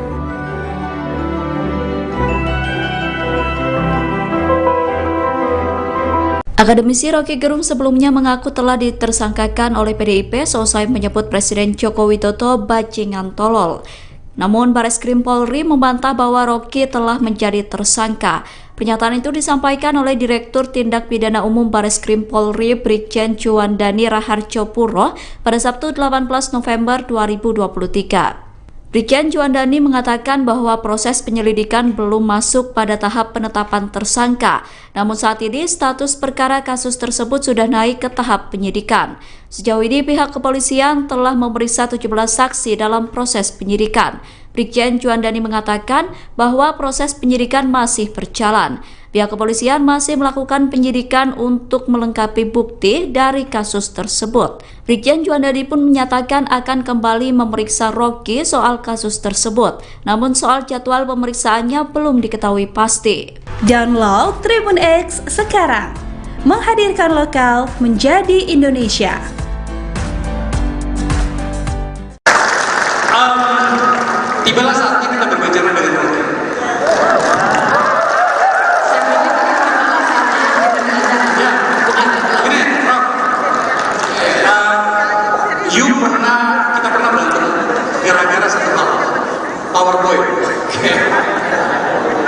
Akademisi Rocky Gerung sebelumnya mengaku telah ditersangkakan oleh PDIP seusai menyebut Presiden Joko Widodo bajingan tolol. Namun Bareskrim Polri membantah bahwa Rocky telah menjadi tersangka. Pernyataan itu disampaikan oleh Direktur Tindak Pidana Umum Bareskrim Polri Brigjen Juandani Raharjo Puro pada Sabtu 18 November 2023. Brigjen Juandani mengatakan bahwa proses penyelidikan belum masuk pada tahap penetapan tersangka. Namun saat ini status perkara kasus tersebut sudah naik ke tahap penyidikan. Sejauh ini pihak kepolisian telah memeriksa 17 saksi dalam proses penyidikan. Brigjen Juandani mengatakan bahwa proses penyidikan masih berjalan. Pihak kepolisian masih melakukan penyidikan untuk melengkapi bukti dari kasus tersebut. Brigjen Juandani pun menyatakan akan kembali memeriksa Rocky soal kasus tersebut. Namun soal jadwal pemeriksaannya belum diketahui pasti. Download Tribun X sekarang, menghadirkan lokal menjadi Indonesia. Tibalah saatnya kita berbicara dengan Rocky. Kita pernah berantem gara-gara satu hal, PowerPoint.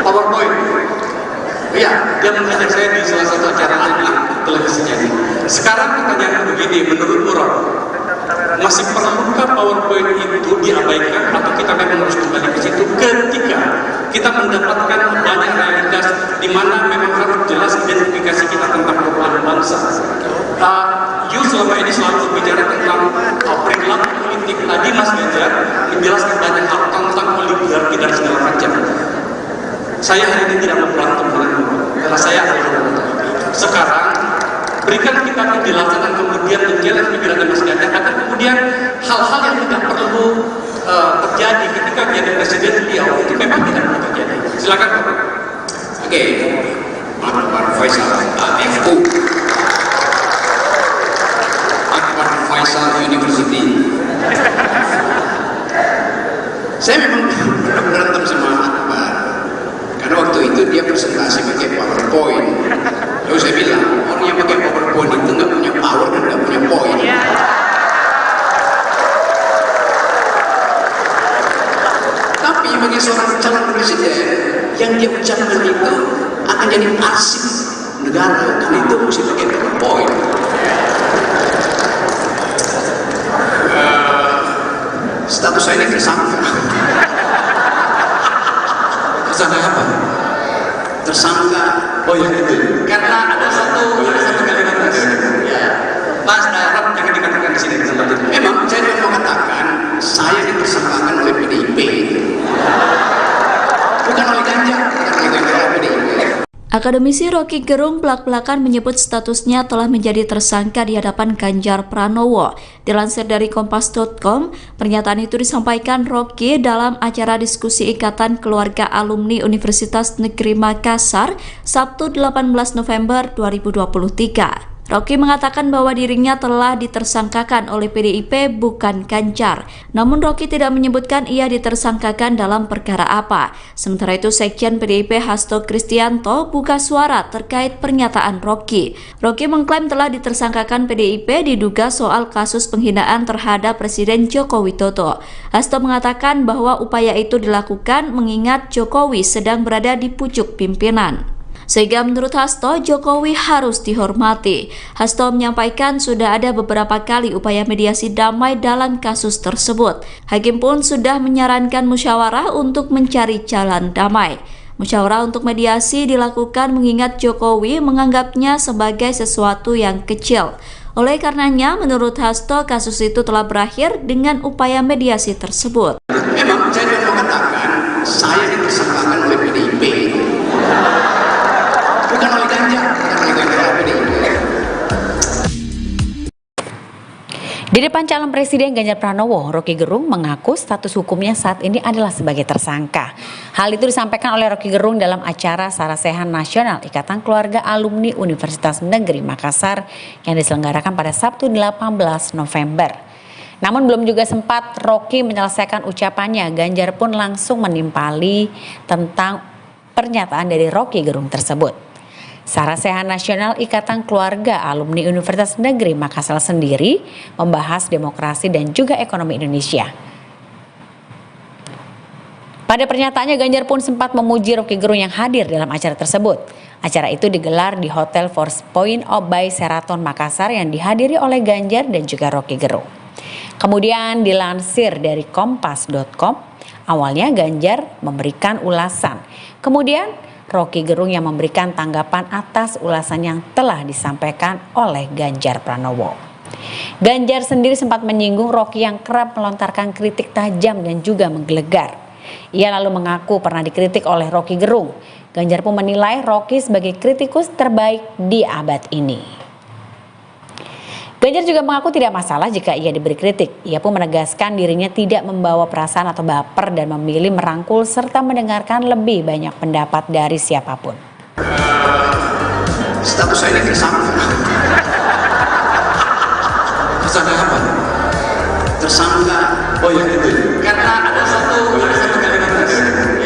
PowerPoint. Iya, dia mengajak saya di salah satu acara televisinya. Sekarang pertanyaan begini, menurut Ron, masih perlukah PowerPoint itu diabaikan atau kita memang harus kembali ke situ ketika kita mendapatkan banyak realitas di mana memang harus jelas identifikasi kita tentang perubahan bangsa. You selama ini selalu bicara tentang perilaku politik. Tadi Mas Ganjar menjelaskan banyak hal tentang oligarki dan segala macam. Saya hari ini tidak mau berantem denganmu, karena saya adalah sekarang berikan kita penjelasan dan kemudian menjelaskan pikiran Mas Ganjar agar kemudian hal-hal yang tidak perlu terjadi ketika menjadi presiden beliau itu memang tidak perlu terjadi. Silakan. Oke, Pak Faisal, FU. Faisal University. Saya memang berantem sama Akbar karena waktu itu dia presentasi pakai PowerPoint. Lalu saya bilang orang yang pakai PowerPoint itu nggak punya power dan nggak punya poin. Tapi bagi seorang calon presiden yang dia ucapkan itu akan jadi arsip negara, dan itu mesti pakai PowerPoint. Status saya ini tersangka. Tersangka apa? Tersangka. Oh ya itu. Karena ada satu kalimat ya. Mas Arab jangan dikatakan di sini tempat itu. Memang saya mau mengatakan saya ditersangkakan oleh PDIP. Bukan oleh Ganjar, bukan oleh PDIP. Akademisi Rocky Gerung belak-belakan menyebut statusnya telah menjadi tersangka di hadapan Ganjar Pranowo. Dilansir dari Kompas.com, pernyataan itu disampaikan Rocky dalam acara diskusi Ikatan Keluarga Alumni Universitas Negeri Makassar, Sabtu 18 November 2023. Rocky mengatakan bahwa dirinya telah ditersangkakan oleh PDIP bukan Ganjar. Namun Rocky tidak menyebutkan ia ditersangkakan dalam perkara apa. Sementara itu Sekjen PDIP Hasto Kristianto buka suara terkait pernyataan Rocky. Rocky mengklaim telah ditersangkakan PDIP diduga soal kasus penghinaan terhadap Presiden Joko Widodo. Hasto mengatakan bahwa upaya itu dilakukan mengingat Jokowi sedang berada di pucuk pimpinan. Sehingga menurut Hasto, Jokowi harus dihormati. Hasto menyampaikan sudah ada beberapa kali upaya mediasi damai dalam kasus tersebut. Hakim pun sudah menyarankan musyawarah untuk mencari jalan damai. Musyawarah untuk mediasi dilakukan mengingat Jokowi menganggapnya sebagai sesuatu yang kecil. Oleh karenanya, menurut Hasto, kasus itu telah berakhir dengan upaya mediasi tersebut. Memang saya mau mengatakan saya ditersangkakan oleh PDIP. Bukan oleh Ganjar, bukan oleh PDIP. Di depan calon presiden Ganjar Pranowo, Roky Gerung mengaku status hukumnya saat ini adalah sebagai tersangka. Hal itu disampaikan oleh Roky Gerung dalam acara Sarasehan Nasional Ikatan Keluarga Alumni Universitas Negeri Makassar yang diselenggarakan pada Sabtu 18 November. Namun belum juga sempat Roky menyelesaikan ucapannya, Ganjar pun langsung menimpali tentang pernyataan dari Roky Gerung tersebut. Sarasehan Nasional Ikatan Keluarga Alumni Universitas Negeri Makassar sendiri membahas demokrasi dan juga ekonomi Indonesia. Pada pernyataannya, Ganjar pun sempat memuji Roky Gerung yang hadir dalam acara tersebut. Acara itu digelar di Hotel Four Points by Sheraton Makassar yang dihadiri oleh Ganjar dan juga Roky Gerung. Kemudian dilansir dari kompas.com, awalnya Ganjar memberikan ulasan. Kemudian Roky Gerung yang memberikan tanggapan atas ulasan yang telah disampaikan oleh Ganjar Pranowo. Ganjar sendiri sempat menyinggung Roky yang kerap melontarkan kritik tajam dan juga menggelegar. Ia lalu mengaku pernah dikritik oleh Roky Gerung. Ganjar pun menilai Roky sebagai kritikus terbaik di abad ini. Ganjar juga mengaku tidak masalah jika ia diberi kritik. Ia pun menegaskan dirinya tidak membawa perasaan atau baper dan memilih merangkul serta mendengarkan lebih banyak pendapat dari siapapun. Status saya ini tersangka. Tersangka apa? Tersangka. Oh ya itu. Karena ada satu kalimat tadi.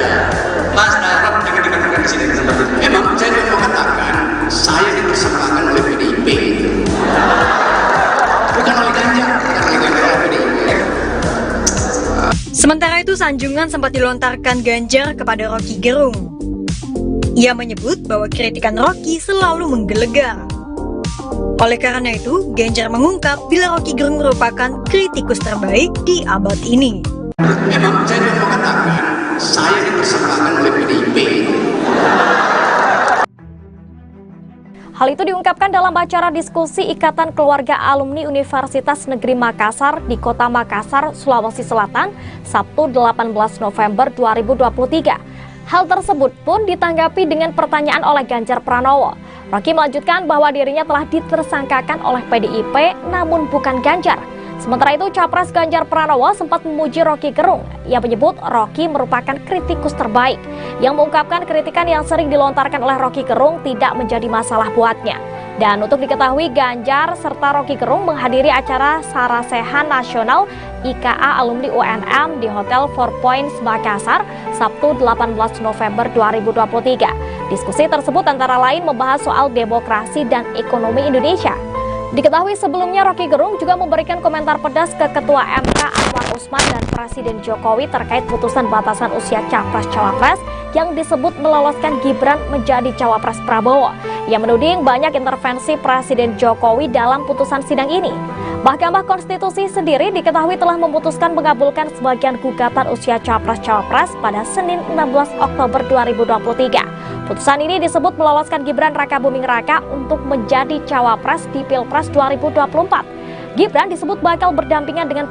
Ya. Mas Darab jangan dikatakan di sini tempat itu. Memang saya mau katakan saya dipersangkakan oleh PDIP. Bukan oleh Ganjar, Sementara itu, sanjungan sempat dilontarkan Ganjar kepada Roky Gerung. Ia menyebut bahwa kritikan Roky selalu menggelegar. Oleh karena itu, Ganjar mengungkap bila Roky Gerung merupakan kritikus terbaik di abad ini. Memang saya mau katakan saya dipersangkakan oleh PDIP. Hal itu diungkapkan dalam acara diskusi Ikatan Keluarga Alumni Universitas Negeri Makassar di Kota Makassar, Sulawesi Selatan, Sabtu 18 November 2023. Hal tersebut pun ditanggapi dengan pertanyaan oleh Ganjar Pranowo. Roky melanjutkan bahwa dirinya telah ditersangkakan oleh PDIP namun bukan Ganjar. Sementara itu, Capres Ganjar Pranowo sempat memuji Roky Gerung. Ia menyebut Roky merupakan kritikus terbaik, yang mengungkapkan kritikan yang sering dilontarkan oleh Roky Gerung tidak menjadi masalah buatnya. Dan untuk diketahui, Ganjar serta Roky Gerung menghadiri acara Sarasehan Nasional IKA Alumni UNM di Hotel Four Points Makassar, Sabtu 18 November 2023. Diskusi tersebut antara lain membahas soal demokrasi dan ekonomi Indonesia. Diketahui sebelumnya Roky Gerung juga memberikan komentar pedas ke Ketua MK Anwar Usman dan Presiden Jokowi terkait putusan batasan usia Capres-Cawapres yang disebut meloloskan Gibran menjadi Cawapres Prabowo. Ia menuding banyak intervensi Presiden Jokowi dalam putusan sidang ini. Mahkamah Konstitusi sendiri diketahui telah memutuskan mengabulkan sebagian gugatan usia Capres-Cawapres pada Senin 16 Oktober 2023. Putusan ini disebut meloloskan Gibran Rakabuming Raka untuk menjadi Cawapres di Pilpres 2024. Gibran disebut bakal berdampingan dengan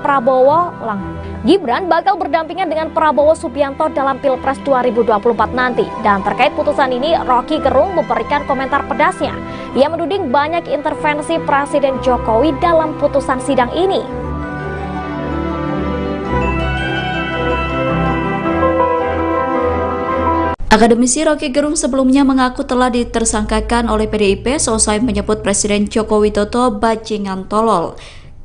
Prabowo Subianto dalam Pilpres 2024 nanti. Dan terkait putusan ini, Roky Gerung memberikan komentar pedasnya. Ia menuding banyak intervensi Presiden Jokowi dalam putusan sidang ini. Akademisi Roky Gerung sebelumnya mengaku telah ditersangkakan oleh PDIP seusai menyebut Presiden Joko Widodo bajingan tolol.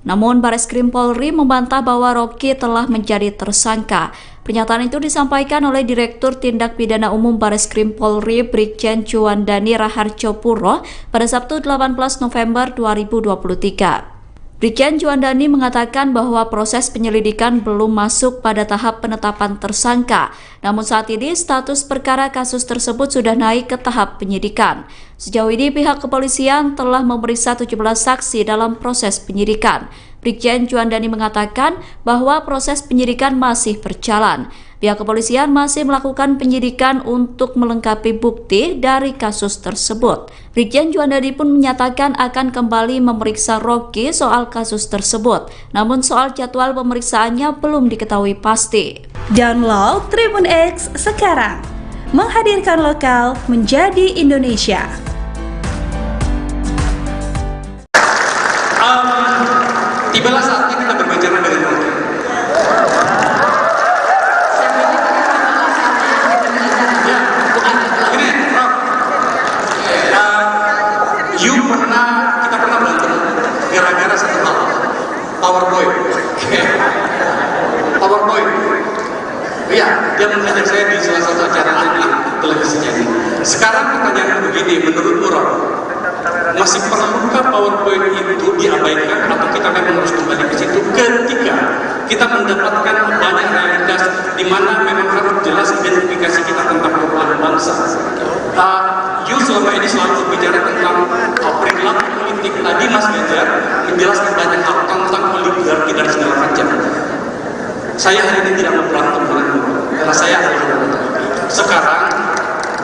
Namun Bareskrim Polri membantah bahwa Roky telah menjadi tersangka. Pernyataan itu disampaikan oleh Direktur Tindak Pidana Umum Bareskrim Polri Brigjen Juandani Raharjo Puro pada Sabtu 18 November 2023. Brigjen Juandani mengatakan bahwa proses penyelidikan belum masuk pada tahap penetapan tersangka. Namun saat ini status perkara kasus tersebut sudah naik ke tahap penyidikan. Sejauh ini pihak kepolisian telah memeriksa 17 saksi dalam proses penyidikan. Brigjen Juandani mengatakan bahwa proses penyidikan masih berjalan. Pihak kepolisian masih melakukan penyidikan untuk melengkapi bukti dari kasus tersebut. Brigjen Juandani pun menyatakan akan kembali memeriksa Roky soal kasus tersebut. Namun soal jadwal pemeriksaannya belum diketahui pasti. Download Tribun X sekarang. Menghadirkan lokal menjadi Indonesia. Tibalah saatnya kita berbicara dengan Rocky. Ya, ini, Rock. Kita pernah berantem gara-gara satu hal, PowerPoint. PowerPoint. Iya, dia mengajak saya di salah satu acara televisinya. Sekarang pertanyaan begini, menurut Rock, masih perlukah PowerPoint itu diabaikan atau kita memang harus kembali ke situ ketika kita mendapatkan banyak realitas di mana memang harus jelas identifikasi kita tentang perubahan bangsa. Selama ini selalu berbicara tentang perilaku politik. Tadi Mas Ganjar menjelaskan banyak hal tentang oligarki dan segala macam. Saya hari ini tidak mau berantem denganmu karena saya adalah sekarang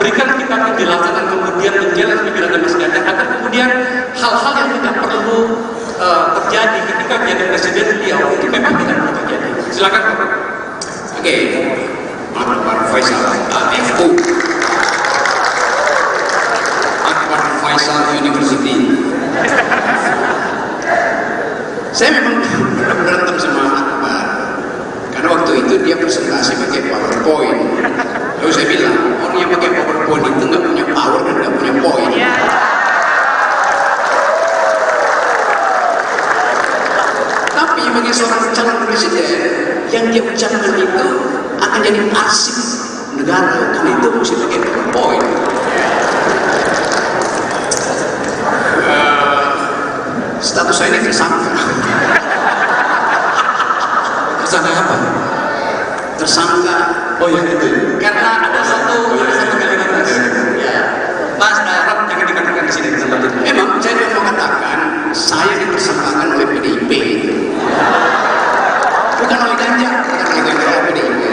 berikan kita penjelasan dan kemudian menjelaskan pikiran Mas Ganjar agar kemudian hal-hal yang tidak perlu terjadi ketika menjadi presiden beliau itu memang tidak perlu terjadi. Silakan Pak. Oke, Pak Faisal, FU, Akbar Faisal University. Saya memang berantem sama Akbar karena waktu itu dia presentasi pakai PowerPoint. Lalu saya bilang, orang yang pakai PowerPoint itu nggak punya power dan nggak punya poin. Tapi bagi seorang calon presiden, yang dia ucapkan itu akan jadi arsip negara, karena itu mesti pakai PowerPoint. Status saya ini tersangka. Tersangka apa? Tersangka. Oh ya itu. Karena ada satu kalimat ya. Mas Rock jangan dikatakan di sini tempat itu. Memang saya mau mengatakan saya ditersangkakan oleh PDIP. Bukan oleh Ganjar, bukan oleh PDIP.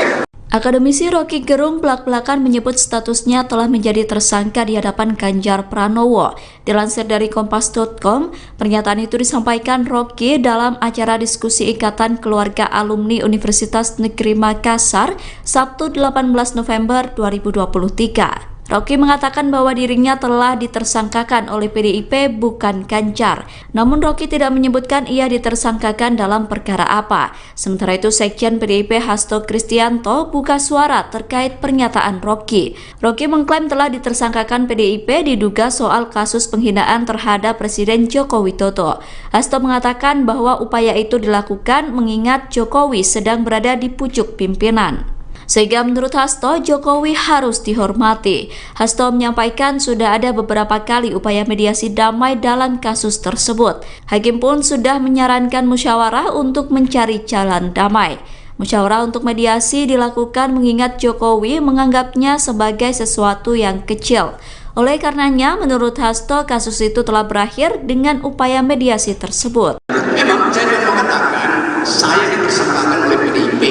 Akademisi Rocky Gerung belak-belakan menyebut statusnya telah menjadi tersangka di hadapan Ganjar Pranowo. Dilansir dari Kompas.com, pernyataan itu disampaikan Rocky dalam acara diskusi Ikatan Keluarga Alumni Universitas Negeri Makassar, Sabtu 18 November 2023. Rocky mengatakan bahwa dirinya telah ditersangkakan oleh PDIP bukan Ganjar. Namun Rocky tidak menyebutkan ia ditersangkakan dalam perkara apa. Sementara itu Sekjen PDIP Hasto Kristianto buka suara terkait pernyataan Rocky. Rocky mengklaim telah ditersangkakan PDIP diduga soal kasus penghinaan terhadap Presiden Joko Widodo. Hasto mengatakan bahwa upaya itu dilakukan mengingat Jokowi sedang berada di pucuk pimpinan. Sehingga menurut Hasto, Jokowi harus dihormati. Hasto menyampaikan sudah ada beberapa kali upaya mediasi damai dalam kasus tersebut. Hakim pun sudah menyarankan musyawarah untuk mencari jalan damai. Musyawarah untuk mediasi dilakukan mengingat Jokowi menganggapnya sebagai sesuatu yang kecil. Oleh karenanya, menurut Hasto, kasus itu telah berakhir dengan upaya mediasi tersebut. Memang saya mau mengatakan saya ditersangkakan oleh PDIP.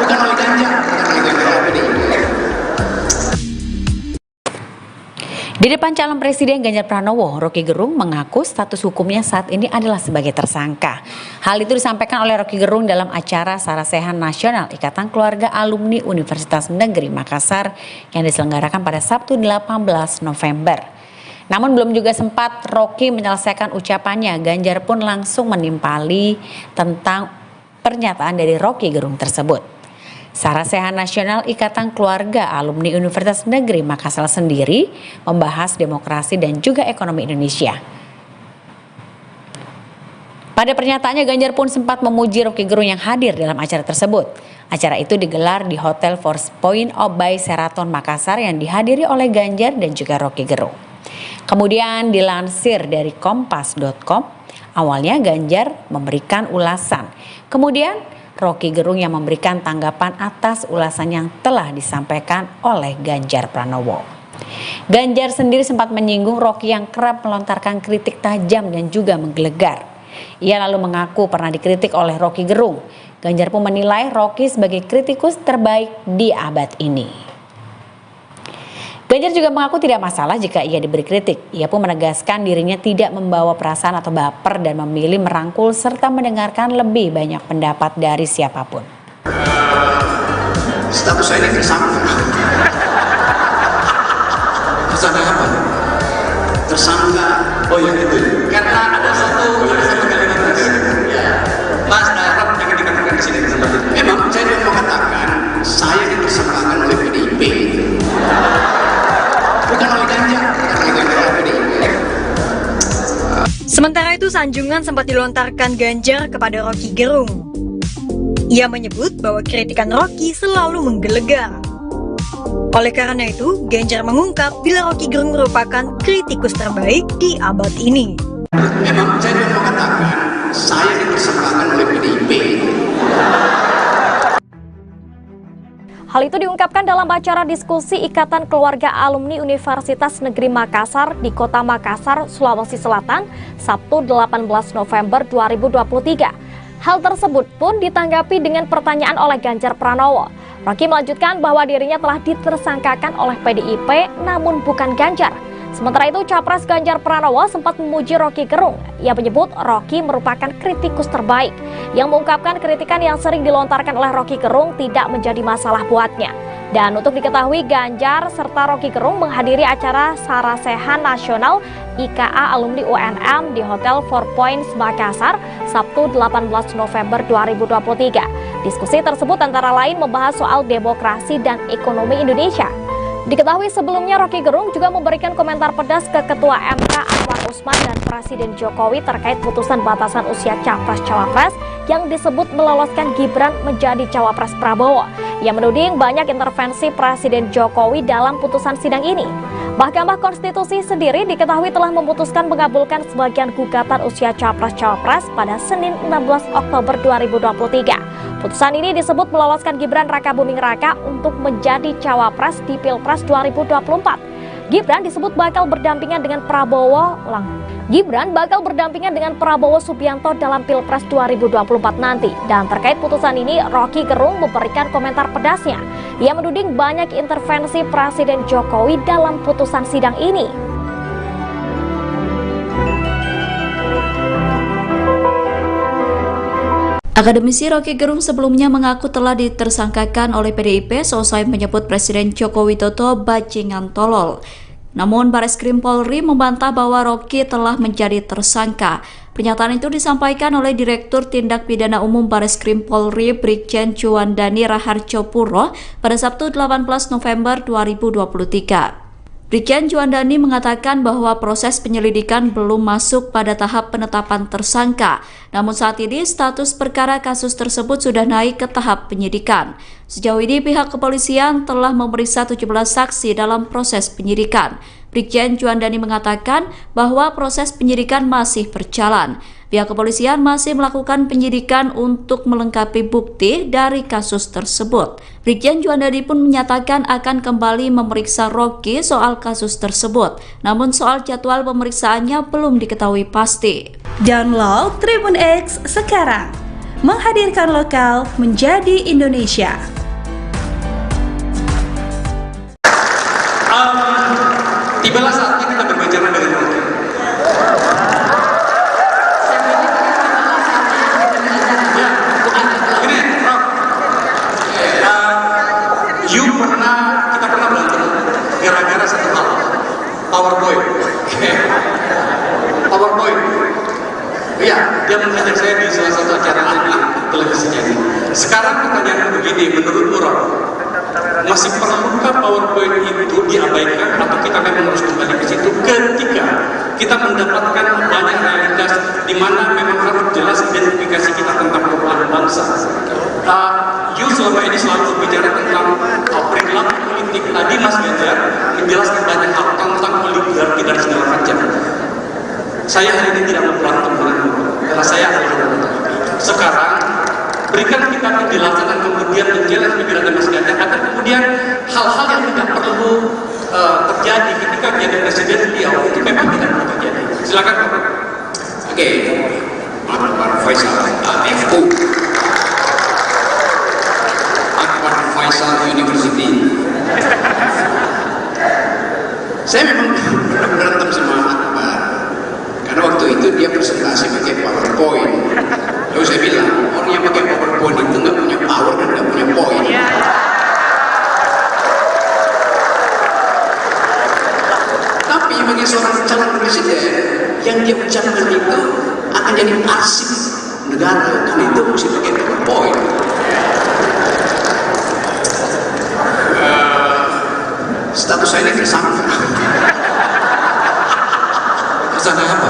Bukan oleh Ganjar, bukan oleh PDIP. Di depan calon presiden Ganjar Pranowo, Rocky Gerung mengaku status hukumnya saat ini adalah sebagai tersangka. Hal itu disampaikan oleh Rocky Gerung dalam acara Sarasehan Nasional Ikatan Keluarga Alumni Universitas Negeri Makassar yang diselenggarakan pada Sabtu 18 November. Namun belum juga sempat Rocky menyelesaikan ucapannya, Ganjar pun langsung menimpali tentang pernyataan dari Rocky Gerung tersebut. Sarasehan Nasional Ikatan Keluarga Alumni Universitas Negeri Makassar sendiri membahas demokrasi dan juga ekonomi Indonesia. Pada pernyataannya, Ganjar pun sempat memuji Rocky Gerung yang hadir dalam acara tersebut. Acara itu digelar di Hotel Force Point by Sheraton Makassar yang dihadiri oleh Ganjar dan juga Rocky Gerung. Kemudian dilansir dari Kompas.com, awalnya Ganjar memberikan ulasan. Kemudian Rocky Gerung yang memberikan tanggapan atas ulasan yang telah disampaikan oleh Ganjar Pranowo. Ganjar sendiri sempat menyinggung Rocky yang kerap melontarkan kritik tajam dan juga menggelegar. Ia lalu mengaku pernah dikritik oleh Rocky Gerung. Ganjar pun menilai Rocky sebagai kritikus terbaik di abad ini. Ganjar juga mengaku tidak masalah jika ia diberi kritik. Ia pun menegaskan dirinya tidak membawa perasaan atau baper dan memilih merangkul serta mendengarkan lebih banyak pendapat dari siapapun. Status saya ini tersangka. Tersangka apa? Tersangka. Oh ya itu. Karena ada satu Sementara itu, sanjungan sempat dilontarkan Ganjar kepada Roky Gerung. Ia menyebut bahwa kritikan Roky selalu menggelegar. Oleh karena itu, Ganjar mengungkap bila Roky Gerung merupakan kritikus terbaik di abad ini. Memang saya mau katakan, saya dipersembahkan oleh PDIP. Hal itu diungkapkan dalam acara diskusi Ikatan Keluarga Alumni Universitas Negeri Makassar di Kota Makassar, Sulawesi Selatan, Sabtu 18 November 2023. Hal tersebut pun ditanggapi dengan pertanyaan oleh Ganjar Pranowo. Roky melanjutkan bahwa dirinya telah ditersangkakan oleh PDIP namun bukan Ganjar. Sementara itu, Capres Ganjar Pranowo sempat memuji Roky Gerung. Ia menyebut Roky merupakan kritikus terbaik, yang mengungkapkan kritikan yang sering dilontarkan oleh Roky Gerung tidak menjadi masalah buatnya. Dan untuk diketahui, Ganjar serta Roky Gerung menghadiri acara Sarasehan Nasional IKA Alumni UNM di Hotel Four Points Makassar, Sabtu 18 November 2023. Diskusi tersebut antara lain membahas soal demokrasi dan ekonomi Indonesia. Diketahui sebelumnya Roky Gerung juga memberikan komentar pedas ke Ketua MK Anwar Usman dan Presiden Jokowi terkait putusan batasan usia Capres-Cawapres yang disebut meloloskan Gibran menjadi Cawapres Prabowo. Ia menuding banyak intervensi Presiden Jokowi dalam putusan sidang ini. Mahkamah Konstitusi sendiri diketahui telah memutuskan mengabulkan sebagian gugatan usia Capres-Cawapres pada Senin 16 Oktober 2023. Putusan ini disebut meloloskan Gibran Rakabuming Raka untuk menjadi Cawapres di Pilpres 2024. Gibran disebut bakal berdampingan dengan Prabowo Subianto dalam Pilpres 2024 nanti. Dan terkait putusan ini, Roky Gerung memberikan komentar pedasnya. Ia menuding banyak intervensi Presiden Jokowi dalam putusan sidang ini. Akademisi Roky Gerung sebelumnya mengaku telah ditersangkakan oleh PDIP seusai menyebut Presiden Joko Widodo bajingan tolol. Namun Bareskrim Polri membantah bahwa Roky telah menjadi tersangka. Pernyataan itu disampaikan oleh Direktur Tindak Pidana Umum Bareskrim Polri Brigjen Juandani Raharjopuro pada Sabtu 18 November 2023. Brigjen Juandani mengatakan bahwa proses penyelidikan belum masuk pada tahap penetapan tersangka. Namun saat ini status perkara kasus tersebut sudah naik ke tahap penyidikan. Sejauh ini pihak kepolisian telah memeriksa 17 saksi dalam proses penyidikan. Brigjen Juandani mengatakan bahwa proses penyidikan masih berjalan. Pihak kepolisian masih melakukan penyidikan untuk melengkapi bukti dari kasus tersebut. Brigjen Juandani pun menyatakan akan kembali memeriksa Roky soal kasus tersebut. Namun soal jadwal pemeriksaannya belum diketahui pasti. Download Tribun X sekarang, menghadirkan lokal menjadi Indonesia. Tibalah saatnya kita berbicara dengan Roky. Kita pernah berantem gara-gara satu hal, PowerPoint. PowerPoint. Iya, dia mengajak saya di salah satu acara televisinya ini. Sekarang pertanyaan begini, menurut Rock, masih perlukah PowerPoint itu diabaikan atau kita memang harus kembali ke situ ketika kita mendapatkan banyak realitas di mana memang harus jelas identifikasi kita tentang perubahan bangsa. Selama ini selalu berbicara tentang perilaku politik. Tadi Mas Ganjar menjelaskan banyak hal tentang oligarki dan segala macam. Saya hari ini tidak mau berantem karena saya adalah sekarang berikan kita penjelasan dan kemudian menjelaskan pikiran Mas Ganjar agar kemudian hal-hal yang tidak perlu terjadi ketika menjadi presiden beliau itu memang tidak perlu terjadi. Silakan. Oke, Pak Faisal, FU. Faisal University. Saya memang berantem sama Akbar karena waktu itu dia presentasi pakai PowerPoint. Lalu saya bilang orang yang pakai PowerPoint itu nggak punya power dan nggak punya poin. Tapi bagi seorang calon presiden yang dia ucapkan itu akan jadi arsip negara karena itu mesti pakai PowerPoint. Status saya ini tersangka. Tersangka apa?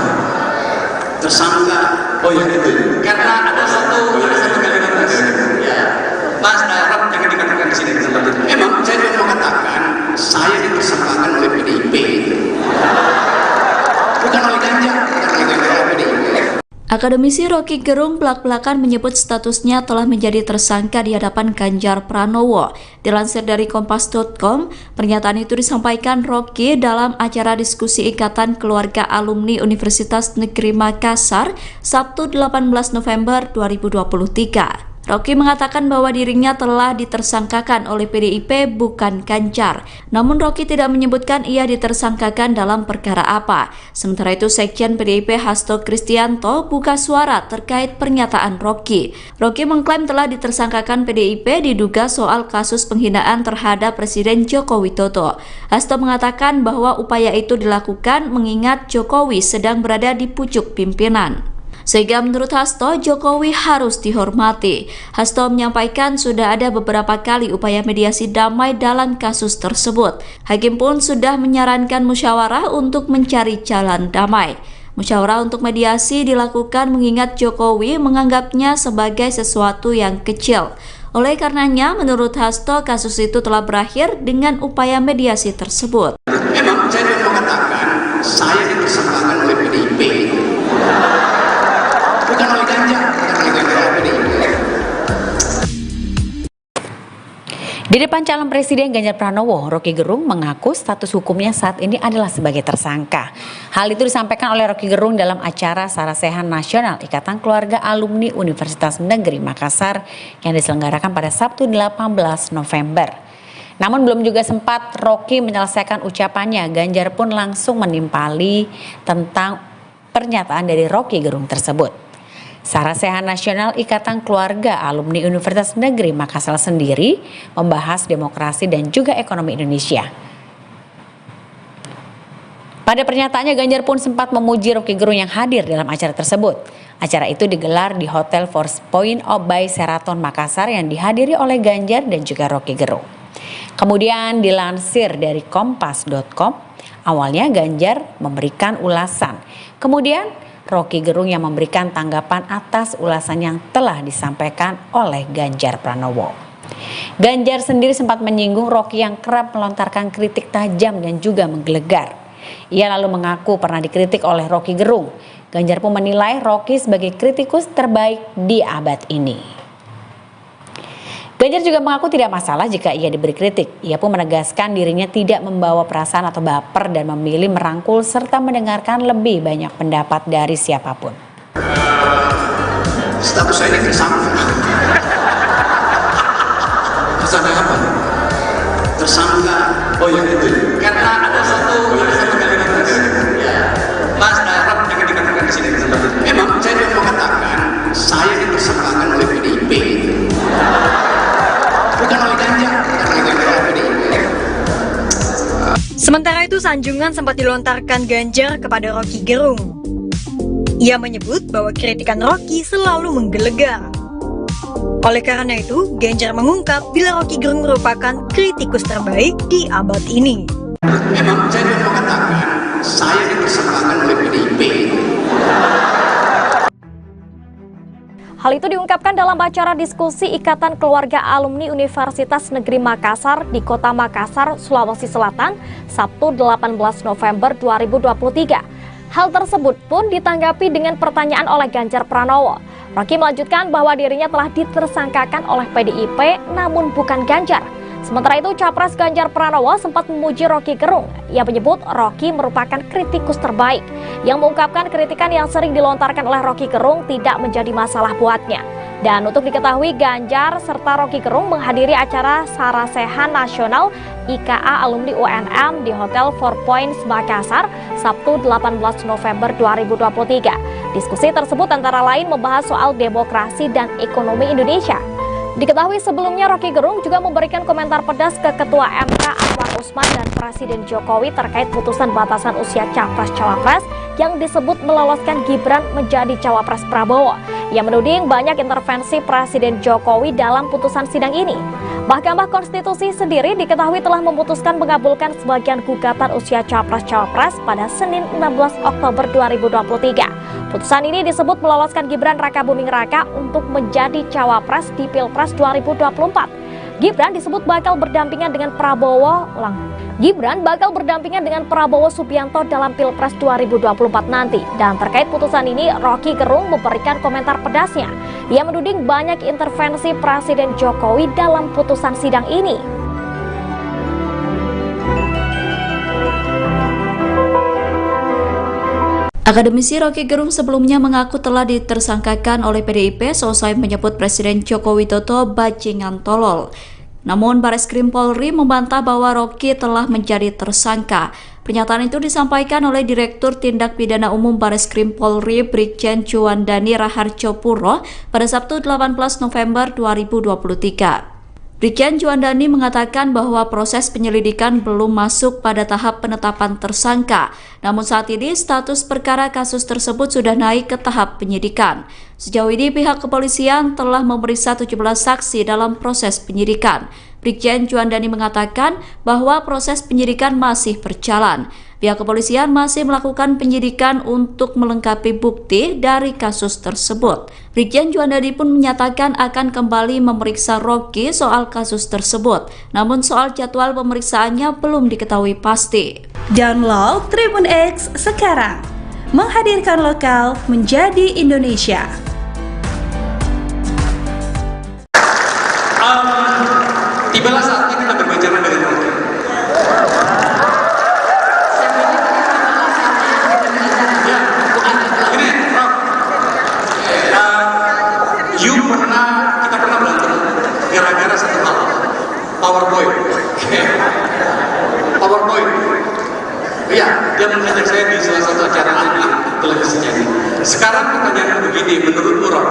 Akademisi Rocky Gerung belak-belakan menyebut statusnya telah menjadi tersangka di hadapan Ganjar Pranowo. Dilansir dari Kompas.com, pernyataan itu disampaikan Rocky dalam acara diskusi Ikatan Keluarga Alumni Universitas Negeri Makassar, Sabtu 18 November 2023. Rocky mengatakan bahwa dirinya telah ditersangkakan oleh PDIP bukan Ganjar. Namun Rocky tidak menyebutkan ia ditersangkakan dalam perkara apa. Sementara itu Sekjen PDIP Hasto Kristianto buka suara terkait pernyataan Rocky. Rocky mengklaim telah ditersangkakan PDIP diduga soal kasus penghinaan terhadap Presiden Joko Widodo. Hasto mengatakan bahwa upaya itu dilakukan mengingat Jokowi sedang berada di pucuk pimpinan. Sehingga menurut Hasto, Jokowi harus dihormati. Hasto menyampaikan sudah ada beberapa kali upaya mediasi damai dalam kasus tersebut. Hakim pun sudah menyarankan musyawarah untuk mencari jalan damai. Musyawarah untuk mediasi dilakukan mengingat Jokowi menganggapnya sebagai sesuatu yang kecil. Oleh karenanya, menurut Hasto, kasus itu telah berakhir dengan upaya mediasi tersebut. Memang saya mau mengatakan, saya ditersangkakan oleh PDIP. Bukan oleh Ganjar, Di depan calon Presiden Ganjar Pranowo, Rocky Gerung mengaku status hukumnya saat ini adalah sebagai tersangka. Hal itu disampaikan oleh Rocky Gerung dalam acara Sarasehan Nasional Ikatan Keluarga Alumni Universitas Negeri Makassar yang diselenggarakan pada Sabtu 18 November. Namun belum juga sempat Rocky menyelesaikan ucapannya, Ganjar pun langsung menimpali tentang pernyataan dari Rocky Gerung tersebut. Sarasehan Nasional Ikatan Keluarga Alumni Universitas Negeri Makassar sendiri membahas demokrasi dan juga ekonomi Indonesia. Pada pernyataannya, Ganjar pun sempat memuji Rocky Gerung yang hadir dalam acara tersebut. Acara itu digelar di Hotel Four Points by Sheraton Makassar yang dihadiri oleh Ganjar dan juga Rocky Gerung. Kemudian dilansir dari Kompas.com, awalnya Ganjar memberikan ulasan. Kemudian Rocky Gerung yang memberikan tanggapan atas ulasan yang telah disampaikan oleh Ganjar Pranowo. Ganjar sendiri sempat menyinggung Rocky yang kerap melontarkan kritik tajam dan juga menggelegar. Ia lalu mengaku pernah dikritik oleh Rocky Gerung. Ganjar pun menilai Rocky sebagai kritikus terbaik di abad ini. Ganjar juga mengaku tidak masalah jika ia diberi kritik. Ia pun menegaskan dirinya tidak membawa perasaan atau baper dan memilih merangkul serta mendengarkan lebih banyak pendapat dari siapapun. Status saya ini tersangka. Tersangka apa? Tersangka. Oh yang itu. Karena ada satu kalimat tadi. Ya. Mas Arab yang dikatakan di sini. Memang saya mau mengatakan saya ditersangkakan oleh PDIP. Sementara itu, sanjungan sempat dilontarkan Ganjar kepada Rocky Gerung. Ia menyebut bahwa kritikan Rocky selalu menggelegar. Oleh karena itu, Ganjar mengungkap bila Rocky Gerung merupakan kritikus terbaik di abad ini. Memang saya mau mengatakan saya ditersangkakan oleh PDIP. Hal itu diungkapkan dalam acara diskusi Ikatan Keluarga Alumni Universitas Negeri Makassar di Kota Makassar, Sulawesi Selatan, Sabtu 18 November 2023. Hal tersebut pun ditanggapi dengan pertanyaan oleh Ganjar Pranowo. Rocky melanjutkan bahwa dirinya telah ditersangkakan oleh PDIP namun bukan Ganjar. Sementara itu, Capres Ganjar Pranowo sempat memuji Rocky Gerung. Ia menyebut Rocky merupakan kritikus terbaik, yang mengungkapkan kritikan yang sering dilontarkan oleh Rocky Gerung tidak menjadi masalah buatnya. Dan untuk diketahui, Ganjar serta Rocky Gerung menghadiri acara Sarasehan Nasional IKA Alumni UNM di Hotel Four Points Makassar, Sabtu 18 November 2023. Diskusi tersebut antara lain membahas soal demokrasi dan ekonomi Indonesia. Diketahui sebelumnya Rocky Gerung juga memberikan komentar pedas ke Ketua MK Anwar Usman dan Presiden Jokowi terkait putusan batasan usia Capres-Cawapres yang disebut meloloskan Gibran menjadi Cawapres Prabowo. Ia menuding banyak intervensi Presiden Jokowi dalam putusan sidang ini. Mahkamah Konstitusi sendiri diketahui telah memutuskan mengabulkan sebagian gugatan usia Capres-Cawapres pada Senin 16 Oktober 2023. Putusan ini disebut meloloskan Gibran Rakabuming Raka untuk menjadi Cawapres di Pilpres 2024. Gibran disebut bakal berdampingan dengan Prabowo Gibran bakal berdampingan dengan Prabowo Subianto dalam Pilpres 2024 nanti. Dan terkait putusan ini, Rocky Gerung memberikan komentar pedasnya. Ia menuding banyak intervensi Presiden Jokowi dalam putusan sidang ini. Akademisi Rocky Gerung sebelumnya mengaku telah ditersangkakan oleh PDIP seusai menyebut Presiden Joko Widodo bajingan tolol. Namun Bareskrim Polri membantah bahwa Rocky telah menjadi tersangka. Pernyataan itu disampaikan oleh Direktur Tindak Pidana Umum Bareskrim Polri Brigjen Juandani Raharjopuro pada Sabtu 18 November 2023. Brigjen Juandani mengatakan bahwa proses penyelidikan belum masuk pada tahap penetapan tersangka. Namun saat ini status perkara kasus tersebut sudah naik ke tahap penyidikan. Sejauh ini pihak kepolisian telah memeriksa 17 saksi dalam proses penyidikan. Brigjen Juandani mengatakan bahwa proses penyidikan masih berjalan. Pihak kepolisian masih melakukan penyidikan untuk melengkapi bukti dari kasus tersebut. Brigjen Juandani pun menyatakan akan kembali memeriksa Rocky soal kasus tersebut. Namun soal jadwal pemeriksaannya belum diketahui pasti. Download Tribun X sekarang. Menghadirkan lokal menjadi Indonesia. Tibalah saatnya kita berbicara dengan Rocky. Kita pernah berantem gara-gara satu hal, PowerPoint. PowerPoint. Iya, dia mengajak saya di salah satu acara televisinya ini. Sekarang pertanyaan begini, menurut Rock,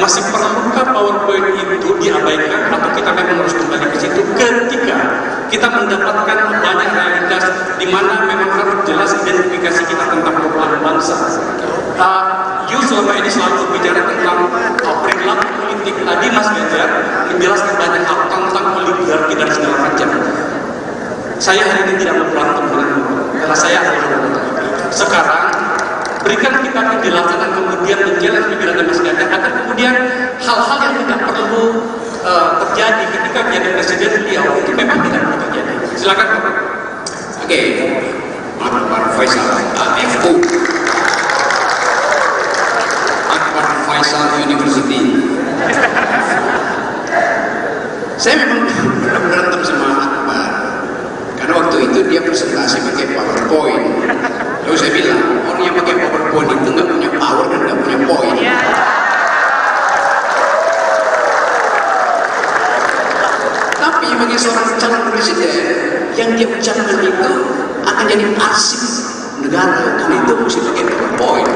masih perlukah PowerPoint itu diabaikan atau kita memang harus kembali ke situ ketika kita mendapatkan banyak realitas di mana memang harus jelas identifikasi kita tentang perubahan bangsa. Selama ini selalu berbicara tentang perilaku politik. Tadi Mas Ganjar menjelaskan banyak hal tentang oligarki dan segala macam. Saya hari ini tidak mau berantem dengan karena saya adalah sekarang berikan kita penjelasan dan kemudian menjelaskan pikiran Mas Ganjar agar kemudian hal-hal yang tidak perlu terjadi ketika menjadi presiden beliau itu memang tidak perlu terjadi. Silakan. Oke, Pak Faisal, FU. Faisal University. Saya memang berantem sama Akbar karena waktu itu dia presentasi pakai PowerPoint. Lalu saya bilang orang yang pakai PowerPoint itu nggak punya power dan nggak punya poin. Tapi bagi seorang calon presiden yang dia ucapkan itu akan jadi arsip negara karena itu mesti pakai PowerPoint.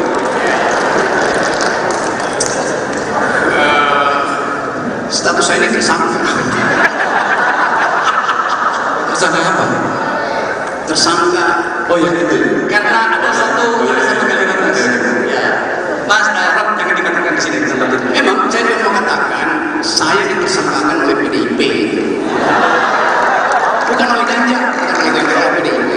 Status saya ini tersangka. Tersangka apa? Tersangka. Oh ya itu. Karena ada satu kalimat ya. Mas Rock jangan dikatakan di sini tempat itu. Memang saya tidak mau katakan saya ditersangkakan oleh PDIP. Bukan oleh Ganjar, bukan oleh PDIP.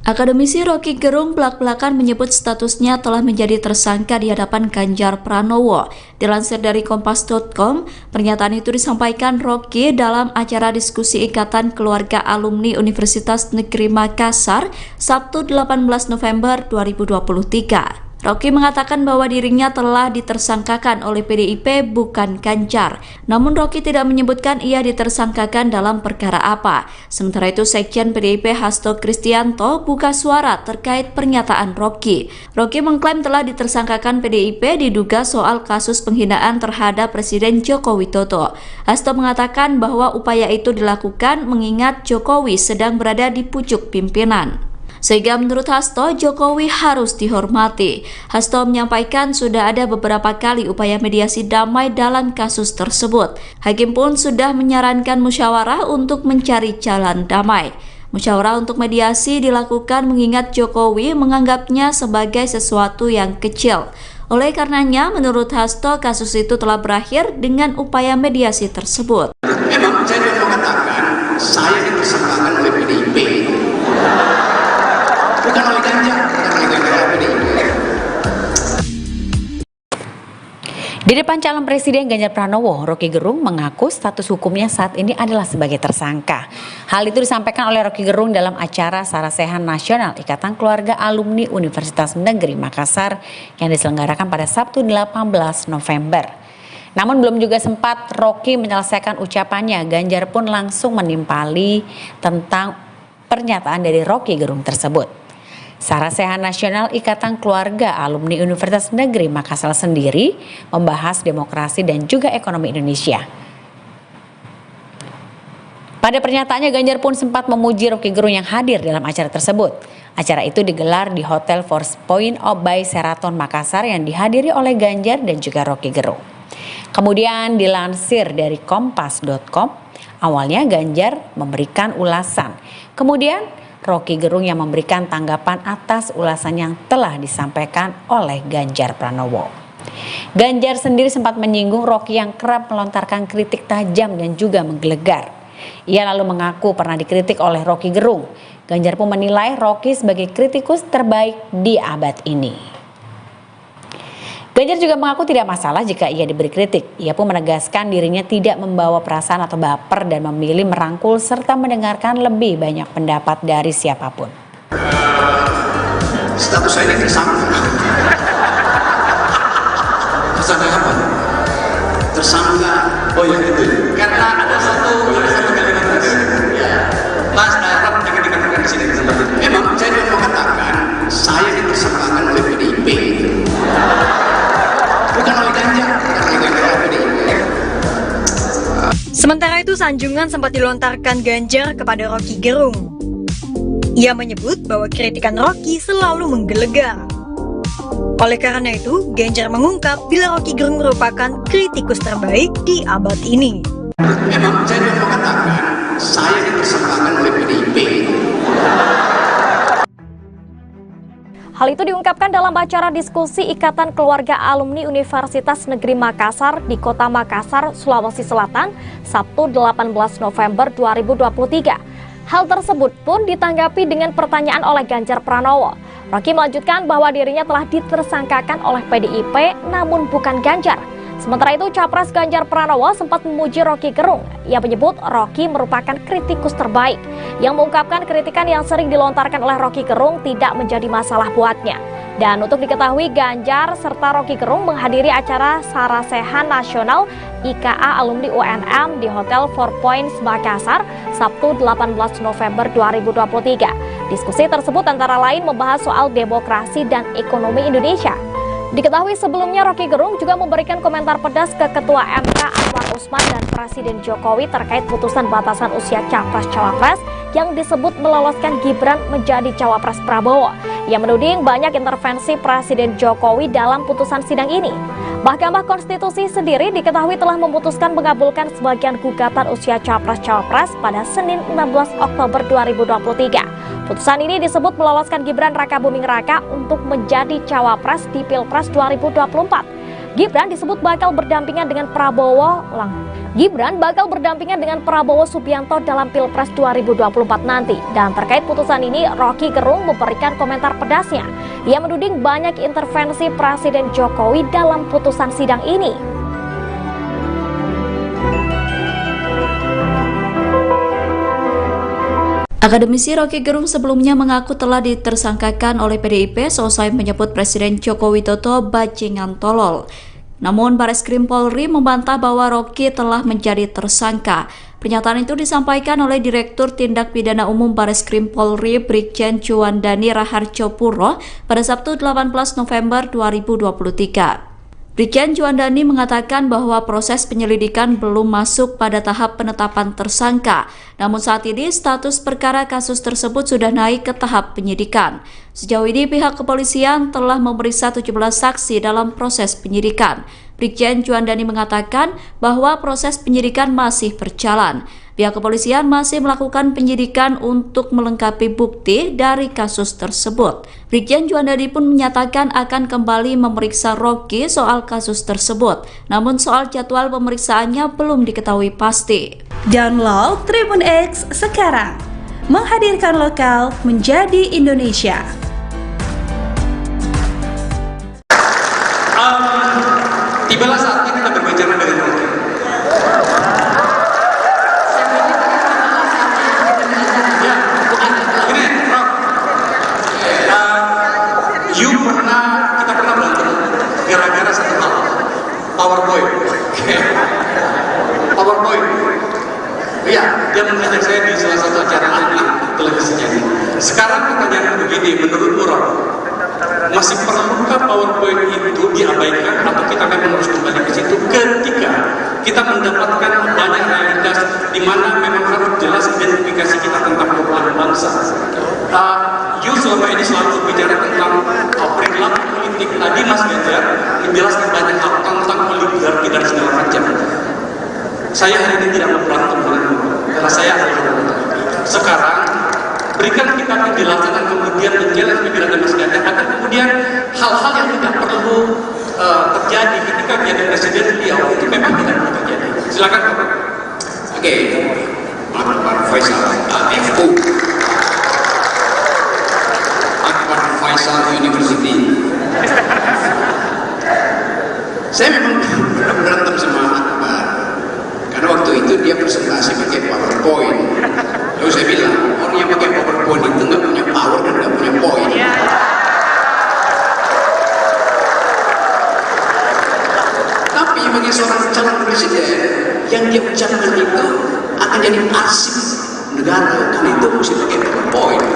Akademisi Rocky Gerung belak-belakan menyebut statusnya telah menjadi tersangka di hadapan Ganjar Pranowo. Dilansir dari Kompas.com, pernyataan itu disampaikan Rocky dalam acara diskusi Ikatan Keluarga Alumni Universitas Negeri Makassar, Sabtu 18 November 2023. Rocky mengatakan bahwa dirinya telah ditersangkakan oleh PDIP bukan Ganjar. Namun Rocky tidak menyebutkan ia ditersangkakan dalam perkara apa. Sementara itu Sekjen PDIP Hasto Kristianto buka suara terkait pernyataan Rocky. Rocky mengklaim telah ditersangkakan PDIP diduga soal kasus penghinaan terhadap Presiden Joko Widodo. Hasto mengatakan bahwa upaya itu dilakukan mengingat Jokowi sedang berada di pucuk pimpinan. Sehingga menurut Hasto, Jokowi harus dihormati. Hasto menyampaikan sudah ada beberapa kali upaya mediasi damai dalam kasus tersebut. Hakim pun sudah menyarankan musyawarah untuk mencari jalan damai. Musyawarah untuk mediasi dilakukan mengingat Jokowi menganggapnya sebagai sesuatu yang kecil. Oleh karenanya, menurut Hasto, kasus itu telah berakhir dengan upaya mediasi tersebut. Memang saya tidak mengatakan saya ditersangkakan oleh PDIP. Bukan oleh Ganjar, bukan oleh PDIP. Di depan calon presiden Ganjar Pranowo, Roky Gerung mengaku status hukumnya saat ini adalah sebagai tersangka. Hal itu disampaikan oleh Roky Gerung dalam acara Sarasehan Nasional Ikatan Keluarga Alumni Universitas Negeri Makassar yang diselenggarakan pada Sabtu 18 November. Namun belum juga sempat Roky menyelesaikan ucapannya, Ganjar pun langsung menimpali tentang pernyataan dari Roky Gerung tersebut. Sarasehan Nasional Ikatan Keluarga Alumni Universitas Negeri Makassar sendiri membahas demokrasi dan juga ekonomi Indonesia. Pada pernyataannya, Ganjar pun sempat memuji Roky Gerung yang hadir dalam acara tersebut. Acara itu digelar di Hotel Four Points by Sheraton Makassar yang dihadiri oleh Ganjar dan juga Roky Gerung. Kemudian dilansir dari kompas.com, awalnya Ganjar memberikan ulasan. Kemudian Roky Gerung yang memberikan tanggapan atas ulasan yang telah disampaikan oleh Ganjar Pranowo. Ganjar sendiri sempat menyinggung Roky yang kerap melontarkan kritik tajam dan juga menggelegar. Ia lalu mengaku pernah dikritik oleh Roky Gerung. Ganjar pun menilai Roky sebagai kritikus terbaik di abad ini. Ganjar juga mengaku tidak masalah jika ia diberi kritik. Ia pun menegaskan dirinya tidak membawa perasaan atau baper dan memilih merangkul serta mendengarkan lebih banyak pendapat dari siapapun. Status saya ini tersangka. Tersangka apa? Tersangka. Oh ya itu. Karena ada satu kalimat tadi. Ya. Mas Rob jangan dikatakan di sini. Memang saya mau mengatakan saya dipersangkakan oleh PDIP. Bukan oleh Ganjar. Sementara itu, sanjungan sempat dilontarkan Ganjar kepada Roky Gerung. Ia menyebut bahwa kritikan Roky selalu menggelegar. Oleh karena itu, Ganjar mengungkap bila Roky Gerung merupakan kritikus terbaik di abad ini. Memang saya mau mengatakan saya dipersangkakan oleh PDIP. Hal itu diungkapkan dalam acara diskusi Ikatan Keluarga Alumni Universitas Negeri Makassar di Kota Makassar, Sulawesi Selatan, Sabtu 18 November 2023. Hal tersebut pun ditanggapi dengan pertanyaan oleh Ganjar Pranowo. Roky melanjutkan bahwa dirinya telah ditersangkakan oleh PDIP namun bukan Ganjar. Sementara itu, Capres Ganjar Pranowo sempat memuji Roky Gerung. Ia menyebut Roky merupakan kritikus terbaik, yang mengungkapkan kritikan yang sering dilontarkan oleh Roky Gerung tidak menjadi masalah buatnya. Dan untuk diketahui, Ganjar serta Roky Gerung menghadiri acara Sarasehan Nasional IKA Alumni UNM di Hotel Four Points Makassar, Sabtu 18 November 2023. Diskusi tersebut antara lain membahas soal demokrasi dan ekonomi Indonesia. Diketahui sebelumnya Roky Gerung juga memberikan komentar pedas ke Ketua MK Anwar Usman dan Presiden Jokowi terkait putusan batasan usia Capres-Cawapres yang disebut meloloskan Gibran menjadi Cawapres Prabowo. Ia menuding banyak intervensi Presiden Jokowi dalam putusan sidang ini. Mahkamah Konstitusi sendiri diketahui telah memutuskan mengabulkan sebagian gugatan usia Capres-Cawapres pada Senin 16 Oktober 2023. Putusan ini disebut meloloskan Gibran Rakabuming Raka untuk menjadi Cawapres di Pilpres 2024. Gibran disebut bakal berdampingan dengan Prabowo Subianto dalam Pilpres 2024 nanti. Dan terkait putusan ini, Roky Gerung memberikan komentar pedasnya. Ia menuding banyak intervensi Presiden Jokowi dalam putusan sidang ini. Akademisi Roky Gerung sebelumnya mengaku telah ditersangkakan oleh PDIP seusai menyebut Presiden Joko Widodo bajingan tolol. Namun Bareskrim Polri membantah bahwa Roky telah menjadi tersangka. Pernyataan itu disampaikan oleh Direktur Tindak Pidana Umum Bareskrim Polri Brigjen Juandani Raharjo Puro pada Sabtu 18 November 2023. Brigjen Juandani mengatakan bahwa proses penyelidikan belum masuk pada tahap penetapan tersangka. Namun saat ini status perkara kasus tersebut sudah naik ke tahap penyidikan. Sejauh ini pihak kepolisian telah memeriksa 17 saksi dalam proses penyidikan. Brigjen Juandani mengatakan bahwa proses penyidikan masih berjalan. Pihak kepolisian masih melakukan penyidikan untuk melengkapi bukti dari kasus tersebut. Brigjen Juandani pun menyatakan akan kembali memeriksa Roky soal kasus tersebut. Namun soal jadwal pemeriksaannya belum diketahui pasti. Download Tribun X sekarang. Menghadirkan lokal menjadi Indonesia. Tibalah saat begini, menurut orang masih perlukah PowerPoint itu diabaikan atau kita akan harus kembali ke situ ketika kita mendapatkan banyak realitas di mana memang harus jelas identifikasi kita tentang perubahan bangsa. You selama ini selalu berbicara tentang perilaku politik. Tadi Mas Ganjar menjelaskan banyak hal tentang oligarki dan segala macam. Saya hari ini tidak mau berantem dengan karena saya adalah sekarang berikan kita penjelasan dan kemudian menjelaskan pikiran Mas Ganjar agar kemudian hal-hal yang tidak perlu terjadi ketika menjadi presiden beliau itu memang tidak perlu terjadi. Silakan Pak. Oke, Pak Faisal, FU, Akbar Faisal University. Saya memang berantem sama Akbar karena waktu itu dia presentasi pakai PowerPoint. Lalu saya bilang, orang yang pakai PowerPoint itu nggak punya power dan nggak punya poin. Tapi bagi seorang calon presiden, yang dia ucapkan itu akan jadi arsip negara, dan itu mesti pakai PowerPoint.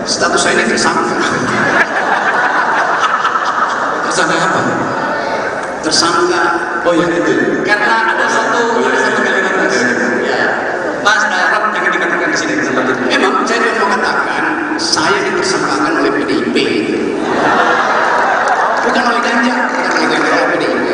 Status saya ini tersangka. Tersangka apa? Tersangka. Oh ya itu. Karena ada satu kalimat ya. Mas Rob jangan dikatakan di sini tempat itu. Memang saya juga mau katakan saya ditersangkakan oleh PDIP. Bukan oleh Ganjar, oleh PDIP.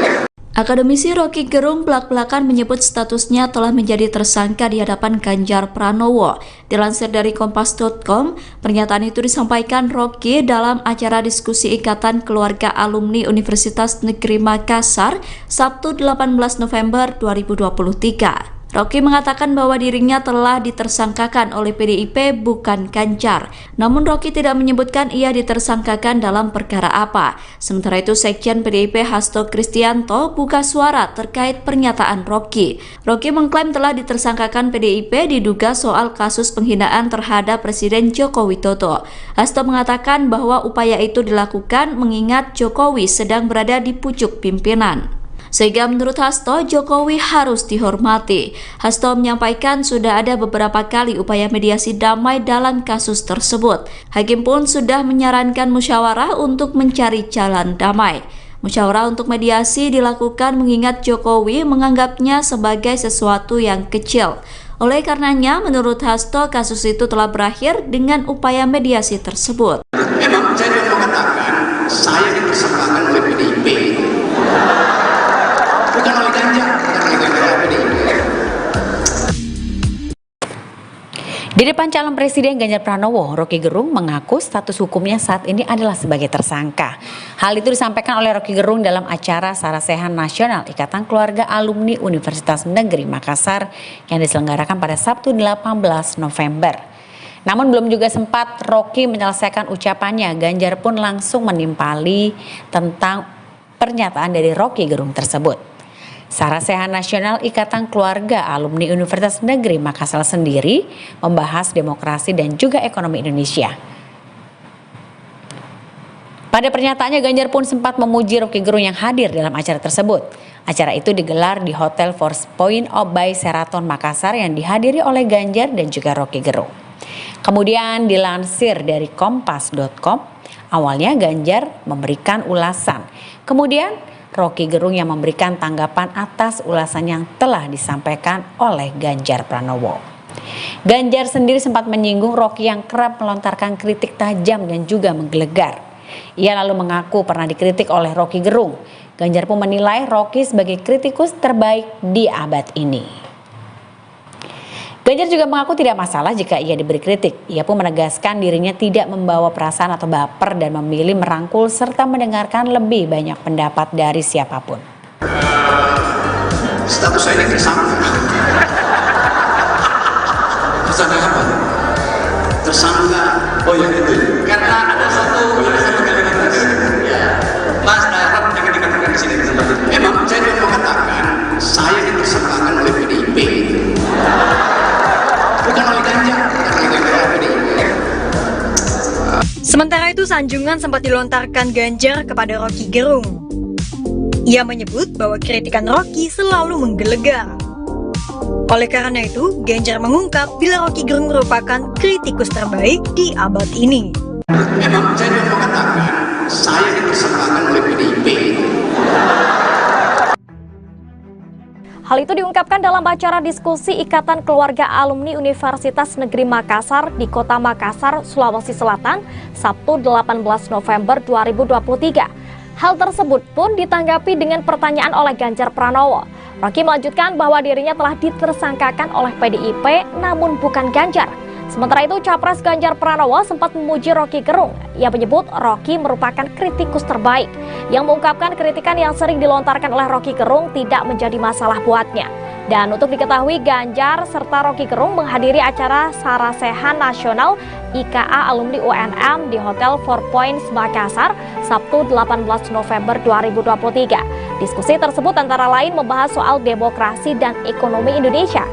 Akademisi Rocky Gerung belak-belakan menyebut statusnya telah menjadi tersangka di hadapan Ganjar Pranowo. Dilansir dari Kompas.com, pernyataan itu disampaikan Rocky dalam acara diskusi Ikatan Keluarga Alumni Universitas Negeri Makassar, Sabtu 18 November 2023. Rocky mengatakan bahwa dirinya telah ditersangkakan oleh PDIP bukan Ganjar. Namun Rocky tidak menyebutkan ia ditersangkakan dalam perkara apa. Sementara itu Sekjen PDIP Hasto Kristianto buka suara terkait pernyataan Rocky. Rocky mengklaim telah ditersangkakan PDIP diduga soal kasus penghinaan terhadap Presiden Joko Widodo. Hasto mengatakan bahwa upaya itu dilakukan mengingat Jokowi sedang berada di pucuk pimpinan. Sehingga menurut Hasto, Jokowi harus dihormati. Hasto menyampaikan sudah ada beberapa kali upaya mediasi damai dalam kasus tersebut. Hakim pun sudah menyarankan musyawarah untuk mencari jalan damai. Musyawarah untuk mediasi dilakukan mengingat Jokowi menganggapnya sebagai sesuatu yang kecil. Oleh karenanya, menurut Hasto, kasus itu telah berakhir dengan upaya mediasi tersebut. Memang saya juga mengatakan saya ditersangkakan oleh PDIP. Bukan oleh Ganjar, Di depan calon presiden Ganjar Pranowo, Rocky Gerung mengaku status hukumnya saat ini adalah sebagai tersangka. Hal itu disampaikan oleh Rocky Gerung dalam acara Sarasehan Nasional Ikatan Keluarga Alumni Universitas Negeri Makassar yang diselenggarakan pada Sabtu 18 November. Namun belum juga sempat Rocky menyelesaikan ucapannya, Ganjar pun langsung menimpali tentang pernyataan dari Rocky Gerung tersebut. Sarasehan Nasional Ikatan Keluarga Alumni Universitas Negeri Makassar sendiri membahas demokrasi dan juga ekonomi Indonesia. Pada pernyataannya, Ganjar pun sempat memuji Rocky Gerung yang hadir dalam acara tersebut. Acara itu digelar di Hotel Four Points by Sheraton Makassar yang dihadiri oleh Ganjar dan juga Rocky Gerung. Kemudian dilansir dari Kompas.com, awalnya Ganjar memberikan ulasan. Kemudian Rocky Gerung yang memberikan tanggapan atas ulasan yang telah disampaikan oleh Ganjar Pranowo. Ganjar sendiri sempat menyinggung Rocky yang kerap melontarkan kritik tajam dan juga menggelegar. Ia lalu mengaku pernah dikritik oleh Rocky Gerung. Ganjar pun menilai Rocky sebagai kritikus terbaik di abad ini. Ganjar juga mengaku tidak masalah jika ia diberi kritik. Ia pun menegaskan dirinya tidak membawa perasaan atau baper dan memilih merangkul serta mendengarkan lebih banyak pendapat dari siapapun. Status saya ini tersangka. Tersangka apa? Tersangka. Oh ya itu. Karena ada satu kalimat ya. Mas Rob jangan dikatakan di sini tempat itu. Memang saya juga mengatakan saya ditersangkakan oleh PDIP. Bukan oleh Ganjar, Sementara itu, sanjungan sempat dilontarkan Ganjar kepada Rocky Gerung. Ia menyebut bahwa kritikan Rocky selalu menggelegar. Oleh karena itu, Ganjar mengungkap bila Rocky Gerung merupakan kritikus terbaik di abad ini. Memang saya mau katakan, saya dipersangkakan oleh PDIP. Hal itu diungkapkan dalam acara diskusi Ikatan Keluarga Alumni Universitas Negeri Makassar di Kota Makassar, Sulawesi Selatan, Sabtu 18 November 2023. Hal tersebut pun ditanggapi dengan pertanyaan oleh Ganjar Pranowo. Rocky melanjutkan bahwa dirinya telah ditersangkakan oleh PDIP namun bukan Ganjar. Sementara itu, Capres Ganjar Pranowo sempat memuji Rocky Gerung. Ia menyebut Rocky merupakan kritikus terbaik, yang mengungkapkan kritikan yang sering dilontarkan oleh Rocky Gerung tidak menjadi masalah buatnya. Dan untuk diketahui, Ganjar serta Rocky Gerung menghadiri acara Sarasehan Nasional IKA Alumni UNM di Hotel Four Points Makassar, Sabtu 18 November 2023. Diskusi tersebut antara lain membahas soal demokrasi dan ekonomi Indonesia.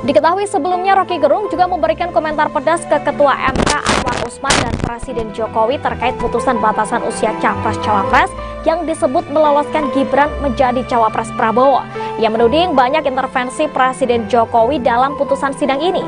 Diketahui sebelumnya Rocky Gerung juga memberikan komentar pedas ke Ketua MK Anwar Usman dan Presiden Jokowi terkait putusan batasan usia Capres-Cawapres yang disebut meloloskan Gibran menjadi Cawapres Prabowo. Ia menuding banyak intervensi Presiden Jokowi dalam putusan sidang ini.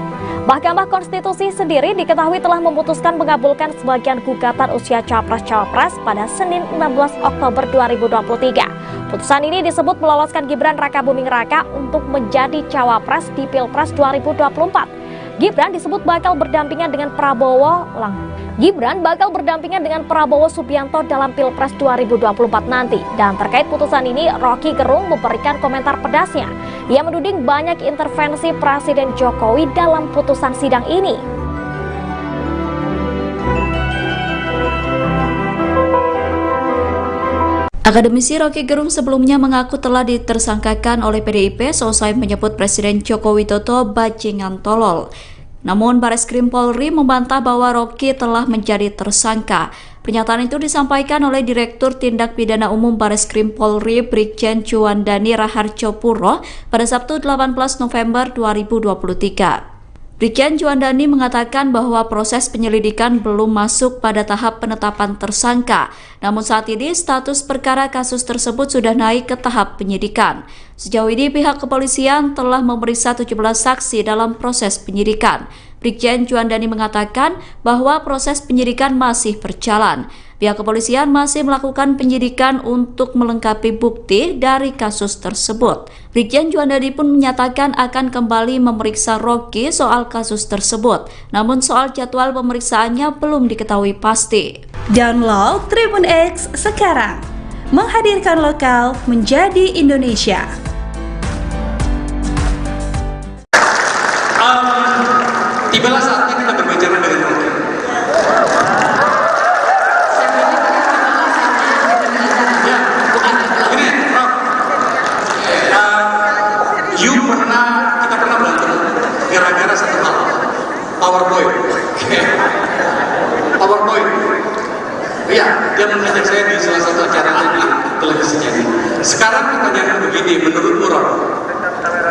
Mahkamah Konstitusi sendiri diketahui telah memutuskan mengabulkan sebagian gugatan usia Capres-Cawapres pada Senin 16 Oktober 2023. Putusan ini disebut meloloskan Gibran Rakabuming Raka untuk menjadi Cawapres di Pilpres 2024. Gibran disebut bakal berdampingan dengan Prabowo Subianto dalam Pilpres 2024 nanti. Dan terkait putusan ini, Rocky Gerung memberikan komentar pedasnya. Ia menuding banyak intervensi Presiden Jokowi dalam putusan sidang ini. Akademisi Rocky Gerung sebelumnya mengaku telah ditersangkakan oleh PDIP seusai menyebut Presiden Joko Widodo bajingan tolol. Namun Bareskrim Polri membantah bahwa Rocky telah menjadi tersangka. Pernyataan itu disampaikan oleh Direktur Tindak Pidana Umum Bareskrim Polri Brigjen Juandani Raharjo Puro pada Sabtu 18 November 2023. Brigjen Juandani mengatakan bahwa proses penyelidikan belum masuk pada tahap penetapan tersangka. Namun saat ini status perkara kasus tersebut sudah naik ke tahap penyidikan. Sejauh ini pihak kepolisian telah memeriksa 17 saksi dalam proses penyidikan. Brigjen Juandani mengatakan bahwa proses penyidikan masih berjalan. Pihak kepolisian masih melakukan penyidikan untuk melengkapi bukti dari kasus tersebut. Brigjen Juandani pun menyatakan akan kembali memeriksa Rocky soal kasus tersebut. Namun soal jadwal pemeriksaannya belum diketahui pasti. Download Tribun X sekarang, menghadirkan lokal menjadi Indonesia. Tibalah saatnya kita berbicara dengan Rocky. Ya, ini, Rock. Kita pernah berantem gara-gara satu hal, PowerPoint. PowerPoint. Iya, dia mengajak saya di salah satu acara televisinya ini. Sekarang pertanyaan begini, menurutmu Rock,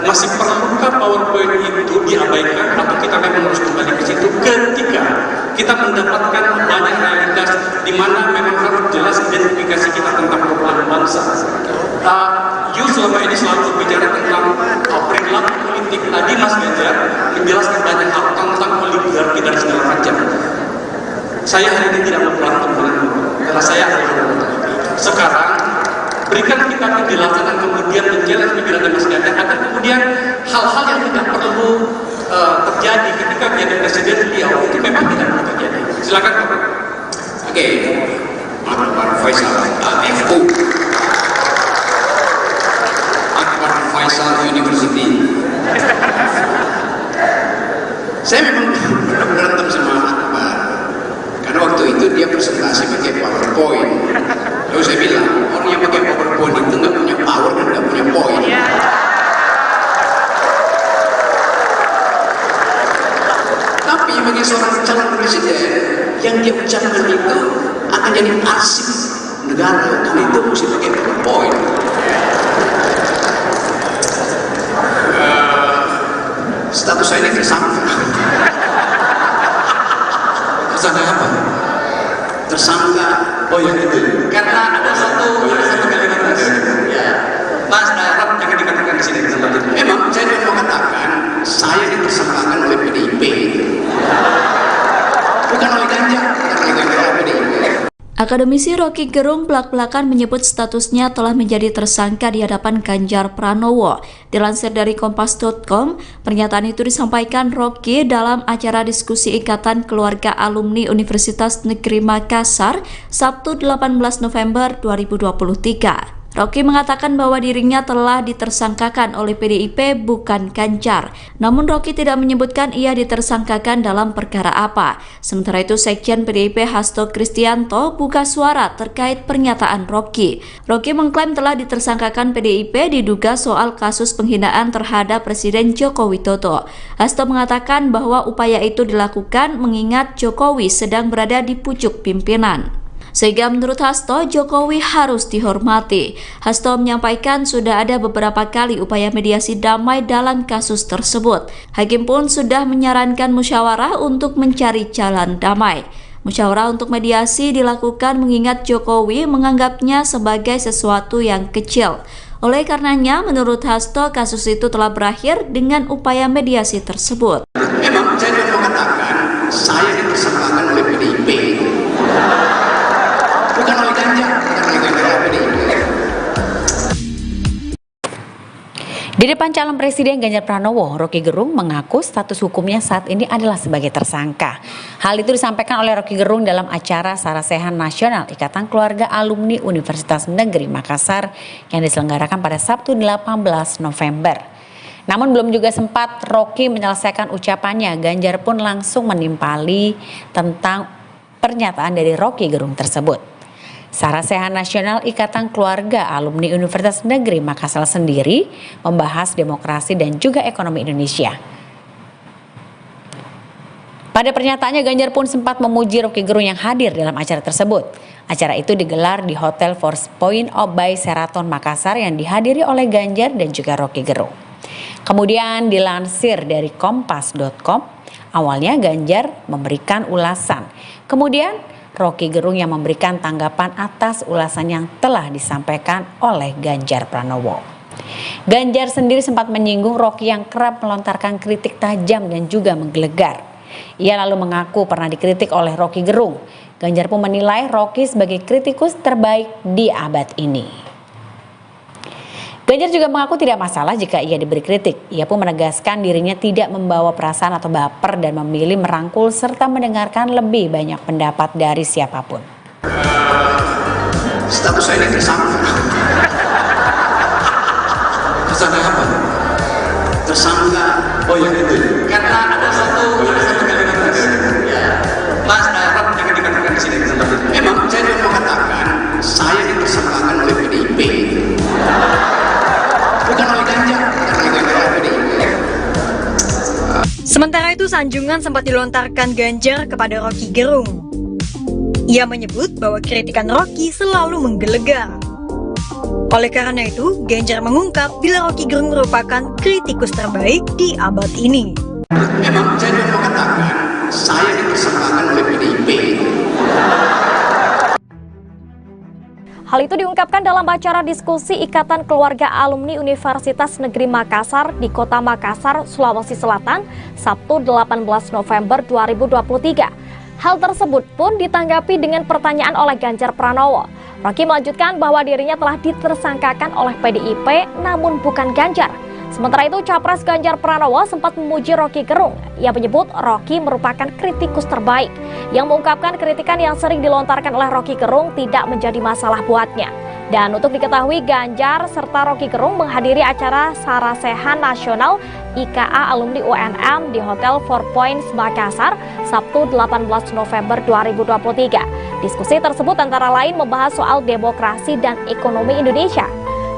masih perlukah PowerPoint itu diabaikan atau kita memang harus kembali ke situ ketika kita mendapatkan banyak realitas di mana memang harus jelas identifikasi kita tentang program bangsa. You selama ini selalu berbicara tentang perilaku politik. Tadi Mas Ganjar menjelaskan banyak hal tentang oligarki dan segala macam. Saya hari ini tidak mau berantem denganmu karena saya adalah sekarang berikan kita penjelasan dan kemudian menjelaskan pikiran Mas Ganjar agar kemudian hal-hal yang tidak perlu terjadi ketika menjadi presiden beliau itu memang tidak perlu terjadi. Silakan. Oke. Akbar Faisal AFU. Akbar Faisal University. Saya memang berantem sama Akbar karena waktu itu dia presentasi pakai PowerPoint. Lalu saya bilang, orang yang pakai PowerPoint itu nggak punya power dan nggak punya poin. Tapi bagi seorang calon presiden, yang dia ucapkan itu akan jadi arsip negara. Dan itu mesti pakai PowerPoint. Status saya ini tersangka. Tersangka apa? Tersangka. Oh ya itu. Karena ada satu kalimat ya. Mas Arab jangan dikatakan di sini. Memang saya mau mengatakan Akademisi Rocky Gerung belak-belakan menyebut statusnya telah menjadi tersangka di hadapan Ganjar Pranowo. Dilansir dari Kompas.com, pernyataan itu disampaikan Rocky dalam acara diskusi Ikatan Keluarga Alumni Universitas Negeri Makassar, Sabtu 18 November 2023. Rocky mengatakan bahwa dirinya telah ditersangkakan oleh PDIP bukan Ganjar. Namun Rocky tidak menyebutkan ia ditersangkakan dalam perkara apa. Sementara itu Sekjen PDIP Hasto Kristianto buka suara terkait pernyataan Rocky. Rocky mengklaim telah ditersangkakan PDIP diduga soal kasus penghinaan terhadap Presiden Joko Widodo. Hasto mengatakan bahwa upaya itu dilakukan mengingat Jokowi sedang berada di pucuk pimpinan. Sehingga menurut Hasto, Jokowi harus dihormati. Hasto menyampaikan sudah ada beberapa kali upaya mediasi damai dalam kasus tersebut. Hakim pun sudah menyarankan musyawarah untuk mencari jalan damai. Musyawarah untuk mediasi dilakukan mengingat Jokowi menganggapnya sebagai sesuatu yang kecil. Oleh karenanya, menurut Hasto, kasus itu telah berakhir dengan upaya mediasi tersebut. Memang saya mau mengatakan, saya ditersangkakan oleh PDIP. Bukan oleh Ganjar, bukan oleh PDIP. Di depan calon Presiden Ganjar Pranowo, Rocky Gerung mengaku status hukumnya saat ini adalah sebagai tersangka. Hal itu disampaikan oleh Rocky Gerung dalam acara Sarasehan Nasional Ikatan Keluarga Alumni Universitas Negeri Makassar yang diselenggarakan pada Sabtu 18 November. Namun belum juga sempat Rocky menyelesaikan ucapannya, Ganjar pun langsung menimpali tentang pernyataan dari Rocky Gerung tersebut. Sarasehan Nasional Ikatan Keluarga Alumni Universitas Negeri Makassar sendiri membahas demokrasi dan juga ekonomi Indonesia. Pada pernyataannya, Ganjar pun sempat memuji Rocky Gerung yang hadir dalam acara tersebut. Acara itu digelar di Hotel Four Points by Sheraton Makassar yang dihadiri oleh Ganjar dan juga Rocky Gerung. Kemudian dilansir dari Kompas.com, awalnya Ganjar memberikan ulasan. Kemudian Rocky Gerung yang memberikan tanggapan atas ulasan yang telah disampaikan oleh Ganjar Pranowo. Ganjar sendiri sempat menyinggung Rocky yang kerap melontarkan kritik tajam dan juga menggelegar. Ia lalu mengaku pernah dikritik oleh Rocky Gerung. Ganjar pun menilai Rocky sebagai kritikus terbaik di abad ini. Ganjar juga mengaku tidak masalah jika ia diberi kritik. Ia pun menegaskan dirinya tidak membawa perasaan atau baper dan memilih merangkul serta mendengarkan lebih banyak pendapat dari siapapun. Status saya ini tersangka. Tersangka apa? Tersangka. Oh yang itu. Karena ada satu kalimat tadi. Ya. Mas Rob jangan dikatakan di sini seperti itu. Memang saya mau mengatakan saya ditersangkakan oleh PDIP. Bukan oleh Ganjar, bukan oleh PDIP. Sementara itu, sanjungan sempat dilontarkan Ganjar kepada Rocky Gerung. Ia menyebut bahwa kritikan Rocky selalu menggelegar. Oleh karena itu, Ganjar mengungkap bila Rocky Gerung merupakan kritikus terbaik di abad ini. Memang saya mau mengatakan saya ditersangkakan oleh PDIP. Hal itu diungkapkan dalam acara diskusi Ikatan Keluarga Alumni Universitas Negeri Makassar di Kota Makassar, Sulawesi Selatan, Sabtu 18 November 2023. Hal tersebut pun ditanggapi dengan pertanyaan oleh Ganjar Pranowo. Rocky melanjutkan bahwa dirinya telah ditersangkakan oleh PDIP namun bukan Ganjar. Sementara itu, Capres Ganjar Pranowo sempat memuji Rocky Gerung. Ia menyebut Rocky merupakan kritikus terbaik, yang mengungkapkan kritikan yang sering dilontarkan oleh Rocky Gerung tidak menjadi masalah buatnya. Dan untuk diketahui, Ganjar serta Rocky Gerung menghadiri acara Sarasehan Nasional IKA Alumni UNM di Hotel Four Points Makassar, Sabtu 18 November 2023. Diskusi tersebut antara lain membahas soal demokrasi dan ekonomi Indonesia.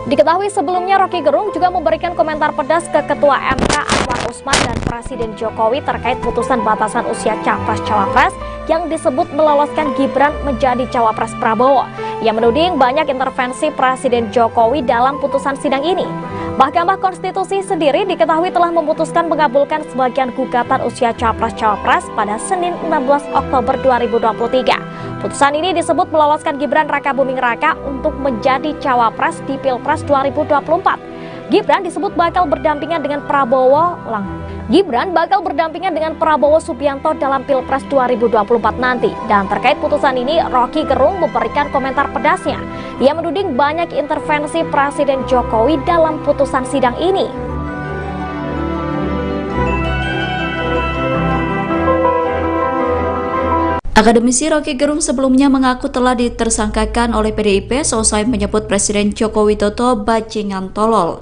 Diketahui sebelumnya Rocky Gerung juga memberikan komentar pedas ke Ketua MK Anwar Usman dan Presiden Jokowi terkait putusan batasan usia Capres-Cawapres yang disebut meloloskan Gibran menjadi Cawapres Prabowo. Ia menuding banyak intervensi Presiden Jokowi dalam putusan sidang ini. Mahkamah Konstitusi sendiri diketahui telah memutuskan mengabulkan sebagian gugatan usia Capres-Cawapres pada Senin 16 Oktober 2023. Putusan ini disebut meloloskan Gibran Rakabuming Raka untuk menjadi Cawapres di Pilpres 2024. Gibran disebut bakal berdampingan dengan Prabowo Gibran bakal berdampingan dengan Prabowo Subianto dalam Pilpres 2024 nanti. Dan terkait putusan ini, Rocky Gerung memberikan komentar pedasnya. Ia menuding banyak intervensi Presiden Jokowi dalam putusan sidang ini. Akademisi Rocky Gerung sebelumnya mengaku telah ditersangkakan oleh PDIP seusai menyebut Presiden Joko Widodo bajingan tolol.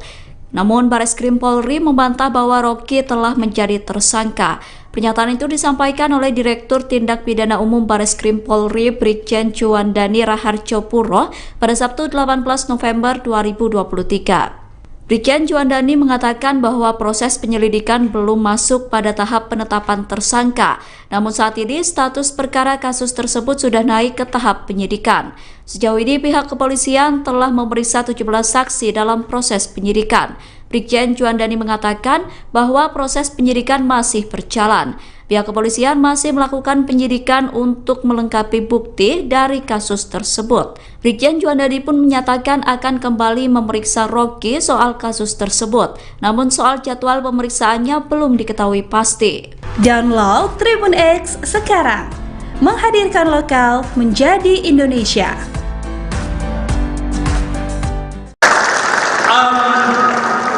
Namun Bareskrim Polri membantah bahwa Rocky telah menjadi tersangka. Pernyataan itu disampaikan oleh Direktur Tindak Pidana Umum Bareskrim Polri Brigjen Juandani Raharjo Puro pada Sabtu 18 November 2023. Brigjen Juandani mengatakan bahwa proses penyelidikan belum masuk pada tahap penetapan tersangka. Namun saat ini status perkara kasus tersebut sudah naik ke tahap penyidikan. Sejauh ini pihak kepolisian telah memeriksa 17 saksi dalam proses penyidikan. Brigjen Juandani mengatakan bahwa proses penyidikan masih berjalan. Pihak kepolisian masih melakukan penyidikan untuk melengkapi bukti dari kasus tersebut. Brigjen Juandani pun menyatakan akan kembali memeriksa Rocky soal kasus tersebut. Namun soal jadwal pemeriksaannya belum diketahui pasti. Download Tribun X sekarang, menghadirkan lokal menjadi Indonesia.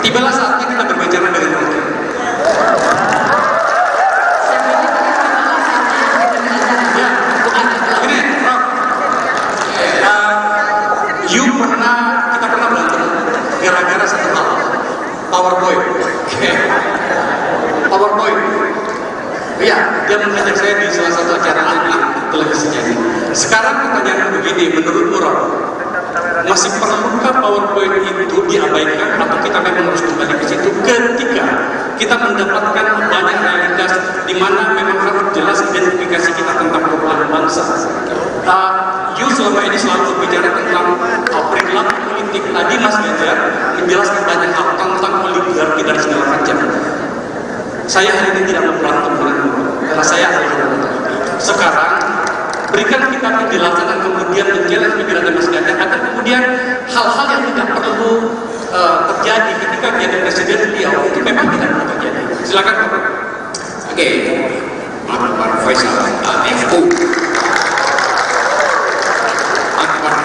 Tibalah saatnya kita berbicara dengan Rocky. Kita pernah berantem gara-gara satu hal, PowerPoint. PowerPoint. Iya, dia mengajak saya di salah satu acara televisinya. Sekarang pertanyaan begini, menurutmu Rob, masih perlukah PowerPoint itu diabaikan atau kita memang harus kembali ke situ ketika kita mendapatkan banyak realitas di mana memang harus jelas identifikasi kita tentang problem bangsa. You selama ini selalu berbicara tentang perilaku politik. Tadi Mas Ganjar menjelaskan banyak hal tentang oligarki dan segala macam. Saya hari ini tidak mau berantem denganmu, karena saya adalah sekarang berikan kita penjelasan dan kemudian menjelaskan pikiran Mas Ganjar agar kemudian hal-hal yang tidak perlu terjadi ketika menjadi presiden beliau itu memang tidak perlu terjadi. Silakan Pak. Oke, Pak Faisal, FU.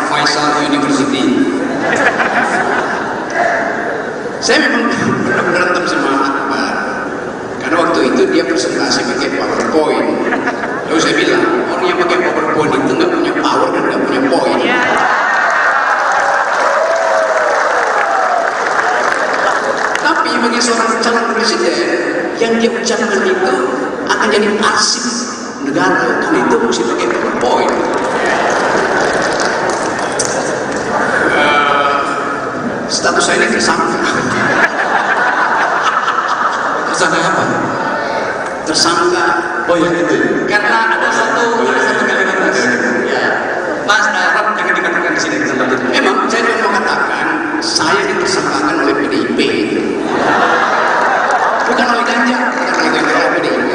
Faisal University. Saya memang pernah berantem sama Akbar karena waktu itu dia presentasi pakai PowerPoint. Lalu saya bilang, orang yang pakai PowerPoint itu nggak punya power dan nggak punya poin. Tapi bagi seorang calon presiden yang dia ucapkan itu akan jadi arsip negara, karena itu mesti pakai PowerPoint. Status saya ini tersangka. Tersangka apa? Tersangka. Oh ya itu. Karena ada satu kalimat ya. Mas Rob jangan dikatakan di sini tempat itu. Memang saya cuma mengatakan saya ditersangkakan oleh PDIP. Bukan oleh Ganjar, bukan oleh PDIP.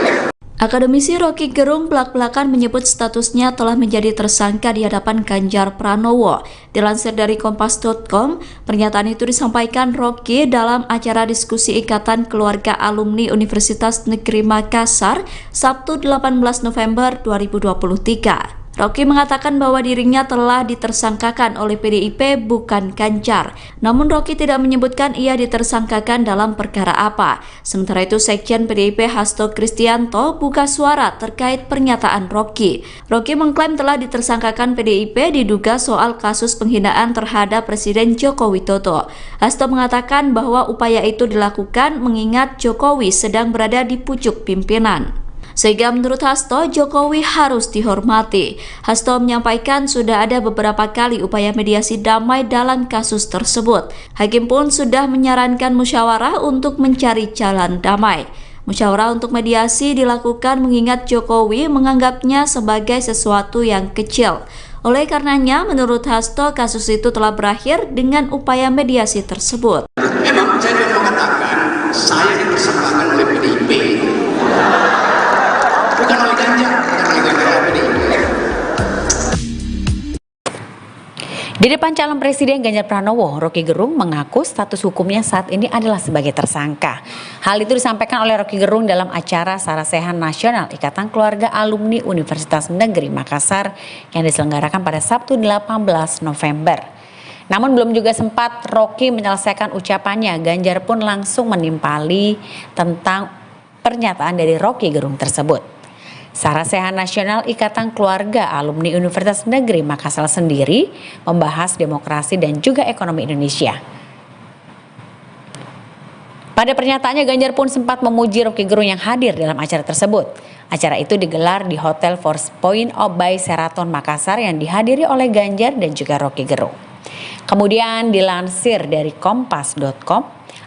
Akademisi Rocky Gerung belak-belakan menyebut statusnya telah menjadi tersangka di hadapan Ganjar Pranowo. Dilansir dari Kompas.com, pernyataan itu disampaikan Rocky dalam acara diskusi Ikatan Keluarga Alumni Universitas Negeri Makassar, Sabtu 18 November 2023. Rocky mengatakan bahwa dirinya telah ditersangkakan oleh PDIP bukan Ganjar. Namun Rocky tidak menyebutkan ia ditersangkakan dalam perkara apa. Sementara itu Sekjen PDIP Hasto Kristianto buka suara terkait pernyataan Rocky. Rocky mengklaim telah ditersangkakan PDIP diduga soal kasus penghinaan terhadap Presiden Joko Widodo. Hasto mengatakan bahwa upaya itu dilakukan mengingat Jokowi sedang berada di pucuk pimpinan. Sehingga menurut Hasto, Jokowi harus dihormati. Hasto menyampaikan sudah ada beberapa kali upaya mediasi damai dalam kasus tersebut. Hakim pun sudah menyarankan musyawarah untuk mencari jalan damai. Musyawarah untuk mediasi dilakukan mengingat Jokowi menganggapnya sebagai sesuatu yang kecil. Oleh karenanya, menurut Hasto, kasus itu telah berakhir dengan upaya mediasi tersebut. Memang saya cuma mengatakan saya ditersangkakan oleh PDIP. Bukan oleh Ganjar, bukan oleh PDIP. Di depan calon presiden Ganjar Pranowo, Roky Gerung mengaku status hukumnya saat ini adalah sebagai tersangka. Hal itu disampaikan oleh Roky Gerung dalam acara Sarasehan Nasional Ikatan Keluarga Alumni Universitas Negeri Makassar yang diselenggarakan pada Sabtu 18 November. Namun belum juga sempat Roky menyelesaikan ucapannya, Ganjar pun langsung menimpali tentang pernyataan dari Roky Gerung tersebut. Sarasehan Nasional Ikatan Keluarga Alumni Universitas Negeri Makassar sendiri membahas demokrasi dan juga ekonomi Indonesia. Pada pernyataannya, Ganjar pun sempat memuji Roky Gerung yang hadir dalam acara tersebut. Acara itu digelar di Hotel Four Points by Sheraton Makassar yang dihadiri oleh Ganjar dan juga Roky Gerung. Kemudian dilansir dari kompas.com,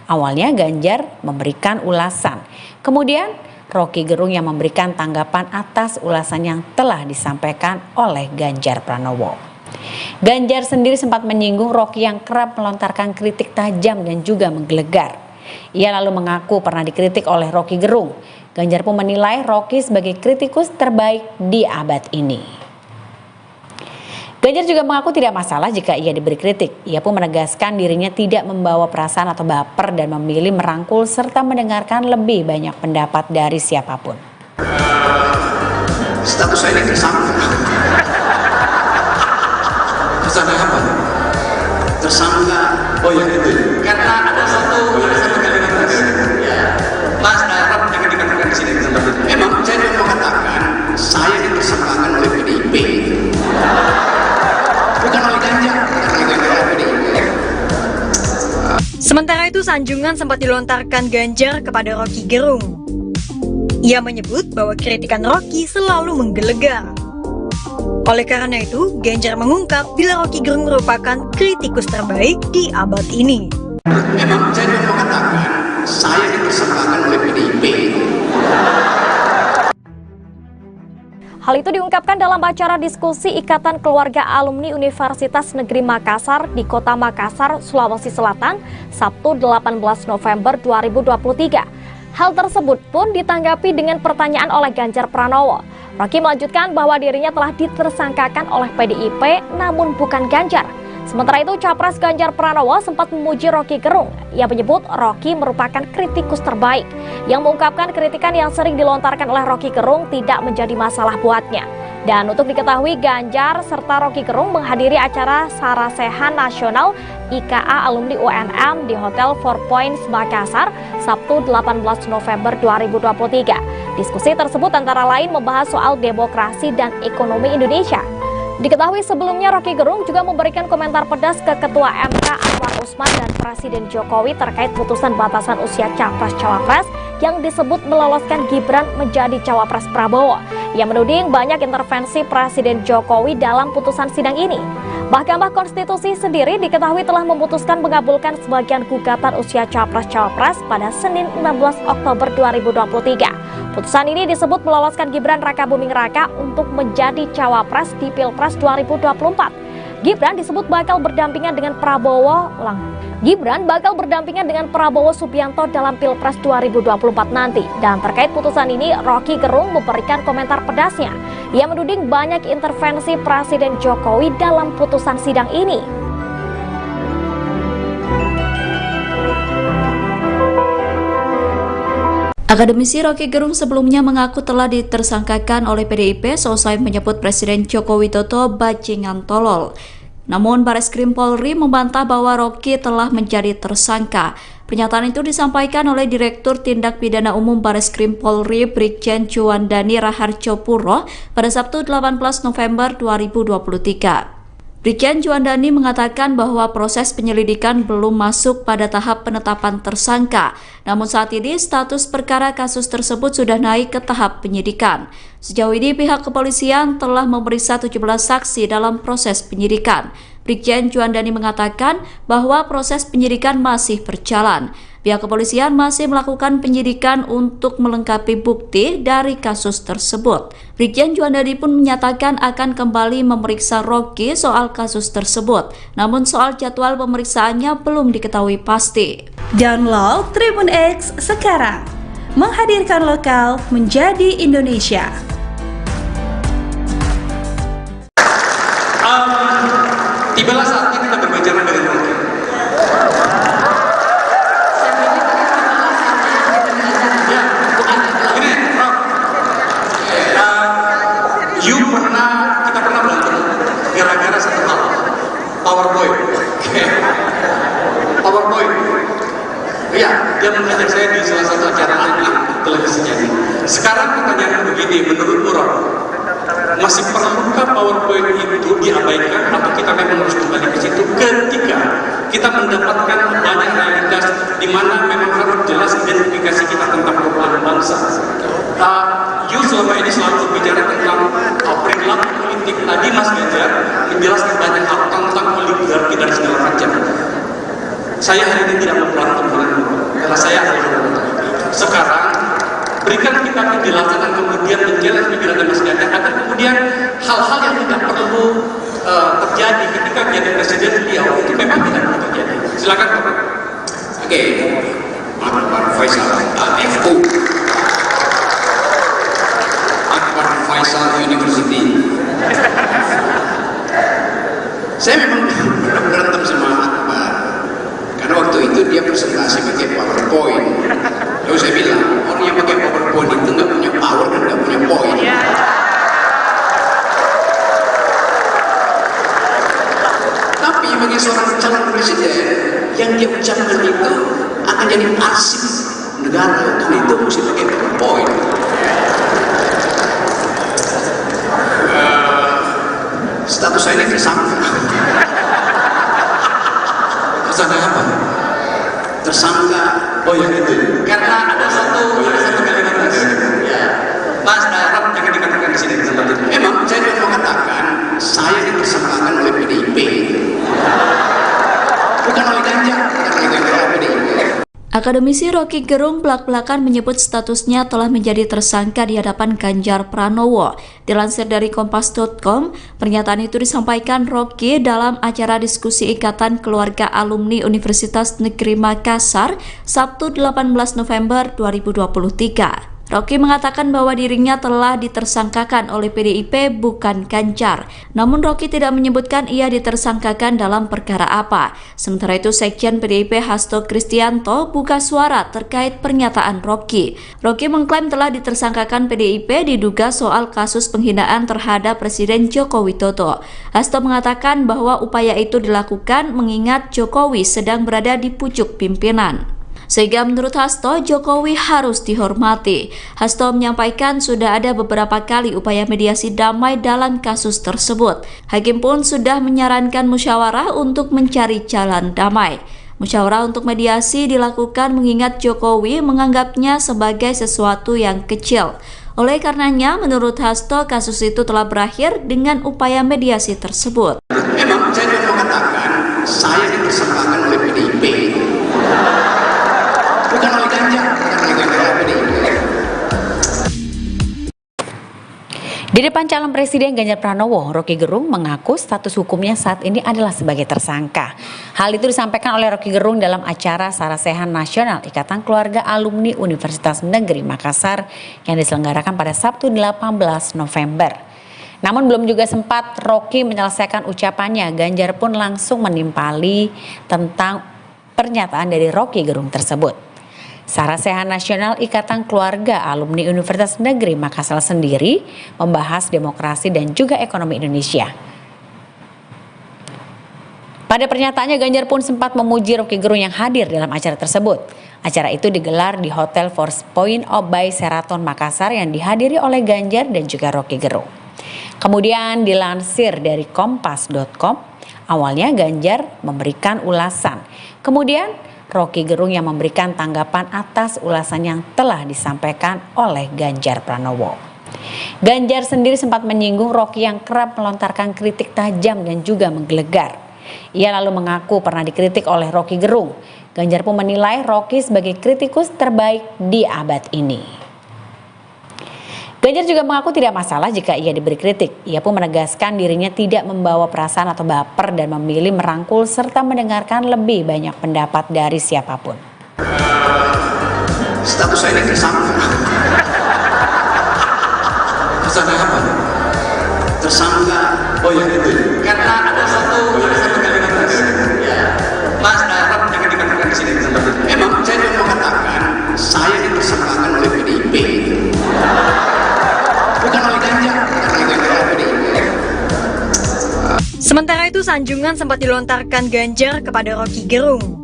awalnya Ganjar memberikan ulasan. Kemudian Roky Gerung yang memberikan tanggapan atas ulasan yang telah disampaikan oleh Ganjar Pranowo. Ganjar sendiri sempat menyinggung Roky yang kerap melontarkan kritik tajam dan juga menggelegar. Ia lalu mengaku pernah dikritik oleh Roky Gerung. Ganjar pun menilai Roky sebagai kritikus terbaik di abad ini. Ganjar juga mengaku tidak masalah jika ia diberi kritik. Ia pun menegaskan dirinya tidak membawa perasaan atau baper dan memilih merangkul serta mendengarkan lebih banyak pendapat dari siapapun. Status saya ini tersangka. Tersangka apa? Tersangka. Oh ya itu. Karena ada satu kalimat tadi. Ya. Mas Arab jangan dikatakan di sini seperti itu. Memang saya mau mengatakan saya ditersangkakan oleh PDIP. Bukan oleh Ganjar, Sementara itu, sanjungan sempat dilontarkan Ganjar kepada Roky Gerung. Ia menyebut bahwa kritikan Roky selalu menggelegar. Oleh karena itu, Ganjar mengungkap bila Roky Gerung merupakan kritikus terbaik di abad ini. Memang saya mau mengatakan saya ditersangkakan oleh PDIP. Hal itu diungkapkan dalam acara diskusi Ikatan Keluarga Alumni Universitas Negeri Makassar di Kota Makassar, Sulawesi Selatan, Sabtu 18 November 2023. Hal tersebut pun ditanggapi dengan pertanyaan oleh Ganjar Pranowo. Roky melanjutkan bahwa dirinya telah ditersangkakan oleh PDIP namun bukan Ganjar. Sementara itu, Capres Ganjar Pranowo sempat memuji Roky Gerung. Ia menyebut Roky merupakan kritikus terbaik, yang mengungkapkan kritikan yang sering dilontarkan oleh Roky Gerung tidak menjadi masalah buatnya. Dan untuk diketahui, Ganjar serta Roky Gerung menghadiri acara Sarasehan Nasional IKA Alumni UNM di Hotel Four Points Makassar, Sabtu 18 November 2023. Diskusi tersebut antara lain membahas soal demokrasi dan ekonomi Indonesia. Diketahui sebelumnya Roky Gerung juga memberikan komentar pedas ke Ketua MK Anwar Usman dan Presiden Jokowi terkait putusan batasan usia Capres-Cawapres yang disebut meloloskan Gibran menjadi Cawapres Prabowo. Ia menuding banyak intervensi Presiden Jokowi dalam putusan sidang ini. Mahkamah Konstitusi sendiri diketahui telah memutuskan mengabulkan sebagian gugatan usia Capres-Cawapres pada Senin 16 Oktober 2023. Putusan ini disebut meloloskan Gibran Rakabuming Raka untuk menjadi Cawapres di Pilpres 2024. Gibran disebut bakal berdampingan dengan Prabowo Subianto dalam Pilpres 2024 nanti. Dan terkait putusan ini, Roky Gerung memberikan komentar pedasnya. Ia menuding banyak intervensi Presiden Jokowi dalam putusan sidang ini. Akademisi Roky Gerung sebelumnya mengaku telah ditersangkakan oleh PDIP seusai menyebut Presiden Joko Widodo bajingan tolol. Namun Bareskrim Polri membantah bahwa Roky telah menjadi tersangka. Pernyataan itu disampaikan oleh Direktur Tindak Pidana Umum Bareskrim Polri Brigjen Juandani Raharjo Puro pada Sabtu 18 November 2023. Brigjen Juandani mengatakan bahwa proses penyelidikan belum masuk pada tahap penetapan tersangka. Namun saat ini status perkara kasus tersebut sudah naik ke tahap penyidikan. Sejauh ini pihak kepolisian telah memeriksa 17 saksi dalam proses penyidikan. Brigjen Juandani mengatakan bahwa proses penyidikan masih berjalan. Pihak kepolisian masih melakukan penyidikan untuk melengkapi bukti dari kasus tersebut. Brigjen Juandani pun menyatakan akan kembali memeriksa Roky soal kasus tersebut. Namun soal jadwal pemeriksaannya belum diketahui pasti. Download Tribun X sekarang. Menghadirkan lokal menjadi Indonesia. Tibalah saatnya mendapatkan banyak realitas di mana memang harus jelas identifikasi kita tentang perubahan bangsa. You selama ini selalu berbicara tentang perilaku politik. Tadi Mas Ganjar menjelaskan banyak hal tentang oligarki dan segala macam. Saya hari ini tidak mau berantem dengan karena saya adalah anggota IPI. Sekarang berikan kita penjelasan dan kemudian menjelaskan pikiran Mas Ganjar agar kemudian hal-hal yang tidak perlu terjadi ketika jadi presiden beliau itu memang tidak perlu terjadi. Silakan Pak. Oke, Pak Faisal, FU, Akbar Faisal University. Saya memang berantem sama Akbar karena waktu itu dia presentasi pakai PowerPoint. Lalu saya bilang orang yang pakai PowerPoint itu nggak punya power dan nggak punya poin. Tapi bagi seorang calon presiden yang dia ucapkan itu akan jadi arsip negara, untuk itu mesti pakai PowerPoint. Status saya ini tersangka. Tersangka apa? Tersangka. Oh ya itu. Karena ada satu kalimat ya. Mas Rob jangan dikatakan di sini di tempat itu. Memang saya juga mengatakan saya dipersangkakan oleh PDIP. Bukan oleh Ganjar, karena itu adalah PDIP. Akademisi Rocky Gerung belak-belakan menyebut statusnya telah menjadi tersangka di hadapan Ganjar Pranowo. Dilansir dari Kompas.com, pernyataan itu disampaikan Rocky dalam acara diskusi Ikatan Keluarga Alumni Universitas Negeri Makassar, Sabtu 18 November 2023. Rocky mengatakan bahwa dirinya telah ditersangkakan oleh PDIP bukan Ganjar. Namun Rocky tidak menyebutkan ia ditersangkakan dalam perkara apa. Sementara itu Sekjen PDIP Hasto Kristianto buka suara terkait pernyataan Rocky. Rocky mengklaim telah ditersangkakan PDIP diduga soal kasus penghinaan terhadap Presiden Joko Widodo. Hasto mengatakan bahwa upaya itu dilakukan mengingat Jokowi sedang berada di pucuk pimpinan. Sehingga menurut Hasto, Jokowi harus dihormati. Hasto menyampaikan sudah ada beberapa kali upaya mediasi damai dalam kasus tersebut. Hakim pun sudah menyarankan musyawarah untuk mencari jalan damai. Musyawarah untuk mediasi dilakukan mengingat Jokowi menganggapnya sebagai sesuatu yang kecil. Oleh karenanya, menurut Hasto, kasus itu telah berakhir dengan upaya mediasi tersebut. Memang saya juga mengatakan saya ditersangkakan oleh PDIP. Bukan oleh Ganjar, karena itu adalah PDIP. Di depan calon presiden Ganjar Pranowo, Rocky Gerung mengaku status hukumnya saat ini adalah sebagai tersangka. Hal itu disampaikan oleh Rocky Gerung dalam acara Sarasehan Nasional Ikatan Keluarga Alumni Universitas Negeri Makassar yang diselenggarakan pada Sabtu 18 November. Namun belum juga sempat Rocky menyelesaikan ucapannya, Ganjar pun langsung menimpali tentang pernyataan dari Rocky Gerung tersebut. Sarasehan Nasional Ikatan Keluarga Alumni Universitas Negeri Makassar sendiri membahas demokrasi dan juga ekonomi Indonesia. Pada pernyataannya, Ganjar pun sempat memuji Rocky Gerung yang hadir dalam acara tersebut. Acara itu digelar di Hotel Four Points by Sheraton Makassar yang dihadiri oleh Ganjar dan juga Rocky Gerung. Kemudian dilansir dari Kompas.com, awalnya Ganjar memberikan ulasan. Kemudian Rocky Gerung yang memberikan tanggapan atas ulasan yang telah disampaikan oleh Ganjar Pranowo. Ganjar sendiri sempat menyinggung Rocky yang kerap melontarkan kritik tajam dan juga menggelegar. Ia lalu mengaku pernah dikritik oleh Rocky Gerung. Ganjar pun menilai Rocky sebagai kritikus terbaik di abad ini. Ganjar juga mengaku tidak masalah jika ia diberi kritik. Ia pun menegaskan dirinya tidak membawa perasaan atau baper dan memilih merangkul serta mendengarkan lebih banyak pendapat dari siapapun. Status saya ini tersangka. Tersangka apa? Tersangka. Oh ya itu. Karena ada satu kalimat ya. Mas Rob jangan dikatakan di sini di tempat itu. Memang saya juga mengatakan saya ditersangkakan oleh PDIP. Bukan oleh Ganjar, karena itu adalah PDIP. Sementara itu, sanjungan sempat dilontarkan Ganjar kepada Rocky Gerung.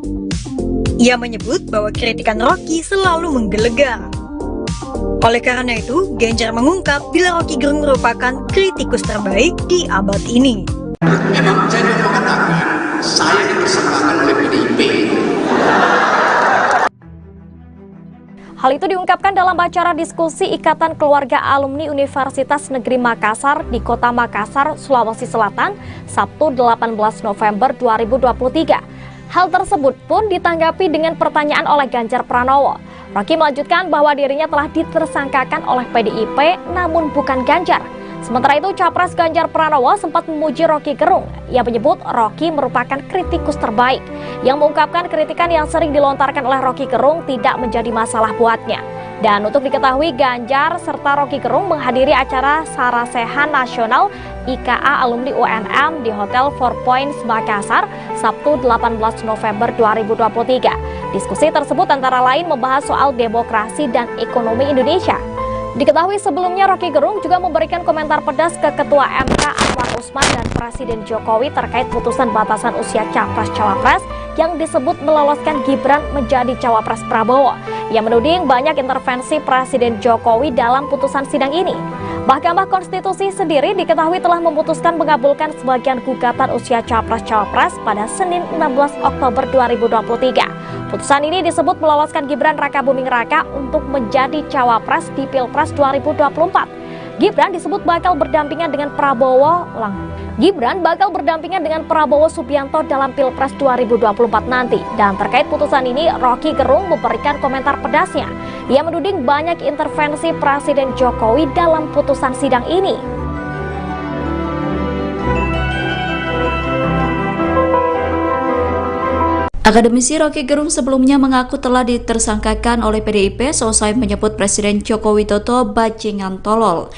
Ia menyebut bahwa kritikan Rocky selalu menggelegar. Oleh karena itu, Ganjar mengungkap bila Rocky Gerung merupakan kritikus terbaik di abad ini. Memang saya juga mengatakan saya ditersangkakan oleh PDIP. Hal itu diungkapkan dalam acara diskusi Ikatan Keluarga Alumni Universitas Negeri Makassar di Kota Makassar, Sulawesi Selatan, Sabtu 18 November 2023. Hal tersebut pun ditanggapi dengan pertanyaan oleh Ganjar Pranowo. Rocky melanjutkan bahwa dirinya telah ditersangkakan oleh PDIP namun bukan Ganjar. Sementara itu, Capres Ganjar Pranowo sempat memuji Rocky Gerung. Ia menyebut Rocky merupakan kritikus terbaik yang mengungkapkan kritikan yang sering dilontarkan oleh Rocky Gerung tidak menjadi masalah buatnya. Dan untuk diketahui, Ganjar serta Rocky Gerung menghadiri acara Sarasehan Nasional IKA Alumni UNM di Hotel Four Points Makassar, Sabtu 18 November 2023. Diskusi tersebut antara lain membahas soal demokrasi dan ekonomi Indonesia. Diketahui sebelumnya Rocky Gerung juga memberikan komentar pedas ke Ketua MK Anwar Usman dan Presiden Jokowi terkait putusan batasan usia Capres-Cawapres yang disebut meloloskan Gibran menjadi Cawapres Prabowo. Ia menuding banyak intervensi Presiden Jokowi dalam putusan sidang ini. Mahkamah Konstitusi sendiri diketahui telah memutuskan mengabulkan sebagian gugatan usia Capres-Cawapres pada Senin 16 Oktober 2023. Putusan ini disebut meloloskan Gibran Rakabuming Raka untuk menjadi Cawapres di Pilpres 2024. Gibran disebut bakal berdampingan dengan Prabowo Subianto dalam Pilpres 2024 nanti. Dan terkait putusan ini, Rocky Gerung memberikan komentar pedasnya. Ia menuding banyak intervensi Presiden Jokowi dalam putusan sidang ini. Akademisi Rocky Gerung sebelumnya mengaku telah ditersangkakan oleh PDIP seusai menyebut Presiden Joko Widodo bajingan tolol.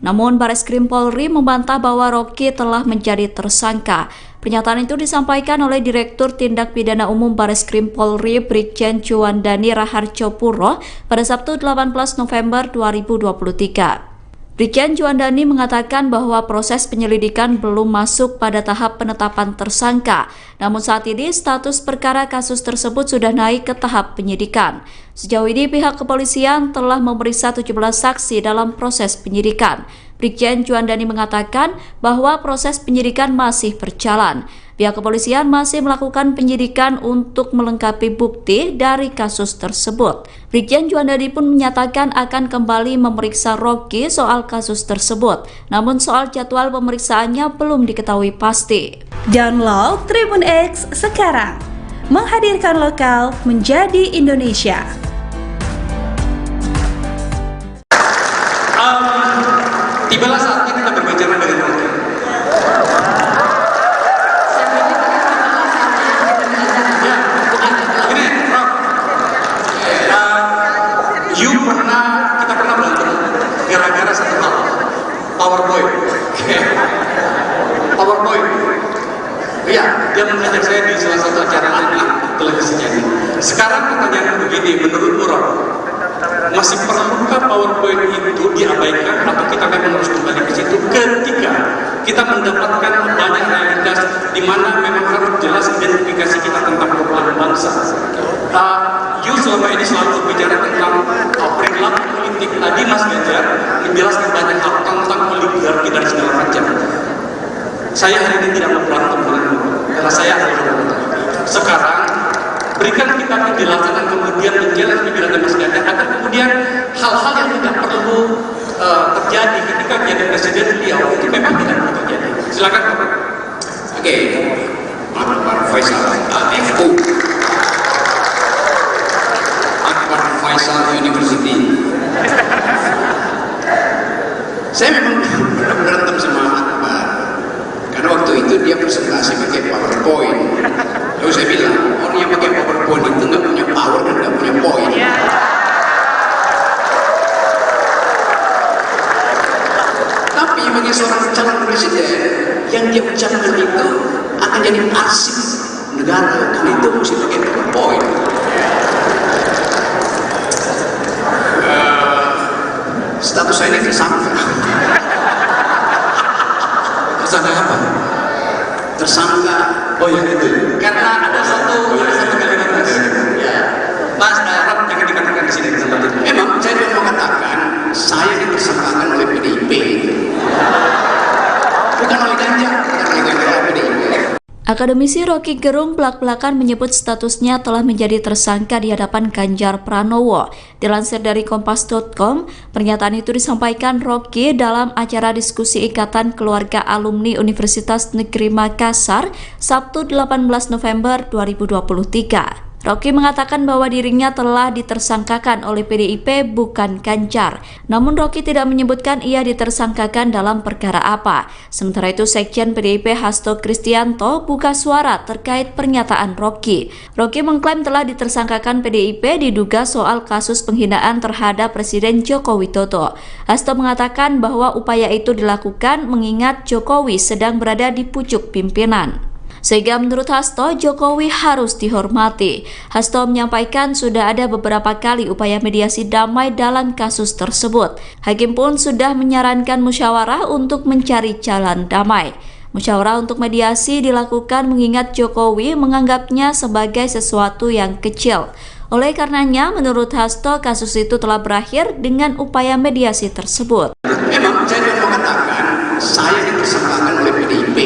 Namun Bareskrim Polri membantah bahwa Rocky telah menjadi tersangka. Pernyataan itu disampaikan oleh Direktur Tindak Pidana Umum Bareskrim Polri Brigjen Juandani Raharjo Puro pada Sabtu 18 November 2023. Brigjen Juandani mengatakan bahwa proses penyelidikan belum masuk pada tahap penetapan tersangka. Namun saat ini status perkara kasus tersebut sudah naik ke tahap penyidikan. Sejauh ini pihak kepolisian telah memeriksa 17 saksi dalam proses penyidikan. Brigjen Juandani mengatakan bahwa proses penyidikan masih berjalan. Pihak kepolisian masih melakukan penyidikan untuk melengkapi bukti dari kasus tersebut. Brigjen Juandani pun menyatakan akan kembali memeriksa Rocky soal kasus tersebut. Namun soal jadwal pemeriksaannya belum diketahui pasti. Download Tribun X sekarang, menghadirkan lokal menjadi Indonesia. Tibalah saatnya kita berbicara dengan Rocky. Kita pernah berantem gara-gara satu hal, PowerPoint. PowerPoint. Iya, dia mengajak saya di salah satu acara televisinya ini. Sekarang pertanyaan begini, menurutmu Rob, masih perlukah PowerPoint itu diabaikan atau kita memang harus kembali ke situ ketika kita mendapatkan banyak realitas di mana memang harus jelas identifikasi kita tentang perubahan bangsa. You selama ini selalu berbicara tentang perilaku politik. Tadi Mas Ganjar menjelaskan banyak hal tentang oligarki dan segala macam. Saya hari ini tidak mau berantem denganmu, karena saya adalah sekarang berikan kita penjelasan dan kemudian menjelaskan pikiran Mas Ganjar agar kemudian hal-hal yang tidak perlu terjadi ketika menjadi presiden beliau itu memang tidak perlu terjadi. Silakan. Oke, Pak Faisal, FU. Faisal University. Saya memang berantem sama Akbar karena waktu itu dia presentasi pakai PowerPoint. Lalu saya bilang orang yang pakai PowerPoint itu nggak punya power dan nggak punya poin. Tapi bagi seorang calon presiden yang dia ucapkan itu akan jadi arsip negara, dan itu mesti pakai PowerPoint. Status saya ini tersangka. Tersangka apa? Tersangka. Oh ya itu. Karena ada satu kalimat ya. Mas Rob jangan dikatakan di sini tempat itu. Memang saya juga mengatakan saya ditersangkakan oleh PDIP. Bukan oleh Ganjar, bukan oleh PDIP. Akademisi Rocky Gerung belak-belakan menyebut statusnya telah menjadi tersangka di hadapan Ganjar Pranowo. Dilansir dari Kompas.com, pernyataan itu disampaikan Rocky dalam acara diskusi Ikatan Keluarga Alumni Universitas Negeri Makassar, Sabtu 18 November 2023. Rocky mengatakan bahwa dirinya telah ditersangkakan oleh PDIP bukan Ganjar. Namun Rocky tidak menyebutkan ia ditersangkakan dalam perkara apa. Sementara itu Sekjen PDIP Hasto Kristianto buka suara terkait pernyataan Rocky. Rocky mengklaim telah ditersangkakan PDIP diduga soal kasus penghinaan terhadap Presiden Joko Widodo. Hasto mengatakan bahwa upaya itu dilakukan mengingat Jokowi sedang berada di pucuk pimpinan. Sehingga menurut Hasto, Jokowi harus dihormati. Hasto menyampaikan sudah ada beberapa kali upaya mediasi damai dalam kasus tersebut. Hakim pun sudah menyarankan musyawarah untuk mencari jalan damai. Musyawarah untuk mediasi dilakukan mengingat Jokowi menganggapnya sebagai sesuatu yang kecil. Oleh karenanya, menurut Hasto, kasus itu telah berakhir dengan upaya mediasi tersebut. Memang saya mau mengatakan, saya ditersangkakan oleh PDIP.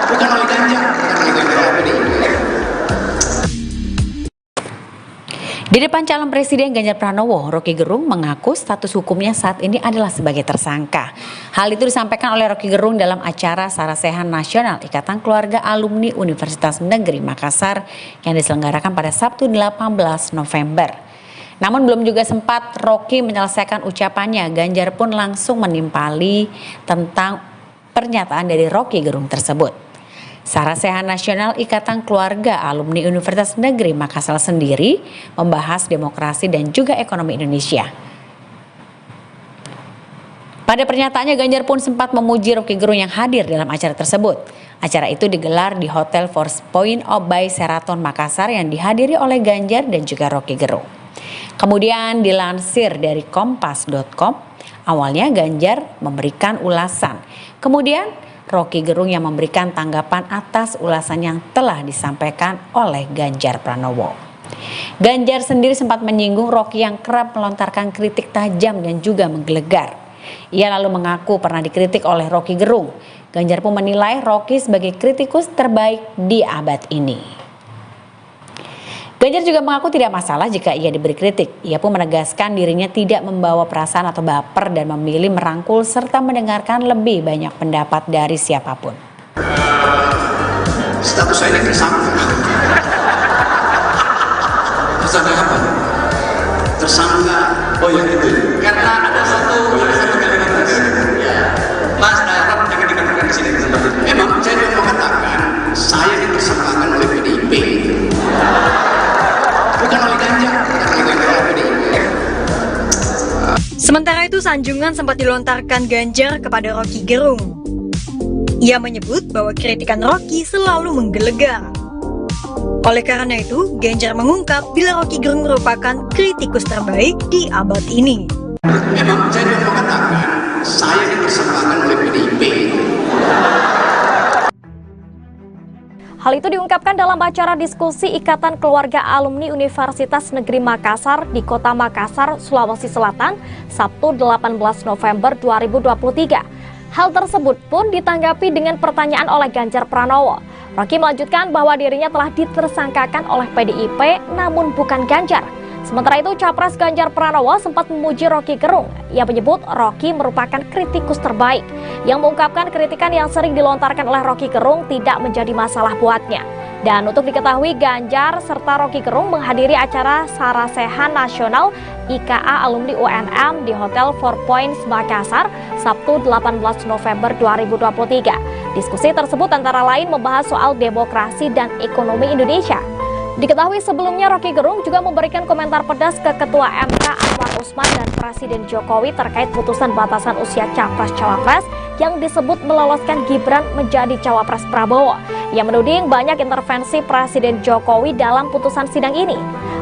Bukan oleh Ganjar, Di depan calon Presiden Ganjar Pranowo, Rocky Gerung mengaku status hukumnya saat ini adalah sebagai tersangka. Hal itu disampaikan oleh Rocky Gerung dalam acara Sarasehan Nasional Ikatan Keluarga Alumni Universitas Negeri Makassar yang diselenggarakan pada Sabtu 18 November. Namun belum juga sempat Rocky menyelesaikan ucapannya, Ganjar pun langsung menimpali tentang pernyataan dari Rocky Gerung tersebut. Sarasehan Nasional Ikatan Keluarga Alumni Universitas Negeri Makassar sendiri membahas demokrasi dan juga ekonomi Indonesia. Pada pernyataannya, Ganjar pun sempat memuji Rocky Gerung yang hadir dalam acara tersebut. Acara itu digelar di Hotel Four Points by Sheraton Makassar yang dihadiri oleh Ganjar dan juga Rocky Gerung. Kemudian dilansir dari Kompas.com, awalnya Ganjar memberikan ulasan. Kemudian Rocky Gerung yang memberikan tanggapan atas ulasan yang telah disampaikan oleh Ganjar Pranowo. Ganjar sendiri sempat menyinggung Rocky yang kerap melontarkan kritik tajam dan juga menggelegar. Ia lalu mengaku pernah dikritik oleh Rocky Gerung. Ganjar pun menilai Rocky sebagai kritikus terbaik di abad ini. Ganjar juga mengaku tidak masalah jika ia diberi kritik. Ia pun menegaskan dirinya tidak membawa perasaan atau baper dan memilih merangkul serta mendengarkan lebih banyak pendapat dari siapapun. Status saya ini tersangka. Tersangka apa? Tersangka, oh ya itu. Karena ada satu kalimat ya. Mas Rob jangan dikatakan di sini. Memang saya mau mengatakan saya ditersangkakan oleh PDIP. Bukan oleh Ganjar, Sementara itu, sanjungan sempat dilontarkan Ganjar kepada Rocky Gerung. Ia menyebut bahwa kritikan Rocky selalu menggelegar. Oleh karena itu, Ganjar mengungkap bila Rocky Gerung merupakan kritikus terbaik di abad ini. Memang saya mau mengatakan saya ditersangkakan oleh PDIP. Hal itu diungkapkan dalam acara diskusi Ikatan Keluarga Alumni Universitas Negeri Makassar di Kota Makassar, Sulawesi Selatan, Sabtu 18 November 2023. Hal tersebut pun ditanggapi dengan pertanyaan oleh Ganjar Pranowo. Rocky melanjutkan bahwa dirinya telah ditersangkakan oleh PDIP namun bukan Ganjar. Sementara itu, Capres Ganjar Pranowo sempat memuji Rocky Gerung. Ia menyebut Rocky merupakan kritikus terbaik, yang mengungkapkan kritikan yang sering dilontarkan oleh Rocky Gerung tidak menjadi masalah buatnya. Dan untuk diketahui, Ganjar serta Rocky Gerung menghadiri acara Sarasehan Nasional IKA Alumni UNM di Hotel Four Points Makassar, Sabtu 18 November 2023. Diskusi tersebut antara lain membahas soal demokrasi dan ekonomi Indonesia. Diketahui sebelumnya Rocky Gerung juga memberikan komentar pedas ke Ketua MK Anwar Usman dan Presiden Jokowi terkait putusan batasan usia Capres-Cawapres yang disebut meloloskan Gibran menjadi Cawapres Prabowo. Ia menuding banyak intervensi Presiden Jokowi dalam putusan sidang ini.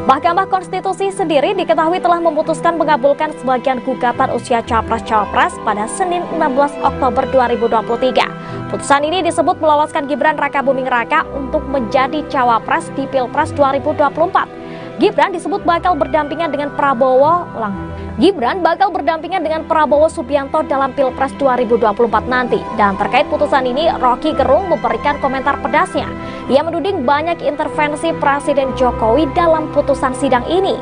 Mahkamah Konstitusi sendiri diketahui telah memutuskan mengabulkan sebagian gugatan usia Capres-Cawapres pada Senin 16 Oktober 2023. Putusan ini disebut meloloskan Gibran Raka Buming Raka untuk menjadi Cawapres di Pilpres 2024. Gibran disebut bakal berdampingan dengan Gibran bakal berdampingan dengan Prabowo Subianto dalam Pilpres 2024 nanti. Dan terkait putusan ini, Rocky Gerung memberikan komentar pedasnya. Ia menuding banyak intervensi Presiden Jokowi dalam putusan sidang ini.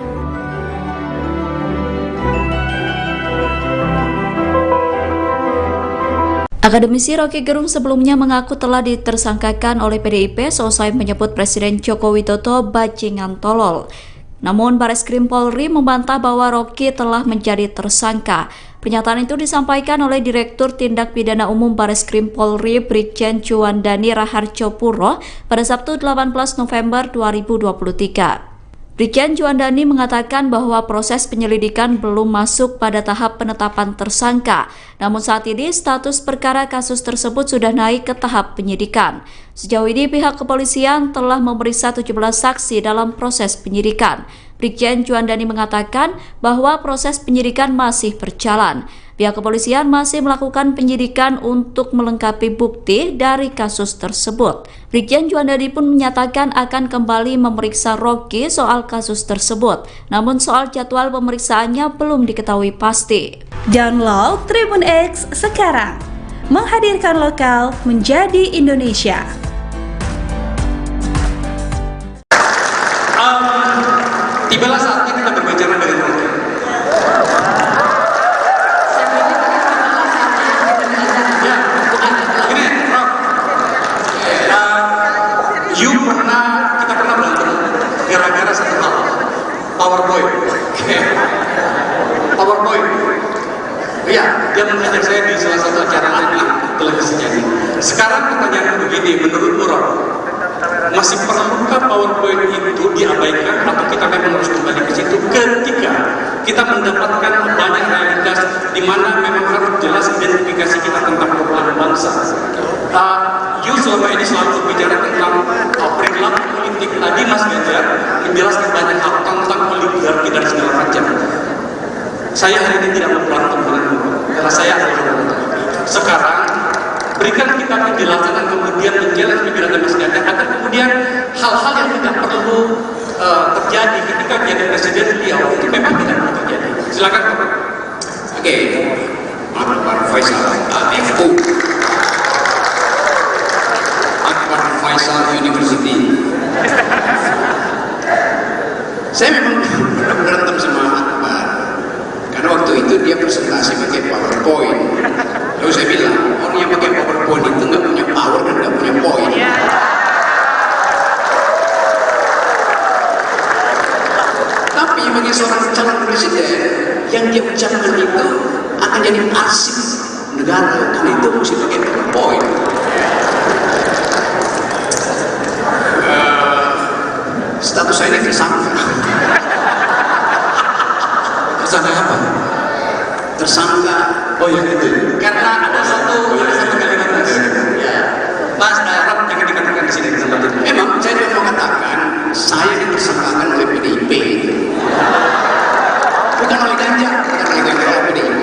Akademisi Rocky Gerung sebelumnya mengaku telah ditersangkakan oleh PDIP seusai menyebut Presiden Joko Widodo bajingan tolol. Namun Bareskrim Polri membantah bahwa Rocky telah menjadi tersangka. Pernyataan itu disampaikan oleh Direktur Tindak Pidana Umum Bareskrim Polri Brigjen Juandani Raharjo Puro pada Sabtu 18 November 2023. Brigjen Juandani mengatakan bahwa proses penyelidikan belum masuk pada tahap penetapan tersangka. Namun saat ini status perkara kasus tersebut sudah naik ke tahap penyidikan. Sejauh ini pihak kepolisian telah memeriksa 17 saksi dalam proses penyidikan. Brigjen Juandani mengatakan bahwa proses penyidikan masih berjalan. Pihak kepolisian masih melakukan penyidikan untuk melengkapi bukti dari kasus tersebut. Brigjen Juandani pun menyatakan akan kembali memeriksa Rocky soal kasus tersebut. Namun soal jadwal pemeriksaannya belum diketahui pasti. Download Tribun X sekarang, menghadirkan lokal menjadi Indonesia. Tibalah saatnya kita berbicara dengan Rocky. Ya, gini, Rock. Kita pernah berantem gara-gara satu hal, PowerPoint. PowerPoint. Iya, dia mengajak saya di salah satu acara televisinya. Sekarang pertanyaan begini, menurutmu Rock, masih perlukah PowerPoint itu diabaikan atau kita memang harus kembali ke situ ketika kita mendapatkan banyak realitas di mana memang harus jelas identifikasi kita tentang perubahan bangsa. You selama ini selalu berbicara tentang perilaku politik. Tadi Mas Ganjar menjelaskan banyak hal tentang oligarki dan segala macam. Saya hari ini tidak mau berantem denganmu karena saya adalah sekarang berikan kita penjelasan dan kemudian menjelaskan pikiran Mas Ganjar agar kemudian hal-hal yang tidak perlu terjadi ketika menjadi presiden beliau itu memang tidak perlu terjadi. Silakan Pak. Oke, Akbar Faisal AFU, Akbar Faisal University. Saya memang berantem sama Akbar karena waktu itu dia presentasi pakai PowerPoint. Lalu saya bilang, orang yang pakai PowerPoint itu nggak punya power dan nggak punya poin. Tapi bagi seorang calon presiden, yang dia ucapkan itu akan jadi arsip negara, dan itu mesti pakai PowerPoint. Status saya ini tersangka. Tersangka apa? Tersangka. Oh ya itu. Karena ada satu kalimat ya. Mas Rob jangan dikatakan di sini tempat itu. Memang saya juga mau katakan saya ditersangkakan oleh PDIP. Bukan oleh Ganjar, bukan oleh PDIP.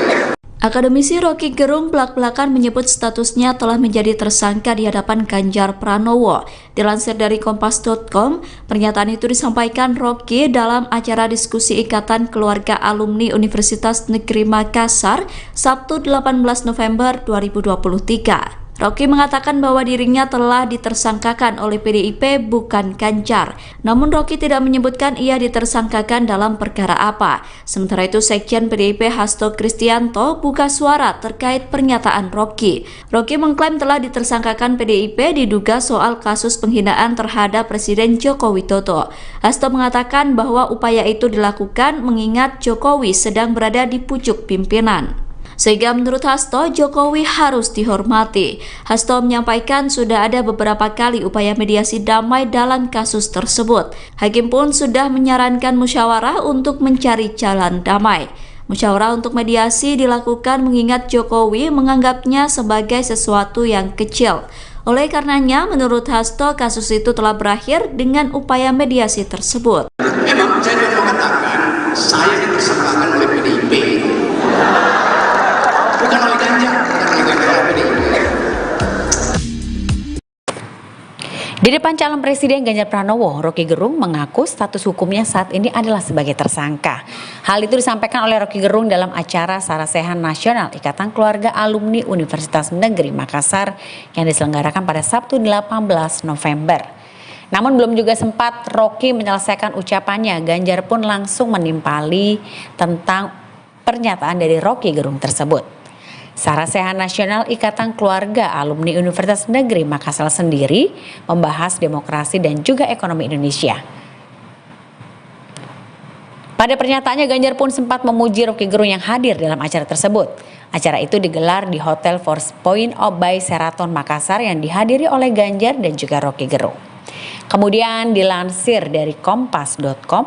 Akademisi Rocky Gerung belak-belakan menyebut statusnya telah menjadi tersangka di hadapan Ganjar Pranowo. Dilansir dari Kompas.com, pernyataan itu disampaikan Rocky dalam acara diskusi Ikatan Keluarga Alumni Universitas Negeri Makassar, Sabtu 18 November 2023. Rocky mengatakan bahwa dirinya telah ditersangkakan oleh PDIP bukan Ganjar. Namun Rocky tidak menyebutkan ia ditersangkakan dalam perkara apa. Sementara itu Sekjen PDIP Hasto Kristianto buka suara terkait pernyataan Rocky. Rocky mengklaim telah ditersangkakan PDIP diduga soal kasus penghinaan terhadap Presiden Joko Widodo. Hasto mengatakan bahwa upaya itu dilakukan mengingat Jokowi sedang berada di pucuk pimpinan. Sehingga menurut Hasto, Jokowi harus dihormati. Hasto menyampaikan sudah ada beberapa kali upaya mediasi damai dalam kasus tersebut. Hakim pun sudah menyarankan musyawarah untuk mencari jalan damai. Musyawarah untuk mediasi dilakukan mengingat Jokowi menganggapnya sebagai sesuatu yang kecil. Oleh karenanya, menurut Hasto, kasus itu telah berakhir dengan upaya mediasi tersebut. Memang saya mau katakan saya ditersangkakan oleh PDIP. Bukan oleh Ganjar, bukan oleh PDIP. Di depan calon presiden Ganjar Pranowo, Roky Gerung mengaku status hukumnya saat ini adalah sebagai tersangka. Hal itu disampaikan oleh Roky Gerung dalam acara Sarasehan Nasional Ikatan Keluarga Alumni Universitas Negeri Makassar yang diselenggarakan pada Sabtu 18 November. Namun belum juga sempat Roky menyelesaikan ucapannya, Ganjar pun langsung menimpali tentang pernyataan dari Roky Gerung tersebut. Sarasehan Nasional Ikatan Keluarga Alumni Universitas Negeri Makassar sendiri membahas demokrasi dan juga ekonomi Indonesia. Pada pernyataannya, Ganjar pun sempat memuji Roky Gerung yang hadir dalam acara tersebut. Acara itu digelar di Hotel Four Points by Sheraton Makassar yang dihadiri oleh Ganjar dan juga Roky Gerung. Kemudian dilansir dari kompas.com,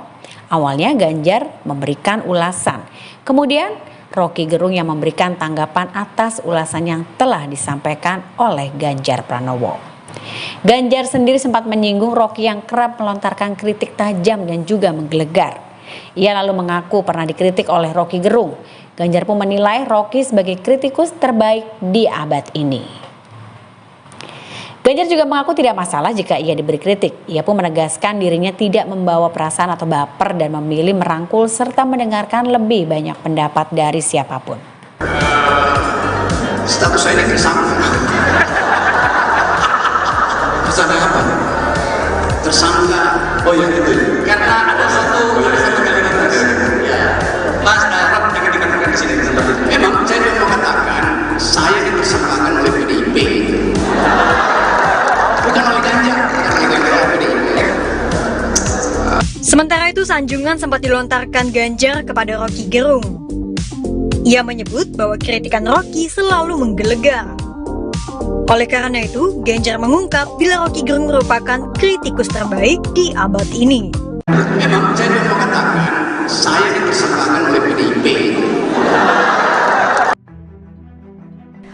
awalnya Ganjar memberikan ulasan. Kemudian Roky Gerung yang memberikan tanggapan atas ulasan yang telah disampaikan oleh Ganjar Pranowo. Ganjar sendiri sempat menyinggung Roky yang kerap melontarkan kritik tajam dan juga menggelegar. Ia lalu mengaku pernah dikritik oleh Roky Gerung. Ganjar pun menilai Roky sebagai kritikus terbaik di abad ini. Ganjar juga mengaku tidak masalah jika ia diberi kritik. Ia pun menegaskan dirinya tidak membawa perasaan atau baper dan memilih merangkul serta mendengarkan lebih banyak pendapat dari siapapun. Status saya ini tersangka. Tersangka apa? Tersangka. Oh ya itu. Karena ada satu kalimat tadi. Ya. Mas Darab yang dikatakan di sini seperti itu. Memang saya mau mengatakan saya ditersangkakan oleh PDIP. Bukan oleh Ganjar. Sementara itu, sanjungan sempat dilontarkan Ganjar kepada Roky Gerung. Ia menyebut bahwa kritikan Roky selalu menggelegar. Oleh karena itu, Ganjar mengungkap bila Roky Gerung merupakan kritikus terbaik di abad ini. Memang saya mau mengatakan saya ditersangkakan oleh PDIP.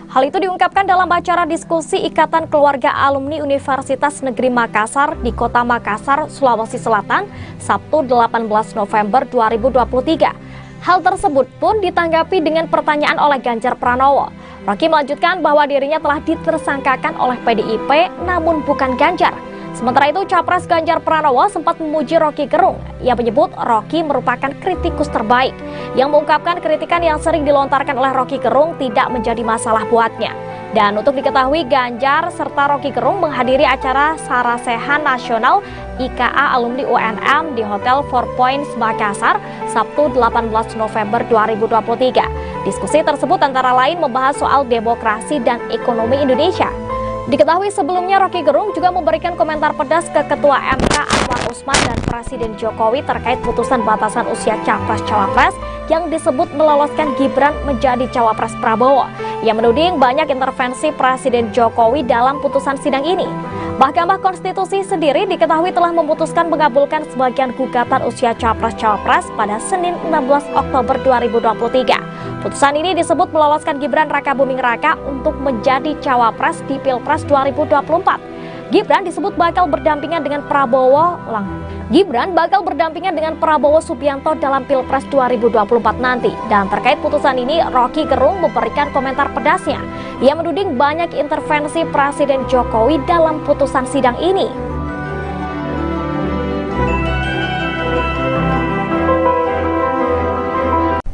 Hal itu diungkapkan dalam acara diskusi Ikatan Keluarga Alumni Universitas Negeri Makassar di Kota Makassar, Sulawesi Selatan, Sabtu 18 November 2023. Hal tersebut pun ditanggapi dengan pertanyaan oleh Ganjar Pranowo. Roky melanjutkan bahwa dirinya telah ditersangkakan oleh PDIP namun bukan Ganjar. Sementara itu, Capres Ganjar Pranowo sempat memuji Roky Gerung. Ia menyebut Roky merupakan kritikus terbaik, yang mengungkapkan kritikan yang sering dilontarkan oleh Roky Gerung tidak menjadi masalah buatnya. Dan untuk diketahui, Ganjar serta Roky Gerung menghadiri acara Sarasehan Nasional IKA Alumni UNM di Hotel Four Points Makassar, Sabtu 18 November 2023. Diskusi tersebut antara lain membahas soal demokrasi dan ekonomi Indonesia. Diketahui sebelumnya Roky Gerung juga memberikan komentar pedas ke Ketua MK Anwar Usman dan Presiden Jokowi terkait putusan batasan usia Capres-Cawapres yang disebut meloloskan Gibran menjadi Cawapres Prabowo. Ia menuding banyak intervensi Presiden Jokowi dalam putusan sidang ini. Mahkamah Konstitusi sendiri diketahui telah memutuskan mengabulkan sebagian gugatan usia Capres-Cawapres pada Senin 16 Oktober 2023. Putusan ini disebut meloloskan Gibran Rakabuming Raka untuk menjadi Cawapres di Pilpres 2024. Gibran disebut bakal berdampingan dengan Prabowo Subianto dalam Pilpres 2024 nanti. Dan terkait putusan ini, Roky Gerung memberikan komentar pedasnya. Ia menuding banyak intervensi Presiden Jokowi dalam putusan sidang ini.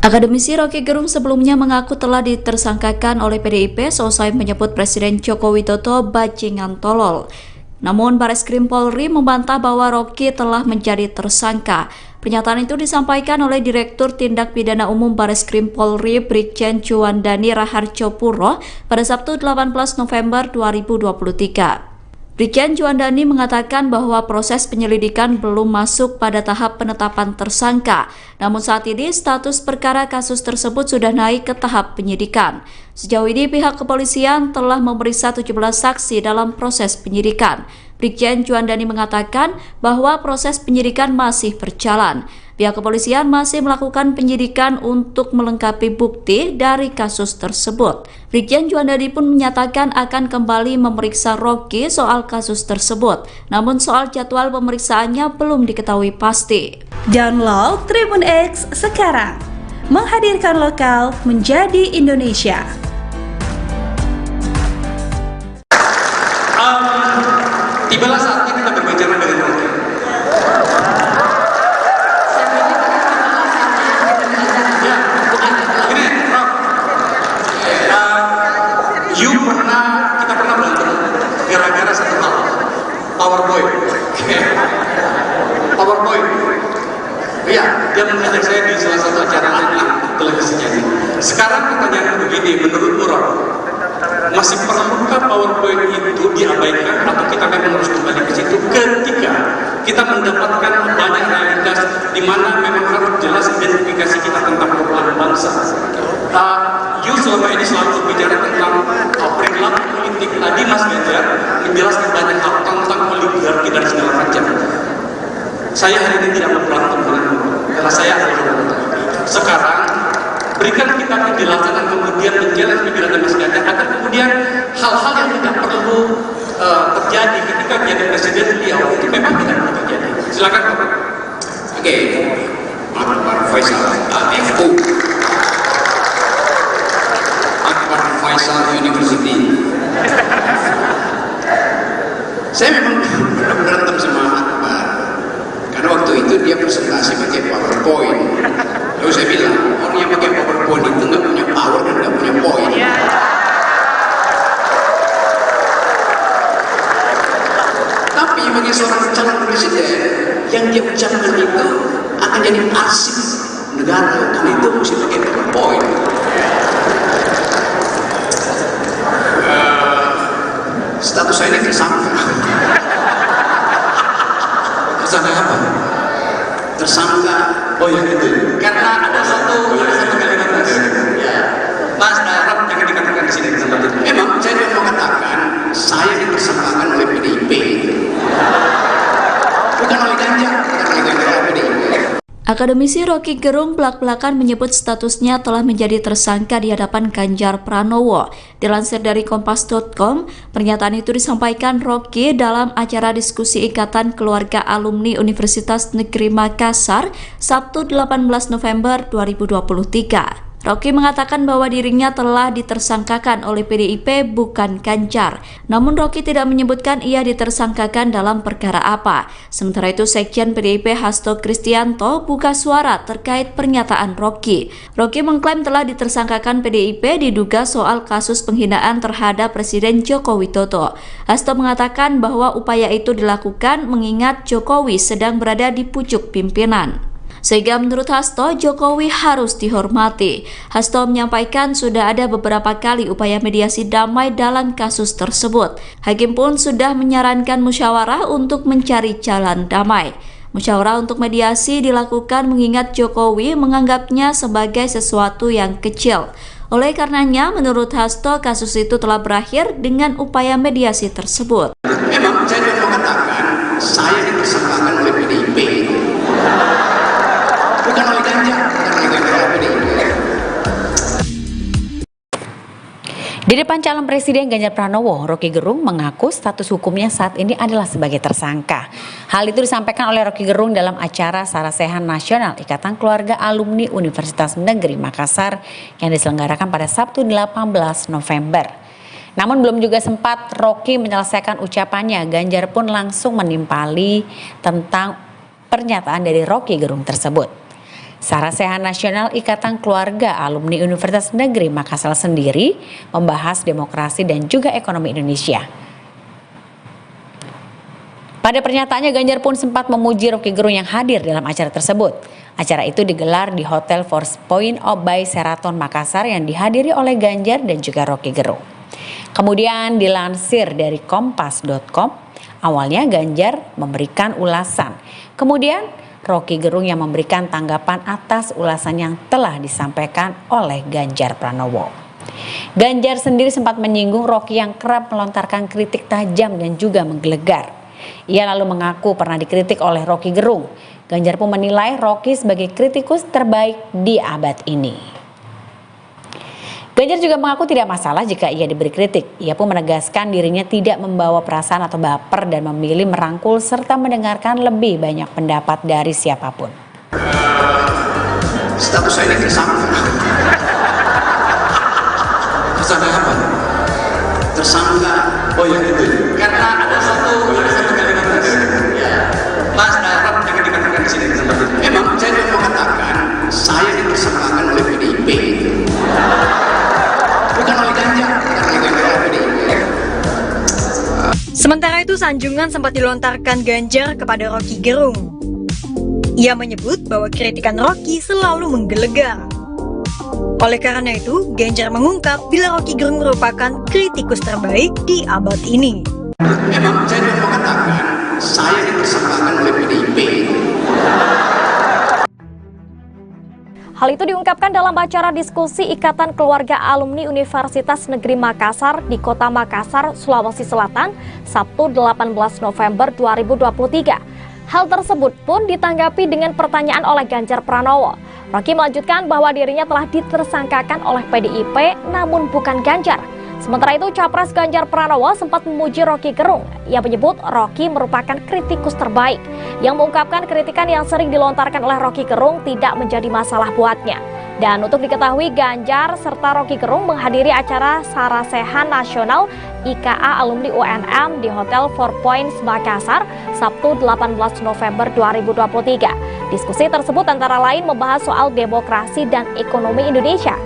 Akademisi Roky Gerung sebelumnya mengaku telah ditersangkakan oleh PDIP seusai menyebut Presiden Joko Widodo bajingan tolol. Namun Bareskrim Polri membantah bahwa Roky telah menjadi tersangka. Pernyataan itu disampaikan oleh Direktur Tindak Pidana Umum Bareskrim Polri Brigjen Juandani Raharjo Puro pada Sabtu 18 November 2023. Brigjen Juandani mengatakan bahwa proses penyelidikan belum masuk pada tahap penetapan tersangka. Namun saat ini status perkara kasus tersebut sudah naik ke tahap penyidikan. Sejauh ini pihak kepolisian telah memeriksa 17 saksi dalam proses penyidikan. Brigjen Juandani mengatakan bahwa proses penyidikan masih berjalan. Pihak kepolisian masih melakukan penyidikan untuk melengkapi bukti dari kasus tersebut. Brigjen Juandani pun menyatakan akan kembali memeriksa Roky soal kasus tersebut. Namun soal jadwal pemeriksaannya belum diketahui pasti. Download Tribun X sekarang. Menghadirkan lokal menjadi Indonesia. Tibalah saatnya kita mendapatkan banyak realitas di mana memang harus jelas identifikasi kita tentang perubahan bangsa. You selama ini selalu bicara tentang perilaku politik. Tadi Mas Ganjar menjelaskan banyak hal tentang oligarki dan segala macam. Saya hari ini tidak mau berantem dengan karena saya adalah sekarang berikan kita penjelasan dan kemudian menjelaskan pikiran Mas Ganjar agar kemudian hal-hal yang tidak perlu terjadi ketika menjadi presiden beliau itu memang tidak perlu terjadi. Silakan Pak. Oke, Pak Faisal, FU, Akbar Faisal University. Saya memang berantem sama Akbar karena waktu itu dia presentasi pakai PowerPoint. Lalu saya bilang orang yang pakai PowerPoint itu nggak punya power dan nggak punya poin. Tapi bagi seorang calon presiden yang dia ucapkan itu akan jadi arsip negara dan itu mesti pakai PowerPoint. Status saya ini tersangka. Tersangka apa? Tersangka. Oh ya itu. Karena ada satu kalimat ya. Mas Rob jangan dikatakan di sini tempat itu. Memang saya mau mengatakan saya ditersangkakan oleh PDIP. Bukan oleh Ganjar, bukan oleh PDIP. Akademisi Rocky Gerung belak-belakan menyebut statusnya telah menjadi tersangka di hadapan Ganjar Pranowo. Dilansir dari Kompas.com, pernyataan itu disampaikan Rocky dalam acara diskusi Ikatan Keluarga Alumni Universitas Negeri Makassar, Sabtu 18 November 2023. Rocky mengatakan bahwa dirinya telah ditersangkakan oleh PDIP bukan Ganjar. Namun Rocky tidak menyebutkan ia ditersangkakan dalam perkara apa. Sementara itu Sekjen PDIP Hasto Kristianto buka suara terkait pernyataan Rocky. Rocky mengklaim telah ditersangkakan PDIP diduga soal kasus penghinaan terhadap Presiden Joko Widodo. Hasto mengatakan bahwa upaya itu dilakukan mengingat Jokowi sedang berada di pucuk pimpinan. Sehingga menurut Hasto, Jokowi harus dihormati. Hasto menyampaikan sudah ada beberapa kali upaya mediasi damai dalam kasus tersebut. Hakim pun sudah menyarankan musyawarah untuk mencari jalan damai. Musyawarah untuk mediasi dilakukan mengingat Jokowi menganggapnya sebagai sesuatu yang kecil. Oleh karenanya, menurut Hasto, kasus itu telah berakhir dengan upaya mediasi tersebut. Memang saya mau mengatakan saya ditersangkakan oleh PDIP. Bukan oleh Ganjar, bukan oleh PDIP. Di depan calon presiden Ganjar Pranowo, Rocky Gerung mengaku status hukumnya saat ini adalah sebagai tersangka. Hal itu disampaikan oleh Rocky Gerung dalam acara Sarasehan Nasional Ikatan Keluarga Alumni Universitas Negeri Makassar yang diselenggarakan pada Sabtu 18 November. Namun belum juga sempat Rocky menyelesaikan ucapannya, Ganjar pun langsung menimpali tentang pernyataan dari Rocky Gerung tersebut. Sarasehan Nasional Ikatan Keluarga Alumni Universitas Negeri Makassar sendiri membahas demokrasi dan juga ekonomi Indonesia. Pada pernyataannya, Ganjar pun sempat memuji Rocky Gerung yang hadir dalam acara tersebut. Acara itu digelar di Hotel Four Points by Sheraton Makassar yang dihadiri oleh Ganjar dan juga Rocky Gerung. Kemudian dilansir dari Kompas.com, awalnya Ganjar memberikan ulasan. Kemudian Rocky Gerung yang memberikan tanggapan atas ulasan yang telah disampaikan oleh Ganjar Pranowo. Ganjar sendiri sempat menyinggung Rocky yang kerap melontarkan kritik tajam dan juga menggelegar. Ia lalu mengaku pernah dikritik oleh Rocky Gerung. Ganjar pun menilai Rocky sebagai kritikus terbaik di abad ini. Ganjar juga mengaku tidak masalah jika ia diberi kritik. Ia pun menegaskan dirinya tidak membawa perasaan atau baper dan memilih merangkul serta mendengarkan lebih banyak pendapat dari siapapun. Status saya ini tersangka. Tersangka apa? Tersangka. Oh ya itu. Karena ada satu kalimat ya. Mas Rob jangan dikatakan di sini tempat itu. Memang saya mau mengatakan saya ditersangkakan oleh PDIP. Bukan oleh Ganjar, bukan oleh PDIP. Sementara itu, sanjungan sempat dilontarkan Ganjar kepada Rocky Gerung. Ia menyebut bahwa kritikan Rocky selalu menggelegar. Oleh karena itu, Ganjar mengungkap bila Rocky Gerung merupakan kritikus terbaik di abad ini. Memang saya mau mengatakan saya ditersangkakan oleh PDIP. Hal itu diungkapkan dalam acara diskusi Ikatan Keluarga Alumni Universitas Negeri Makassar di Kota Makassar, Sulawesi Selatan, Sabtu 18 November 2023. Hal tersebut pun ditanggapi dengan pertanyaan oleh Ganjar Pranowo. Rocky melanjutkan bahwa dirinya telah ditersangkakan oleh PDIP namun bukan Ganjar. Sementara itu, Capres Ganjar Pranowo sempat memuji Rocky Gerung. Ia menyebut Rocky merupakan kritikus terbaik, yang mengungkapkan kritikan yang sering dilontarkan oleh Rocky Gerung tidak menjadi masalah buatnya. Dan untuk diketahui, Ganjar serta Rocky Gerung menghadiri acara Sarasehan Nasional IKA Alumni UNM di Hotel Four Points Makassar, Sabtu 18 November 2023. Diskusi tersebut antara lain membahas soal demokrasi dan ekonomi Indonesia.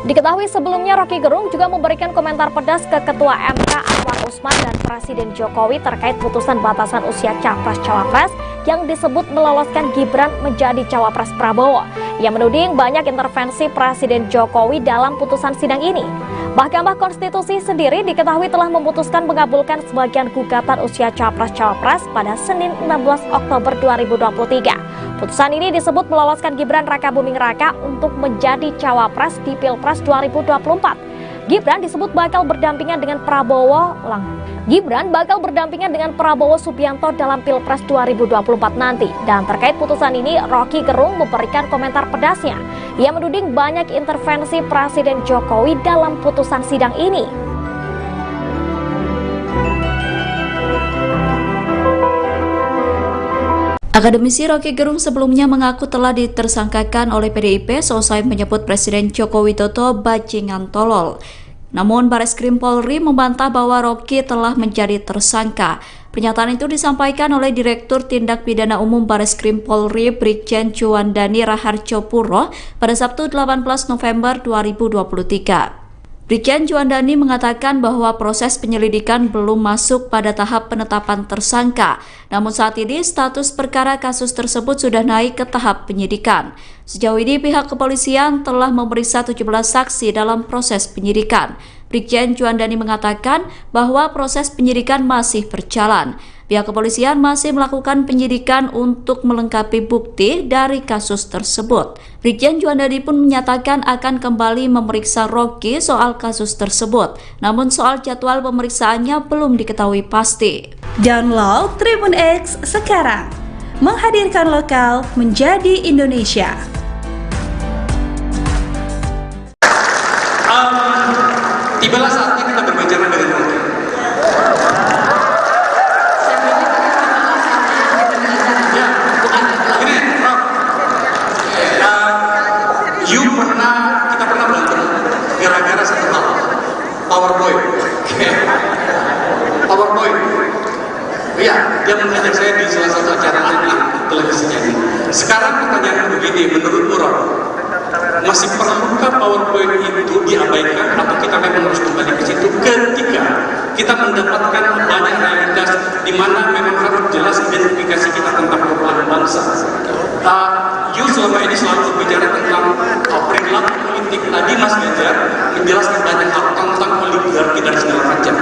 Diketahui sebelumnya Rocky Gerung juga memberikan komentar pedas ke Ketua MK Anwar Usman dan Presiden Jokowi terkait putusan batasan usia Capres-Cawapres yang disebut meloloskan Gibran menjadi Cawapres Prabowo. Ia menuding banyak intervensi Presiden Jokowi dalam putusan sidang ini. Mahkamah Konstitusi sendiri diketahui telah memutuskan mengabulkan sebagian gugatan usia Capres-Cawapres pada Senin 16 Oktober 2023. Putusan ini disebut meloloskan Gibran Rakabuming Raka untuk menjadi Cawapres di Pilpres 2024. Gibran disebut bakal berdampingan dengan Prabowo Subianto dalam Pilpres 2024 nanti. Dan terkait putusan ini, Rocky Gerung memberikan komentar pedasnya. Ia menuding banyak intervensi Presiden Jokowi dalam putusan sidang ini. Akademisi Rocky Gerung sebelumnya mengaku telah ditersangkakan oleh PDIP seusai menyebut Presiden Joko Widodo bajingan tolol. Namun Bareskrim Polri membantah bahwa Rocky telah menjadi tersangka. Pernyataan itu disampaikan oleh Direktur Tindak Pidana Umum Bareskrim Polri Brigjen Juandani Raharjo Puro pada Sabtu 18 November 2023. Brigjen Juandani mengatakan bahwa proses penyelidikan belum masuk pada tahap penetapan tersangka. Namun saat ini status perkara kasus tersebut sudah naik ke tahap penyidikan. Sejauh ini pihak kepolisian telah memeriksa 17 saksi dalam proses penyidikan. Brigjen Juandani mengatakan bahwa proses penyidikan masih berjalan. Pihak kepolisian masih melakukan penyidikan untuk melengkapi bukti dari kasus tersebut. Brigjen Juandani pun menyatakan akan kembali memeriksa Rocky soal kasus tersebut. Namun soal jadwal pemeriksaannya belum diketahui pasti. Download Tribun X sekarang, menghadirkan lokal menjadi Indonesia. Tibalah saatnya kita berbicara dengan Rocky. Kita pernah berantem gara-gara satu hal, PowerPoint. PowerPoint. Iya, dia mengajak saya di salah satu acara televisinya. Sekarang pertanyaan begini, menurut Rock, masih perlukah PowerPoint itu diabaikan atau kita memang harus kembali ke situ ketika kita mendapatkan banyak realitas di mana memang harus jelas identifikasi kita tentang perubahan bangsa. You selama ini selalu berbicara tentang perilaku politik. Tadi Mas Ganjar menjelaskan banyak hal tentang oligarki dan segala macam.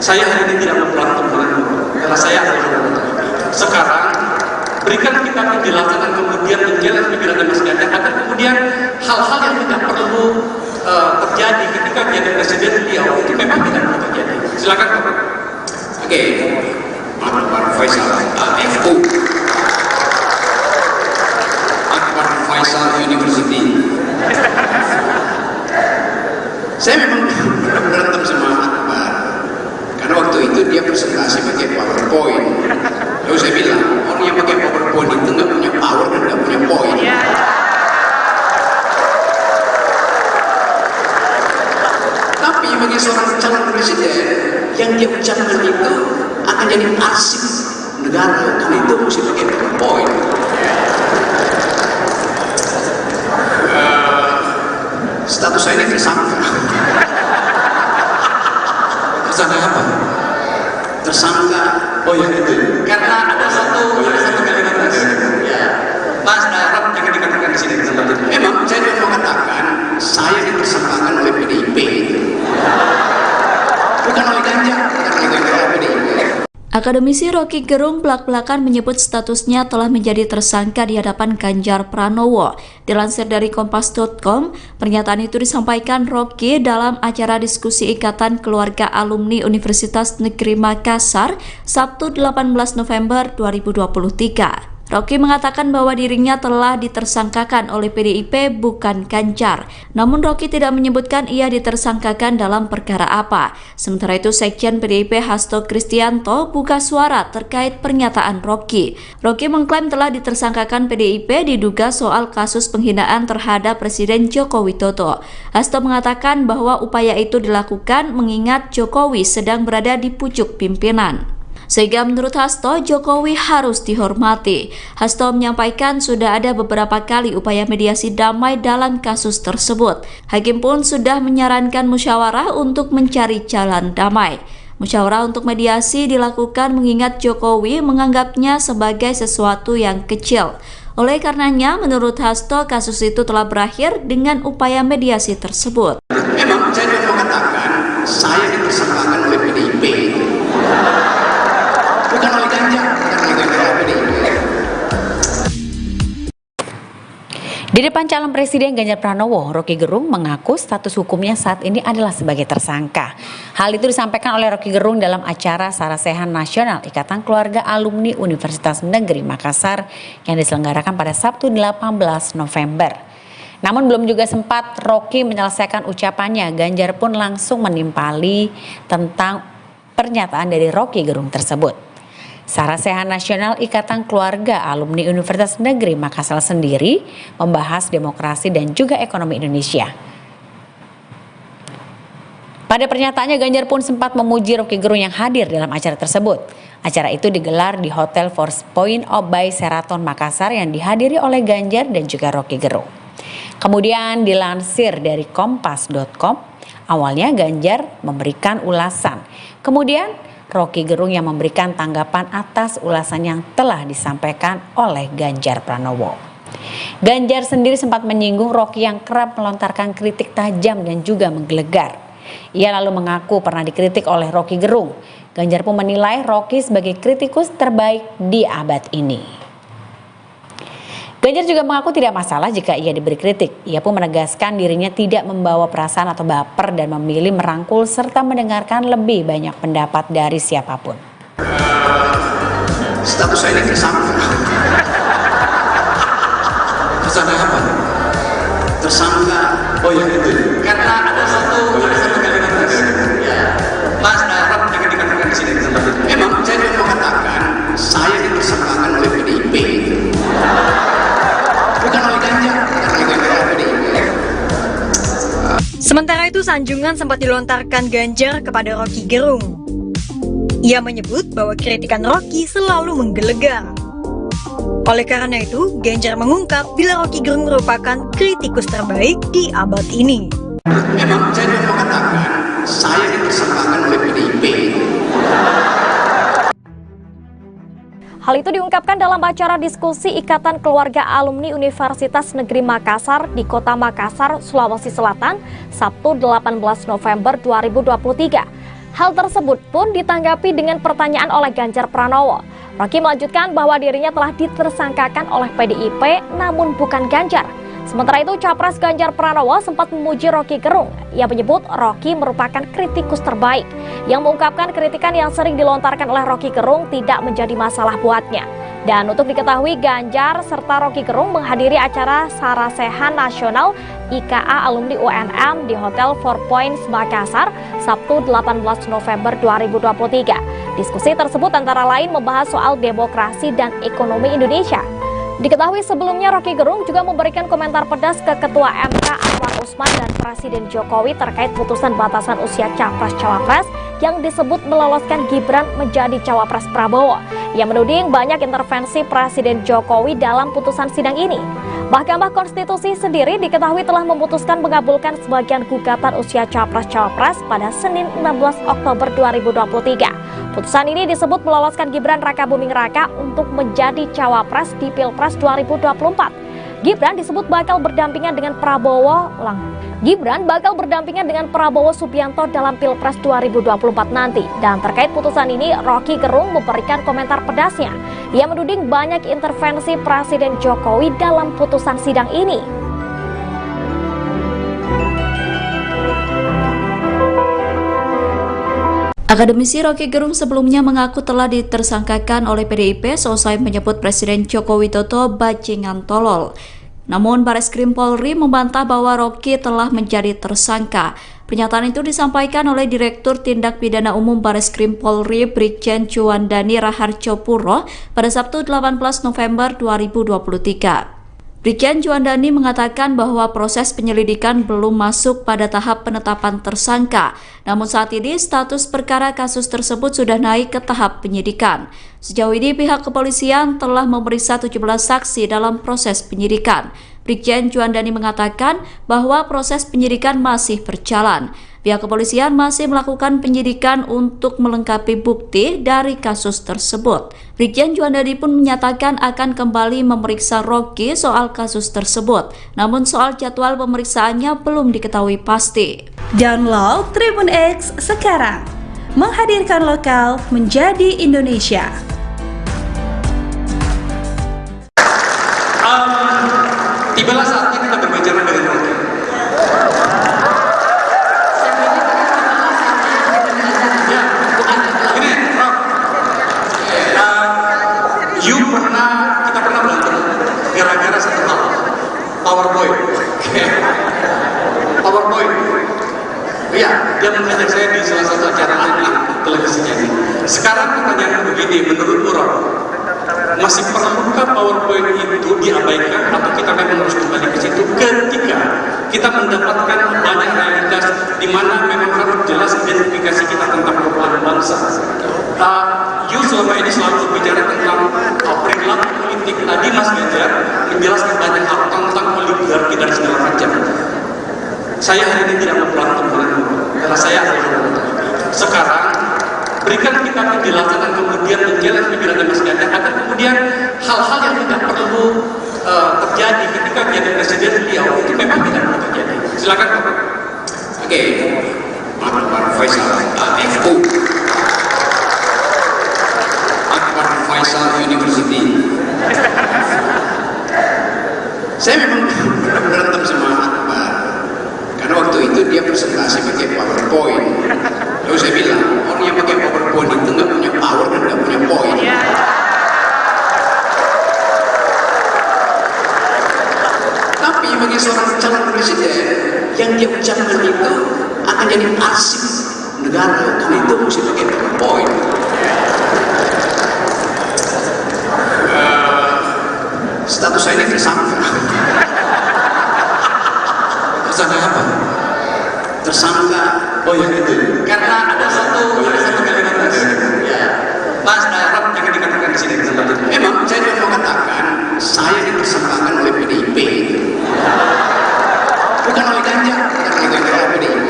Saya hari ini tidak mau berantem denganmu, karena saya adalah sekarang berikan kita penjelasan dan kemudian menjelaskan pikiran Mas Ganjar agar kemudian hal-hal yang tidak perlu terjadi ketika menjadi presiden beliau itu memang tidak perlu terjadi. Silakan Pak. Oke, Pak Faisal, FU. Faisal University. Saya memang berantem sama Akbar karena waktu itu dia presentasi pakai PowerPoint. Lalu saya bilang orang yang pakai PowerPoint itu nggak punya power dan nggak punya poin. Tapi bagi seorang calon presiden yang dia ucapkan itu akan jadi arsip negara, karena itu mesti pakai PowerPoint. Status saya ini tersangka. Tersangka apa? Tersangka. Oh ya itu. Karena ada satu kalimat ya. Mas Arab jangan dikatakan di sini tempat itu. Memang saya mau mengatakan saya ditersangkakan oleh PDIP. Bukan oleh Ganjar, bukan oleh PDIP. Akademisi Rocky Gerung belak-belakan menyebut statusnya telah menjadi tersangka di hadapan Ganjar Pranowo. Dilansir dari Kompas.com, pernyataan itu disampaikan Rocky dalam acara diskusi Ikatan Keluarga Alumni Universitas Negeri Makassar, Sabtu 18 November 2023. Rocky mengatakan bahwa dirinya telah ditersangkakan oleh PDIP bukan Ganjar. Namun Rocky tidak menyebutkan ia ditersangkakan dalam perkara apa. Sementara itu Sekjen PDIP Hasto Kristianto buka suara terkait pernyataan Rocky. Rocky mengklaim telah ditersangkakan PDIP diduga soal kasus penghinaan terhadap Presiden Joko Widodo. Hasto mengatakan bahwa upaya itu dilakukan mengingat Jokowi sedang berada di pucuk pimpinan. Sehingga menurut Hasto, Jokowi harus dihormati. Hasto menyampaikan sudah ada beberapa kali upaya mediasi damai dalam kasus tersebut. Hakim pun sudah menyarankan musyawarah untuk mencari jalan damai. Musyawarah untuk mediasi dilakukan mengingat Jokowi menganggapnya sebagai sesuatu yang kecil. Oleh karenanya, menurut Hasto, kasus itu telah berakhir dengan upaya mediasi tersebut. Memang saya mau mengatakan, saya ditersangkakan oleh PDIP. Bukan oleh Ganjar, Di depan calon Presiden Ganjar Pranowo, Rocky Gerung mengaku status hukumnya saat ini adalah sebagai tersangka. Hal itu disampaikan oleh Rocky Gerung dalam acara Sarasehan Nasional Ikatan Keluarga Alumni Universitas Negeri Makassar yang diselenggarakan pada Sabtu 18 November. Namun belum juga sempat Rocky menyelesaikan ucapannya, Ganjar pun langsung menimpali tentang pernyataan dari Rocky Gerung tersebut. Sarasehan Nasional Ikatan Keluarga Alumni Universitas Negeri Makassar sendiri membahas demokrasi dan juga ekonomi Indonesia. Pada pernyataannya, Ganjar pun sempat memuji Rocky Gerung yang hadir dalam acara tersebut. Acara itu digelar di Hotel Force Point by Sheraton Makassar yang dihadiri oleh Ganjar dan juga Rocky Gerung. Kemudian dilansir dari Kompas.com, awalnya Ganjar memberikan ulasan. Kemudian Rocky Gerung yang memberikan tanggapan atas ulasan yang telah disampaikan oleh Ganjar Pranowo. Ganjar sendiri sempat menyinggung Rocky yang kerap melontarkan kritik tajam dan juga menggelegar. Ia lalu mengaku pernah dikritik oleh Rocky Gerung. Ganjar pun menilai Rocky sebagai kritikus terbaik di abad ini. Ganjar juga mengaku tidak masalah jika ia diberi kritik. Ia pun menegaskan dirinya tidak membawa perasaan atau baper dan memilih merangkul serta mendengarkan lebih banyak pendapat dari siapapun. Status saya ini tersangka. Tersangka apa? Tersangka. Oh ya itu. Karena ada satu kalimat ya. Mas Darab yang dikatakan di sini tempat itu. Memang saya mau mengatakan saya ditersangkakan oleh PDIP. Bukan oleh Ganjar, Sementara itu, sanjungan sempat dilontarkan Ganjar kepada Rocky Gerung. Ia menyebut bahwa kritikan Rocky selalu menggelegar. Oleh karena itu, Ganjar mengungkap bila Rocky Gerung merupakan kritikus terbaik di abad ini. Memang saya mau mengatakan saya ditersangkakan oleh PDIP. Hal itu diungkapkan dalam acara diskusi Ikatan Keluarga Alumni Universitas Negeri Makassar di Kota Makassar, Sulawesi Selatan, Sabtu 18 November 2023. Hal tersebut pun ditanggapi dengan pertanyaan oleh Ganjar Pranowo. Rocky melanjutkan bahwa dirinya telah ditersangkakan oleh PDIP namun bukan Ganjar. Sementara itu, Capres Ganjar Pranowo sempat memuji Rocky Gerung. Ia menyebut Rocky merupakan kritikus terbaik, yang mengungkapkan kritikan yang sering dilontarkan oleh Rocky Gerung tidak menjadi masalah buatnya. Dan untuk diketahui, Ganjar serta Rocky Gerung menghadiri acara Sarasehan Nasional IKA Alumni UNM di Hotel Four Points Makassar, Sabtu 18 November 2023. Diskusi tersebut antara lain membahas soal demokrasi dan ekonomi Indonesia. Diketahui sebelumnya Rocky Gerung juga memberikan komentar pedas ke Ketua MK Anwar Usman dan Presiden Jokowi terkait putusan batasan usia Capres-Cawapres yang disebut meloloskan Gibran menjadi Cawapres Prabowo. Ia menuding banyak intervensi Presiden Jokowi dalam putusan sidang ini. Mahkamah Konstitusi sendiri diketahui telah memutuskan mengabulkan sebagian gugatan usia Capres-Cawapres pada Senin 16 Oktober 2023. Putusan ini disebut meloloskan Gibran Rakabuming Raka untuk menjadi Cawapres di Pilpres 2024. Gibran disebut bakal berdampingan dengan Gibran bakal berdampingan dengan Prabowo Subianto dalam Pilpres 2024 nanti. Dan terkait putusan ini, Rocky Gerung memberikan komentar pedasnya. Ia menuding banyak intervensi Presiden Jokowi dalam putusan sidang ini. Akademisi Rocky Gerung sebelumnya mengaku telah ditersangkakan oleh PDIP seusai menyebut Presiden Joko Widodo bajingan tolol. Namun Bareskrim Polri membantah bahwa Rocky telah menjadi tersangka. Pernyataan itu disampaikan oleh Direktur Tindak Pidana Umum Bareskrim Polri Brigjen Juandani Raharjo Puro pada Sabtu 18 November 2023. Brigjen Juandani mengatakan bahwa proses penyelidikan belum masuk pada tahap penetapan tersangka. Namun saat ini status perkara kasus tersebut sudah naik ke tahap penyidikan. Sejauh ini pihak kepolisian telah memeriksa 17 saksi dalam proses penyidikan. Brigjen Juandani mengatakan bahwa proses penyidikan masih berjalan. Pihak kepolisian masih melakukan penyidikan untuk melengkapi bukti dari kasus tersebut. Brigjen Juandani pun menyatakan akan kembali memeriksa Rocky soal kasus tersebut. Namun soal jadwal pemeriksaannya belum diketahui pasti. Download Tribun X sekarang, menghadirkan lokal menjadi Indonesia. Tibalah saatnya kita berbicara dengan Rocky. Kita pernah berantem gara-gara satu hal, PowerPoint. PowerPoint. Iya, dia mengajak saya di salah satu acara televisinya ini. Sekarang pertanyaan begini, menurut Ron, masih perlukah PowerPoint itu diabaikan atau kita memang harus kembali ke situ ketika kita mendapatkan banyak realitas di mana memang harus jelas identifikasi kita tentang perubahan bangsa. You selama ini selalu bicara tentang perilaku politik. Tadi Mas Ganjar menjelaskan banyak hal tentang oligarki dan segala macam. Saya hari ini tidak mau berantem denganmu, karena saya adalah sekarang berikan kita penjelasan dan kemudian menjelaskan penjelasan Mas Ganjar agar kemudian hal-hal yang tidak perlu terjadi ketika menjadi presiden beliau itu memang tidak perlu terjadi. Silakan Pak. Oke, Pak Faisal, FU. Faisal University. Saya memang berantem sama Akbar karena waktu itu dia presentasi pakai PowerPoint. Lalu saya bilang orang yang pakai PowerPoint itu nggak punya power dan nggak punya poin. Tapi bagi seorang calon presiden yang dia ucapkan itu akan jadi arsip negara, karena itu mesti pakai PowerPoint. Status saya ini tersangka. Tersangka apa? Tersangka. Oh ya itu. Karena ada satu kalimat ya. Mas Rob jangan dikatakan di sini tempat itu. Memang saya juga mau katakan saya ditersangkakan oleh PDIP. Bukan oleh Ganjar, bukan oleh PDIP.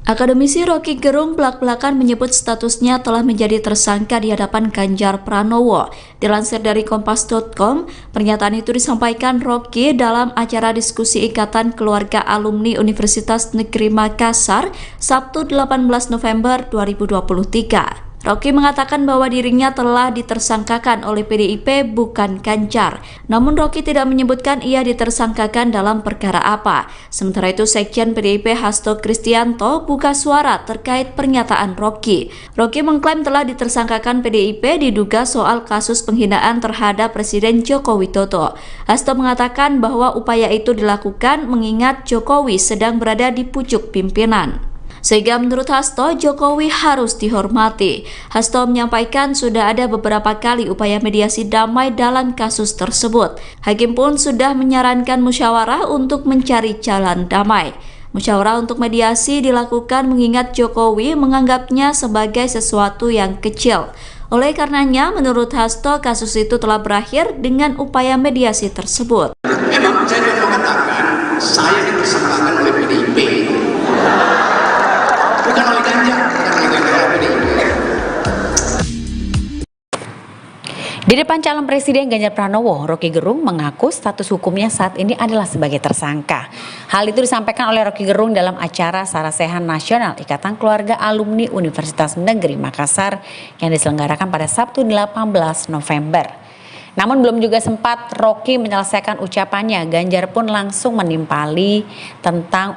Akademisi Rocky Gerung belak-belakan menyebut statusnya telah menjadi tersangka di hadapan Ganjar Pranowo. Dilansir dari Kompas.com, pernyataan itu disampaikan Rocky dalam acara diskusi Ikatan Keluarga Alumni Universitas Negeri Makassar, Sabtu 18 November 2023. Rocky mengatakan bahwa dirinya telah ditersangkakan oleh PDIP bukan Ganjar. Namun Rocky tidak menyebutkan ia ditersangkakan dalam perkara apa. Sementara itu Sekjen PDIP Hasto Kristianto buka suara terkait pernyataan Rocky. Rocky mengklaim telah ditersangkakan PDIP diduga soal kasus penghinaan terhadap Presiden Joko Widodo. Hasto mengatakan bahwa upaya itu dilakukan mengingat Jokowi sedang berada di pucuk pimpinan. Sehingga menurut Hasto, Jokowi harus dihormati. Hasto menyampaikan sudah ada beberapa kali upaya mediasi damai dalam kasus tersebut. Hakim pun sudah menyarankan musyawarah untuk mencari jalan damai. Musyawarah untuk mediasi dilakukan mengingat Jokowi menganggapnya sebagai sesuatu yang kecil. Oleh karenanya, menurut Hasto, kasus itu telah berakhir dengan upaya mediasi tersebut. Memang saya mau katakan, saya ditersangkakan oleh PDIP. Bukan oleh Ganjar, bukan oleh PDIP. Di depan calon presiden Ganjar Pranowo, Roky Gerung mengaku status hukumnya saat ini adalah sebagai tersangka. Hal itu disampaikan oleh Roky Gerung dalam acara Sarasehan Nasional Ikatan Keluarga Alumni Universitas Negeri Makassar yang diselenggarakan pada Sabtu 18 November. Namun belum juga sempat Roky menyelesaikan ucapannya, Ganjar pun langsung menimpali tentang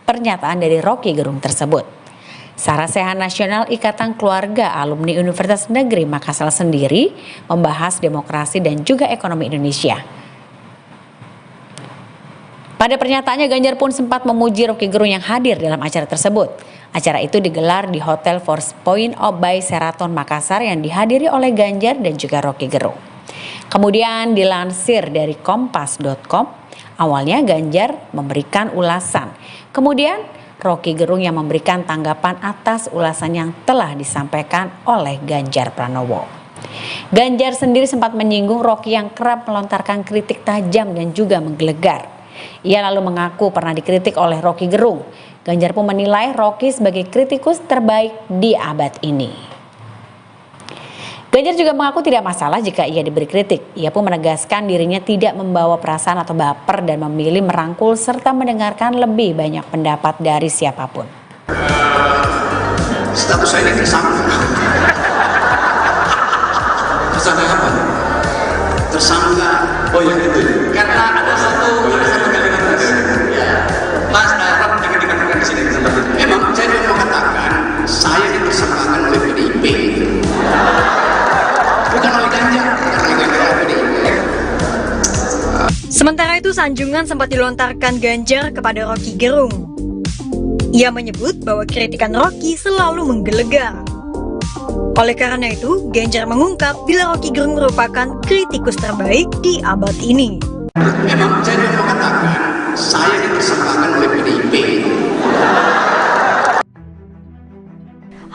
pernyataan dari Roky Gerung tersebut. Sarasehan Nasional Ikatan Keluarga Alumni Universitas Negeri Makassar sendiri membahas demokrasi dan juga ekonomi Indonesia. Pada pernyataannya, Ganjar pun sempat memuji Roky Gerung yang hadir dalam acara tersebut. Acara itu digelar di Hotel Four Points by Sheraton Makassar yang dihadiri oleh Ganjar dan juga Roky Gerung. Kemudian dilansir dari kompas.com, awalnya Ganjar memberikan ulasan. Kemudian Roky Gerung yang memberikan tanggapan atas ulasan yang telah disampaikan oleh Ganjar Pranowo. Ganjar sendiri sempat menyinggung Roky yang kerap melontarkan kritik tajam dan juga menggelegar. Ia lalu mengaku pernah dikritik oleh Roky Gerung. Ganjar pun menilai Roky sebagai kritikus terbaik di abad ini. Ganjar juga mengaku tidak masalah jika ia diberi kritik. Ia pun menegaskan dirinya tidak membawa perasaan atau baper dan memilih merangkul serta mendengarkan lebih banyak pendapat dari siapapun. Status saya ini tersangka. Tersangka apa? Tersangka. Oh yang itu. Karena ada satu kalimat tadi. Ya. Mas Darab yang dikatakan di sini tempat itu. Memang saya mau mengatakan saya ditersangkakan oleh PDIP. Bukan oleh Ganjar, Sementara itu, sanjungan sempat dilontarkan Ganjar kepada Roky Gerung. Ia menyebut bahwa kritikan Roky selalu menggelegar. Oleh karena itu, Ganjar mengungkap bila Roky Gerung merupakan kritikus terbaik di abad ini. Memang saya mau mengatakan saya ditersangkakan oleh PDIP.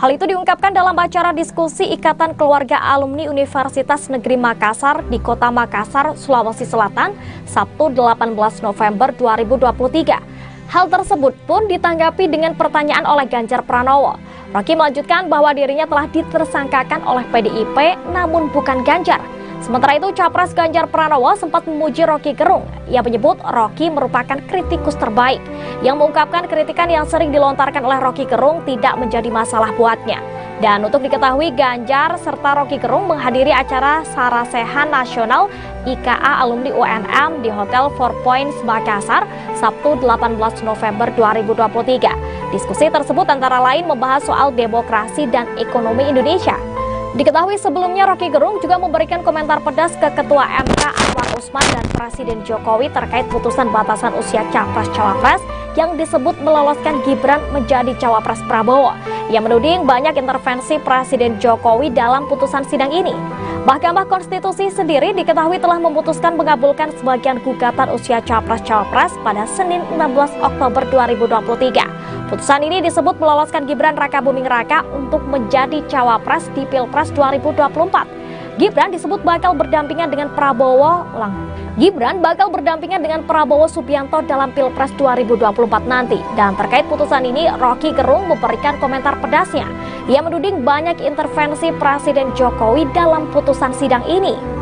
Hal itu diungkapkan dalam acara diskusi Ikatan Keluarga Alumni Universitas Negeri Makassar di Kota Makassar, Sulawesi Selatan, Sabtu 18 November 2023. Hal tersebut pun ditanggapi dengan pertanyaan oleh Ganjar Pranowo. Roky melanjutkan bahwa dirinya telah ditersangkakan oleh PDIP namun bukan Ganjar. Sementara itu, Capres Ganjar Pranowo sempat memuji Roky Gerung. Ia menyebut Roky merupakan kritikus terbaik, yang mengungkapkan kritikan yang sering dilontarkan oleh Roky Gerung tidak menjadi masalah buatnya. Dan untuk diketahui, Ganjar serta Roky Gerung menghadiri acara Sarasehan Nasional IKA Alumni UNM di Hotel Four Points Makassar, Sabtu 18 November 2023. Diskusi tersebut antara lain membahas soal demokrasi dan ekonomi Indonesia. Diketahui sebelumnya Roky Gerung juga memberikan komentar pedas ke Ketua MK Anwar Usman dan Presiden Jokowi terkait putusan batasan usia Capres-Cawapres yang disebut meloloskan Gibran menjadi Cawapres Prabowo. Ia menuding banyak intervensi Presiden Jokowi dalam putusan sidang ini. Mahkamah Konstitusi sendiri diketahui telah memutuskan mengabulkan sebagian gugatan usia Capres-Cawapres pada Senin 16 Oktober 2023. Putusan ini disebut meloloskan Gibran Rakabuming Raka untuk menjadi Cawapres di Pilpres 2024. Gibran disebut bakal berdampingan dengan Prabowo Subianto dalam Pilpres 2024 nanti. Dan terkait putusan ini, Roky Gerung memberikan komentar pedasnya. Ia menuding banyak intervensi Presiden Jokowi dalam putusan sidang ini.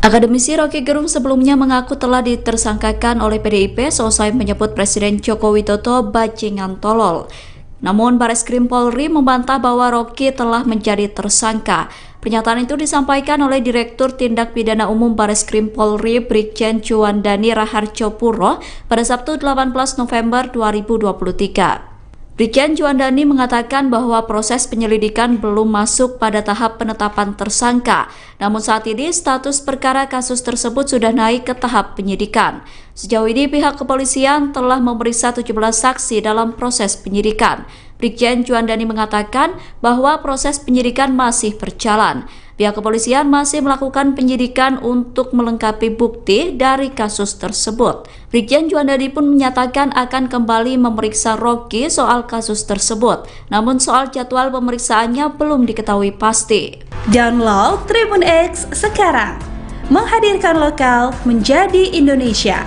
Akademisi Roky Gerung sebelumnya mengaku telah ditersangkakan oleh PDIP seusai menyebut Presiden Joko Widodo bajingan tolol. Namun Bareskrim Polri membantah bahwa Roky telah menjadi tersangka. Pernyataan itu disampaikan oleh Direktur Tindak Pidana Umum Bareskrim Polri Brigjen Juandani Raharjo Puro pada Sabtu 18 November 2023. Brigjen Juandani mengatakan bahwa proses penyelidikan belum masuk pada tahap penetapan tersangka. Namun saat ini status perkara kasus tersebut sudah naik ke tahap penyidikan. Sejauh ini pihak kepolisian telah memeriksa 17 saksi dalam proses penyidikan. Brigjen Juandani mengatakan bahwa proses penyidikan masih berjalan. Pihak kepolisian masih melakukan penyidikan untuk melengkapi bukti dari kasus tersebut. Brigjen Juandani pun menyatakan akan kembali memeriksa Roky soal kasus tersebut. Namun soal jadwal pemeriksaannya belum diketahui pasti. Download Tribun X sekarang. Menghadirkan lokal menjadi Indonesia.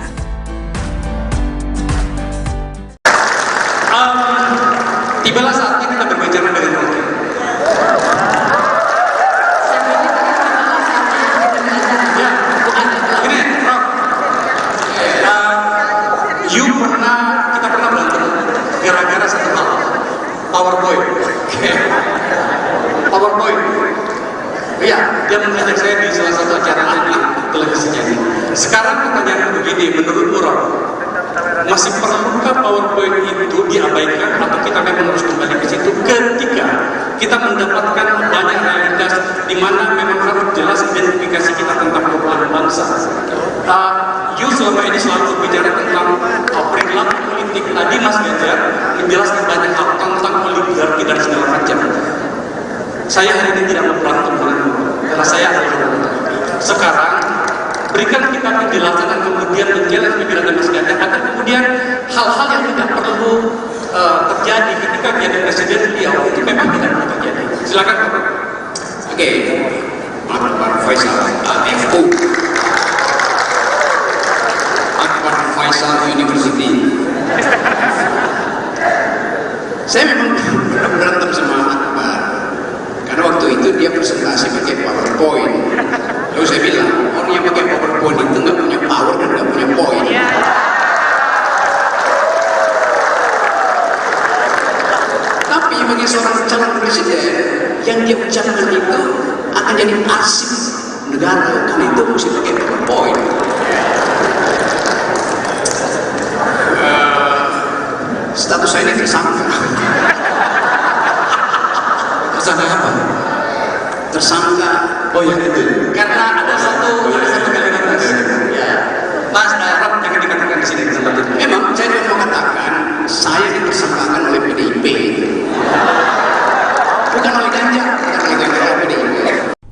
Tibalah saatnya saja saya di salah satu acara televisinya ini. Sekarang pertanyaan begini, menurut Rock, masih perlukah PowerPoint itu diabaikan atau kita memang harus kembali ke situ ketika kita mendapatkan banyak realitas di mana memang harus jelas identifikasi kita tentang perubahan bangsa. You selama ini selalu bicara tentang perilaku politik. Tadi Mas Ganjar menjelaskan banyak hal tentang oligarki dan segala macam. Saya hari ini tidak mau berantem denganmu, karena saya adalah sekarang berikan kita penjelasan dan kemudian menjelaskan pikiran Mas Ganjar agar kemudian hal-hal yang tidak perlu terjadi ketika menjadi presiden beliau itu memang tidak perlu terjadi. Silakan. Oke, Pak Faisal, FU, Akbar Faisal University. Saya memang berantem sama Akbar karena waktu itu dia presentasi pakai PowerPoint. Lalu saya bilang, orang yang pakai PowerPoint itu nggak punya power dan nggak punya poin. Tapi bagi seorang calon presiden, yang dia ucapkan itu akan jadi arsip negara, karena itu mesti pakai PowerPoint. Status saya ini tersangka. Tersangka apa? Tersangka. Oh ya itu. Karena ada satu kalimat ya. Mas Rock jangan dikatakan di sini tempat itu. Memang saya mau mengatakan saya ditersangkakan oleh PDIP. Bukan oleh Ganjar, bukan oleh PDIP.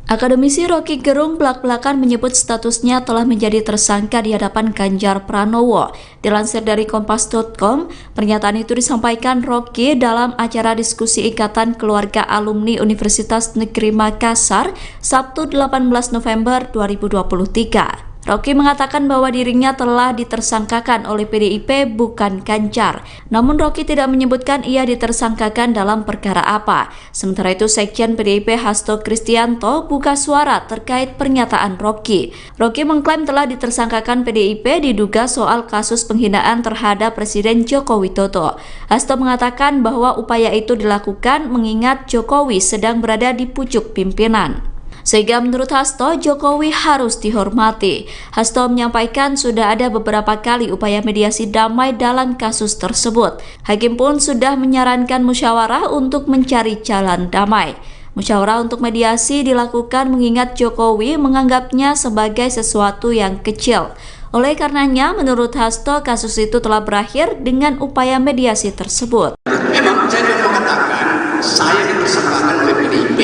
Akademisi Rocky Gerung belak-belakan menyebut statusnya telah menjadi tersangka di hadapan Ganjar Pranowo. Dilansir dari Kompas.com, pernyataan itu disampaikan Rocky dalam acara diskusi Ikatan Keluarga Alumni Universitas Negeri Makassar, Sabtu 18 November 2023. Rocky mengatakan bahwa dirinya telah ditersangkakan oleh PDIP bukan Ganjar. Namun Rocky tidak menyebutkan ia ditersangkakan dalam perkara apa. Sementara itu Sekjen PDIP Hasto Kristianto buka suara terkait pernyataan Rocky. Rocky mengklaim telah ditersangkakan PDIP diduga soal kasus penghinaan terhadap Presiden Joko Widodo. Hasto mengatakan bahwa upaya itu dilakukan mengingat Jokowi sedang berada di pucuk pimpinan. Sehingga menurut Hasto, Jokowi harus dihormati. Hasto menyampaikan sudah ada beberapa kali upaya mediasi damai dalam kasus tersebut. Hakim pun sudah menyarankan musyawarah untuk mencari jalan damai. Musyawarah untuk mediasi dilakukan mengingat Jokowi menganggapnya sebagai sesuatu yang kecil. Oleh karenanya, menurut Hasto, kasus itu telah berakhir dengan upaya mediasi tersebut. Memang saya mau mengatakan saya ditersangkakan oleh PDIP.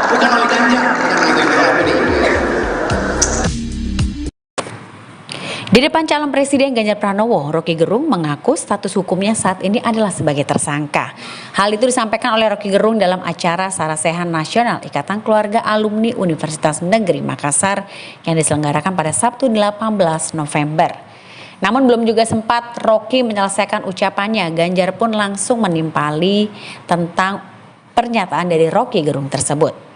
Bukan oleh Ganjar, bukan oleh PDIP. Di depan calon presiden Ganjar Pranowo, Rocky Gerung mengaku status hukumnya saat ini adalah sebagai tersangka. Hal itu disampaikan oleh Rocky Gerung dalam acara Sarasehan Nasional Ikatan Keluarga Alumni Universitas Negeri Makassar yang diselenggarakan pada Sabtu 18 November. Namun belum juga sempat Rocky menyelesaikan ucapannya, Ganjar pun langsung menimpali tentang pernyataan dari Rocky Gerung tersebut.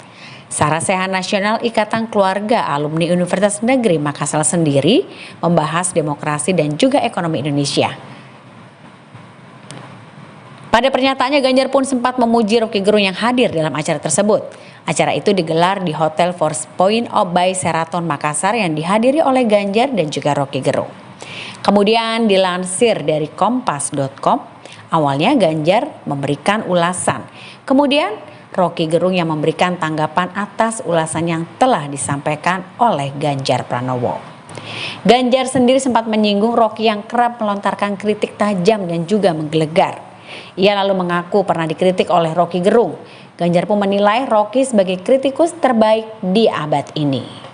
Sarasehan Nasional Ikatan Keluarga Alumni Universitas Negeri Makassar sendiri membahas demokrasi dan juga ekonomi Indonesia. Pada pernyataannya, Ganjar pun sempat memuji Rocky Gerung yang hadir dalam acara tersebut. Acara itu digelar di Hotel Four Points by Sheraton Makassar yang dihadiri oleh Ganjar dan juga Rocky Gerung. Kemudian dilansir dari Kompas.com, awalnya Ganjar memberikan ulasan. Kemudian Rocky Gerung yang memberikan tanggapan atas ulasan yang telah disampaikan oleh Ganjar Pranowo. Ganjar sendiri sempat menyinggung Rocky yang kerap melontarkan kritik tajam dan juga menggelegar. Ia lalu mengaku pernah dikritik oleh Rocky Gerung. Ganjar pun menilai Rocky sebagai kritikus terbaik di abad ini.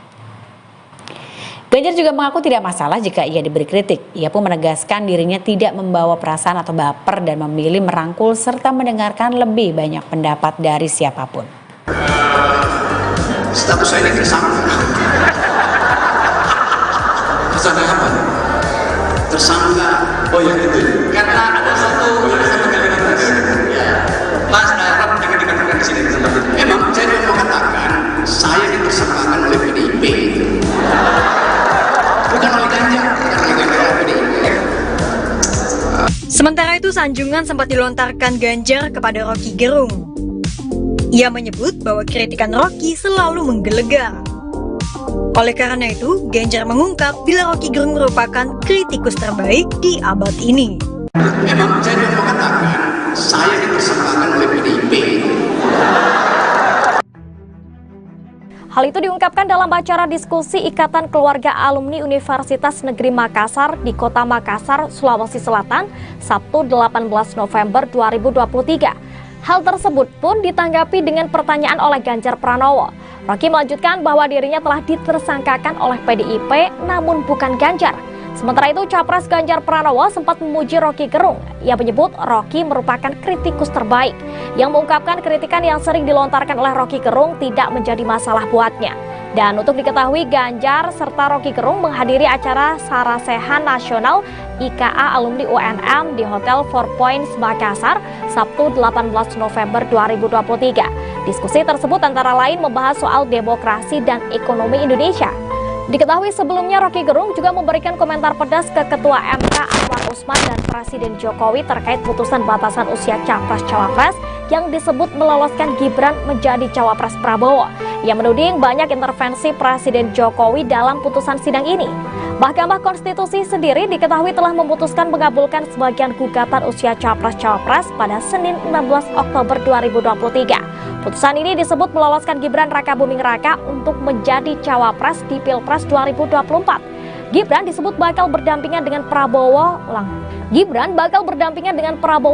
Ganjar juga mengaku tidak masalah jika ia diberi kritik. Ia pun menegaskan dirinya tidak membawa perasaan atau baper dan memilih merangkul serta mendengarkan lebih banyak pendapat dari siapapun. Status saya ini tersangka. Tersangka apa? Tersangka. Oh ya itu. Karena ada satu kalimat ya. Mas Rock jangan dikatakan di sini tempat itu. Memang saya mau mengatakan saya ditersangkakan oleh PDIP. Bukan oleh Ganjar, bukan oleh PDIP. Sementara itu sanjungan sempat dilontarkan Ganjar kepada Rocky Gerung. Ia menyebut bahwa kritikan Rocky selalu menggelegar. Oleh karena itu, Ganjar mengungkap bila Rocky Gerung merupakan kritikus terbaik di abad ini. Memang saya mau mengatakan saya dipersangkakan oleh PDIP. Hal itu diungkapkan dalam acara diskusi Ikatan Keluarga Alumni Universitas Negeri Makassar di Kota Makassar, Sulawesi Selatan, Sabtu 18 November 2023. Hal tersebut pun ditanggapi dengan pertanyaan oleh Ganjar Pranowo. Rocky melanjutkan bahwa dirinya telah ditersangkakan oleh PDIP namun bukan Ganjar. Sementara itu, Capres Ganjar Pranowo sempat memuji Rocky Gerung. Ia menyebut Rocky merupakan kritikus terbaik, yang mengungkapkan kritikan yang sering dilontarkan oleh Rocky Gerung tidak menjadi masalah buatnya. Dan untuk diketahui, Ganjar serta Rocky Gerung menghadiri acara Sarasehan Nasional IKA Alumni UNM di Hotel Four Points Makassar, Sabtu 18 November 2023. Diskusi tersebut antara lain membahas soal demokrasi dan ekonomi Indonesia. Diketahui sebelumnya Rocky Gerung juga memberikan komentar pedas ke Ketua MK Anwar Usman dan Presiden Jokowi terkait putusan batasan usia Capres-Cawapres yang disebut meloloskan Gibran menjadi Cawapres Prabowo. Ia menuding banyak intervensi Presiden Jokowi dalam putusan sidang ini. Mahkamah Konstitusi sendiri diketahui telah memutuskan mengabulkan sebagian gugatan usia Capres-Cawapres pada Senin 16 Oktober 2023. Putusan ini disebut meloloskan Gibran Rakabuming Raka untuk menjadi Cawapres di Pilpres 2024. Gibran disebut bakal berdampingan dengan Prabowo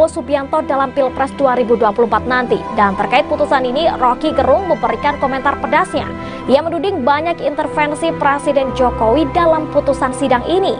Subianto dalam Pilpres 2024 nanti. Dan terkait putusan ini, Rocky Gerung memberikan komentar pedasnya. Ia menuding banyak intervensi Presiden Jokowi dalam putusan sidang ini.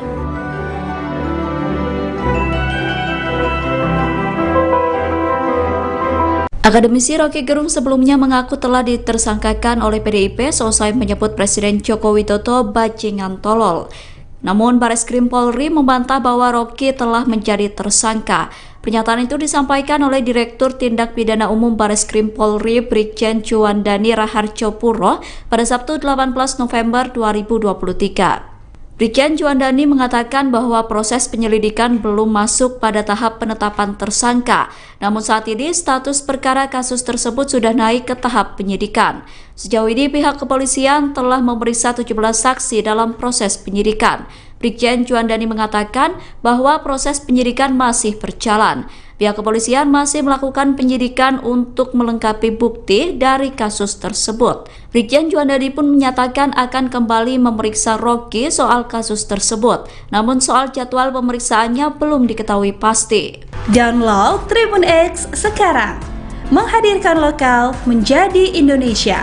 Akademisi Rocky Gerung sebelumnya mengaku telah ditersangkakan oleh PDIP seusai menyebut Presiden Joko Widodo bajingan tolol. Namun Bareskrim Polri membantah bahwa Rocky telah menjadi tersangka. Pernyataan itu disampaikan oleh Direktur Tindak Pidana Umum Bareskrim Polri Brigjen Juandani Raharjo Puro pada Sabtu 18 November 2023. Brigjen Juandani mengatakan bahwa proses penyelidikan belum masuk pada tahap penetapan tersangka. Namun saat ini status perkara kasus tersebut sudah naik ke tahap penyidikan. Sejauh ini pihak kepolisian telah memeriksa 17 saksi dalam proses penyidikan. Brigjen Juandani mengatakan bahwa proses penyidikan masih berjalan. Pihak kepolisian masih melakukan penyidikan untuk melengkapi bukti dari kasus tersebut. Brigjen Juandani pun menyatakan akan kembali memeriksa Rocky soal kasus tersebut. Namun soal jadwal pemeriksaannya belum diketahui pasti. Download Tribun X sekarang, menghadirkan lokal menjadi Indonesia.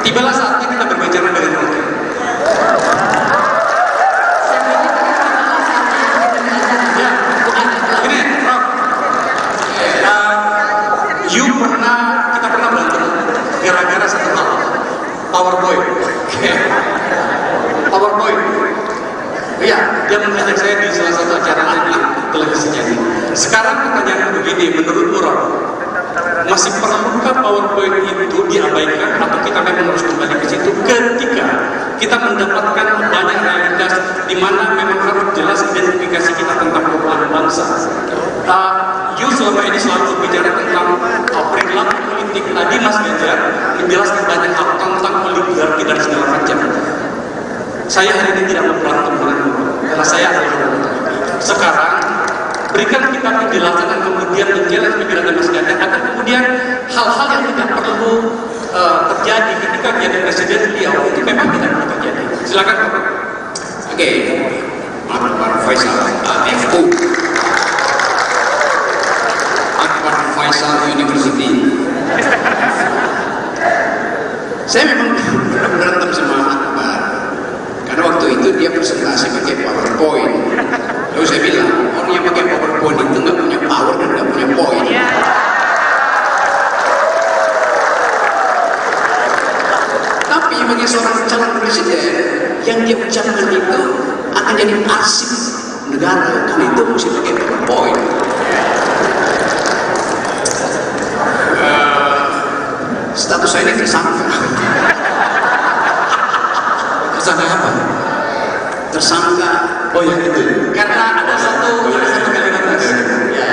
Tibalah saatnya kita berbicara dengan Rocky. Kita pernah berantem gara-gara satu hal, PowerPoint. PowerPoint. Iya, dia mengajak saya di salah satu acara televisinya. Sekarang pertanyaan begini, menurut Ron, masih perlukah PowerPoint itu diabaikan atau kita memang harus kembali ke situ ketika kita mendapatkan banyak realitas di mana memang harus jelas identifikasi kita tentang perubahan bangsa. You selama ini selalu bicara tentang perilaku politik. Tadi Mas Ganjar menjelaskan banyak hal tentang oligarki dan segala macam. Saya hari ini tidak memberantem denganmu, karena saya adalah oligarki. Sekarang berikan kita penjelasan dan kemudian menjelaskan pikiran Mas Ganjar agar kemudian hal-hal yang tidak perlu terjadi ketika menjadi presiden beliau itu memang tidak perlu terjadi. Silakan Pak. Oke, Pak Faisal, FU. Faisal University. Saya memang berantem sama Akbar karena waktu itu dia presentasi pakai PowerPoint. Lalu saya bilang orang yang pakai PowerPoint itu nggak punya power dan nggak punya poin. Tapi bagi seorang calon presiden yang dia ucapkan itu akan jadi arsip negara dan itu mesti pakai PowerPoint. Status saya ini tersangka. Tersangka apa? Tersangka. Oh ya itu. Karena ada satu kalimat ya.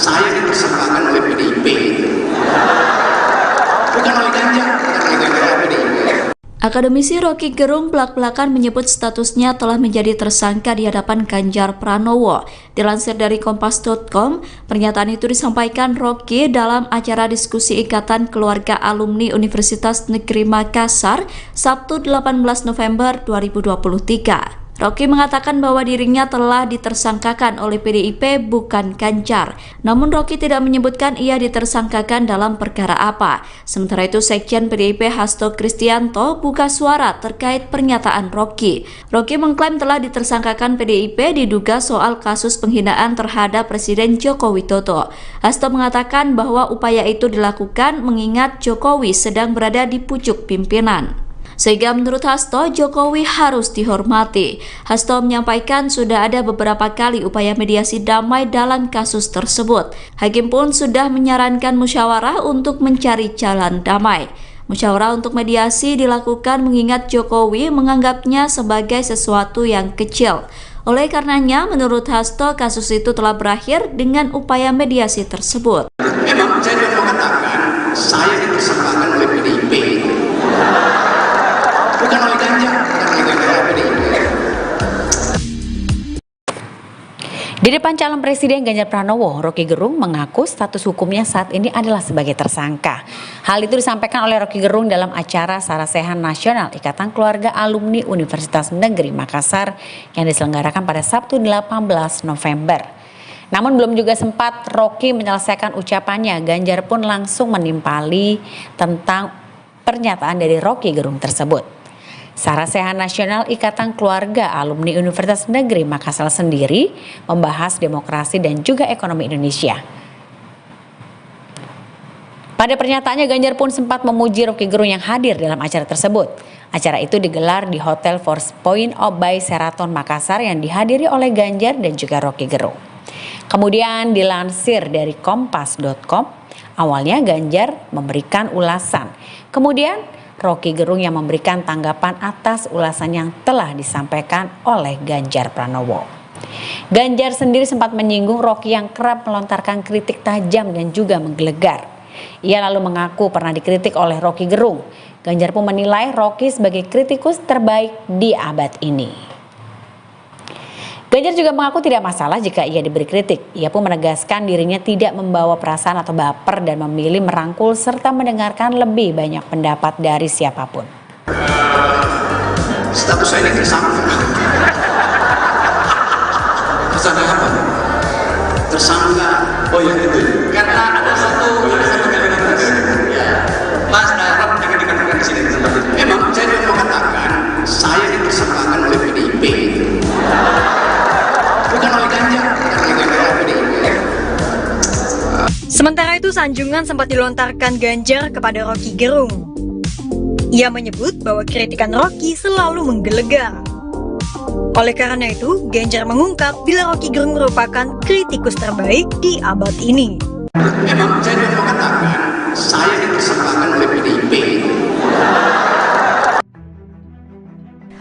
saya ditersangkakan oleh PDIP, bukan oleh Ganjar, PDIP. Akademisi Rocky Gerung belak-belakan menyebut statusnya telah menjadi tersangka di hadapan Ganjar Pranowo. Dilansir dari Kompas.com, pernyataan itu disampaikan Rocky dalam acara diskusi Ikatan Keluarga Alumni Universitas Negeri Makassar, Sabtu 18 November 2023. Rocky mengatakan bahwa dirinya telah ditersangkakan oleh PDIP bukan Ganjar. Namun Rocky tidak menyebutkan ia ditersangkakan dalam perkara apa. Sementara itu Sekjen PDIP Hasto Kristianto buka suara terkait pernyataan Rocky. Rocky mengklaim telah ditersangkakan PDIP diduga soal kasus penghinaan terhadap Presiden Joko Widodo. Hasto mengatakan bahwa upaya itu dilakukan mengingat Jokowi sedang berada di pucuk pimpinan. Sehingga menurut Hasto, Jokowi harus dihormati. Hasto menyampaikan sudah ada beberapa kali upaya mediasi damai dalam kasus tersebut. Hakim pun sudah menyarankan musyawarah untuk mencari jalan damai. Musyawarah untuk mediasi dilakukan mengingat Jokowi menganggapnya sebagai sesuatu yang kecil. Oleh karenanya, menurut Hasto, kasus itu telah berakhir dengan upaya mediasi tersebut. Memang saya mau mengatakan, saya ditersangkakan oleh PDIP, bukan oleh Ganjar, PDIP. Di depan calon Presiden Ganjar Pranowo, Rocky Gerung mengaku status hukumnya saat ini adalah sebagai tersangka. Hal itu disampaikan oleh Rocky Gerung dalam acara Sarasehan Nasional Ikatan Keluarga Alumni Universitas Negeri Makassar yang diselenggarakan pada Sabtu 18 November. Namun belum juga sempat Rocky menyelesaikan ucapannya, Ganjar pun langsung menimpali tentang pernyataan dari Rocky Gerung tersebut. Sarasehan Nasional Ikatan Keluarga Alumni Universitas Negeri Makassar sendiri membahas demokrasi dan juga ekonomi Indonesia. Pada pernyataannya, Ganjar pun sempat memuji Rocky Gerung yang hadir dalam acara tersebut. Acara itu digelar di Hotel Force Point by Sheraton Makassar yang dihadiri oleh Ganjar dan juga Rocky Gerung. Kemudian dilansir dari Kompas.com, awalnya Ganjar memberikan ulasan. Kemudian Rocky Gerung yang memberikan tanggapan atas ulasan yang telah disampaikan oleh Ganjar Pranowo. Ganjar sendiri sempat menyinggung Rocky yang kerap melontarkan kritik tajam dan juga menggelegar. Ia lalu mengaku pernah dikritik oleh Rocky Gerung. Ganjar pun menilai Rocky sebagai kritikus terbaik di abad ini. Ganjar juga mengaku tidak masalah jika ia diberi kritik. Ia pun menegaskan dirinya tidak membawa perasaan atau baper dan memilih merangkul serta mendengarkan lebih banyak pendapat dari siapapun. Status saya ini tersangka. Tersangka apa? Tersangka. Oh ya itu. Karena ada satu kalimat ya. Mas Darab yang dikatakan di sini tempat itu. Memang saya mau mengatakan saya ditersangkakan oleh PDIP. Bukan oleh Ganjar, PDIP. Sementara itu, sanjungan sempat dilontarkan Ganjar kepada Rocky Gerung. Ia menyebut bahwa kritikan Rocky selalu menggelegar. Oleh karena itu, Ganjar mengungkap bila Rocky Gerung merupakan kritikus terbaik di abad ini. Memang saya mau mengatakan saya ditersangkakan oleh PDIP.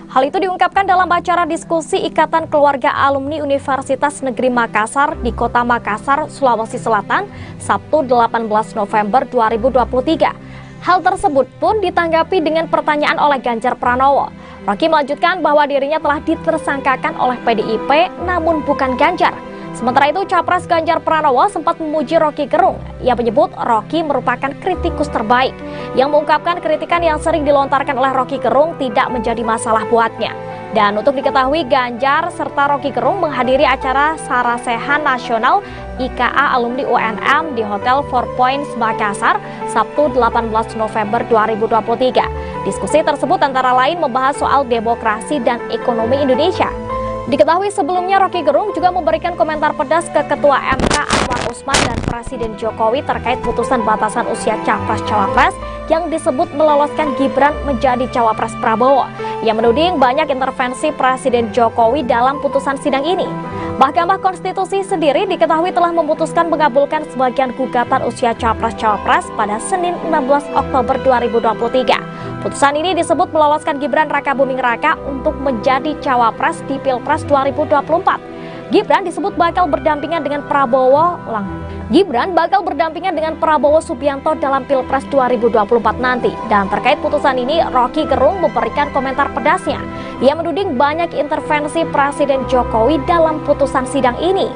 Hal itu diungkapkan dalam acara diskusi Ikatan Keluarga Alumni Universitas Negeri Makassar di Kota Makassar, Sulawesi Selatan, Sabtu 18 November 2023. Hal tersebut pun ditanggapi dengan pertanyaan oleh Ganjar Pranowo. Rocky melanjutkan bahwa dirinya telah ditersangkakan oleh PDIP namun bukan Ganjar. Sementara itu, Capres Ganjar Pranowo sempat memuji Rocky Gerung. Ia menyebut Rocky merupakan kritikus terbaik, yang mengungkapkan kritikan yang sering dilontarkan oleh Rocky Gerung tidak menjadi masalah buatnya. Dan untuk diketahui, Ganjar serta Rocky Gerung menghadiri acara Sarasehan Nasional IKA Alumni UNM di Hotel Four Points Makassar, Sabtu 18 November 2023. Diskusi tersebut antara lain membahas soal demokrasi dan ekonomi Indonesia. Diketahui sebelumnya Rocky Gerung juga memberikan komentar pedas ke Ketua MK Anwar Usman dan Presiden Jokowi terkait putusan batasan usia Capres-Cawapres yang disebut meloloskan Gibran menjadi Cawapres Prabowo. Ia menuding banyak intervensi Presiden Jokowi dalam putusan sidang ini. Mahkamah Konstitusi sendiri diketahui telah memutuskan mengabulkan sebagian gugatan usia Capres-Cawapres pada Senin 16 Oktober 2023. Putusan ini disebut meloloskan Gibran Raka Buming Raka untuk menjadi Cawapres di Pilpres 2024. Gibran disebut bakal berdampingan dengan Gibran bakal berdampingan dengan Prabowo Subianto dalam Pilpres 2024 nanti. Dan terkait putusan ini, Rocky Gerung memberikan komentar pedasnya. Ia menuding banyak intervensi Presiden Jokowi dalam putusan sidang ini.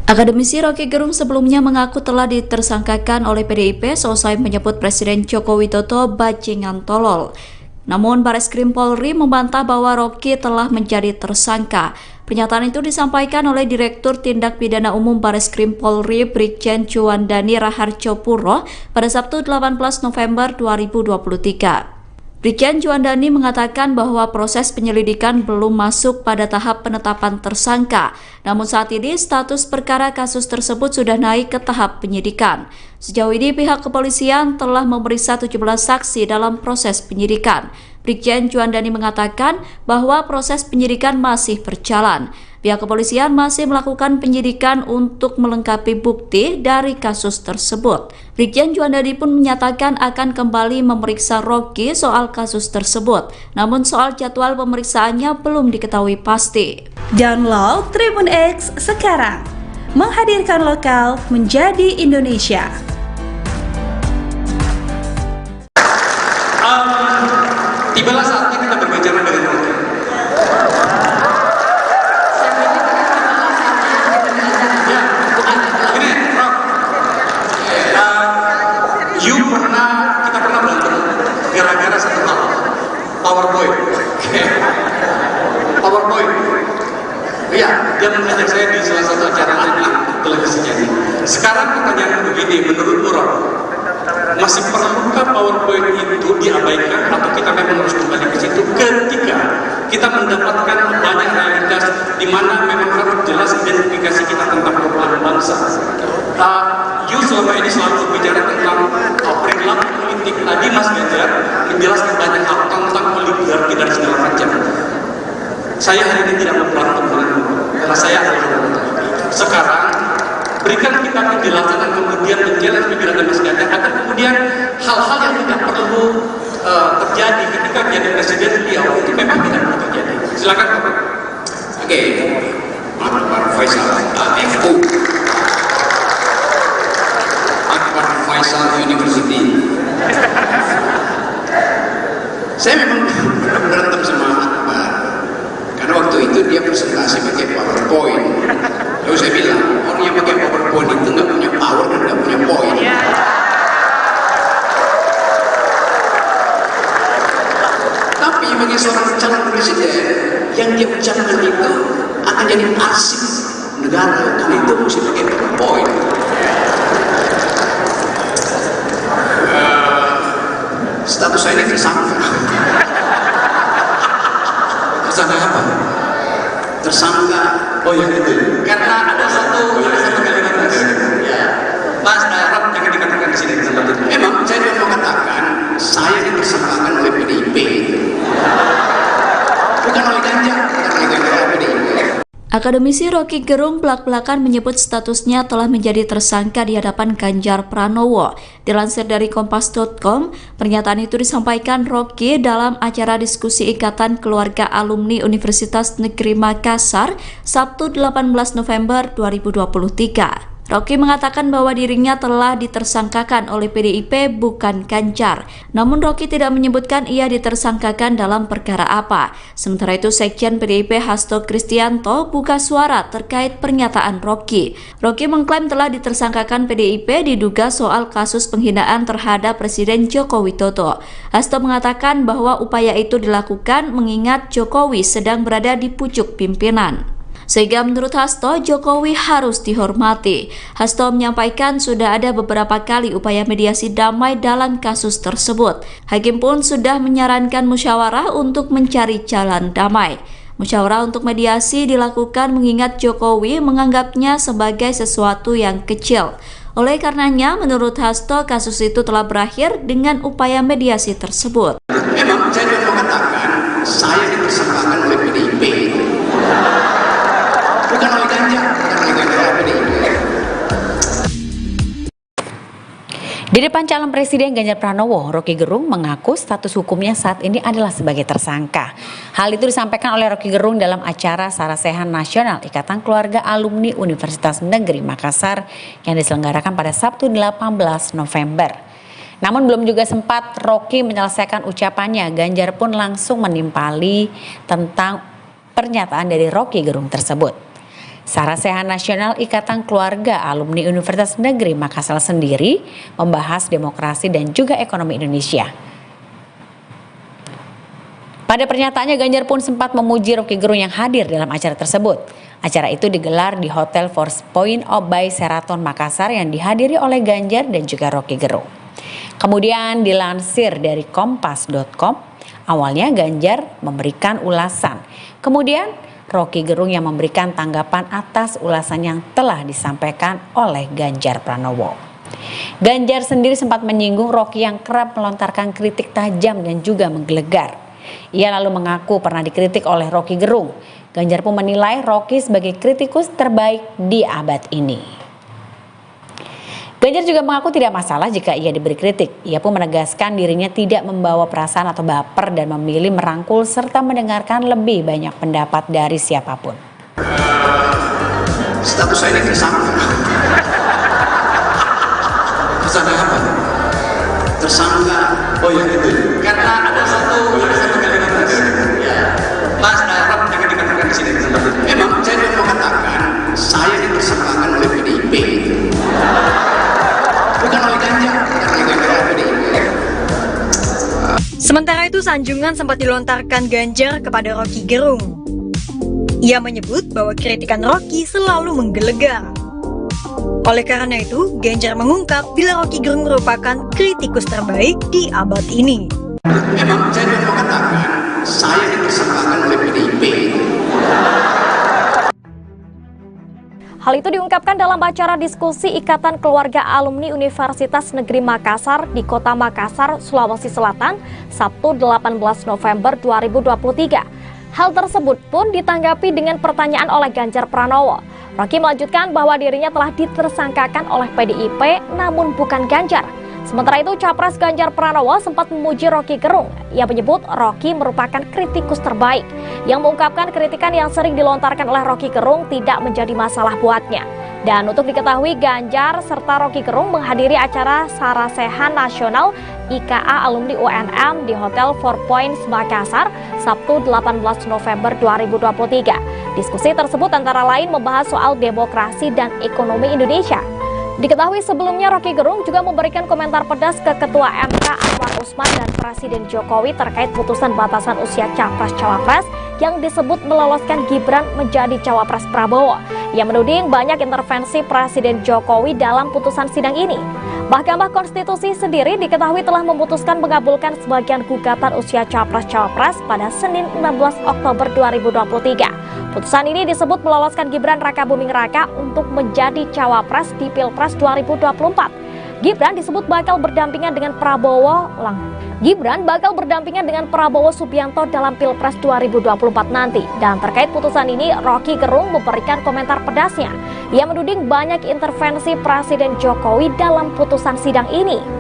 Akademisi Rocky Gerung sebelumnya mengaku telah ditersangkakan oleh PDIP selesai menyebut Presiden Joko Widodo bajingan tolol. Namun Bareskrim Polri membantah bahwa Rocky telah menjadi tersangka. Pernyataan itu disampaikan oleh Direktur Tindak Pidana Umum Bareskrim Polri Brigjen Juandani Raharjo Puro pada Sabtu 18 November 2023. Brigjen Juandani mengatakan bahwa proses penyelidikan belum masuk pada tahap penetapan tersangka. Namun saat ini status perkara kasus tersebut sudah naik ke tahap penyidikan. Sejauh ini pihak kepolisian telah memeriksa 17 saksi dalam proses penyidikan. Brigjen Juandani mengatakan bahwa proses penyidikan masih berjalan. Pihak kepolisian masih melakukan penyidikan untuk melengkapi bukti dari kasus tersebut. Brigjen Juandani pun menyatakan akan kembali memeriksa Rocky soal kasus tersebut. Namun soal jadwal pemeriksaannya belum diketahui pasti. Download Tribun X sekarang, menghadirkan lokal menjadi Indonesia. Tibalah saatnya kita berbicara dengan Rocky. Kita pernah berantem gara-gara satu hal, PowerPoint. PowerPoint. Iya, dia mengajak saya di salah satu acara televisi jadi. Sekarang pertanyaan begini, menurut Rock, masih perlukah PowerPoint itu diabaikan atau kita memang harus kembali ke situ ketika kita mendapatkan banyak realitas di mana memang harus jelas identifikasi kita tentang perubahan bangsa. You selama ini selalu berbicara tentang perilaku politik. Tadi Mas Ganjar menjelaskan banyak hal tentang oligarki dan segala macam. Saya hari ini tidak memberantem denganmu, karena saya adalah sekarang berikan kita penjelasan dan kemudian menjelaskan pikiran Mas Ganjar agar kemudian hal-hal yang tidak perlu terjadi ketika menjadi presiden beliau itu memang tidak perlu terjadi. Silakan Pak. Oke, Pak Faisal, FU. Faisal University. Saya memang berantem sama Akbar karena waktu itu dia presentasi pakai PowerPoint. Lalu saya bilang orang yang pakai PowerPoint itu nggak punya power dan nggak punya poin. Tapi bagi seorang calon presiden yang dia ucapkan itu akan jadi arsip negara dan itu mesti pakai PowerPoint. Status saya ini tersangka. Tersangka apa? Tersangka. Oh ya itu. Karena ada satu kalimat ya. Mas Rob jangan dikatakan di sini tempat itu. Memang saya mau mengatakan saya ditersangkakan oleh PDIP. Bukan oleh Ganjar, bukan oleh PDIP. Akademisi Rocky Gerung belak-belakan menyebut statusnya telah menjadi tersangka di hadapan Ganjar Pranowo. Dilansir dari Kompas.com, pernyataan itu disampaikan Rocky dalam acara diskusi Ikatan Keluarga Alumni Universitas Negeri Makassar, Sabtu 18 November 2023. Rocky mengatakan bahwa dirinya telah ditersangkakan oleh PDIP bukan Ganjar. Namun Rocky tidak menyebutkan ia ditersangkakan dalam perkara apa. Sementara itu Sekjen PDIP Hasto Kristianto buka suara terkait pernyataan Rocky. Rocky mengklaim telah ditersangkakan PDIP diduga soal kasus penghinaan terhadap Presiden Joko Widodo. Hasto mengatakan bahwa upaya itu dilakukan mengingat Jokowi sedang berada di pucuk pimpinan. Sehingga menurut Hasto, Jokowi harus dihormati. Hasto menyampaikan sudah ada beberapa kali upaya mediasi damai dalam kasus tersebut. Hakim pun sudah menyarankan musyawarah untuk mencari jalan damai. Musyawarah untuk mediasi dilakukan mengingat Jokowi menganggapnya sebagai sesuatu yang kecil. Oleh karenanya, menurut Hasto, kasus itu telah berakhir dengan upaya mediasi tersebut. Memang saya mau mengatakan saya ditersangkakan oleh PDIP. Bukan oleh Ganjar, bukan oleh PDIP. Di depan calon presiden Ganjar Pranowo, Roky Gerung mengaku status hukumnya saat ini adalah sebagai tersangka. Hal itu disampaikan oleh Roky Gerung dalam acara Sarasehan Nasional Ikatan Keluarga Alumni Universitas Negeri Makassar yang diselenggarakan pada Sabtu 18 November. Namun belum juga sempat Roky menyelesaikan ucapannya, Ganjar pun langsung menimpali tentang pernyataan dari Roky Gerung tersebut. Sarasehan Nasional Ikatan Keluarga Alumni Universitas Negeri Makassar sendiri membahas demokrasi dan juga ekonomi Indonesia. Pada pernyataannya, Ganjar pun sempat memuji Roky Gerung yang hadir dalam acara tersebut. Acara itu digelar di Hotel Four Points by Sheraton Makassar yang dihadiri oleh Ganjar dan juga Roky Gerung. Kemudian dilansir dari kompas.com, awalnya Ganjar memberikan ulasan. Kemudian Roky Gerung yang memberikan tanggapan atas ulasan yang telah disampaikan oleh Ganjar Pranowo. Ganjar sendiri sempat menyinggung Roky yang kerap melontarkan kritik tajam dan juga menggelegar. Ia lalu mengaku pernah dikritik oleh Roky Gerung. Ganjar pun menilai Roky sebagai kritikus terbaik di abad ini. Ganjar juga mengaku tidak masalah jika ia diberi kritik. Ia pun menegaskan dirinya tidak membawa perasaan atau baper dan memilih merangkul serta mendengarkan lebih banyak pendapat dari siapapun. Status saya ini tersangka. Tersangka apa? Tersangka. Oh ya itu. Karena ada satu kalimat tadi. Ya. Mas Darab jangan dikatakan di sini. Memang saya mau katakan saya ditersangkakan oleh PDIP. Bukan oleh Ganjar, Sementara itu, sanjungan sempat dilontarkan Ganjar kepada Roky Gerung. Ia menyebut bahwa kritikan Roky selalu menggelegar. Oleh karena itu, Ganjar mengungkap bila Roky Gerung merupakan kritikus terbaik di abad ini. Memang saya mau katakan saya ditersangkakan oleh PDIP. Hal itu diungkapkan dalam acara diskusi Ikatan Keluarga Alumni Universitas Negeri Makassar di Kota Makassar, Sulawesi Selatan, Sabtu 18 November 2023. Hal tersebut pun ditanggapi dengan pertanyaan oleh Ganjar Pranowo. Roky melanjutkan bahwa dirinya telah ditersangkakan oleh PDIP namun bukan Ganjar. Sementara itu, Capres Ganjar Pranowo sempat memuji Roky Gerung. Ia menyebut Roky merupakan kritikus terbaik, yang mengungkapkan kritikan yang sering dilontarkan oleh Roky Gerung tidak menjadi masalah buatnya. Dan untuk diketahui, Ganjar serta Roky Gerung menghadiri acara Sarasehan Nasional IKA Alumni UNM di Hotel Four Points Makassar, Sabtu 18 November 2023. Diskusi tersebut antara lain membahas soal demokrasi dan ekonomi Indonesia. Diketahui sebelumnya Roky Gerung juga memberikan komentar pedas ke Ketua MK Anwar Usman dan Presiden Jokowi terkait putusan batasan usia Capres-Cawapres yang disebut meloloskan Gibran menjadi Cawapres Prabowo. Ia menuding banyak intervensi Presiden Jokowi dalam putusan sidang ini. Mahkamah Konstitusi sendiri diketahui telah memutuskan mengabulkan sebagian gugatan usia Capres-Cawapres pada Senin 16 Oktober 2023. Putusan ini disebut meloloskan Gibran Rakabuming Raka untuk menjadi Cawapres di Pilpres 2024. Gibran disebut bakal berdampingan dengan Prabowo Subianto dalam Pilpres 2024 nanti. Dan terkait putusan ini, Roky Gerung memberikan komentar pedasnya. Ia menuding banyak intervensi Presiden Jokowi dalam putusan sidang ini.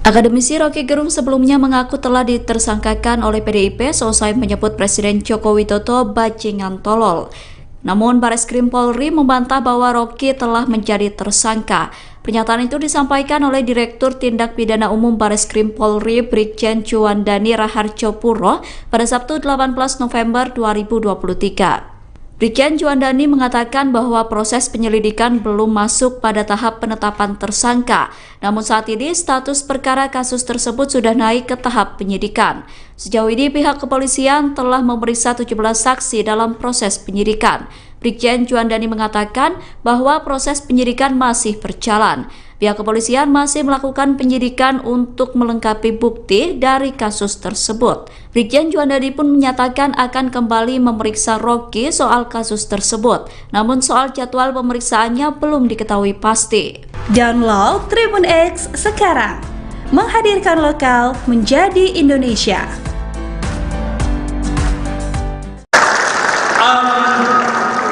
Akademisi Roky Gerung sebelumnya mengaku telah ditersangkakan oleh PDIP seusai menyebut Presiden Joko Widodo bajingan tolol. Namun Bareskrim Polri membantah bahwa Roky telah menjadi tersangka. Pernyataan itu disampaikan oleh Direktur Tindak Pidana Umum Bareskrim Polri Brigjen Juandani Raharjo Puro pada Sabtu 18 November 2023. Brigjen Juandani mengatakan bahwa proses penyelidikan belum masuk pada tahap penetapan tersangka. Namun saat ini status perkara kasus tersebut sudah naik ke tahap penyidikan. Sejauh ini pihak kepolisian telah memeriksa 17 saksi dalam proses penyidikan. Brigjen Juandani mengatakan bahwa proses penyidikan masih berjalan. Pihak kepolisian masih melakukan penyidikan untuk melengkapi bukti dari kasus tersebut. Brigjen Juandani pun menyatakan akan kembali memeriksa Roky soal kasus tersebut. Namun soal jadwal pemeriksaannya belum diketahui pasti. Download Tribun X sekarang. Menghadirkan lokal menjadi Indonesia.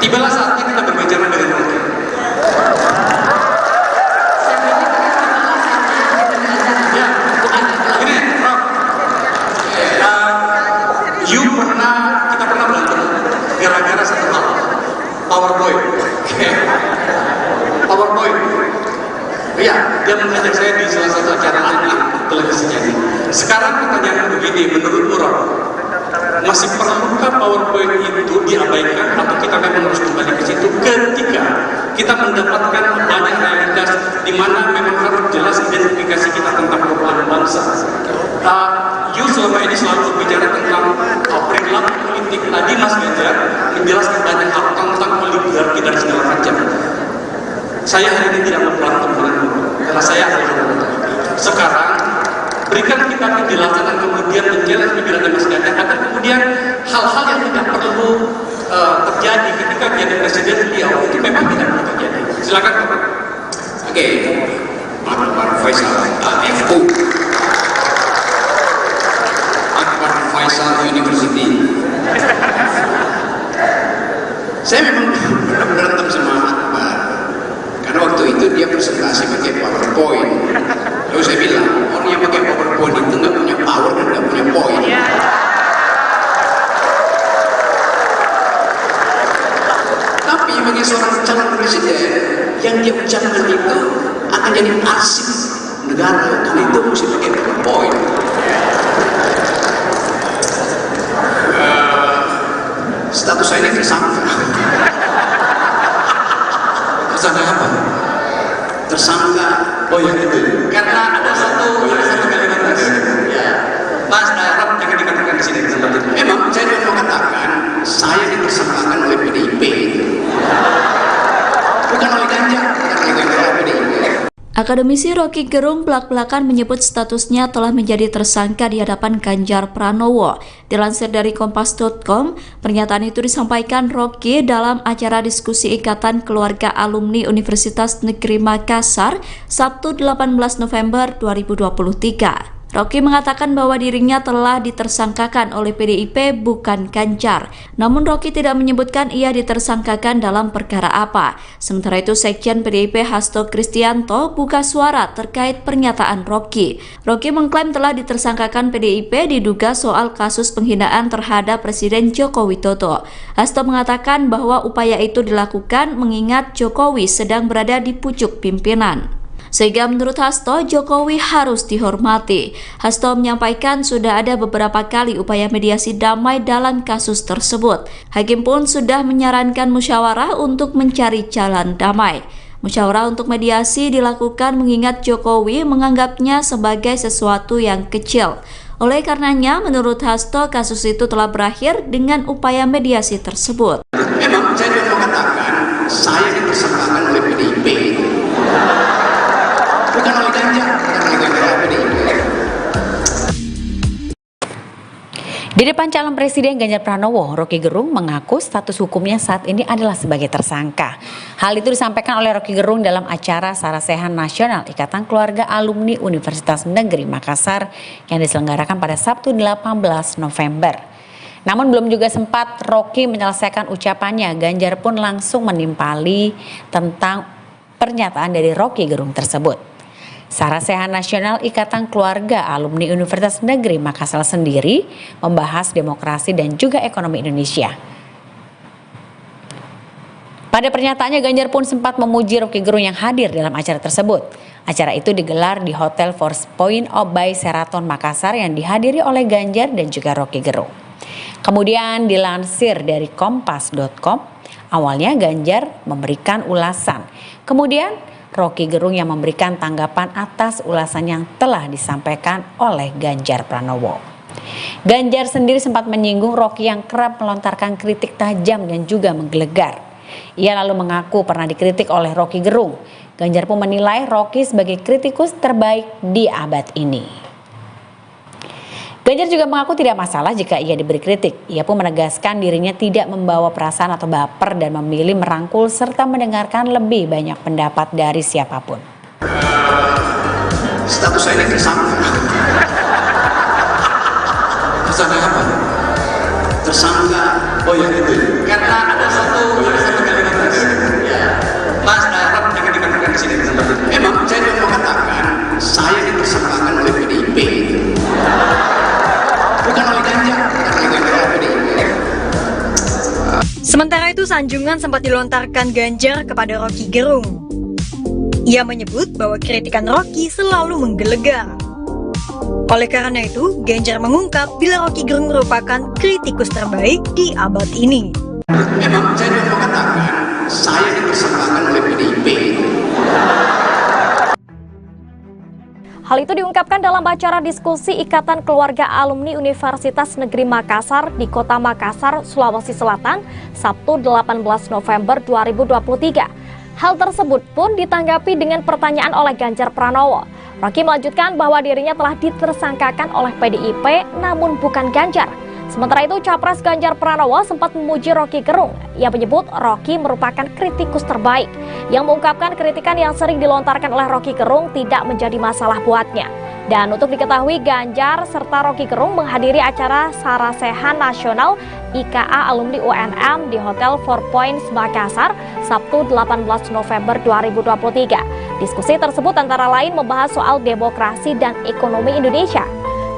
Tibalah saatnya saja saya di salah satu acara televisi jadi. Sekarang pertanyaan begini, menurut Murad, masih perlukah PowerPoint itu diabaikan atau kita memang harus kembali ke situ ketika kita mendapatkan banyak realitas di mana memang harus jelas identifikasi kita tentang perubahan bangsa. You selama ini selalu berbicara tentang perilaku politik. Tadi Mas Ganjar menjelaskan banyak hal tentang oligarki dan segala macam. Saya hari ini tidak memberantem denganmu, karena saya adalah sekarang berikan kita penjelasan dan kemudian menjelaskan penjelasan Mas Ganjar agar kemudian hal-hal yang tidak perlu terjadi ketika menjadi presiden beliau itu memang tidak perlu terjadi. Silakan. Oke, Pak Faisal, FU, Akbar Faisal University. Saya memang berantem sama Akbar karena waktu itu dia presentasi pakai PowerPoint. Lalu saya bilang, orang yang pakai PowerPoint itu nggak punya power dan nggak punya poin. Tapi bagi seorang calon presiden, yang dia ucapkan itu akan jadi arsip negara, karena itu mesti pakai PowerPoint. Status saya ini tersangka. Tersangka apa? Tersangka. Oh ya itu. Karena ada satu kalimat ya. Mas Rob jangan dikatakan di sini tempat itu. Memang saya mau mengatakan saya ditersangkakan oleh PDIP. Bukan oleh Ganjar, bukan oleh PDIP. Akademisi Rocky Gerung belak-belakan menyebut statusnya telah menjadi tersangka di hadapan Ganjar Pranowo. Dilansir dari Kompas.com, pernyataan itu disampaikan Rocky dalam acara diskusi Ikatan Keluarga Alumni Universitas Negeri Makassar, Sabtu 18 November 2023. Rocky mengatakan bahwa dirinya telah ditersangkakan oleh PDIP bukan Ganjar. Namun Rocky tidak menyebutkan ia ditersangkakan dalam perkara apa. Sementara itu Sekjen PDIP Hasto Kristianto buka suara terkait pernyataan Rocky. Rocky mengklaim telah ditersangkakan PDIP diduga soal kasus penghinaan terhadap Presiden Joko Widodo. Hasto mengatakan bahwa upaya itu dilakukan mengingat Jokowi sedang berada di pucuk pimpinan. Sehingga menurut Hasto, Jokowi harus dihormati. Hasto menyampaikan sudah ada beberapa kali upaya mediasi damai dalam kasus tersebut. Hakim pun sudah menyarankan musyawarah untuk mencari jalan damai. Musyawarah untuk mediasi dilakukan mengingat Jokowi menganggapnya sebagai sesuatu yang kecil. Oleh karenanya, menurut Hasto, kasus itu telah berakhir dengan upaya mediasi tersebut. Memang saya mau mengatakan saya ditersangkakan oleh PDIP. Bukan oleh Ganjar, bukan oleh PDIP. Di depan calon presiden Ganjar Pranowo, Rocky Gerung mengaku status hukumnya saat ini adalah sebagai tersangka. Hal itu disampaikan oleh Rocky Gerung dalam acara Sarasehan Nasional Ikatan Keluarga Alumni Universitas Negeri Makassar yang diselenggarakan pada Sabtu 18 November. Namun belum juga sempat Rocky menyelesaikan ucapannya, Ganjar pun langsung menimpali tentang pernyataan dari Rocky Gerung tersebut. Sarasehan Nasional Ikatan Keluarga Alumni Universitas Negeri Makassar sendiri membahas demokrasi dan juga ekonomi Indonesia. Pada pernyataannya, Ganjar pun sempat memuji Rocky Gerung yang hadir dalam acara tersebut. Acara itu digelar di Hotel Force Point by Sheraton Makassar yang dihadiri oleh Ganjar dan juga Rocky Gerung. Kemudian dilansir dari Kompas.com, awalnya Ganjar memberikan ulasan. Kemudian Rocky Gerung yang memberikan tanggapan atas ulasan yang telah disampaikan oleh Ganjar Pranowo. Ganjar sendiri sempat menyinggung Rocky yang kerap melontarkan kritik tajam dan juga menggelegar. Ia lalu mengaku pernah dikritik oleh Rocky Gerung. Ganjar pun menilai Rocky sebagai kritikus terbaik di abad ini. Ganjar juga mengaku tidak masalah jika ia diberi kritik. Ia pun menegaskan dirinya tidak membawa perasaan atau baper dan memilih merangkul serta mendengarkan lebih banyak pendapat dari siapapun. Status saya ini tersangka. Tersangka apa? Tersangka. Oh ya itu. Karena ada satu kalimat ya. Mas Rob jangan dikatakan di sini tempat itu. Memang saya mau mengatakan saya ditersangkakan oleh PDIP. Bukan oleh Ganjar, bukan oleh PDIP. Sementara itu sanjungan sempat dilontarkan Ganjar kepada Rocky Gerung. Ia menyebut bahwa kritikan Rocky selalu menggelegar. Oleh karena itu, Ganjar mengungkap bila Rocky Gerung merupakan kritikus terbaik di abad ini. Memang saya mau katakan, saya dipersangkakan oleh PDIP. Hal itu diungkapkan dalam acara diskusi Ikatan Keluarga Alumni Universitas Negeri Makassar di Kota Makassar, Sulawesi Selatan, Sabtu 18 November 2023. Hal tersebut pun ditanggapi dengan pertanyaan oleh Ganjar Pranowo. Rocky melanjutkan bahwa dirinya telah ditersangkakan oleh PDIP namun bukan Ganjar. Sementara itu, Capres Ganjar Pranowo sempat memuji Rocky Gerung. Ia menyebut Rocky merupakan kritikus terbaik, yang mengungkapkan kritikan yang sering dilontarkan oleh Rocky Gerung tidak menjadi masalah buatnya. Dan untuk diketahui, Ganjar serta Rocky Gerung menghadiri acara Sarasehan Nasional IKA Alumni UNM di Hotel Four Points Makassar, Sabtu 18 November 2023. Diskusi tersebut antara lain membahas soal demokrasi dan ekonomi Indonesia.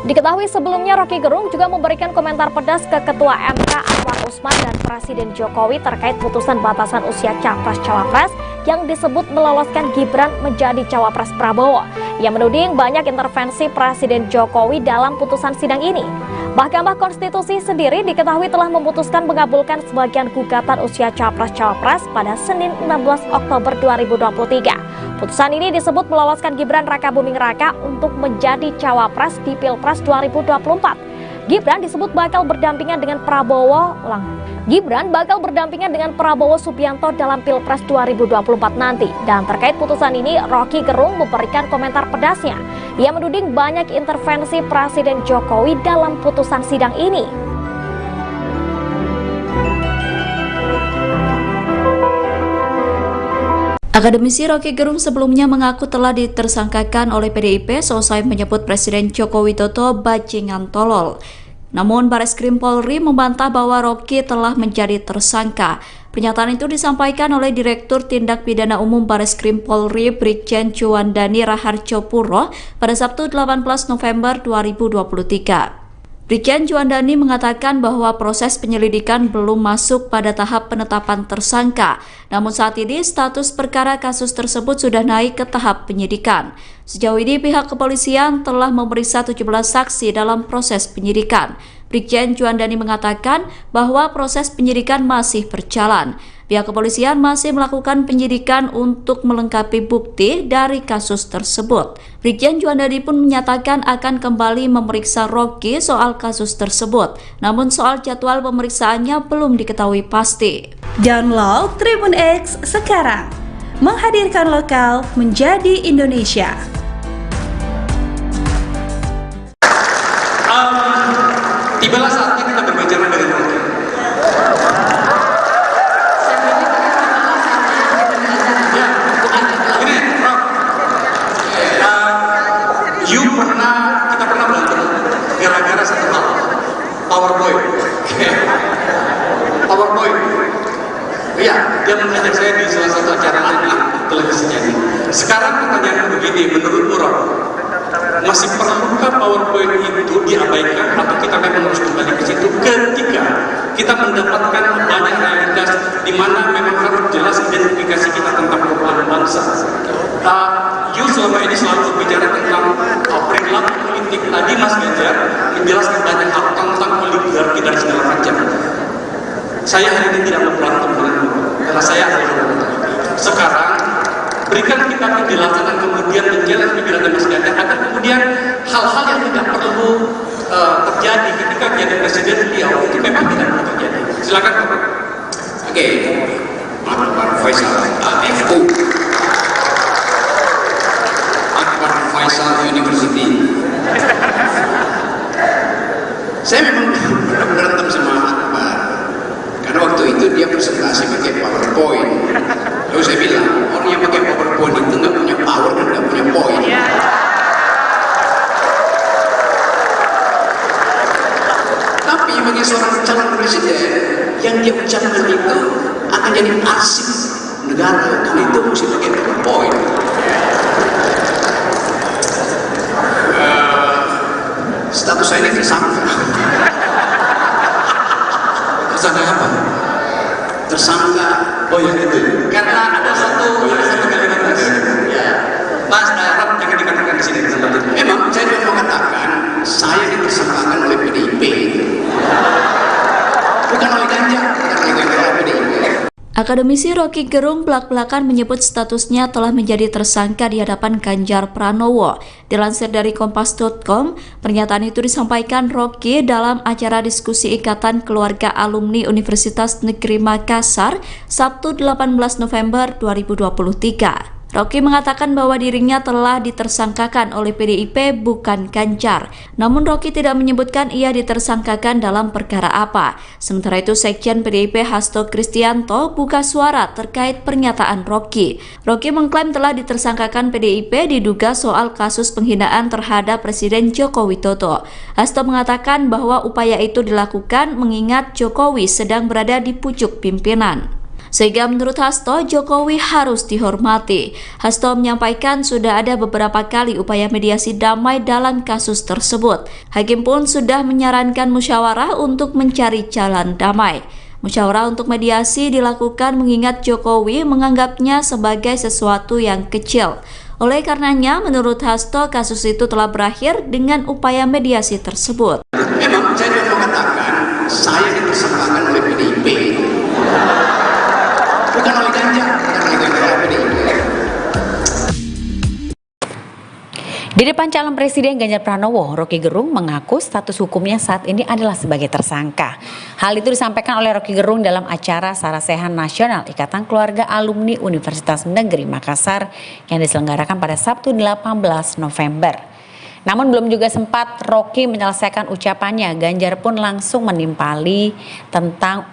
Diketahui sebelumnya Rocky Gerung juga memberikan komentar pedas ke Ketua MK Anwar Usman dan Presiden Jokowi terkait putusan batasan usia Capres-Cawapres yang disebut meloloskan Gibran menjadi Cawapres Prabowo. Ia menuding banyak intervensi Presiden Jokowi dalam putusan sidang ini. Mahkamah Konstitusi sendiri diketahui telah memutuskan mengabulkan sebagian gugatan usia Capres-Cawapres pada Senin 16 Oktober 2023. Putusan ini disebut meloloskan Gibran Rakabuming Raka untuk menjadi Cawapres di Pilpres 2024. Gibran disebut bakal berdampingan dengan Gibran bakal berdampingan dengan Prabowo Subianto dalam Pilpres 2024 nanti. Dan terkait putusan ini, Rocky Gerung memberikan komentar pedasnya. Ia menuding banyak intervensi Presiden Jokowi dalam putusan sidang ini. Akademisi Rocky Gerung sebelumnya mengaku telah ditersangkakan oleh PDIP seusai menyebut Presiden Joko Widodo bajingan tolol. Namun Bareskrim Polri membantah bahwa Rocky telah menjadi tersangka. Pernyataan itu disampaikan oleh Direktur Tindak Pidana Umum Bareskrim Polri Brigjen Juwandani Raharjopuro pada Sabtu 18 November 2023. Brigjen Juwandani mengatakan bahwa proses penyelidikan belum masuk pada tahap penetapan tersangka. Namun saat ini status perkara kasus tersebut sudah naik ke tahap penyidikan. Sejauh ini pihak kepolisian telah memeriksa 17 saksi dalam proses penyidikan. Brigjen Juwandani mengatakan bahwa proses penyidikan masih berjalan. Pihak kepolisian masih melakukan penyidikan untuk melengkapi bukti dari kasus tersebut. Brigjen Juwandani pun menyatakan akan kembali memeriksa Rocky soal kasus tersebut. Namun soal jadwal pemeriksaannya belum diketahui pasti. Download Tribun X sekarang, menghadirkan lokal menjadi Indonesia. Tibalah saatnya kita berbicara dengan Rocky. Kita pernah berantem gara-gara satu hal, PowerPoint. PowerPoint. Iya, dia mengajak saya di salah satu acara televisinya. Sekarang pertanyaannya begini, menurut Rock, masih perlukah PowerPoint itu diabaikan atau kita memang harus kembali ke situ ketika kita mendapatkan banyak realitas di mana memang harus jelas identifikasi kita tentang perubahan bangsa. Selama ini selalu berbicara tentang perilaku politik. Tadi Mas Ganjar menjelaskan banyak hal tentang oligarki dan segala macam. Saya hari ini tidak mau berantem denganmu, karena saya adalah sekarang berikan kita penjelasan dan kemudian menjelaskan pikiran Mas Ganjar agar kemudian hal-hal yang tidak perlu terjadi ketika menjadi presiden beliau itu memang tidak perlu terjadi. Silakan. Oke, Pak Faisal, FU. Faisal University. Saya memang berantem sama Akbar karena waktu itu dia presentasi pakai PowerPoint. Lalu saya bilang, orang yang pakai PowerPoint itu nggak punya power dan nggak punya poin. Tapi bagi seorang calon presiden yang dia ucapkan itu akan jadi arsip negara, karena itu mesti pakai PowerPoint. Status saya ini tersangka. Tersangka apa? Tersangka. Oh ya itu. Karena ada satu kalimat. Ya. Akademisi Rocky Gerung belak-belakan menyebut statusnya telah menjadi tersangka di hadapan Ganjar Pranowo. Dilansir dari Kompas.com, pernyataan itu disampaikan Rocky dalam acara diskusi Ikatan Keluarga Alumni Universitas Negeri Makassar, Sabtu 18 November 2023. Rocky mengatakan bahwa dirinya telah ditersangkakan oleh PDIP bukan Ganjar. Namun Rocky tidak menyebutkan ia ditersangkakan dalam perkara apa. Sementara itu Sekjen PDIP Hasto Kristianto buka suara terkait pernyataan Rocky. Rocky mengklaim telah ditersangkakan PDIP diduga soal kasus penghinaan terhadap Presiden Joko Widodo. Hasto mengatakan bahwa upaya itu dilakukan mengingat Jokowi sedang berada di pucuk pimpinan. Sehingga menurut Hasto, Jokowi harus dihormati. Hasto menyampaikan sudah ada beberapa kali upaya mediasi damai dalam kasus tersebut. Hakim pun sudah menyarankan musyawarah untuk mencari jalan damai. Musyawarah untuk mediasi dilakukan mengingat Jokowi menganggapnya sebagai sesuatu yang kecil. Oleh karenanya, menurut Hasto, kasus itu telah berakhir dengan upaya mediasi tersebut. Memang saya juga mengatakan saya ditersangkakan oleh PDIP. Bukan oleh Ganjar, Di depan calon Presiden Ganjar Pranowo, Rocky Gerung mengaku status hukumnya saat ini adalah sebagai tersangka. Hal itu disampaikan oleh Rocky Gerung dalam acara Sarasehan Nasional Ikatan Keluarga Alumni Universitas Negeri Makassar yang diselenggarakan pada Sabtu 18 November. Namun belum juga sempat Rocky menyelesaikan ucapannya, Ganjar pun langsung menimpali tentang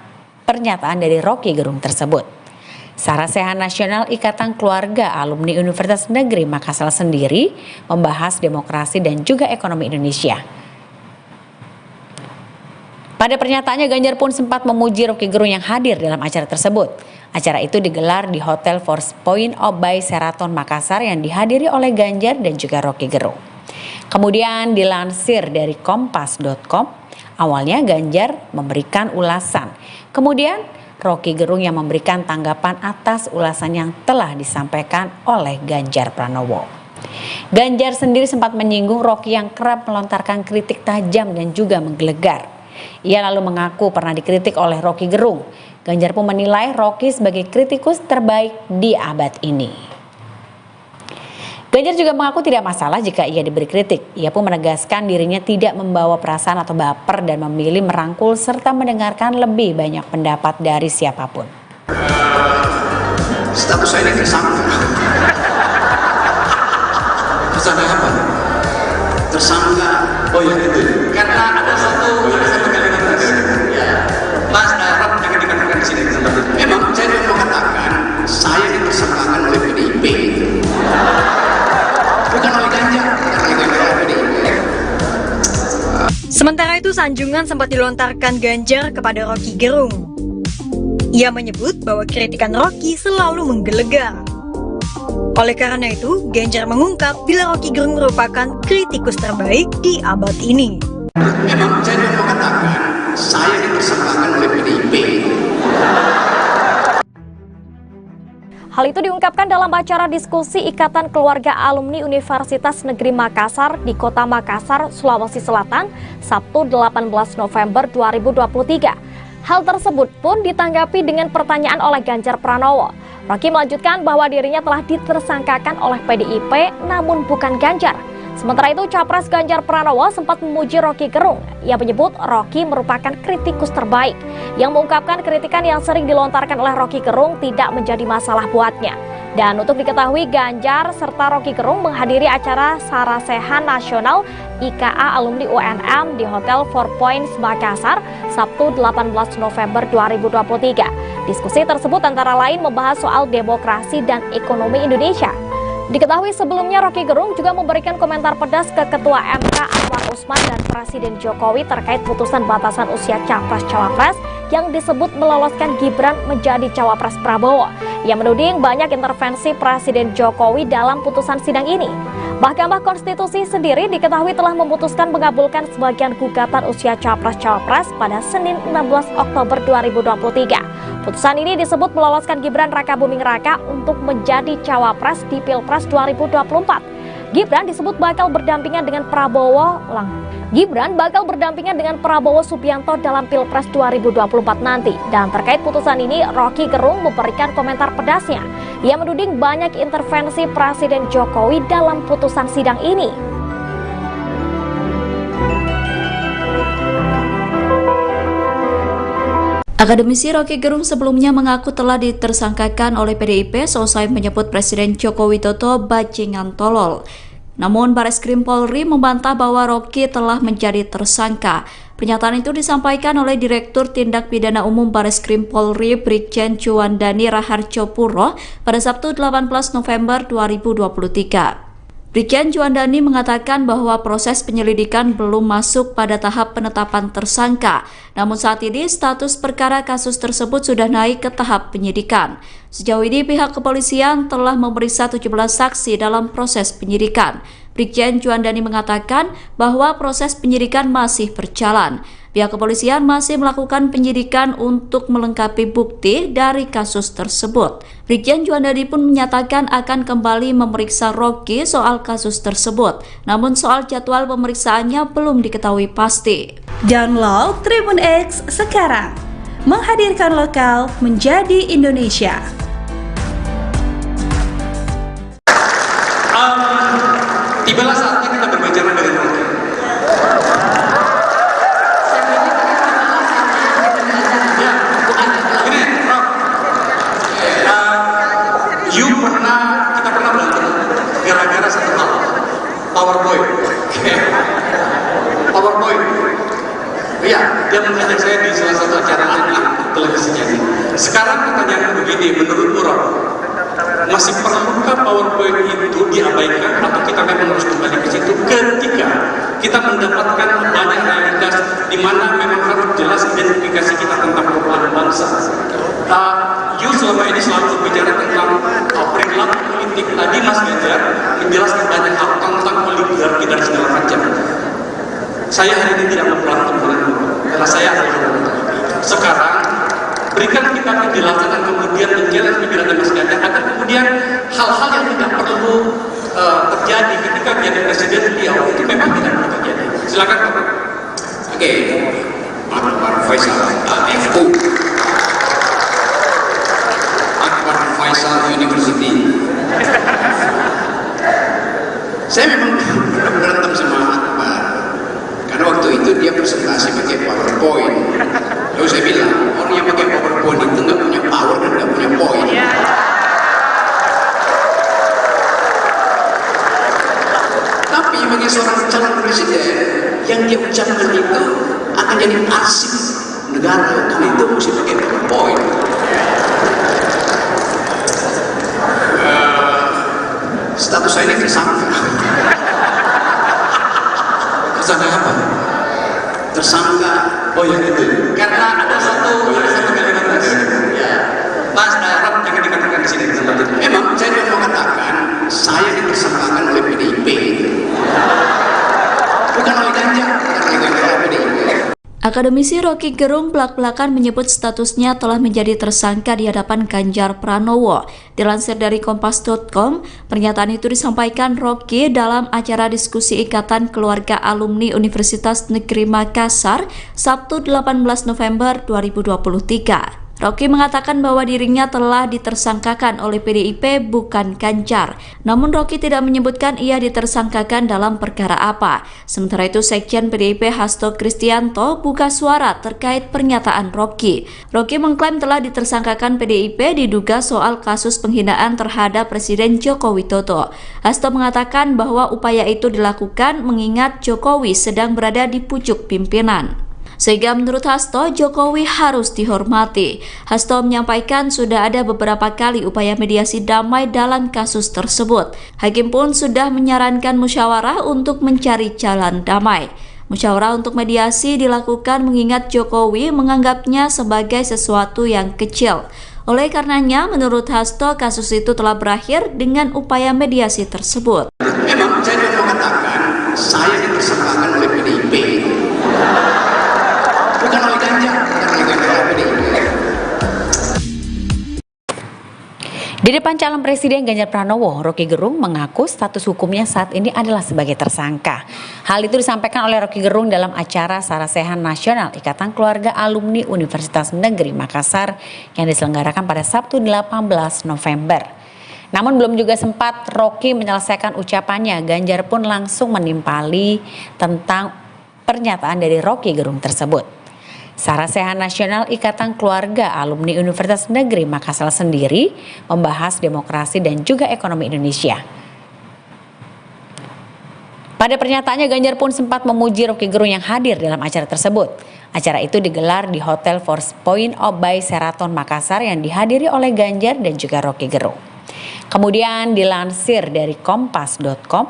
pernyataan dari Rocky Gerung tersebut. Sarasehan Nasional Ikatan Keluarga Alumni Universitas Negeri Makassar sendiri membahas demokrasi dan juga ekonomi Indonesia. Pada pernyataannya, Ganjar pun sempat memuji Rocky Gerung yang hadir dalam acara tersebut. Acara itu digelar di Hotel Four Points by Sheraton Makassar yang dihadiri oleh Ganjar dan juga Rocky Gerung. Kemudian dilansir dari Kompas.com, awalnya Ganjar memberikan ulasan. Kemudian Rocky Gerung yang memberikan tanggapan atas ulasan yang telah disampaikan oleh Ganjar Pranowo. Ganjar sendiri sempat menyinggung Rocky yang kerap melontarkan kritik tajam dan juga menggelegar. Ia lalu mengaku pernah dikritik oleh Rocky Gerung. Ganjar pun menilai Rocky sebagai kritikus terbaik di abad ini. Ganjar juga mengaku tidak masalah jika ia diberi kritik. Ia pun menegaskan dirinya tidak membawa perasaan atau baper dan memilih merangkul serta mendengarkan lebih banyak pendapat dari siapapun. Status saya ini tersangka. Tersangka apa? Tersangka. Oh ya itu. Karena ada satu kalimat tadi. Ya. Mas Rob jangan dikatakan di sini. Memang saya juga mengatakan saya ditersangkakan oleh PDIP. Bukan oleh Ganjar, Sementara itu, sanjungan sempat dilontarkan Ganjar kepada Rocky Gerung. Ia menyebut bahwa kritikan Rocky selalu menggelegar. Oleh karena itu, Ganjar mengungkap bila Rocky Gerung merupakan kritikus terbaik di abad ini. Memang saya juga mengatakan saya ditersangkakan oleh PDIP. Hal itu diungkapkan dalam acara diskusi Ikatan Keluarga Alumni Universitas Negeri Makassar di Kota Makassar, Sulawesi Selatan, Sabtu 18 November 2023. Hal tersebut pun ditanggapi dengan pertanyaan oleh Ganjar Pranowo. Rocky melanjutkan bahwa dirinya telah ditersangkakan oleh PDIP namun bukan Ganjar. Sementara itu, Capres Ganjar Pranowo sempat memuji Rocky Gerung. Ia menyebut Rocky merupakan kritikus terbaik, yang mengungkapkan kritikan yang sering dilontarkan oleh Rocky Gerung tidak menjadi masalah buatnya. Dan untuk diketahui, Ganjar serta Rocky Gerung menghadiri acara Sarasehan Nasional IKA Alumni UNM di Hotel Four Points Makassar, Sabtu 18 November 2023. Diskusi tersebut antara lain membahas soal demokrasi dan ekonomi Indonesia. Diketahui sebelumnya Rocky Gerung juga memberikan komentar pedas ke Ketua MK Anwar Usman dan Presiden Jokowi terkait putusan batasan usia Capres-Cawapres yang disebut meloloskan Gibran menjadi Cawapres Prabowo. Ia menuding banyak intervensi Presiden Jokowi dalam putusan sidang ini. Mahkamah Konstitusi sendiri diketahui telah memutuskan mengabulkan sebagian gugatan usia Capres-Cawapres pada Senin 16 Oktober 2023. Putusan ini disebut meloloskan Gibran Rakabuming Raka untuk menjadi Cawapres di Pilpres 2024. Gibran disebut bakal berdampingan dengan Prabowo Subianto dalam Pilpres 2024 nanti. Dan terkait putusan ini, Rocky Gerung memberikan komentar pedasnya. Ia menuding banyak intervensi Presiden Jokowi dalam putusan sidang ini. Akademisi Rocky Gerung sebelumnya mengaku telah ditersangkakan oleh PDIP seusai menyebut Presiden Joko Widodo bajingan tolol. Namun Bareskrim Polri membantah bahwa Rocky telah menjadi tersangka. Pernyataan itu disampaikan oleh Direktur Tindak Pidana Umum Bareskrim Polri Brigjen Juwandani Raharjopuro pada Sabtu 18 November 2023. Brigjen Juwandani mengatakan bahwa proses penyelidikan belum masuk pada tahap penetapan tersangka. Namun saat ini status perkara kasus tersebut sudah naik ke tahap penyidikan. Sejauh ini pihak kepolisian telah memeriksa 17 saksi dalam proses penyidikan. Brigjen Juwandani mengatakan bahwa proses penyidikan masih berjalan. Pihak kepolisian masih melakukan penyidikan untuk melengkapi bukti dari kasus tersebut. Brigjen Juwandani pun menyatakan akan kembali memeriksa Rocky soal kasus tersebut. Namun soal jadwal pemeriksaannya belum diketahui pasti. Download Tribun X sekarang, menghadirkan lokal menjadi Indonesia. Tibalah saatnya kita berbicara dengan Rocky. Kita pernah berantem gara-gara satu hal, PowerPoint. PowerPoint. Iya, dia mengajak saya di salah satu acara televisinya. Sekarang pertanyaannya begini, menurut Rock, masih perlukah PowerPoint itu diabaikan atau kita memang harus kembali ke situ ketika kita mendapatkan banyak realitas di mana memang harus jelas identifikasi kita tentang perubahan bangsa. Selama ini selalu berbicara tentang perilaku politik. Tadi Mas Ganjar menjelaskan banyak hal tentang oligarki dan segala macam. Saya hari ini tidak berantem karena saya adalah sekarang berikan kita penjelasan dan kemudian menjelaskan pikiran Mas Ganjar agar kemudian hal-hal yang tidak perlu terjadi ketika menjadi presiden beliau itu memang tidak perlu terjadi. Silakan Pak. Oke, Pak Faisal, FU. Faisal University. Saya memang berantem sama Akbar karena waktu itu dia presentasi pakai PowerPoint. Lalu saya bilang orang yang pakai PowerPoint itu nggak punya power dan nggak punya poin. Tapi bagi seorang calon presiden yang dia ucapkan itu akan jadi arsip negara, karena itu mesti pakai PowerPoint. Status saya ini tersangka. Tersangka apa? Tersangka. Oh ya itu. Karena ada satu kalimat ya. Mas Rock jangan dikatakan di sini tempat itu. Memang saya mau mengatakan saya ditersangkakan oleh PDIP. Bukan oleh Ganjar, PDIP. Akademisi Rocky Gerung belak-belakan menyebut statusnya telah menjadi tersangka di hadapan Ganjar Pranowo. Dilansir dari Kompas.com, pernyataan itu disampaikan Rocky dalam acara diskusi Ikatan Keluarga Alumni Universitas Negeri Makassar, Sabtu 18 November 2023. Rocky mengatakan bahwa dirinya telah ditersangkakan oleh PDIP bukan Ganjar. Namun Rocky tidak menyebutkan ia ditersangkakan dalam perkara apa. Sementara itu Sekjen PDIP Hasto Kristianto buka suara terkait pernyataan Rocky. Rocky mengklaim telah ditersangkakan PDIP diduga soal kasus penghinaan terhadap Presiden Joko Widodo. Hasto mengatakan bahwa upaya itu dilakukan mengingat Jokowi sedang berada di pucuk pimpinan. Sehingga menurut Hasto, Jokowi harus dihormati. Hasto menyampaikan sudah ada beberapa kali upaya mediasi damai dalam kasus tersebut. Hakim pun sudah menyarankan musyawarah untuk mencari jalan damai. Musyawarah untuk mediasi dilakukan mengingat Jokowi menganggapnya sebagai sesuatu yang kecil. Oleh karenanya, menurut Hasto, kasus itu telah berakhir dengan upaya mediasi tersebut. Memang saya mau mengatakan saya ditersangkakan oleh PDIP. Bukan oleh Ganjar, PDIP. Di depan calon presiden Ganjar Pranowo, Roky Gerung mengaku status hukumnya saat ini adalah sebagai tersangka. Hal itu disampaikan oleh Roky Gerung dalam acara Sarasehan Nasional Ikatan Keluarga Alumni Universitas Negeri Makassar yang diselenggarakan pada Sabtu 18 November. Namun belum juga sempat Roky menyelesaikan ucapannya, Ganjar pun langsung menimpali tentang pernyataan dari Roky Gerung tersebut. Sarasehan Nasional Ikatan Keluarga Alumni Universitas Negeri Makassar sendiri membahas demokrasi dan juga ekonomi Indonesia. Pada pernyataannya, Ganjar pun sempat memuji Roky Gerung yang hadir dalam acara tersebut. Acara itu digelar di Hotel Four Points by Sheraton Makassar yang dihadiri oleh Ganjar dan juga Roky Gerung. Kemudian dilansir dari kompas.com,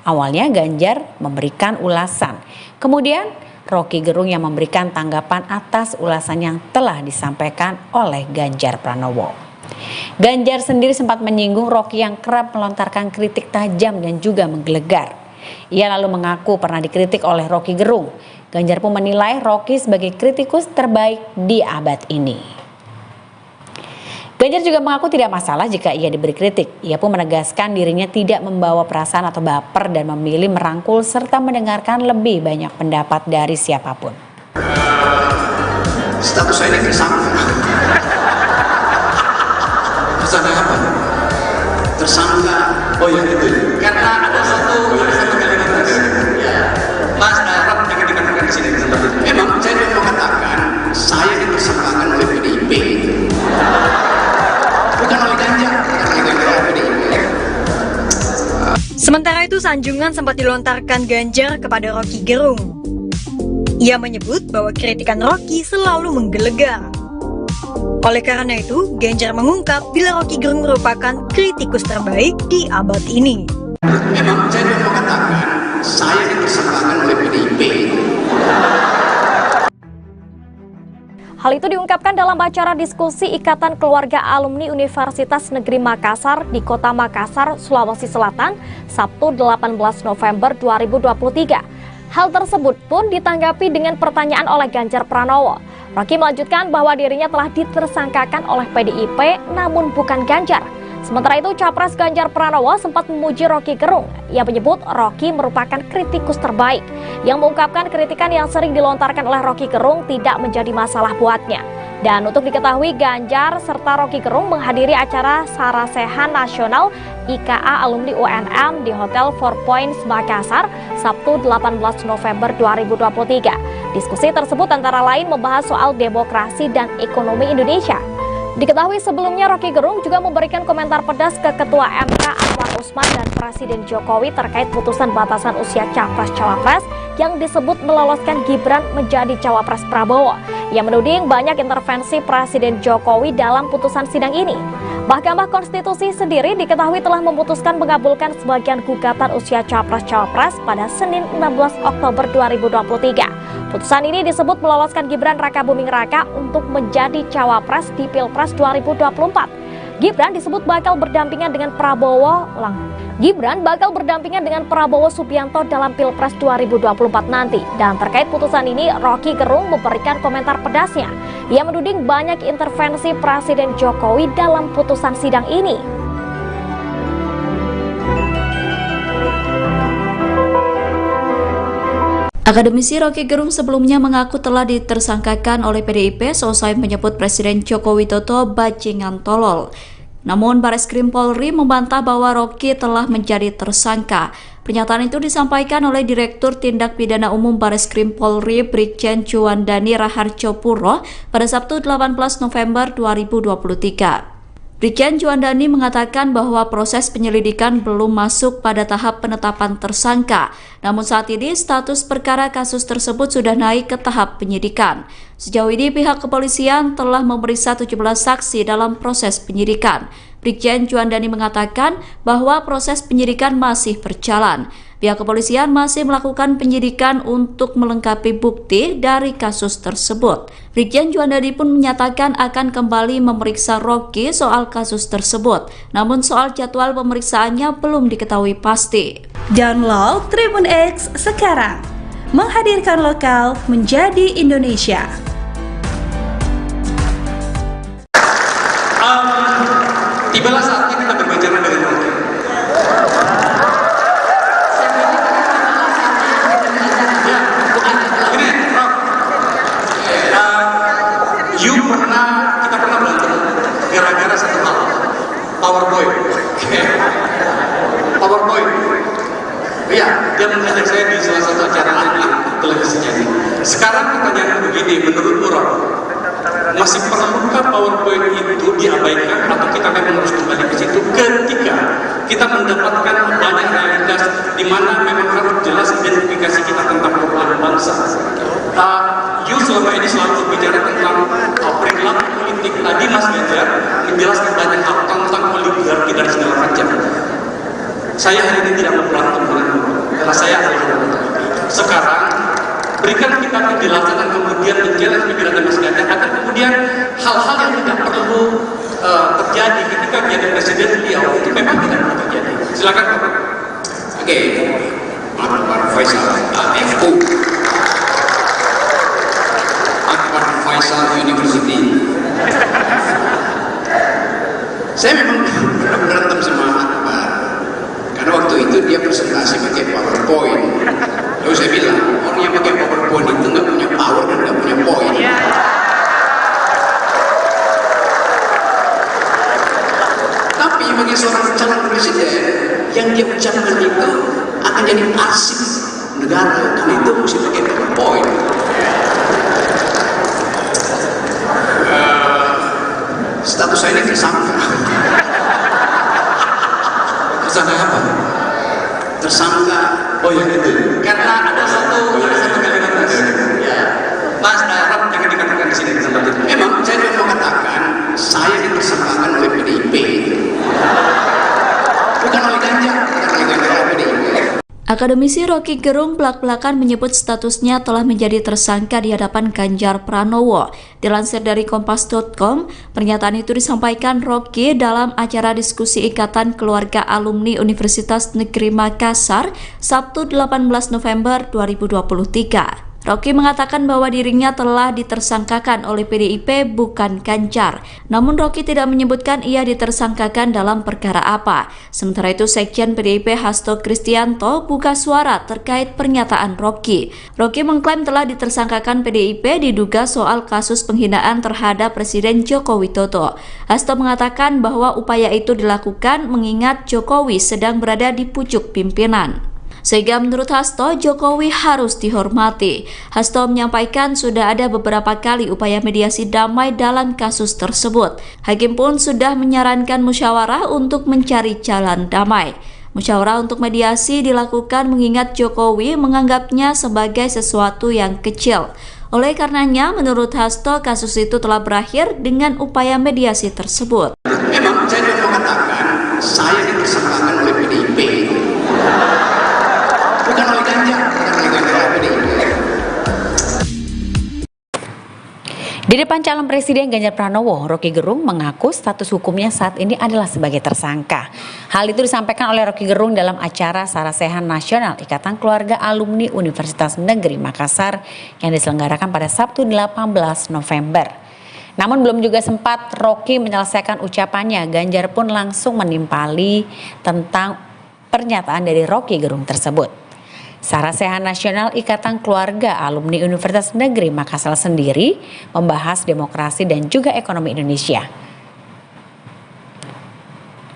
awalnya Ganjar memberikan ulasan. Kemudian Roky Gerung yang memberikan tanggapan atas ulasan yang telah disampaikan oleh Ganjar Pranowo. Ganjar sendiri sempat menyinggung Roky yang kerap melontarkan kritik tajam dan juga menggelegar. Ia lalu mengaku pernah dikritik oleh Roky Gerung. Ganjar pun menilai Roky sebagai kritikus terbaik di abad ini. Ganjar juga mengaku tidak masalah jika ia diberi kritik. Ia pun menegaskan dirinya tidak membawa perasaan atau baper dan memilih merangkul serta mendengarkan lebih banyak pendapat dari siapapun. Status saya ini tersangka. Tersangka apa? Tersangka. Oh ya itu. Karena ada satu kalimat tadi. Ya. Mas Arab jangan dikatakan di sini. Memang saya mau mengatakan saya dipersangkakan oleh PDIP. Bukan oleh Ganjar. Sementara itu, sanjungan sempat dilontarkan Ganjar kepada Roky Gerung. Ia menyebut bahwa kritikan Roky selalu menggelegar. Oleh karena itu, Ganjar mengungkap bila Roky Gerung merupakan kritikus terbaik di abad ini. Memang saya mau mengatakan saya dipersangkakan oleh PDIP. Hal itu diungkapkan dalam acara diskusi Ikatan Keluarga Alumni Universitas Negeri Makassar di Kota Makassar, Sulawesi Selatan, Sabtu 18 November 2023. Hal tersebut pun ditanggapi dengan pertanyaan oleh Ganjar Pranowo. Roky melanjutkan bahwa dirinya telah ditersangkakan oleh PDIP namun bukan Ganjar. Sementara itu, Capres Ganjar Pranowo sempat memuji Roky Gerung. Ia menyebut Roky merupakan kritikus terbaik, yang mengungkapkan kritikan yang sering dilontarkan oleh Roky Gerung tidak menjadi masalah buatnya. Dan untuk diketahui, Ganjar serta Roky Gerung menghadiri acara Sarasehan Nasional IKA Alumni UNM di Hotel Four Points Makassar, Sabtu 18 November 2023. Diskusi tersebut antara lain membahas soal demokrasi dan ekonomi Indonesia. Diketahui sebelumnya Roky Gerung juga memberikan komentar pedas ke Ketua MK Anwar Usman dan Presiden Jokowi terkait putusan batasan usia Capres-Cawapres yang disebut meloloskan Gibran menjadi Cawapres Prabowo. Ia menuding banyak intervensi Presiden Jokowi dalam putusan sidang ini. Mahkamah Konstitusi sendiri diketahui telah memutuskan mengabulkan sebagian gugatan usia Capres-Cawapres pada Senin 16 Oktober 2023. Putusan ini disebut meloloskan Gibran Rakabuming Raka untuk menjadi Cawapres di Pilpres 2024. Gibran disebut bakal berdampingan dengan Prabowo Subianto dalam Pilpres 2024 nanti. Dan terkait putusan ini, Roky Gerung memberikan komentar pedasnya. Ia menuding banyak intervensi Presiden Jokowi dalam putusan sidang ini. Akademisi Roky Gerung sebelumnya mengaku telah ditersangkakan oleh PDIP seusai menyebut Presiden Joko Widodo bajingan tolol. Namun Bareskrim Polri membantah bahwa Roky telah menjadi tersangka. Pernyataan itu disampaikan oleh Direktur Tindak Pidana Umum Bareskrim Polri Brigjen Juandani Raharjopuro pada Sabtu 18 November 2023. Brigjen Juandani mengatakan bahwa proses penyelidikan belum masuk pada tahap penetapan tersangka. Namun saat ini status perkara kasus tersebut sudah naik ke tahap penyidikan. Sejauh ini pihak kepolisian telah memeriksa 17 saksi dalam proses penyidikan. Brigjen Juandani mengatakan bahwa proses penyidikan masih berjalan. Pihak kepolisian masih melakukan penyidikan untuk melengkapi bukti dari kasus tersebut. Brigjen Juandani pun menyatakan akan kembali memeriksa Roky soal kasus tersebut. Namun soal jadwal pemeriksaannya belum diketahui pasti. Download Tribun X sekarang. Menghadirkan lokal menjadi Indonesia. Tibalah saatnya kita berbicara dengan Rocky. Ya, ini, Rock. Kita pernah berantem gara-gara satu hal, PowerPoint. PowerPoint. Iya, dia mengajak saya di salah satu acara televisinya ini. Sekarang pertanyaan begini, menurut Rock, masih perlukah PowerPoint itu diabaikan atau kita memang harus kembali ke situ ketika kita mendapatkan banyak realitas di mana memang harus jelas identifikasi kita tentang perubahan bangsa. Selama ini selalu berbicara tentang perilaku politik. Tadi Mas Ganjar menjelaskan banyak hal tentang oligarki dan segala macam. Saya hari ini tidak mau berantem karena saya adalah sekarang berikan kita penjelasan dan kemudian menjelaskan pikiran Mas Ganjar agar kemudian hal-hal yang tidak perlu terjadi ketika menjadi presiden beliau itu memang tidak perlu terjadi. Silakan. Oke, Akbar Faisal, AFU, Akbar Faisal University. Saya memang berantem sama Akbar karena waktu itu dia presentasi pakai PowerPoint. Lalu saya bilang, orang yang pakai PowerPoint itu nggak punya power dan nggak punya poin. Tapi bagi seorang calon presiden, yang dia ucapkan itu akan jadi arsip negara, karena itu mesti pakai PowerPoint. Status saya ini tersangka. Tersangka apa? Tersangka. Oh ya itu. Karena ada satu kalimat ya. Mas Rock jangan dikatakan di sini tempat itu. Memang saya mau katakan saya ditersangkakan oleh PDIP. Bukan oleh Ganjar, oleh PDIP. Akademisi Rocky Gerung belak-belakan menyebut statusnya telah menjadi tersangka di hadapan Ganjar Pranowo. Dilansir dari Kompas.com, pernyataan itu disampaikan Rocky dalam acara diskusi Ikatan Keluarga Alumni Universitas Negeri Makassar, Sabtu 18 November 2023. Rocky mengatakan bahwa dirinya telah ditersangkakan oleh PDIP bukan Ganjar. Namun Rocky tidak menyebutkan ia ditersangkakan dalam perkara apa. Sementara itu Sekjen PDIP Hasto Kristianto buka suara terkait pernyataan Rocky. Rocky mengklaim telah ditersangkakan PDIP diduga soal kasus penghinaan terhadap Presiden Joko Widodo. Hasto mengatakan bahwa upaya itu dilakukan mengingat Jokowi sedang berada di pucuk pimpinan. Sehingga menurut Hasto, Jokowi harus dihormati. Hasto menyampaikan sudah ada beberapa kali upaya mediasi damai dalam kasus tersebut. Hakim pun sudah menyarankan musyawarah untuk mencari jalan damai. Musyawarah untuk mediasi dilakukan mengingat Jokowi menganggapnya sebagai sesuatu yang kecil. Oleh karenanya, menurut Hasto, kasus itu telah berakhir dengan upaya mediasi tersebut. Memang saya mau katakan saya ditersangkakan oleh PDIP. Bukan oleh Ganjar, Di depan calon presiden Ganjar Pranowo, Rocky Gerung mengaku status hukumnya saat ini adalah sebagai tersangka. Hal itu disampaikan oleh Rocky Gerung dalam acara Sarasehan Nasional Ikatan Keluarga Alumni Universitas Negeri Makassar yang diselenggarakan pada Sabtu 18 November. Namun belum juga sempat Rocky menyelesaikan ucapannya, Ganjar pun langsung menimpali tentang pernyataan dari Rocky Gerung tersebut. Sarasehan Nasional Ikatan Keluarga Alumni Universitas Negeri Makassar sendiri membahas demokrasi dan juga ekonomi Indonesia.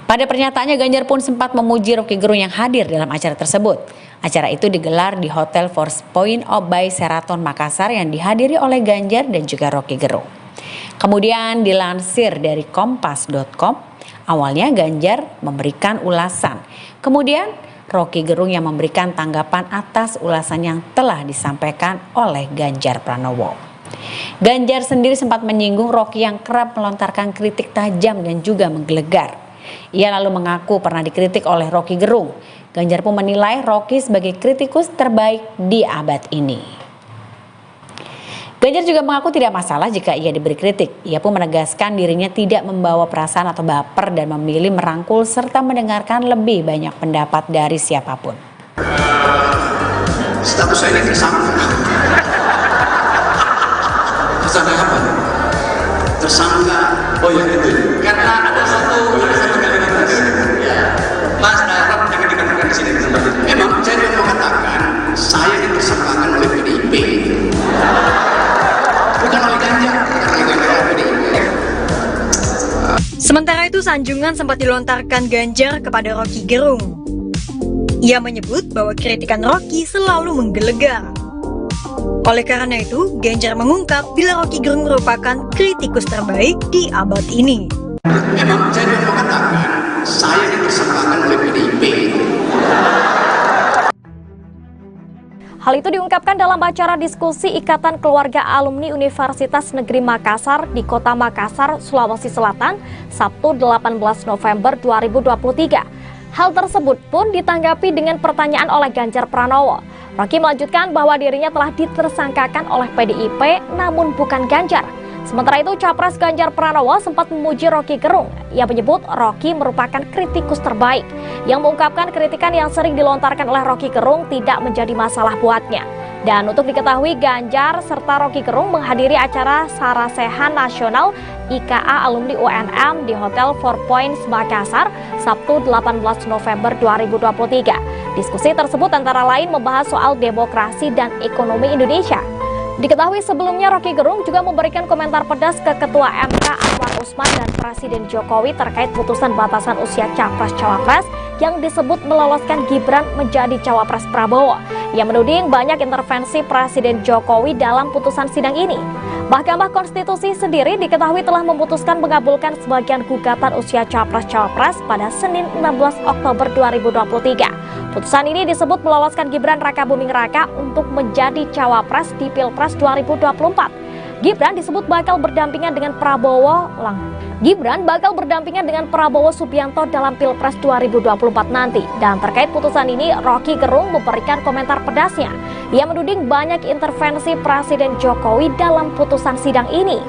Pada pernyataannya, Ganjar pun sempat memuji Rocky Gerung yang hadir dalam acara tersebut. Acara itu digelar di Hotel Four Points by Sheraton Makassar yang dihadiri oleh Ganjar dan juga Rocky Gerung. Kemudian dilansir dari Kompas.com, awalnya Ganjar memberikan ulasan. Kemudian Rocky Gerung yang memberikan tanggapan atas ulasan yang telah disampaikan oleh Ganjar Pranowo. Ganjar sendiri sempat menyinggung Rocky yang kerap melontarkan kritik tajam dan juga menggelegar. Ia lalu mengaku pernah dikritik oleh Rocky Gerung. Ganjar pun menilai Rocky sebagai kritikus terbaik di abad ini. Ganjar juga mengaku tidak masalah jika ia diberi kritik. Ia pun menegaskan dirinya tidak membawa perasaan atau baper dan memilih merangkul serta mendengarkan lebih banyak pendapat dari siapapun. Status saya ini tersangka. Tersangka apa? Tersangka. Oh ya itu. Karena ada satu Sementara itu, sanjungan sempat dilontarkan Ganjar kepada Roky Gerung. Ia menyebut bahwa kritikan Roky selalu menggelegar. Oleh karena itu, Ganjar mengungkap bila Roky Gerung merupakan kritikus terbaik di abad ini. Memang saya mau katakan, saya dipersembahkan oleh PDIP. Hal itu diungkapkan dalam acara diskusi Ikatan Keluarga Alumni Universitas Negeri Makassar di Kota Makassar, Sulawesi Selatan, Sabtu 18 November 2023. Hal tersebut pun ditanggapi dengan pertanyaan oleh Ganjar Pranowo. Roky melanjutkan bahwa dirinya telah ditersangkakan oleh PDIP namun bukan Ganjar. Sementara itu, Capres Ganjar Pranowo sempat memuji Roky Gerung. Ia menyebut Roky merupakan kritikus terbaik, yang mengungkapkan kritikan yang sering dilontarkan oleh Roky Gerung tidak menjadi masalah buatnya. Dan untuk diketahui, Ganjar serta Roky Gerung menghadiri acara Sarasehan Nasional IKA Alumni UNM di Hotel Four Points Makassar, Sabtu 18 November 2023. Diskusi tersebut antara lain membahas soal demokrasi dan ekonomi Indonesia. Diketahui sebelumnya Roky Gerung juga memberikan komentar pedas ke Ketua MK Anwar Usman dan Presiden Jokowi terkait putusan batasan usia Capres-Cawapres yang disebut meloloskan Gibran menjadi Cawapres Prabowo. Ia menuding banyak intervensi Presiden Jokowi dalam putusan sidang ini. Mahkamah Konstitusi sendiri diketahui telah memutuskan mengabulkan sebagian gugatan usia Capres-Cawapres pada Senin 16 Oktober 2023. Putusan ini disebut meloloskan Gibran Rakabuming Raka untuk menjadi Cawapres di Pilpres 2024. Gibran disebut bakal berdampingan dengan Prabowo Subianto dalam Pilpres 2024 nanti. Dan terkait putusan ini, Roky Gerung memberikan komentar pedasnya. Ia menuding banyak intervensi Presiden Jokowi dalam putusan sidang ini.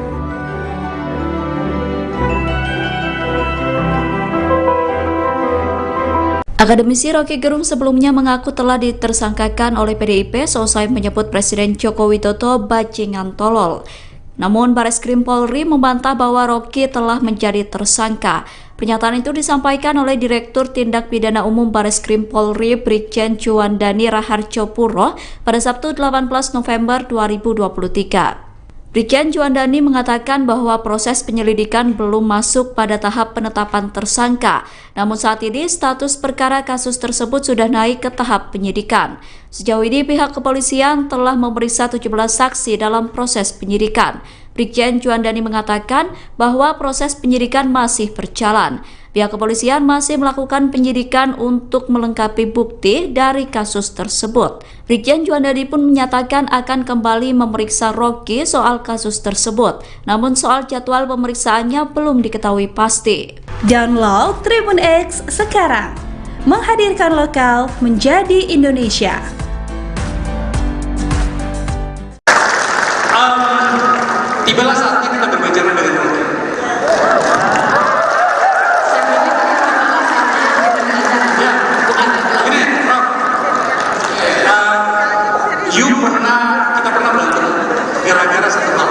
Akademisi Roky Gerung sebelumnya mengaku telah ditersangkakan oleh PDIP seusai menyebut Presiden Joko Widodo bajingan tolol. Namun Bareskrim Polri membantah bahwa Roky telah menjadi tersangka. Pernyataan itu disampaikan oleh Direktur Tindak Pidana Umum Bareskrim Polri Brigjen Juandani Raharjo Puro pada Sabtu 18 November 2023. Brigjen Juandani mengatakan bahwa proses penyelidikan belum masuk pada tahap penetapan tersangka. Namun saat ini status perkara kasus tersebut sudah naik ke tahap penyidikan. Sejauh ini pihak kepolisian telah memeriksa 17 saksi dalam proses penyidikan. Brigjen Juandani mengatakan bahwa proses penyidikan masih berjalan. Pihak kepolisian masih melakukan penyidikan untuk melengkapi bukti dari kasus tersebut. Brigjen Juandani pun menyatakan akan kembali memeriksa Roky soal kasus tersebut. Namun soal jadwal pemeriksaannya belum diketahui pasti. Download Tribun X sekarang, menghadirkan lokal menjadi Indonesia. Tibalah saatnya kita berbicara dengan Roky. Kita pernah berantem gara-gara satu hal,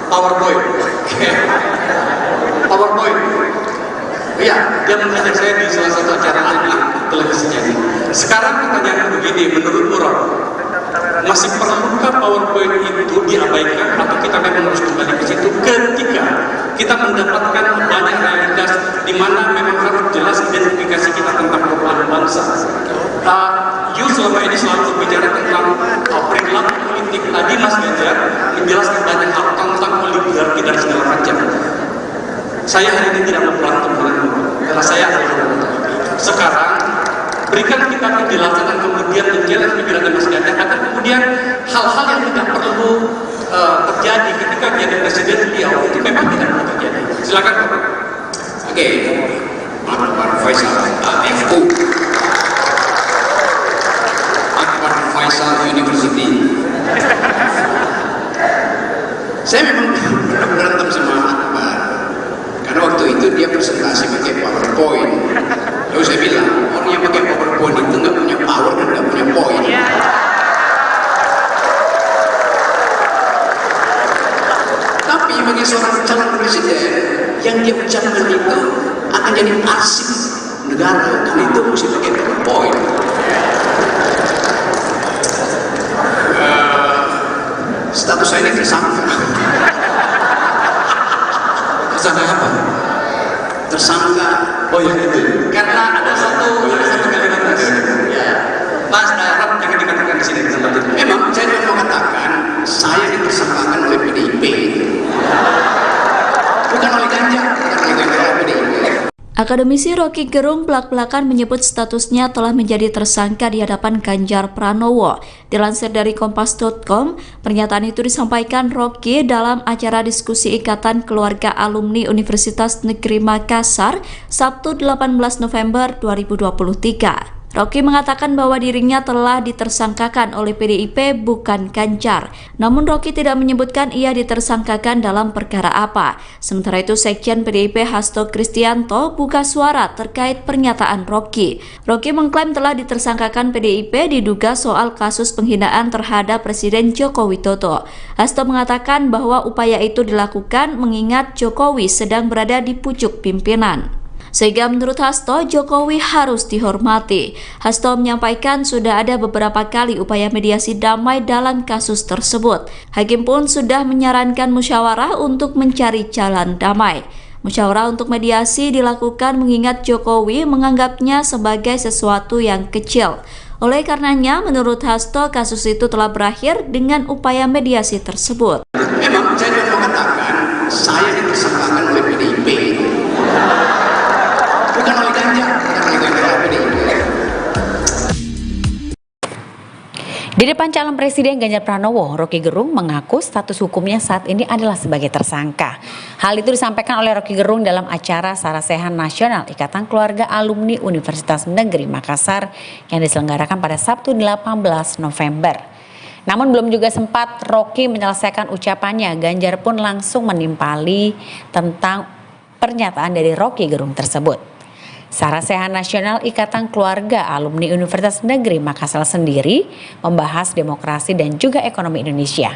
PowerPoint. PowerPoint. Iya, dia mengajak saya di salah satu acara televisinya. Sekarang pertanyaannya begini, menurutmu Rob, masih perlukah PowerPoint itu diabaikan atau kita memang harus kembali ke situ ketika kita mendapatkan banyak realitas di mana memang harus jelas identifikasi kita tentang perubahan bangsa. You selama ini selalu berbicara tentang perilaku politik. Tadi Mas Ganjar menjelaskan banyak hal tentang oligarki dan segala macam. Saya hari ini tidak mau berantem denganmu karena saya adalah sekarang berikan kita penjelasan dan kemudian menjelaskan pikiran Mas Ganjar agar kemudian hal-hal yang tidak perlu terjadi ketika menjadi presiden beliau itu memang tidak perlu terjadi. Silakan. Oke. Pak Faisal FU Faisal University. Saya memang berantem sama Akbar karena waktu itu dia presentasi pakai PowerPoint. Lalu saya bilang orang yang pakai PowerPoint itu nggak punya power dan nggak punya poin. Tapi bagi seorang calon presiden yang dia ucapkan itu akan jadi arsip negara, kan itu mesti pakai PowerPoint. Status saya ini tersangka. Tersangka apa? Akademisi Rocky Gerung belak-belakan menyebut statusnya telah menjadi tersangka di hadapan Ganjar Pranowo. Dilansir dari Kompas.com, pernyataan itu disampaikan Rocky dalam acara diskusi Ikatan Keluarga Alumni Universitas Negeri Makassar, Sabtu 18 November 2023. Rocky mengatakan bahwa dirinya telah ditersangkakan oleh PDIP bukan Ganjar. Namun Rocky tidak menyebutkan ia ditersangkakan dalam perkara apa. Sementara itu Sekjen PDIP Hasto Kristianto buka suara terkait pernyataan Rocky. Rocky mengklaim telah ditersangkakan PDIP diduga soal kasus penghinaan terhadap Presiden Joko Widodo. Hasto mengatakan bahwa upaya itu dilakukan mengingat Jokowi sedang berada di pucuk pimpinan. Sehingga menurut Hasto, Jokowi harus dihormati. Hasto menyampaikan sudah ada beberapa kali upaya mediasi damai dalam kasus tersebut. Hakim pun sudah menyarankan musyawarah untuk mencari jalan damai. Musyawarah untuk mediasi dilakukan mengingat Jokowi menganggapnya sebagai sesuatu yang kecil. Oleh karenanya, menurut Hasto, kasus itu telah berakhir dengan upaya mediasi tersebut. Memang saya mau mengatakan, saya ditersangkakan oleh PDIP. Bukan oleh Ganjar, Di depan calon Presiden Ganjar Pranowo, Rocky Gerung mengaku status hukumnya saat ini adalah sebagai tersangka. Hal itu disampaikan oleh Rocky Gerung dalam acara Sarasehan Nasional Ikatan Keluarga Alumni Universitas Negeri Makassar yang diselenggarakan pada Sabtu 18 November. Namun belum juga sempat Rocky menyelesaikan ucapannya, Ganjar pun langsung menimpali tentang pernyataan dari Rocky Gerung tersebut. Sarasehan Nasional Ikatan Keluarga Alumni Universitas Negeri Makassar sendiri membahas demokrasi dan juga ekonomi Indonesia.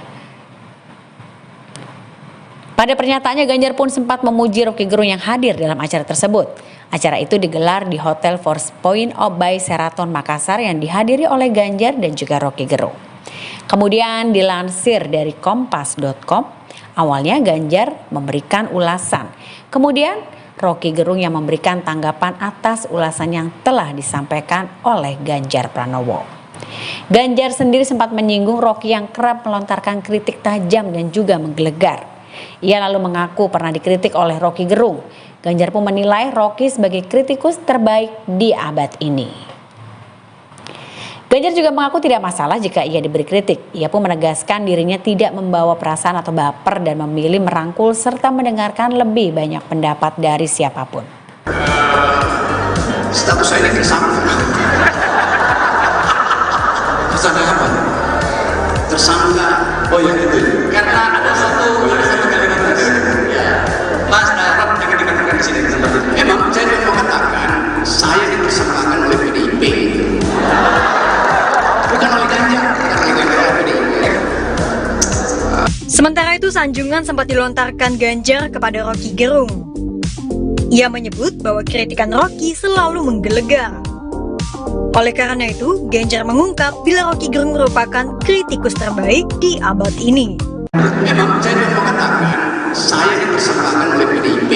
Pada pernyataannya, Ganjar pun sempat memuji Rocky Gerung yang hadir dalam acara tersebut. Acara itu digelar di Hotel Four Points by Sheraton Makassar yang dihadiri oleh Ganjar dan juga Rocky Gerung. Kemudian dilansir dari Kompas.com, awalnya Ganjar memberikan ulasan. Kemudian Rocky Gerung yang memberikan tanggapan atas ulasan yang telah disampaikan oleh Ganjar Pranowo. Ganjar sendiri sempat menyinggung Rocky yang kerap melontarkan kritik tajam dan juga menggelegar. Ia lalu mengaku pernah dikritik oleh Rocky Gerung. Ganjar pun menilai Rocky sebagai kritikus terbaik di abad ini. Ganjar juga mengaku tidak masalah jika ia diberi kritik. Ia pun menegaskan dirinya tidak membawa perasaan atau baper dan memilih merangkul serta mendengarkan lebih banyak pendapat dari siapapun. Status saya ini tersangka. Tersangka apa? Tersangka. Oh ya itu. Karena ada satu kalimat tadi. Ya. Mas Rob jangan dikatakan di sini tempat itu. Memang saya mau mengatakan saya ditersangkakan oleh PDIP. Bukan oleh Ganjar, Sementara itu, sanjungan sempat dilontarkan Ganjar kepada Rocky Gerung. Ia menyebut bahwa kritikan Rocky selalu menggelegar. Oleh karena itu, Ganjar mengungkap bila Rocky Gerung merupakan kritikus terbaik di abad ini. Memang saya mau mengatakan saya ditersangkakan oleh PDIP.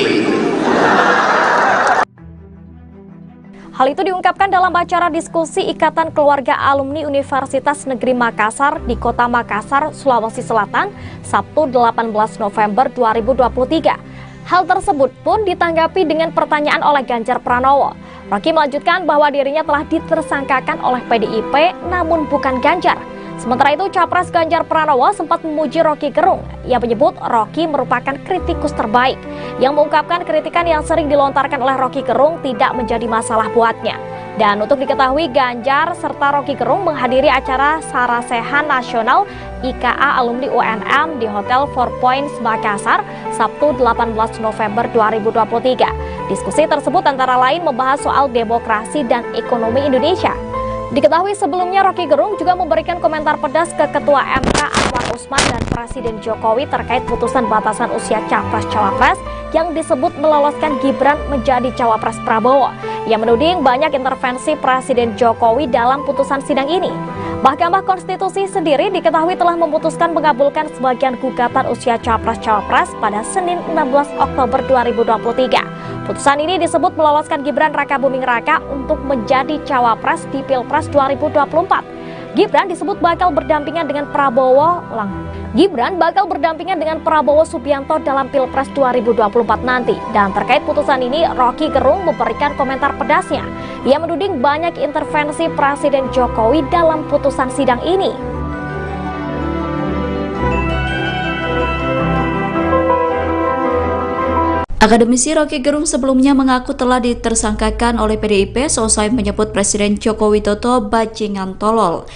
Hal itu diungkapkan dalam acara diskusi Ikatan Keluarga Alumni Universitas Negeri Makassar di Kota Makassar, Sulawesi Selatan, Sabtu 18 November 2023. Hal tersebut pun ditanggapi dengan pertanyaan oleh Ganjar Pranowo. Rocky melanjutkan bahwa dirinya telah ditersangkakan oleh PDIP namun bukan Ganjar. Sementara itu, Capres Ganjar Pranowo sempat memuji Rocky Gerung. Ia menyebut Rocky merupakan kritikus terbaik, yang mengungkapkan kritikan yang sering dilontarkan oleh Rocky Gerung tidak menjadi masalah buatnya. Dan untuk diketahui, Ganjar serta Rocky Gerung menghadiri acara Sarasehan Nasional IKA Alumni UNM di Hotel Four Points Makassar, Sabtu 18 November 2023. Diskusi tersebut antara lain membahas soal demokrasi dan ekonomi Indonesia. Diketahui sebelumnya Rocky Gerung juga memberikan komentar pedas ke Ketua MK Anwar Usman dan Presiden Jokowi terkait putusan batasan usia Capres-Cawapres yang disebut meloloskan Gibran menjadi Cawapres Prabowo. Ia menuding banyak intervensi Presiden Jokowi dalam putusan sidang ini. Mahkamah Konstitusi sendiri diketahui telah memutuskan mengabulkan sebagian gugatan usia Capres-Cawapres pada Senin 16 Oktober 2023. Putusan ini disebut meloloskan Gibran Raka Buming Raka untuk menjadi Cawapres di Pilpres 2024. Gibran disebut bakal berdampingan dengan Gibran bakal berdampingan dengan Prabowo Subianto dalam Pilpres 2024 nanti. Dan terkait putusan ini, Rocky Gerung memberikan komentar pedasnya. Ia menuding banyak intervensi Presiden Jokowi dalam putusan sidang ini. Akademisi Rocky Gerung sebelumnya mengaku telah ditersangkakan oleh PDIP seusai menyebut Presiden Joko Widodo bajingan tolol.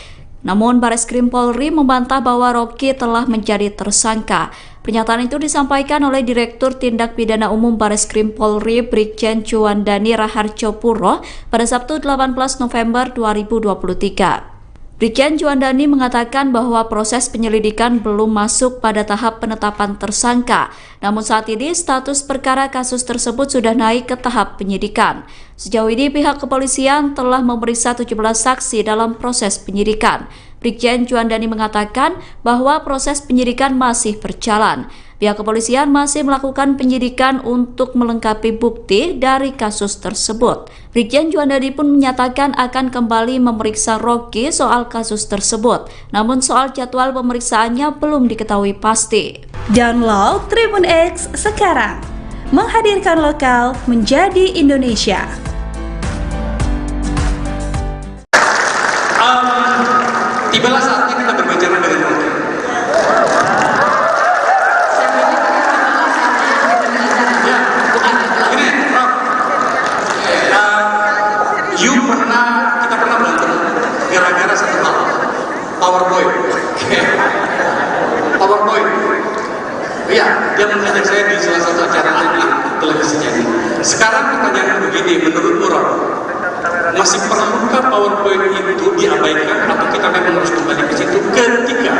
Namun Bareskrim Polri membantah bahwa Rocky telah menjadi tersangka. Pernyataan itu disampaikan oleh Direktur Tindak Pidana Umum Bareskrim Polri Brigjen Juandani Raharjo Puro pada Sabtu 18 November 2023. Brigjen Juandani mengatakan bahwa proses penyelidikan belum masuk pada tahap penetapan tersangka. Namun saat ini status perkara kasus tersebut sudah naik ke tahap penyidikan. Sejauh ini pihak kepolisian telah memeriksa 17 saksi dalam proses penyidikan. Brigjen Juandani mengatakan bahwa proses penyidikan masih berjalan. Pihak kepolisian masih melakukan penyidikan untuk melengkapi bukti dari kasus tersebut. Brigjen Juandani pun menyatakan akan kembali memeriksa Rocky soal kasus tersebut. Namun soal jadwal pemeriksaannya belum diketahui pasti. Download Tribun X sekarang, menghadirkan lokal menjadi Indonesia. Tibalah saatnya kita berbicara dengan Rocky. Ya, ini, Rock. Kita pernah berantem gara-gara satu hal, PowerPoint. PowerPoint. Iya, dia mengajak saya di salah satu acara televisinya ini. Sekarang pertanyaan begini, menurutmu Rock, masih perlukah PowerPoint itu diabaikan atau kita memang harus kembali ke situ ketika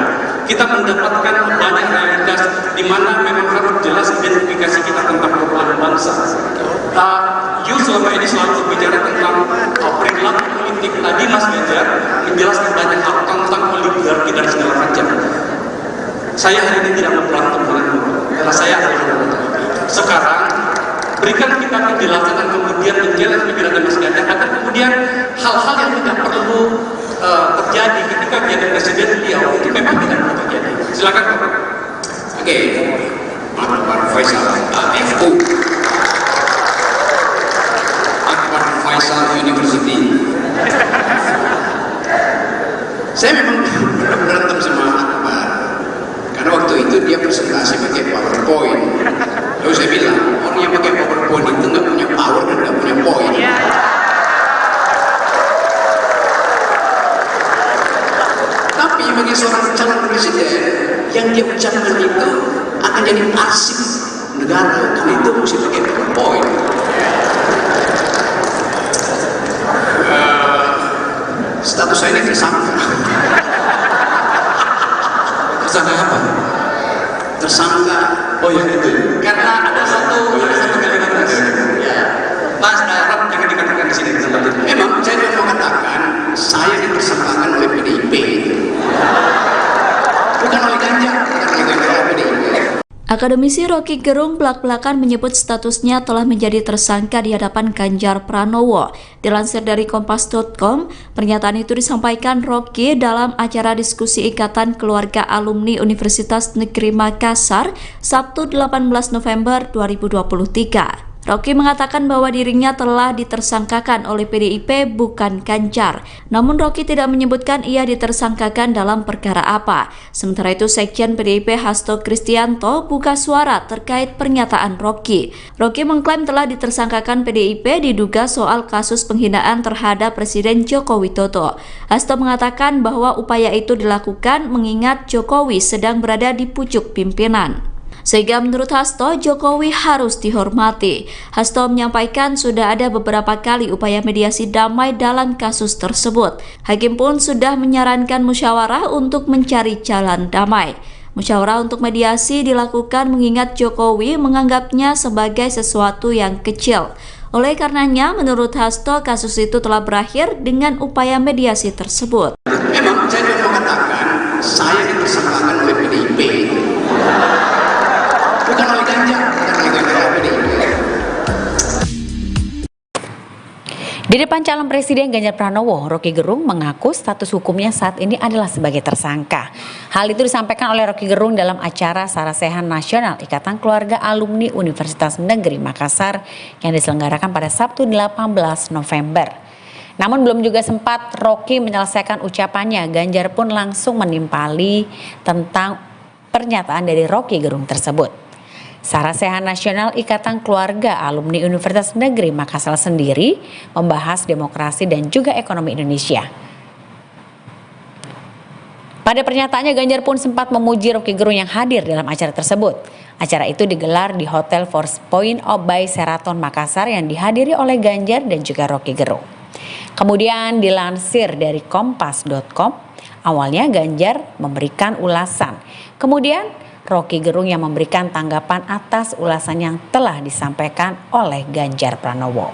kita mendapatkan banyak realitas di mana memang harus jelas identifikasi kita tentang perubahan bangsa. You selama ini selalu berbicara tentang perilaku politik. Tadi Mas Ganjar menjelaskan banyak hal tentang oligarki dan segala macam. Saya hari ini tidak mau berantem denganmu karena saya adalah anggota. Sekarang berikan kita penjelasan dan kemudian menjelaskan pikiran Mas Ganjar agar kemudian hal-hal yang tidak perlu terjadi ketika menjadi presiden beliau itu memang tidak perlu terjadi. Silakan Pak. Oke, Akbar Faisal AFU, Akbar Faisal University. Saya memang berantem sama Akbar karena waktu itu dia presentasi pakai PowerPoint. Lalu saya bilang, orang yang pakai PowerPoint itu nggak punya power dan nggak punya poin. Tapi bagi seorang calon presiden, yang dia ucapkan itu akan jadi arsip negara. Karena itu mesti pakai PowerPoint. Status saya ini tersangka. Tersangka apa? Tersangka. Oh ya itu. Karena ada satu kalimat ya. Mas Rob jangan dikatakan di sini tempat itu. Memang saya juga mau katakan saya dipersangkakan oleh PDIP. Bukan oleh Ganjar, bukan oleh PDIP. Akademisi Rocky Gerung belak-belakan menyebut statusnya telah menjadi tersangka di hadapan Ganjar Pranowo. Dilansir dari Kompas.com, pernyataan itu disampaikan Rocky dalam acara diskusi Ikatan Keluarga Alumni Universitas Negeri Makassar, Sabtu 18 November 2023. Rocky mengatakan bahwa dirinya telah ditersangkakan oleh PDIP bukan Ganjar. Namun Rocky tidak menyebutkan ia ditersangkakan dalam perkara apa. Sementara itu Sekjen PDIP Hasto Kristianto buka suara terkait pernyataan Rocky. Rocky mengklaim telah ditersangkakan PDIP diduga soal kasus penghinaan terhadap Presiden Joko Widodo. Hasto mengatakan bahwa upaya itu dilakukan mengingat Jokowi sedang berada di pucuk pimpinan. Sehingga menurut Hasto, Jokowi harus dihormati. Hasto menyampaikan sudah ada beberapa kali upaya mediasi damai dalam kasus tersebut. Hakim pun sudah menyarankan musyawarah untuk mencari jalan damai. Musyawarah untuk mediasi dilakukan mengingat Jokowi menganggapnya sebagai sesuatu yang kecil. Oleh karenanya, menurut Hasto, kasus itu telah berakhir dengan upaya mediasi tersebut. Memang saya juga mengatakan saya ditersangkakan oleh PDIP. Bukan oleh Ganjar, bukan oleh PDIP. Di depan calon presiden Ganjar Pranowo, Roky Gerung mengaku status hukumnya saat ini adalah sebagai tersangka. Hal itu disampaikan oleh Roky Gerung dalam acara Sarasehan Nasional Ikatan Keluarga Alumni Universitas Negeri Makassar yang diselenggarakan pada Sabtu 18 November. Namun belum juga sempat Roky menyelesaikan ucapannya, Ganjar pun langsung menimpali tentang pernyataan dari Roky Gerung tersebut. Sarasehan Nasional Ikatan Keluarga Alumni Universitas Negeri Makassar sendiri membahas demokrasi dan juga ekonomi Indonesia. Pada pernyataannya, Ganjar pun sempat memuji Roky Gerung yang hadir dalam acara tersebut. Acara itu digelar di Hotel Four Points by Sheraton Makassar yang dihadiri oleh Ganjar dan juga Roky Gerung. Kemudian dilansir dari kompas.com, awalnya Ganjar memberikan ulasan. Kemudian Roky Gerung yang memberikan tanggapan atas ulasan yang telah disampaikan oleh Ganjar Pranowo.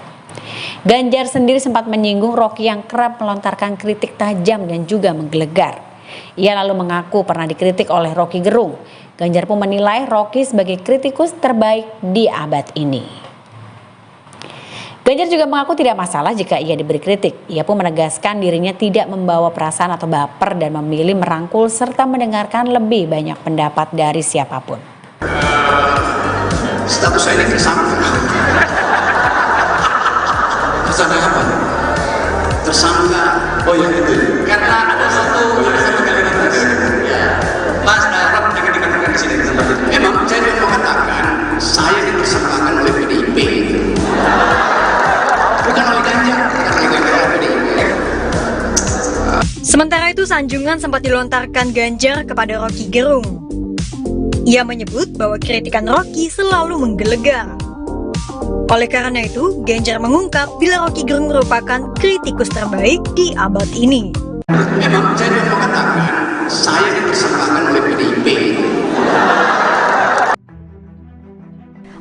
Ganjar sendiri sempat menyinggung Roky yang kerap melontarkan kritik tajam dan juga menggelegar. Ia lalu mengaku pernah dikritik oleh Roky Gerung. Ganjar pun menilai Roky sebagai kritikus terbaik di abad ini. Ganjar juga mengaku tidak masalah jika ia diberi kritik. Ia pun menegaskan dirinya tidak membawa perasaan atau baper dan memilih merangkul serta mendengarkan lebih banyak pendapat dari siapapun. Status saya ini tersangka. Tersangka apa? Tersangka. Oh ya itu. Karena ada satu kalimat tadi. Ya. Mas Rob jangan dikatakan di sini tempat itu. Memang saya ingin mengatakan saya ditersangkakan oleh PDIP. Bukan oleh Ganjar, Sementara itu, sanjungan sempat dilontarkan Ganjar kepada Roky Gerung. Ia menyebut bahwa kritikan Roky selalu menggelegar. Oleh karena itu, Ganjar mengungkap bila Roky Gerung merupakan kritikus terbaik di abad ini. Memang saya ingin mengatakan saya ditersangkakan oleh PDIP.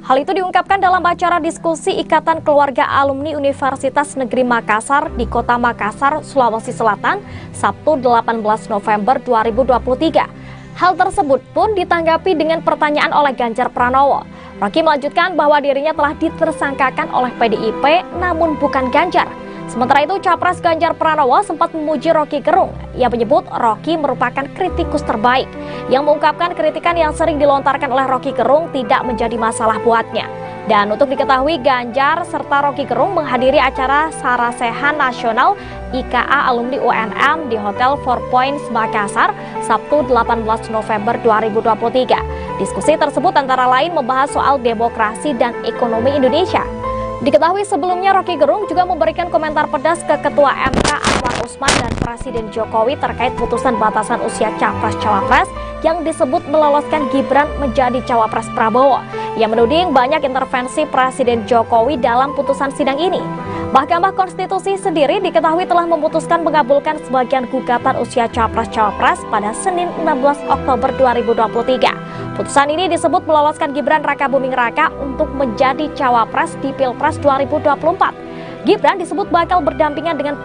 Hal itu diungkapkan dalam acara diskusi Ikatan Keluarga Alumni Universitas Negeri Makassar di Kota Makassar, Sulawesi Selatan, Sabtu 18 November 2023. Hal tersebut pun ditanggapi dengan pertanyaan oleh Ganjar Pranowo. Roky melanjutkan bahwa dirinya telah ditersangkakan oleh PDIP namun bukan Ganjar. Sementara itu, Capres Ganjar Pranowo sempat memuji Roky Gerung. Ia menyebut Roky merupakan kritikus terbaik, yang mengungkapkan kritikan yang sering dilontarkan oleh Roky Gerung tidak menjadi masalah buatnya. Dan untuk diketahui, Ganjar serta Roky Gerung menghadiri acara Sarasehan Nasional IKA Alumni UNM di Hotel Four Points Makassar, Sabtu 18 November 2023. Diskusi tersebut antara lain membahas soal demokrasi dan ekonomi Indonesia. Diketahui sebelumnya Roky Gerung juga memberikan komentar pedas ke Ketua MK Anwar Usman dan Presiden Jokowi terkait putusan batasan usia Capres-Cawapres yang disebut meloloskan Gibran menjadi Cawapres Prabowo. Ia menuding banyak intervensi Presiden Jokowi dalam putusan sidang ini. Mahkamah Konstitusi sendiri diketahui telah memutuskan mengabulkan sebagian gugatan usia Capres-Cawapres pada Senin 16 Oktober 2023. Putusan ini disebut meloloskan Gibran Rakabuming Raka untuk menjadi Cawapres di Pilpres 2024. Gibran disebut bakal berdampingan dengan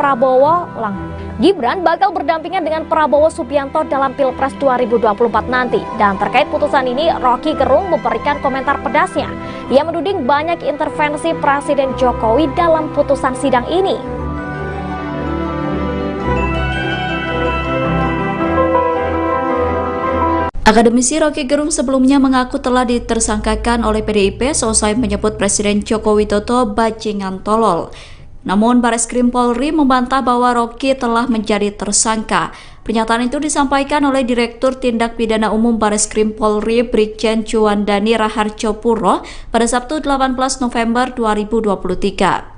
Prabowo Subianto dalam Pilpres 2024 nanti. Dan terkait putusan ini, Roky Gerung memberikan komentar pedasnya. Ia menuding banyak intervensi Presiden Jokowi dalam putusan sidang ini. Akademisi Roky Gerung sebelumnya mengaku telah ditersangkakan oleh PDIP seusai menyebut Presiden Joko Widodo bajingan tolol. Namun Bareskrim Polri membantah bahwa Roky telah menjadi tersangka. Pernyataan itu disampaikan oleh Direktur Tindak Pidana Umum Bareskrim Polri Brigjen Juandani Raharjo Puro pada Sabtu 18 November 2023.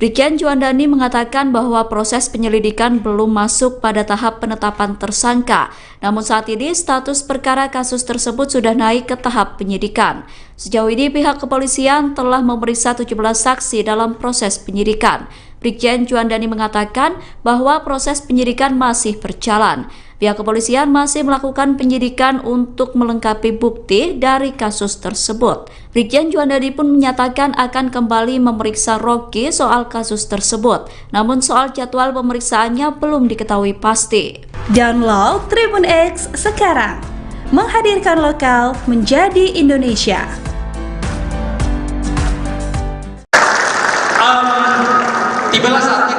Brigjen Juandani mengatakan bahwa proses penyelidikan belum masuk pada tahap penetapan tersangka. Namun saat ini status perkara kasus tersebut sudah naik ke tahap penyidikan. Sejauh ini pihak kepolisian telah memeriksa 17 saksi dalam proses penyidikan. Brigjen Juandani mengatakan bahwa proses penyidikan masih berjalan. Pihak kepolisian masih melakukan penyidikan untuk melengkapi bukti dari kasus tersebut. Brigjen Juandani pun menyatakan akan kembali memeriksa Roky soal kasus tersebut. Namun soal jadwal pemeriksaannya belum diketahui pasti. Download Tribun X sekarang. Menghadirkan lokal menjadi Indonesia. Tibalah saatnya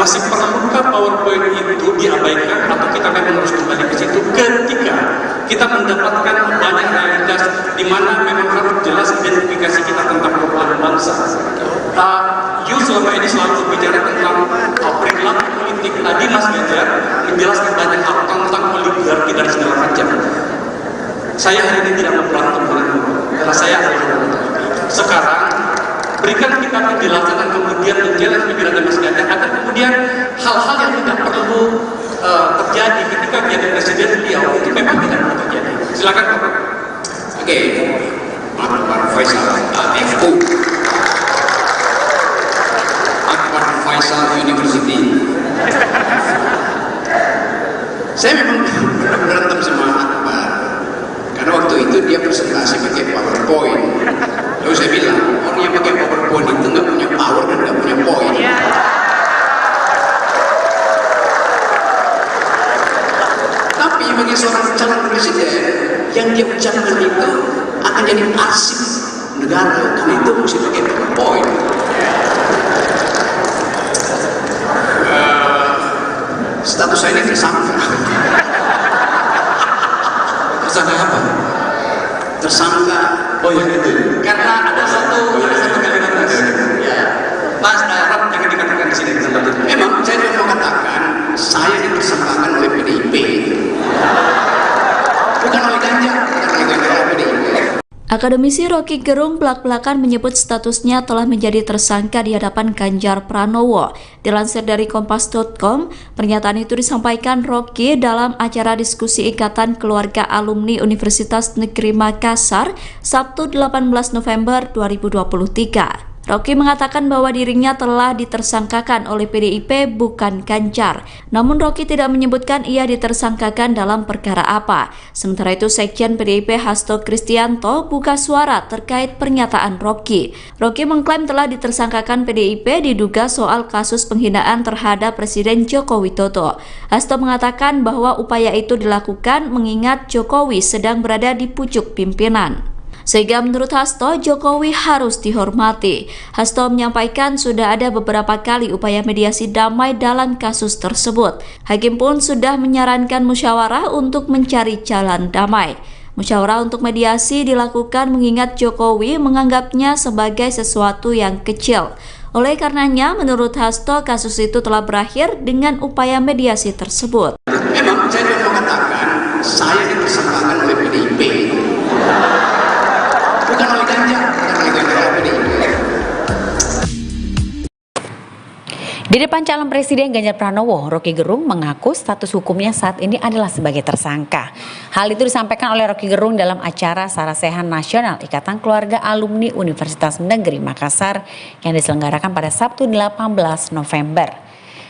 masih perlukah PowerPoint itu diabaikan atau kita memang harus kembali ke situ ketika kita mendapatkan banyak realitas di mana memang harus jelas identifikasi kita tentang perubahan bangsa. You selama ini selalu berbicara tentang perilaku politik. Tadi Mas Ganjar menjelaskan banyak hal tentang oligarki dan segala macam. Saya hari ini tidak mau berantem denganmu, karena saya adalah sekarang berikan kita penjelasan dan kemudian menjalan pikiran Mas Ganjar agar kemudian hal-hal yang tidak perlu terjadi ketika menjadi presiden beliau itu memang tidak perlu terjadi. Silakan Pak. Oke, Pak Faisal, FU, Akbar Faisal University. Saya memang berantem sama Akbar karena waktu itu dia presentasi pakai PowerPoint. Lalu saya bilang, orang yang pakai PowerPoint itu nggak punya power dan nggak punya poin. Tapi bagi seorang calon presiden, yang dia ucapkan itu akan jadi arsip negara. Karena itu mesti pakai PowerPoint. Status saya ini tersangka. Tersangka apa? Tersangka. Oh ya itu. Karena ada satu kalimat ya. Mas Rob jangan dikatakan di sini tempat itu. Memang saya juga mau katakan saya dipersangkakan oleh PDIP. Bukan oleh Ganjar, bukan oleh PDIP. Akademisi Rocky Gerung belak-belakan menyebut statusnya telah menjadi tersangka di hadapan Ganjar Pranowo. Dilansir dari Kompas.com, pernyataan itu disampaikan Rocky dalam acara diskusi Ikatan Keluarga Alumni Universitas Negeri Makassar, Sabtu 18 November 2023. Rocky mengatakan bahwa dirinya telah ditersangkakan oleh PDIP bukan Ganjar. Namun Rocky tidak menyebutkan ia ditersangkakan dalam perkara apa. Sementara itu Sekjen PDIP Hasto Kristianto buka suara terkait pernyataan Rocky. Rocky mengklaim telah ditersangkakan PDIP diduga soal kasus penghinaan terhadap Presiden Joko Widodo. Hasto mengatakan bahwa upaya itu dilakukan mengingat Jokowi sedang berada di pucuk pimpinan. Sehingga menurut Hasto, Jokowi harus dihormati. Hasto menyampaikan sudah ada beberapa kali upaya mediasi damai dalam kasus tersebut. Hakim pun sudah menyarankan musyawarah untuk mencari jalan damai. Musyawarah untuk mediasi dilakukan mengingat Jokowi menganggapnya sebagai sesuatu yang kecil. Oleh karenanya, menurut Hasto, kasus itu telah berakhir dengan upaya mediasi tersebut. Memang saya juga mau katakan, saya ditersangkakan oleh PDIP. Bukan oleh Ganjar, bukan oleh PDIP. Di depan calon presiden Ganjar Pranowo, Rocky Gerung mengaku status hukumnya saat ini adalah sebagai tersangka. Hal itu disampaikan oleh Rocky Gerung dalam acara Sarasehan Nasional Ikatan Keluarga Alumni Universitas Negeri Makassar yang diselenggarakan pada Sabtu 18 November.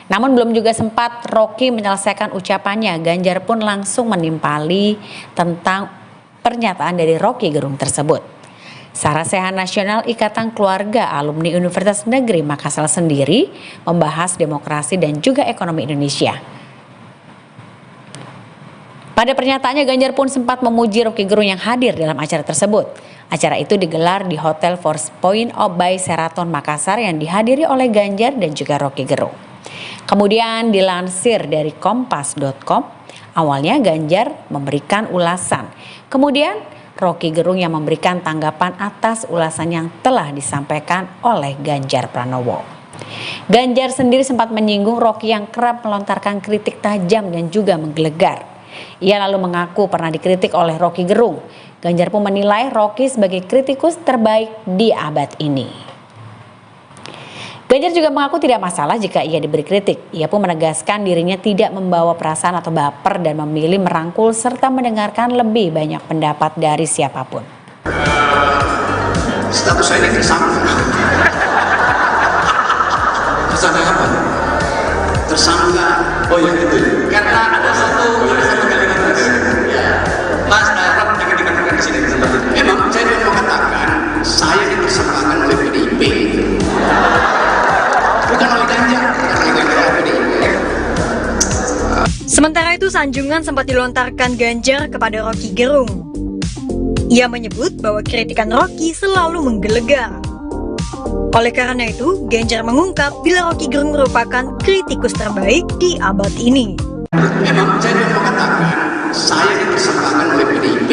Namun belum juga sempat Rocky menyelesaikan ucapannya, Ganjar pun langsung menimpali tentang pernyataan dari Rocky Gerung tersebut. Sarasehan Nasional Ikatan Keluarga Alumni Universitas Negeri Makassar sendiri membahas demokrasi dan juga ekonomi Indonesia. Pada pernyataannya, Ganjar pun sempat memuji Rocky Gerung yang hadir dalam acara tersebut. Acara itu digelar di Hotel Four Points by Sheraton Makassar yang dihadiri oleh Ganjar dan juga Rocky Gerung. Kemudian dilansir dari Kompas.com, awalnya Ganjar memberikan ulasan. Kemudian Rocky Gerung yang memberikan tanggapan atas ulasan yang telah disampaikan oleh Ganjar Pranowo. Ganjar sendiri sempat menyinggung Rocky yang kerap melontarkan kritik tajam dan juga menggelegar. Ia lalu mengaku pernah dikritik oleh Rocky Gerung. Ganjar pun menilai Rocky sebagai kritikus terbaik di abad ini. Ganjar juga mengaku tidak masalah jika ia diberi kritik. Ia pun menegaskan dirinya tidak membawa perasaan atau baper dan memilih merangkul serta mendengarkan lebih banyak pendapat dari siapapun. Status saya ini tersangka. Tersangka apa? Tersangka. Oh ya itu. Karena ada satu kalimat ya. Mas Rob jangan dikatakan di sini tempat itu. Memang saya juga mau katakan saya ditersangkakan oleh PDIP. Bukan oleh Ganjar, bukan oleh PDIP. Sementara itu, sanjungan sempat dilontarkan Ganjar kepada Rocky Gerung. Ia menyebut bahwa kritikan Rocky selalu menggelegar. Oleh karena itu, Ganjar mengungkap bila Rocky Gerung merupakan kritikus terbaik di abad ini. Memang saya mau mengatakan saya dipersangkakan oleh PDIP.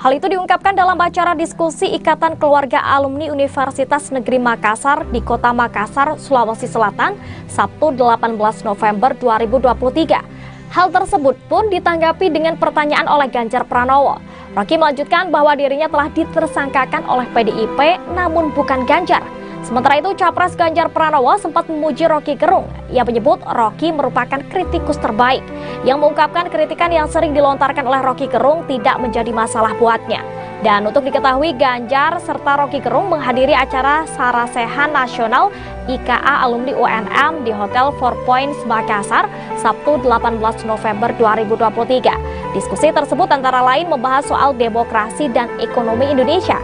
Hal itu diungkapkan dalam acara diskusi Ikatan Keluarga Alumni Universitas Negeri Makassar di Kota Makassar, Sulawesi Selatan, Sabtu 18 November 2023. Hal tersebut pun ditanggapi dengan pertanyaan oleh Ganjar Pranowo. Rocky melanjutkan bahwa dirinya telah ditersangkakan oleh PDIP namun bukan Ganjar. Sementara itu, Capres Ganjar Pranowo sempat memuji Rocky Gerung. Ia menyebut Rocky merupakan kritikus terbaik, yang mengungkapkan kritikan yang sering dilontarkan oleh Rocky Gerung tidak menjadi masalah buatnya. Dan untuk diketahui, Ganjar serta Rocky Gerung menghadiri acara Sarasehan Nasional IKA Alumni UNM di Hotel Four Points Makassar, Sabtu 18 November 2023. Diskusi tersebut antara lain membahas soal demokrasi dan ekonomi Indonesia.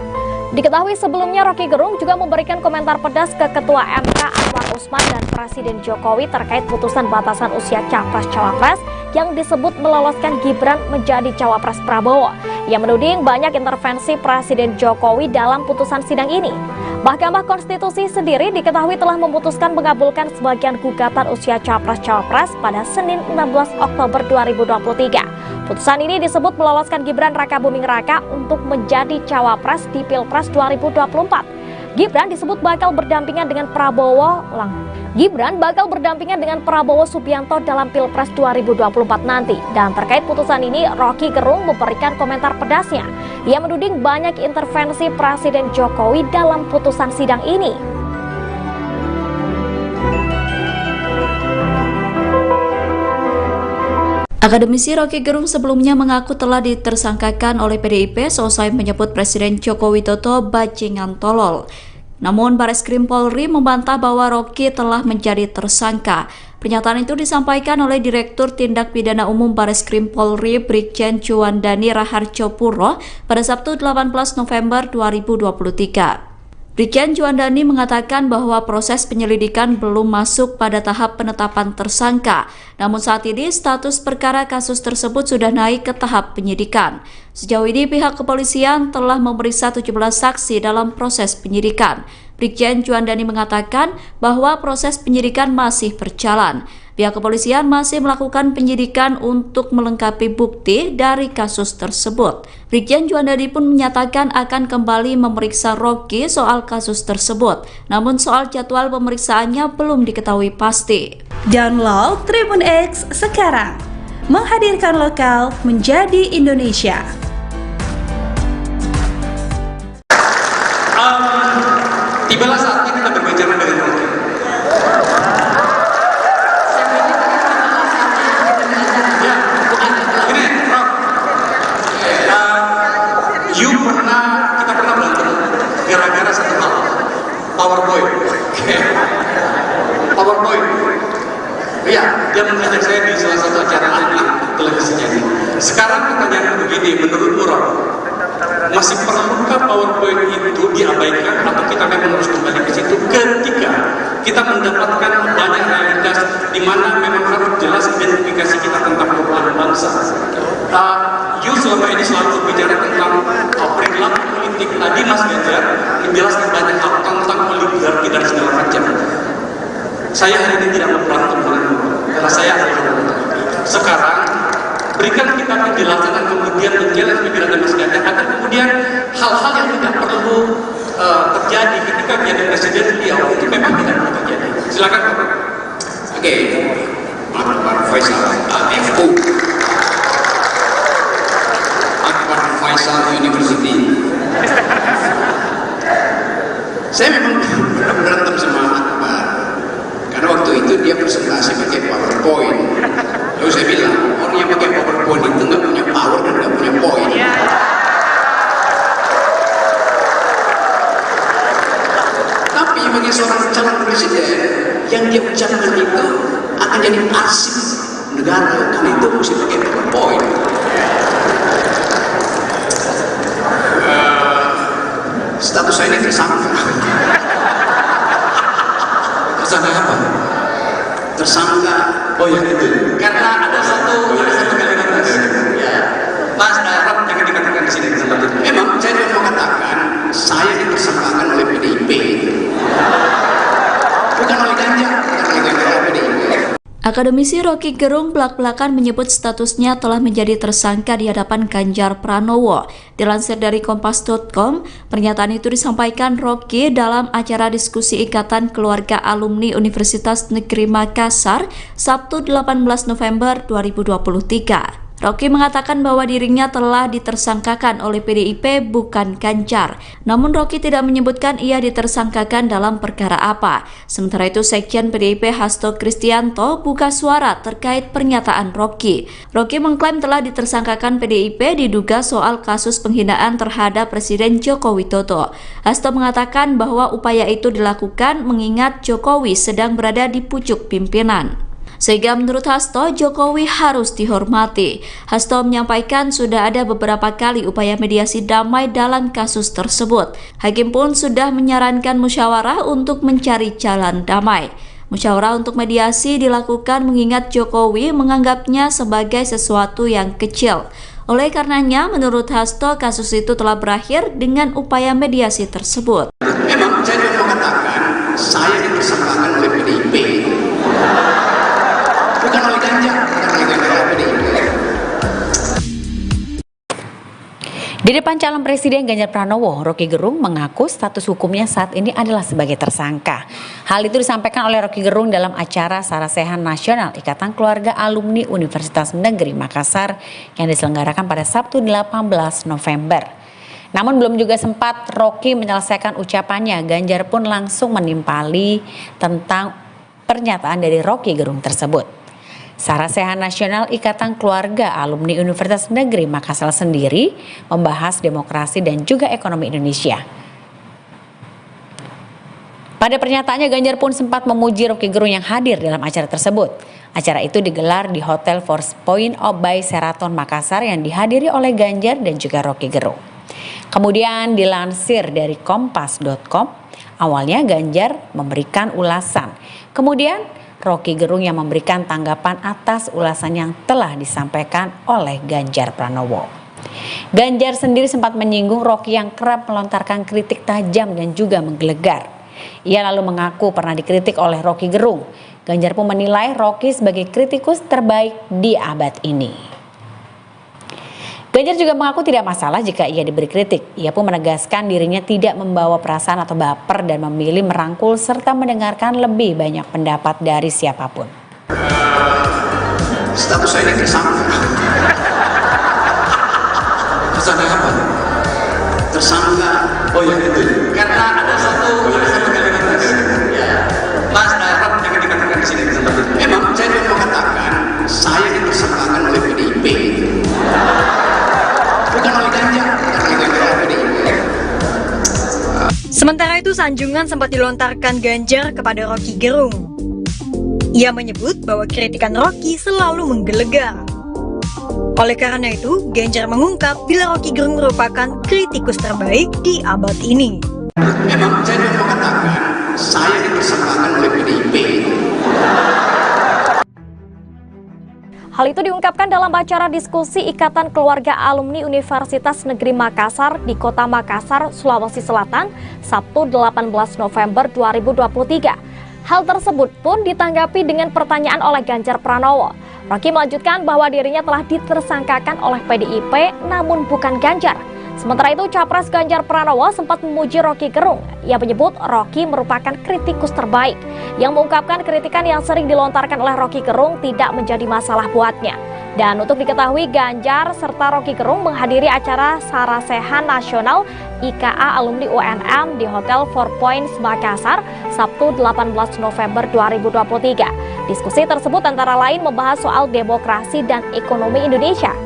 Diketahui sebelumnya Rocky Gerung juga memberikan komentar pedas ke Ketua MK Anwar Usman dan Presiden Jokowi terkait putusan batasan usia Capres-Cawapres yang disebut meloloskan Gibran menjadi Cawapres Prabowo. Ia menuding banyak intervensi Presiden Jokowi dalam putusan sidang ini. Mahkamah Konstitusi sendiri diketahui telah memutuskan mengabulkan sebagian gugatan usia Capres-Cawapres pada Senin 16 Oktober 2023. Putusan ini disebut meloloskan Gibran Rakabuming Raka untuk menjadi Cawapres di Pilpres 2024. Gibran disebut bakal berdampingan dengan Prabowo Subianto dalam Pilpres 2024 nanti. Dan terkait putusan ini, Rocky Gerung memberikan komentar pedasnya. Ia menuding banyak intervensi Presiden Jokowi dalam putusan sidang ini. Akademisi Rocky Gerung sebelumnya mengaku telah ditersangkakan oleh PDIP seusai menyebut Presiden Joko Widodo bajingan tolol. Namun Bareskrim Polri membantah bahwa Rocky telah menjadi tersangka. Pernyataan itu disampaikan oleh Direktur Tindak Pidana Umum Bareskrim Polri Brigjen Juandani Raharjo Puro pada Sabtu 18 November 2023. Brigjen Juandani mengatakan bahwa proses penyelidikan belum masuk pada tahap penetapan tersangka. Namun saat ini status perkara kasus tersebut sudah naik ke tahap penyidikan. Sejauh ini pihak kepolisian telah memeriksa 17 saksi dalam proses penyidikan. Brigjen Juandani mengatakan bahwa proses penyidikan masih berjalan. Pihak kepolisian masih melakukan penyidikan untuk melengkapi bukti dari kasus tersebut. Brigjen Juandani pun menyatakan akan kembali memeriksa Rocky soal kasus tersebut. Namun soal jadwal pemeriksaannya belum diketahui pasti. Download Tribun X sekarang, menghadirkan lokal menjadi Indonesia. Tibalah saatnya kita berbicara dengan Rocky. Ya, ini, Rock. Kita pernah berantem gara-gara satu hal, PowerPoint. PowerPoint. Iya, dia mengajak saya di salah satu acara televisinya ini. Sekarang pertanyaan begini, menurutmu Rock, masih perlukah PowerPoint itu diabaikan atau kita memang harus kembali ke situ ketika kita mendapatkan banyak realitas di mana memang harus jelas identifikasi kita tentang perubahan bangsa. You selama ini selalu berbicara tentang perilaku politik. Tadi Mas Ganjar menjelaskan banyak hal tentang oligarki dan segala macam. Saya hari ini tidak mau berantem denganmu karena saya adalah sekarang berikan kita penjelasan dan kemudian menjelaskan pikiran Mas Ganjar agar kemudian hal-hal yang tidak perlu terjadi ketika menjadi presiden beliau itu memang tidak perlu terjadi. Silakan Pak. Oke, Akbar Faisal AFU, Akbar Faisal University. Saya memang berantem sama Akbar karena waktu itu dia presentasi pakai PowerPoint. Lalu saya bilang, orang yang pakai PowerPoint itu nggak punya power dan nggak punya poin. Tapi bagi seorang calon presiden, yang dia ucapkan itu akan jadi arsip negara, dan itu mesti pakai PowerPoint. Status saya ini tersangka. Tersangka apa? Tersangka. Oh ya itu. Karena ada satu kalimat ya. Mas Arab jangan dikatakan di sini. Memang saya mau mengatakan Akademisi Rocky Gerung belak-belakan menyebut statusnya telah menjadi tersangka di hadapan Ganjar Pranowo. Dilansir dari Kompas.com, pernyataan itu disampaikan Rocky dalam acara diskusi Ikatan Keluarga Alumni Universitas Negeri Makassar, Sabtu 18 November 2023. Rocky mengatakan bahwa dirinya telah ditersangkakan oleh PDIP bukan Ganjar. Namun Rocky tidak menyebutkan ia ditersangkakan dalam perkara apa. Sementara itu Sekjen PDIP Hasto Kristianto buka suara terkait pernyataan Rocky. Rocky mengklaim telah ditersangkakan PDIP diduga soal kasus penghinaan terhadap Presiden Joko Widodo. Hasto mengatakan bahwa upaya itu dilakukan mengingat Jokowi sedang berada di pucuk pimpinan. Sehingga menurut Hasto, Jokowi harus dihormati. Hasto menyampaikan sudah ada beberapa kali upaya mediasi damai dalam kasus tersebut. Hakim pun sudah menyarankan musyawarah untuk mencari jalan damai. Musyawarah untuk mediasi dilakukan mengingat Jokowi menganggapnya sebagai sesuatu yang kecil. Oleh karenanya, menurut Hasto, kasus itu telah berakhir dengan upaya mediasi tersebut. Memang saya mau mengatakan, saya ditersangkakan oleh PDIP. Bukan oleh Ganjar, Di depan calon Presiden Ganjar Pranowo, Rocky Gerung mengaku status hukumnya saat ini adalah sebagai tersangka. Hal itu disampaikan oleh Rocky Gerung dalam acara Sarasehan Nasional Ikatan Keluarga Alumni Universitas Negeri Makassar yang diselenggarakan pada Sabtu 18 November. Namun belum juga sempat Rocky menyelesaikan ucapannya, Ganjar pun langsung menimpali tentang pernyataan dari Rocky Gerung tersebut. Sarasehan Nasional Ikatan Keluarga Alumni Universitas Negeri Makassar sendiri membahas demokrasi dan juga ekonomi Indonesia. Pada pernyataannya, Ganjar pun sempat memuji Rocky Gerung yang hadir dalam acara tersebut. Acara itu digelar di Hotel Force Point by Sheraton Makassar yang dihadiri oleh Ganjar dan juga Rocky Gerung. Kemudian dilansir dari Kompas.com, awalnya Ganjar memberikan ulasan. Kemudian Rocky Gerung yang memberikan tanggapan atas ulasan yang telah disampaikan oleh Ganjar Pranowo. Ganjar sendiri sempat menyinggung Rocky yang kerap melontarkan kritik tajam dan juga menggelegar. Ia lalu mengaku pernah dikritik oleh Rocky Gerung. Ganjar pun menilai Rocky sebagai kritikus terbaik di abad ini. Ganjar juga mengaku tidak masalah jika ia diberi kritik. Ia pun menegaskan dirinya tidak membawa perasaan atau baper dan memilih merangkul serta mendengarkan lebih banyak pendapat dari siapapun. Status saya ini tersangka. Tersangka apa? Tersangka. Oh ya itu. Karena ada satu kalimat tadi. Ya. Mas Darab yang dikatakan di sini tempat itu. Memang saya mau mengatakan saya ditersangkakan oleh PDIP. Bukan oleh Ganjar, Sementara itu, sanjungan sempat dilontarkan Ganjar kepada Rocky Gerung. Ia menyebut bahwa kritikan Rocky selalu menggelegar. Oleh karena itu, Ganjar mengungkap bila Rocky Gerung merupakan kritikus terbaik di abad ini. Memang saya mau mengatakan saya ditersangkakan oleh PDIP. Hal itu diungkapkan dalam acara diskusi Ikatan Keluarga Alumni Universitas Negeri Makassar di Kota Makassar, Sulawesi Selatan, Sabtu 18 November 2023. Hal tersebut pun ditanggapi dengan pertanyaan oleh Ganjar Pranowo. Rocky melanjutkan bahwa dirinya telah ditersangkakan oleh PDIP namun bukan Ganjar. Sementara itu, Capres Ganjar Pranowo sempat memuji Rocky Gerung. Ia menyebut Rocky merupakan kritikus terbaik, yang mengungkapkan kritikan yang sering dilontarkan oleh Rocky Gerung tidak menjadi masalah buatnya. Dan untuk diketahui, Ganjar serta Rocky Gerung menghadiri acara Sarasehan Nasional IKA Alumni UNM di Hotel Four Points Makassar, Sabtu 18 November 2023. Diskusi tersebut antara lain membahas soal demokrasi dan ekonomi Indonesia.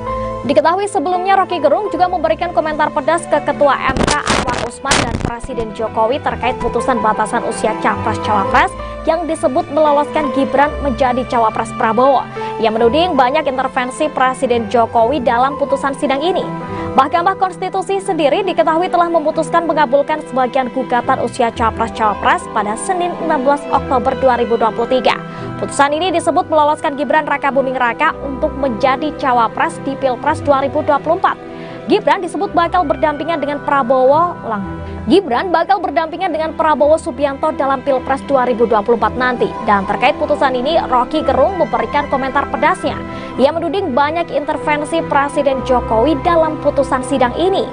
Diketahui sebelumnya Rocky Gerung juga memberikan komentar pedas ke Ketua MK Anwar Usman dan Presiden Jokowi terkait putusan batasan usia Capres-Cawapres yang disebut meloloskan Gibran menjadi Cawapres Prabowo. Ia menuding banyak intervensi Presiden Jokowi dalam putusan sidang ini. Mahkamah Konstitusi sendiri diketahui telah memutuskan mengabulkan sebagian gugatan usia Capres-Cawapres pada Senin 16 Oktober 2023. Putusan ini disebut meloloskan Gibran Raka Buming Raka untuk menjadi Cawapres di Pilpres 2024. Gibran disebut bakal berdampingan dengan Gibran bakal berdampingan dengan Prabowo Subianto dalam Pilpres 2024 nanti. Dan terkait putusan ini, Rocky Gerung memberikan komentar pedasnya. Ia menuding banyak intervensi Presiden Jokowi dalam putusan sidang ini.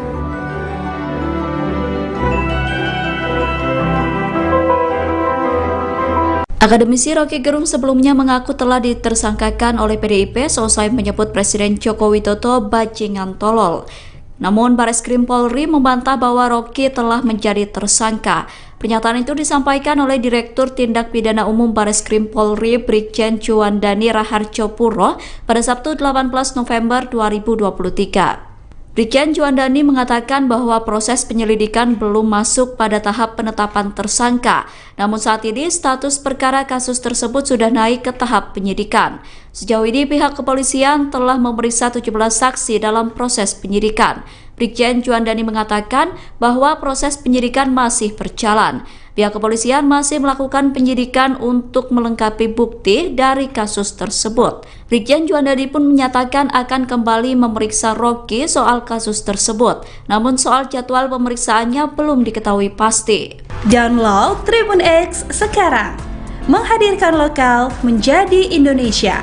Akademisi Rocky Gerung sebelumnya mengaku telah ditersangkakan oleh PDIP selesai menyebut Presiden Joko Widodo bajingan tolol. Namun Bareskrim Polri membantah bahwa Rocky telah menjadi tersangka. Pernyataan itu disampaikan oleh Direktur Tindak Pidana Umum Bareskrim Polri Brigjen Juandani Raharjo Puro pada Sabtu 18 November 2023. Brigjen Juandani mengatakan bahwa proses penyelidikan belum masuk pada tahap penetapan tersangka. Namun saat ini status perkara kasus tersebut sudah naik ke tahap penyidikan. Sejauh ini pihak kepolisian telah memeriksa 17 saksi dalam proses penyidikan. Brigjen Juandani mengatakan bahwa proses penyidikan masih berjalan. Pihak kepolisian masih melakukan penyidikan untuk melengkapi bukti dari kasus tersebut. Brigjen Juandani pun menyatakan akan kembali memeriksa Rocky soal kasus tersebut. Namun soal jadwal pemeriksaannya belum diketahui pasti. Download Tribun X sekarang, menghadirkan lokal menjadi Indonesia.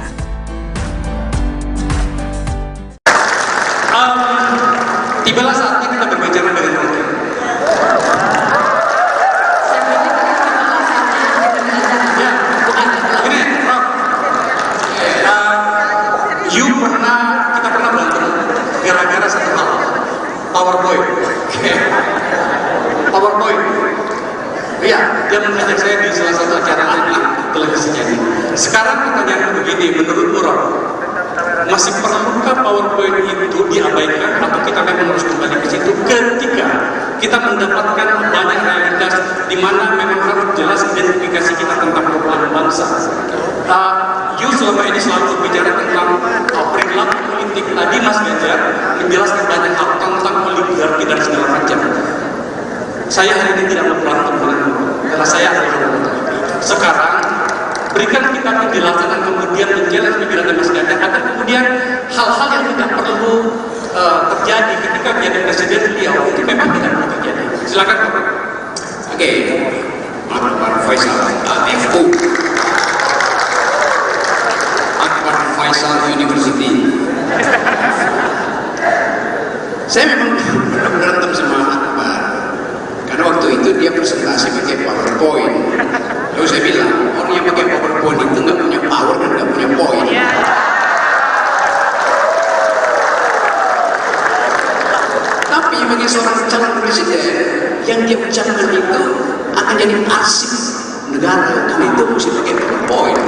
Tibalah saatnya kita berbicara dengan Rocky. Kita pernah berantem gara-gara satu hal, PowerPoint. PowerPoint. Iya, dia mengajak saya di salah satu acara televisinya. Sekarang pertanyaan begini, menurut Murad, masih perlukah PowerPoint itu diabaikan atau kita memang harus kembali ke situ ketika kita mendapatkan banyak realitas di mana memang harus jelas identifikasi kita tentang perubahan bangsa. You selama ini selalu bicara tentang perilaku politik. Tadi Mas Ganjar menjelaskan banyak hal tentang oligarki dan segala macam. Saya hari ini tidak mau berantem denganmu, karena saya adalah sekarang berikan kita penjelasan dan kemudian menjelaskan pikiran Mas Ganjar agar kemudian hal-hal yang tidak perlu terjadi ketika menjadi presiden beliau itu memang tidak perlu terjadi. Silakan. Oke, Pak Faisal, FU. Faisal University. Saya memang berantem sama Akbar karena waktu itu dia presentasi pakai PowerPoint. Lalu saya bilang orang yang pakai PowerPoint itu nggak punya power dan nggak punya poin. Tapi bagi seorang calon presiden yang dia ucapkan itu akan jadi arsip negara dan itu mesti pakai PowerPoint.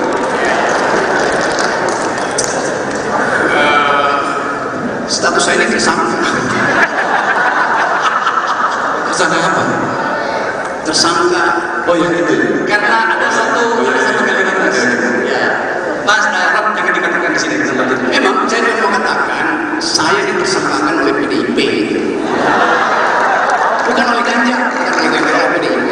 Status saya ini tersangka. Tersangka apa? Tersangka. Oh ya itu. Karena ada satu kalimat Mas. Ya. Mas Arab jangan dikatakan di sini tempat itu. Memang saya mau mengatakan saya ditersangkakan oleh PDIP. Bukan oleh Ganjar, bukan oleh PDIP.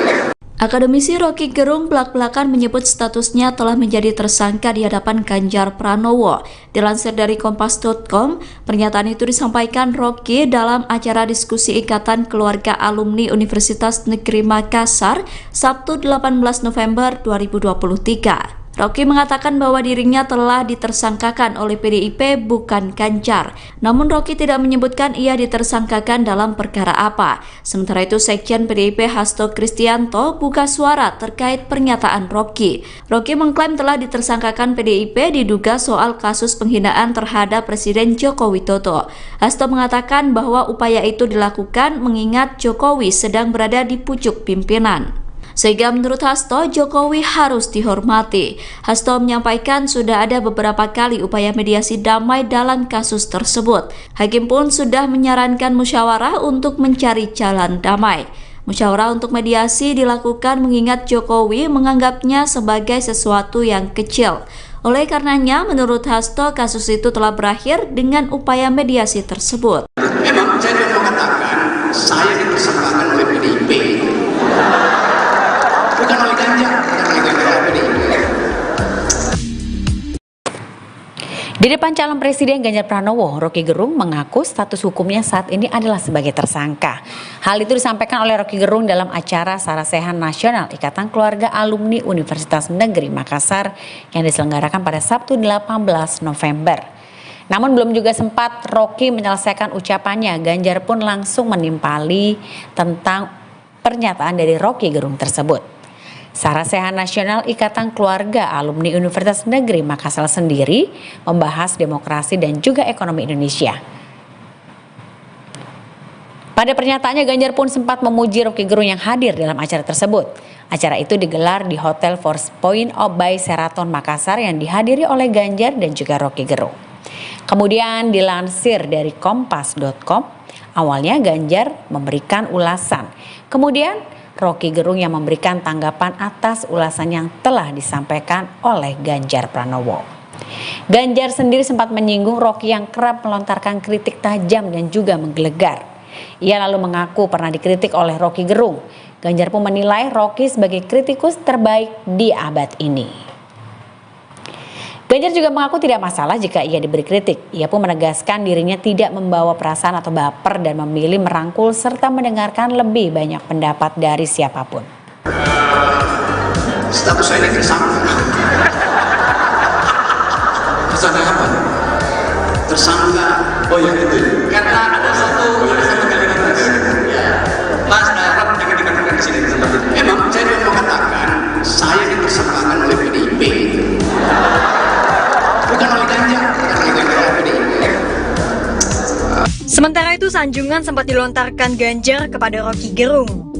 Akademisi Rocky Gerung belak-belakan menyebut statusnya telah menjadi tersangka di hadapan Ganjar Pranowo. Dilansir dari Kompas.com, pernyataan itu disampaikan Rocky dalam acara diskusi Ikatan Keluarga Alumni Universitas Negeri Makassar, Sabtu 18 November 2023. Rocky mengatakan bahwa dirinya telah ditersangkakan oleh PDIP bukan Ganjar. Namun Rocky tidak menyebutkan ia ditersangkakan dalam perkara apa. Sementara itu Sekjen PDIP Hasto Kristianto buka suara terkait pernyataan Rocky. Rocky mengklaim telah ditersangkakan PDIP diduga soal kasus penghinaan terhadap Presiden Joko Widodo. Hasto mengatakan bahwa upaya itu dilakukan mengingat Jokowi sedang berada di pucuk pimpinan. Sehingga menurut Hasto, Jokowi harus dihormati. Hasto menyampaikan sudah ada beberapa kali upaya mediasi damai dalam kasus tersebut. Hakim pun sudah menyarankan musyawarah untuk mencari jalan damai. Musyawarah untuk mediasi dilakukan mengingat Jokowi menganggapnya sebagai sesuatu yang kecil. Oleh karenanya, menurut Hasto, kasus itu telah berakhir dengan upaya mediasi tersebut. Memang saya mau mengatakan saya ditersangkakan oleh PDIP. Bukan oleh Ganjar, bukan oleh PDIP. Di depan calon presiden Ganjar Pranowo, Roky Gerung mengaku status hukumnya saat ini adalah sebagai tersangka. Hal itu disampaikan oleh Roky Gerung dalam acara Sarasehan Nasional Ikatan Keluarga Alumni Universitas Negeri Makassar yang diselenggarakan pada Sabtu 18 November. Namun belum juga sempat Roky menyelesaikan ucapannya, Ganjar pun langsung menimpali tentang pernyataan dari Roky Gerung tersebut. Sarasehan Nasional Ikatan Keluarga Alumni Universitas Negeri Makassar sendiri membahas demokrasi dan juga ekonomi Indonesia. Pada pernyataannya, Ganjar pun sempat memuji Roky Gerung yang hadir dalam acara tersebut. Acara itu digelar di Hotel Four Points by Sheraton Makassar yang dihadiri oleh Ganjar dan juga Roky Gerung. Kemudian dilansir dari kompas.com, awalnya Ganjar memberikan ulasan. Kemudian Roky Gerung yang memberikan tanggapan atas ulasan yang telah disampaikan oleh Ganjar Pranowo. Ganjar sendiri sempat menyinggung Roky yang kerap melontarkan kritik tajam dan juga menggelegar. Ia lalu mengaku pernah dikritik oleh Roky Gerung. Ganjar pun menilai Roky sebagai kritikus terbaik di abad ini. Ganjar juga mengaku tidak masalah jika ia diberi kritik. Ia pun menegaskan dirinya tidak membawa perasaan atau baper dan memilih merangkul serta mendengarkan lebih banyak pendapat dari siapapun. Status saya ini tersangka. Tersangka apa? Tersangka. Oh ya itu. Karena ada satu kalimat ya. Mas Darab jangan dikatakan di sini seperti itu. Memang saya mau mengatakan saya ditersangkakan oleh PDIP. Bukan oleh Ganjar, Sementara itu, sanjungan sempat dilontarkan Ganjar kepada Roky Gerung.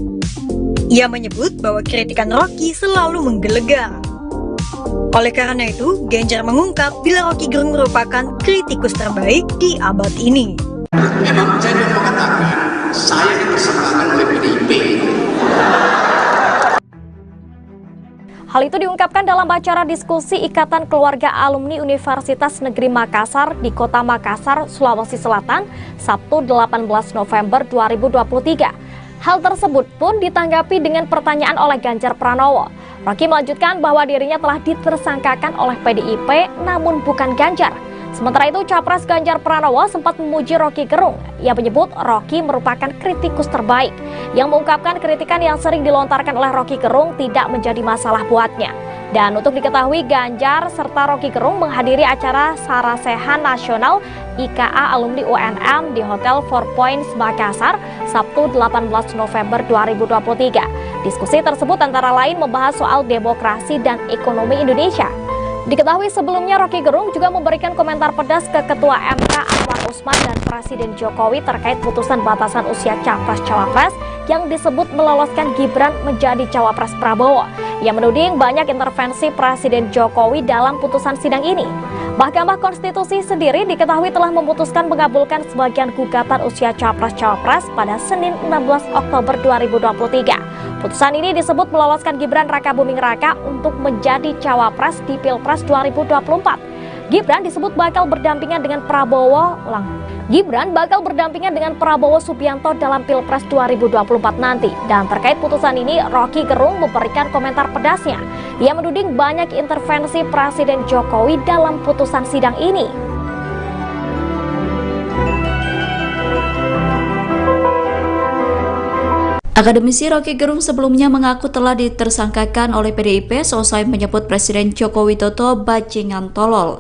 Ia menyebut bahwa kritikan Roky selalu menggelegar. Oleh karena itu, Ganjar mengungkap bila Roky Gerung merupakan kritikus terbaik di abad ini. Memang saya mau mengatakan saya ditersangkakan oleh PDIP. Hal itu diungkapkan dalam acara diskusi Ikatan Keluarga Alumni Universitas Negeri Makassar di Kota Makassar, Sulawesi Selatan, Sabtu 18 November 2023. Hal tersebut pun ditanggapi dengan pertanyaan oleh Ganjar Pranowo. Roky melanjutkan bahwa dirinya telah ditersangkakan oleh PDIP namun bukan Ganjar. Sementara itu, Capres Ganjar Pranowo sempat memuji Roky Gerung. Ia menyebut Roky merupakan kritikus terbaik, yang mengungkapkan kritikan yang sering dilontarkan oleh Roky Gerung tidak menjadi masalah buatnya. Dan untuk diketahui, Ganjar serta Roky Gerung menghadiri acara Sarasehan Nasional IKA Alumni UNM di Hotel Four Points Makassar, Sabtu 18 November 2023. Diskusi tersebut antara lain membahas soal demokrasi dan ekonomi Indonesia. Diketahui sebelumnya Roky Gerung juga memberikan komentar pedas ke Ketua MK Anwar Usman dan Presiden Jokowi terkait putusan batasan usia Capres-Cawapres yang disebut meloloskan Gibran menjadi Cawapres Prabowo. Ia menuding banyak intervensi Presiden Jokowi dalam putusan sidang ini. Mahkamah Konstitusi sendiri diketahui telah memutuskan mengabulkan sebagian gugatan usia Capres-Cawapres pada Senin 16 Oktober 2023. Putusan ini disebut meloloskan Gibran Rakabuming Raka untuk menjadi Cawapres di Pilpres 2024. Gibran disebut bakal berdampingan dengan Prabowo Subianto dalam Pilpres 2024 nanti. Dan terkait putusan ini, Roky Gerung memberikan komentar pedasnya. Ia menuding banyak intervensi Presiden Jokowi dalam putusan sidang ini. Akademisi Roky Gerung sebelumnya mengaku telah ditersangkakan oleh PDIP seusai menyebut Presiden Joko Widodo bajingan tolol.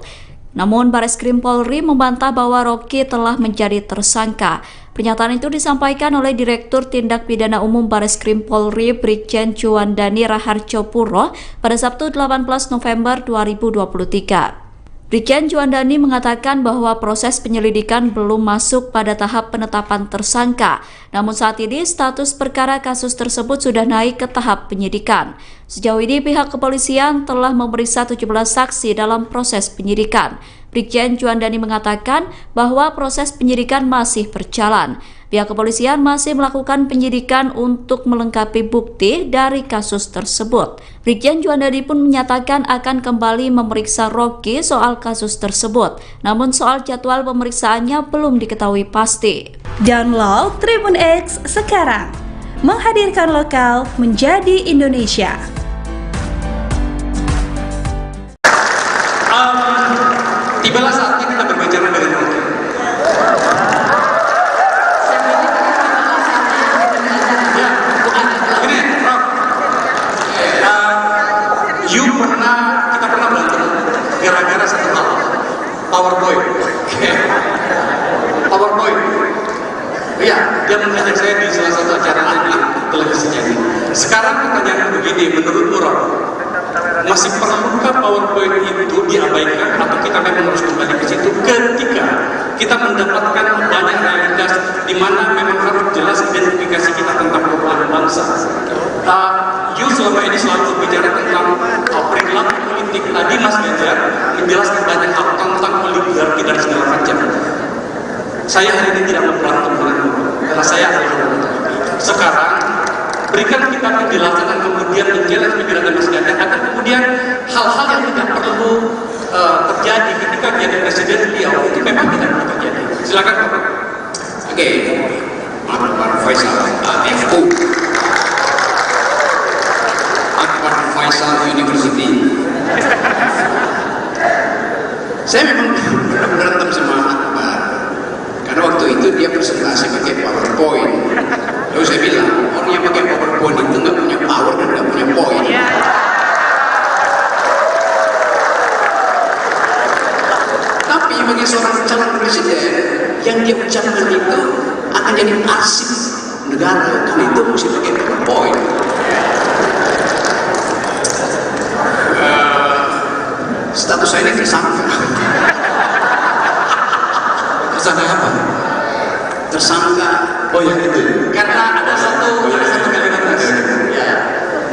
Namun Bareskrim Polri membantah bahwa Roky telah menjadi tersangka. Pernyataan itu disampaikan oleh Direktur Tindak Pidana Umum Bareskrim Polri Brigjen Juandani Raharjo Puro pada Sabtu 18 November 2023. Brigjen Juandani mengatakan bahwa proses penyelidikan belum masuk pada tahap penetapan tersangka. Namun saat ini status perkara kasus tersebut sudah naik ke tahap penyidikan. Sejauh ini pihak kepolisian telah memeriksa 17 saksi dalam proses penyidikan. Brigjen Juandani mengatakan bahwa proses penyidikan masih berjalan. Pihak kepolisian masih melakukan penyidikan untuk melengkapi bukti dari kasus tersebut. Brigjen Juandani pun menyatakan akan kembali memeriksa Roky soal kasus tersebut. Namun soal jadwal pemeriksaannya belum diketahui pasti. Download Tribun X sekarang. Menghadirkan lokal menjadi Indonesia. Tibalah saatnya kita berbicara dengan Rocky. Ya, ini, Rock. Kita pernah berantem gara-gara satu hal, PowerPoint. PowerPoint. Iya, dia mengajak saya di salah satu acara televisinya. Sekarang pertanyaan begini, menurut Rock, masih perlukah PowerPoint itu diabaikan atau kita memang harus kembali ke situ ketika kita mendapatkan banyak realitas di mana memang harus jelas identifikasi kita tentang perubahan bangsa. Selama ini selalu berbicara tentang perilaku politik. Tadi Mas Ganjar menjelaskan banyak hal tentang oligarki dan segala macam. Saya hari ini tidak memberantem denganmu karena saya adalah sekarang berikan kita penjelasan dan kemudian menjelaskan pikiran Mas Ganjar agar kemudian hal-hal yang tidak perlu terjadi ketika menjadi presiden beliau itu memang tidak perlu terjadi. Silakan Pak. Oke, Pak Faisal, FU, Akbar Faisal University. Saya memang berantem sama Akbar karena waktu itu dia presentasi pakai PowerPoint. Lalu saya bilang, orang yang pakai PowerPoint itu nggak punya power dan nggak punya poin. Tapi bagi seorang calon presiden, yang dia ucapkan itu akan jadi arsip negara, karena itu mesti pakai PowerPoint. Status saya ini tersangka. Tersangka apa? Tersangka. Oh ya itu. Karena ada satu kalimat ya.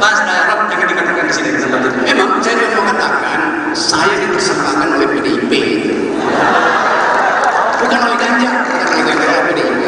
Mas Rock jangan dikatakan di sini tempat itu. Memang saya mau mengatakan saya ditersangkakan oleh PDIP. Bukan oleh Ganjar, bukan oleh PDIP.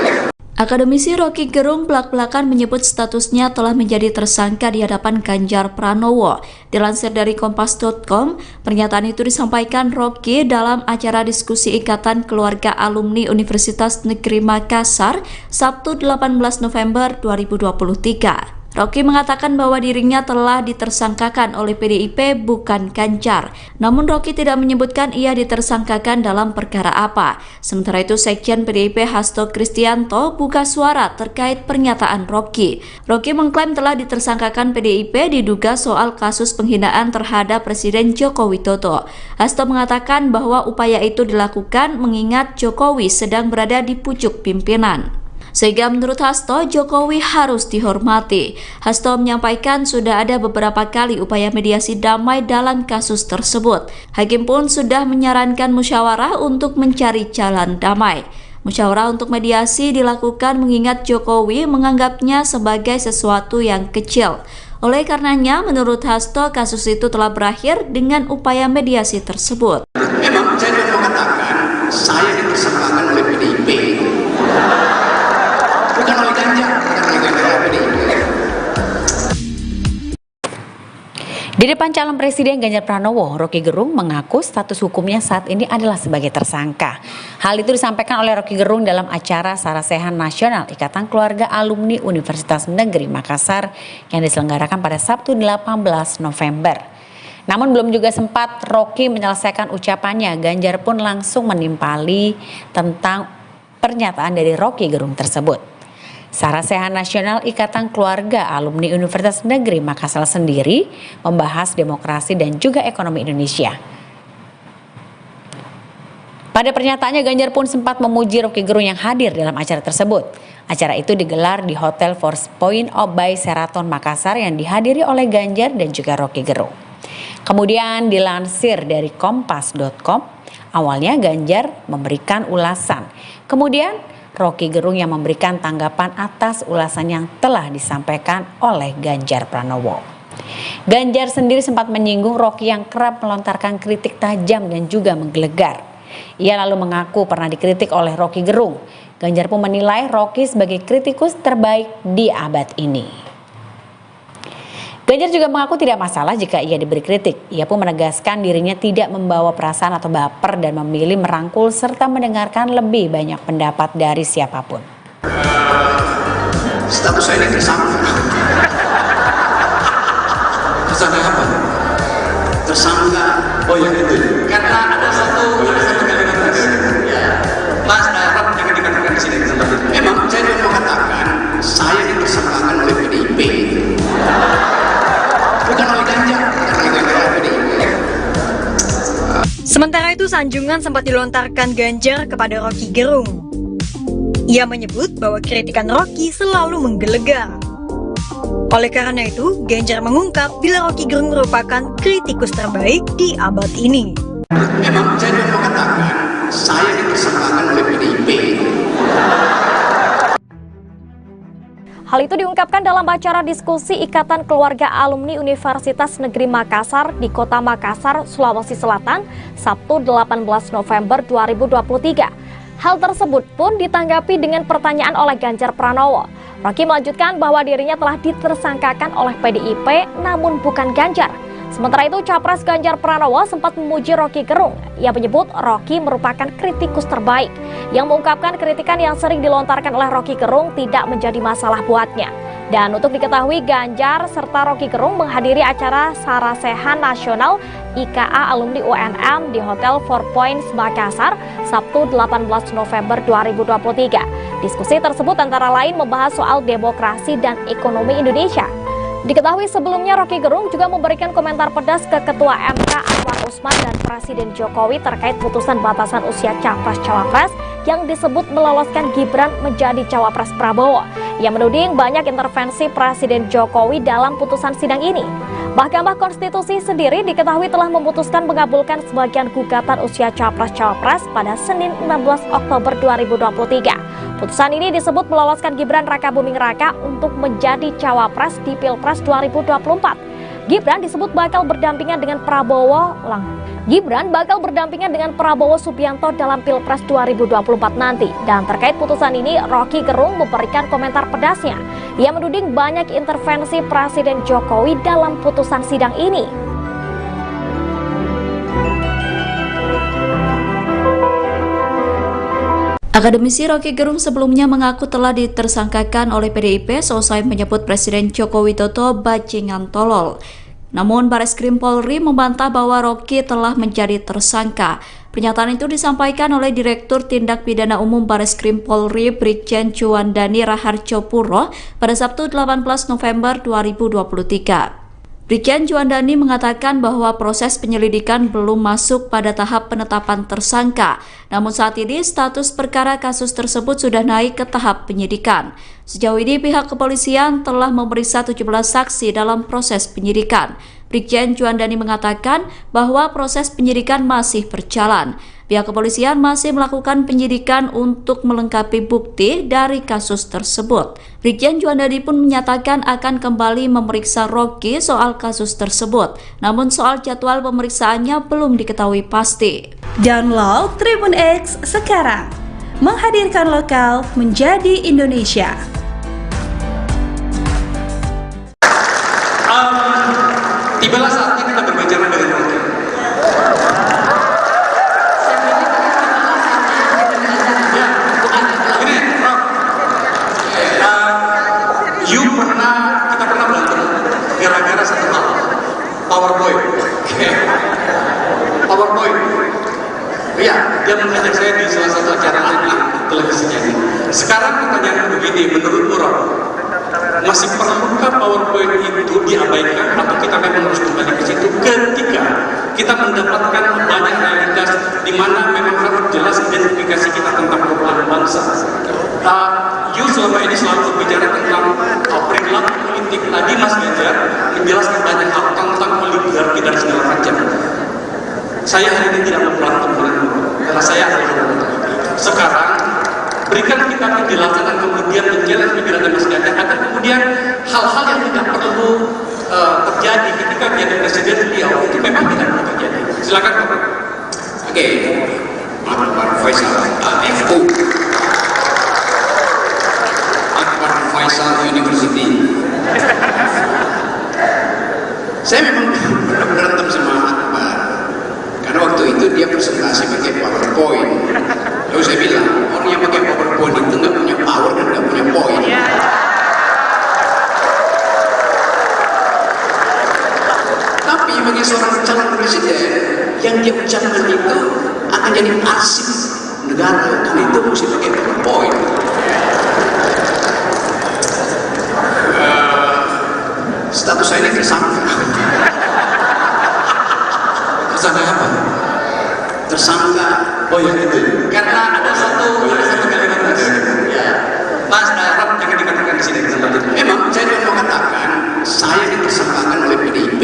Akademisi Rocky Gerung belak-belakan menyebut statusnya telah menjadi tersangka di hadapan Ganjar Pranowo. Dilansir dari Kompas.com, pernyataan itu disampaikan Rocky dalam acara diskusi Ikatan Keluarga Alumni Universitas Negeri Makassar, Sabtu 18 November 2023. Rocky mengatakan bahwa dirinya telah ditersangkakan oleh PDIP bukan Ganjar. Namun Rocky tidak menyebutkan ia ditersangkakan dalam perkara apa. Sementara itu Sekjen PDIP Hasto Kristianto buka suara terkait pernyataan Rocky. Rocky mengklaim telah ditersangkakan PDIP diduga soal kasus penghinaan terhadap Presiden Joko Widodo. Hasto mengatakan bahwa upaya itu dilakukan mengingat Jokowi sedang berada di pucuk pimpinan. Sehingga menurut Hasto, Jokowi harus dihormati. Hasto menyampaikan sudah ada beberapa kali upaya mediasi damai dalam kasus tersebut. Hakim pun sudah menyarankan musyawarah untuk mencari jalan damai. Musyawarah untuk mediasi dilakukan mengingat Jokowi menganggapnya sebagai sesuatu yang kecil. Oleh karenanya, menurut Hasto, kasus itu telah berakhir dengan upaya mediasi tersebut. Memang saya mau mengatakan saya ditersangkakan oleh PDIP. Bukan oleh Ganjar, bukan oleh PDIP. Di depan calon presiden Ganjar Pranowo, Rocky Gerung mengaku status hukumnya saat ini adalah sebagai tersangka. Hal itu disampaikan oleh Rocky Gerung dalam acara Sarasehan Nasional Ikatan Keluarga Alumni Universitas Negeri Makassar yang diselenggarakan pada Sabtu 18 November. Namun belum juga sempat Rocky menyelesaikan ucapannya, Ganjar pun langsung menimpali tentang pernyataan dari Rocky Gerung tersebut. Sarasehan Nasional Ikatan Keluarga Alumni Universitas Negeri Makassar sendiri membahas demokrasi dan juga ekonomi Indonesia. Pada pernyataannya, Ganjar pun sempat memuji Rocky Gerung yang hadir dalam acara tersebut. Acara itu digelar di Hotel Force Point by Sheraton Makassar yang dihadiri oleh Ganjar dan juga Rocky Gerung. Kemudian dilansir dari Kompas.com, awalnya Ganjar memberikan ulasan. Kemudian Rocky Gerung yang memberikan tanggapan atas ulasan yang telah disampaikan oleh Ganjar Pranowo. Ganjar sendiri sempat menyinggung Rocky yang kerap melontarkan kritik tajam dan juga menggelegar. Ia lalu mengaku pernah dikritik oleh Rocky Gerung. Ganjar pun menilai Rocky sebagai kritikus terbaik di abad ini. Ganjar juga mengaku tidak masalah jika ia diberi kritik. Ia pun menegaskan dirinya tidak membawa perasaan atau baper dan memilih merangkul serta mendengarkan lebih banyak pendapat dari siapapun. Status saya ini tersangka. Tersangka apa? Tersangka. Oh ya itu. Karena ada satu Sementara itu, sanjungan sempat dilontarkan Ganjar kepada Rocky Gerung. Ia menyebut bahwa kritikan Rocky selalu menggelegar. Oleh karena itu, Ganjar mengungkap bila Rocky Gerung merupakan kritikus terbaik di abad ini. Memang saya mau katakan, saya dipersangkakan oleh PDIP. Hal itu diungkapkan dalam acara diskusi Ikatan Keluarga Alumni Universitas Negeri Makassar di Kota Makassar, Sulawesi Selatan, Sabtu 18 November 2023. Hal tersebut pun ditanggapi dengan pertanyaan oleh Ganjar Pranowo. Rocky melanjutkan bahwa dirinya telah ditersangkakan oleh PDIP namun bukan Ganjar. Sementara itu, Capres Ganjar Pranowo sempat memuji Rocky Gerung. Ia menyebut Rocky merupakan kritikus terbaik, yang mengungkapkan kritikan yang sering dilontarkan oleh Rocky Gerung tidak menjadi masalah buatnya. Dan untuk diketahui, Ganjar serta Rocky Gerung menghadiri acara Sarasehan Nasional IKA Alumni UNM di Hotel Four Points Makassar, Sabtu 18 November 2023. Diskusi tersebut antara lain membahas soal demokrasi dan ekonomi Indonesia. Diketahui sebelumnya Rocky Gerung juga memberikan komentar pedas ke Ketua MK Anwar Usman dan Presiden Jokowi terkait putusan batasan usia Capres-Cawapres yang disebut meloloskan Gibran menjadi Cawapres Prabowo. Ia menuding banyak intervensi Presiden Jokowi dalam putusan sidang ini. Mahkamah Konstitusi sendiri diketahui telah memutuskan mengabulkan sebagian gugatan usia Capres-Cawapres pada Senin 16 Oktober 2023. Putusan ini disebut meloloskan Gibran Rakabuming Raka untuk menjadi Cawapres di Pilpres 2024. Gibran disebut bakal berdampingan dengan Prabowo Subianto dalam Pilpres 2024 nanti. Dan terkait putusan ini, Rocky Gerung memberikan komentar pedasnya. Ia menuding banyak intervensi Presiden Jokowi dalam putusan sidang ini. Akademisi Rocky Gerung sebelumnya mengaku telah ditersangkakan oleh PDIP seusai menyebut Presiden Joko Widodo bajingan tolol. Namun Bareskrim Polri membantah bahwa Rocky telah menjadi tersangka. Pernyataan itu disampaikan oleh Direktur Tindak Pidana Umum Bareskrim Polri Brigjen Juandani Raharjopuro pada Sabtu 18 November 2023. Brigjen Juandani mengatakan bahwa proses penyelidikan belum masuk pada tahap penetapan tersangka. Namun saat ini status perkara kasus tersebut sudah naik ke tahap penyidikan. Sejauh ini pihak kepolisian telah memeriksa 17 saksi dalam proses penyidikan. Brigjen Juandani mengatakan bahwa proses penyidikan masih berjalan. Pihak kepolisian masih melakukan penyidikan untuk melengkapi bukti dari kasus tersebut. Brigjen Juandani pun menyatakan akan kembali memeriksa Rocky soal kasus tersebut. Namun soal jadwal pemeriksaannya belum diketahui pasti. Download Tribun X sekarang, menghadirkan lokal menjadi Indonesia. Tibalah saatnya kita berbicara dengan Rocky. Kita pernah berantem gara-gara satu hal, PowerPoint. Iya, dia mengajak saya di salah satu acara televisinya. Sekarang pertanyaan begini, menurut Rock, masih perlukah PowerPoint itu diabaikan atau kita memang harus kembali ke situ ketika kita mendapatkan banyak realitas di mana memang harus jelas identifikasi kita tentang problem bangsa. Selama ini selalu berbicara tentang perilaku politik. Tadi Mas Ganjar menjelaskan banyak hal tentang oligarki dan segala macam. Saya hari ini tidak mau berantem karena saya adalah sekarang berikan kita penjelasan dan kemudian menjelaskan penjelasan Mas Ganjar agar kemudian hal-hal yang tidak perlu terjadi ketika menjadi presiden beliau itu memang tidak perlu terjadi. Silakan. Oke, Pak Faisal, FU. Faisal University. Saya memang berantem sama Akbar karena waktu itu dia presentasi pakai PowerPoint. Lalu saya bilang orang yang pakai PowerPoint itu nggak punya power dan nggak punya poin. Tapi bagi seorang calon presiden yang dia ucapkan itu akan jadi arsip negara dan itu mesti pakai PowerPoint. Status saya ini tersangka. Tersangka apa? Oh ya itu, karena ada satu kalimat ya, Mas Rob jangan dikatakan di sini tempat itu. Memang saya cuma mau katakan, saya ditersangkakan oleh PDIP,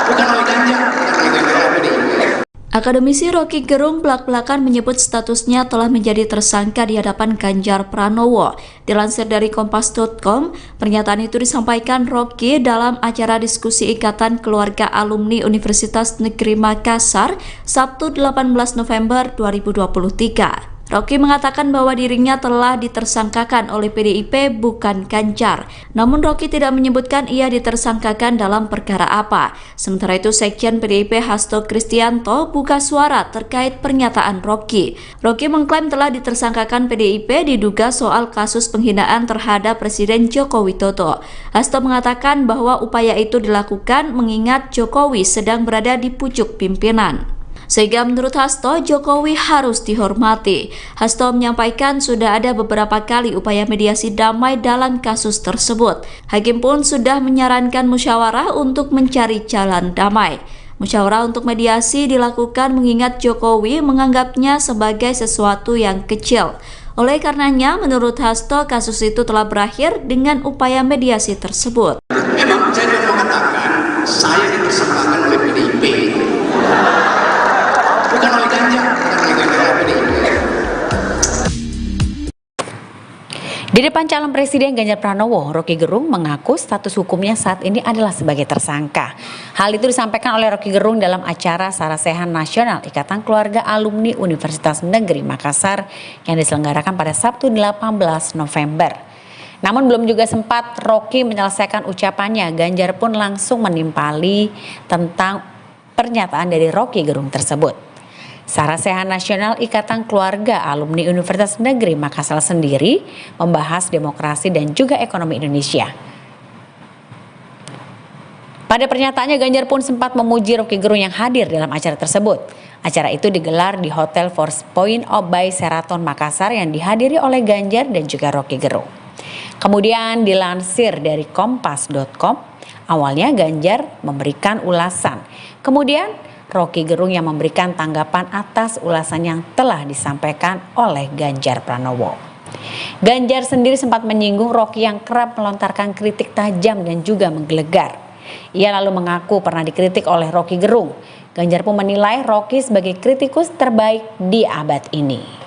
bukan oleh Ganjar, PDIP. Akademisi Rocky Gerung belak-belakan menyebut statusnya telah menjadi tersangka di hadapan Ganjar Pranowo. Dilansir dari Kompas.com, pernyataan itu disampaikan Rocky dalam acara diskusi Ikatan Keluarga Alumni Universitas Negeri Makassar, Sabtu 18 November 2023. Rocky mengatakan bahwa dirinya telah ditersangkakan oleh PDIP bukan Ganjar. Namun Rocky tidak menyebutkan ia ditersangkakan dalam perkara apa. Sementara itu Sekjen PDIP Hasto Kristianto buka suara terkait pernyataan Rocky. Rocky mengklaim telah ditersangkakan PDIP diduga soal kasus penghinaan terhadap Presiden Joko Widodo. Hasto mengatakan bahwa upaya itu dilakukan mengingat Jokowi sedang berada di pucuk pimpinan. Sehingga menurut Hasto, Jokowi harus dihormati. Hasto menyampaikan sudah ada beberapa kali upaya mediasi damai dalam kasus tersebut. Hakim pun sudah menyarankan musyawarah untuk mencari jalan damai. Musyawarah untuk mediasi dilakukan mengingat Jokowi menganggapnya sebagai sesuatu yang kecil. Oleh karenanya, menurut Hasto, kasus itu telah berakhir dengan upaya mediasi tersebut. Memang saya cuma mau katakan, saya ditersangkakan oleh PDIP, bukan oleh Ganjar, PDIP. Di depan calon presiden Ganjar Pranowo, Rocky Gerung mengaku status hukumnya saat ini adalah sebagai tersangka. Hal itu disampaikan oleh Rocky Gerung dalam acara Sarasehan Nasional Ikatan Keluarga Alumni Universitas Negeri Makassar yang diselenggarakan pada Sabtu 18 November. Namun belum juga sempat Rocky menyelesaikan ucapannya, Ganjar pun langsung menimpali tentang pernyataan dari Rocky Gerung tersebut. Sarasehan Nasional Ikatan Keluarga Alumni Universitas Negeri Makassar sendiri membahas demokrasi dan juga ekonomi Indonesia. Pada pernyataannya, Ganjar pun sempat memuji Rocky Gerung yang hadir dalam acara tersebut. Acara itu digelar di Hotel Four Points by Sheraton Makassar yang dihadiri oleh Ganjar dan juga Rocky Gerung. Kemudian dilansir dari Kompas.com, awalnya Ganjar memberikan ulasan. Kemudian Rocky Gerung yang memberikan tanggapan atas ulasan yang telah disampaikan oleh Ganjar Pranowo. Ganjar sendiri sempat menyinggung Rocky yang kerap melontarkan kritik tajam dan juga menggelegar. Ia lalu mengaku pernah dikritik oleh Rocky Gerung. Ganjar pun menilai Rocky sebagai kritikus terbaik di abad ini.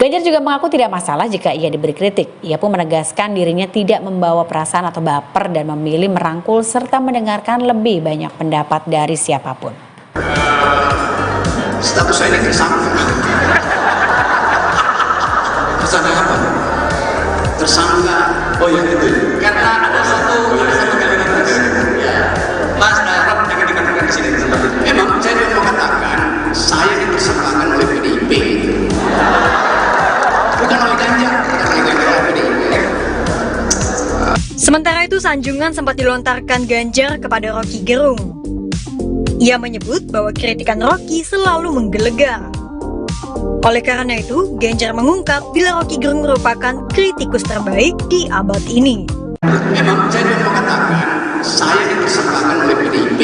Ganjar juga mengaku tidak masalah jika ia diberi kritik. Ia pun menegaskan dirinya tidak membawa perasaan atau baper dan memilih merangkul serta mendengarkan lebih banyak pendapat dari siapapun. Status saya ini tersangka. Tersangka apa? Tersangka. Oh ya itu, karena ada satu kalimat ya, Mas Rob jangan dikatakan di sini tempat itu. Memang saya cuma mau katakan, saya ditersangkakan oleh PDIP, bukan oleh Ganjar, PDIP. Sementara itu, sanjungan sempat dilontarkan Ganjar kepada Rocky Gerung. Ia menyebut bahwa kritikan Rocky selalu menggelegar. Oleh karena itu, Ganjar mengungkap bila Rocky Gerung merupakan kritikus terbaik di abad ini. Memang saya cuma mau katakan, saya ditersangkakan oleh PDIP.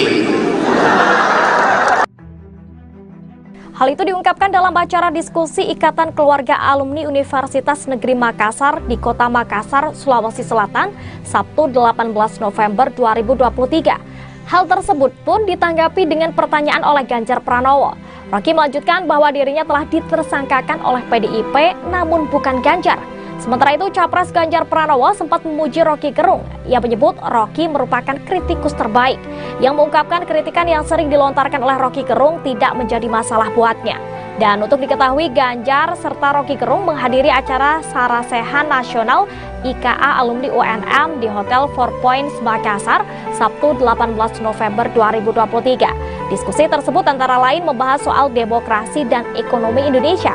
Hal itu diungkapkan dalam acara diskusi Ikatan Keluarga Alumni Universitas Negeri Makassar di Kota Makassar, Sulawesi Selatan, Sabtu 18 November 2023. Hal tersebut pun ditanggapi dengan pertanyaan oleh Ganjar Pranowo. Rocky melanjutkan bahwa dirinya telah ditersangkakan oleh PDIP namun bukan Ganjar. Sementara itu, Capres Ganjar Pranowo sempat memuji Rocky Gerung. Ia menyebut Rocky merupakan kritikus terbaik, yang mengungkapkan kritikan yang sering dilontarkan oleh Rocky Gerung tidak menjadi masalah buatnya. Dan untuk diketahui, Ganjar serta Rocky Gerung menghadiri acara Sarasehan Nasional IKA Alumni UNM di Hotel Four Points Makassar, Sabtu 18 November 2023. Diskusi tersebut antara lain membahas soal demokrasi dan ekonomi Indonesia.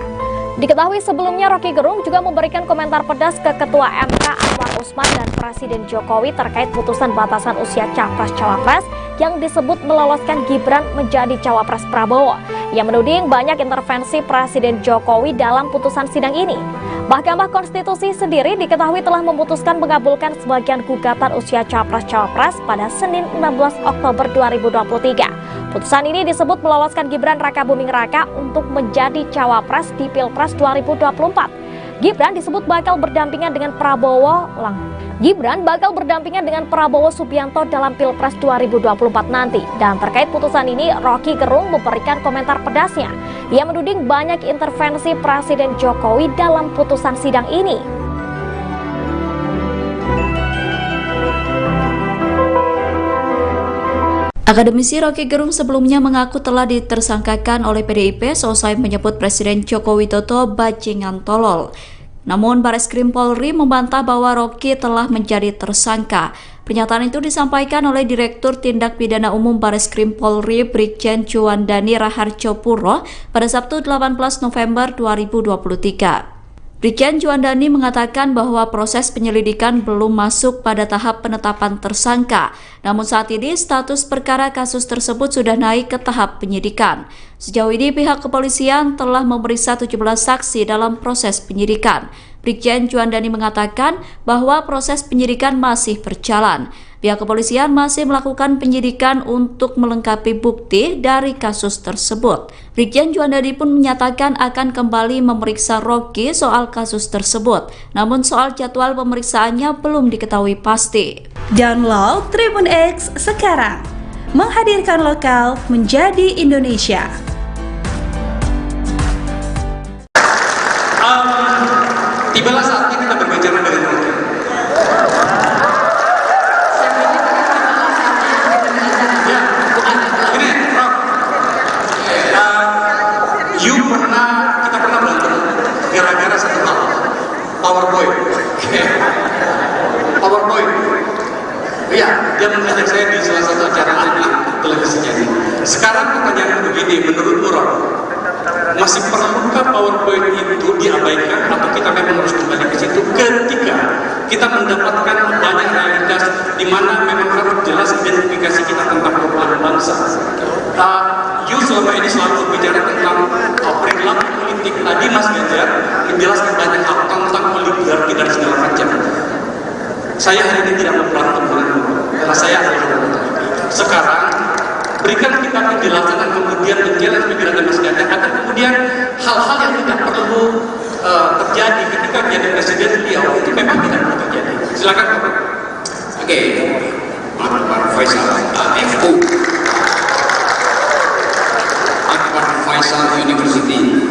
Diketahui sebelumnya Rocky Gerung juga memberikan komentar pedas ke Ketua MK Anwar Usman dan Presiden Jokowi terkait putusan batasan usia Capres-Cawapres yang disebut meloloskan Gibran menjadi Cawapres Prabowo. Ia menuding banyak intervensi Presiden Jokowi dalam putusan sidang ini. Mahkamah Konstitusi sendiri diketahui telah memutuskan mengabulkan sebagian gugatan usia Capres-Cawapres pada Senin 16 Oktober 2023. Putusan ini disebut meloloskan Gibran Rakabuming Raka untuk menjadi Cawapres di Pilpres 2024. Gibran disebut bakal berdampingan dengan Prabowo Subianto dalam Pilpres 2024 nanti. Dan terkait putusan ini, Rocky Gerung memberikan komentar pedasnya. Ia menuding banyak intervensi Presiden Jokowi dalam putusan sidang ini. Akademisi Rocky Gerung sebelumnya mengaku telah ditersangkakan oleh PDIP seusai menyebut Presiden Joko Widodo bajingan tolol. Namun Bareskrim Polri membantah bahwa Rocky telah menjadi tersangka. Pernyataan itu disampaikan oleh Direktur Tindak Pidana Umum Bareskrim Polri Brigjen Juandani Raharjopuro pada Sabtu 18 November 2023. Brigjen Juandani mengatakan bahwa proses penyelidikan belum masuk pada tahap penetapan tersangka. Namun saat ini status perkara kasus tersebut sudah naik ke tahap penyidikan. Sejauh ini pihak kepolisian telah memeriksa 17 saksi dalam proses penyidikan. Brigjen Juandani mengatakan bahwa proses penyidikan masih berjalan. Pihak kepolisian masih melakukan penyidikan untuk melengkapi bukti dari kasus tersebut. Brigjen Juandani pun menyatakan akan kembali memeriksa Rocky soal kasus tersebut. Namun soal jadwal pemeriksaannya belum diketahui pasti. Download Tribun X sekarang, menghadirkan lokal menjadi Indonesia. Tibalah saatnya kita berbicara dengan Rocky. Kita pernah berantem gara-gara satu hal, PowerPoint. PowerPoint. Iya, dia mengajak saya di salah satu acara televisinya. Sekarang pertanyaan begini, menurutmu Rob, masih perlukah PowerPoint itu diabaikan atau kita memang harus kembali ke situ ketika kita mendapatkan banyak realitas di mana memang harus jelas identifikasi kita tentang perubahan bangsa. You selama ini selalu berbicara tentang perilaku politik. Tadi Mas Ganjar menjelaskan banyak hal tentang oligarki dan segala macam. Saya hari ini tidak memberantem denganmu, karena saya adalah sekarang berikan kita penjelasan dan kemudian menjelaskan pikiran Mas Ganjar agar kemudian hal-hal yang tidak perlu terjadi ketika menjadi presiden beliau itu memang tidak perlu terjadi. Silakan Pak. Oke, Pak Faisal, FU. Faisal University.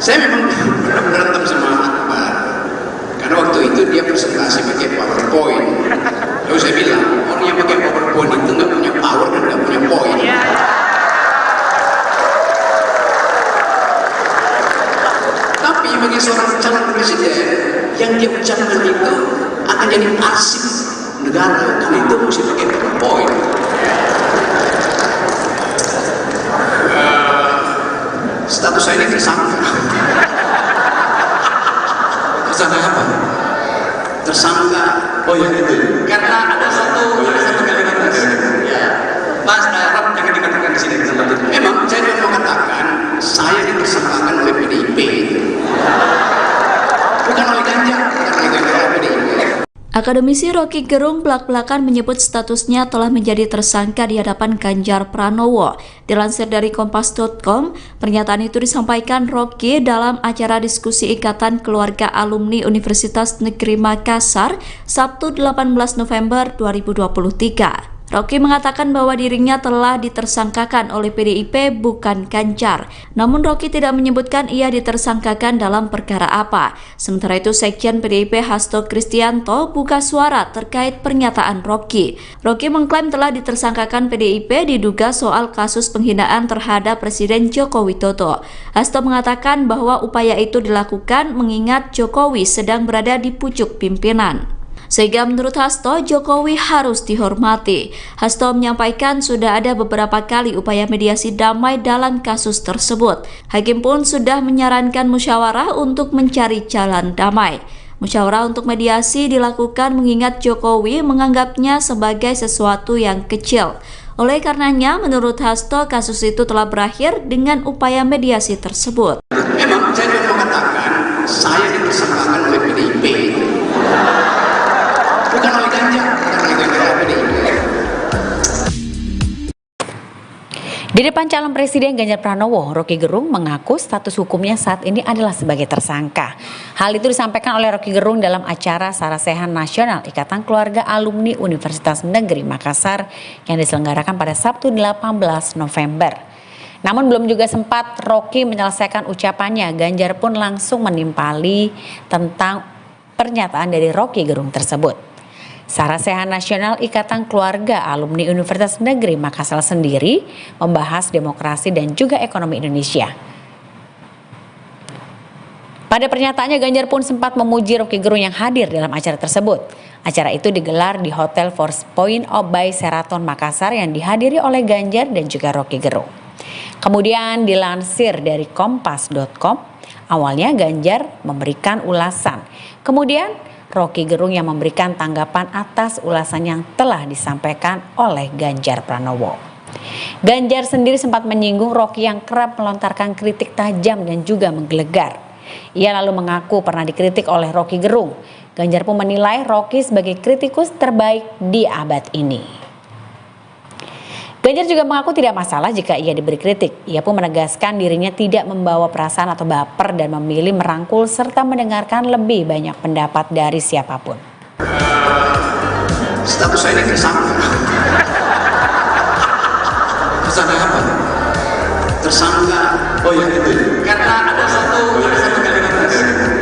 Saya memang berantem sama Akbar karena waktu itu dia presentasi pakai PowerPoint. Lalu saya bilang orang yang pakai PowerPoint itu nggak punya power dan nggak punya poin. Tapi bagi seorang calon presiden yang dia ucapkan itu akan jadi arsip negara, karena itu mesti pakai PowerPoint. Status saya ini tersangka. Tersangka apa? Tersangka. Oh ya itu. Karena ada satu kalimat ya. Mas Rob jangan dikatakan di sini tempat itu. Memang saya mau mengatakan saya ditersangkakan oleh PDIP. Bukan oleh Ganjar, bukan oleh PDIP. Akademisi Rocky Gerung belak-belakan menyebut statusnya telah menjadi tersangka di hadapan Ganjar Pranowo. Dilansir dari Kompas.com, pernyataan itu disampaikan Rocky dalam acara diskusi Ikatan Keluarga Alumni Universitas Negeri Makassar, Sabtu 18 November 2023. Rocky mengatakan bahwa dirinya telah ditersangkakan oleh PDIP bukan Ganjar. Namun Rocky tidak menyebutkan ia ditersangkakan dalam perkara apa. Sementara itu Sekjen PDIP Hasto Kristianto buka suara terkait pernyataan Rocky. Rocky mengklaim telah ditersangkakan PDIP diduga soal kasus penghinaan terhadap Presiden Joko Widodo. Hasto mengatakan bahwa upaya itu dilakukan mengingat Jokowi sedang berada di pucuk pimpinan. Sehingga menurut Hasto, Jokowi harus dihormati. Hasto menyampaikan sudah ada beberapa kali upaya mediasi damai dalam kasus tersebut. Hakim pun sudah menyarankan musyawarah untuk mencari jalan damai. Musyawarah untuk mediasi dilakukan mengingat Jokowi menganggapnya sebagai sesuatu yang kecil. Oleh karenanya, menurut Hasto, kasus itu telah berakhir dengan upaya mediasi tersebut. Memang saya Di depan calon presiden Ganjar Pranowo, Roky Gerung mengaku status hukumnya saat ini adalah sebagai tersangka. Hal itu disampaikan oleh Roky Gerung dalam acara Sarasehan Nasional Ikatan Keluarga Alumni Universitas Negeri Makassar yang diselenggarakan pada Sabtu 18 November. Namun belum juga sempat Roky menyelesaikan ucapannya, Ganjar pun langsung menimpali tentang pernyataan dari Roky Gerung tersebut. Sarasehan Nasional Ikatan Keluarga Alumni Universitas Negeri Makassar sendiri membahas demokrasi dan juga ekonomi Indonesia. Pada pernyataannya, Ganjar pun sempat memuji Roky Gerung yang hadir dalam acara tersebut. Acara itu digelar di Hotel Four Points by Sheraton Makassar yang dihadiri oleh Ganjar dan juga Roky Gerung. Kemudian dilansir dari kompas.com, awalnya Ganjar memberikan ulasan. Kemudian Roky Gerung yang memberikan tanggapan atas ulasan yang telah disampaikan oleh Ganjar Pranowo. Ganjar sendiri sempat menyinggung Roky yang kerap melontarkan kritik tajam dan juga menggelegar. Ia lalu mengaku pernah dikritik oleh Roky Gerung. Ganjar pun menilai Roky sebagai kritikus terbaik di abad ini. Ganjar juga mengaku tidak masalah jika ia diberi kritik. Ia pun menegaskan dirinya tidak membawa perasaan atau baper dan memilih merangkul serta mendengarkan lebih banyak pendapat dari siapapun. Status saya ini tersangka. Tersangka apa? Tersangka. Oh ya itu. Karena ada satu kalimat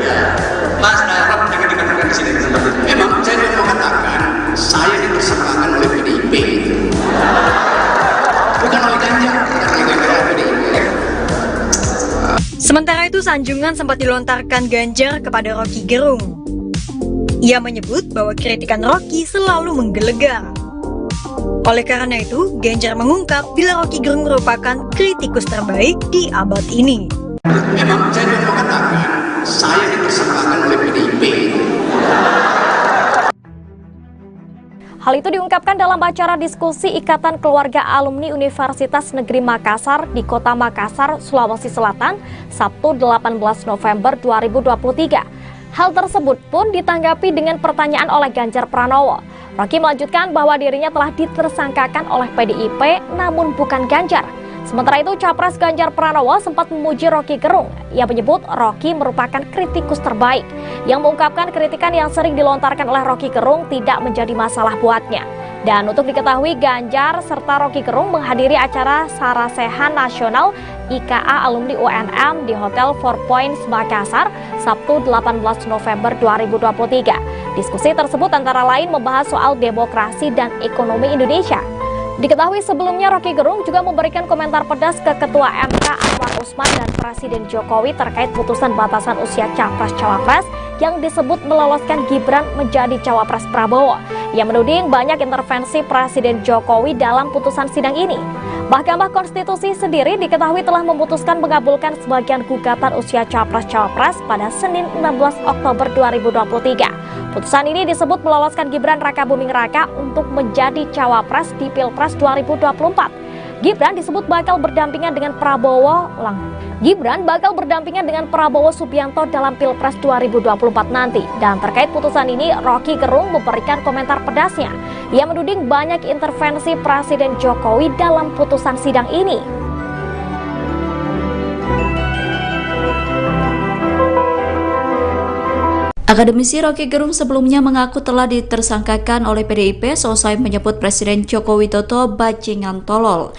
ya. Mas Rob jangan dikatakan di sini seperti itu. Memang saya mau katakan saya ditersangkakan oleh PDIP. Bukan oleh Ganjar, Sementara itu, sanjungan sempat dilontarkan Ganjar kepada Roky Gerung. Ia menyebut bahwa kritikan Roky selalu menggelegar. Oleh karena itu, Ganjar mengungkap bila Roky Gerung merupakan kritikus terbaik di abad ini. Memang saya mau katakan saya ditersangkakan oleh PDIP. Hal itu diungkapkan dalam acara diskusi Ikatan Keluarga Alumni Universitas Negeri Makassar di Kota Makassar, Sulawesi Selatan, Sabtu 18 November 2023. Hal tersebut pun ditanggapi dengan pertanyaan oleh Ganjar Pranowo. Roky melanjutkan bahwa dirinya telah ditersangkakan oleh PDIP namun bukan Ganjar. Sementara itu, Capres Ganjar Pranowo sempat memuji Roky Gerung. Ia menyebut Roky merupakan kritikus terbaik, yang mengungkapkan kritikan yang sering dilontarkan oleh Roky Gerung tidak menjadi masalah buatnya. Dan untuk diketahui, Ganjar serta Roky Gerung menghadiri acara Sarasehan Nasional IKA Alumni UNM di Hotel Four Points Makassar, Sabtu 18 November 2023. Diskusi tersebut antara lain membahas soal demokrasi dan ekonomi Indonesia. Diketahui sebelumnya Roky Gerung juga memberikan komentar pedas ke Ketua MK Anwar Usman dan Presiden Jokowi terkait putusan batasan usia Capres-Cawapres yang disebut meloloskan Gibran menjadi Cawapres Prabowo. Ia menuding banyak intervensi Presiden Jokowi dalam putusan sidang ini. Mahkamah Konstitusi sendiri diketahui telah memutuskan mengabulkan sebagian gugatan usia Capres-Cawapres pada Senin 16 Oktober 2023. Putusan ini disebut meloloskan Gibran Rakabuming Raka untuk menjadi Cawapres di Pilpres 2024. Gibran disebut bakal berdampingan dengan Prabowo Subianto dalam Pilpres 2024 nanti. Dan terkait putusan ini, Roky Gerung memberikan komentar pedasnya. Ia menuding banyak intervensi Presiden Jokowi dalam putusan sidang ini. Akademisi Roky Gerung sebelumnya mengaku telah ditersangkakan oleh PDIP seusai menyebut Presiden Joko Widodo bajingan tolol.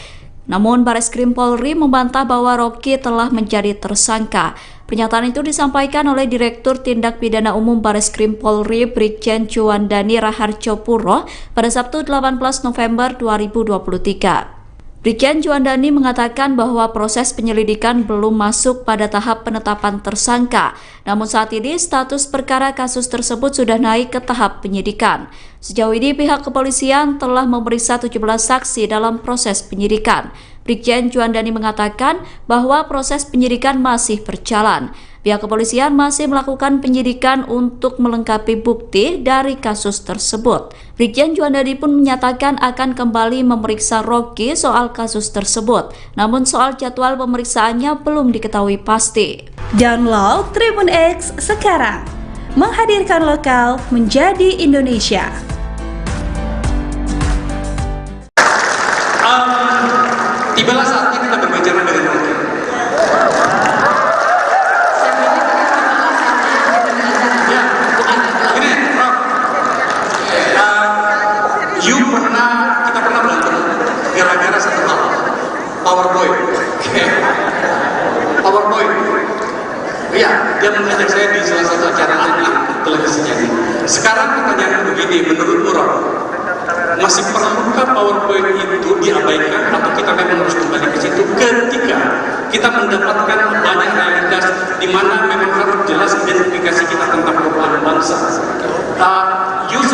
Namun Bareskrim Polri membantah bahwa Roky telah menjadi tersangka. Pernyataan itu disampaikan oleh Direktur Tindak Pidana Umum Bareskrim Polri Brigjen Juandani Raharjo Puro pada Sabtu 18 November 2023. Brigjen Juandani mengatakan bahwa proses penyelidikan belum masuk pada tahap penetapan tersangka. Namun saat ini status perkara kasus tersebut sudah naik ke tahap penyidikan. Sejauh ini pihak kepolisian telah memeriksa 17 saksi dalam proses penyidikan. Brigjen Juandani mengatakan bahwa proses penyidikan masih berjalan. Pihak kepolisian masih melakukan penyidikan untuk melengkapi bukti dari kasus tersebut. Brigjen Juandani pun menyatakan akan kembali memeriksa Roky soal kasus tersebut. Namun soal jadwal pemeriksaannya belum diketahui pasti. Download Tribun X sekarang. Menghadirkan lokal menjadi Indonesia. Tibalah saat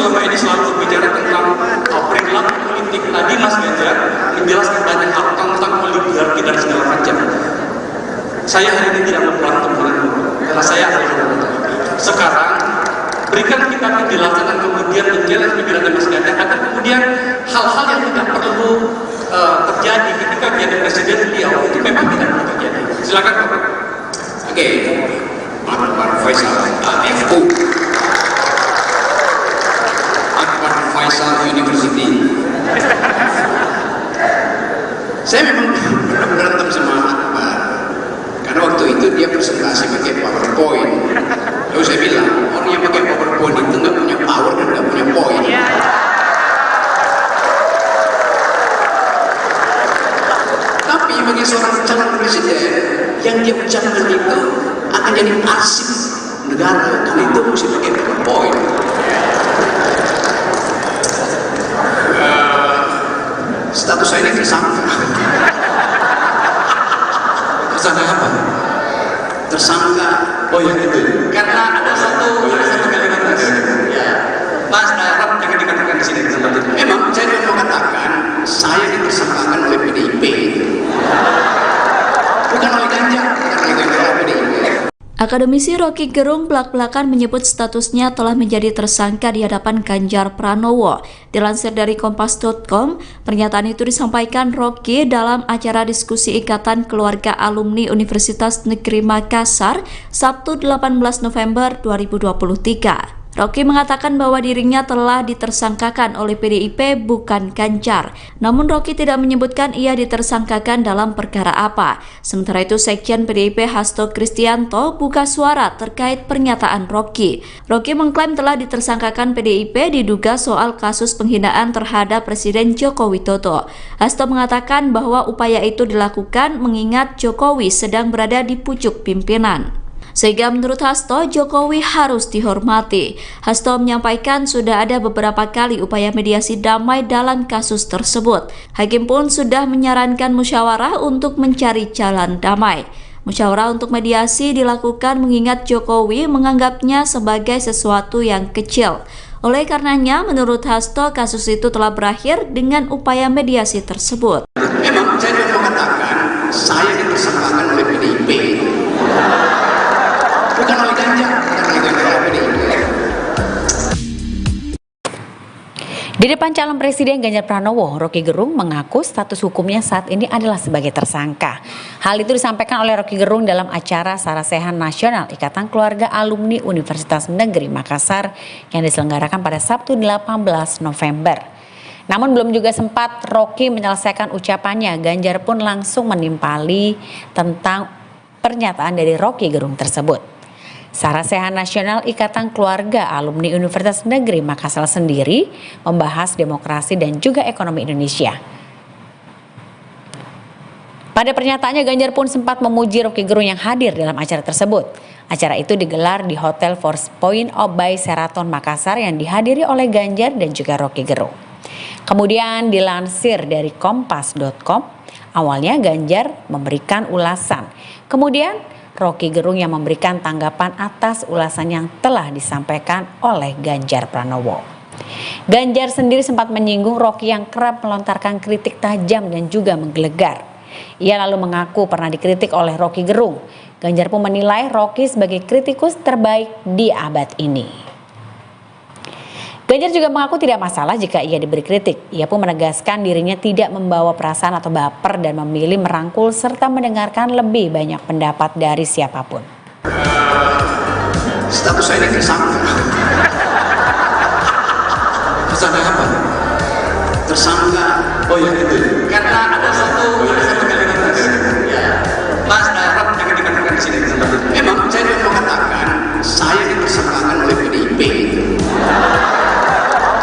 selama ini selalu berbicara tentang perilaku politik. Tadi Mas Ganjar menjelaskan banyak hal tentang oligarki dan segala macam. Saya hari ini tidak memberantem dengan itu, karena saya adalah orang. Sekarang berikan kita penjelasan dan kemudian menjelaskan pikiran Mas Ganjar agar kemudian hal-hal yang tidak perlu terjadi ketika menjadi presiden beliau itu memang tidak perlu terjadi. Silakan Pak. Oke, Pak Faisal, FU, Akbar Faisal University. Saya memang pernah berantem sama Akbar karena waktu itu dia presentasi pakai PowerPoint. Lalu saya bilang orang yang pakai PowerPoint itu nggak punya power dan nggak punya poin. Tapi bagi seorang calon presiden yang dia ucapkan itu akan jadi arsip negara, karena itu mesti pakai PowerPoint. Status saya ini tersangka. Tersangka apa? Tersangka. Oh ya itu. Karena ada satu kalimat ya. Mas Rob jangan dikatakan di sini tempat itu. Memang saya mau katakan saya ditersangkakan oleh PDIP. Bukan oleh Ganjar, bukan oleh PDIP. Akademisi Rocky Gerung belak-belakan menyebut statusnya telah menjadi tersangka di hadapan Ganjar Pranowo. Dilansir dari Kompas.com, pernyataan itu disampaikan Rocky dalam acara diskusi Ikatan Keluarga Alumni Universitas Negeri Makassar, Sabtu 18 November 2023. Rocky mengatakan bahwa dirinya telah ditersangkakan oleh PDIP bukan Ganjar. Namun Rocky tidak menyebutkan ia ditersangkakan dalam perkara apa. Sementara itu Sekjen PDIP Hasto Kristianto buka suara terkait pernyataan Rocky. Rocky mengklaim telah ditersangkakan PDIP diduga soal kasus penghinaan terhadap Presiden Joko Widodo. Hasto mengatakan bahwa upaya itu dilakukan mengingat Jokowi sedang berada di pucuk pimpinan. Sehingga menurut Hasto, Jokowi harus dihormati. Hasto menyampaikan sudah ada beberapa kali upaya mediasi damai dalam kasus tersebut. Hakim pun sudah menyarankan musyawarah untuk mencari jalan damai. Musyawarah untuk mediasi dilakukan mengingat Jokowi menganggapnya sebagai sesuatu yang kecil. Oleh karenanya, menurut Hasto, kasus itu telah berakhir dengan upaya mediasi tersebut. Memang saya mau katakan saya ditersangkakan oleh PDIP. Bukan oleh Ganjar, bukan oleh PDIP. Di depan calon presiden Ganjar Pranowo, Rocky Gerung mengaku status hukumnya saat ini adalah sebagai tersangka. Hal itu disampaikan oleh Rocky Gerung dalam acara Sarasehan Nasional Ikatan Keluarga Alumni Universitas Negeri Makassar yang diselenggarakan pada Sabtu 18 November. Namun belum juga sempat Rocky menyelesaikan ucapannya, Ganjar pun langsung menimpali tentang pernyataan dari Rocky Gerung tersebut. Sarasehan Nasional Ikatan Keluarga Alumni Universitas Negeri Makassar sendiri membahas demokrasi dan juga ekonomi Indonesia. Pada pernyataannya, Ganjar pun sempat memuji Rocky Gerung yang hadir dalam acara tersebut. Acara itu digelar di Hotel Four Points by Sheraton Makassar yang dihadiri oleh Ganjar dan juga Rocky Gerung. Kemudian dilansir dari Kompas.com, awalnya Ganjar memberikan ulasan. Kemudian Rocky Gerung yang memberikan tanggapan atas ulasan yang telah disampaikan oleh Ganjar Pranowo. Ganjar sendiri sempat menyinggung Rocky yang kerap melontarkan kritik tajam dan juga menggelegar. Ia lalu mengaku pernah dikritik oleh Rocky Gerung. Ganjar pun menilai Rocky sebagai kritikus terbaik di abad ini. Ganjar juga mengaku tidak masalah jika ia diberi kritik. Ia pun menegaskan dirinya tidak membawa perasaan atau baper dan memilih merangkul serta mendengarkan lebih banyak pendapat dari siapapun. Status saya ini tersangka. Tersangka apa? Tersangka. Oh ya itu. Karena ada satu kalimat ya. Mas Rob jangan dikatakan di sini tempat itu. Memang saya mau katakan saya ditersangkakan oleh PDIP.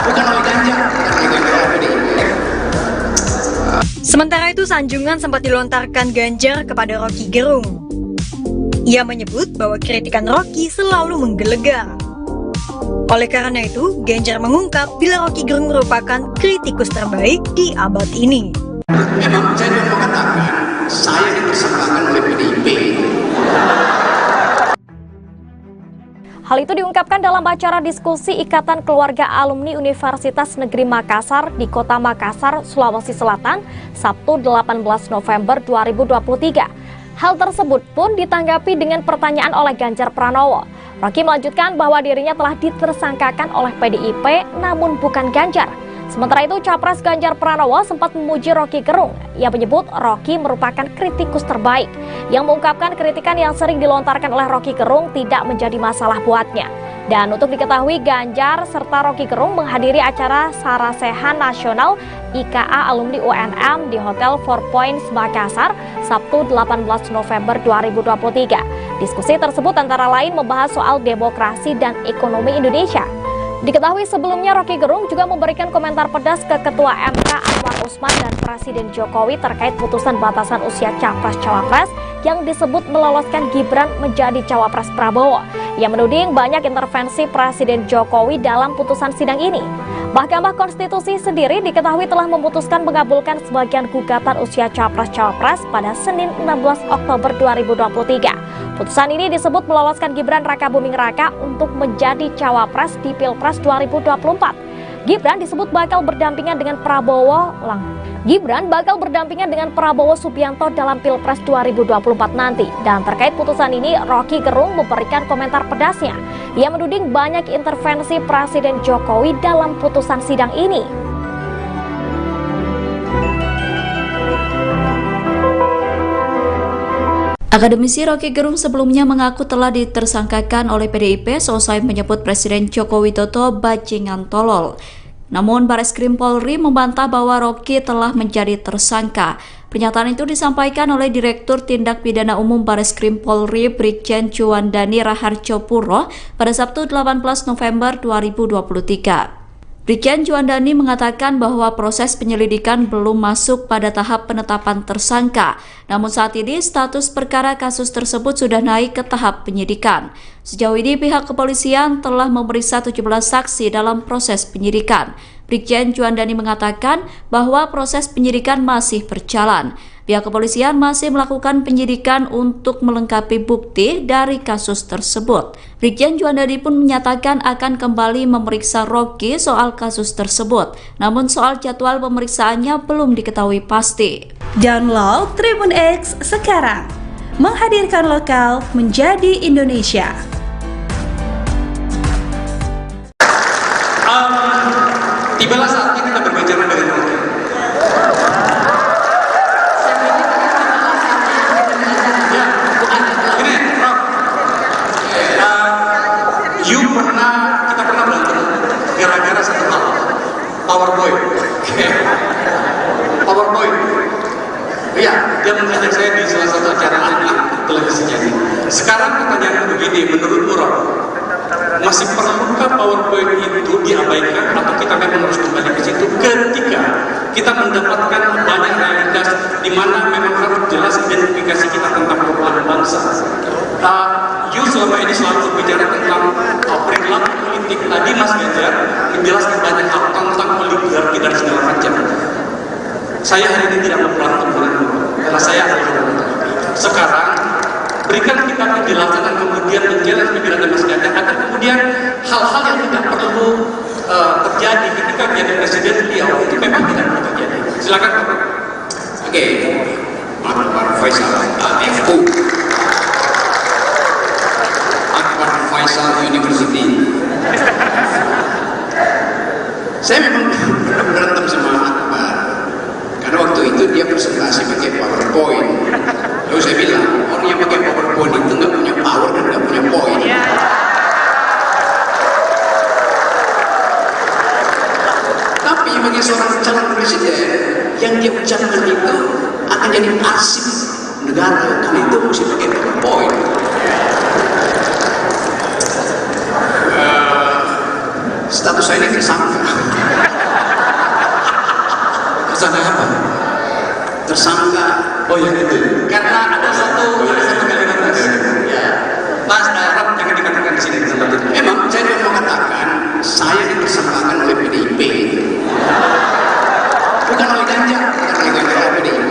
Bukan oleh Ganjar, bukan oleh PDIP. Sementara itu, sanjungan sempat dilontarkan Ganjar kepada Rocky Gerung. Ia menyebut bahwa kritikan Rocky selalu menggelegar. Oleh karena itu, Ganjar mengungkap bila Rocky Gerung merupakan kritikus terbaik di abad ini. Memang saya mau katakan saya ditersangkakan oleh PDIP. Hal itu diungkapkan dalam acara diskusi Ikatan Keluarga Alumni Universitas Negeri Makassar di Kota Makassar, Sulawesi Selatan, Sabtu 18 November 2023. Hal tersebut pun ditanggapi dengan pertanyaan oleh Ganjar Pranowo. Rocky melanjutkan bahwa dirinya telah ditersangkakan oleh PDIP namun bukan Ganjar. Sementara itu, Capres Ganjar Pranowo sempat memuji Rocky Gerung. Ia menyebut Rocky merupakan kritikus terbaik, yang mengungkapkan kritikan yang sering dilontarkan oleh Rocky Gerung tidak menjadi masalah buatnya. Dan untuk diketahui, Ganjar serta Rocky Gerung menghadiri acara Sarasehan Nasional IKA Alumni UNM di Hotel Four Points Makassar, Sabtu 18 November 2023. Diskusi tersebut antara lain membahas soal demokrasi dan ekonomi Indonesia. Diketahui sebelumnya Rocky Gerung juga memberikan komentar pedas ke Ketua MK Anwar Usman dan Presiden Jokowi terkait putusan batasan usia Capres-Cawapres yang disebut meloloskan Gibran menjadi Cawapres Prabowo. Ia menuding banyak intervensi Presiden Jokowi dalam putusan sidang ini. Mahkamah Konstitusi sendiri diketahui telah memutuskan mengabulkan sebagian gugatan usia Capres-Cawapres pada Senin 16 Oktober 2023. Putusan ini disebut meloloskan Gibran Rakabuming Raka untuk menjadi Cawapres di Pilpres 2024. Gibran disebut bakal berdampingan dengan Prabowo Subianto dalam Pilpres 2024 nanti. Dan terkait putusan ini, Rocky Gerung memberikan komentar pedasnya. Ia menuding banyak intervensi Presiden Jokowi dalam putusan sidang ini. Akademisi Rocky Gerung sebelumnya mengaku telah ditersangkakan oleh PDIP seusai menyebut Presiden Joko Widodo bajingan tolol. Namun Bareskrim Polri membantah bahwa Rocky telah menjadi tersangka. Pernyataan itu disampaikan oleh Direktur Tindak Pidana Umum Bareskrim Polri Brigjen Juandani Raharjo Puro pada Sabtu 18 November 2023. Brigjen Juandani mengatakan bahwa proses penyelidikan belum masuk pada tahap penetapan tersangka. Namun saat ini status perkara kasus tersebut sudah naik ke tahap penyidikan. Sejauh ini pihak kepolisian telah memeriksa 17 saksi dalam proses penyidikan. Brigjen Juandani mengatakan bahwa proses penyidikan masih berjalan. Pihak kepolisian masih melakukan penyidikan untuk melengkapi bukti dari kasus tersebut. Brigjen Juandani pun menyatakan akan kembali memeriksa Rocky soal kasus tersebut. Namun soal jadwal pemeriksaannya belum diketahui pasti. Download Tribun X sekarang. Menghadirkan lokal menjadi Indonesia. Tibalah saatnya kita berbicara dengan Rocky. Kita pernah berantem gara-gara satu hal, PowerPoint. PowerPoint. Iya, dia mengajak saya di salah satu acara televisinya. Sekarang pertanyaannya begini, menurutmu Rob, masih perlukah PowerPoint itu diabaikan atau kita memang harus kembali ke situ ketika kita mendapatkan banyak realitas di mana memang harus jelas identifikasi kita tentang perubahan bangsa. You selama ini selalu berbicara tentang perilaku politik. Tadi Mas Ganjar menjelaskan banyak hal tentang oligarki dan segala macam. Saya hari ini tidak memberantem karena saya adalah sekarang berikan kita penjelasan dan kemudian menjelaskan pikiran Mas Ganjar agar kemudian hal-hal yang tidak perlu terjadi ketika menjadi presiden beliau itu memang tidak perlu terjadi. Silakan Pak. Oke, Pak Faisal, FU. Faisal University. Saya memang berantem sama Akbar karena waktu itu dia presentasi pakai PowerPoint. Lalu saya bilang orang yang pakai PowerPoint itu nggak punya power dan nggak punya poin. Tapi bagi seorang calon presiden yang dia ucapkan itu akan jadi arsip negara, karena itu mesti pakai PowerPoint. Status saya ini tersangka. Tersangka apa? Tersangka. Oh ya itu. Karena ada satu kalimat ya. Mas Rob jangan dikatakan di sini tempat itu. Memang saya mau mengatakan saya ditersangkakan oleh PDIP. Bukan oleh Ganjar, bukan oleh PDIP.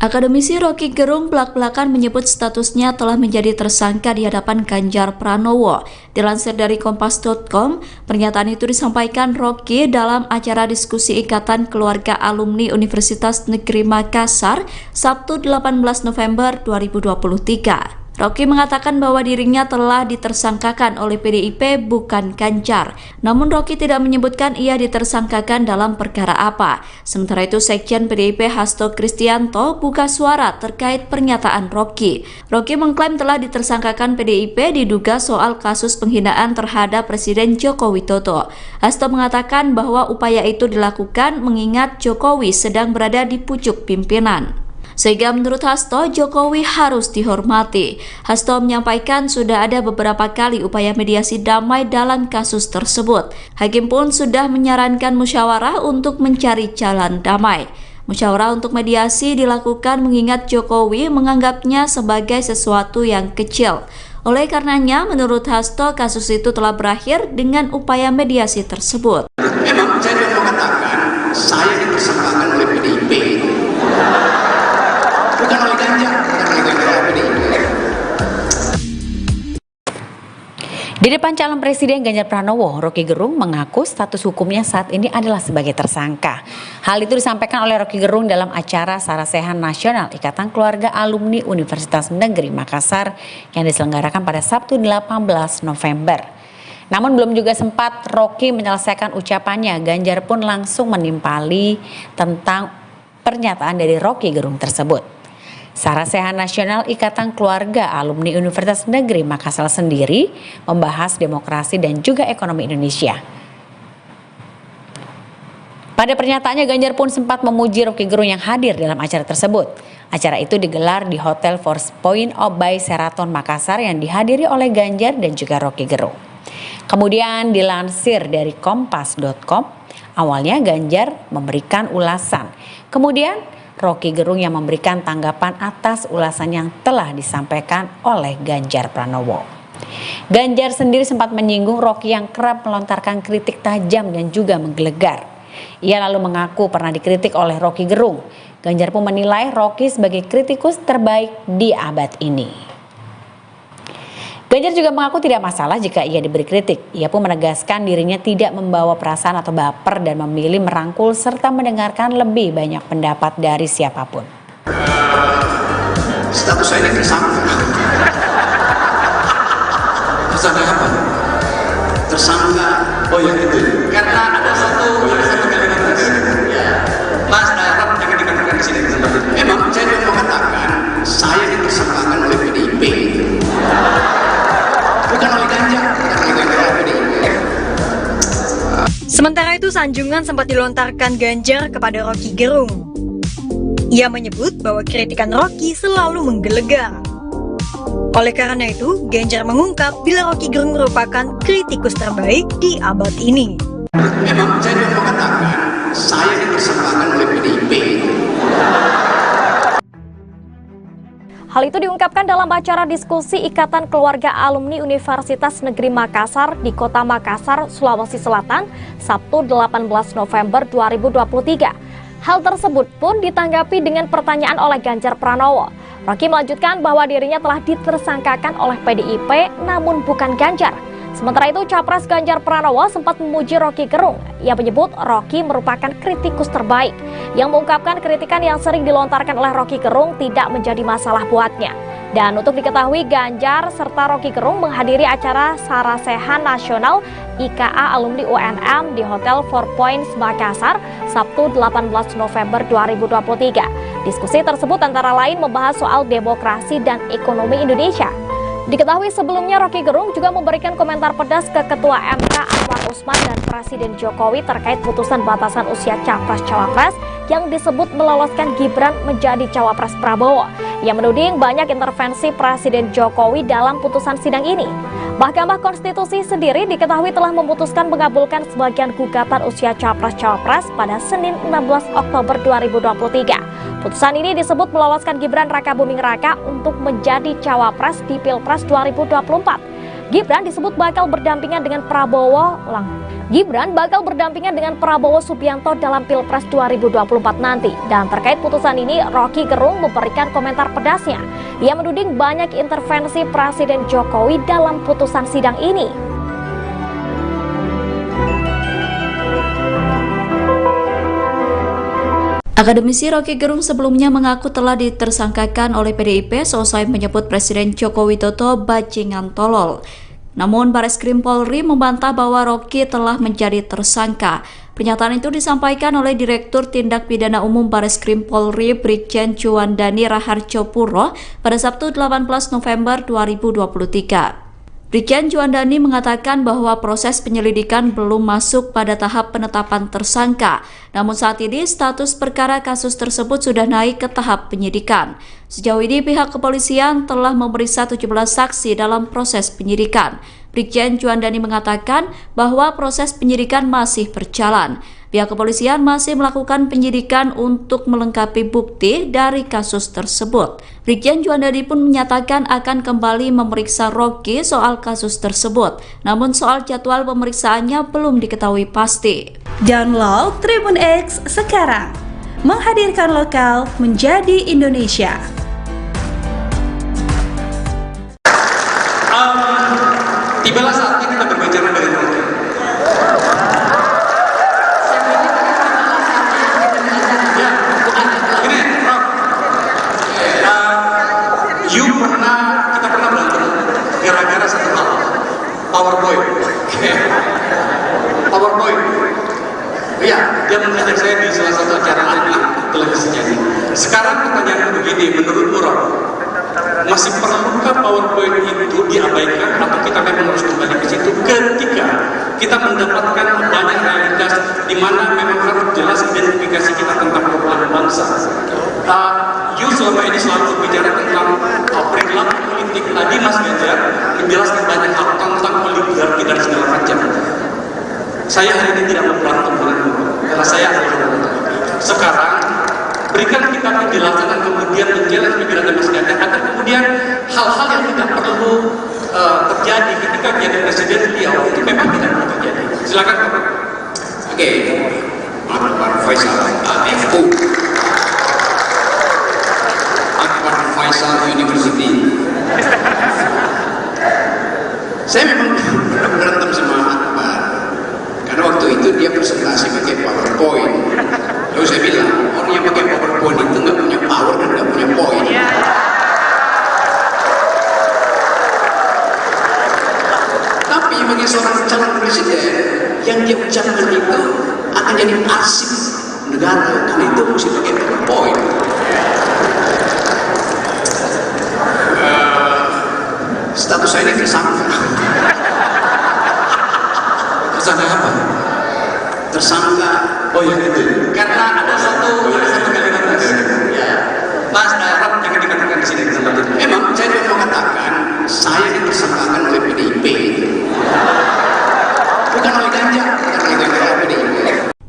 Akademisi Rocky Gerung belak-belakan menyebut statusnya telah menjadi tersangka di hadapan Ganjar Pranowo. Dilansir dari Kompas.com, pernyataan itu disampaikan Rocky dalam acara diskusi Ikatan Keluarga Alumni Universitas Negeri Makassar, Sabtu 18 November 2023. Rocky mengatakan bahwa dirinya telah ditersangkakan oleh PDIP bukan Ganjar. Namun Rocky tidak menyebutkan ia ditersangkakan dalam perkara apa. Sementara itu Sekjen PDIP Hasto Kristianto buka suara terkait pernyataan Rocky. Rocky mengklaim telah ditersangkakan PDIP diduga soal kasus penghinaan terhadap Presiden Joko Widodo. Hasto mengatakan bahwa upaya itu dilakukan mengingat Jokowi sedang berada di pucuk pimpinan. Sehingga menurut Hasto, Jokowi harus dihormati. Hasto menyampaikan sudah ada beberapa kali upaya mediasi damai dalam kasus tersebut. Hakim pun sudah menyarankan musyawarah untuk mencari jalan damai. Musyawarah untuk mediasi dilakukan mengingat Jokowi menganggapnya sebagai sesuatu yang kecil. Oleh karenanya, menurut Hasto, kasus itu telah berakhir dengan upaya mediasi tersebut. Memang saya mau mengatakan, saya ditersangkakan oleh PDIP. Bukan oleh Ganjar, Di depan calon Presiden Ganjar Pranowo, Rocky Gerung mengaku status hukumnya saat ini adalah sebagai tersangka. Hal itu disampaikan oleh Rocky Gerung dalam acara Sarasehan Nasional Ikatan Keluarga Alumni Universitas Negeri Makassar yang diselenggarakan pada Sabtu 18 November. Namun belum juga sempat Rocky menyelesaikan ucapannya, Ganjar pun langsung menimpali tentang pernyataan dari Rocky Gerung tersebut. Sarasehan Nasional Ikatan Keluarga Alumni Universitas Negeri Makassar sendiri membahas demokrasi dan juga ekonomi Indonesia. Pada pernyataannya, Ganjar pun sempat memuji Rocky Gerung yang hadir dalam acara tersebut. Acara itu digelar di Hotel Four Points by Sheraton Makassar yang dihadiri oleh Ganjar dan juga Rocky Gerung. Kemudian dilansir dari Kompas.com, awalnya Ganjar memberikan ulasan. Kemudian Rocky Gerung yang memberikan tanggapan atas ulasan yang telah disampaikan oleh Ganjar Pranowo. Ganjar sendiri sempat menyinggung Rocky yang kerap melontarkan kritik tajam dan juga menggelegar. Ia lalu mengaku pernah dikritik oleh Rocky Gerung. Ganjar pun menilai Rocky sebagai kritikus terbaik di abad ini. Ganjar juga mengaku tidak masalah jika ia diberi kritik. Ia pun menegaskan dirinya tidak membawa perasaan atau baper dan memilih merangkul serta mendengarkan lebih banyak pendapat dari siapapun. Status saya ini tersangka. Tersangka apa? Tersangka, oh ya itu. Karena ada satu kalimat ya. Mas Arab jangan dikatakan di sini. Memang saya mau mengatakan saya ditersangkakan oleh PDIP. Bukan oleh Ganjar, Sementara itu, sanjungan sempat dilontarkan Ganjar kepada Rocky Gerung. Ia menyebut bahwa kritikan Rocky selalu menggelegar. Oleh karena itu, Ganjar mengungkap bila Rocky Gerung merupakan kritikus terbaik di abad ini. Memang saya mau mengatakan saya ditersangkakan oleh PDIP. Hal itu diungkapkan dalam acara diskusi Ikatan Keluarga Alumni Universitas Negeri Makassar di Kota Makassar, Sulawesi Selatan, Sabtu 18 November 2023. Hal tersebut pun ditanggapi dengan pertanyaan oleh Ganjar Pranowo. Rocky melanjutkan bahwa dirinya telah ditersangkakan oleh PDIP namun bukan Ganjar. Sementara itu, Capres Ganjar Pranowo sempat memuji Rocky Gerung. Ia menyebut Rocky merupakan kritikus terbaik, yang mengungkapkan kritikan yang sering dilontarkan oleh Rocky Gerung tidak menjadi masalah buatnya. Dan untuk diketahui, Ganjar serta Rocky Gerung menghadiri acara Sarasehan Nasional IKA Alumni UNM di Hotel Four Points Makassar, Sabtu 18 November 2023. Diskusi tersebut antara lain membahas soal demokrasi dan ekonomi Indonesia. Diketahui sebelumnya Rocky Gerung juga memberikan komentar pedas ke Ketua MK Anwar Usman dan Presiden Jokowi terkait putusan batasan usia Capres-Cawapres yang disebut meloloskan Gibran menjadi Cawapres Prabowo. Ia menuding banyak intervensi Presiden Jokowi dalam putusan sidang ini. Mahkamah Konstitusi sendiri diketahui telah memutuskan mengabulkan sebagian gugatan usia Capres-Cawapres pada Senin 16 Oktober 2023. Putusan ini disebut meloloskan Gibran Raka Buming Raka untuk menjadi Cawapres di Pilpres 2024. Gibran disebut bakal berdampingan dengan Gibran bakal berdampingan dengan Prabowo Subianto dalam Pilpres 2024 nanti. Dan terkait putusan ini, Rocky Gerung memberikan komentar pedasnya. Ia menuding banyak intervensi Presiden Jokowi dalam putusan sidang ini. Akademisi Rocky Gerung sebelumnya mengaku telah ditersangkakan oleh PDIP seusai menyebut Presiden Joko Widodo bajingan tolol. Namun Bareskrim Polri membantah bahwa Rocky telah menjadi tersangka. Pernyataan itu disampaikan oleh Direktur Tindak Pidana Umum Bareskrim Polri Brigjen Juandani Raharjo Puro pada Sabtu 18 November 2023. Brigjen Juandani mengatakan bahwa proses penyelidikan belum masuk pada tahap penetapan tersangka. Namun saat ini status perkara kasus tersebut sudah naik ke tahap penyidikan. Sejauh ini pihak kepolisian telah memeriksa 17 saksi dalam proses penyidikan. Brigjen Juandani mengatakan bahwa proses penyidikan masih berjalan. Pihak kepolisian masih melakukan penyidikan untuk melengkapi bukti dari kasus tersebut. Brigjen Juandani pun menyatakan akan kembali memeriksa Rocky soal kasus tersebut. Namun soal jadwal pemeriksaannya belum diketahui pasti. Download Tribun X sekarang, menghadirkan lokal menjadi Indonesia. Tibalah saatnya kita berbicara dengan Rocky. Ya, gini, Rock. Kita pernah berantem gara-gara satu hal, PowerPoint. PowerPoint. Iya, dia mengajak saya di salah satu acara televisinya ini. Sekarang pertanyaan begini, menurutmu Rock, masih perlukah PowerPoint itu diabaikan atau kita memang harus kembali ke situ ketika kita mendapatkan banyak realitas di mana memang harus jelas identifikasi kita tentang perubahan bangsa. You selama ini selalu berbicara tentang perilaku politik. Tadi Mas Ganjar menjelaskan banyak hal tentang oligarki dan segala macam. Saya hari ini tidak mau berantem denganmu karena saya adalah sekarang berikan kita penjelasan dan kemudian menjelaskan pikiran Mas Ganjar agar kemudian hal-hal yang tidak perlu terjadi ketika jadi presiden beliau itu memang tidak perlu terjadi. Silakan Pak. Oke, Akbar Faisal AFU, Akbar Faisal University. Saya memang berantem sama Akbar karena waktu itu dia presentasi pakai PowerPoint. Lalu saya bilang, orang yang pakai PowerPoint itu nggak punya power dan nggak punya poin. Tapi bagi seorang calon presiden, yang dia ucapkan itu akan jadi arsip negara, dan itu mesti pakai PowerPoint. Status saya ini tersangka. Tersangka apa? Tersangka. Oh ya itu. Karena ada satu kalimat ya. Mas Rob jangan dikatakan di sini tempat itu. Memang saya juga mengatakan saya ditersangkakan oleh PDIP. Bukan oleh Ganjar, bukan oleh PDIP.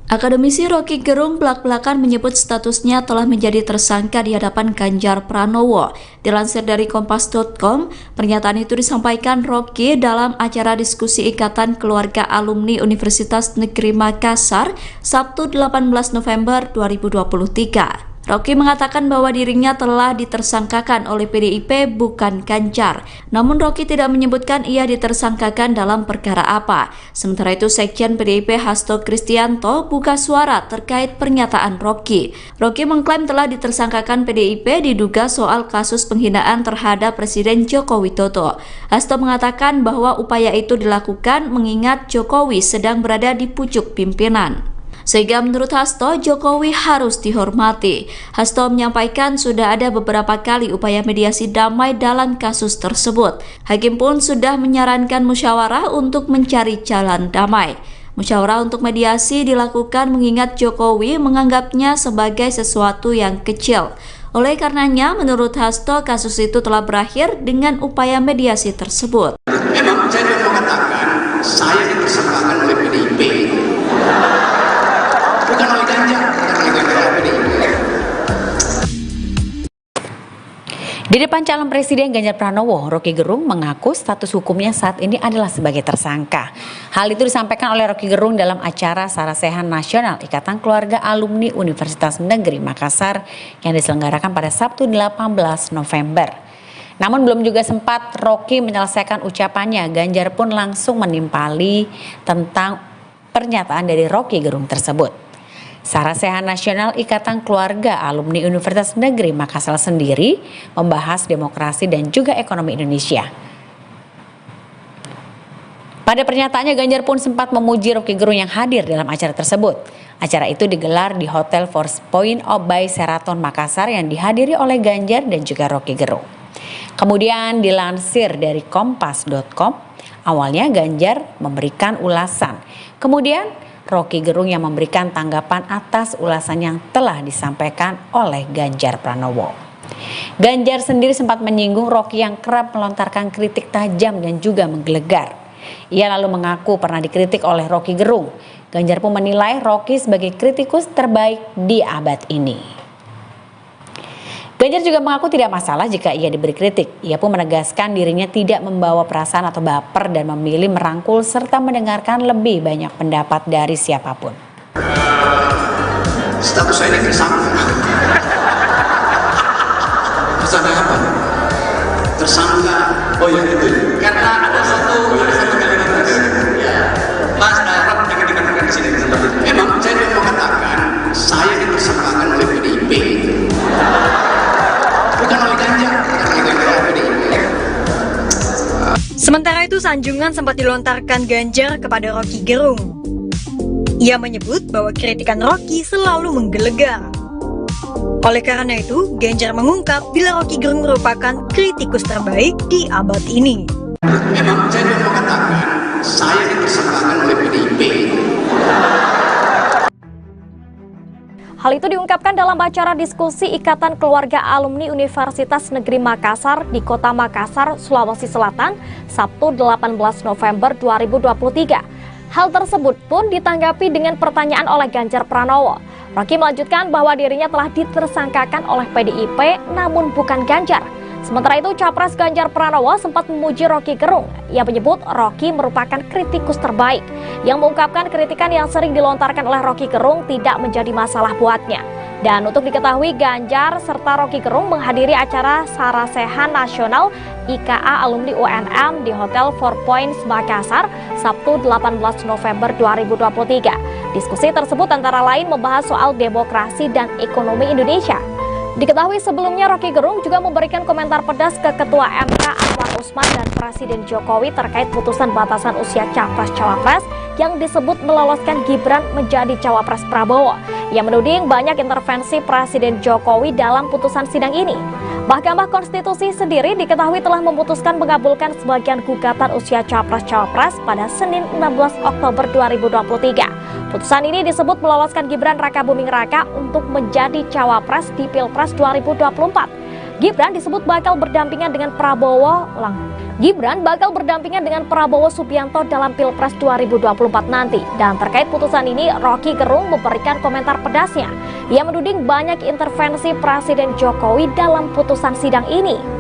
Akademisi Rocky Gerung belak-belakan menyebut statusnya telah menjadi tersangka di hadapan Ganjar Pranowo. Dilansir dari Kompas.com, pernyataan itu disampaikan Rocky dalam acara diskusi Ikatan Keluarga Alumni Universitas Negeri Makassar, Sabtu 18 November 2023. Rocky mengatakan bahwa dirinya telah ditersangkakan oleh PDIP bukan Ganjar. Namun Rocky tidak menyebutkan ia ditersangkakan dalam perkara apa. Sementara itu Sekjen PDIP Hasto Kristianto buka suara terkait pernyataan Rocky. Rocky mengklaim telah ditersangkakan PDIP diduga soal kasus penghinaan terhadap Presiden Joko Widodo. Hasto mengatakan bahwa upaya itu dilakukan mengingat Jokowi sedang berada di pucuk pimpinan. Sehingga menurut Hasto, Jokowi harus dihormati. Hasto menyampaikan sudah ada beberapa kali upaya mediasi damai dalam kasus tersebut. Hakim pun sudah menyarankan musyawarah untuk mencari jalan damai. Musyawarah untuk mediasi dilakukan mengingat Jokowi menganggapnya sebagai sesuatu yang kecil. Oleh karenanya, menurut Hasto, kasus itu telah berakhir dengan upaya mediasi tersebut. Memang saya juga mengatakan saya ditersangkakan oleh PDIP. Bukan oleh Ganjar, bukan oleh PDIP. Di depan calon presiden Ganjar Pranowo, Roky Gerung mengaku status hukumnya saat ini adalah sebagai tersangka. Hal itu disampaikan oleh Roky Gerung dalam acara Sarasehan Nasional Ikatan Keluarga Alumni Universitas Negeri Makassar yang diselenggarakan pada Sabtu 18 November. Namun belum juga sempat Roky menyelesaikan ucapannya, Ganjar pun langsung menimpali tentang pernyataan dari Roky Gerung tersebut. Sarasehan Nasional Ikatan Keluarga Alumni Universitas Negeri Makassar sendiri membahas demokrasi dan juga ekonomi Indonesia. Pada pernyataannya, Ganjar pun sempat memuji Roky Gerung yang hadir dalam acara tersebut. Acara itu digelar di Hotel Four Points by Sheraton Makassar yang dihadiri oleh Ganjar dan juga Roky Gerung. Kemudian dilansir dari kompas.com, awalnya Ganjar memberikan ulasan. Kemudian Roky Gerung yang memberikan tanggapan atas ulasan yang telah disampaikan oleh Ganjar Pranowo. Ganjar sendiri sempat menyinggung Roky yang kerap melontarkan kritik tajam dan juga menggelegar. Ia lalu mengaku pernah dikritik oleh Roky Gerung. Ganjar pun menilai Roky sebagai kritikus terbaik di abad ini. Ganjar juga mengaku tidak masalah jika ia diberi kritik. Ia pun menegaskan dirinya tidak membawa perasaan atau baper dan memilih merangkul serta mendengarkan lebih banyak pendapat dari siapapun. Status saya ini tersangka. Tersangka apa? Tersangka. Oh ya itu. Karena ada satu kalimat ya. Mas Darab yang dikatakan di sini seperti itu. Memang saya mau mengatakan saya ditersangkakan oleh PDIP. Bukan oleh Ganjar, Sementara itu, sanjungan sempat dilontarkan Ganjar kepada Roky Gerung. Ia menyebut bahwa kritikan Roky selalu menggelegar. Oleh karena itu, Ganjar mengungkap bila Roky Gerung merupakan kritikus terbaik di abad ini. Memang saya mau mengatakan saya ditersangkakan oleh PDIP. Hal itu diungkapkan dalam acara diskusi Ikatan Keluarga Alumni Universitas Negeri Makassar di Kota Makassar, Sulawesi Selatan, Sabtu 18 November 2023. Hal tersebut pun ditanggapi dengan pertanyaan oleh Ganjar Pranowo. Roky melanjutkan bahwa dirinya telah ditersangkakan oleh PDIP namun bukan Ganjar. Sementara itu, Capres Ganjar Pranowo sempat memuji Roky Gerung. Ia menyebut Roky merupakan kritikus terbaik, yang mengungkapkan kritikan yang sering dilontarkan oleh Roky Gerung tidak menjadi masalah buatnya. Dan untuk diketahui, Ganjar serta Roky Gerung menghadiri acara Sarasehan Nasional IKA Alumni UNM di Hotel Four Points Makassar, Sabtu 18 November 2023. Diskusi tersebut antara lain membahas soal demokrasi dan ekonomi Indonesia. Diketahui sebelumnya Roky Gerung juga memberikan komentar pedas ke Ketua MK Anwar Usman dan Presiden Jokowi terkait putusan batasan usia Capres-Cawapres yang disebut meloloskan Gibran menjadi Cawapres Prabowo. Ia menuding banyak intervensi Presiden Jokowi dalam putusan sidang ini. Mahkamah Konstitusi sendiri diketahui telah memutuskan mengabulkan sebagian gugatan usia Capres-Cawapres pada Senin 16 Oktober 2023. Putusan ini disebut meloloskan Gibran Rakabuming Raka untuk menjadi Cawapres di Pilpres 2024. Gibran disebut bakal berdampingan dengan Prabowo Subianto dalam Pilpres 2024 nanti. Dan terkait putusan ini, Roky Gerung memberikan komentar pedasnya. Ia menuding banyak intervensi Presiden Jokowi dalam putusan sidang ini.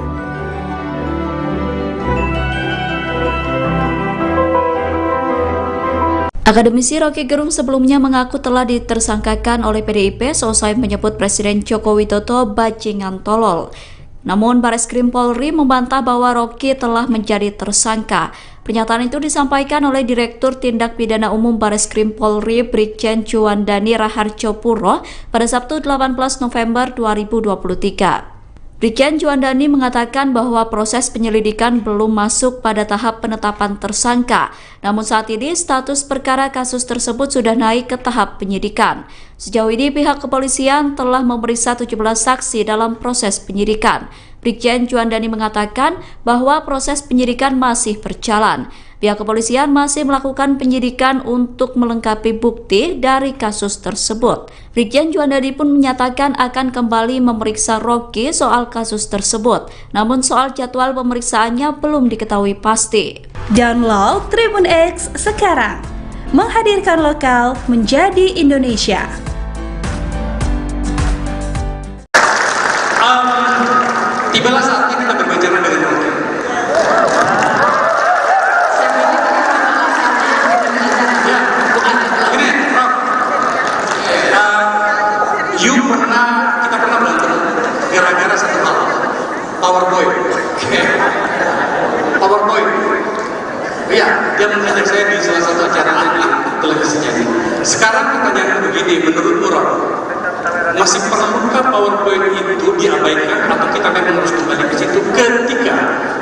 Akademisi Roky Gerung sebelumnya mengaku telah ditersangkakan oleh PDIP seusai menyebut Presiden Joko Widodo bajingan tolol. Namun Bareskrim Polri membantah bahwa Roky telah menjadi tersangka. Pernyataan itu disampaikan oleh Direktur Tindak Pidana Umum Bareskrim Polri Brigjen Juandani Raharjo Puro pada Sabtu 18 November 2023. Brigjen Juandani mengatakan bahwa proses penyelidikan belum masuk pada tahap penetapan tersangka. Namun saat ini status perkara kasus tersebut sudah naik ke tahap penyidikan. Sejauh ini pihak kepolisian telah memeriksa 17 saksi dalam proses penyidikan. Brigjen Juandani mengatakan bahwa proses penyidikan masih berjalan. Pihak kepolisian masih melakukan penyidikan untuk melengkapi bukti dari kasus tersebut. Brigjen Juandani pun menyatakan akan kembali memeriksa Roky soal kasus tersebut. Namun soal jadwal pemeriksaannya belum diketahui pasti. Download Tribun X sekarang. Menghadirkan lokal menjadi Indonesia. Tibalah saatnya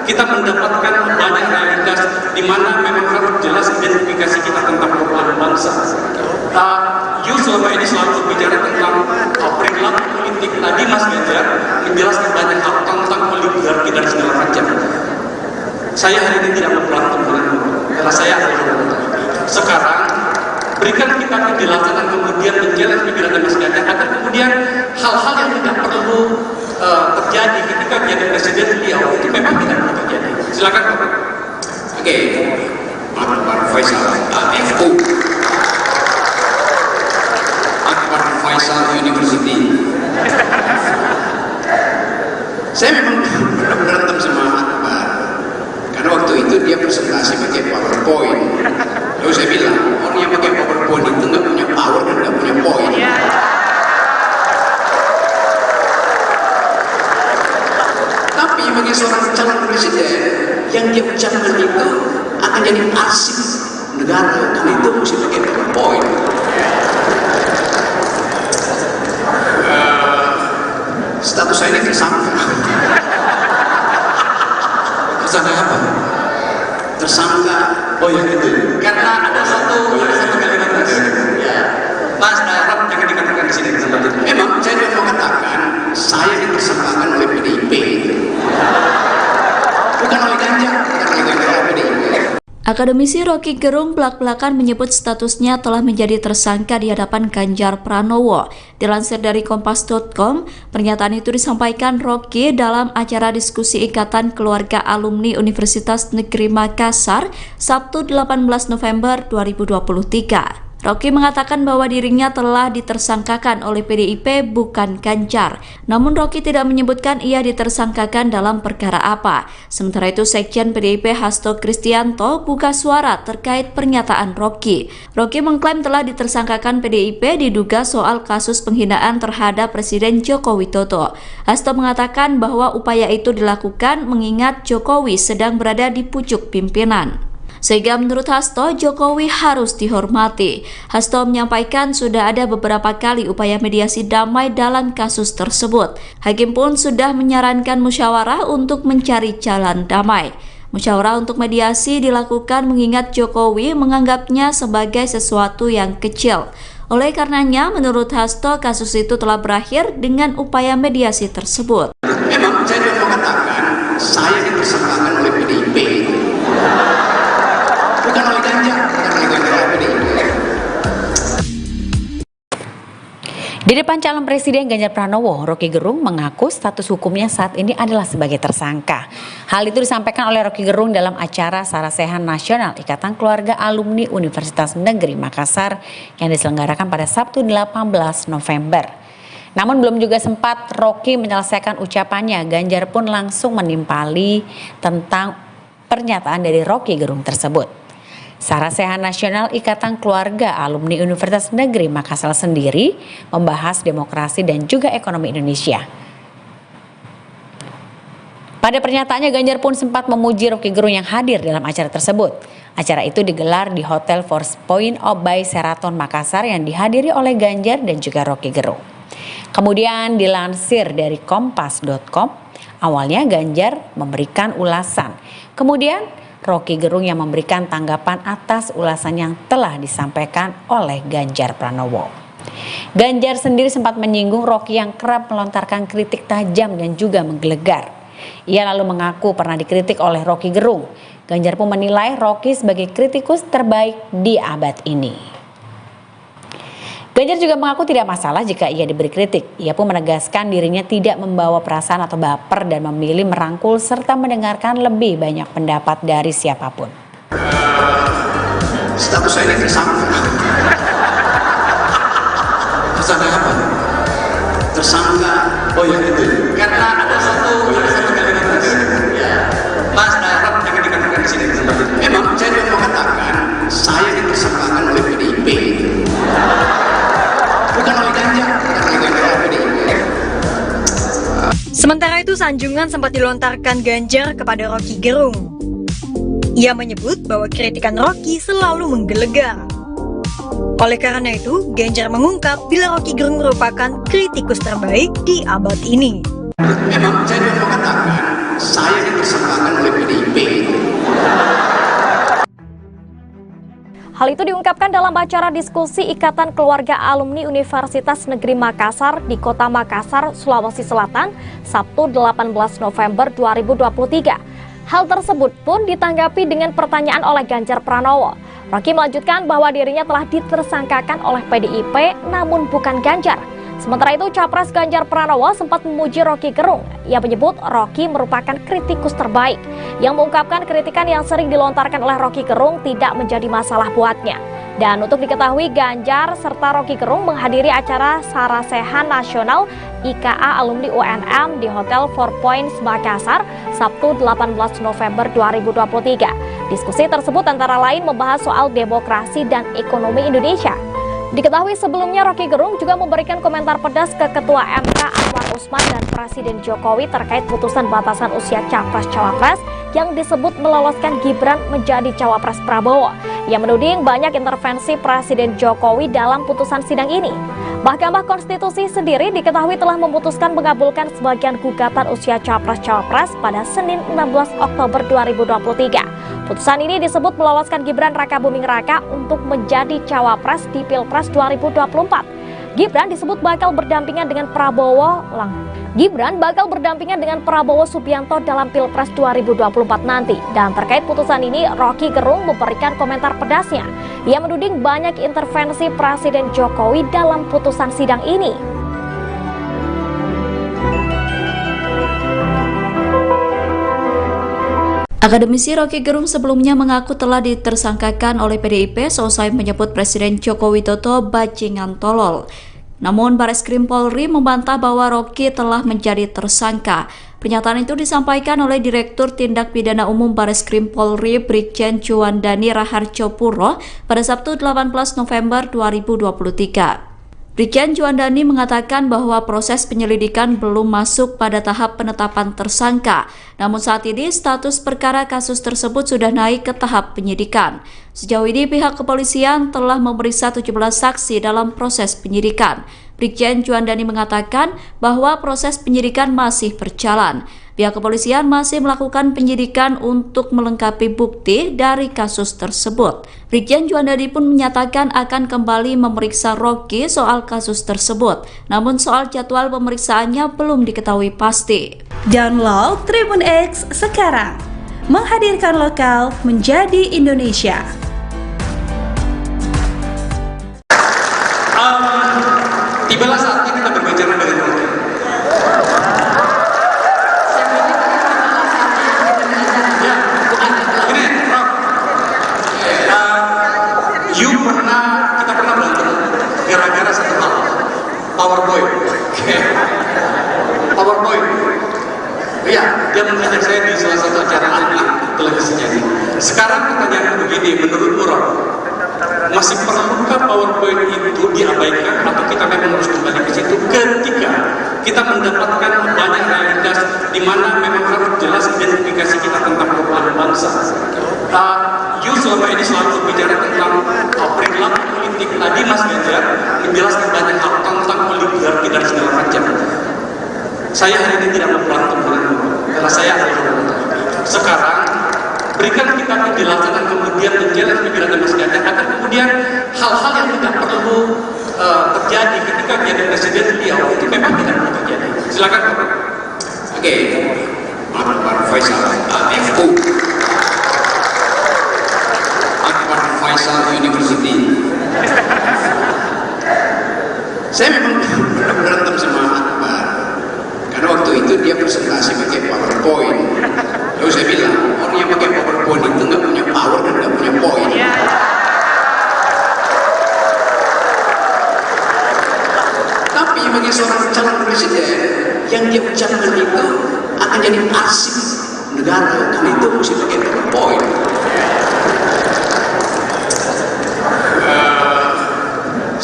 kita mendapatkan banyak realitas di mana memang harus jelas identifikasi kita tentang perubahan bangsa. You selama ini selalu bicara tentang perilaku politik. Tadi Mas Ganjar menjelaskan banyak hal tentang oligarki dan segala macam. Saya hari ini tidak mau berantem denganmu, karena saya adalah sekarang berikan kita penjelasan dan kemudian menjelaskan pikiran Mas Ganjar agar kemudian hal-hal yang tidak perlu terjadi ketika menjadi presiden beliau itu memang tidak perlu terjadi. Silakan Pak. Oke, Akbar Faisal, AFU, Akbar Faisal University. Saya memang berantem sama Akbar karena waktu itu dia presentasi pakai PowerPoint. Lalu saya bilang orang yang pakai PowerPoint itu nggak punya power dan nggak punya poin. Tapi bagi seorang calon presiden yang dia ucapkan itu akan jadi arsip negara dan itu mesti pakai PowerPoint. Status saya ini tersangka. Tersangka apa? Tersangka. Oh ya itu. Karena ada satu kalimat ya. Mas Rob jangan dikatakan di sini tempat itu. Memang saya juga mau katakan saya ditersangkakan oleh PDIP. Bukan oleh Ganjar, bukan oleh PDIP. Akademisi Rocky Gerung belak-belakan menyebut statusnya telah menjadi tersangka di hadapan Ganjar Pranowo. Dilansir dari Kompas.com, pernyataan itu disampaikan Rocky dalam acara diskusi Ikatan Keluarga Alumni Universitas Negeri Makassar, Sabtu 18 November 2023. Rocky mengatakan bahwa dirinya telah ditersangkakan oleh PDIP bukan Ganjar. Namun Rocky tidak menyebutkan ia ditersangkakan dalam perkara apa. Sementara itu Sekjen PDIP Hasto Kristianto buka suara terkait pernyataan Rocky. Rocky mengklaim telah ditersangkakan PDIP diduga soal kasus penghinaan terhadap Presiden Joko Widodo. Hasto mengatakan bahwa upaya itu dilakukan mengingat Jokowi sedang berada di pucuk pimpinan. Sehingga menurut Hasto, Jokowi harus dihormati. Hasto menyampaikan sudah ada beberapa kali upaya mediasi damai dalam kasus tersebut. Hakim pun sudah menyarankan musyawarah untuk mencari jalan damai. Musyawarah untuk mediasi dilakukan mengingat Jokowi menganggapnya sebagai sesuatu yang kecil. Oleh karenanya, menurut Hasto, kasus itu telah berakhir dengan upaya mediasi tersebut. Memang saya juga mau katakan, saya ditersangkakan oleh PDIP. Bukan oleh Ganjar, bukan oleh PDIP. Di depan calon presiden Ganjar Pranowo, Rocky Gerung mengaku status hukumnya saat ini adalah sebagai tersangka. Hal itu disampaikan oleh Rocky Gerung dalam acara Sarasehan Nasional Ikatan Keluarga Alumni Universitas Negeri Makassar yang diselenggarakan pada Sabtu 18 November. Namun belum juga sempat Rocky menyelesaikan ucapannya, Ganjar pun langsung menimpali tentang pernyataan dari Rocky Gerung tersebut. Sarasehan Nasional Ikatan Keluarga Alumni Universitas Negeri Makassar sendiri membahas demokrasi dan juga ekonomi Indonesia. Pada pernyataannya, Ganjar pun sempat memuji Rocky Gerung yang hadir dalam acara tersebut. Acara itu digelar di Hotel Four Points by Sheraton Makassar yang dihadiri oleh Ganjar dan juga Rocky Gerung. Kemudian dilansir dari Kompas.com, awalnya Ganjar memberikan ulasan. Kemudian Rocky Gerung yang memberikan tanggapan atas ulasan yang telah disampaikan oleh Ganjar Pranowo. Ganjar sendiri sempat menyinggung Rocky yang kerap melontarkan kritik tajam dan juga menggelegar. Ia lalu mengaku pernah dikritik oleh Rocky Gerung. Ganjar pun menilai Rocky sebagai kritikus terbaik di abad ini. Ganjar juga mengaku tidak masalah jika ia diberi kritik. Ia pun menegaskan dirinya tidak membawa perasaan atau baper dan memilih merangkul serta mendengarkan lebih banyak pendapat dari siapapun. Status saya ini tersangka. Tersangka apa? Tersangka. Oh ya itu. Karena ada satu kalimat ya. Mas Rob jangan dikatakan di sini tempat itu. Memang saya juga mau katakan saya ditersangkakan oleh PDIP. Bukan oleh Ganjar, bukan oleh PDIP. Sementara itu sanjungan sempat dilontarkan Ganjar kepada Rocky Gerung. Ia menyebut bahwa kritikan Rocky selalu menggelegar. Oleh karena itu, Ganjar mengungkap bila Rocky Gerung merupakan kritikus terbaik di abad ini. Memang saya juga mau katakan saya ditersangkakan oleh PDIP. Hal itu diungkapkan dalam acara diskusi Ikatan Keluarga Alumni Universitas Negeri Makassar di Kota Makassar, Sulawesi Selatan, Sabtu 18 November 2023. Hal tersebut pun ditanggapi dengan pertanyaan oleh Ganjar Pranowo. Rocky melanjutkan bahwa dirinya telah ditersangkakan oleh PDIP namun bukan Ganjar. Sementara itu, Capres Ganjar Pranowo sempat memuji Rocky Gerung. Ia menyebut Rocky merupakan kritikus terbaik yang mengungkapkan kritikan yang sering dilontarkan oleh Rocky Gerung tidak menjadi masalah buatnya. Dan untuk diketahui, Ganjar serta Rocky Gerung menghadiri acara Sarasehan Nasional IKA Alumni UNM di Hotel Four Points Makassar, Sabtu 18 November 2023. Diskusi tersebut antara lain membahas soal demokrasi dan ekonomi Indonesia. Diketahui sebelumnya Rocky Gerung juga memberikan komentar pedas ke Ketua MK Anwar Usman dan Presiden Jokowi terkait putusan batasan usia Capres-Cawapres yang disebut meloloskan Gibran menjadi Cawapres Prabowo. Ia menuding banyak intervensi Presiden Jokowi dalam putusan sidang ini. Mahkamah Konstitusi sendiri diketahui telah memutuskan mengabulkan sebagian gugatan usia Capres-Cawapres pada Senin 16 Oktober 2023. Putusan ini disebut meloloskan Gibran Rakabuming Raka untuk menjadi Cawapres di Pilpres 2024. Gibran disebut bakal berdampingan dengan Prabowo Subianto dalam Pilpres 2024 nanti. Dan terkait putusan ini, Rocky Gerung memberikan komentar pedasnya. Ia menuding banyak intervensi Presiden Jokowi dalam putusan sidang ini. Akademisi Rocky Gerung sebelumnya mengaku telah ditersangkakan oleh PDIP seusai menyebut Presiden Joko Widodo bajingan tolol. Namun Bareskrim Polri membantah bahwa Rocky telah menjadi tersangka. Pernyataan itu disampaikan oleh Direktur Tindak Pidana Umum Bareskrim Polri Brigjen Juandani Raharjopuro pada Sabtu 18 November 2023. Brigjen Juandani mengatakan bahwa proses penyelidikan belum masuk pada tahap penetapan tersangka. Namun saat ini status perkara kasus tersebut sudah naik ke tahap penyidikan. Sejauh ini pihak kepolisian telah memeriksa 17 saksi dalam proses penyidikan. Brigjen Juandani mengatakan bahwa proses penyidikan masih berjalan. Pihak kepolisian masih melakukan penyidikan untuk melengkapi bukti dari kasus tersebut. Brigjen Juandani pun menyatakan akan kembali memeriksa Rocky soal kasus tersebut. Namun soal jadwal pemeriksaannya belum diketahui pasti. Download Tribun X sekarang, menghadirkan lokal menjadi Indonesia. Tibalah saatnya kita berbicara dengan Rocky. Kita pernah berantem gara-gara satu hal, PowerPoint. PowerPoint. Iya, dia mengajak saya di salah satu acara televisinya. Sekarang pertanyaannya begini, menurut Rock, masih perlukah PowerPoint itu diabaikan atau kita memang harus kembali ke situ ketika kita mendapatkan banyak realitas di mana memang harus jelas identifikasi kita tentang perubahan bangsa. Selama ini selalu berbicara tentang perilaku politik. Tadi Mas Ganjar menjelaskan banyak hal tentang oligarki dan segala macam. Saya hari ini tidak mau berantem denganmu, karena saya adalah sekarang berikan kita penjelasan dan kemudian menjelaskan pikiran Mas Ganjar agar kemudian hal-hal yang tidak perlu terjadi ketika menjadi presiden beliau itu memang tidak perlu terjadi. Silakan Pak. Oke, Pak Faisal, FU. Faisal University. Saya memang berantem sama Akbar karena waktu itu dia presentasi pakai PowerPoint. Lalu saya bilang orang yang pakai PowerPoint itu nggak punya power dan nggak punya poin. Tapi bagi seorang calon presiden yang dia ucapkan itu akan jadi arsip negara, karena itu mesti pakai PowerPoint.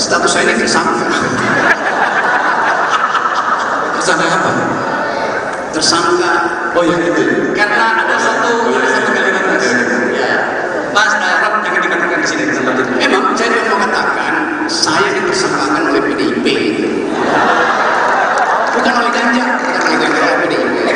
Status saya ini tersangka. Tersangka apa? Tersangka. Oh ya itu. Karena ada satu kalimat ya. Mas Darab jangan dikatakan di sini tempat itu. Memang saya mau katakan saya ditersangkakan oleh PDIP. Bukan oleh Ganjar, bukan oleh PDIP.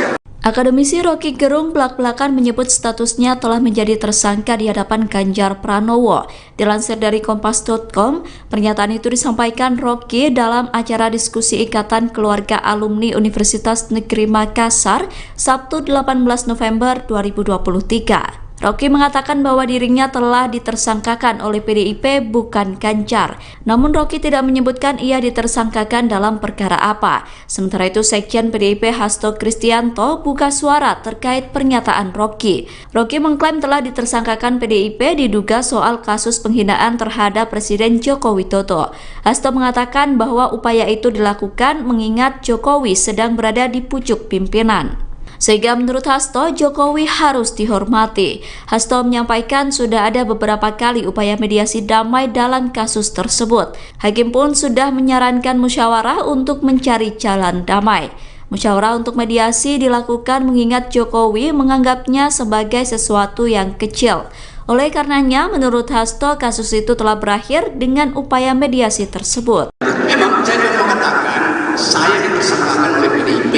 Akademisi Rocky Gerung belak-belakan menyebut statusnya telah menjadi tersangka di hadapan Ganjar Pranowo. Dilansir dari Kompas.com, pernyataan itu disampaikan Rocky dalam acara diskusi Ikatan Keluarga Alumni Universitas Negeri Makassar, Sabtu 18 November 2023. Rocky mengatakan bahwa dirinya telah ditersangkakan oleh PDIP bukan Ganjar. Namun Rocky tidak menyebutkan ia ditersangkakan dalam perkara apa. Sementara itu Sekjen PDIP Hasto Kristianto buka suara terkait pernyataan Rocky. Rocky mengklaim telah ditersangkakan PDIP diduga soal kasus penghinaan terhadap Presiden Joko Widodo. Hasto mengatakan bahwa upaya itu dilakukan mengingat Jokowi sedang berada di pucuk pimpinan. Sehingga menurut Hasto, Jokowi harus dihormati. Hasto menyampaikan sudah ada beberapa kali upaya mediasi damai dalam kasus tersebut. Hakim pun sudah menyarankan musyawarah untuk mencari jalan damai. Musyawarah untuk mediasi dilakukan mengingat Jokowi menganggapnya sebagai sesuatu yang kecil. Oleh karenanya, menurut Hasto, kasus itu telah berakhir dengan upaya mediasi tersebut. Memang saya mau mengatakan, saya ditersangkakan oleh PDIP.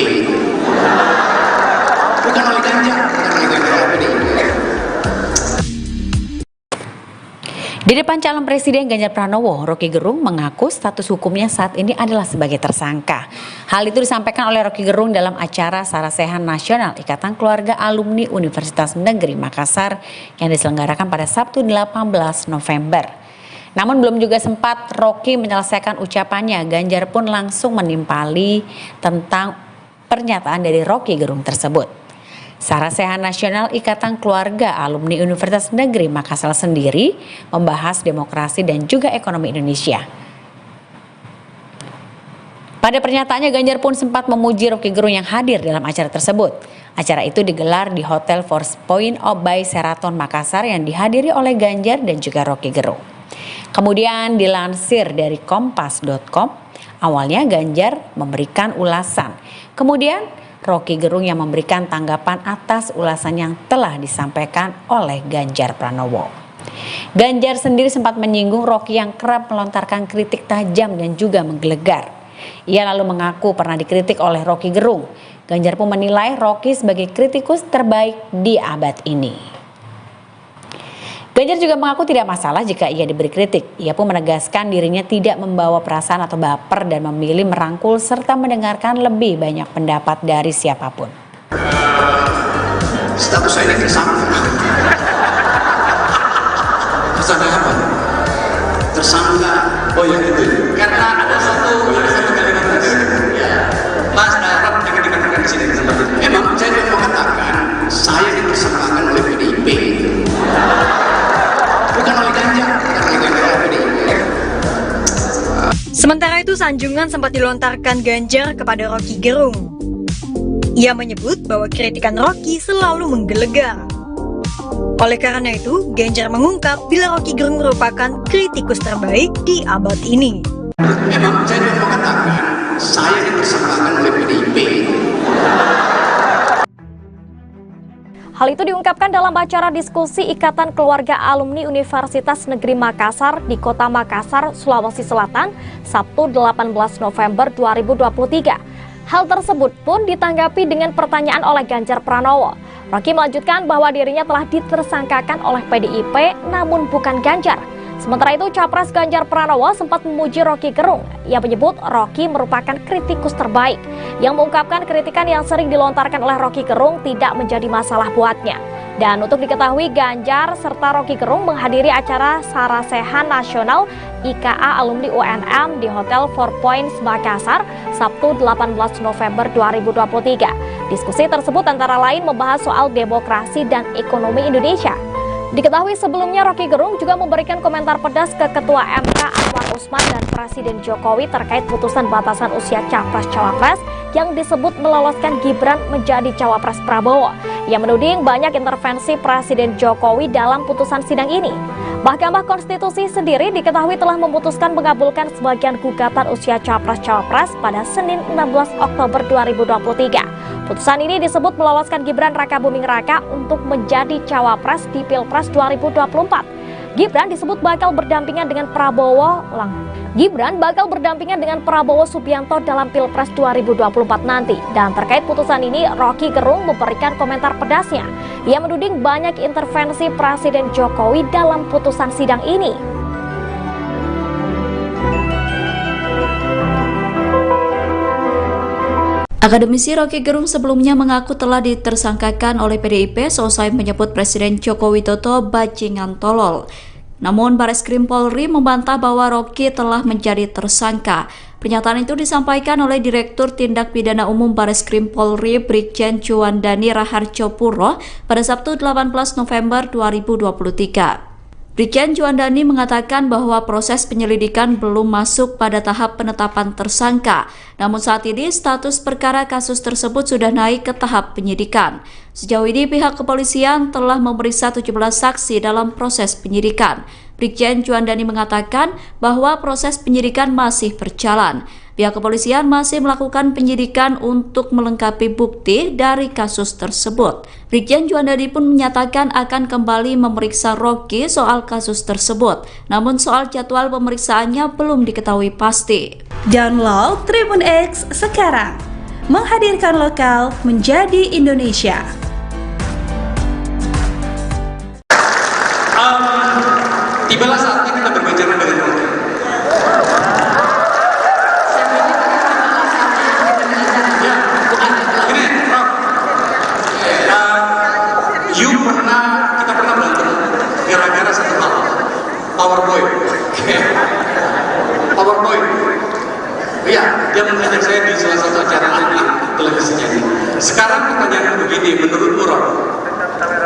Bukan oleh Ganjar, Di depan calon Presiden Ganjar Pranowo, Rocky Gerung mengaku status hukumnya saat ini adalah sebagai tersangka. Hal itu disampaikan oleh Rocky Gerung dalam acara Sarasehan Nasional Ikatan Keluarga Alumni Universitas Negeri Makassar yang diselenggarakan pada Sabtu 18 November. Namun belum juga sempat Rocky menyelesaikan ucapannya, Ganjar pun langsung menimpali tentang pernyataan dari Rocky Gerung tersebut. Sarasehan Nasional Ikatan Keluarga Alumni Universitas Negeri Makassar sendiri membahas demokrasi dan juga ekonomi Indonesia. Pada pernyataannya, Ganjar pun sempat memuji Rocky Gerung yang hadir dalam acara tersebut. Acara itu digelar di Hotel Four Points by Sheraton Makassar yang dihadiri oleh Ganjar dan juga Rocky Gerung. Kemudian dilansir dari Kompas.com, awalnya Ganjar memberikan ulasan. Kemudian Rocky Gerung yang memberikan tanggapan atas ulasan yang telah disampaikan oleh Ganjar Pranowo. Ganjar sendiri sempat menyinggung Rocky yang kerap melontarkan kritik tajam dan juga menggelegar. Ia lalu mengaku pernah dikritik oleh Rocky Gerung. Ganjar pun menilai Rocky sebagai kritikus terbaik di abad ini. Ganjar juga mengaku tidak masalah jika ia diberi kritik. Ia pun menegaskan dirinya tidak membawa perasaan atau baper dan memilih merangkul serta mendengarkan lebih banyak pendapat dari siapapun. Status saya ini tersangka. Tersangka apa? Tersangka. Oh ya itu. Karena ada satu kalimat tadi. Ya. Mas Rob jangan dikatakan di sini tempat itu. Memang saya mau mengatakan saya ditersangkakan oleh PDIP. Sementara itu, sanjungan sempat dilontarkan Ganjar kepada Rocky Gerung. Ia menyebut bahwa kritikan Rocky selalu menggelegar. Oleh karena itu, Ganjar mengungkap bila Rocky Gerung merupakan kritikus terbaik di abad ini. Memang saya mau mengatakan saya ditersangkakan oleh PDIP. Hal itu diungkapkan dalam acara diskusi Ikatan Keluarga Alumni Universitas Negeri Makassar di Kota Makassar, Sulawesi Selatan, Sabtu 18 November 2023. Hal tersebut pun ditanggapi dengan pertanyaan oleh Ganjar Pranowo. Rocky melanjutkan bahwa dirinya telah ditersangkakan oleh PDIP namun bukan Ganjar. Sementara itu, Capres Ganjar Pranowo sempat memuji Rocky Gerung. Ia menyebut Rocky merupakan kritikus terbaik, yang mengungkapkan kritikan yang sering dilontarkan oleh Rocky Gerung tidak menjadi masalah buatnya. Dan untuk diketahui, Ganjar serta Rocky Gerung menghadiri acara Sarasehan Nasional IKA Alumni UNM di Hotel Four Points Makassar, Sabtu 18 November 2023. Diskusi tersebut antara lain membahas soal demokrasi dan ekonomi Indonesia. Diketahui sebelumnya Rocky Gerung juga memberikan komentar pedas ke Ketua MK Anwar Usman dan Presiden Jokowi terkait putusan batasan usia Capres-Cawapres yang disebut meloloskan Gibran menjadi Cawapres Prabowo. Ia menuding banyak intervensi Presiden Jokowi dalam putusan sidang ini. Mahkamah Konstitusi sendiri diketahui telah memutuskan mengabulkan sebagian gugatan usia Capres-Cawapres pada Senin 16 Oktober 2023. Putusan ini disebut meloloskan Gibran Rakabuming Raka untuk menjadi Cawapres di Pilpres 2024. Gibran disebut bakal berdampingan dengan Prabowo Subianto dalam Pilpres 2024 nanti. Dan terkait putusan ini, Rocky Gerung memberikan komentar pedasnya. Ia menuding banyak intervensi Presiden Jokowi dalam putusan sidang ini. Akademisi Rocky Gerung sebelumnya mengaku telah ditersangkakan oleh PDIP seusai menyebut Presiden Joko Widodo bajingan tolol. Namun Bareskrim Polri membantah bahwa Rocky telah menjadi tersangka. Pernyataan itu disampaikan oleh Direktur Tindak Pidana Umum Bareskrim Polri Brigjen Juandani Raharjopuro pada Sabtu 18 November 2023. Brigjen Juandani mengatakan bahwa proses penyelidikan belum masuk pada tahap penetapan tersangka. Namun saat ini status perkara kasus tersebut sudah naik ke tahap penyidikan. Sejauh ini pihak kepolisian telah memeriksa 17 saksi dalam proses penyidikan. Brigjen Juandani mengatakan bahwa proses penyidikan masih berjalan. Pihak kepolisian masih melakukan penyidikan untuk melengkapi bukti dari kasus tersebut. Brigjen Juandani pun menyatakan akan kembali memeriksa Rocky soal kasus tersebut. Namun soal jadwal pemeriksaannya belum diketahui pasti. Download Tribun X sekarang, menghadirkan lokal menjadi Indonesia. Tibalah saatnya kita berbicara dengan Rocky. Kita pernah berantem gara-gara satu hal, PowerPoint. PowerPoint. Iya, dia mengajak saya di salah satu acara televisinya. Sekarang pertanyaan begini, menurut Rock,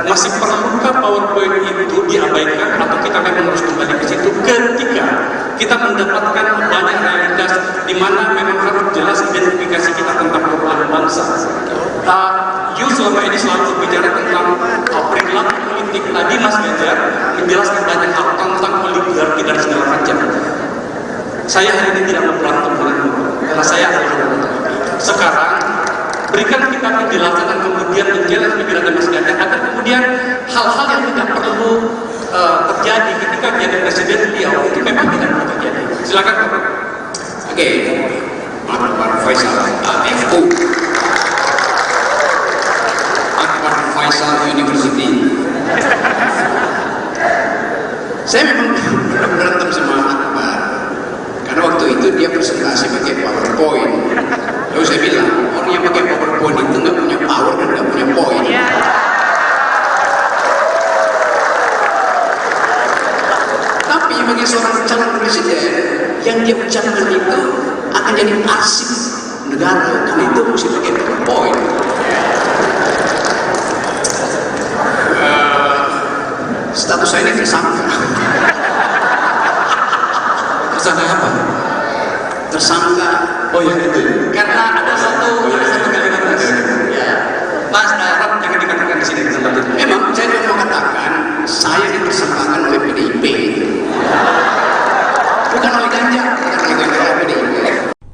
masih perlukah PowerPoint itu diabaikan atau kita memang harus kembali ke situ ketika kita mendapatkan banyak realitas di mana memang harus jelas identifikasi kita tentang problem bangsa. Selama ini selalu berbicara tentang perilaku politik. Tadi Mas Ganjar menjelaskan banyak hal tentang oligarki dan segala macam. Saya hari ini tidak mau berantem denganmu, karena saya adalah sekarang berikan kita penjelasan dan kemudian menjelaskan penjelasan Mas Ganjar agar kemudian hal-hal yang tidak perlu terjadi ketika menjadi presiden beliau itu memang tidak perlu terjadi. Silakan Pak. Oke, Pak Faisal, FU. Faisal University. Saya memang berantem sama Akbar karena waktu itu dia presentasi pakai PowerPoint. Lalu saya bilang orang yang pakai PowerPoint itu nggak punya power dan nggak punya poin. Tapi bagi seorang calon presiden yang dia ucapkan itu akan jadi arsip negara karena itu mesti pakai PowerPoint. Status saya ini tersangka. Tersangka apa? Tersangka. Oh ya itu. Karena ada satu kalimat ya. Mas Darab jangan dikatakan di sini tempat itu. Memang saya mau mengatakan saya ditersangkakan oleh PDIP. Bukan oleh Ganjar, PDIP.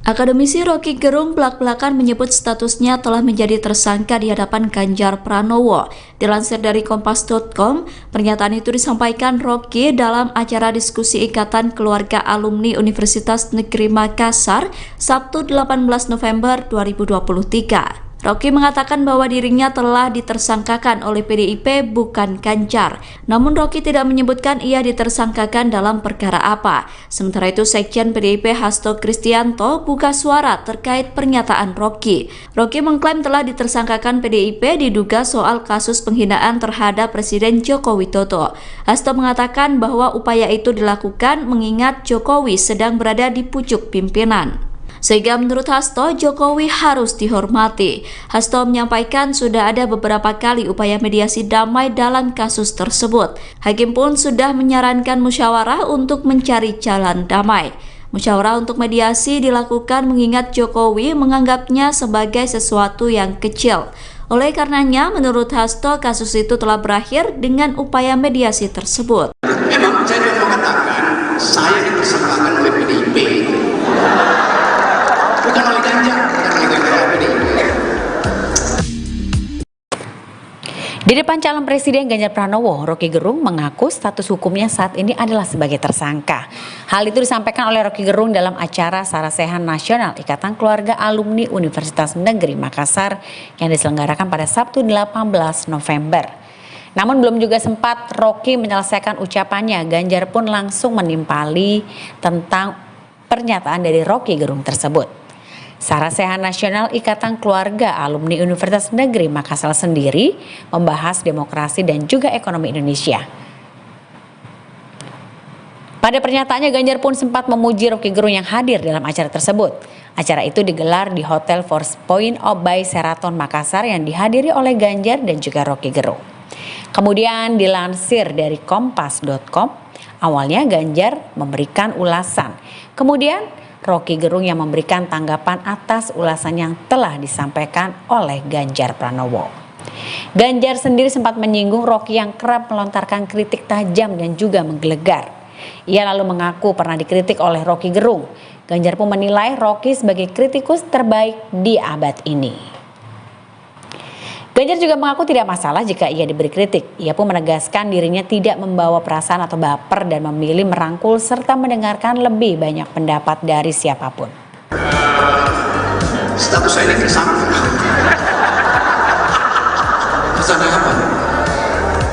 Akademisi Rocky Gerung belak-belakan menyebut statusnya telah menjadi tersangka di hadapan Ganjar Pranowo. Dilansir dari Kompas.com, pernyataan itu disampaikan Rocky dalam acara diskusi Ikatan Keluarga Alumni Universitas Negeri Makassar, Sabtu 18 November 2023. Rocky mengatakan bahwa dirinya telah ditersangkakan oleh PDIP bukan Ganjar. Namun Rocky tidak menyebutkan ia ditersangkakan dalam perkara apa. Sementara itu Sekjen PDIP Hasto Kristianto buka suara terkait pernyataan Rocky. Rocky mengklaim telah ditersangkakan PDIP diduga soal kasus penghinaan terhadap Presiden Joko Widodo. Hasto mengatakan bahwa upaya itu dilakukan mengingat Jokowi sedang berada di pucuk pimpinan. Sehingga menurut Hasto, Jokowi harus dihormati. Hasto menyampaikan sudah ada beberapa kali upaya mediasi damai dalam kasus tersebut. Hakim pun sudah menyarankan musyawarah untuk mencari jalan damai. Musyawarah untuk mediasi dilakukan mengingat Jokowi menganggapnya sebagai sesuatu yang kecil. Oleh karenanya, menurut Hasto, kasus itu telah berakhir dengan upaya mediasi tersebut. Memang saya mau mengatakan saya ditersangkakan oleh PDIP. Bukan oleh Ganjar, bukan oleh PDIP. Di depan calon presiden Ganjar Pranowo, Roky Gerung mengaku status hukumnya saat ini adalah sebagai tersangka. Hal itu disampaikan oleh Roky Gerung dalam acara Sarasehan Nasional Ikatan Keluarga Alumni Universitas Negeri Makassar yang diselenggarakan pada Sabtu 18 November. Namun belum juga sempat Roky menyelesaikan ucapannya, Ganjar pun langsung menimpali tentang pernyataan dari Roky Gerung tersebut. Sarasehan Nasional Ikatan Keluarga Alumni Universitas Negeri Makassar sendiri membahas demokrasi dan juga ekonomi Indonesia. Pada pernyataannya, Ganjar pun sempat memuji Roky Gerung yang hadir dalam acara tersebut. Acara itu digelar di Hotel Four Points by Sheraton Makassar yang dihadiri oleh Ganjar dan juga Roky Gerung. Kemudian dilansir dari kompas.com, awalnya Ganjar memberikan ulasan. Kemudian Roky Gerung yang memberikan tanggapan atas ulasan yang telah disampaikan oleh Ganjar Pranowo. Ganjar sendiri sempat menyinggung Roky yang kerap melontarkan kritik tajam dan juga menggelegar. Ia lalu mengaku pernah dikritik oleh Roky Gerung. Ganjar pun menilai Roky sebagai kritikus terbaik di abad ini. Ganjar juga mengaku tidak masalah jika ia diberi kritik. Ia pun menegaskan dirinya tidak membawa perasaan atau baper dan memilih merangkul serta mendengarkan lebih banyak pendapat dari siapapun. Status saya ini tersangka. Tersangka apa?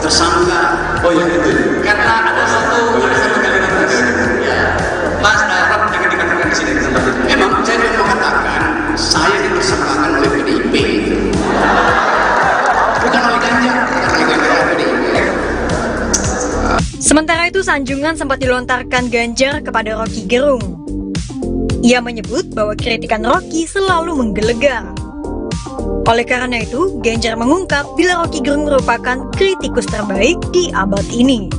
Tersangka. Oh ya itu. Karena ada satu kalimat tadi. Ya. Mas Arab jangan dikatakan di sini. Memang saya mau mengatakan saya dipersangkakan oleh PDIP. Sementara itu, sanjungan sempat dilontarkan Ganjar kepada Roky Gerung. Ia menyebut bahwa kritikan Roky selalu menggelegar. Oleh karena itu, Ganjar mengungkap bila Roky Gerung merupakan kritikus terbaik di abad ini.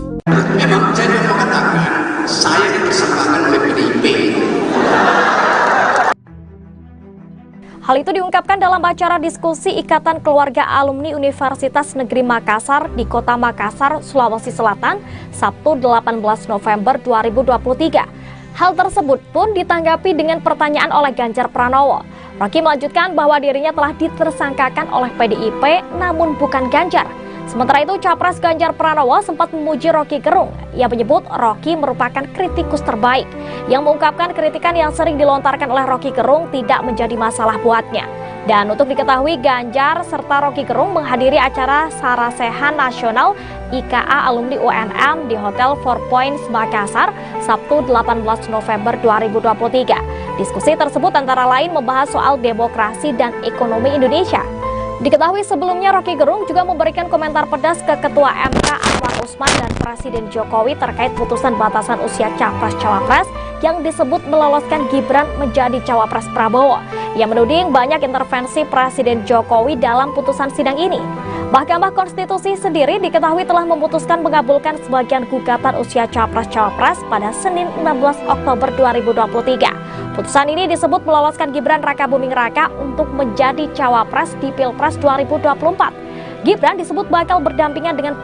Memang saya mau mengatakan saya dipersangkakan oleh PDIP. Hal itu diungkapkan dalam acara diskusi Ikatan Keluarga Alumni Universitas Negeri Makassar di Kota Makassar, Sulawesi Selatan, Sabtu 18 November 2023. Hal tersebut pun ditanggapi dengan pertanyaan oleh Ganjar Pranowo. Roky melanjutkan bahwa dirinya telah ditersangkakan oleh PDIP namun bukan Ganjar. Sementara itu, Capres Ganjar Pranowo sempat memuji Roky Gerung. Ia menyebut Roky merupakan kritikus terbaik, yang mengungkapkan kritikan yang sering dilontarkan oleh Roky Gerung tidak menjadi masalah buatnya. Dan untuk diketahui, Ganjar serta Roky Gerung menghadiri acara Sarasehan Nasional IKA Alumni UNM di Hotel Four Points Makassar, Sabtu 18 November 2023. Diskusi tersebut antara lain membahas soal demokrasi dan ekonomi Indonesia. Diketahui sebelumnya Roky Gerung juga memberikan komentar pedas ke Ketua MK Anwar Usman dan Presiden Jokowi terkait putusan batasan usia Capres-Cawapres yang disebut meloloskan Gibran menjadi Cawapres Prabowo. Ia menuding banyak intervensi Presiden Jokowi dalam putusan sidang ini. Mahkamah Konstitusi sendiri diketahui telah memutuskan mengabulkan sebagian gugatan usia Capres-Cawapres pada Senin 16 Oktober 2023. Putusan ini disebut meloloskan Gibran Rakabuming Raka untuk menjadi Cawapres di Pilpres 2024. Gibran disebut bakal berdampingan dengan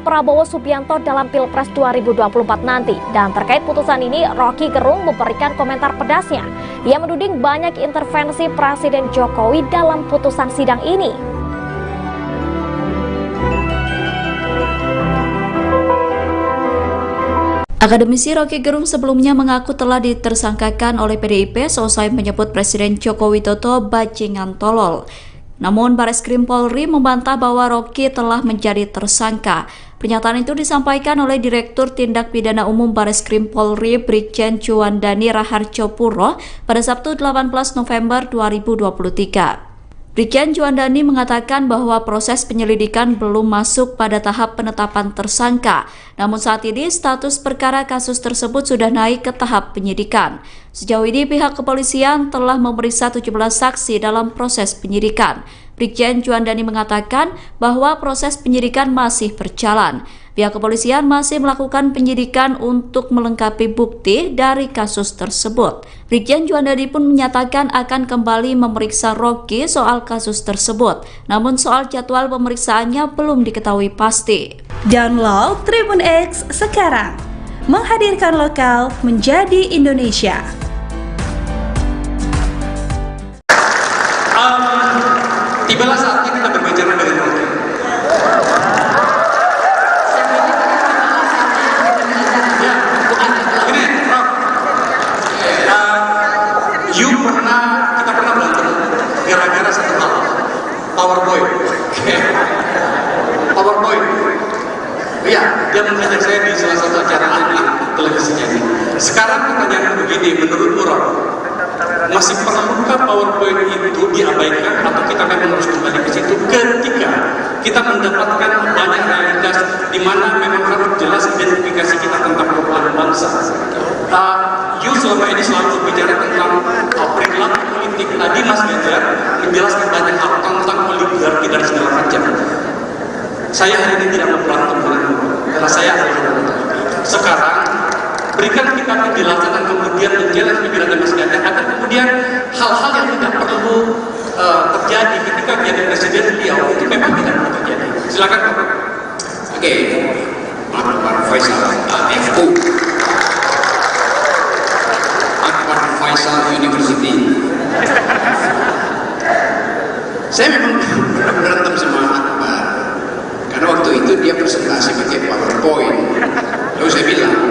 Prabowo Subianto dalam Pilpres 2024 nanti. Dan terkait putusan ini, Roky Gerung memberikan komentar pedasnya. Ia menuding banyak intervensi Presiden Jokowi dalam putusan sidang ini. Akademisi Roky Gerung sebelumnya mengaku telah ditersangkakan oleh PDIP seusai menyebut Presiden Joko Widodo bajingan tolol. Namun Bareskrim Polri membantah bahwa Roky telah menjadi tersangka. Pernyataan itu disampaikan oleh Direktur Tindak Pidana Umum Bareskrim Polri Brigjen Juandani Raharjopuro pada Sabtu 18 November 2023. Brigjen Juandani mengatakan bahwa proses penyelidikan belum masuk pada tahap penetapan tersangka. Namun saat ini status perkara kasus tersebut sudah naik ke tahap penyidikan. Sejauh ini pihak kepolisian telah memeriksa 17 saksi dalam proses penyidikan. Brigjen Juandani mengatakan bahwa proses penyidikan masih berjalan. Pihak kepolisian masih melakukan penyidikan untuk melengkapi bukti dari kasus tersebut. Brigjen Juandani pun menyatakan akan kembali memeriksa Roky soal kasus tersebut. Namun soal jadwal pemeriksaannya belum diketahui pasti. Download Tribun X sekarang. Menghadirkan lokal menjadi Indonesia. Tibalah saat mengajak saya di salah satu acara di televisinya ini. Sekarang pertanyaan begini, menurut Ron, masih perlukah PowerPoint itu diabaikan atau kita memang harus kembali ke situ ketika kita mendapatkan banyak realitas di mana memang harus jelas identifikasi kita tentang problem bangsa. You selama ini selalu berbicara tentang perilaku politik. Tadi Mas Ganjar menjelaskan banyak hal tentang oligarki dan segala macam. Saya hari ini tidak mau berantem denganmu, karena saya adalah sekarang berikan kita penjelasan dan kemudian menjelaskan pikiran Mas Ganjar agar kemudian hal-hal yang tidak perlu terjadi ketika menjadi presiden beliau itu memang tidak perlu terjadi. Silakan Pak. Oke, Pak Faisal, FO